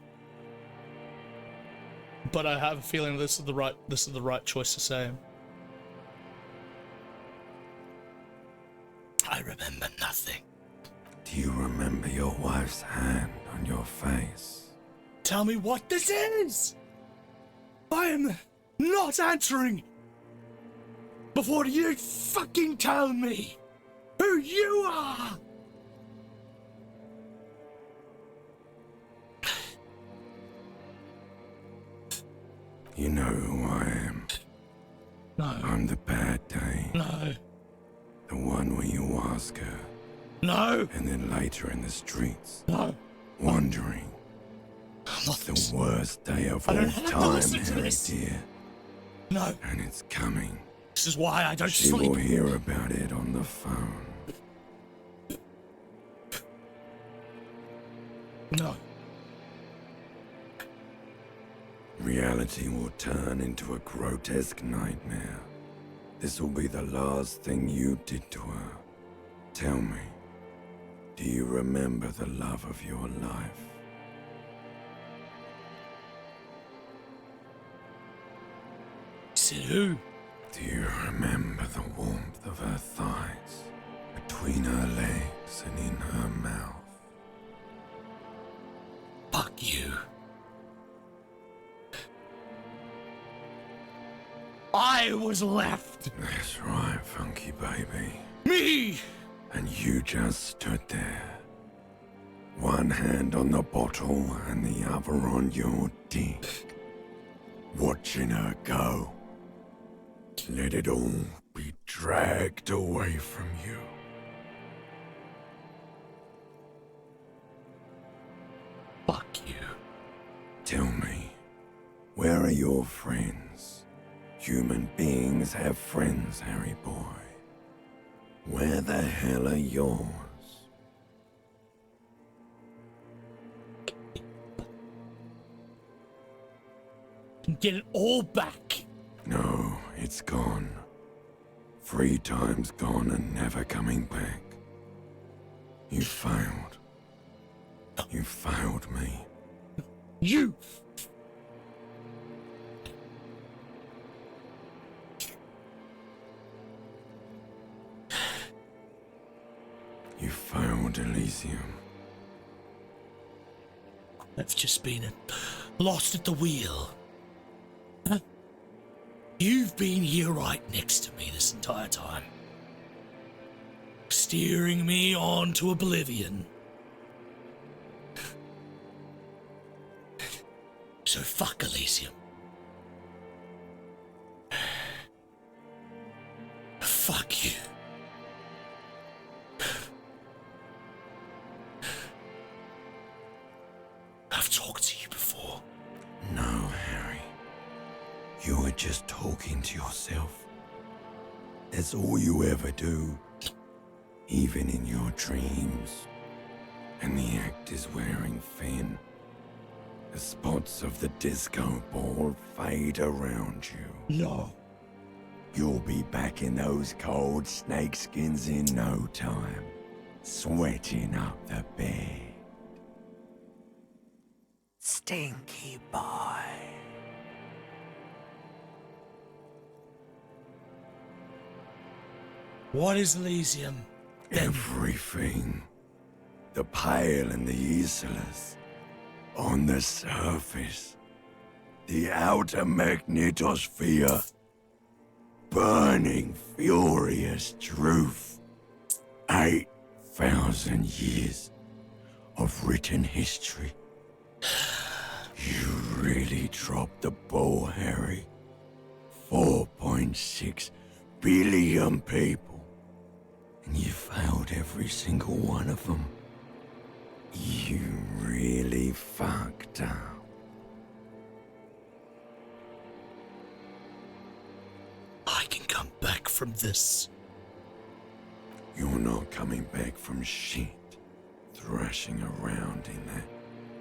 but I have a feeling this is the right choice to say. I remember nothing. Do you remember your wife's hand on your face? Tell me what this is! I am not answering before you fucking tell me who you are! You know who I am. No. I'm the bad day. No. The one where you ask her. No. And then later in the streets. No. Wandering. It's the worst day of all time, Harry dear. No. And it's coming. This is why I don't She sleep. will hear about it on the phone. No. Reality will turn into a grotesque nightmare. This will be the last thing you did to her. Tell me, do you remember the love of your life? Said who? Do you remember the warmth of her thighs, between her legs and in her mouth? Fuck you. I was left. That's right, funky baby. Me! And you just stood there. One hand on the bottle and the other on your dick. Watching her go. Let it all be dragged away from you. Fuck you. Tell me, where are your friends? Human beings have friends, Harry boy. Where the hell are yours? Get it all back. No, it's gone. 3 times gone and never coming back. You failed. You failed me. You! You failed Elysium. I've just been lost at the wheel. Huh? You've been here right next to me this entire time, steering me on to oblivion. So fuck Elysium. Fuck you. I've talked to you before. No, Harry. You were just talking to yourself. That's all you ever do, even in your dreams. And the act is wearing thin. The spots of the disco ball fade around you. No. You'll be back in those cold snakeskins in no time, sweating up the bed. Stinky boy. What is Elysium? Everything. The Pale and the Islas. On the surface. The outer magnetosphere. Burning, furious truth. 8,000 years of written history. You really dropped the ball, Harry. 4.6 billion people. And you failed every single one of them. You really fucked up. I can come back from this. You're not coming back from shit. Thrashing around in that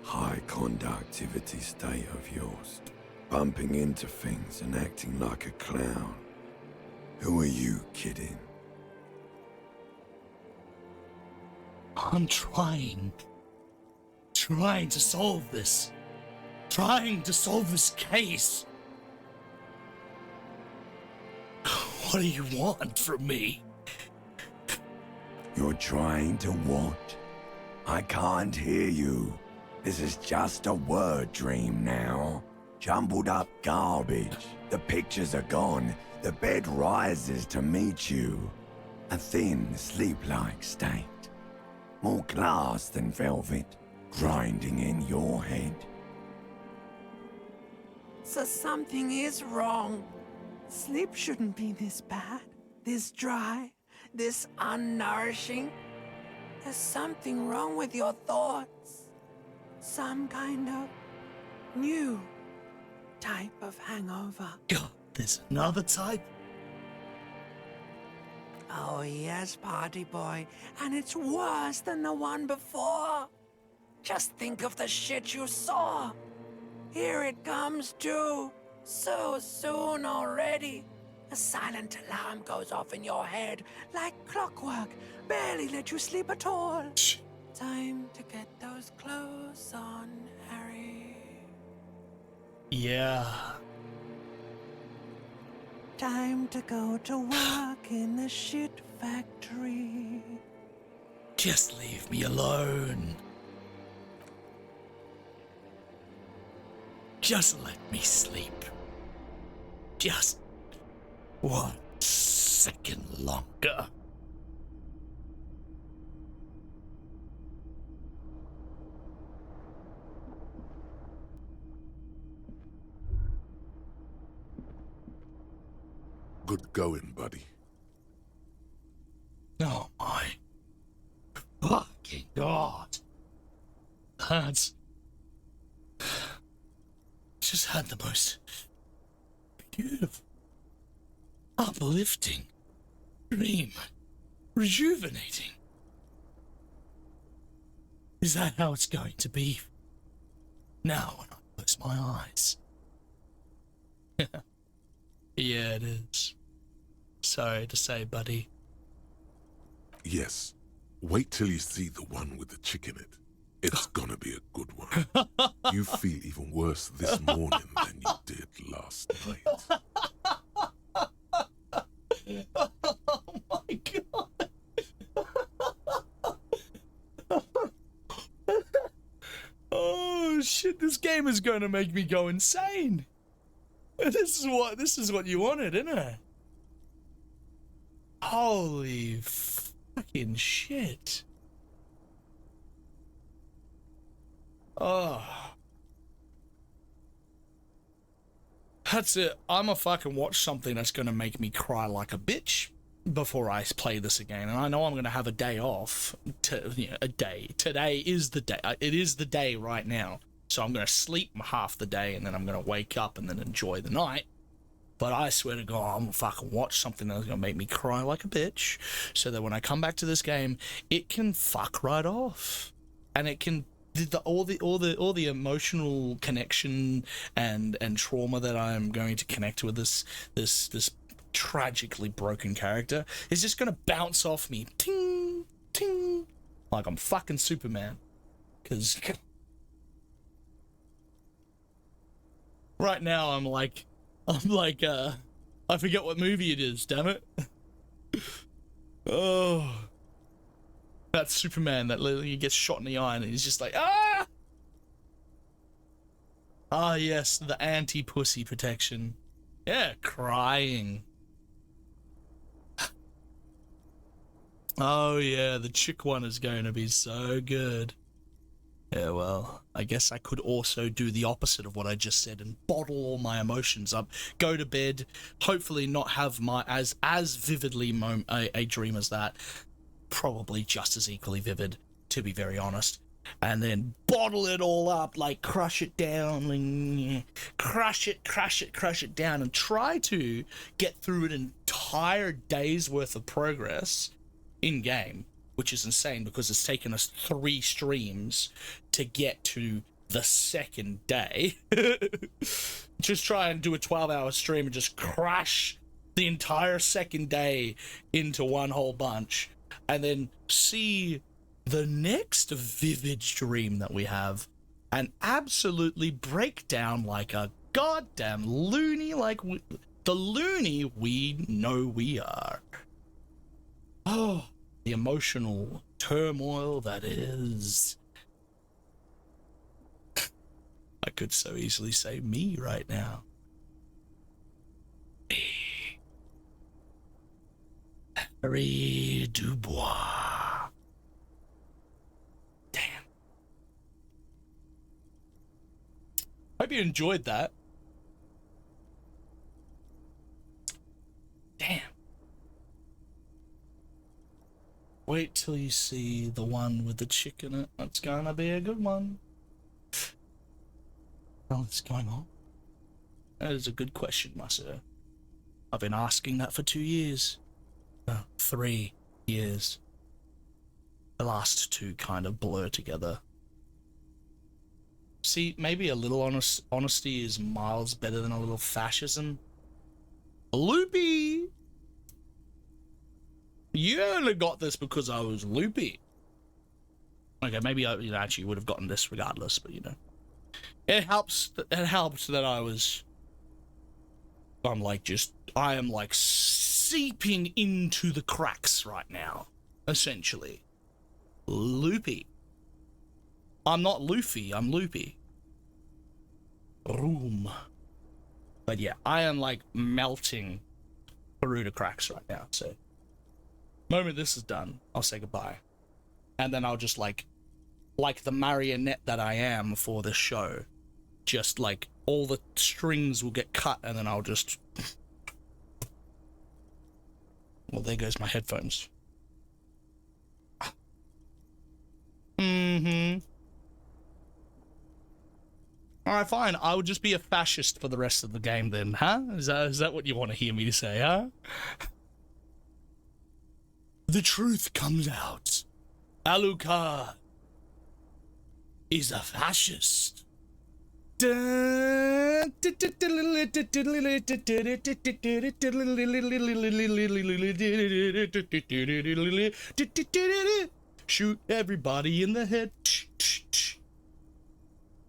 high conductivity state of yours. Bumping into things and acting like a clown. Who are you kidding? I'm trying to solve this. Trying to solve this case. What do you want from me? You're trying to what? I can't hear you. This is just a word dream now. Jumbled up garbage. The pictures are gone. The bed rises to meet you. A thin, sleep-like state. More glass than velvet, grinding in your head. So something is wrong. Sleep shouldn't be this bad, this dry, this unnourishing. There's something wrong with your thoughts. Some kind of new type of hangover. God, there's another type? Oh yes, party boy, and it's worse than the one before. Just think of the shit you saw. Here it comes too. So soon already. A silent alarm goes off in your head like clockwork. Barely let you sleep at all. Time to get those clothes on, Harry. Yeah. Time to go to work in the shit factory. Just leave me alone. Just let me sleep. Just 1 second longer. Good going, buddy. Oh my fucking God. That's just had the most beautiful, uplifting dream. Rejuvenating. Is that how it's going to be now when I close my eyes? Yeah, it is. Sorry to say, buddy. Yes. Wait till you see the one with the chick in it. It's gonna be a good one. You feel even worse this morning than you did last night. Oh my God. Oh shit, this game is gonna make me go insane. This is what you wanted, isn't it? Holy fucking shit. Oh. That's it. I'ma fucking watch something that's gonna make me cry like a bitch before I play this again. And I know I'm gonna have a day off. A day. Today is the day. It is the day right now. So I'm gonna sleep half the day and then I'm gonna wake up and then enjoy the night. But I swear to God, I'm gonna fucking watch something that's gonna make me cry like a bitch, so that when I come back to this game, it can fuck right off, and it can all the emotional connection and trauma that I'm going to connect with this tragically broken character is just gonna bounce off me, ting ting, like I'm fucking Superman, because right now I'm like, I forget what movie it is, damn it. Oh. That Superman that literally gets shot in the eye and he's just like, ah! Ah, yes, the anti-pussy protection. Yeah, crying. Oh yeah, the chick one is going to be so good. Yeah, well, I guess I could also do the opposite of what I just said and bottle all my emotions up, go to bed, hopefully not have my as vividly a dream as that, probably just as equally vivid, to be very honest, and then bottle it all up, like crush it down, and crush it down, and try to get through an entire day's worth of progress in game, which is insane because it's taken us 3 streams to get to the second day. Just try and do a 12-hour stream and just crash the entire second day into one whole bunch, and then see the next vivid dream that we have and absolutely break down like a goddamn loony, like the loony we know we are. Oh, the emotional turmoil that is. I could so easily say me right now. Harry Dubois. Damn. Hope you enjoyed that. Damn. Wait till you see the one with the chick in it. That's gonna be a good one. What's going on? That is a good question, my sir. I've been asking that for 2 years. 3 years. The last 2 kind of blur together. See, maybe a little honesty is miles better than a little fascism. Loopy! You only got this because I was loopy. Okay, maybe I actually would have gotten this regardless, but it helps. It helped that I am like seeping into the cracks right now, essentially. Loopy. I'm not Luffy, I'm loopy. Room. But yeah, I am like melting through the cracks right now, so moment this is done, I'll say goodbye. And then I'll just like the marionette that I am for this show, just like all the strings will get cut and then I'll just... Well, there goes my headphones. Alright, fine. I would just be a fascist for the rest of the game then, huh? Is that what you want to hear me to say, huh? The truth comes out. Alucard is a fascist. Shoot everybody in the head.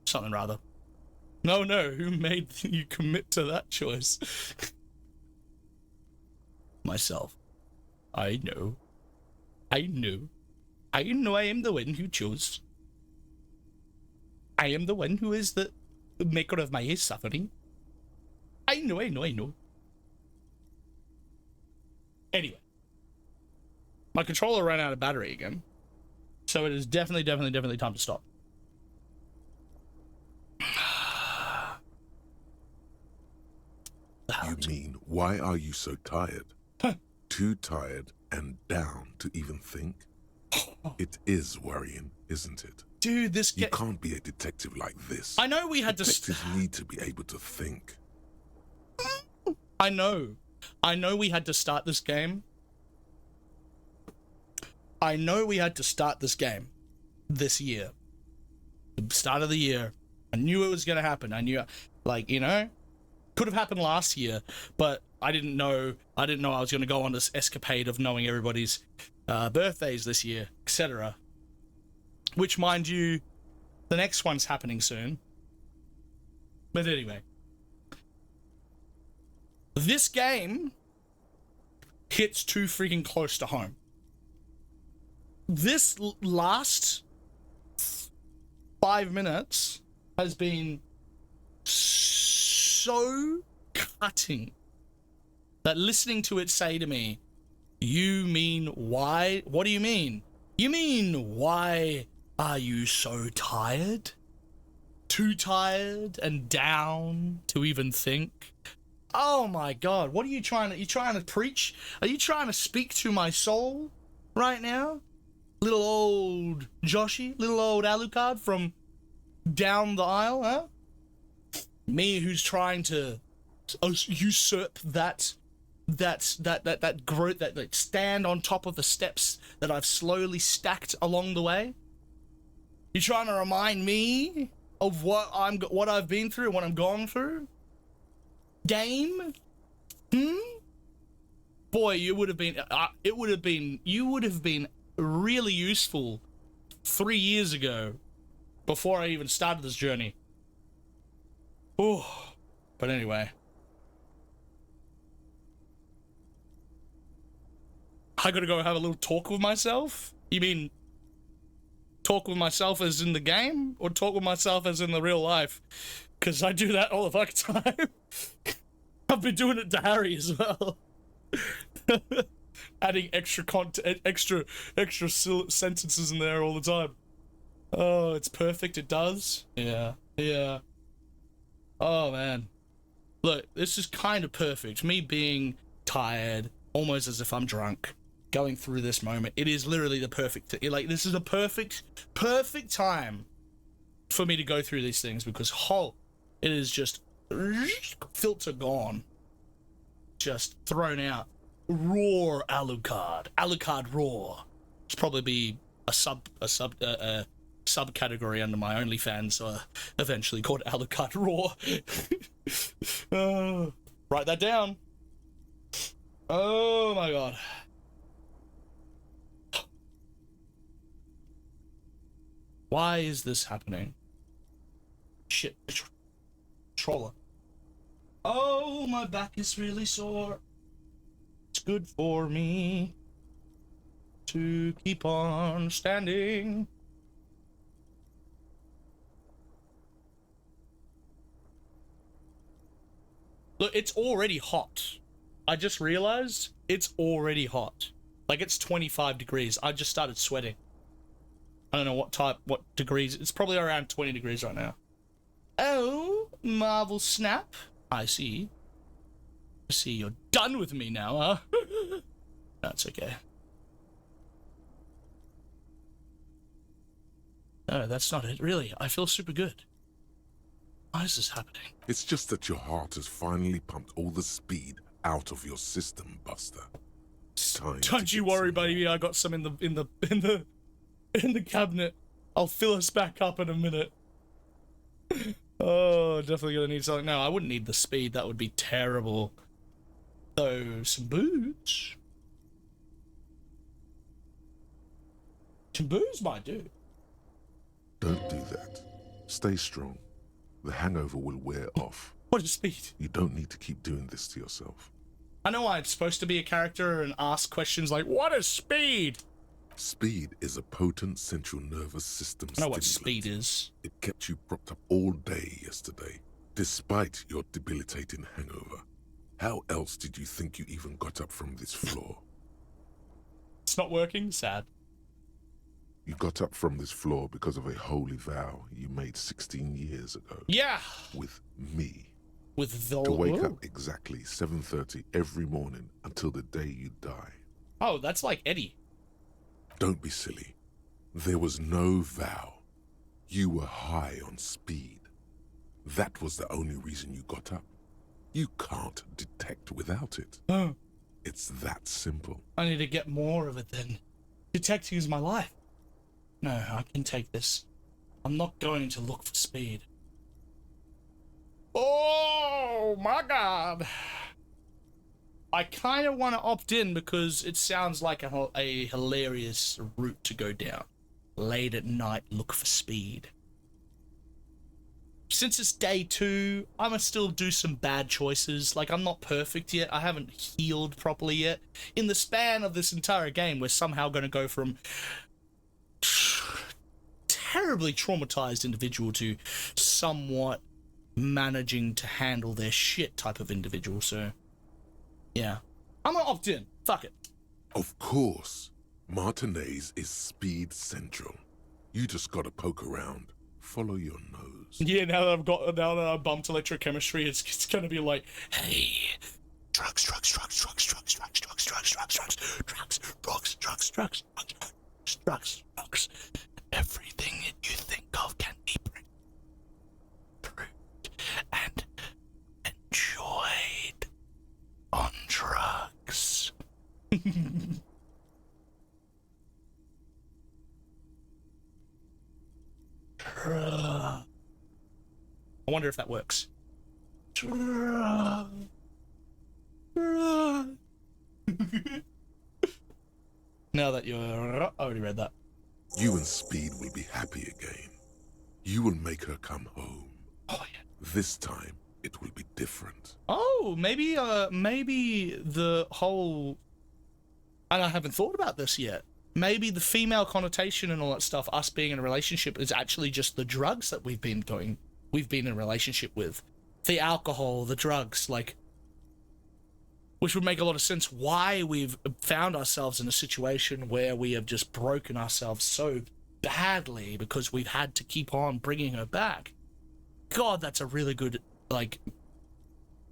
Something rather. No, who made you commit to that choice? Myself. I know I am the one who chose. I am the one who is the maker of my suffering. I know. Anyway. My controller ran out of battery again. So it is definitely time to stop. You mean, why are you so tired? Too tired and down to even think? It is worrying, isn't it? Dude, You can't be a detective like this. I know we had Detectives need to be able to think. I know we had to start this game. I know we had to start this game this year. The start of the year. I knew it was going to happen. I knew, like, you know, could have happened last year, but I didn't know I was going to go on this escapade of knowing everybody's birthdays this year, etc. Which, mind you, the next one's happening soon. But anyway. This game hits too freaking close to home. This last 5 minutes has been so cutting that listening to it say to me, you mean why? What do you mean? You mean why are you so tired? Too tired and down to even think? Oh my God, what are you trying to preach? Are you trying to speak to my soul right now? Little old Joshy, little old Alucard from down the aisle, huh? Me who's trying to usurp that growth, that like, stand on top of the steps that I've slowly stacked along the way. You trying to remind me of what I've been through, what I'm going through? Game? Boy, you would have been really useful 3 years ago before I even started this journey. Oh, but anyway. I gotta go have a little talk with myself? You mean talk with myself as in the game, or talk with myself as in the real life? Because I do that all the fucking time. I've been doing it to Harry as well. Adding extra content, extra sentences in there all the time. Oh, it's perfect. It does. Yeah. Oh man, look, this is kind of perfect. Me being tired, almost as if I'm drunk, going through this moment. It is literally the perfect thing. Like, this is a perfect time for me to go through these things, because it is just filter gone, just thrown out. Roar Alucard roar. It's probably be a subcategory under my OnlyFans, eventually, called Alucard roar. Write that down. Oh my God. Why is this happening? Shit. Controller. Oh, my back is really sore. It's good for me to keep on standing. Look, it's already hot. I just realized it's already hot. Like, it's 25 degrees. I just started sweating. I don't know what degrees. It's probably around 20 degrees right now. Oh, Marvel Snap. I see. You're done with me now, huh? That's okay. No, that's not it. Really, I feel super good. Why is this happening? It's just that your heart has finally pumped all the speed out of your system, Buster. Don't you worry, buddy. I got some in the cabinet. I'll fill us back up in a minute. Oh, definitely gonna need something. No, I wouldn't need the speed. That would be terrible. So, some booze. Some booze might do. Don't do that. Stay strong. The hangover will wear off. What is speed? You don't need to keep doing this to yourself. I know I'm supposed to be a character and ask questions like, what is speed? Speed is a potent central nervous system I know stimulant. what speed is. It kept you propped up all day yesterday. Despite your debilitating hangover, how else did you think you even got up from this floor? It's not working? Sad. You got up from this floor because of a holy vow you made 16 years ago. Yeah. With me. With the... To wake up exactly 7:30 every morning until the day you die. Oh, that's like Eddie. Don't be silly. There was no vow. You were high on speed. That was the only reason you got up. You can't detect without it. Oh. It's that simple. I need to get more of it then. Detecting is my life. No, I can take this. I'm not going to look for speed. Oh my god. I kind of want to opt in because it sounds like a hilarious route to go down. Late at night, look for speed. Since it's day 2, I'm gonna still do some bad choices. Like, I'm not perfect yet. I haven't healed properly yet. In the span of this entire game, we're somehow gonna go from terribly traumatized individual to somewhat managing to handle their shit type of individual. So, yeah. I'm gonna opt in. Fuck it. Of course. Martinez is speed central. You just gotta poke around. Follow your nose. Yeah, now that I bumped electrochemistry, it's gonna be like, hey, drugs, everything that you think of can be brewed and enjoyed on drugs. I wonder if that works. Now that you're... I already read that. You and Speed will be happy again. You will make her come home. Oh, yeah. This time, it will be different. Oh, maybe the whole... And I haven't thought about this yet. Maybe the female connotation and all that stuff, us being in a relationship, is actually just the drugs that we've been in a relationship with. The alcohol, the drugs, like... Which would make a lot of sense why we've found ourselves in a situation where we have just broken ourselves so badly because we've had to keep on bringing her back. God, that's a really good, like,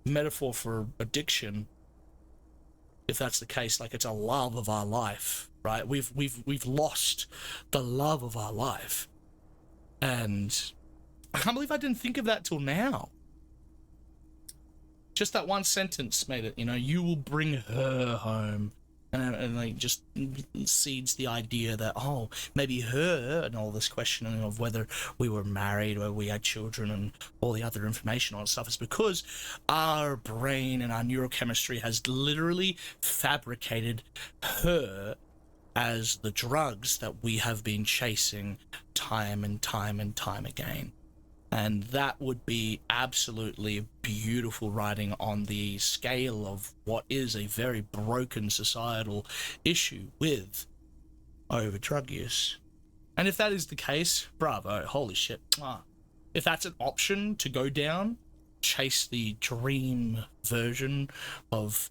metaphor for addiction. If that's the case, like, it's a love of our life, right? We've lost the love of our life. And I can't believe I didn't think of that till now. Just that one sentence made it, you know, you will bring her home. And like, just seeds the idea that, oh, maybe her, and all this questioning of whether we were married or we had children and all the other information on stuff is because our brain and our neurochemistry has literally fabricated her as the drugs that we have been chasing time and time and time again. And that would be absolutely beautiful writing on the scale of what is a very broken societal issue with over drug use. And if that is the case, bravo, holy shit. If that's an option to go down, chase the dream version of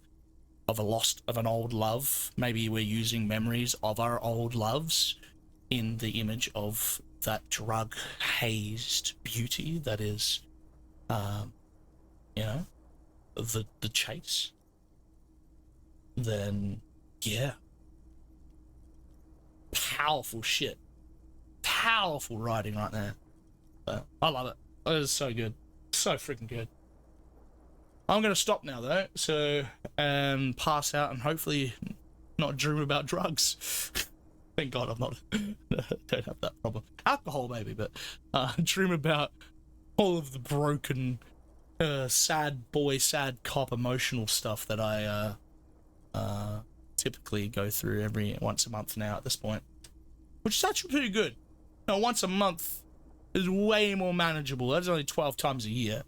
an old love. Maybe we're using memories of our old loves in the image of that drug hazed beauty that is, you know, the chase. Then, yeah. Powerful shit. Powerful writing right there. But I love it. It is so good. So freaking good. I'm gonna stop now though, so pass out and hopefully not dream about drugs. Thank God I'm not. Don't have that problem. Alcohol maybe, but dream about all of the broken, sad boy, sad cop emotional stuff that I typically go through once a month now at this point, which is actually pretty good. Now, once a month is way more manageable. That's only 12 times a year,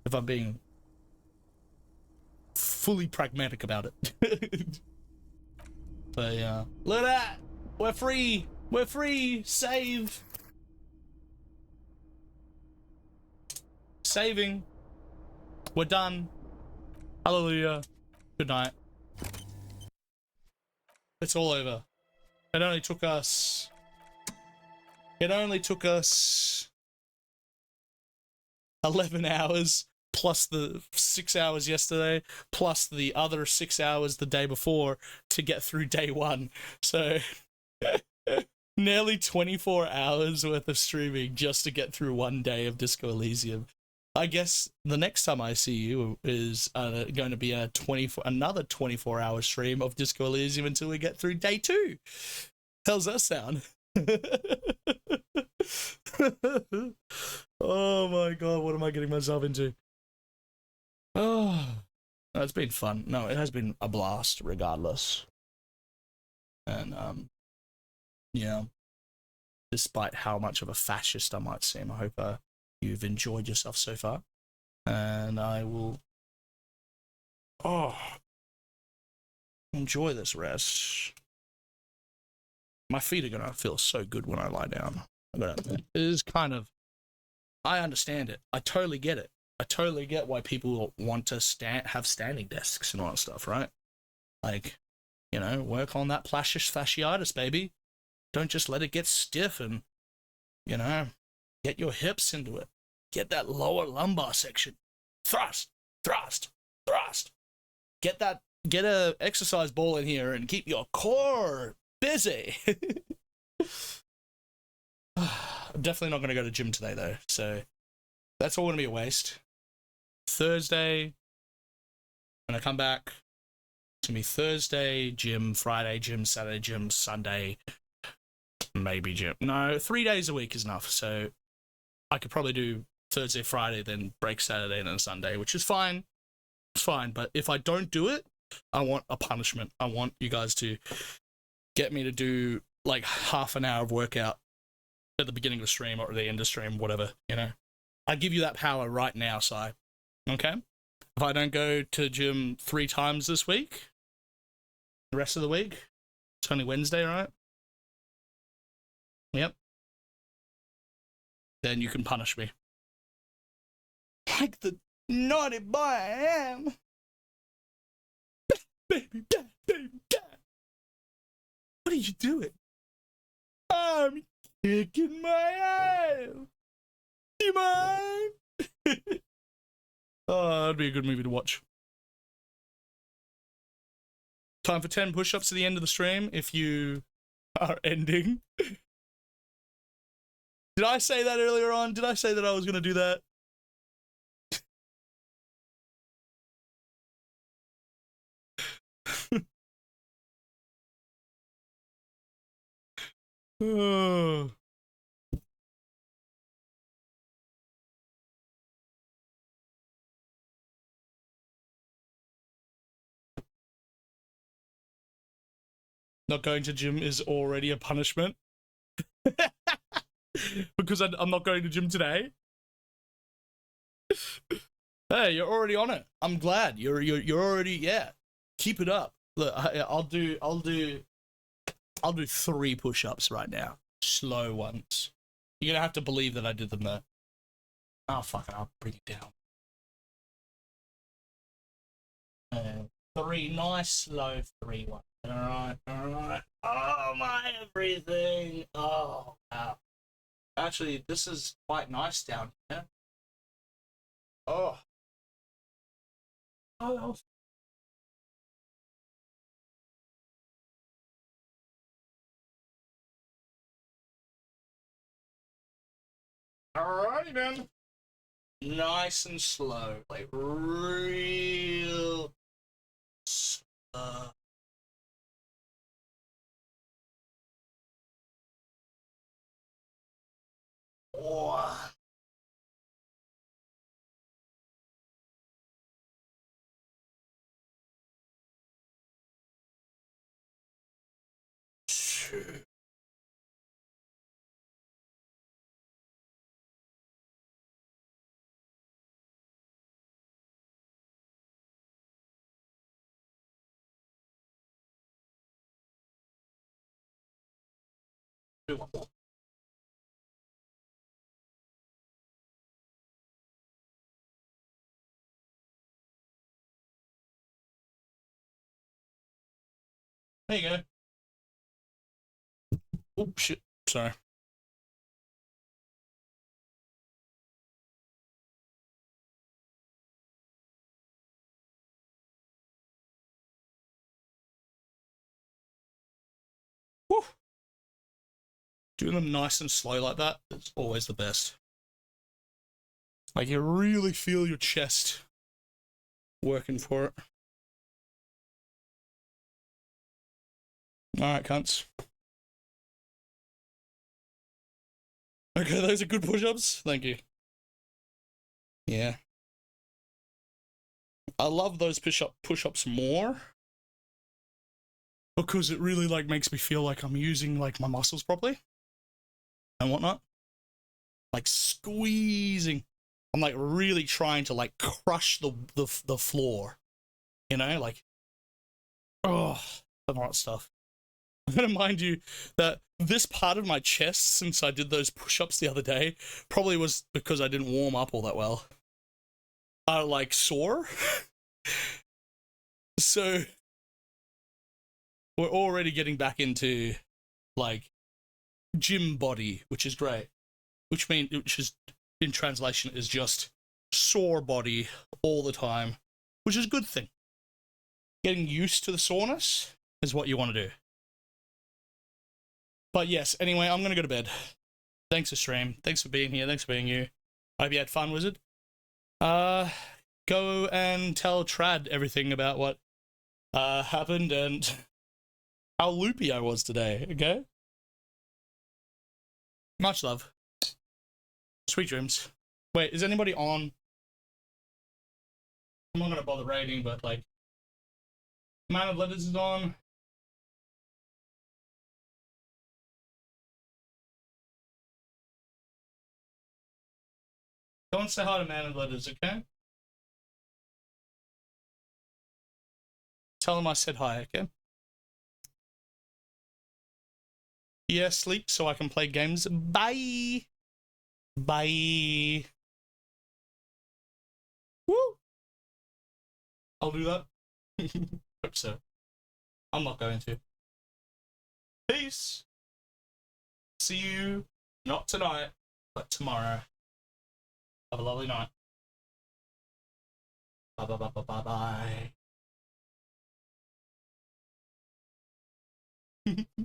if I'm being fully pragmatic about it. But yeah, look at that. We're free. We're free. Save. Saving. We're done. Hallelujah. Good night. It's all over. It only took us 11 hours plus the 6 hours yesterday plus the other 6 hours the day before to get through day one. So nearly 24 hours worth of streaming just to get through one day of Disco Elysium. I guess the next time I see you is going to be another 24-hour stream of Disco Elysium until we get through day 2. How's that sound? Oh my god, what am I getting myself into? Oh, it's been fun. No, it has been a blast regardless. And yeah, despite how much of a fascist I might seem, I hope you've enjoyed yourself so far. And I will enjoy this rest. My feet are gonna feel so good when I lie down. It is kind of, I understand it. I totally get it. I totally get why people want to have standing desks and all that stuff, right? Like, you know, work on that plantar fasciitis, baby. Don't just let it get stiff and, you know, get your hips into it. Get that lower lumbar section. Thrust, thrust, thrust. Get a exercise ball in here and keep your core busy. I'm definitely not going to go to gym today though, so that's all going to be a waste. Thursday, when I come back, it's going to be Thursday, gym, Friday, gym, Saturday, gym, Sunday, maybe gym. No, 3 days a week is enough, so I could probably do Thursday, Friday, then break Saturday and then Sunday, which is fine. It's fine, but if I don't do it, I want a punishment. I want you guys to get me to do like half an hour of workout at the beginning of the stream or at the end of the stream, whatever, you know. I give you that power right now, Si. Okay? If I don't go to gym 3 times this week, the rest of the week, it's only Wednesday, right? Yep. Then you can punish me. Like the naughty boy I am. Baby, baby, what are you doing? I'm kicking my ass. Do you mind? Oh, that'd be a good movie to watch. Time for 10 push-ups at the end of the stream if you are ending. Did I say that earlier on? Did I say that I was going to do that? Oh. Not going to gym is already a punishment. Because I'm not going to gym today. Hey, you're already on it. I'm glad. You're already, yeah. Keep it up. Look, I'll do 3 push-ups right now. Slow ones. You're gonna have to believe that I did them though. Oh fuck it, I'll bring it down. 3 nice slow 3 ones. Alright. Oh my everything. Oh wow. Actually, this is quite nice down here. Oh. Oh. Alrighty then. Nice and slow, like real slow. Oh. Two. There you go. Oh, shit. Sorry. Woo. Doing them nice and slow like that is always the best. Like, you really feel your chest working for it. Alright, cunts. Okay, those are good push-ups. Thank you. Yeah. I love those push-ups more because it really like makes me feel like I'm using like my muscles properly and whatnot. Like squeezing. I'm like really trying to like crush the floor. You know, like oh, all that stuff. I'm gonna mind you that this part of my chest, since I did those push-ups the other day, probably was because I didn't warm up all that well. Like sore. So we're already getting back into like gym body, which is great. Which is in translation is just sore body all the time, which is a good thing. Getting used to the soreness is what you want to do. But yes, anyway, I'm gonna go to bed. Thanks for stream. Thanks for being here. Thanks for being you. I hope you had fun, Wizard. Go and tell Trad everything about what happened and how loopy I was today, okay? Much love. Sweet dreams. Wait, is anybody on? I'm not gonna bother rating, but like, Man of Letters is on. Go and say hi to Man of Letters, okay? Tell him I said hi, okay? Yeah, sleep so I can play games. Bye! Bye! Woo! I'll do that. Hope so. I'm not going to. Peace! See you, not tonight, but tomorrow. Have a lovely night. Bye bye bye bye bye bye.